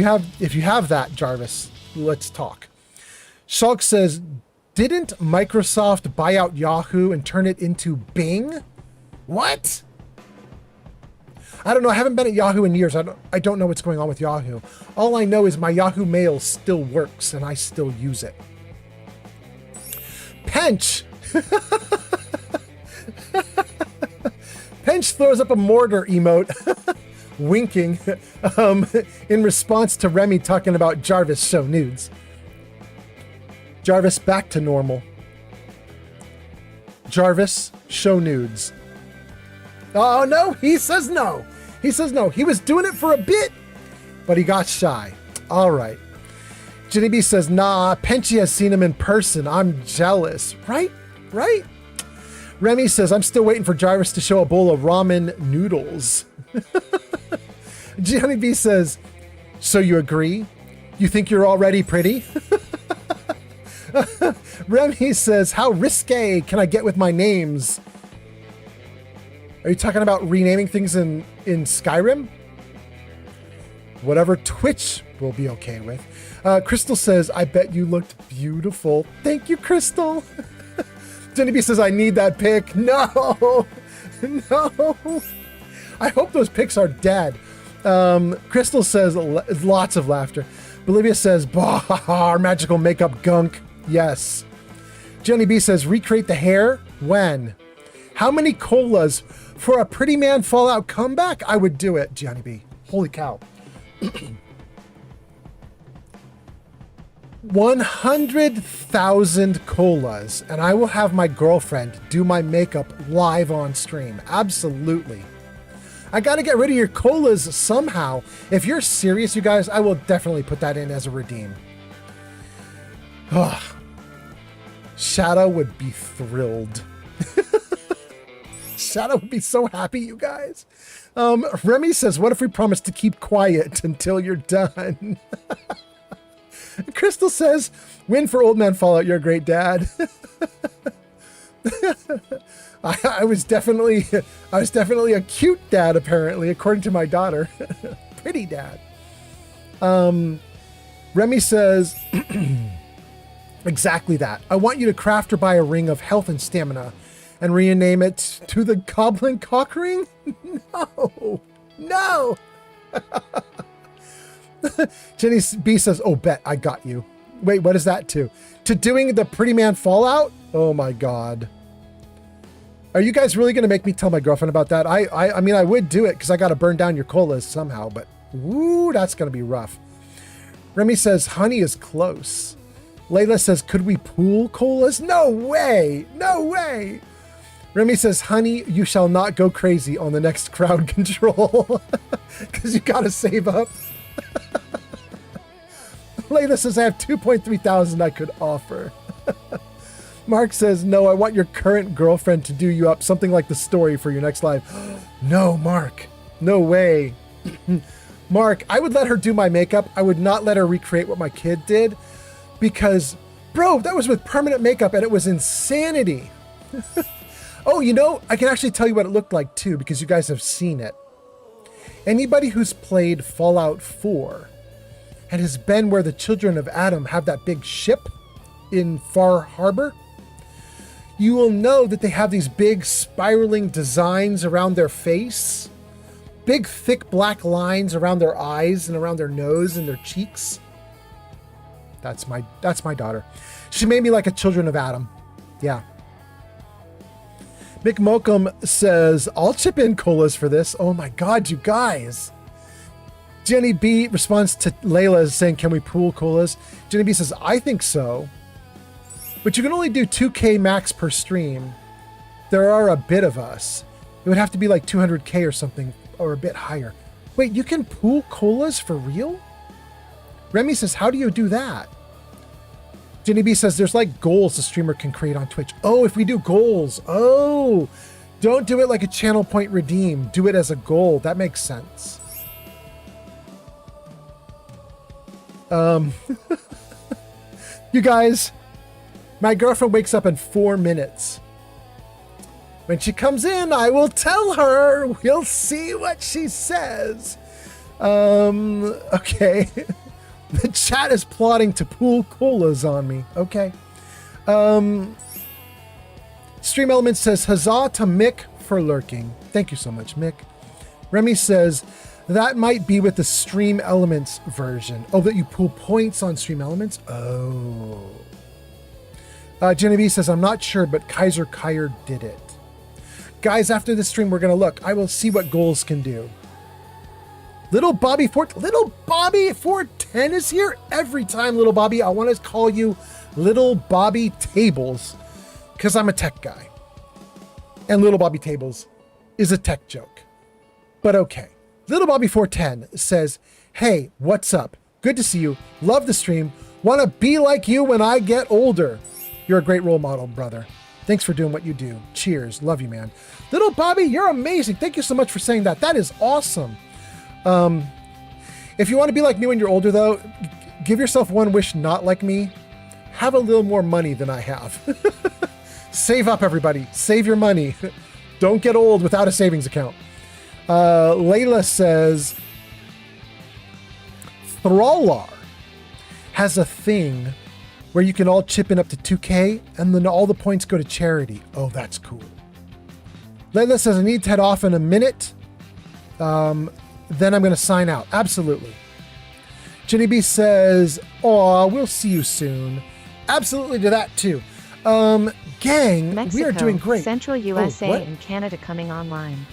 Speaker 1: have that, Jarvis, let's talk. Shulk says, didn't Microsoft buy out Yahoo and turn it into Bing? What? I don't know. I haven't been at Yahoo in years. I don't know what's going on with Yahoo. All I know is my Yahoo Mail still works and I still use it. Pench. Pench throws up a mortar emote, winking, in response to Remy talking about Jarvis show nudes. Jarvis, back to normal. Jarvis, show nudes. Oh, no, he says no. He says no. He was doing it for a bit, but he got shy. All right. Jenny B says, nah, Penchy has seen him in person. I'm jealous. Right? Right? Remy says, I'm still waiting for Jarvis to show a bowl of ramen noodles. Jenny B says, so you agree? You think you're already pretty? Remy says, how risque can I get with my names? Are you talking about renaming things in Skyrim? Whatever Twitch will be okay with. Crystal says, I bet you looked beautiful. Thank you, Crystal. Jenny B says, I need that pic. No, no. I hope those pics are dead. Crystal says, lots of laughter. Bolivia says, bah, our magical makeup gunk. Yes. Jenny B says, recreate the hair? When? How many colas for a Pretty Man Fallout comeback? I would do it, Jenny B. Holy cow. 100,000 colas, and I will have my girlfriend do my makeup live on stream. Absolutely. I got to get rid of your colas somehow. If you're serious, you guys, I will definitely put that in as a redeem. Ugh. Shadow would be thrilled. Shadow would be so happy, you guys. Remy says, what if we promise to keep quiet until you're done? Crystal says, win for Old Man Fallout, you're a great dad. I was definitely a cute dad, apparently, according to my daughter. Pretty dad. Remy says, exactly that. I want you to craft or buy a ring of health and stamina and rename it to the Goblin Cock Ring? No, no. Jenny B says, oh, bet I got you. Wait, what is that to? To doing the Pretty Man Fallout? Oh my God. Are you guys really going to make me tell my girlfriend about that? I mean, I would do it because I got to burn down your colas somehow, but woo, that's going to be rough. Remy says, honey is close. Layla says, could we pool colas? No way. No way. Remy says, honey, you shall not go crazy on the next crowd control because you got to save up. Layla says, I have 2.3 thousand I could offer. Mark says, no, I want your current girlfriend to do you up something like the story for your next live. No, Mark, no way. Mark, I would let her do my makeup. I would not let her recreate what my kid did because, bro, that was with permanent makeup and it was insanity. Oh, you know, I can actually tell you what it looked like too, because you guys have seen it. Anybody who's played Fallout 4 and has been where the children of Adam have that big ship in Far Harbor, you will know that they have these big spiraling designs around their face. big, thick black lines around their eyes and around their nose and their cheeks. That's my daughter. She made me like a Children of Adam. Yeah. Mick Mokum says, I'll chip in colas for this. Oh my God, you guys. Jenny B responds to Layla saying, can we pool colas? Jenny B says, I think so. But you can only do 2K max per stream. There are a bit of us. It would have to be like 200K or something, or a bit higher. Wait, you can pool colas for real? Remy says, how do you do that? Jenny B says, there's like goals the streamer can create on Twitch. Oh, if we do goals. Oh, don't do it like a channel point redeem. Do it as a goal. That makes sense. You guys, my girlfriend wakes up in 4 minutes. When she comes in, I will tell her. We'll see what she says. Okay. The chat is plotting to pool colas on me. Okay. Stream Element says, huzzah to Mick for lurking. Thank you so much, Mick. Remy says, that might be with the Stream Elements version. Oh, that you pull points on Stream Elements? Oh. Genevieve says, I'm not sure, but Kaiser Kyer did it. Guys, after this stream, we're going to look. I will see what goals can do. Little Bobby 410 is here every time, Little Bobby. I want to call you Little Bobby Tables because I'm a tech guy. And Little Bobby Tables is a tech joke. But okay. Little Bobby 410 says, hey, what's up? Good to see you. Love the stream. Want to be like you when I get older. You're a great role model, brother. Thanks for doing what you do. Cheers. Love you, man. Little Bobby, you're amazing. Thank you so much for saying that. That is awesome. If you want to be like me when you're older, though, give yourself one wish not like me. Have a little more money than I have. Save up, everybody. Save your money. Don't get old without a savings account. Layla says, Thrallar has a thing where you can all chip in up to 2K and then all the points go to charity. Oh, that's cool. Layla says, I need to head off in a minute. Then I'm going to sign out. Absolutely. Jenny B says, aw, we'll see you soon. Absolutely to that too. Gang,
Speaker 2: Mexico,
Speaker 1: we are doing great.
Speaker 2: Central USA and Canada coming online.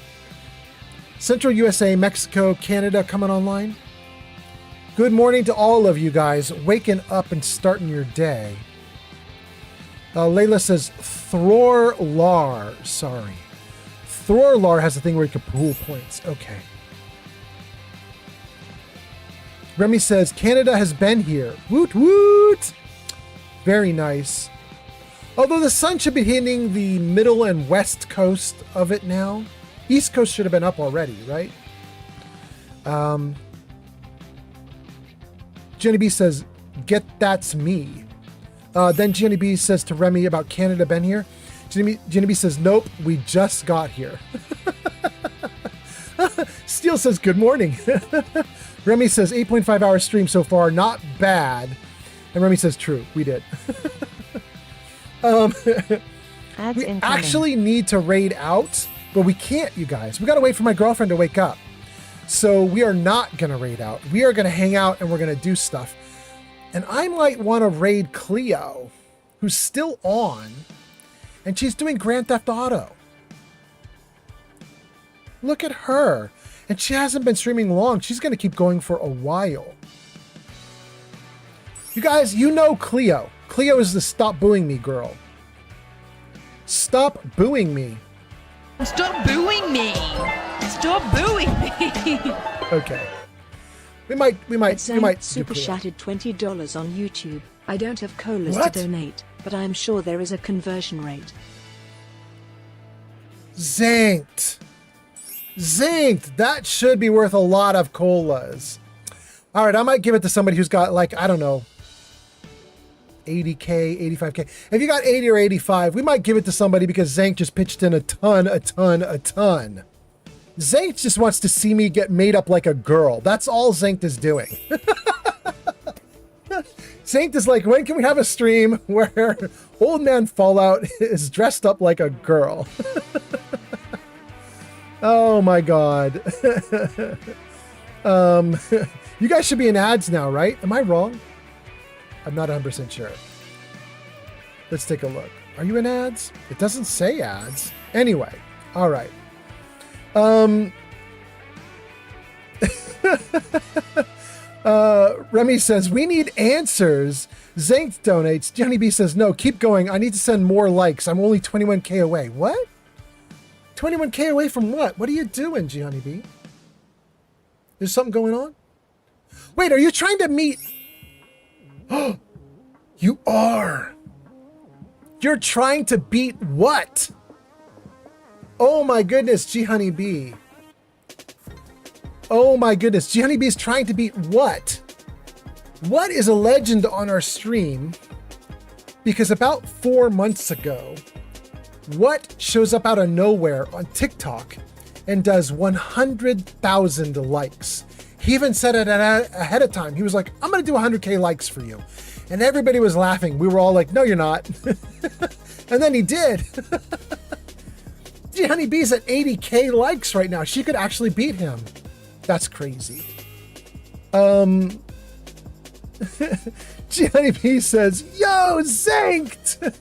Speaker 1: Central USA, Mexico, Canada coming online. Good morning to all of you guys waking up and starting your day. Layla says, Throrlar. Sorry. Throrlar has a thing where you can pool points. Okay. Remy says, Canada has been here. Woot woot. Very nice. Although the sun should be hitting the middle and west coast of it now. East coast should have been up already, right? Jenny B says, get that's me. Then Jenny B says to Remy about Canada been here. Jenny B says, nope, we just got here. Steele says, good morning. Remy says, 8.5 hour stream so far, not bad. And Remy says, true, we did. We actually need to raid out, but we can't, you guys. We got to wait for my girlfriend to wake up. So we are not going to raid out. We are going to hang out and we're going to do stuff. And I might want to raid Cleo, who's still on, and she's doing Grand Theft Auto. Look at her. And she hasn't been streaming long. She's going to keep going for a while. You guys, you know Cleo. Cleo is the stop booing me girl. Stop booing me.
Speaker 6: Stop booing me! Stop booing me!
Speaker 1: Okay. We might
Speaker 17: super chatted $20 on YouTube. I don't have colas to donate, but I'm sure there is a conversion rate.
Speaker 1: Zanked. That should be worth a lot of colas. All right, I might give it to somebody who's got, like, I don't know, 80K, 85K. If you got 80 or 85, we might give it to somebody because Zank just pitched in a ton. Zank just wants to see me get made up like a girl. That's all Zank is doing. Zank is like, when can we have a stream where Old Man Fallout is dressed up like a girl? Oh my God. You guys should be in ads now, right? Am I wrong? I'm not 100% sure. Let's take a look. Are you in ads? It doesn't say ads. Anyway, all right. Remy says, we need answers. Zank donates. Johnny B says, no, keep going. I need to send more likes. I'm only 21K away. What? 21K away from what? What are you doing, Johnny B? There's something going on? Wait, are you trying to meet... Oh, you are. You're trying to beat what? Oh my goodness, G Honey B. Oh my goodness, G Honey B is trying to beat what? What is a legend on our stream? Because about 4 months ago, what shows up out of nowhere on TikTok and does 100,000 likes. He even said it ahead of time. He was like, I'm going to do 100K likes for you. And everybody was laughing. We were all like, no, you're not. And then he did. G Honey B's at 80K likes right now. She could actually beat him. That's crazy. G Honey B says, yo, Zanked!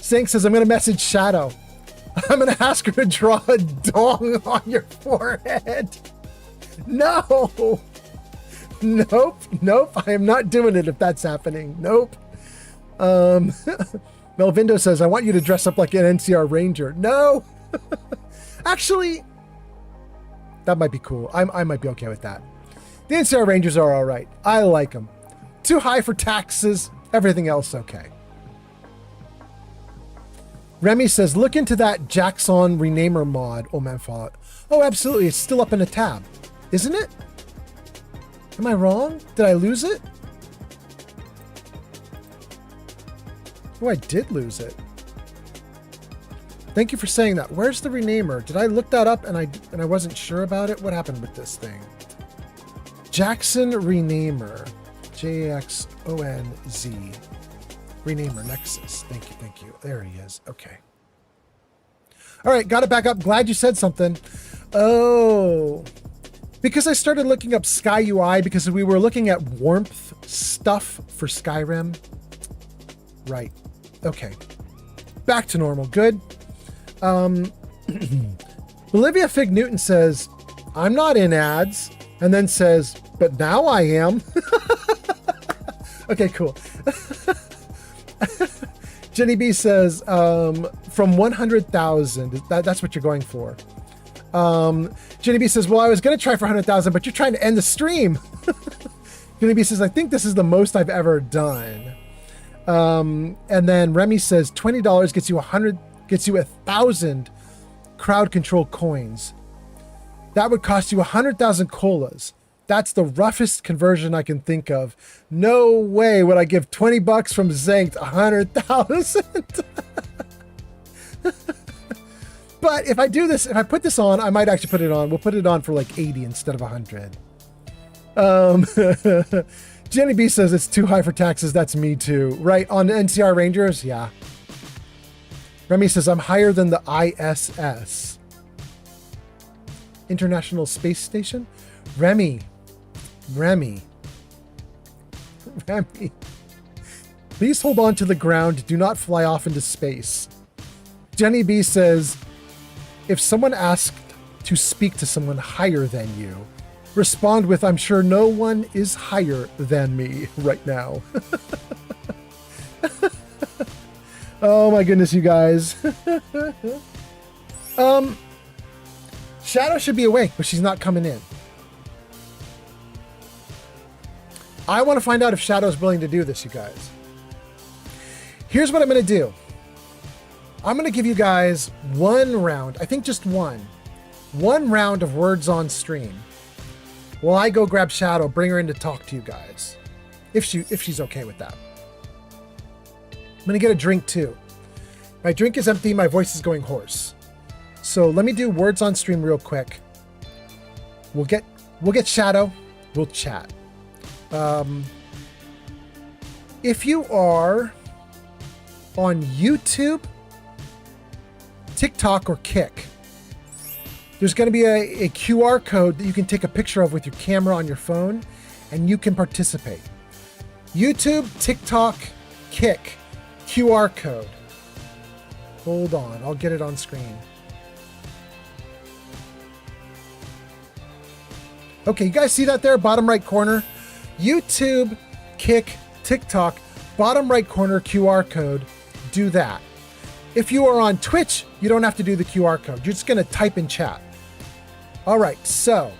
Speaker 1: Zank says, I'm going to message Shadow. I'm going to ask her to draw a dong on your forehead. No. Nope. I am not doing it if that's happening. Nope. Melvindo says, I want you to dress up like an NCR Ranger. No. Actually, that might be cool. I might be okay with that. The NCR Rangers are all right. I like them. Too high for taxes. Everything else okay. Remy says, look into that Jackson Renamer mod, Oh Man Fallout. Oh, absolutely. It's still up in a tab. Isn't it? Am I wrong? Did I lose it? Oh, I did lose it. Thank you for saying that. Where's the renamer? Did I look that up and I wasn't sure about it? What happened with this thing? Jackson Renamer. J-A-X-O-N-Z. Renamer Nexus. Thank you. There he is. Okay. All right, got it back up. Glad you said something. Oh. Because I started looking up Sky UI because we were looking at warmth stuff for Skyrim. Right. Okay. Back to normal. Good. Olivia Fig Newton says, I'm not in ads. And then says, but now I am. Okay, cool. Jenny B says, from 100,000. That's what you're going for. Jenny B says, well, I was going to try for 100,000, but you're trying to end the stream. Jenny B says, I think this is the most I've ever done. And then Remy says, $20 gets you 1,000 crowd control coins. That would cost you 100,000 colas. That's the roughest conversion I can think of. No way would I give $20 from Zanked 100,000. But if I do this, if I put this on, I might actually put it on. We'll put it on for like 80 instead of 100. Jenny B says it's too high for taxes. That's me too. Right, on NCR Rangers? Yeah. Remy says I'm higher than the ISS. International Space Station? Remy. Please hold on to the ground. Do not fly off into space. Jenny B says, if someone asked to speak to someone higher than you, respond with, I'm sure no one is higher than me right now. Oh my goodness, you guys. Shadow should be awake, but she's not coming in. I want to find out if Shadow's willing to do this, you guys. Here's what I'm going to do. I'm going to give you guys one round, I think just one round of words on stream. While I go grab Shadow, bring her in to talk to you guys. If she's okay with that. I'm going to get a drink too. My drink is empty, my voice is going hoarse. So let me do words on stream real quick. We'll get Shadow, we'll chat. If you are on YouTube, TikTok, or Kick, There's going to be a QR code that you can take a picture of with your camera on your phone, and you can participate. YouTube, TikTok, Kick, QR code. Hold on, I'll get it on screen. Okay, you guys see that there? Bottom right corner. YouTube, Kick, TikTok, bottom right corner QR code. Do that. If you are on Twitch, you don't have to do the QR code. You're just going to type in chat. All right, so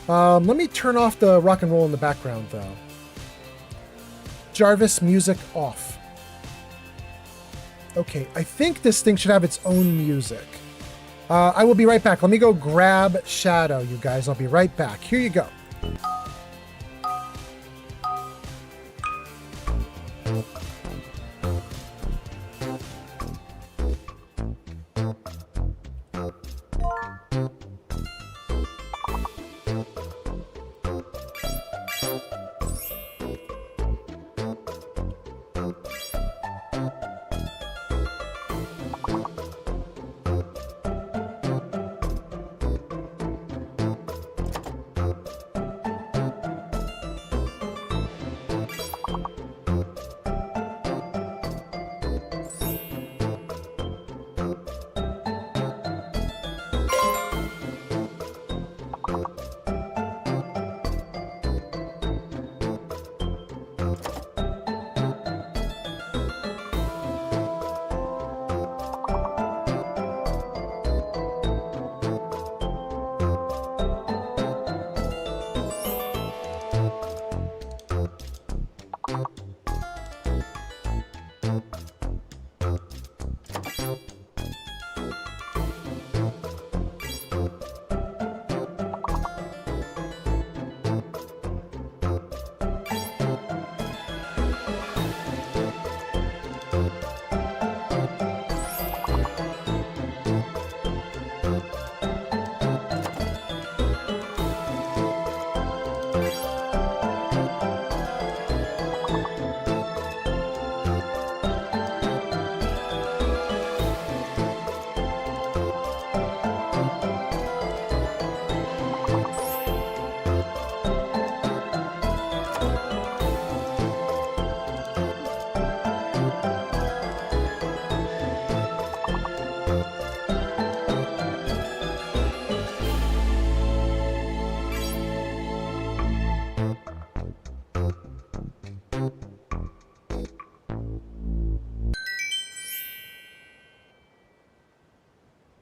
Speaker 1: let me turn off the rock and roll in the background, though. Jarvis, music off. Okay, I think this thing should have its own music. I will be right back. Let me go grab Shadow, you guys. I'll be right back. Here you go.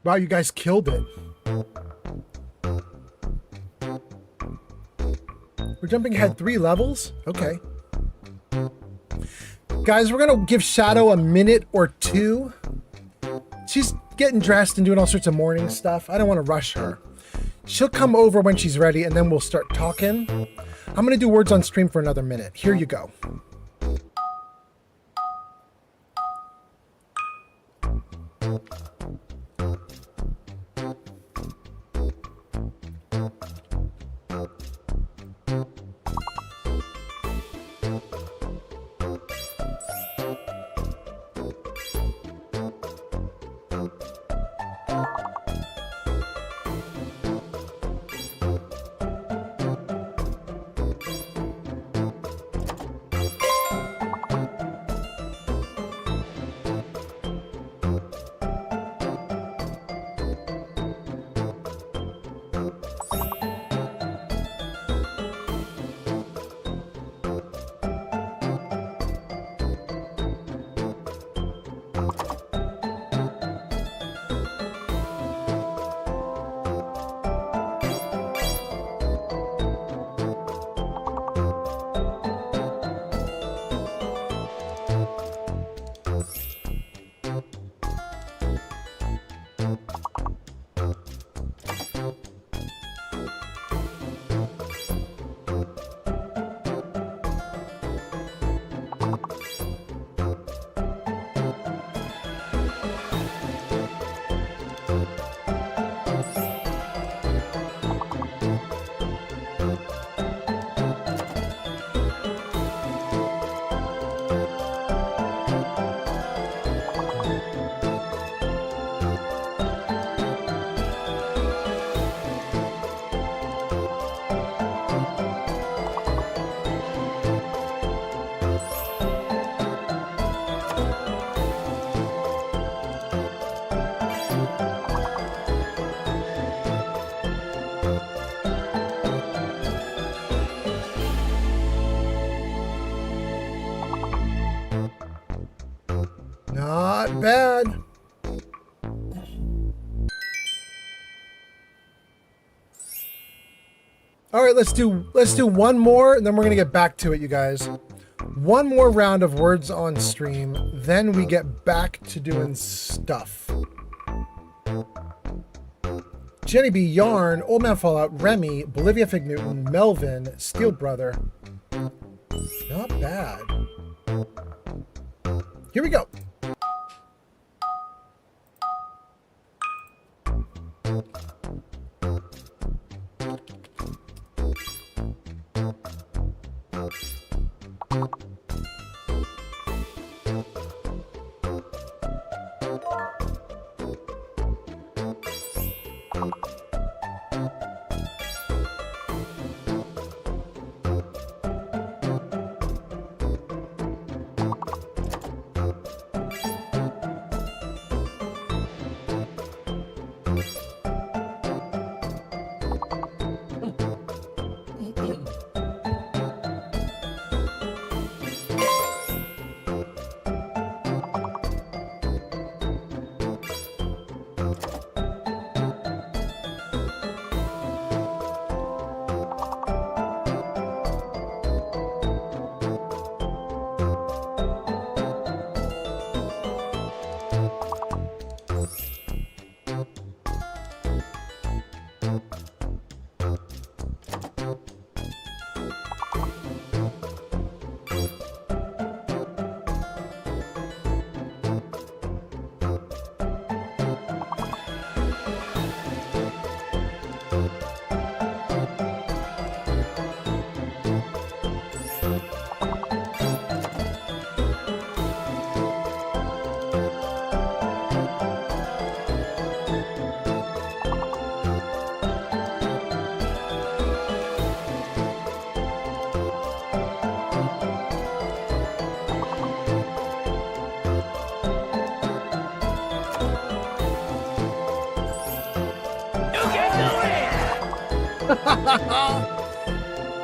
Speaker 1: Wow, you guys killed it. We're jumping ahead 3 levels? Okay. Guys, we're gonna give Shadow a minute or 2. She's getting dressed and doing all sorts of morning stuff. I don't want to rush her. She'll come over when she's ready, and then we'll start talking. I'm gonna do words on stream for another minute. Here you go. bad. All right, let's do one more, and then we're gonna get back to it, you guys. One more round of words on stream, then we get back to doing stuff. Jenny B, Yarn, Old Man Fallout, Remy, Bolivia Fig Newton, Melvin, Steel Brother. Not bad. Here we go.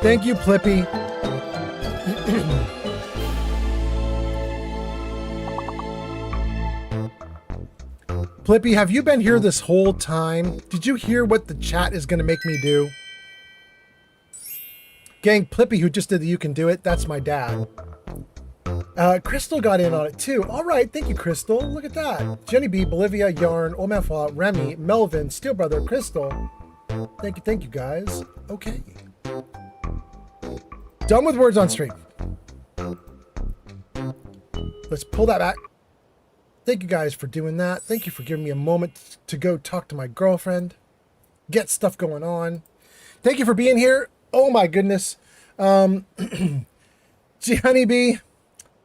Speaker 1: Thank you, Plippy. Plippy, have you been here this whole time? Did you hear what the chat is going to make me do? Gang, Plippy, who just did the You Can Do It, that's my dad. Crystal got in on it too. All right, thank you, Crystal. Look at that. Jenny B, Bolivia, Yarn, Old Man Fallout, Remy, Melvin, Steel Brother, Crystal. Thank you, guys. Okay. Done with words on stream. Let's pull that back. Thank you guys for doing that. Thank you for giving me a moment to go talk to my girlfriend, get stuff going on. Thank you for being here. Oh my goodness. G Honeybee,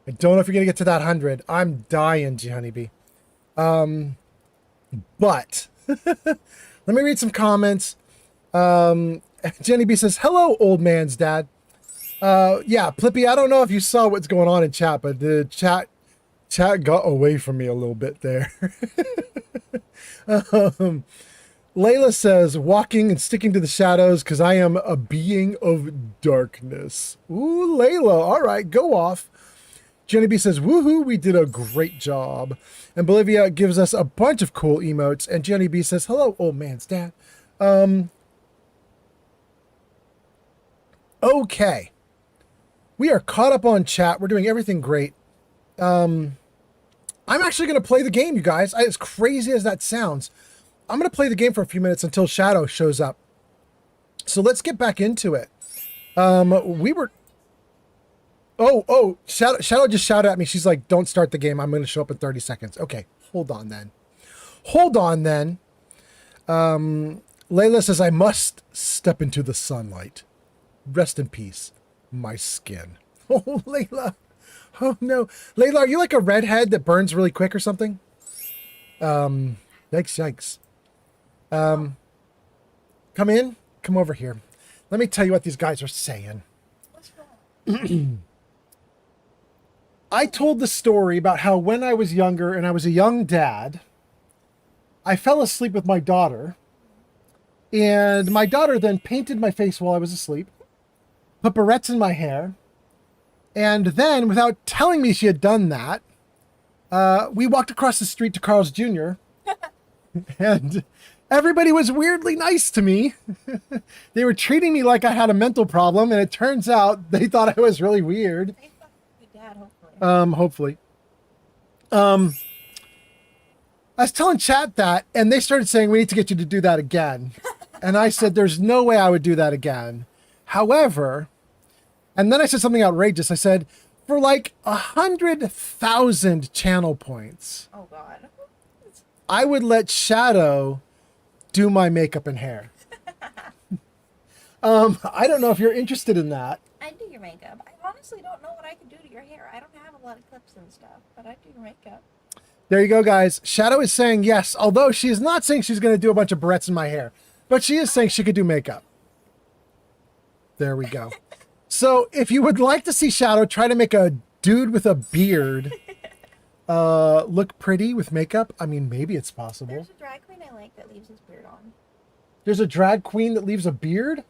Speaker 1: I don't know if you're gonna get to that 100. I'm dying, G Honeybee. But let me read some comments. Jenny B says, hello, old man's dad. Yeah, Plippy, I don't know if you saw what's going on in chat, but the chat got away from me a little bit there. Layla says, walking and sticking to the shadows because I am a being of darkness. Ooh, Layla, all right, go off. Jenny B says, woohoo, we did a great job. And Bolivia gives us a bunch of cool emotes. And Jenny B says, hello, old man's dad. Okay. We are caught up on chat. We're doing everything great. I'm actually going to play the game, you guys. As crazy as that sounds, I'm going to play the game for a few minutes until Shadow shows up. So let's get back into it. Shadow just shouted at me. She's like, don't start the game. I'm going to show up in 30 seconds. Okay, hold on then. Layla says, I must step into the sunlight. Rest in peace, my skin. Oh, Layla. Oh, no. Layla, are you like a redhead that burns really quick or something? Yikes. Come in. Come over here. Let me tell you what these guys are saying. I told the story about how when I was younger and I was a young dad, I fell asleep with my daughter. And my daughter then painted my face while I was asleep, put barrettes in my hair, and then, without telling me she had done that, We walked across the street to Carl's Jr. and everybody was weirdly nice to me. They were treating me like I had a mental problem, and it turns out they thought I was really weird. Hopefully. I was telling chat that, and they started saying, we need to get you to do that again. And I said, there's no way I would do that again. However, and then I said something outrageous. I said, for like 100,000 channel points,
Speaker 12: Oh God.
Speaker 1: I would let Shadow do my makeup and hair. I don't know if you're interested in that.
Speaker 12: I do your makeup. I honestly don't know what I could do to your hair. I don't have a lot of clips and stuff, but I do your makeup.
Speaker 1: There you go, guys. Shadow is saying yes, although she is not saying she's going to do a bunch of barrettes in my hair, but she is saying she could do makeup. There we go. So if you would like to see Shadow try to make a dude with a beard look pretty with makeup, I mean, maybe it's possible.
Speaker 12: There's a drag queen I like that leaves his beard on.
Speaker 1: There's a drag queen that leaves a beard?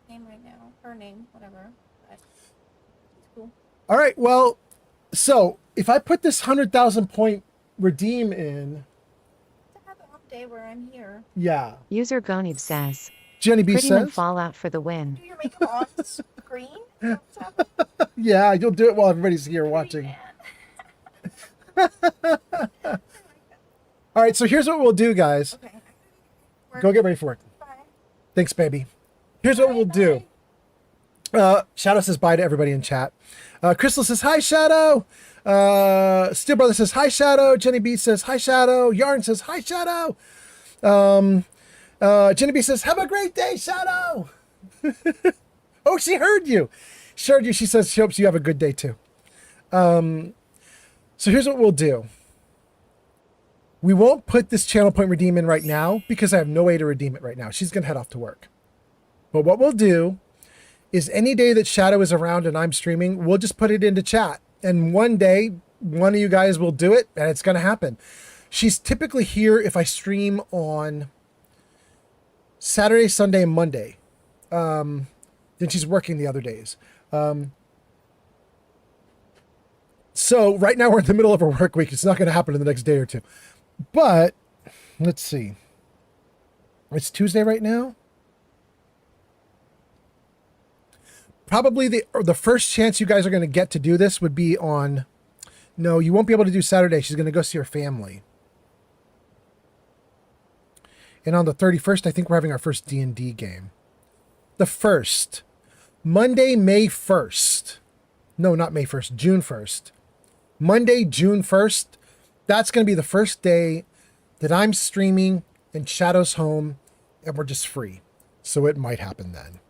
Speaker 12: Name right now. Her name, whatever. It's cool.
Speaker 1: All right, well, so if I put this 100,000 point redeem in,
Speaker 12: To have a hump day where I'm here.
Speaker 1: yeah.
Speaker 2: User Gonib says.
Speaker 1: Jenny B
Speaker 2: Pretty
Speaker 1: says.
Speaker 2: Man Fallout for the win.
Speaker 12: Do your makeup on screen?
Speaker 1: Yeah, you'll do it while everybody's here watching. All right, so here's what we'll do, guys.
Speaker 12: Okay.
Speaker 1: Go get ready for it.
Speaker 12: Bye.
Speaker 1: Thanks, baby. Here's what we'll do. Shadow says bye to everybody in chat. Crystal says hi, Shadow. Steel Brother says hi, Shadow. Jenny B says hi, Shadow. Yarn says hi, Shadow. Jenny B says, have a great day, Shadow. Oh, she heard you. She heard you. She says she hopes you have a good day too. So here's what we'll do. We won't put this channel point redeem in right now because I have no way to redeem it right now. She's going to head off to work. But what we'll do is any day that Shadow is around and I'm streaming, we'll just put it into chat. And one day, one of you guys will do it and it's going to happen. She's typically here if I stream on Saturday, Sunday, and Monday. Then she's working the other days. So right now we're in the middle of her work week. It's not going to happen in the next day or two. But let's see. It's Tuesday right now. Probably the first chance you guys are going to get to do this would be on... No, you won't be able to do Saturday. She's going to go see her family. And on the 31st, I think we're having our first D&D game. The 1st. Monday, May 1st. No, not May 1st. June 1st. Monday, June 1st. That's going to be the first day that I'm streaming and Shadow's home and we're just free. So it might happen then.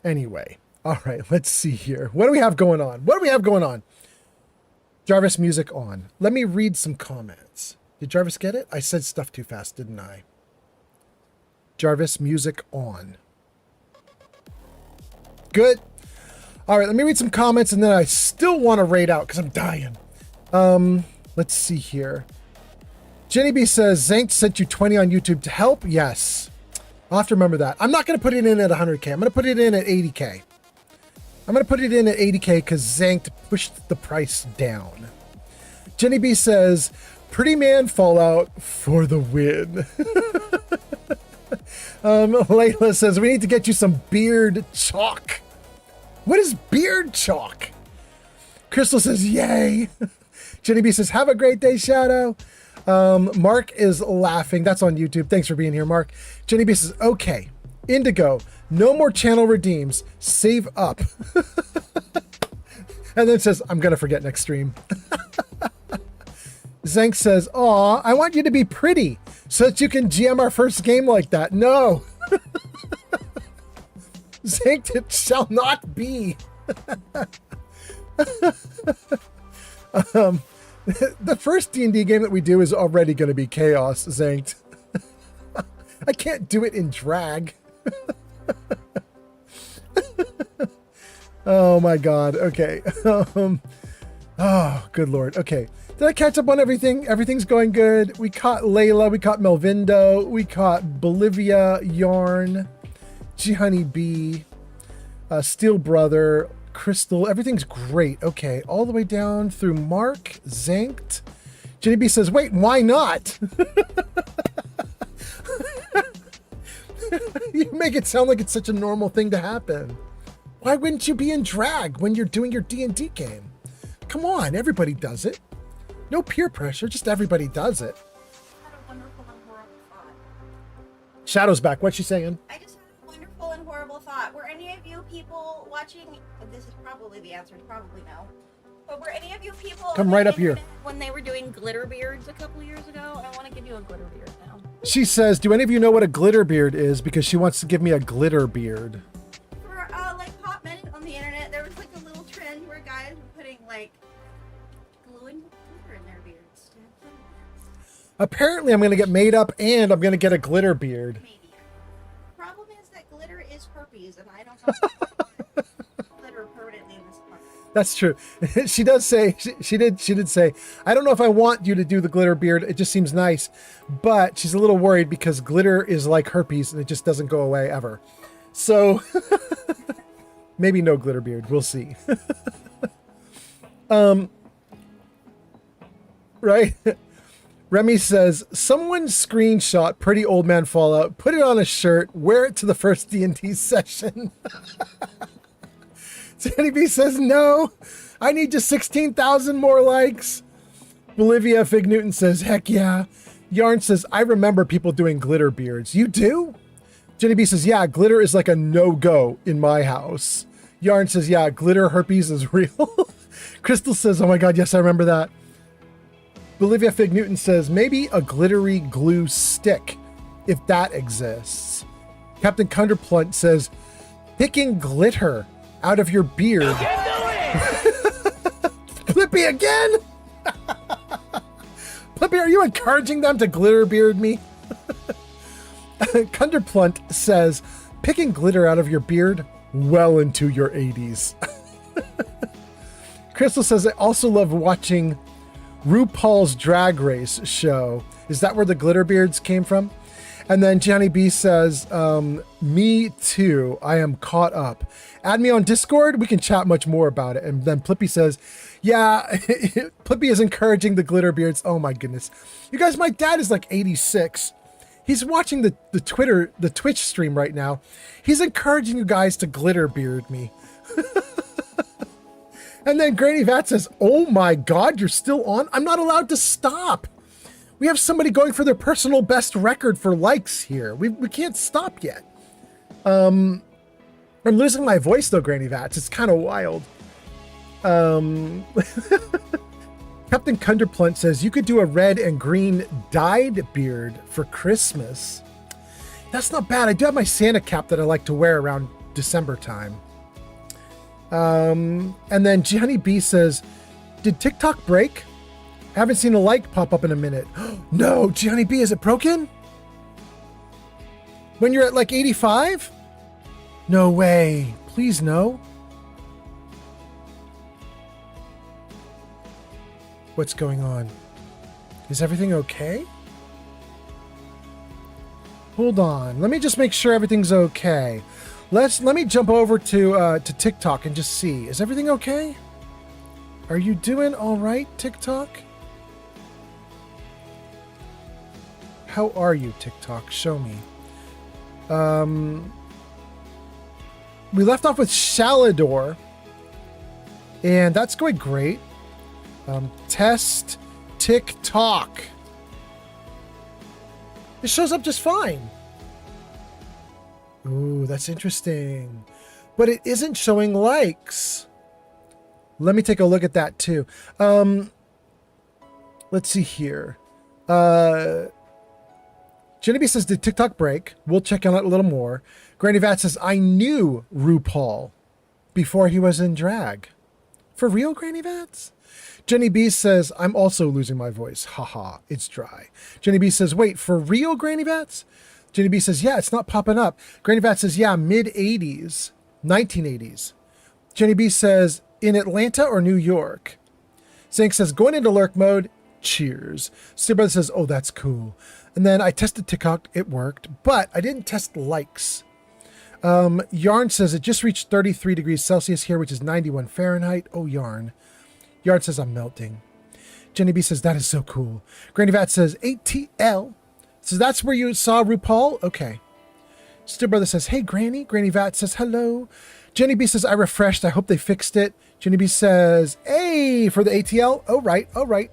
Speaker 1: Anyway. All right, let's see here. What do we have going on? What do we have going on? Jarvis music on. Let me read some comments. Did Jarvis get it? I said stuff too fast, didn't I? Jarvis music on. Good. All right, let me read some comments and then I still want to raid out because I'm dying. Let's see here. Jenny B says, Zank sent you 20 on YouTube to help. Yes. I'll have to remember that. I'm not going to put it in at 100K. I'm going to put it in at 80K. I'm going to put it in at 80K because Zank pushed the price down. Jenny B says, Pretty Man Fallout for the win. Layla says, we need to get you some beard chalk. What is beard chalk? Crystal says, yay. Jenny B says, have a great day, Shadow. Mark is laughing. That's on YouTube. Thanks for being here, Mark. Jenny B says, okay, Indigo, no more channel redeems. Save up. And then says, I'm going to forget next stream. Zank says, aw, I want you to be pretty so that you can GM our first game like that. No. Zank, it shall not be. The first D&D game that we do is already going to be chaos, Zank. I can't do it in drag. Oh my god. Okay. Oh, good lord. Okay. Did I catch up on everything? Everything's going good. We caught Layla. We caught Melvindo. We caught Bolivia, Yarn, G Honey B, Steel Brother, Crystal, everything's great. Okay, all the way down through Mark, Zanked. Jenny B says, wait, why not? You make it sound like it's such a normal thing to happen. Why wouldn't you be in drag when you're doing your D&D game? Come on, everybody does it. No peer pressure, just everybody does it. Shadow's back. What's she saying?
Speaker 12: I just had a wonderful and horrible thought. Were any of you people watching? This is probably the answer. Probably no. But were any of you people
Speaker 1: come right up here
Speaker 12: when they were doing glitter beards a couple years ago? I want to give you a glitter beard now.
Speaker 1: She says, "Do any of you know what a glitter beard is?" Because she wants to give me a glitter beard.
Speaker 12: For like hot minute on the internet, there was like a little trend where guys were putting like glue and glitter in their beards.
Speaker 1: Apparently, I'm going to get made up and I'm going to get a glitter beard.
Speaker 12: Maybe. Problem is that glitter is herpes, and I don't know glitter permanently in this part.
Speaker 1: That's true. She does say she did say, I don't know if I want you to do the glitter beard. It just seems nice, but she's a little worried because glitter is like herpes and it just doesn't go away ever. So maybe no glitter beard. We'll see. Right. Remy says, someone screenshot Pretty Old Man Fallout, put it on a shirt, wear it to the first D&D session. Sandy B says, no, I need just 16,000 more likes. Bolivia Fig Newton says, heck yeah. Yarn says, I remember people doing glitter beards. You do? Jenny B says, yeah, glitter is like a no-go in my house. Yarn says, yeah, glitter herpes is real. Crystal says, oh my God, yes, I remember that. Bolivia Fig Newton says, maybe a glittery glue stick, if that exists. Captain Cunderplunt says, picking glitter out of your beard. Flippy again? Flippy, are you encouraging them to glitter beard me? Cunderplunt says, picking glitter out of your beard well into your 80s. Crystal says, I also love watching RuPaul's Drag Race show. Is that where the glitter beards came from? And then Johnny B says, me too. I am caught up. Add me on Discord. We can chat much more about it. And then Plippy says, yeah, Plippy is encouraging the glitter beards. Oh my goodness. You guys, my dad is like 86. He's watching the Twitch stream right now. He's encouraging you guys to glitter beard me. And then Granny Vat says, oh my God, you're still on? I'm not allowed to stop. We have somebody going for their personal best record for likes here. We can't stop yet. I'm losing my voice though, Granny Vats. It's kind of wild. Captain Cunderplunt says, you could do a red and green dyed beard for Christmas. That's not bad. I do have my Santa cap that I like to wear around December time. And then Johnny B says, did TikTok break? I haven't seen a like pop up in a minute. No, Johnny B, is it broken? When you're at like 85? No way. Please no. What's going on? Is everything okay? Hold on. Let me just make sure everything's okay. Let me jump over to TikTok and just see. Is everything okay? Are you doing all right, TikTok? How are you, TikTok? Show me. We left off with Shalador, and that's going great. Test TikTok. It shows up just fine. Ooh, that's interesting. But it isn't showing likes. Let me take a look at that too. Let's see here. Genevieve says, did TikTok break? We'll check on it a little more. Granny Vat says, I knew RuPaul before he was in drag. For real, Granny Vats? Jenny B says, I'm also losing my voice. Haha, it's dry. Jenny B says, wait, for real, Granny Vats? Jenny B says, yeah, it's not popping up. Granny Vat says, yeah, mid-80s, 1980s. Jenny B says, in Atlanta or New York? Zank says, going into lurk mode, cheers. Steelbrother says, oh, that's cool. And then I tested TikTok, it worked, but I didn't test likes. Yarn says it just reached 33 degrees Celsius here, which is 91 Fahrenheit. Oh, Yarn. Yarn says I'm melting. Jenny B says that is so cool. Granny Vat says ATL. So that's where you saw RuPaul? Okay. Still Brother says, hey, Granny. Granny Vat says hello. Jenny B says I refreshed. I hope they fixed it. Jenny B says, hey, for the ATL. Oh, right. All right.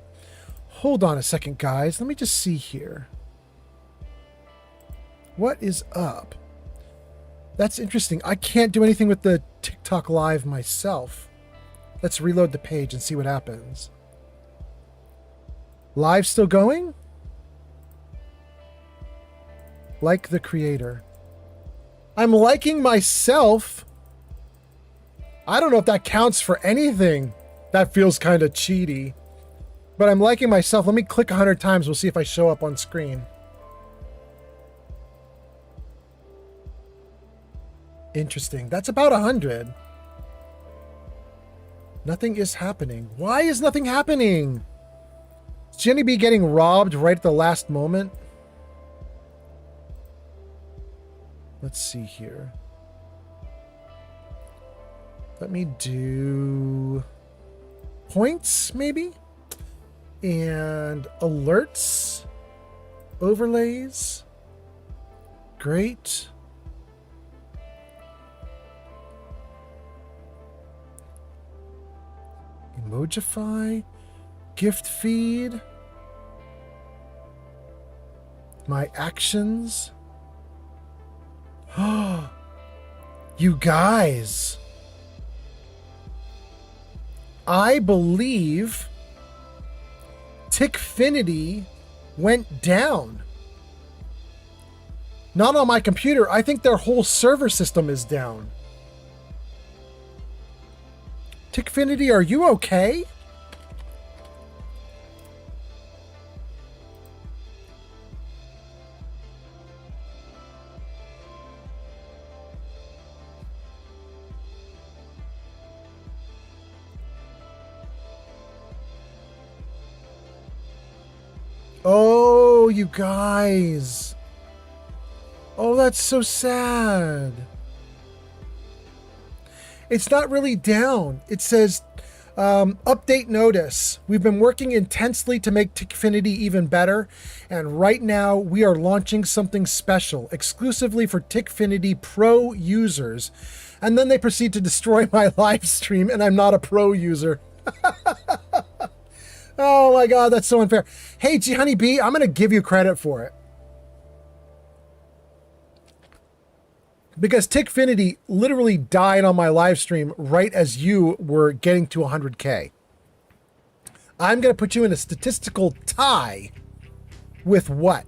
Speaker 1: Hold on a second, guys. Let me just see here. What is up? That's interesting. I can't do anything with the TikTok live myself. Let's reload the page and see what happens. Live still going? Like the creator. I'm liking myself. I don't know if that counts for anything. That feels kind of cheaty. But I'm liking myself. Let me click 100 times. We'll see if I show up on screen. Interesting. That's about 100. Nothing is happening. Why is nothing happening? Is Jenny B getting robbed right at the last moment? Let's see here. Let me do points, maybe? And alerts, overlays. Great. Emojify, gift feed, my actions. Oh, you guys. I believe Tickfinity went down. Not on my computer. I think their whole server system is down. Tickfinity, are you okay? Oh, you guys. Oh, that's so sad. It's not really down. It says, update notice. We've been working intensely to make Tickfinity even better. And right now we are launching something special exclusively for Tickfinity Pro users. And then they proceed to destroy my live stream and I'm not a pro user. Oh my God, that's so unfair. Hey, G Honey B, I'm going to give you credit for it. Because Tickfinity literally died on my live stream right as you were getting to 100K. I'm going to put you in a statistical tie with what?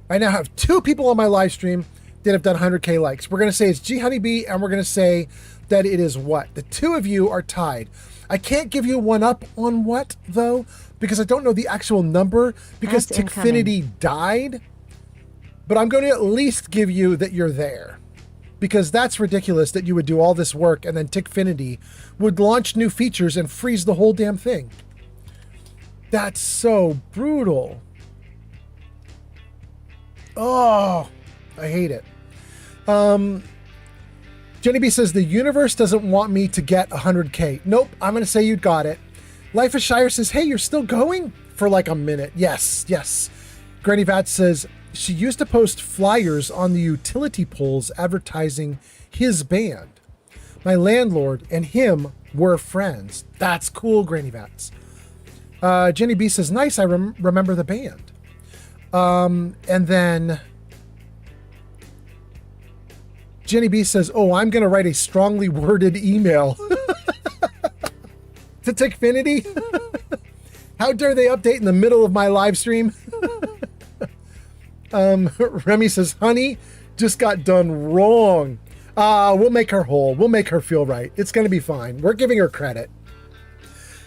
Speaker 1: I now have 2 people on my live stream that have done 100K likes. We're going to say it's G Honey B, and we're going to say that it is what? The 2 of you are tied. I can't give you one up on what, though, because I don't know the actual number, because Tickfinity died. But I'm going to at least give you that you're there. Because that's ridiculous that you would do all this work and then Tickfinity would launch new features and freeze the whole damn thing. That's so brutal. Oh, I hate it. Jenny B says, the universe doesn't want me to get 100K. Nope, I'm going to say you got it. Life of Shire says, hey, you're still going? For like a minute. Yes, yes. Granny Vat says, she used to post flyers on the utility poles advertising his band. My landlord and him were friends. That's cool, Granny Vats. Jenny B says, nice, I remember the band. And then Jenny B says, oh, I'm going to write a strongly worded email to Tickfinity. How dare they update in the middle of my live stream? Remy says, honey, just got done wrong. We'll make her whole. We'll make her feel right. It's going to be fine. We're giving her credit.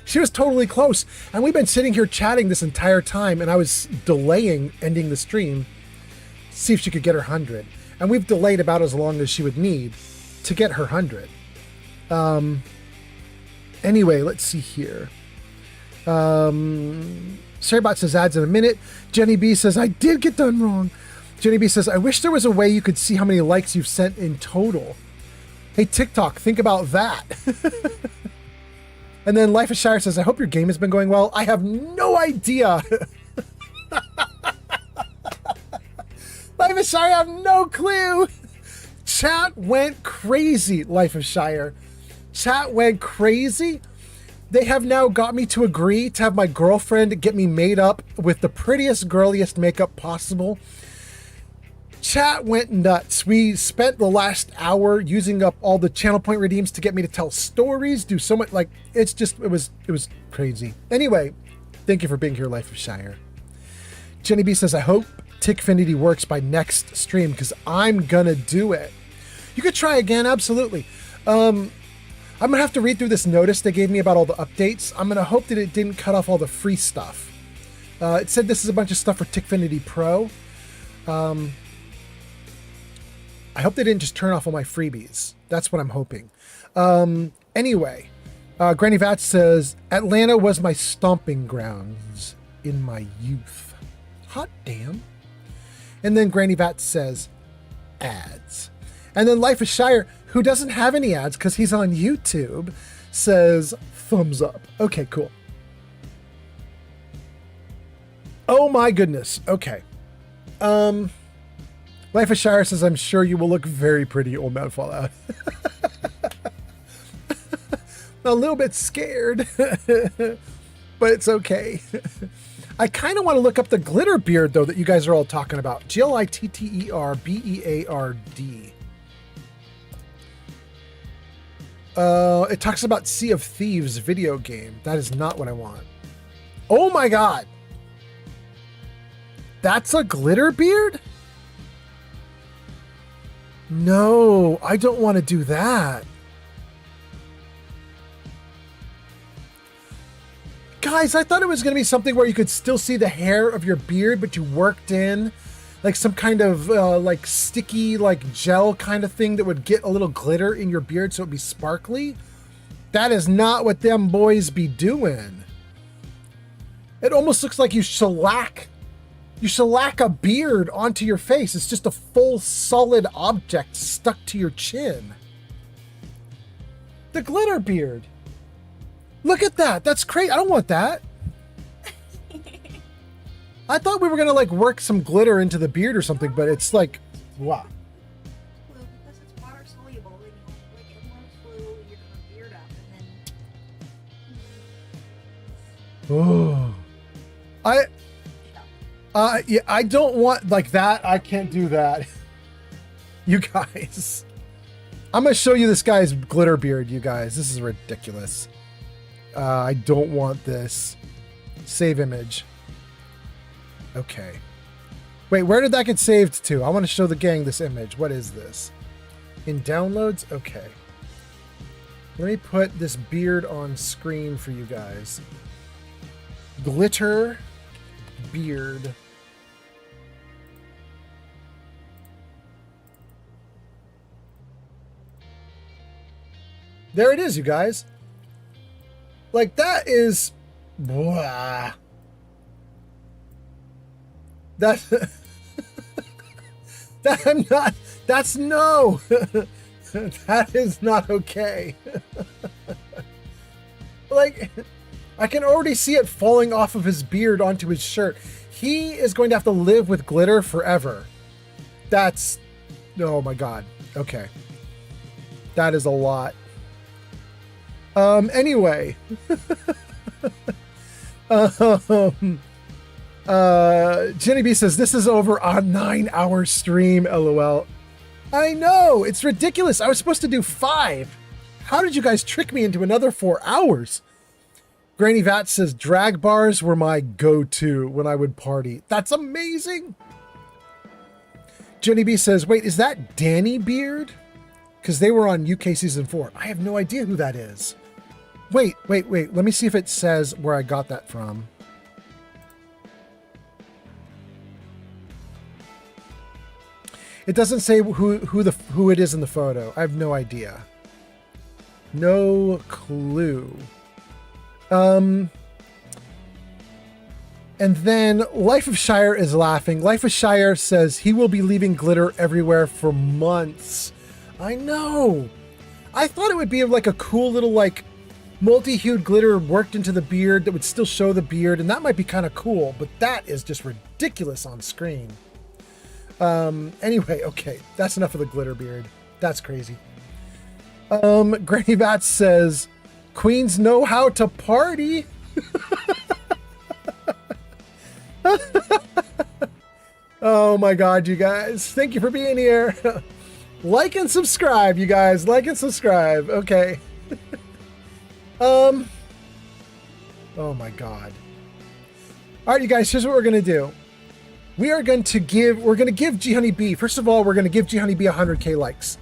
Speaker 1: She was totally close. And we've been sitting here chatting this entire time, and I was delaying ending the stream, see if she could get her 100. And we've delayed about as long as she would need to get her 100. Anyway, let's see here. Sarabot says ads in a minute. Jenny B says, I did get done wrong. Jenny B says, I wish there was a way you could see how many likes you've sent in total. Hey, TikTok, think about that. And then Life of Shire says, I hope your game has been going well. I have no idea. Life of Shire, I have no clue. Chat went crazy, Life of Shire. Chat went crazy. They have now got me to agree to have my girlfriend get me made up with the prettiest, girliest makeup possible. Chat went nuts. We spent the last hour using up all the channel point redeems to get me to tell stories, do so much, like, it was crazy. Anyway, thank you for being here, Life of Shire. Jenny B says, I hope Tickfinity works by next stream because I'm gonna do it. You could try again, absolutely. I'm gonna have to read through this notice they gave me about all the updates. I'm gonna hope that it didn't cut off all the free stuff. It said this is a bunch of stuff for Tickfinity Pro. I hope they didn't just turn off all my freebies. That's what I'm hoping. Anyway, Granny Vat says, Atlanta was my stomping grounds in my youth. Hot damn. And then Granny Vat says, ads. And then Life of Shire, who doesn't have any ads because he's on YouTube, says, thumbs up. Okay, cool. Oh my goodness. Okay. Life of Shire says, I'm sure you will look very pretty, Old Man Fallout. A little bit scared, but it's okay. I kind of want to look up the glitter beard, though, that you guys are all talking about. Glitterbeard. It talks about Sea of Thieves video game. That is not what I want. Oh my God. That's a glitter beard? No, I don't want to do that. Guys, I thought it was going to be something where you could still see the hair of your beard, but you worked in like some kind of like sticky, like gel kind of thing that would get a little glitter in your beard so it'd be sparkly. That is not what them boys be doing. It almost looks like you shellac a beard onto your face. It's just a full solid object stuck to your chin. The glitter beard. Look at that. That's crazy. I don't want that. I thought we were going to like work some glitter into the beard or something, but it's like, wow.
Speaker 12: Well, because it's water soluble, then you like it more glue, you're gonna beard up, and then.
Speaker 1: Yeah, I don't want like that. I can't do that. You guys. I'm going to show you this guy's glitter beard, you guys. This is ridiculous. I don't want this. Save image. Okay. Wait, where did that get saved to? I want to show the gang this image. What is this? In downloads? Okay. Let me put this beard on screen for you guys. Glitter beard. There it is, you guys. Like, that is... Blah. That's... that I'm not... That's no! That is not okay. Like, I can already see it falling off of his beard onto his shirt. He is going to have to live with glitter forever. That's... Oh my God. Okay. That is a lot. Anyway. Jenny B says, this is over a 9-hour stream, LOL. I know, it's ridiculous. I was supposed to do 5. How did you guys trick me into another 4 hours? Granny Vat says, drag bars were my go-to when I would party. That's amazing. Jenny B says, wait, is that Danny Beard? Because they were on UK Season 4. I have no idea who that is. Wait. Let me see if it says where I got that from. It doesn't say who it is in the photo. I have no idea. No clue. And then Life of Shire is laughing. Life of Shire says he will be leaving glitter everywhere for months. I know. I thought it would be like a cool little like multi-hued glitter worked into the beard that would still show the beard, and that might be kind of cool, but that is just ridiculous on screen. Anyway, okay, that's enough of the glitter beard. That's crazy. Granny Bat says, queens know how to party. Oh my God, you guys. Thank you for being here. Like and subscribe, you guys. Like and subscribe. Okay. Oh my God. All right, you guys, here's what we're going to do. We're going to give G Honey B. First of all, we're going to give G Honey B 100K likes.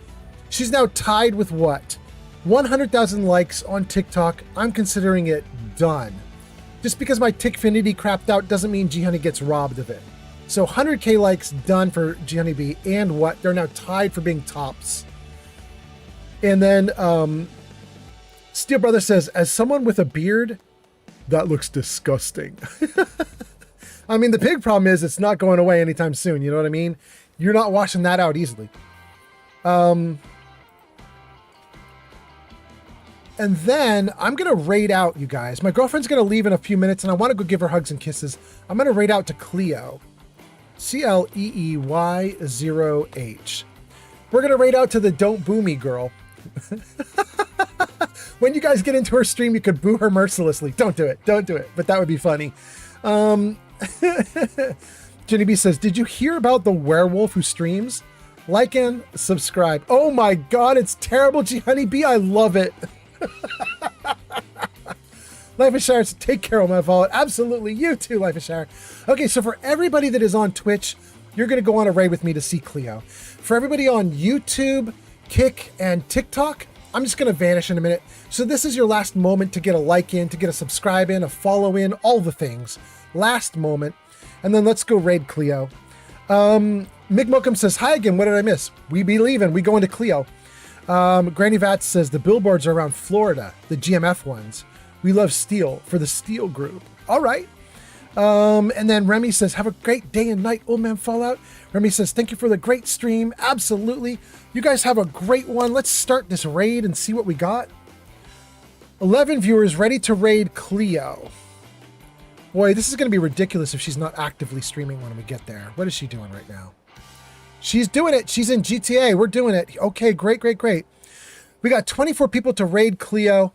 Speaker 1: She's now tied with what? 100,000 likes on TikTok. I'm considering it done. Just because my Tickfinity crapped out doesn't mean G Honey gets robbed of it. So 100K likes done for G Honey B, and what? They're now tied for being tops. And then Steel Brother says, as someone with a beard, that looks disgusting. I mean, the big problem is it's not going away anytime soon. You know what I mean? You're not washing that out easily. And then I'm going to raid out, you guys. My girlfriend's going to leave in a few minutes, and I want to go give her hugs and kisses. I'm going to raid out to Cleo. CLEEY0H. We're going to raid out to the Don't Boo Me girl. When you guys get into her stream, you could boo her mercilessly. Don't do it. Don't do it. But that would be funny. Jenny B says, did you hear about the werewolf who streams? Like and subscribe. Oh my God, it's terrible, G Honey B. I love it. Life of Shire, take care of my wallet. Absolutely. You too, Life of Shire. Okay, so for everybody that is on Twitch, you're going to go on a raid with me to see Cleo. For everybody on YouTube, Kick, and TikTok, I'm just going to vanish in a minute. So this is your last moment to get a like in, to get a subscribe in, a follow in, all the things. Last moment. And then let's go raid Cleo. Mick Mokum says, hi again. What did I miss? We be leaving. We go into Cleo. Granny Vats says, the billboards are around Florida, the GMF ones. We love Steel for the Steel group. All right. And then Remy says, have a great day and night, Old Man Fallout. Remy says, thank you for the great stream. Absolutely. You guys have a great one. Let's start this raid and see what we got. 11 viewers ready to raid Cleo. Boy, this is going to be ridiculous if she's not actively streaming when we get there. What is she doing right now? She's doing it. She's in GTA. We're doing it. Okay, great, great, great. We got 24 people to raid Cleo.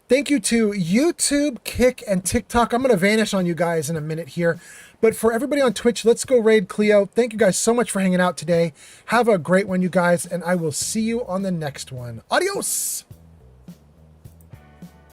Speaker 1: Thank you to YouTube, Kick, and TikTok. I'm going to vanish on you guys in a minute here. But for everybody on Twitch, let's go raid Cleo. Thank you guys so much for hanging out today. Have a great one, you guys, and I will see you on the next one. Adios!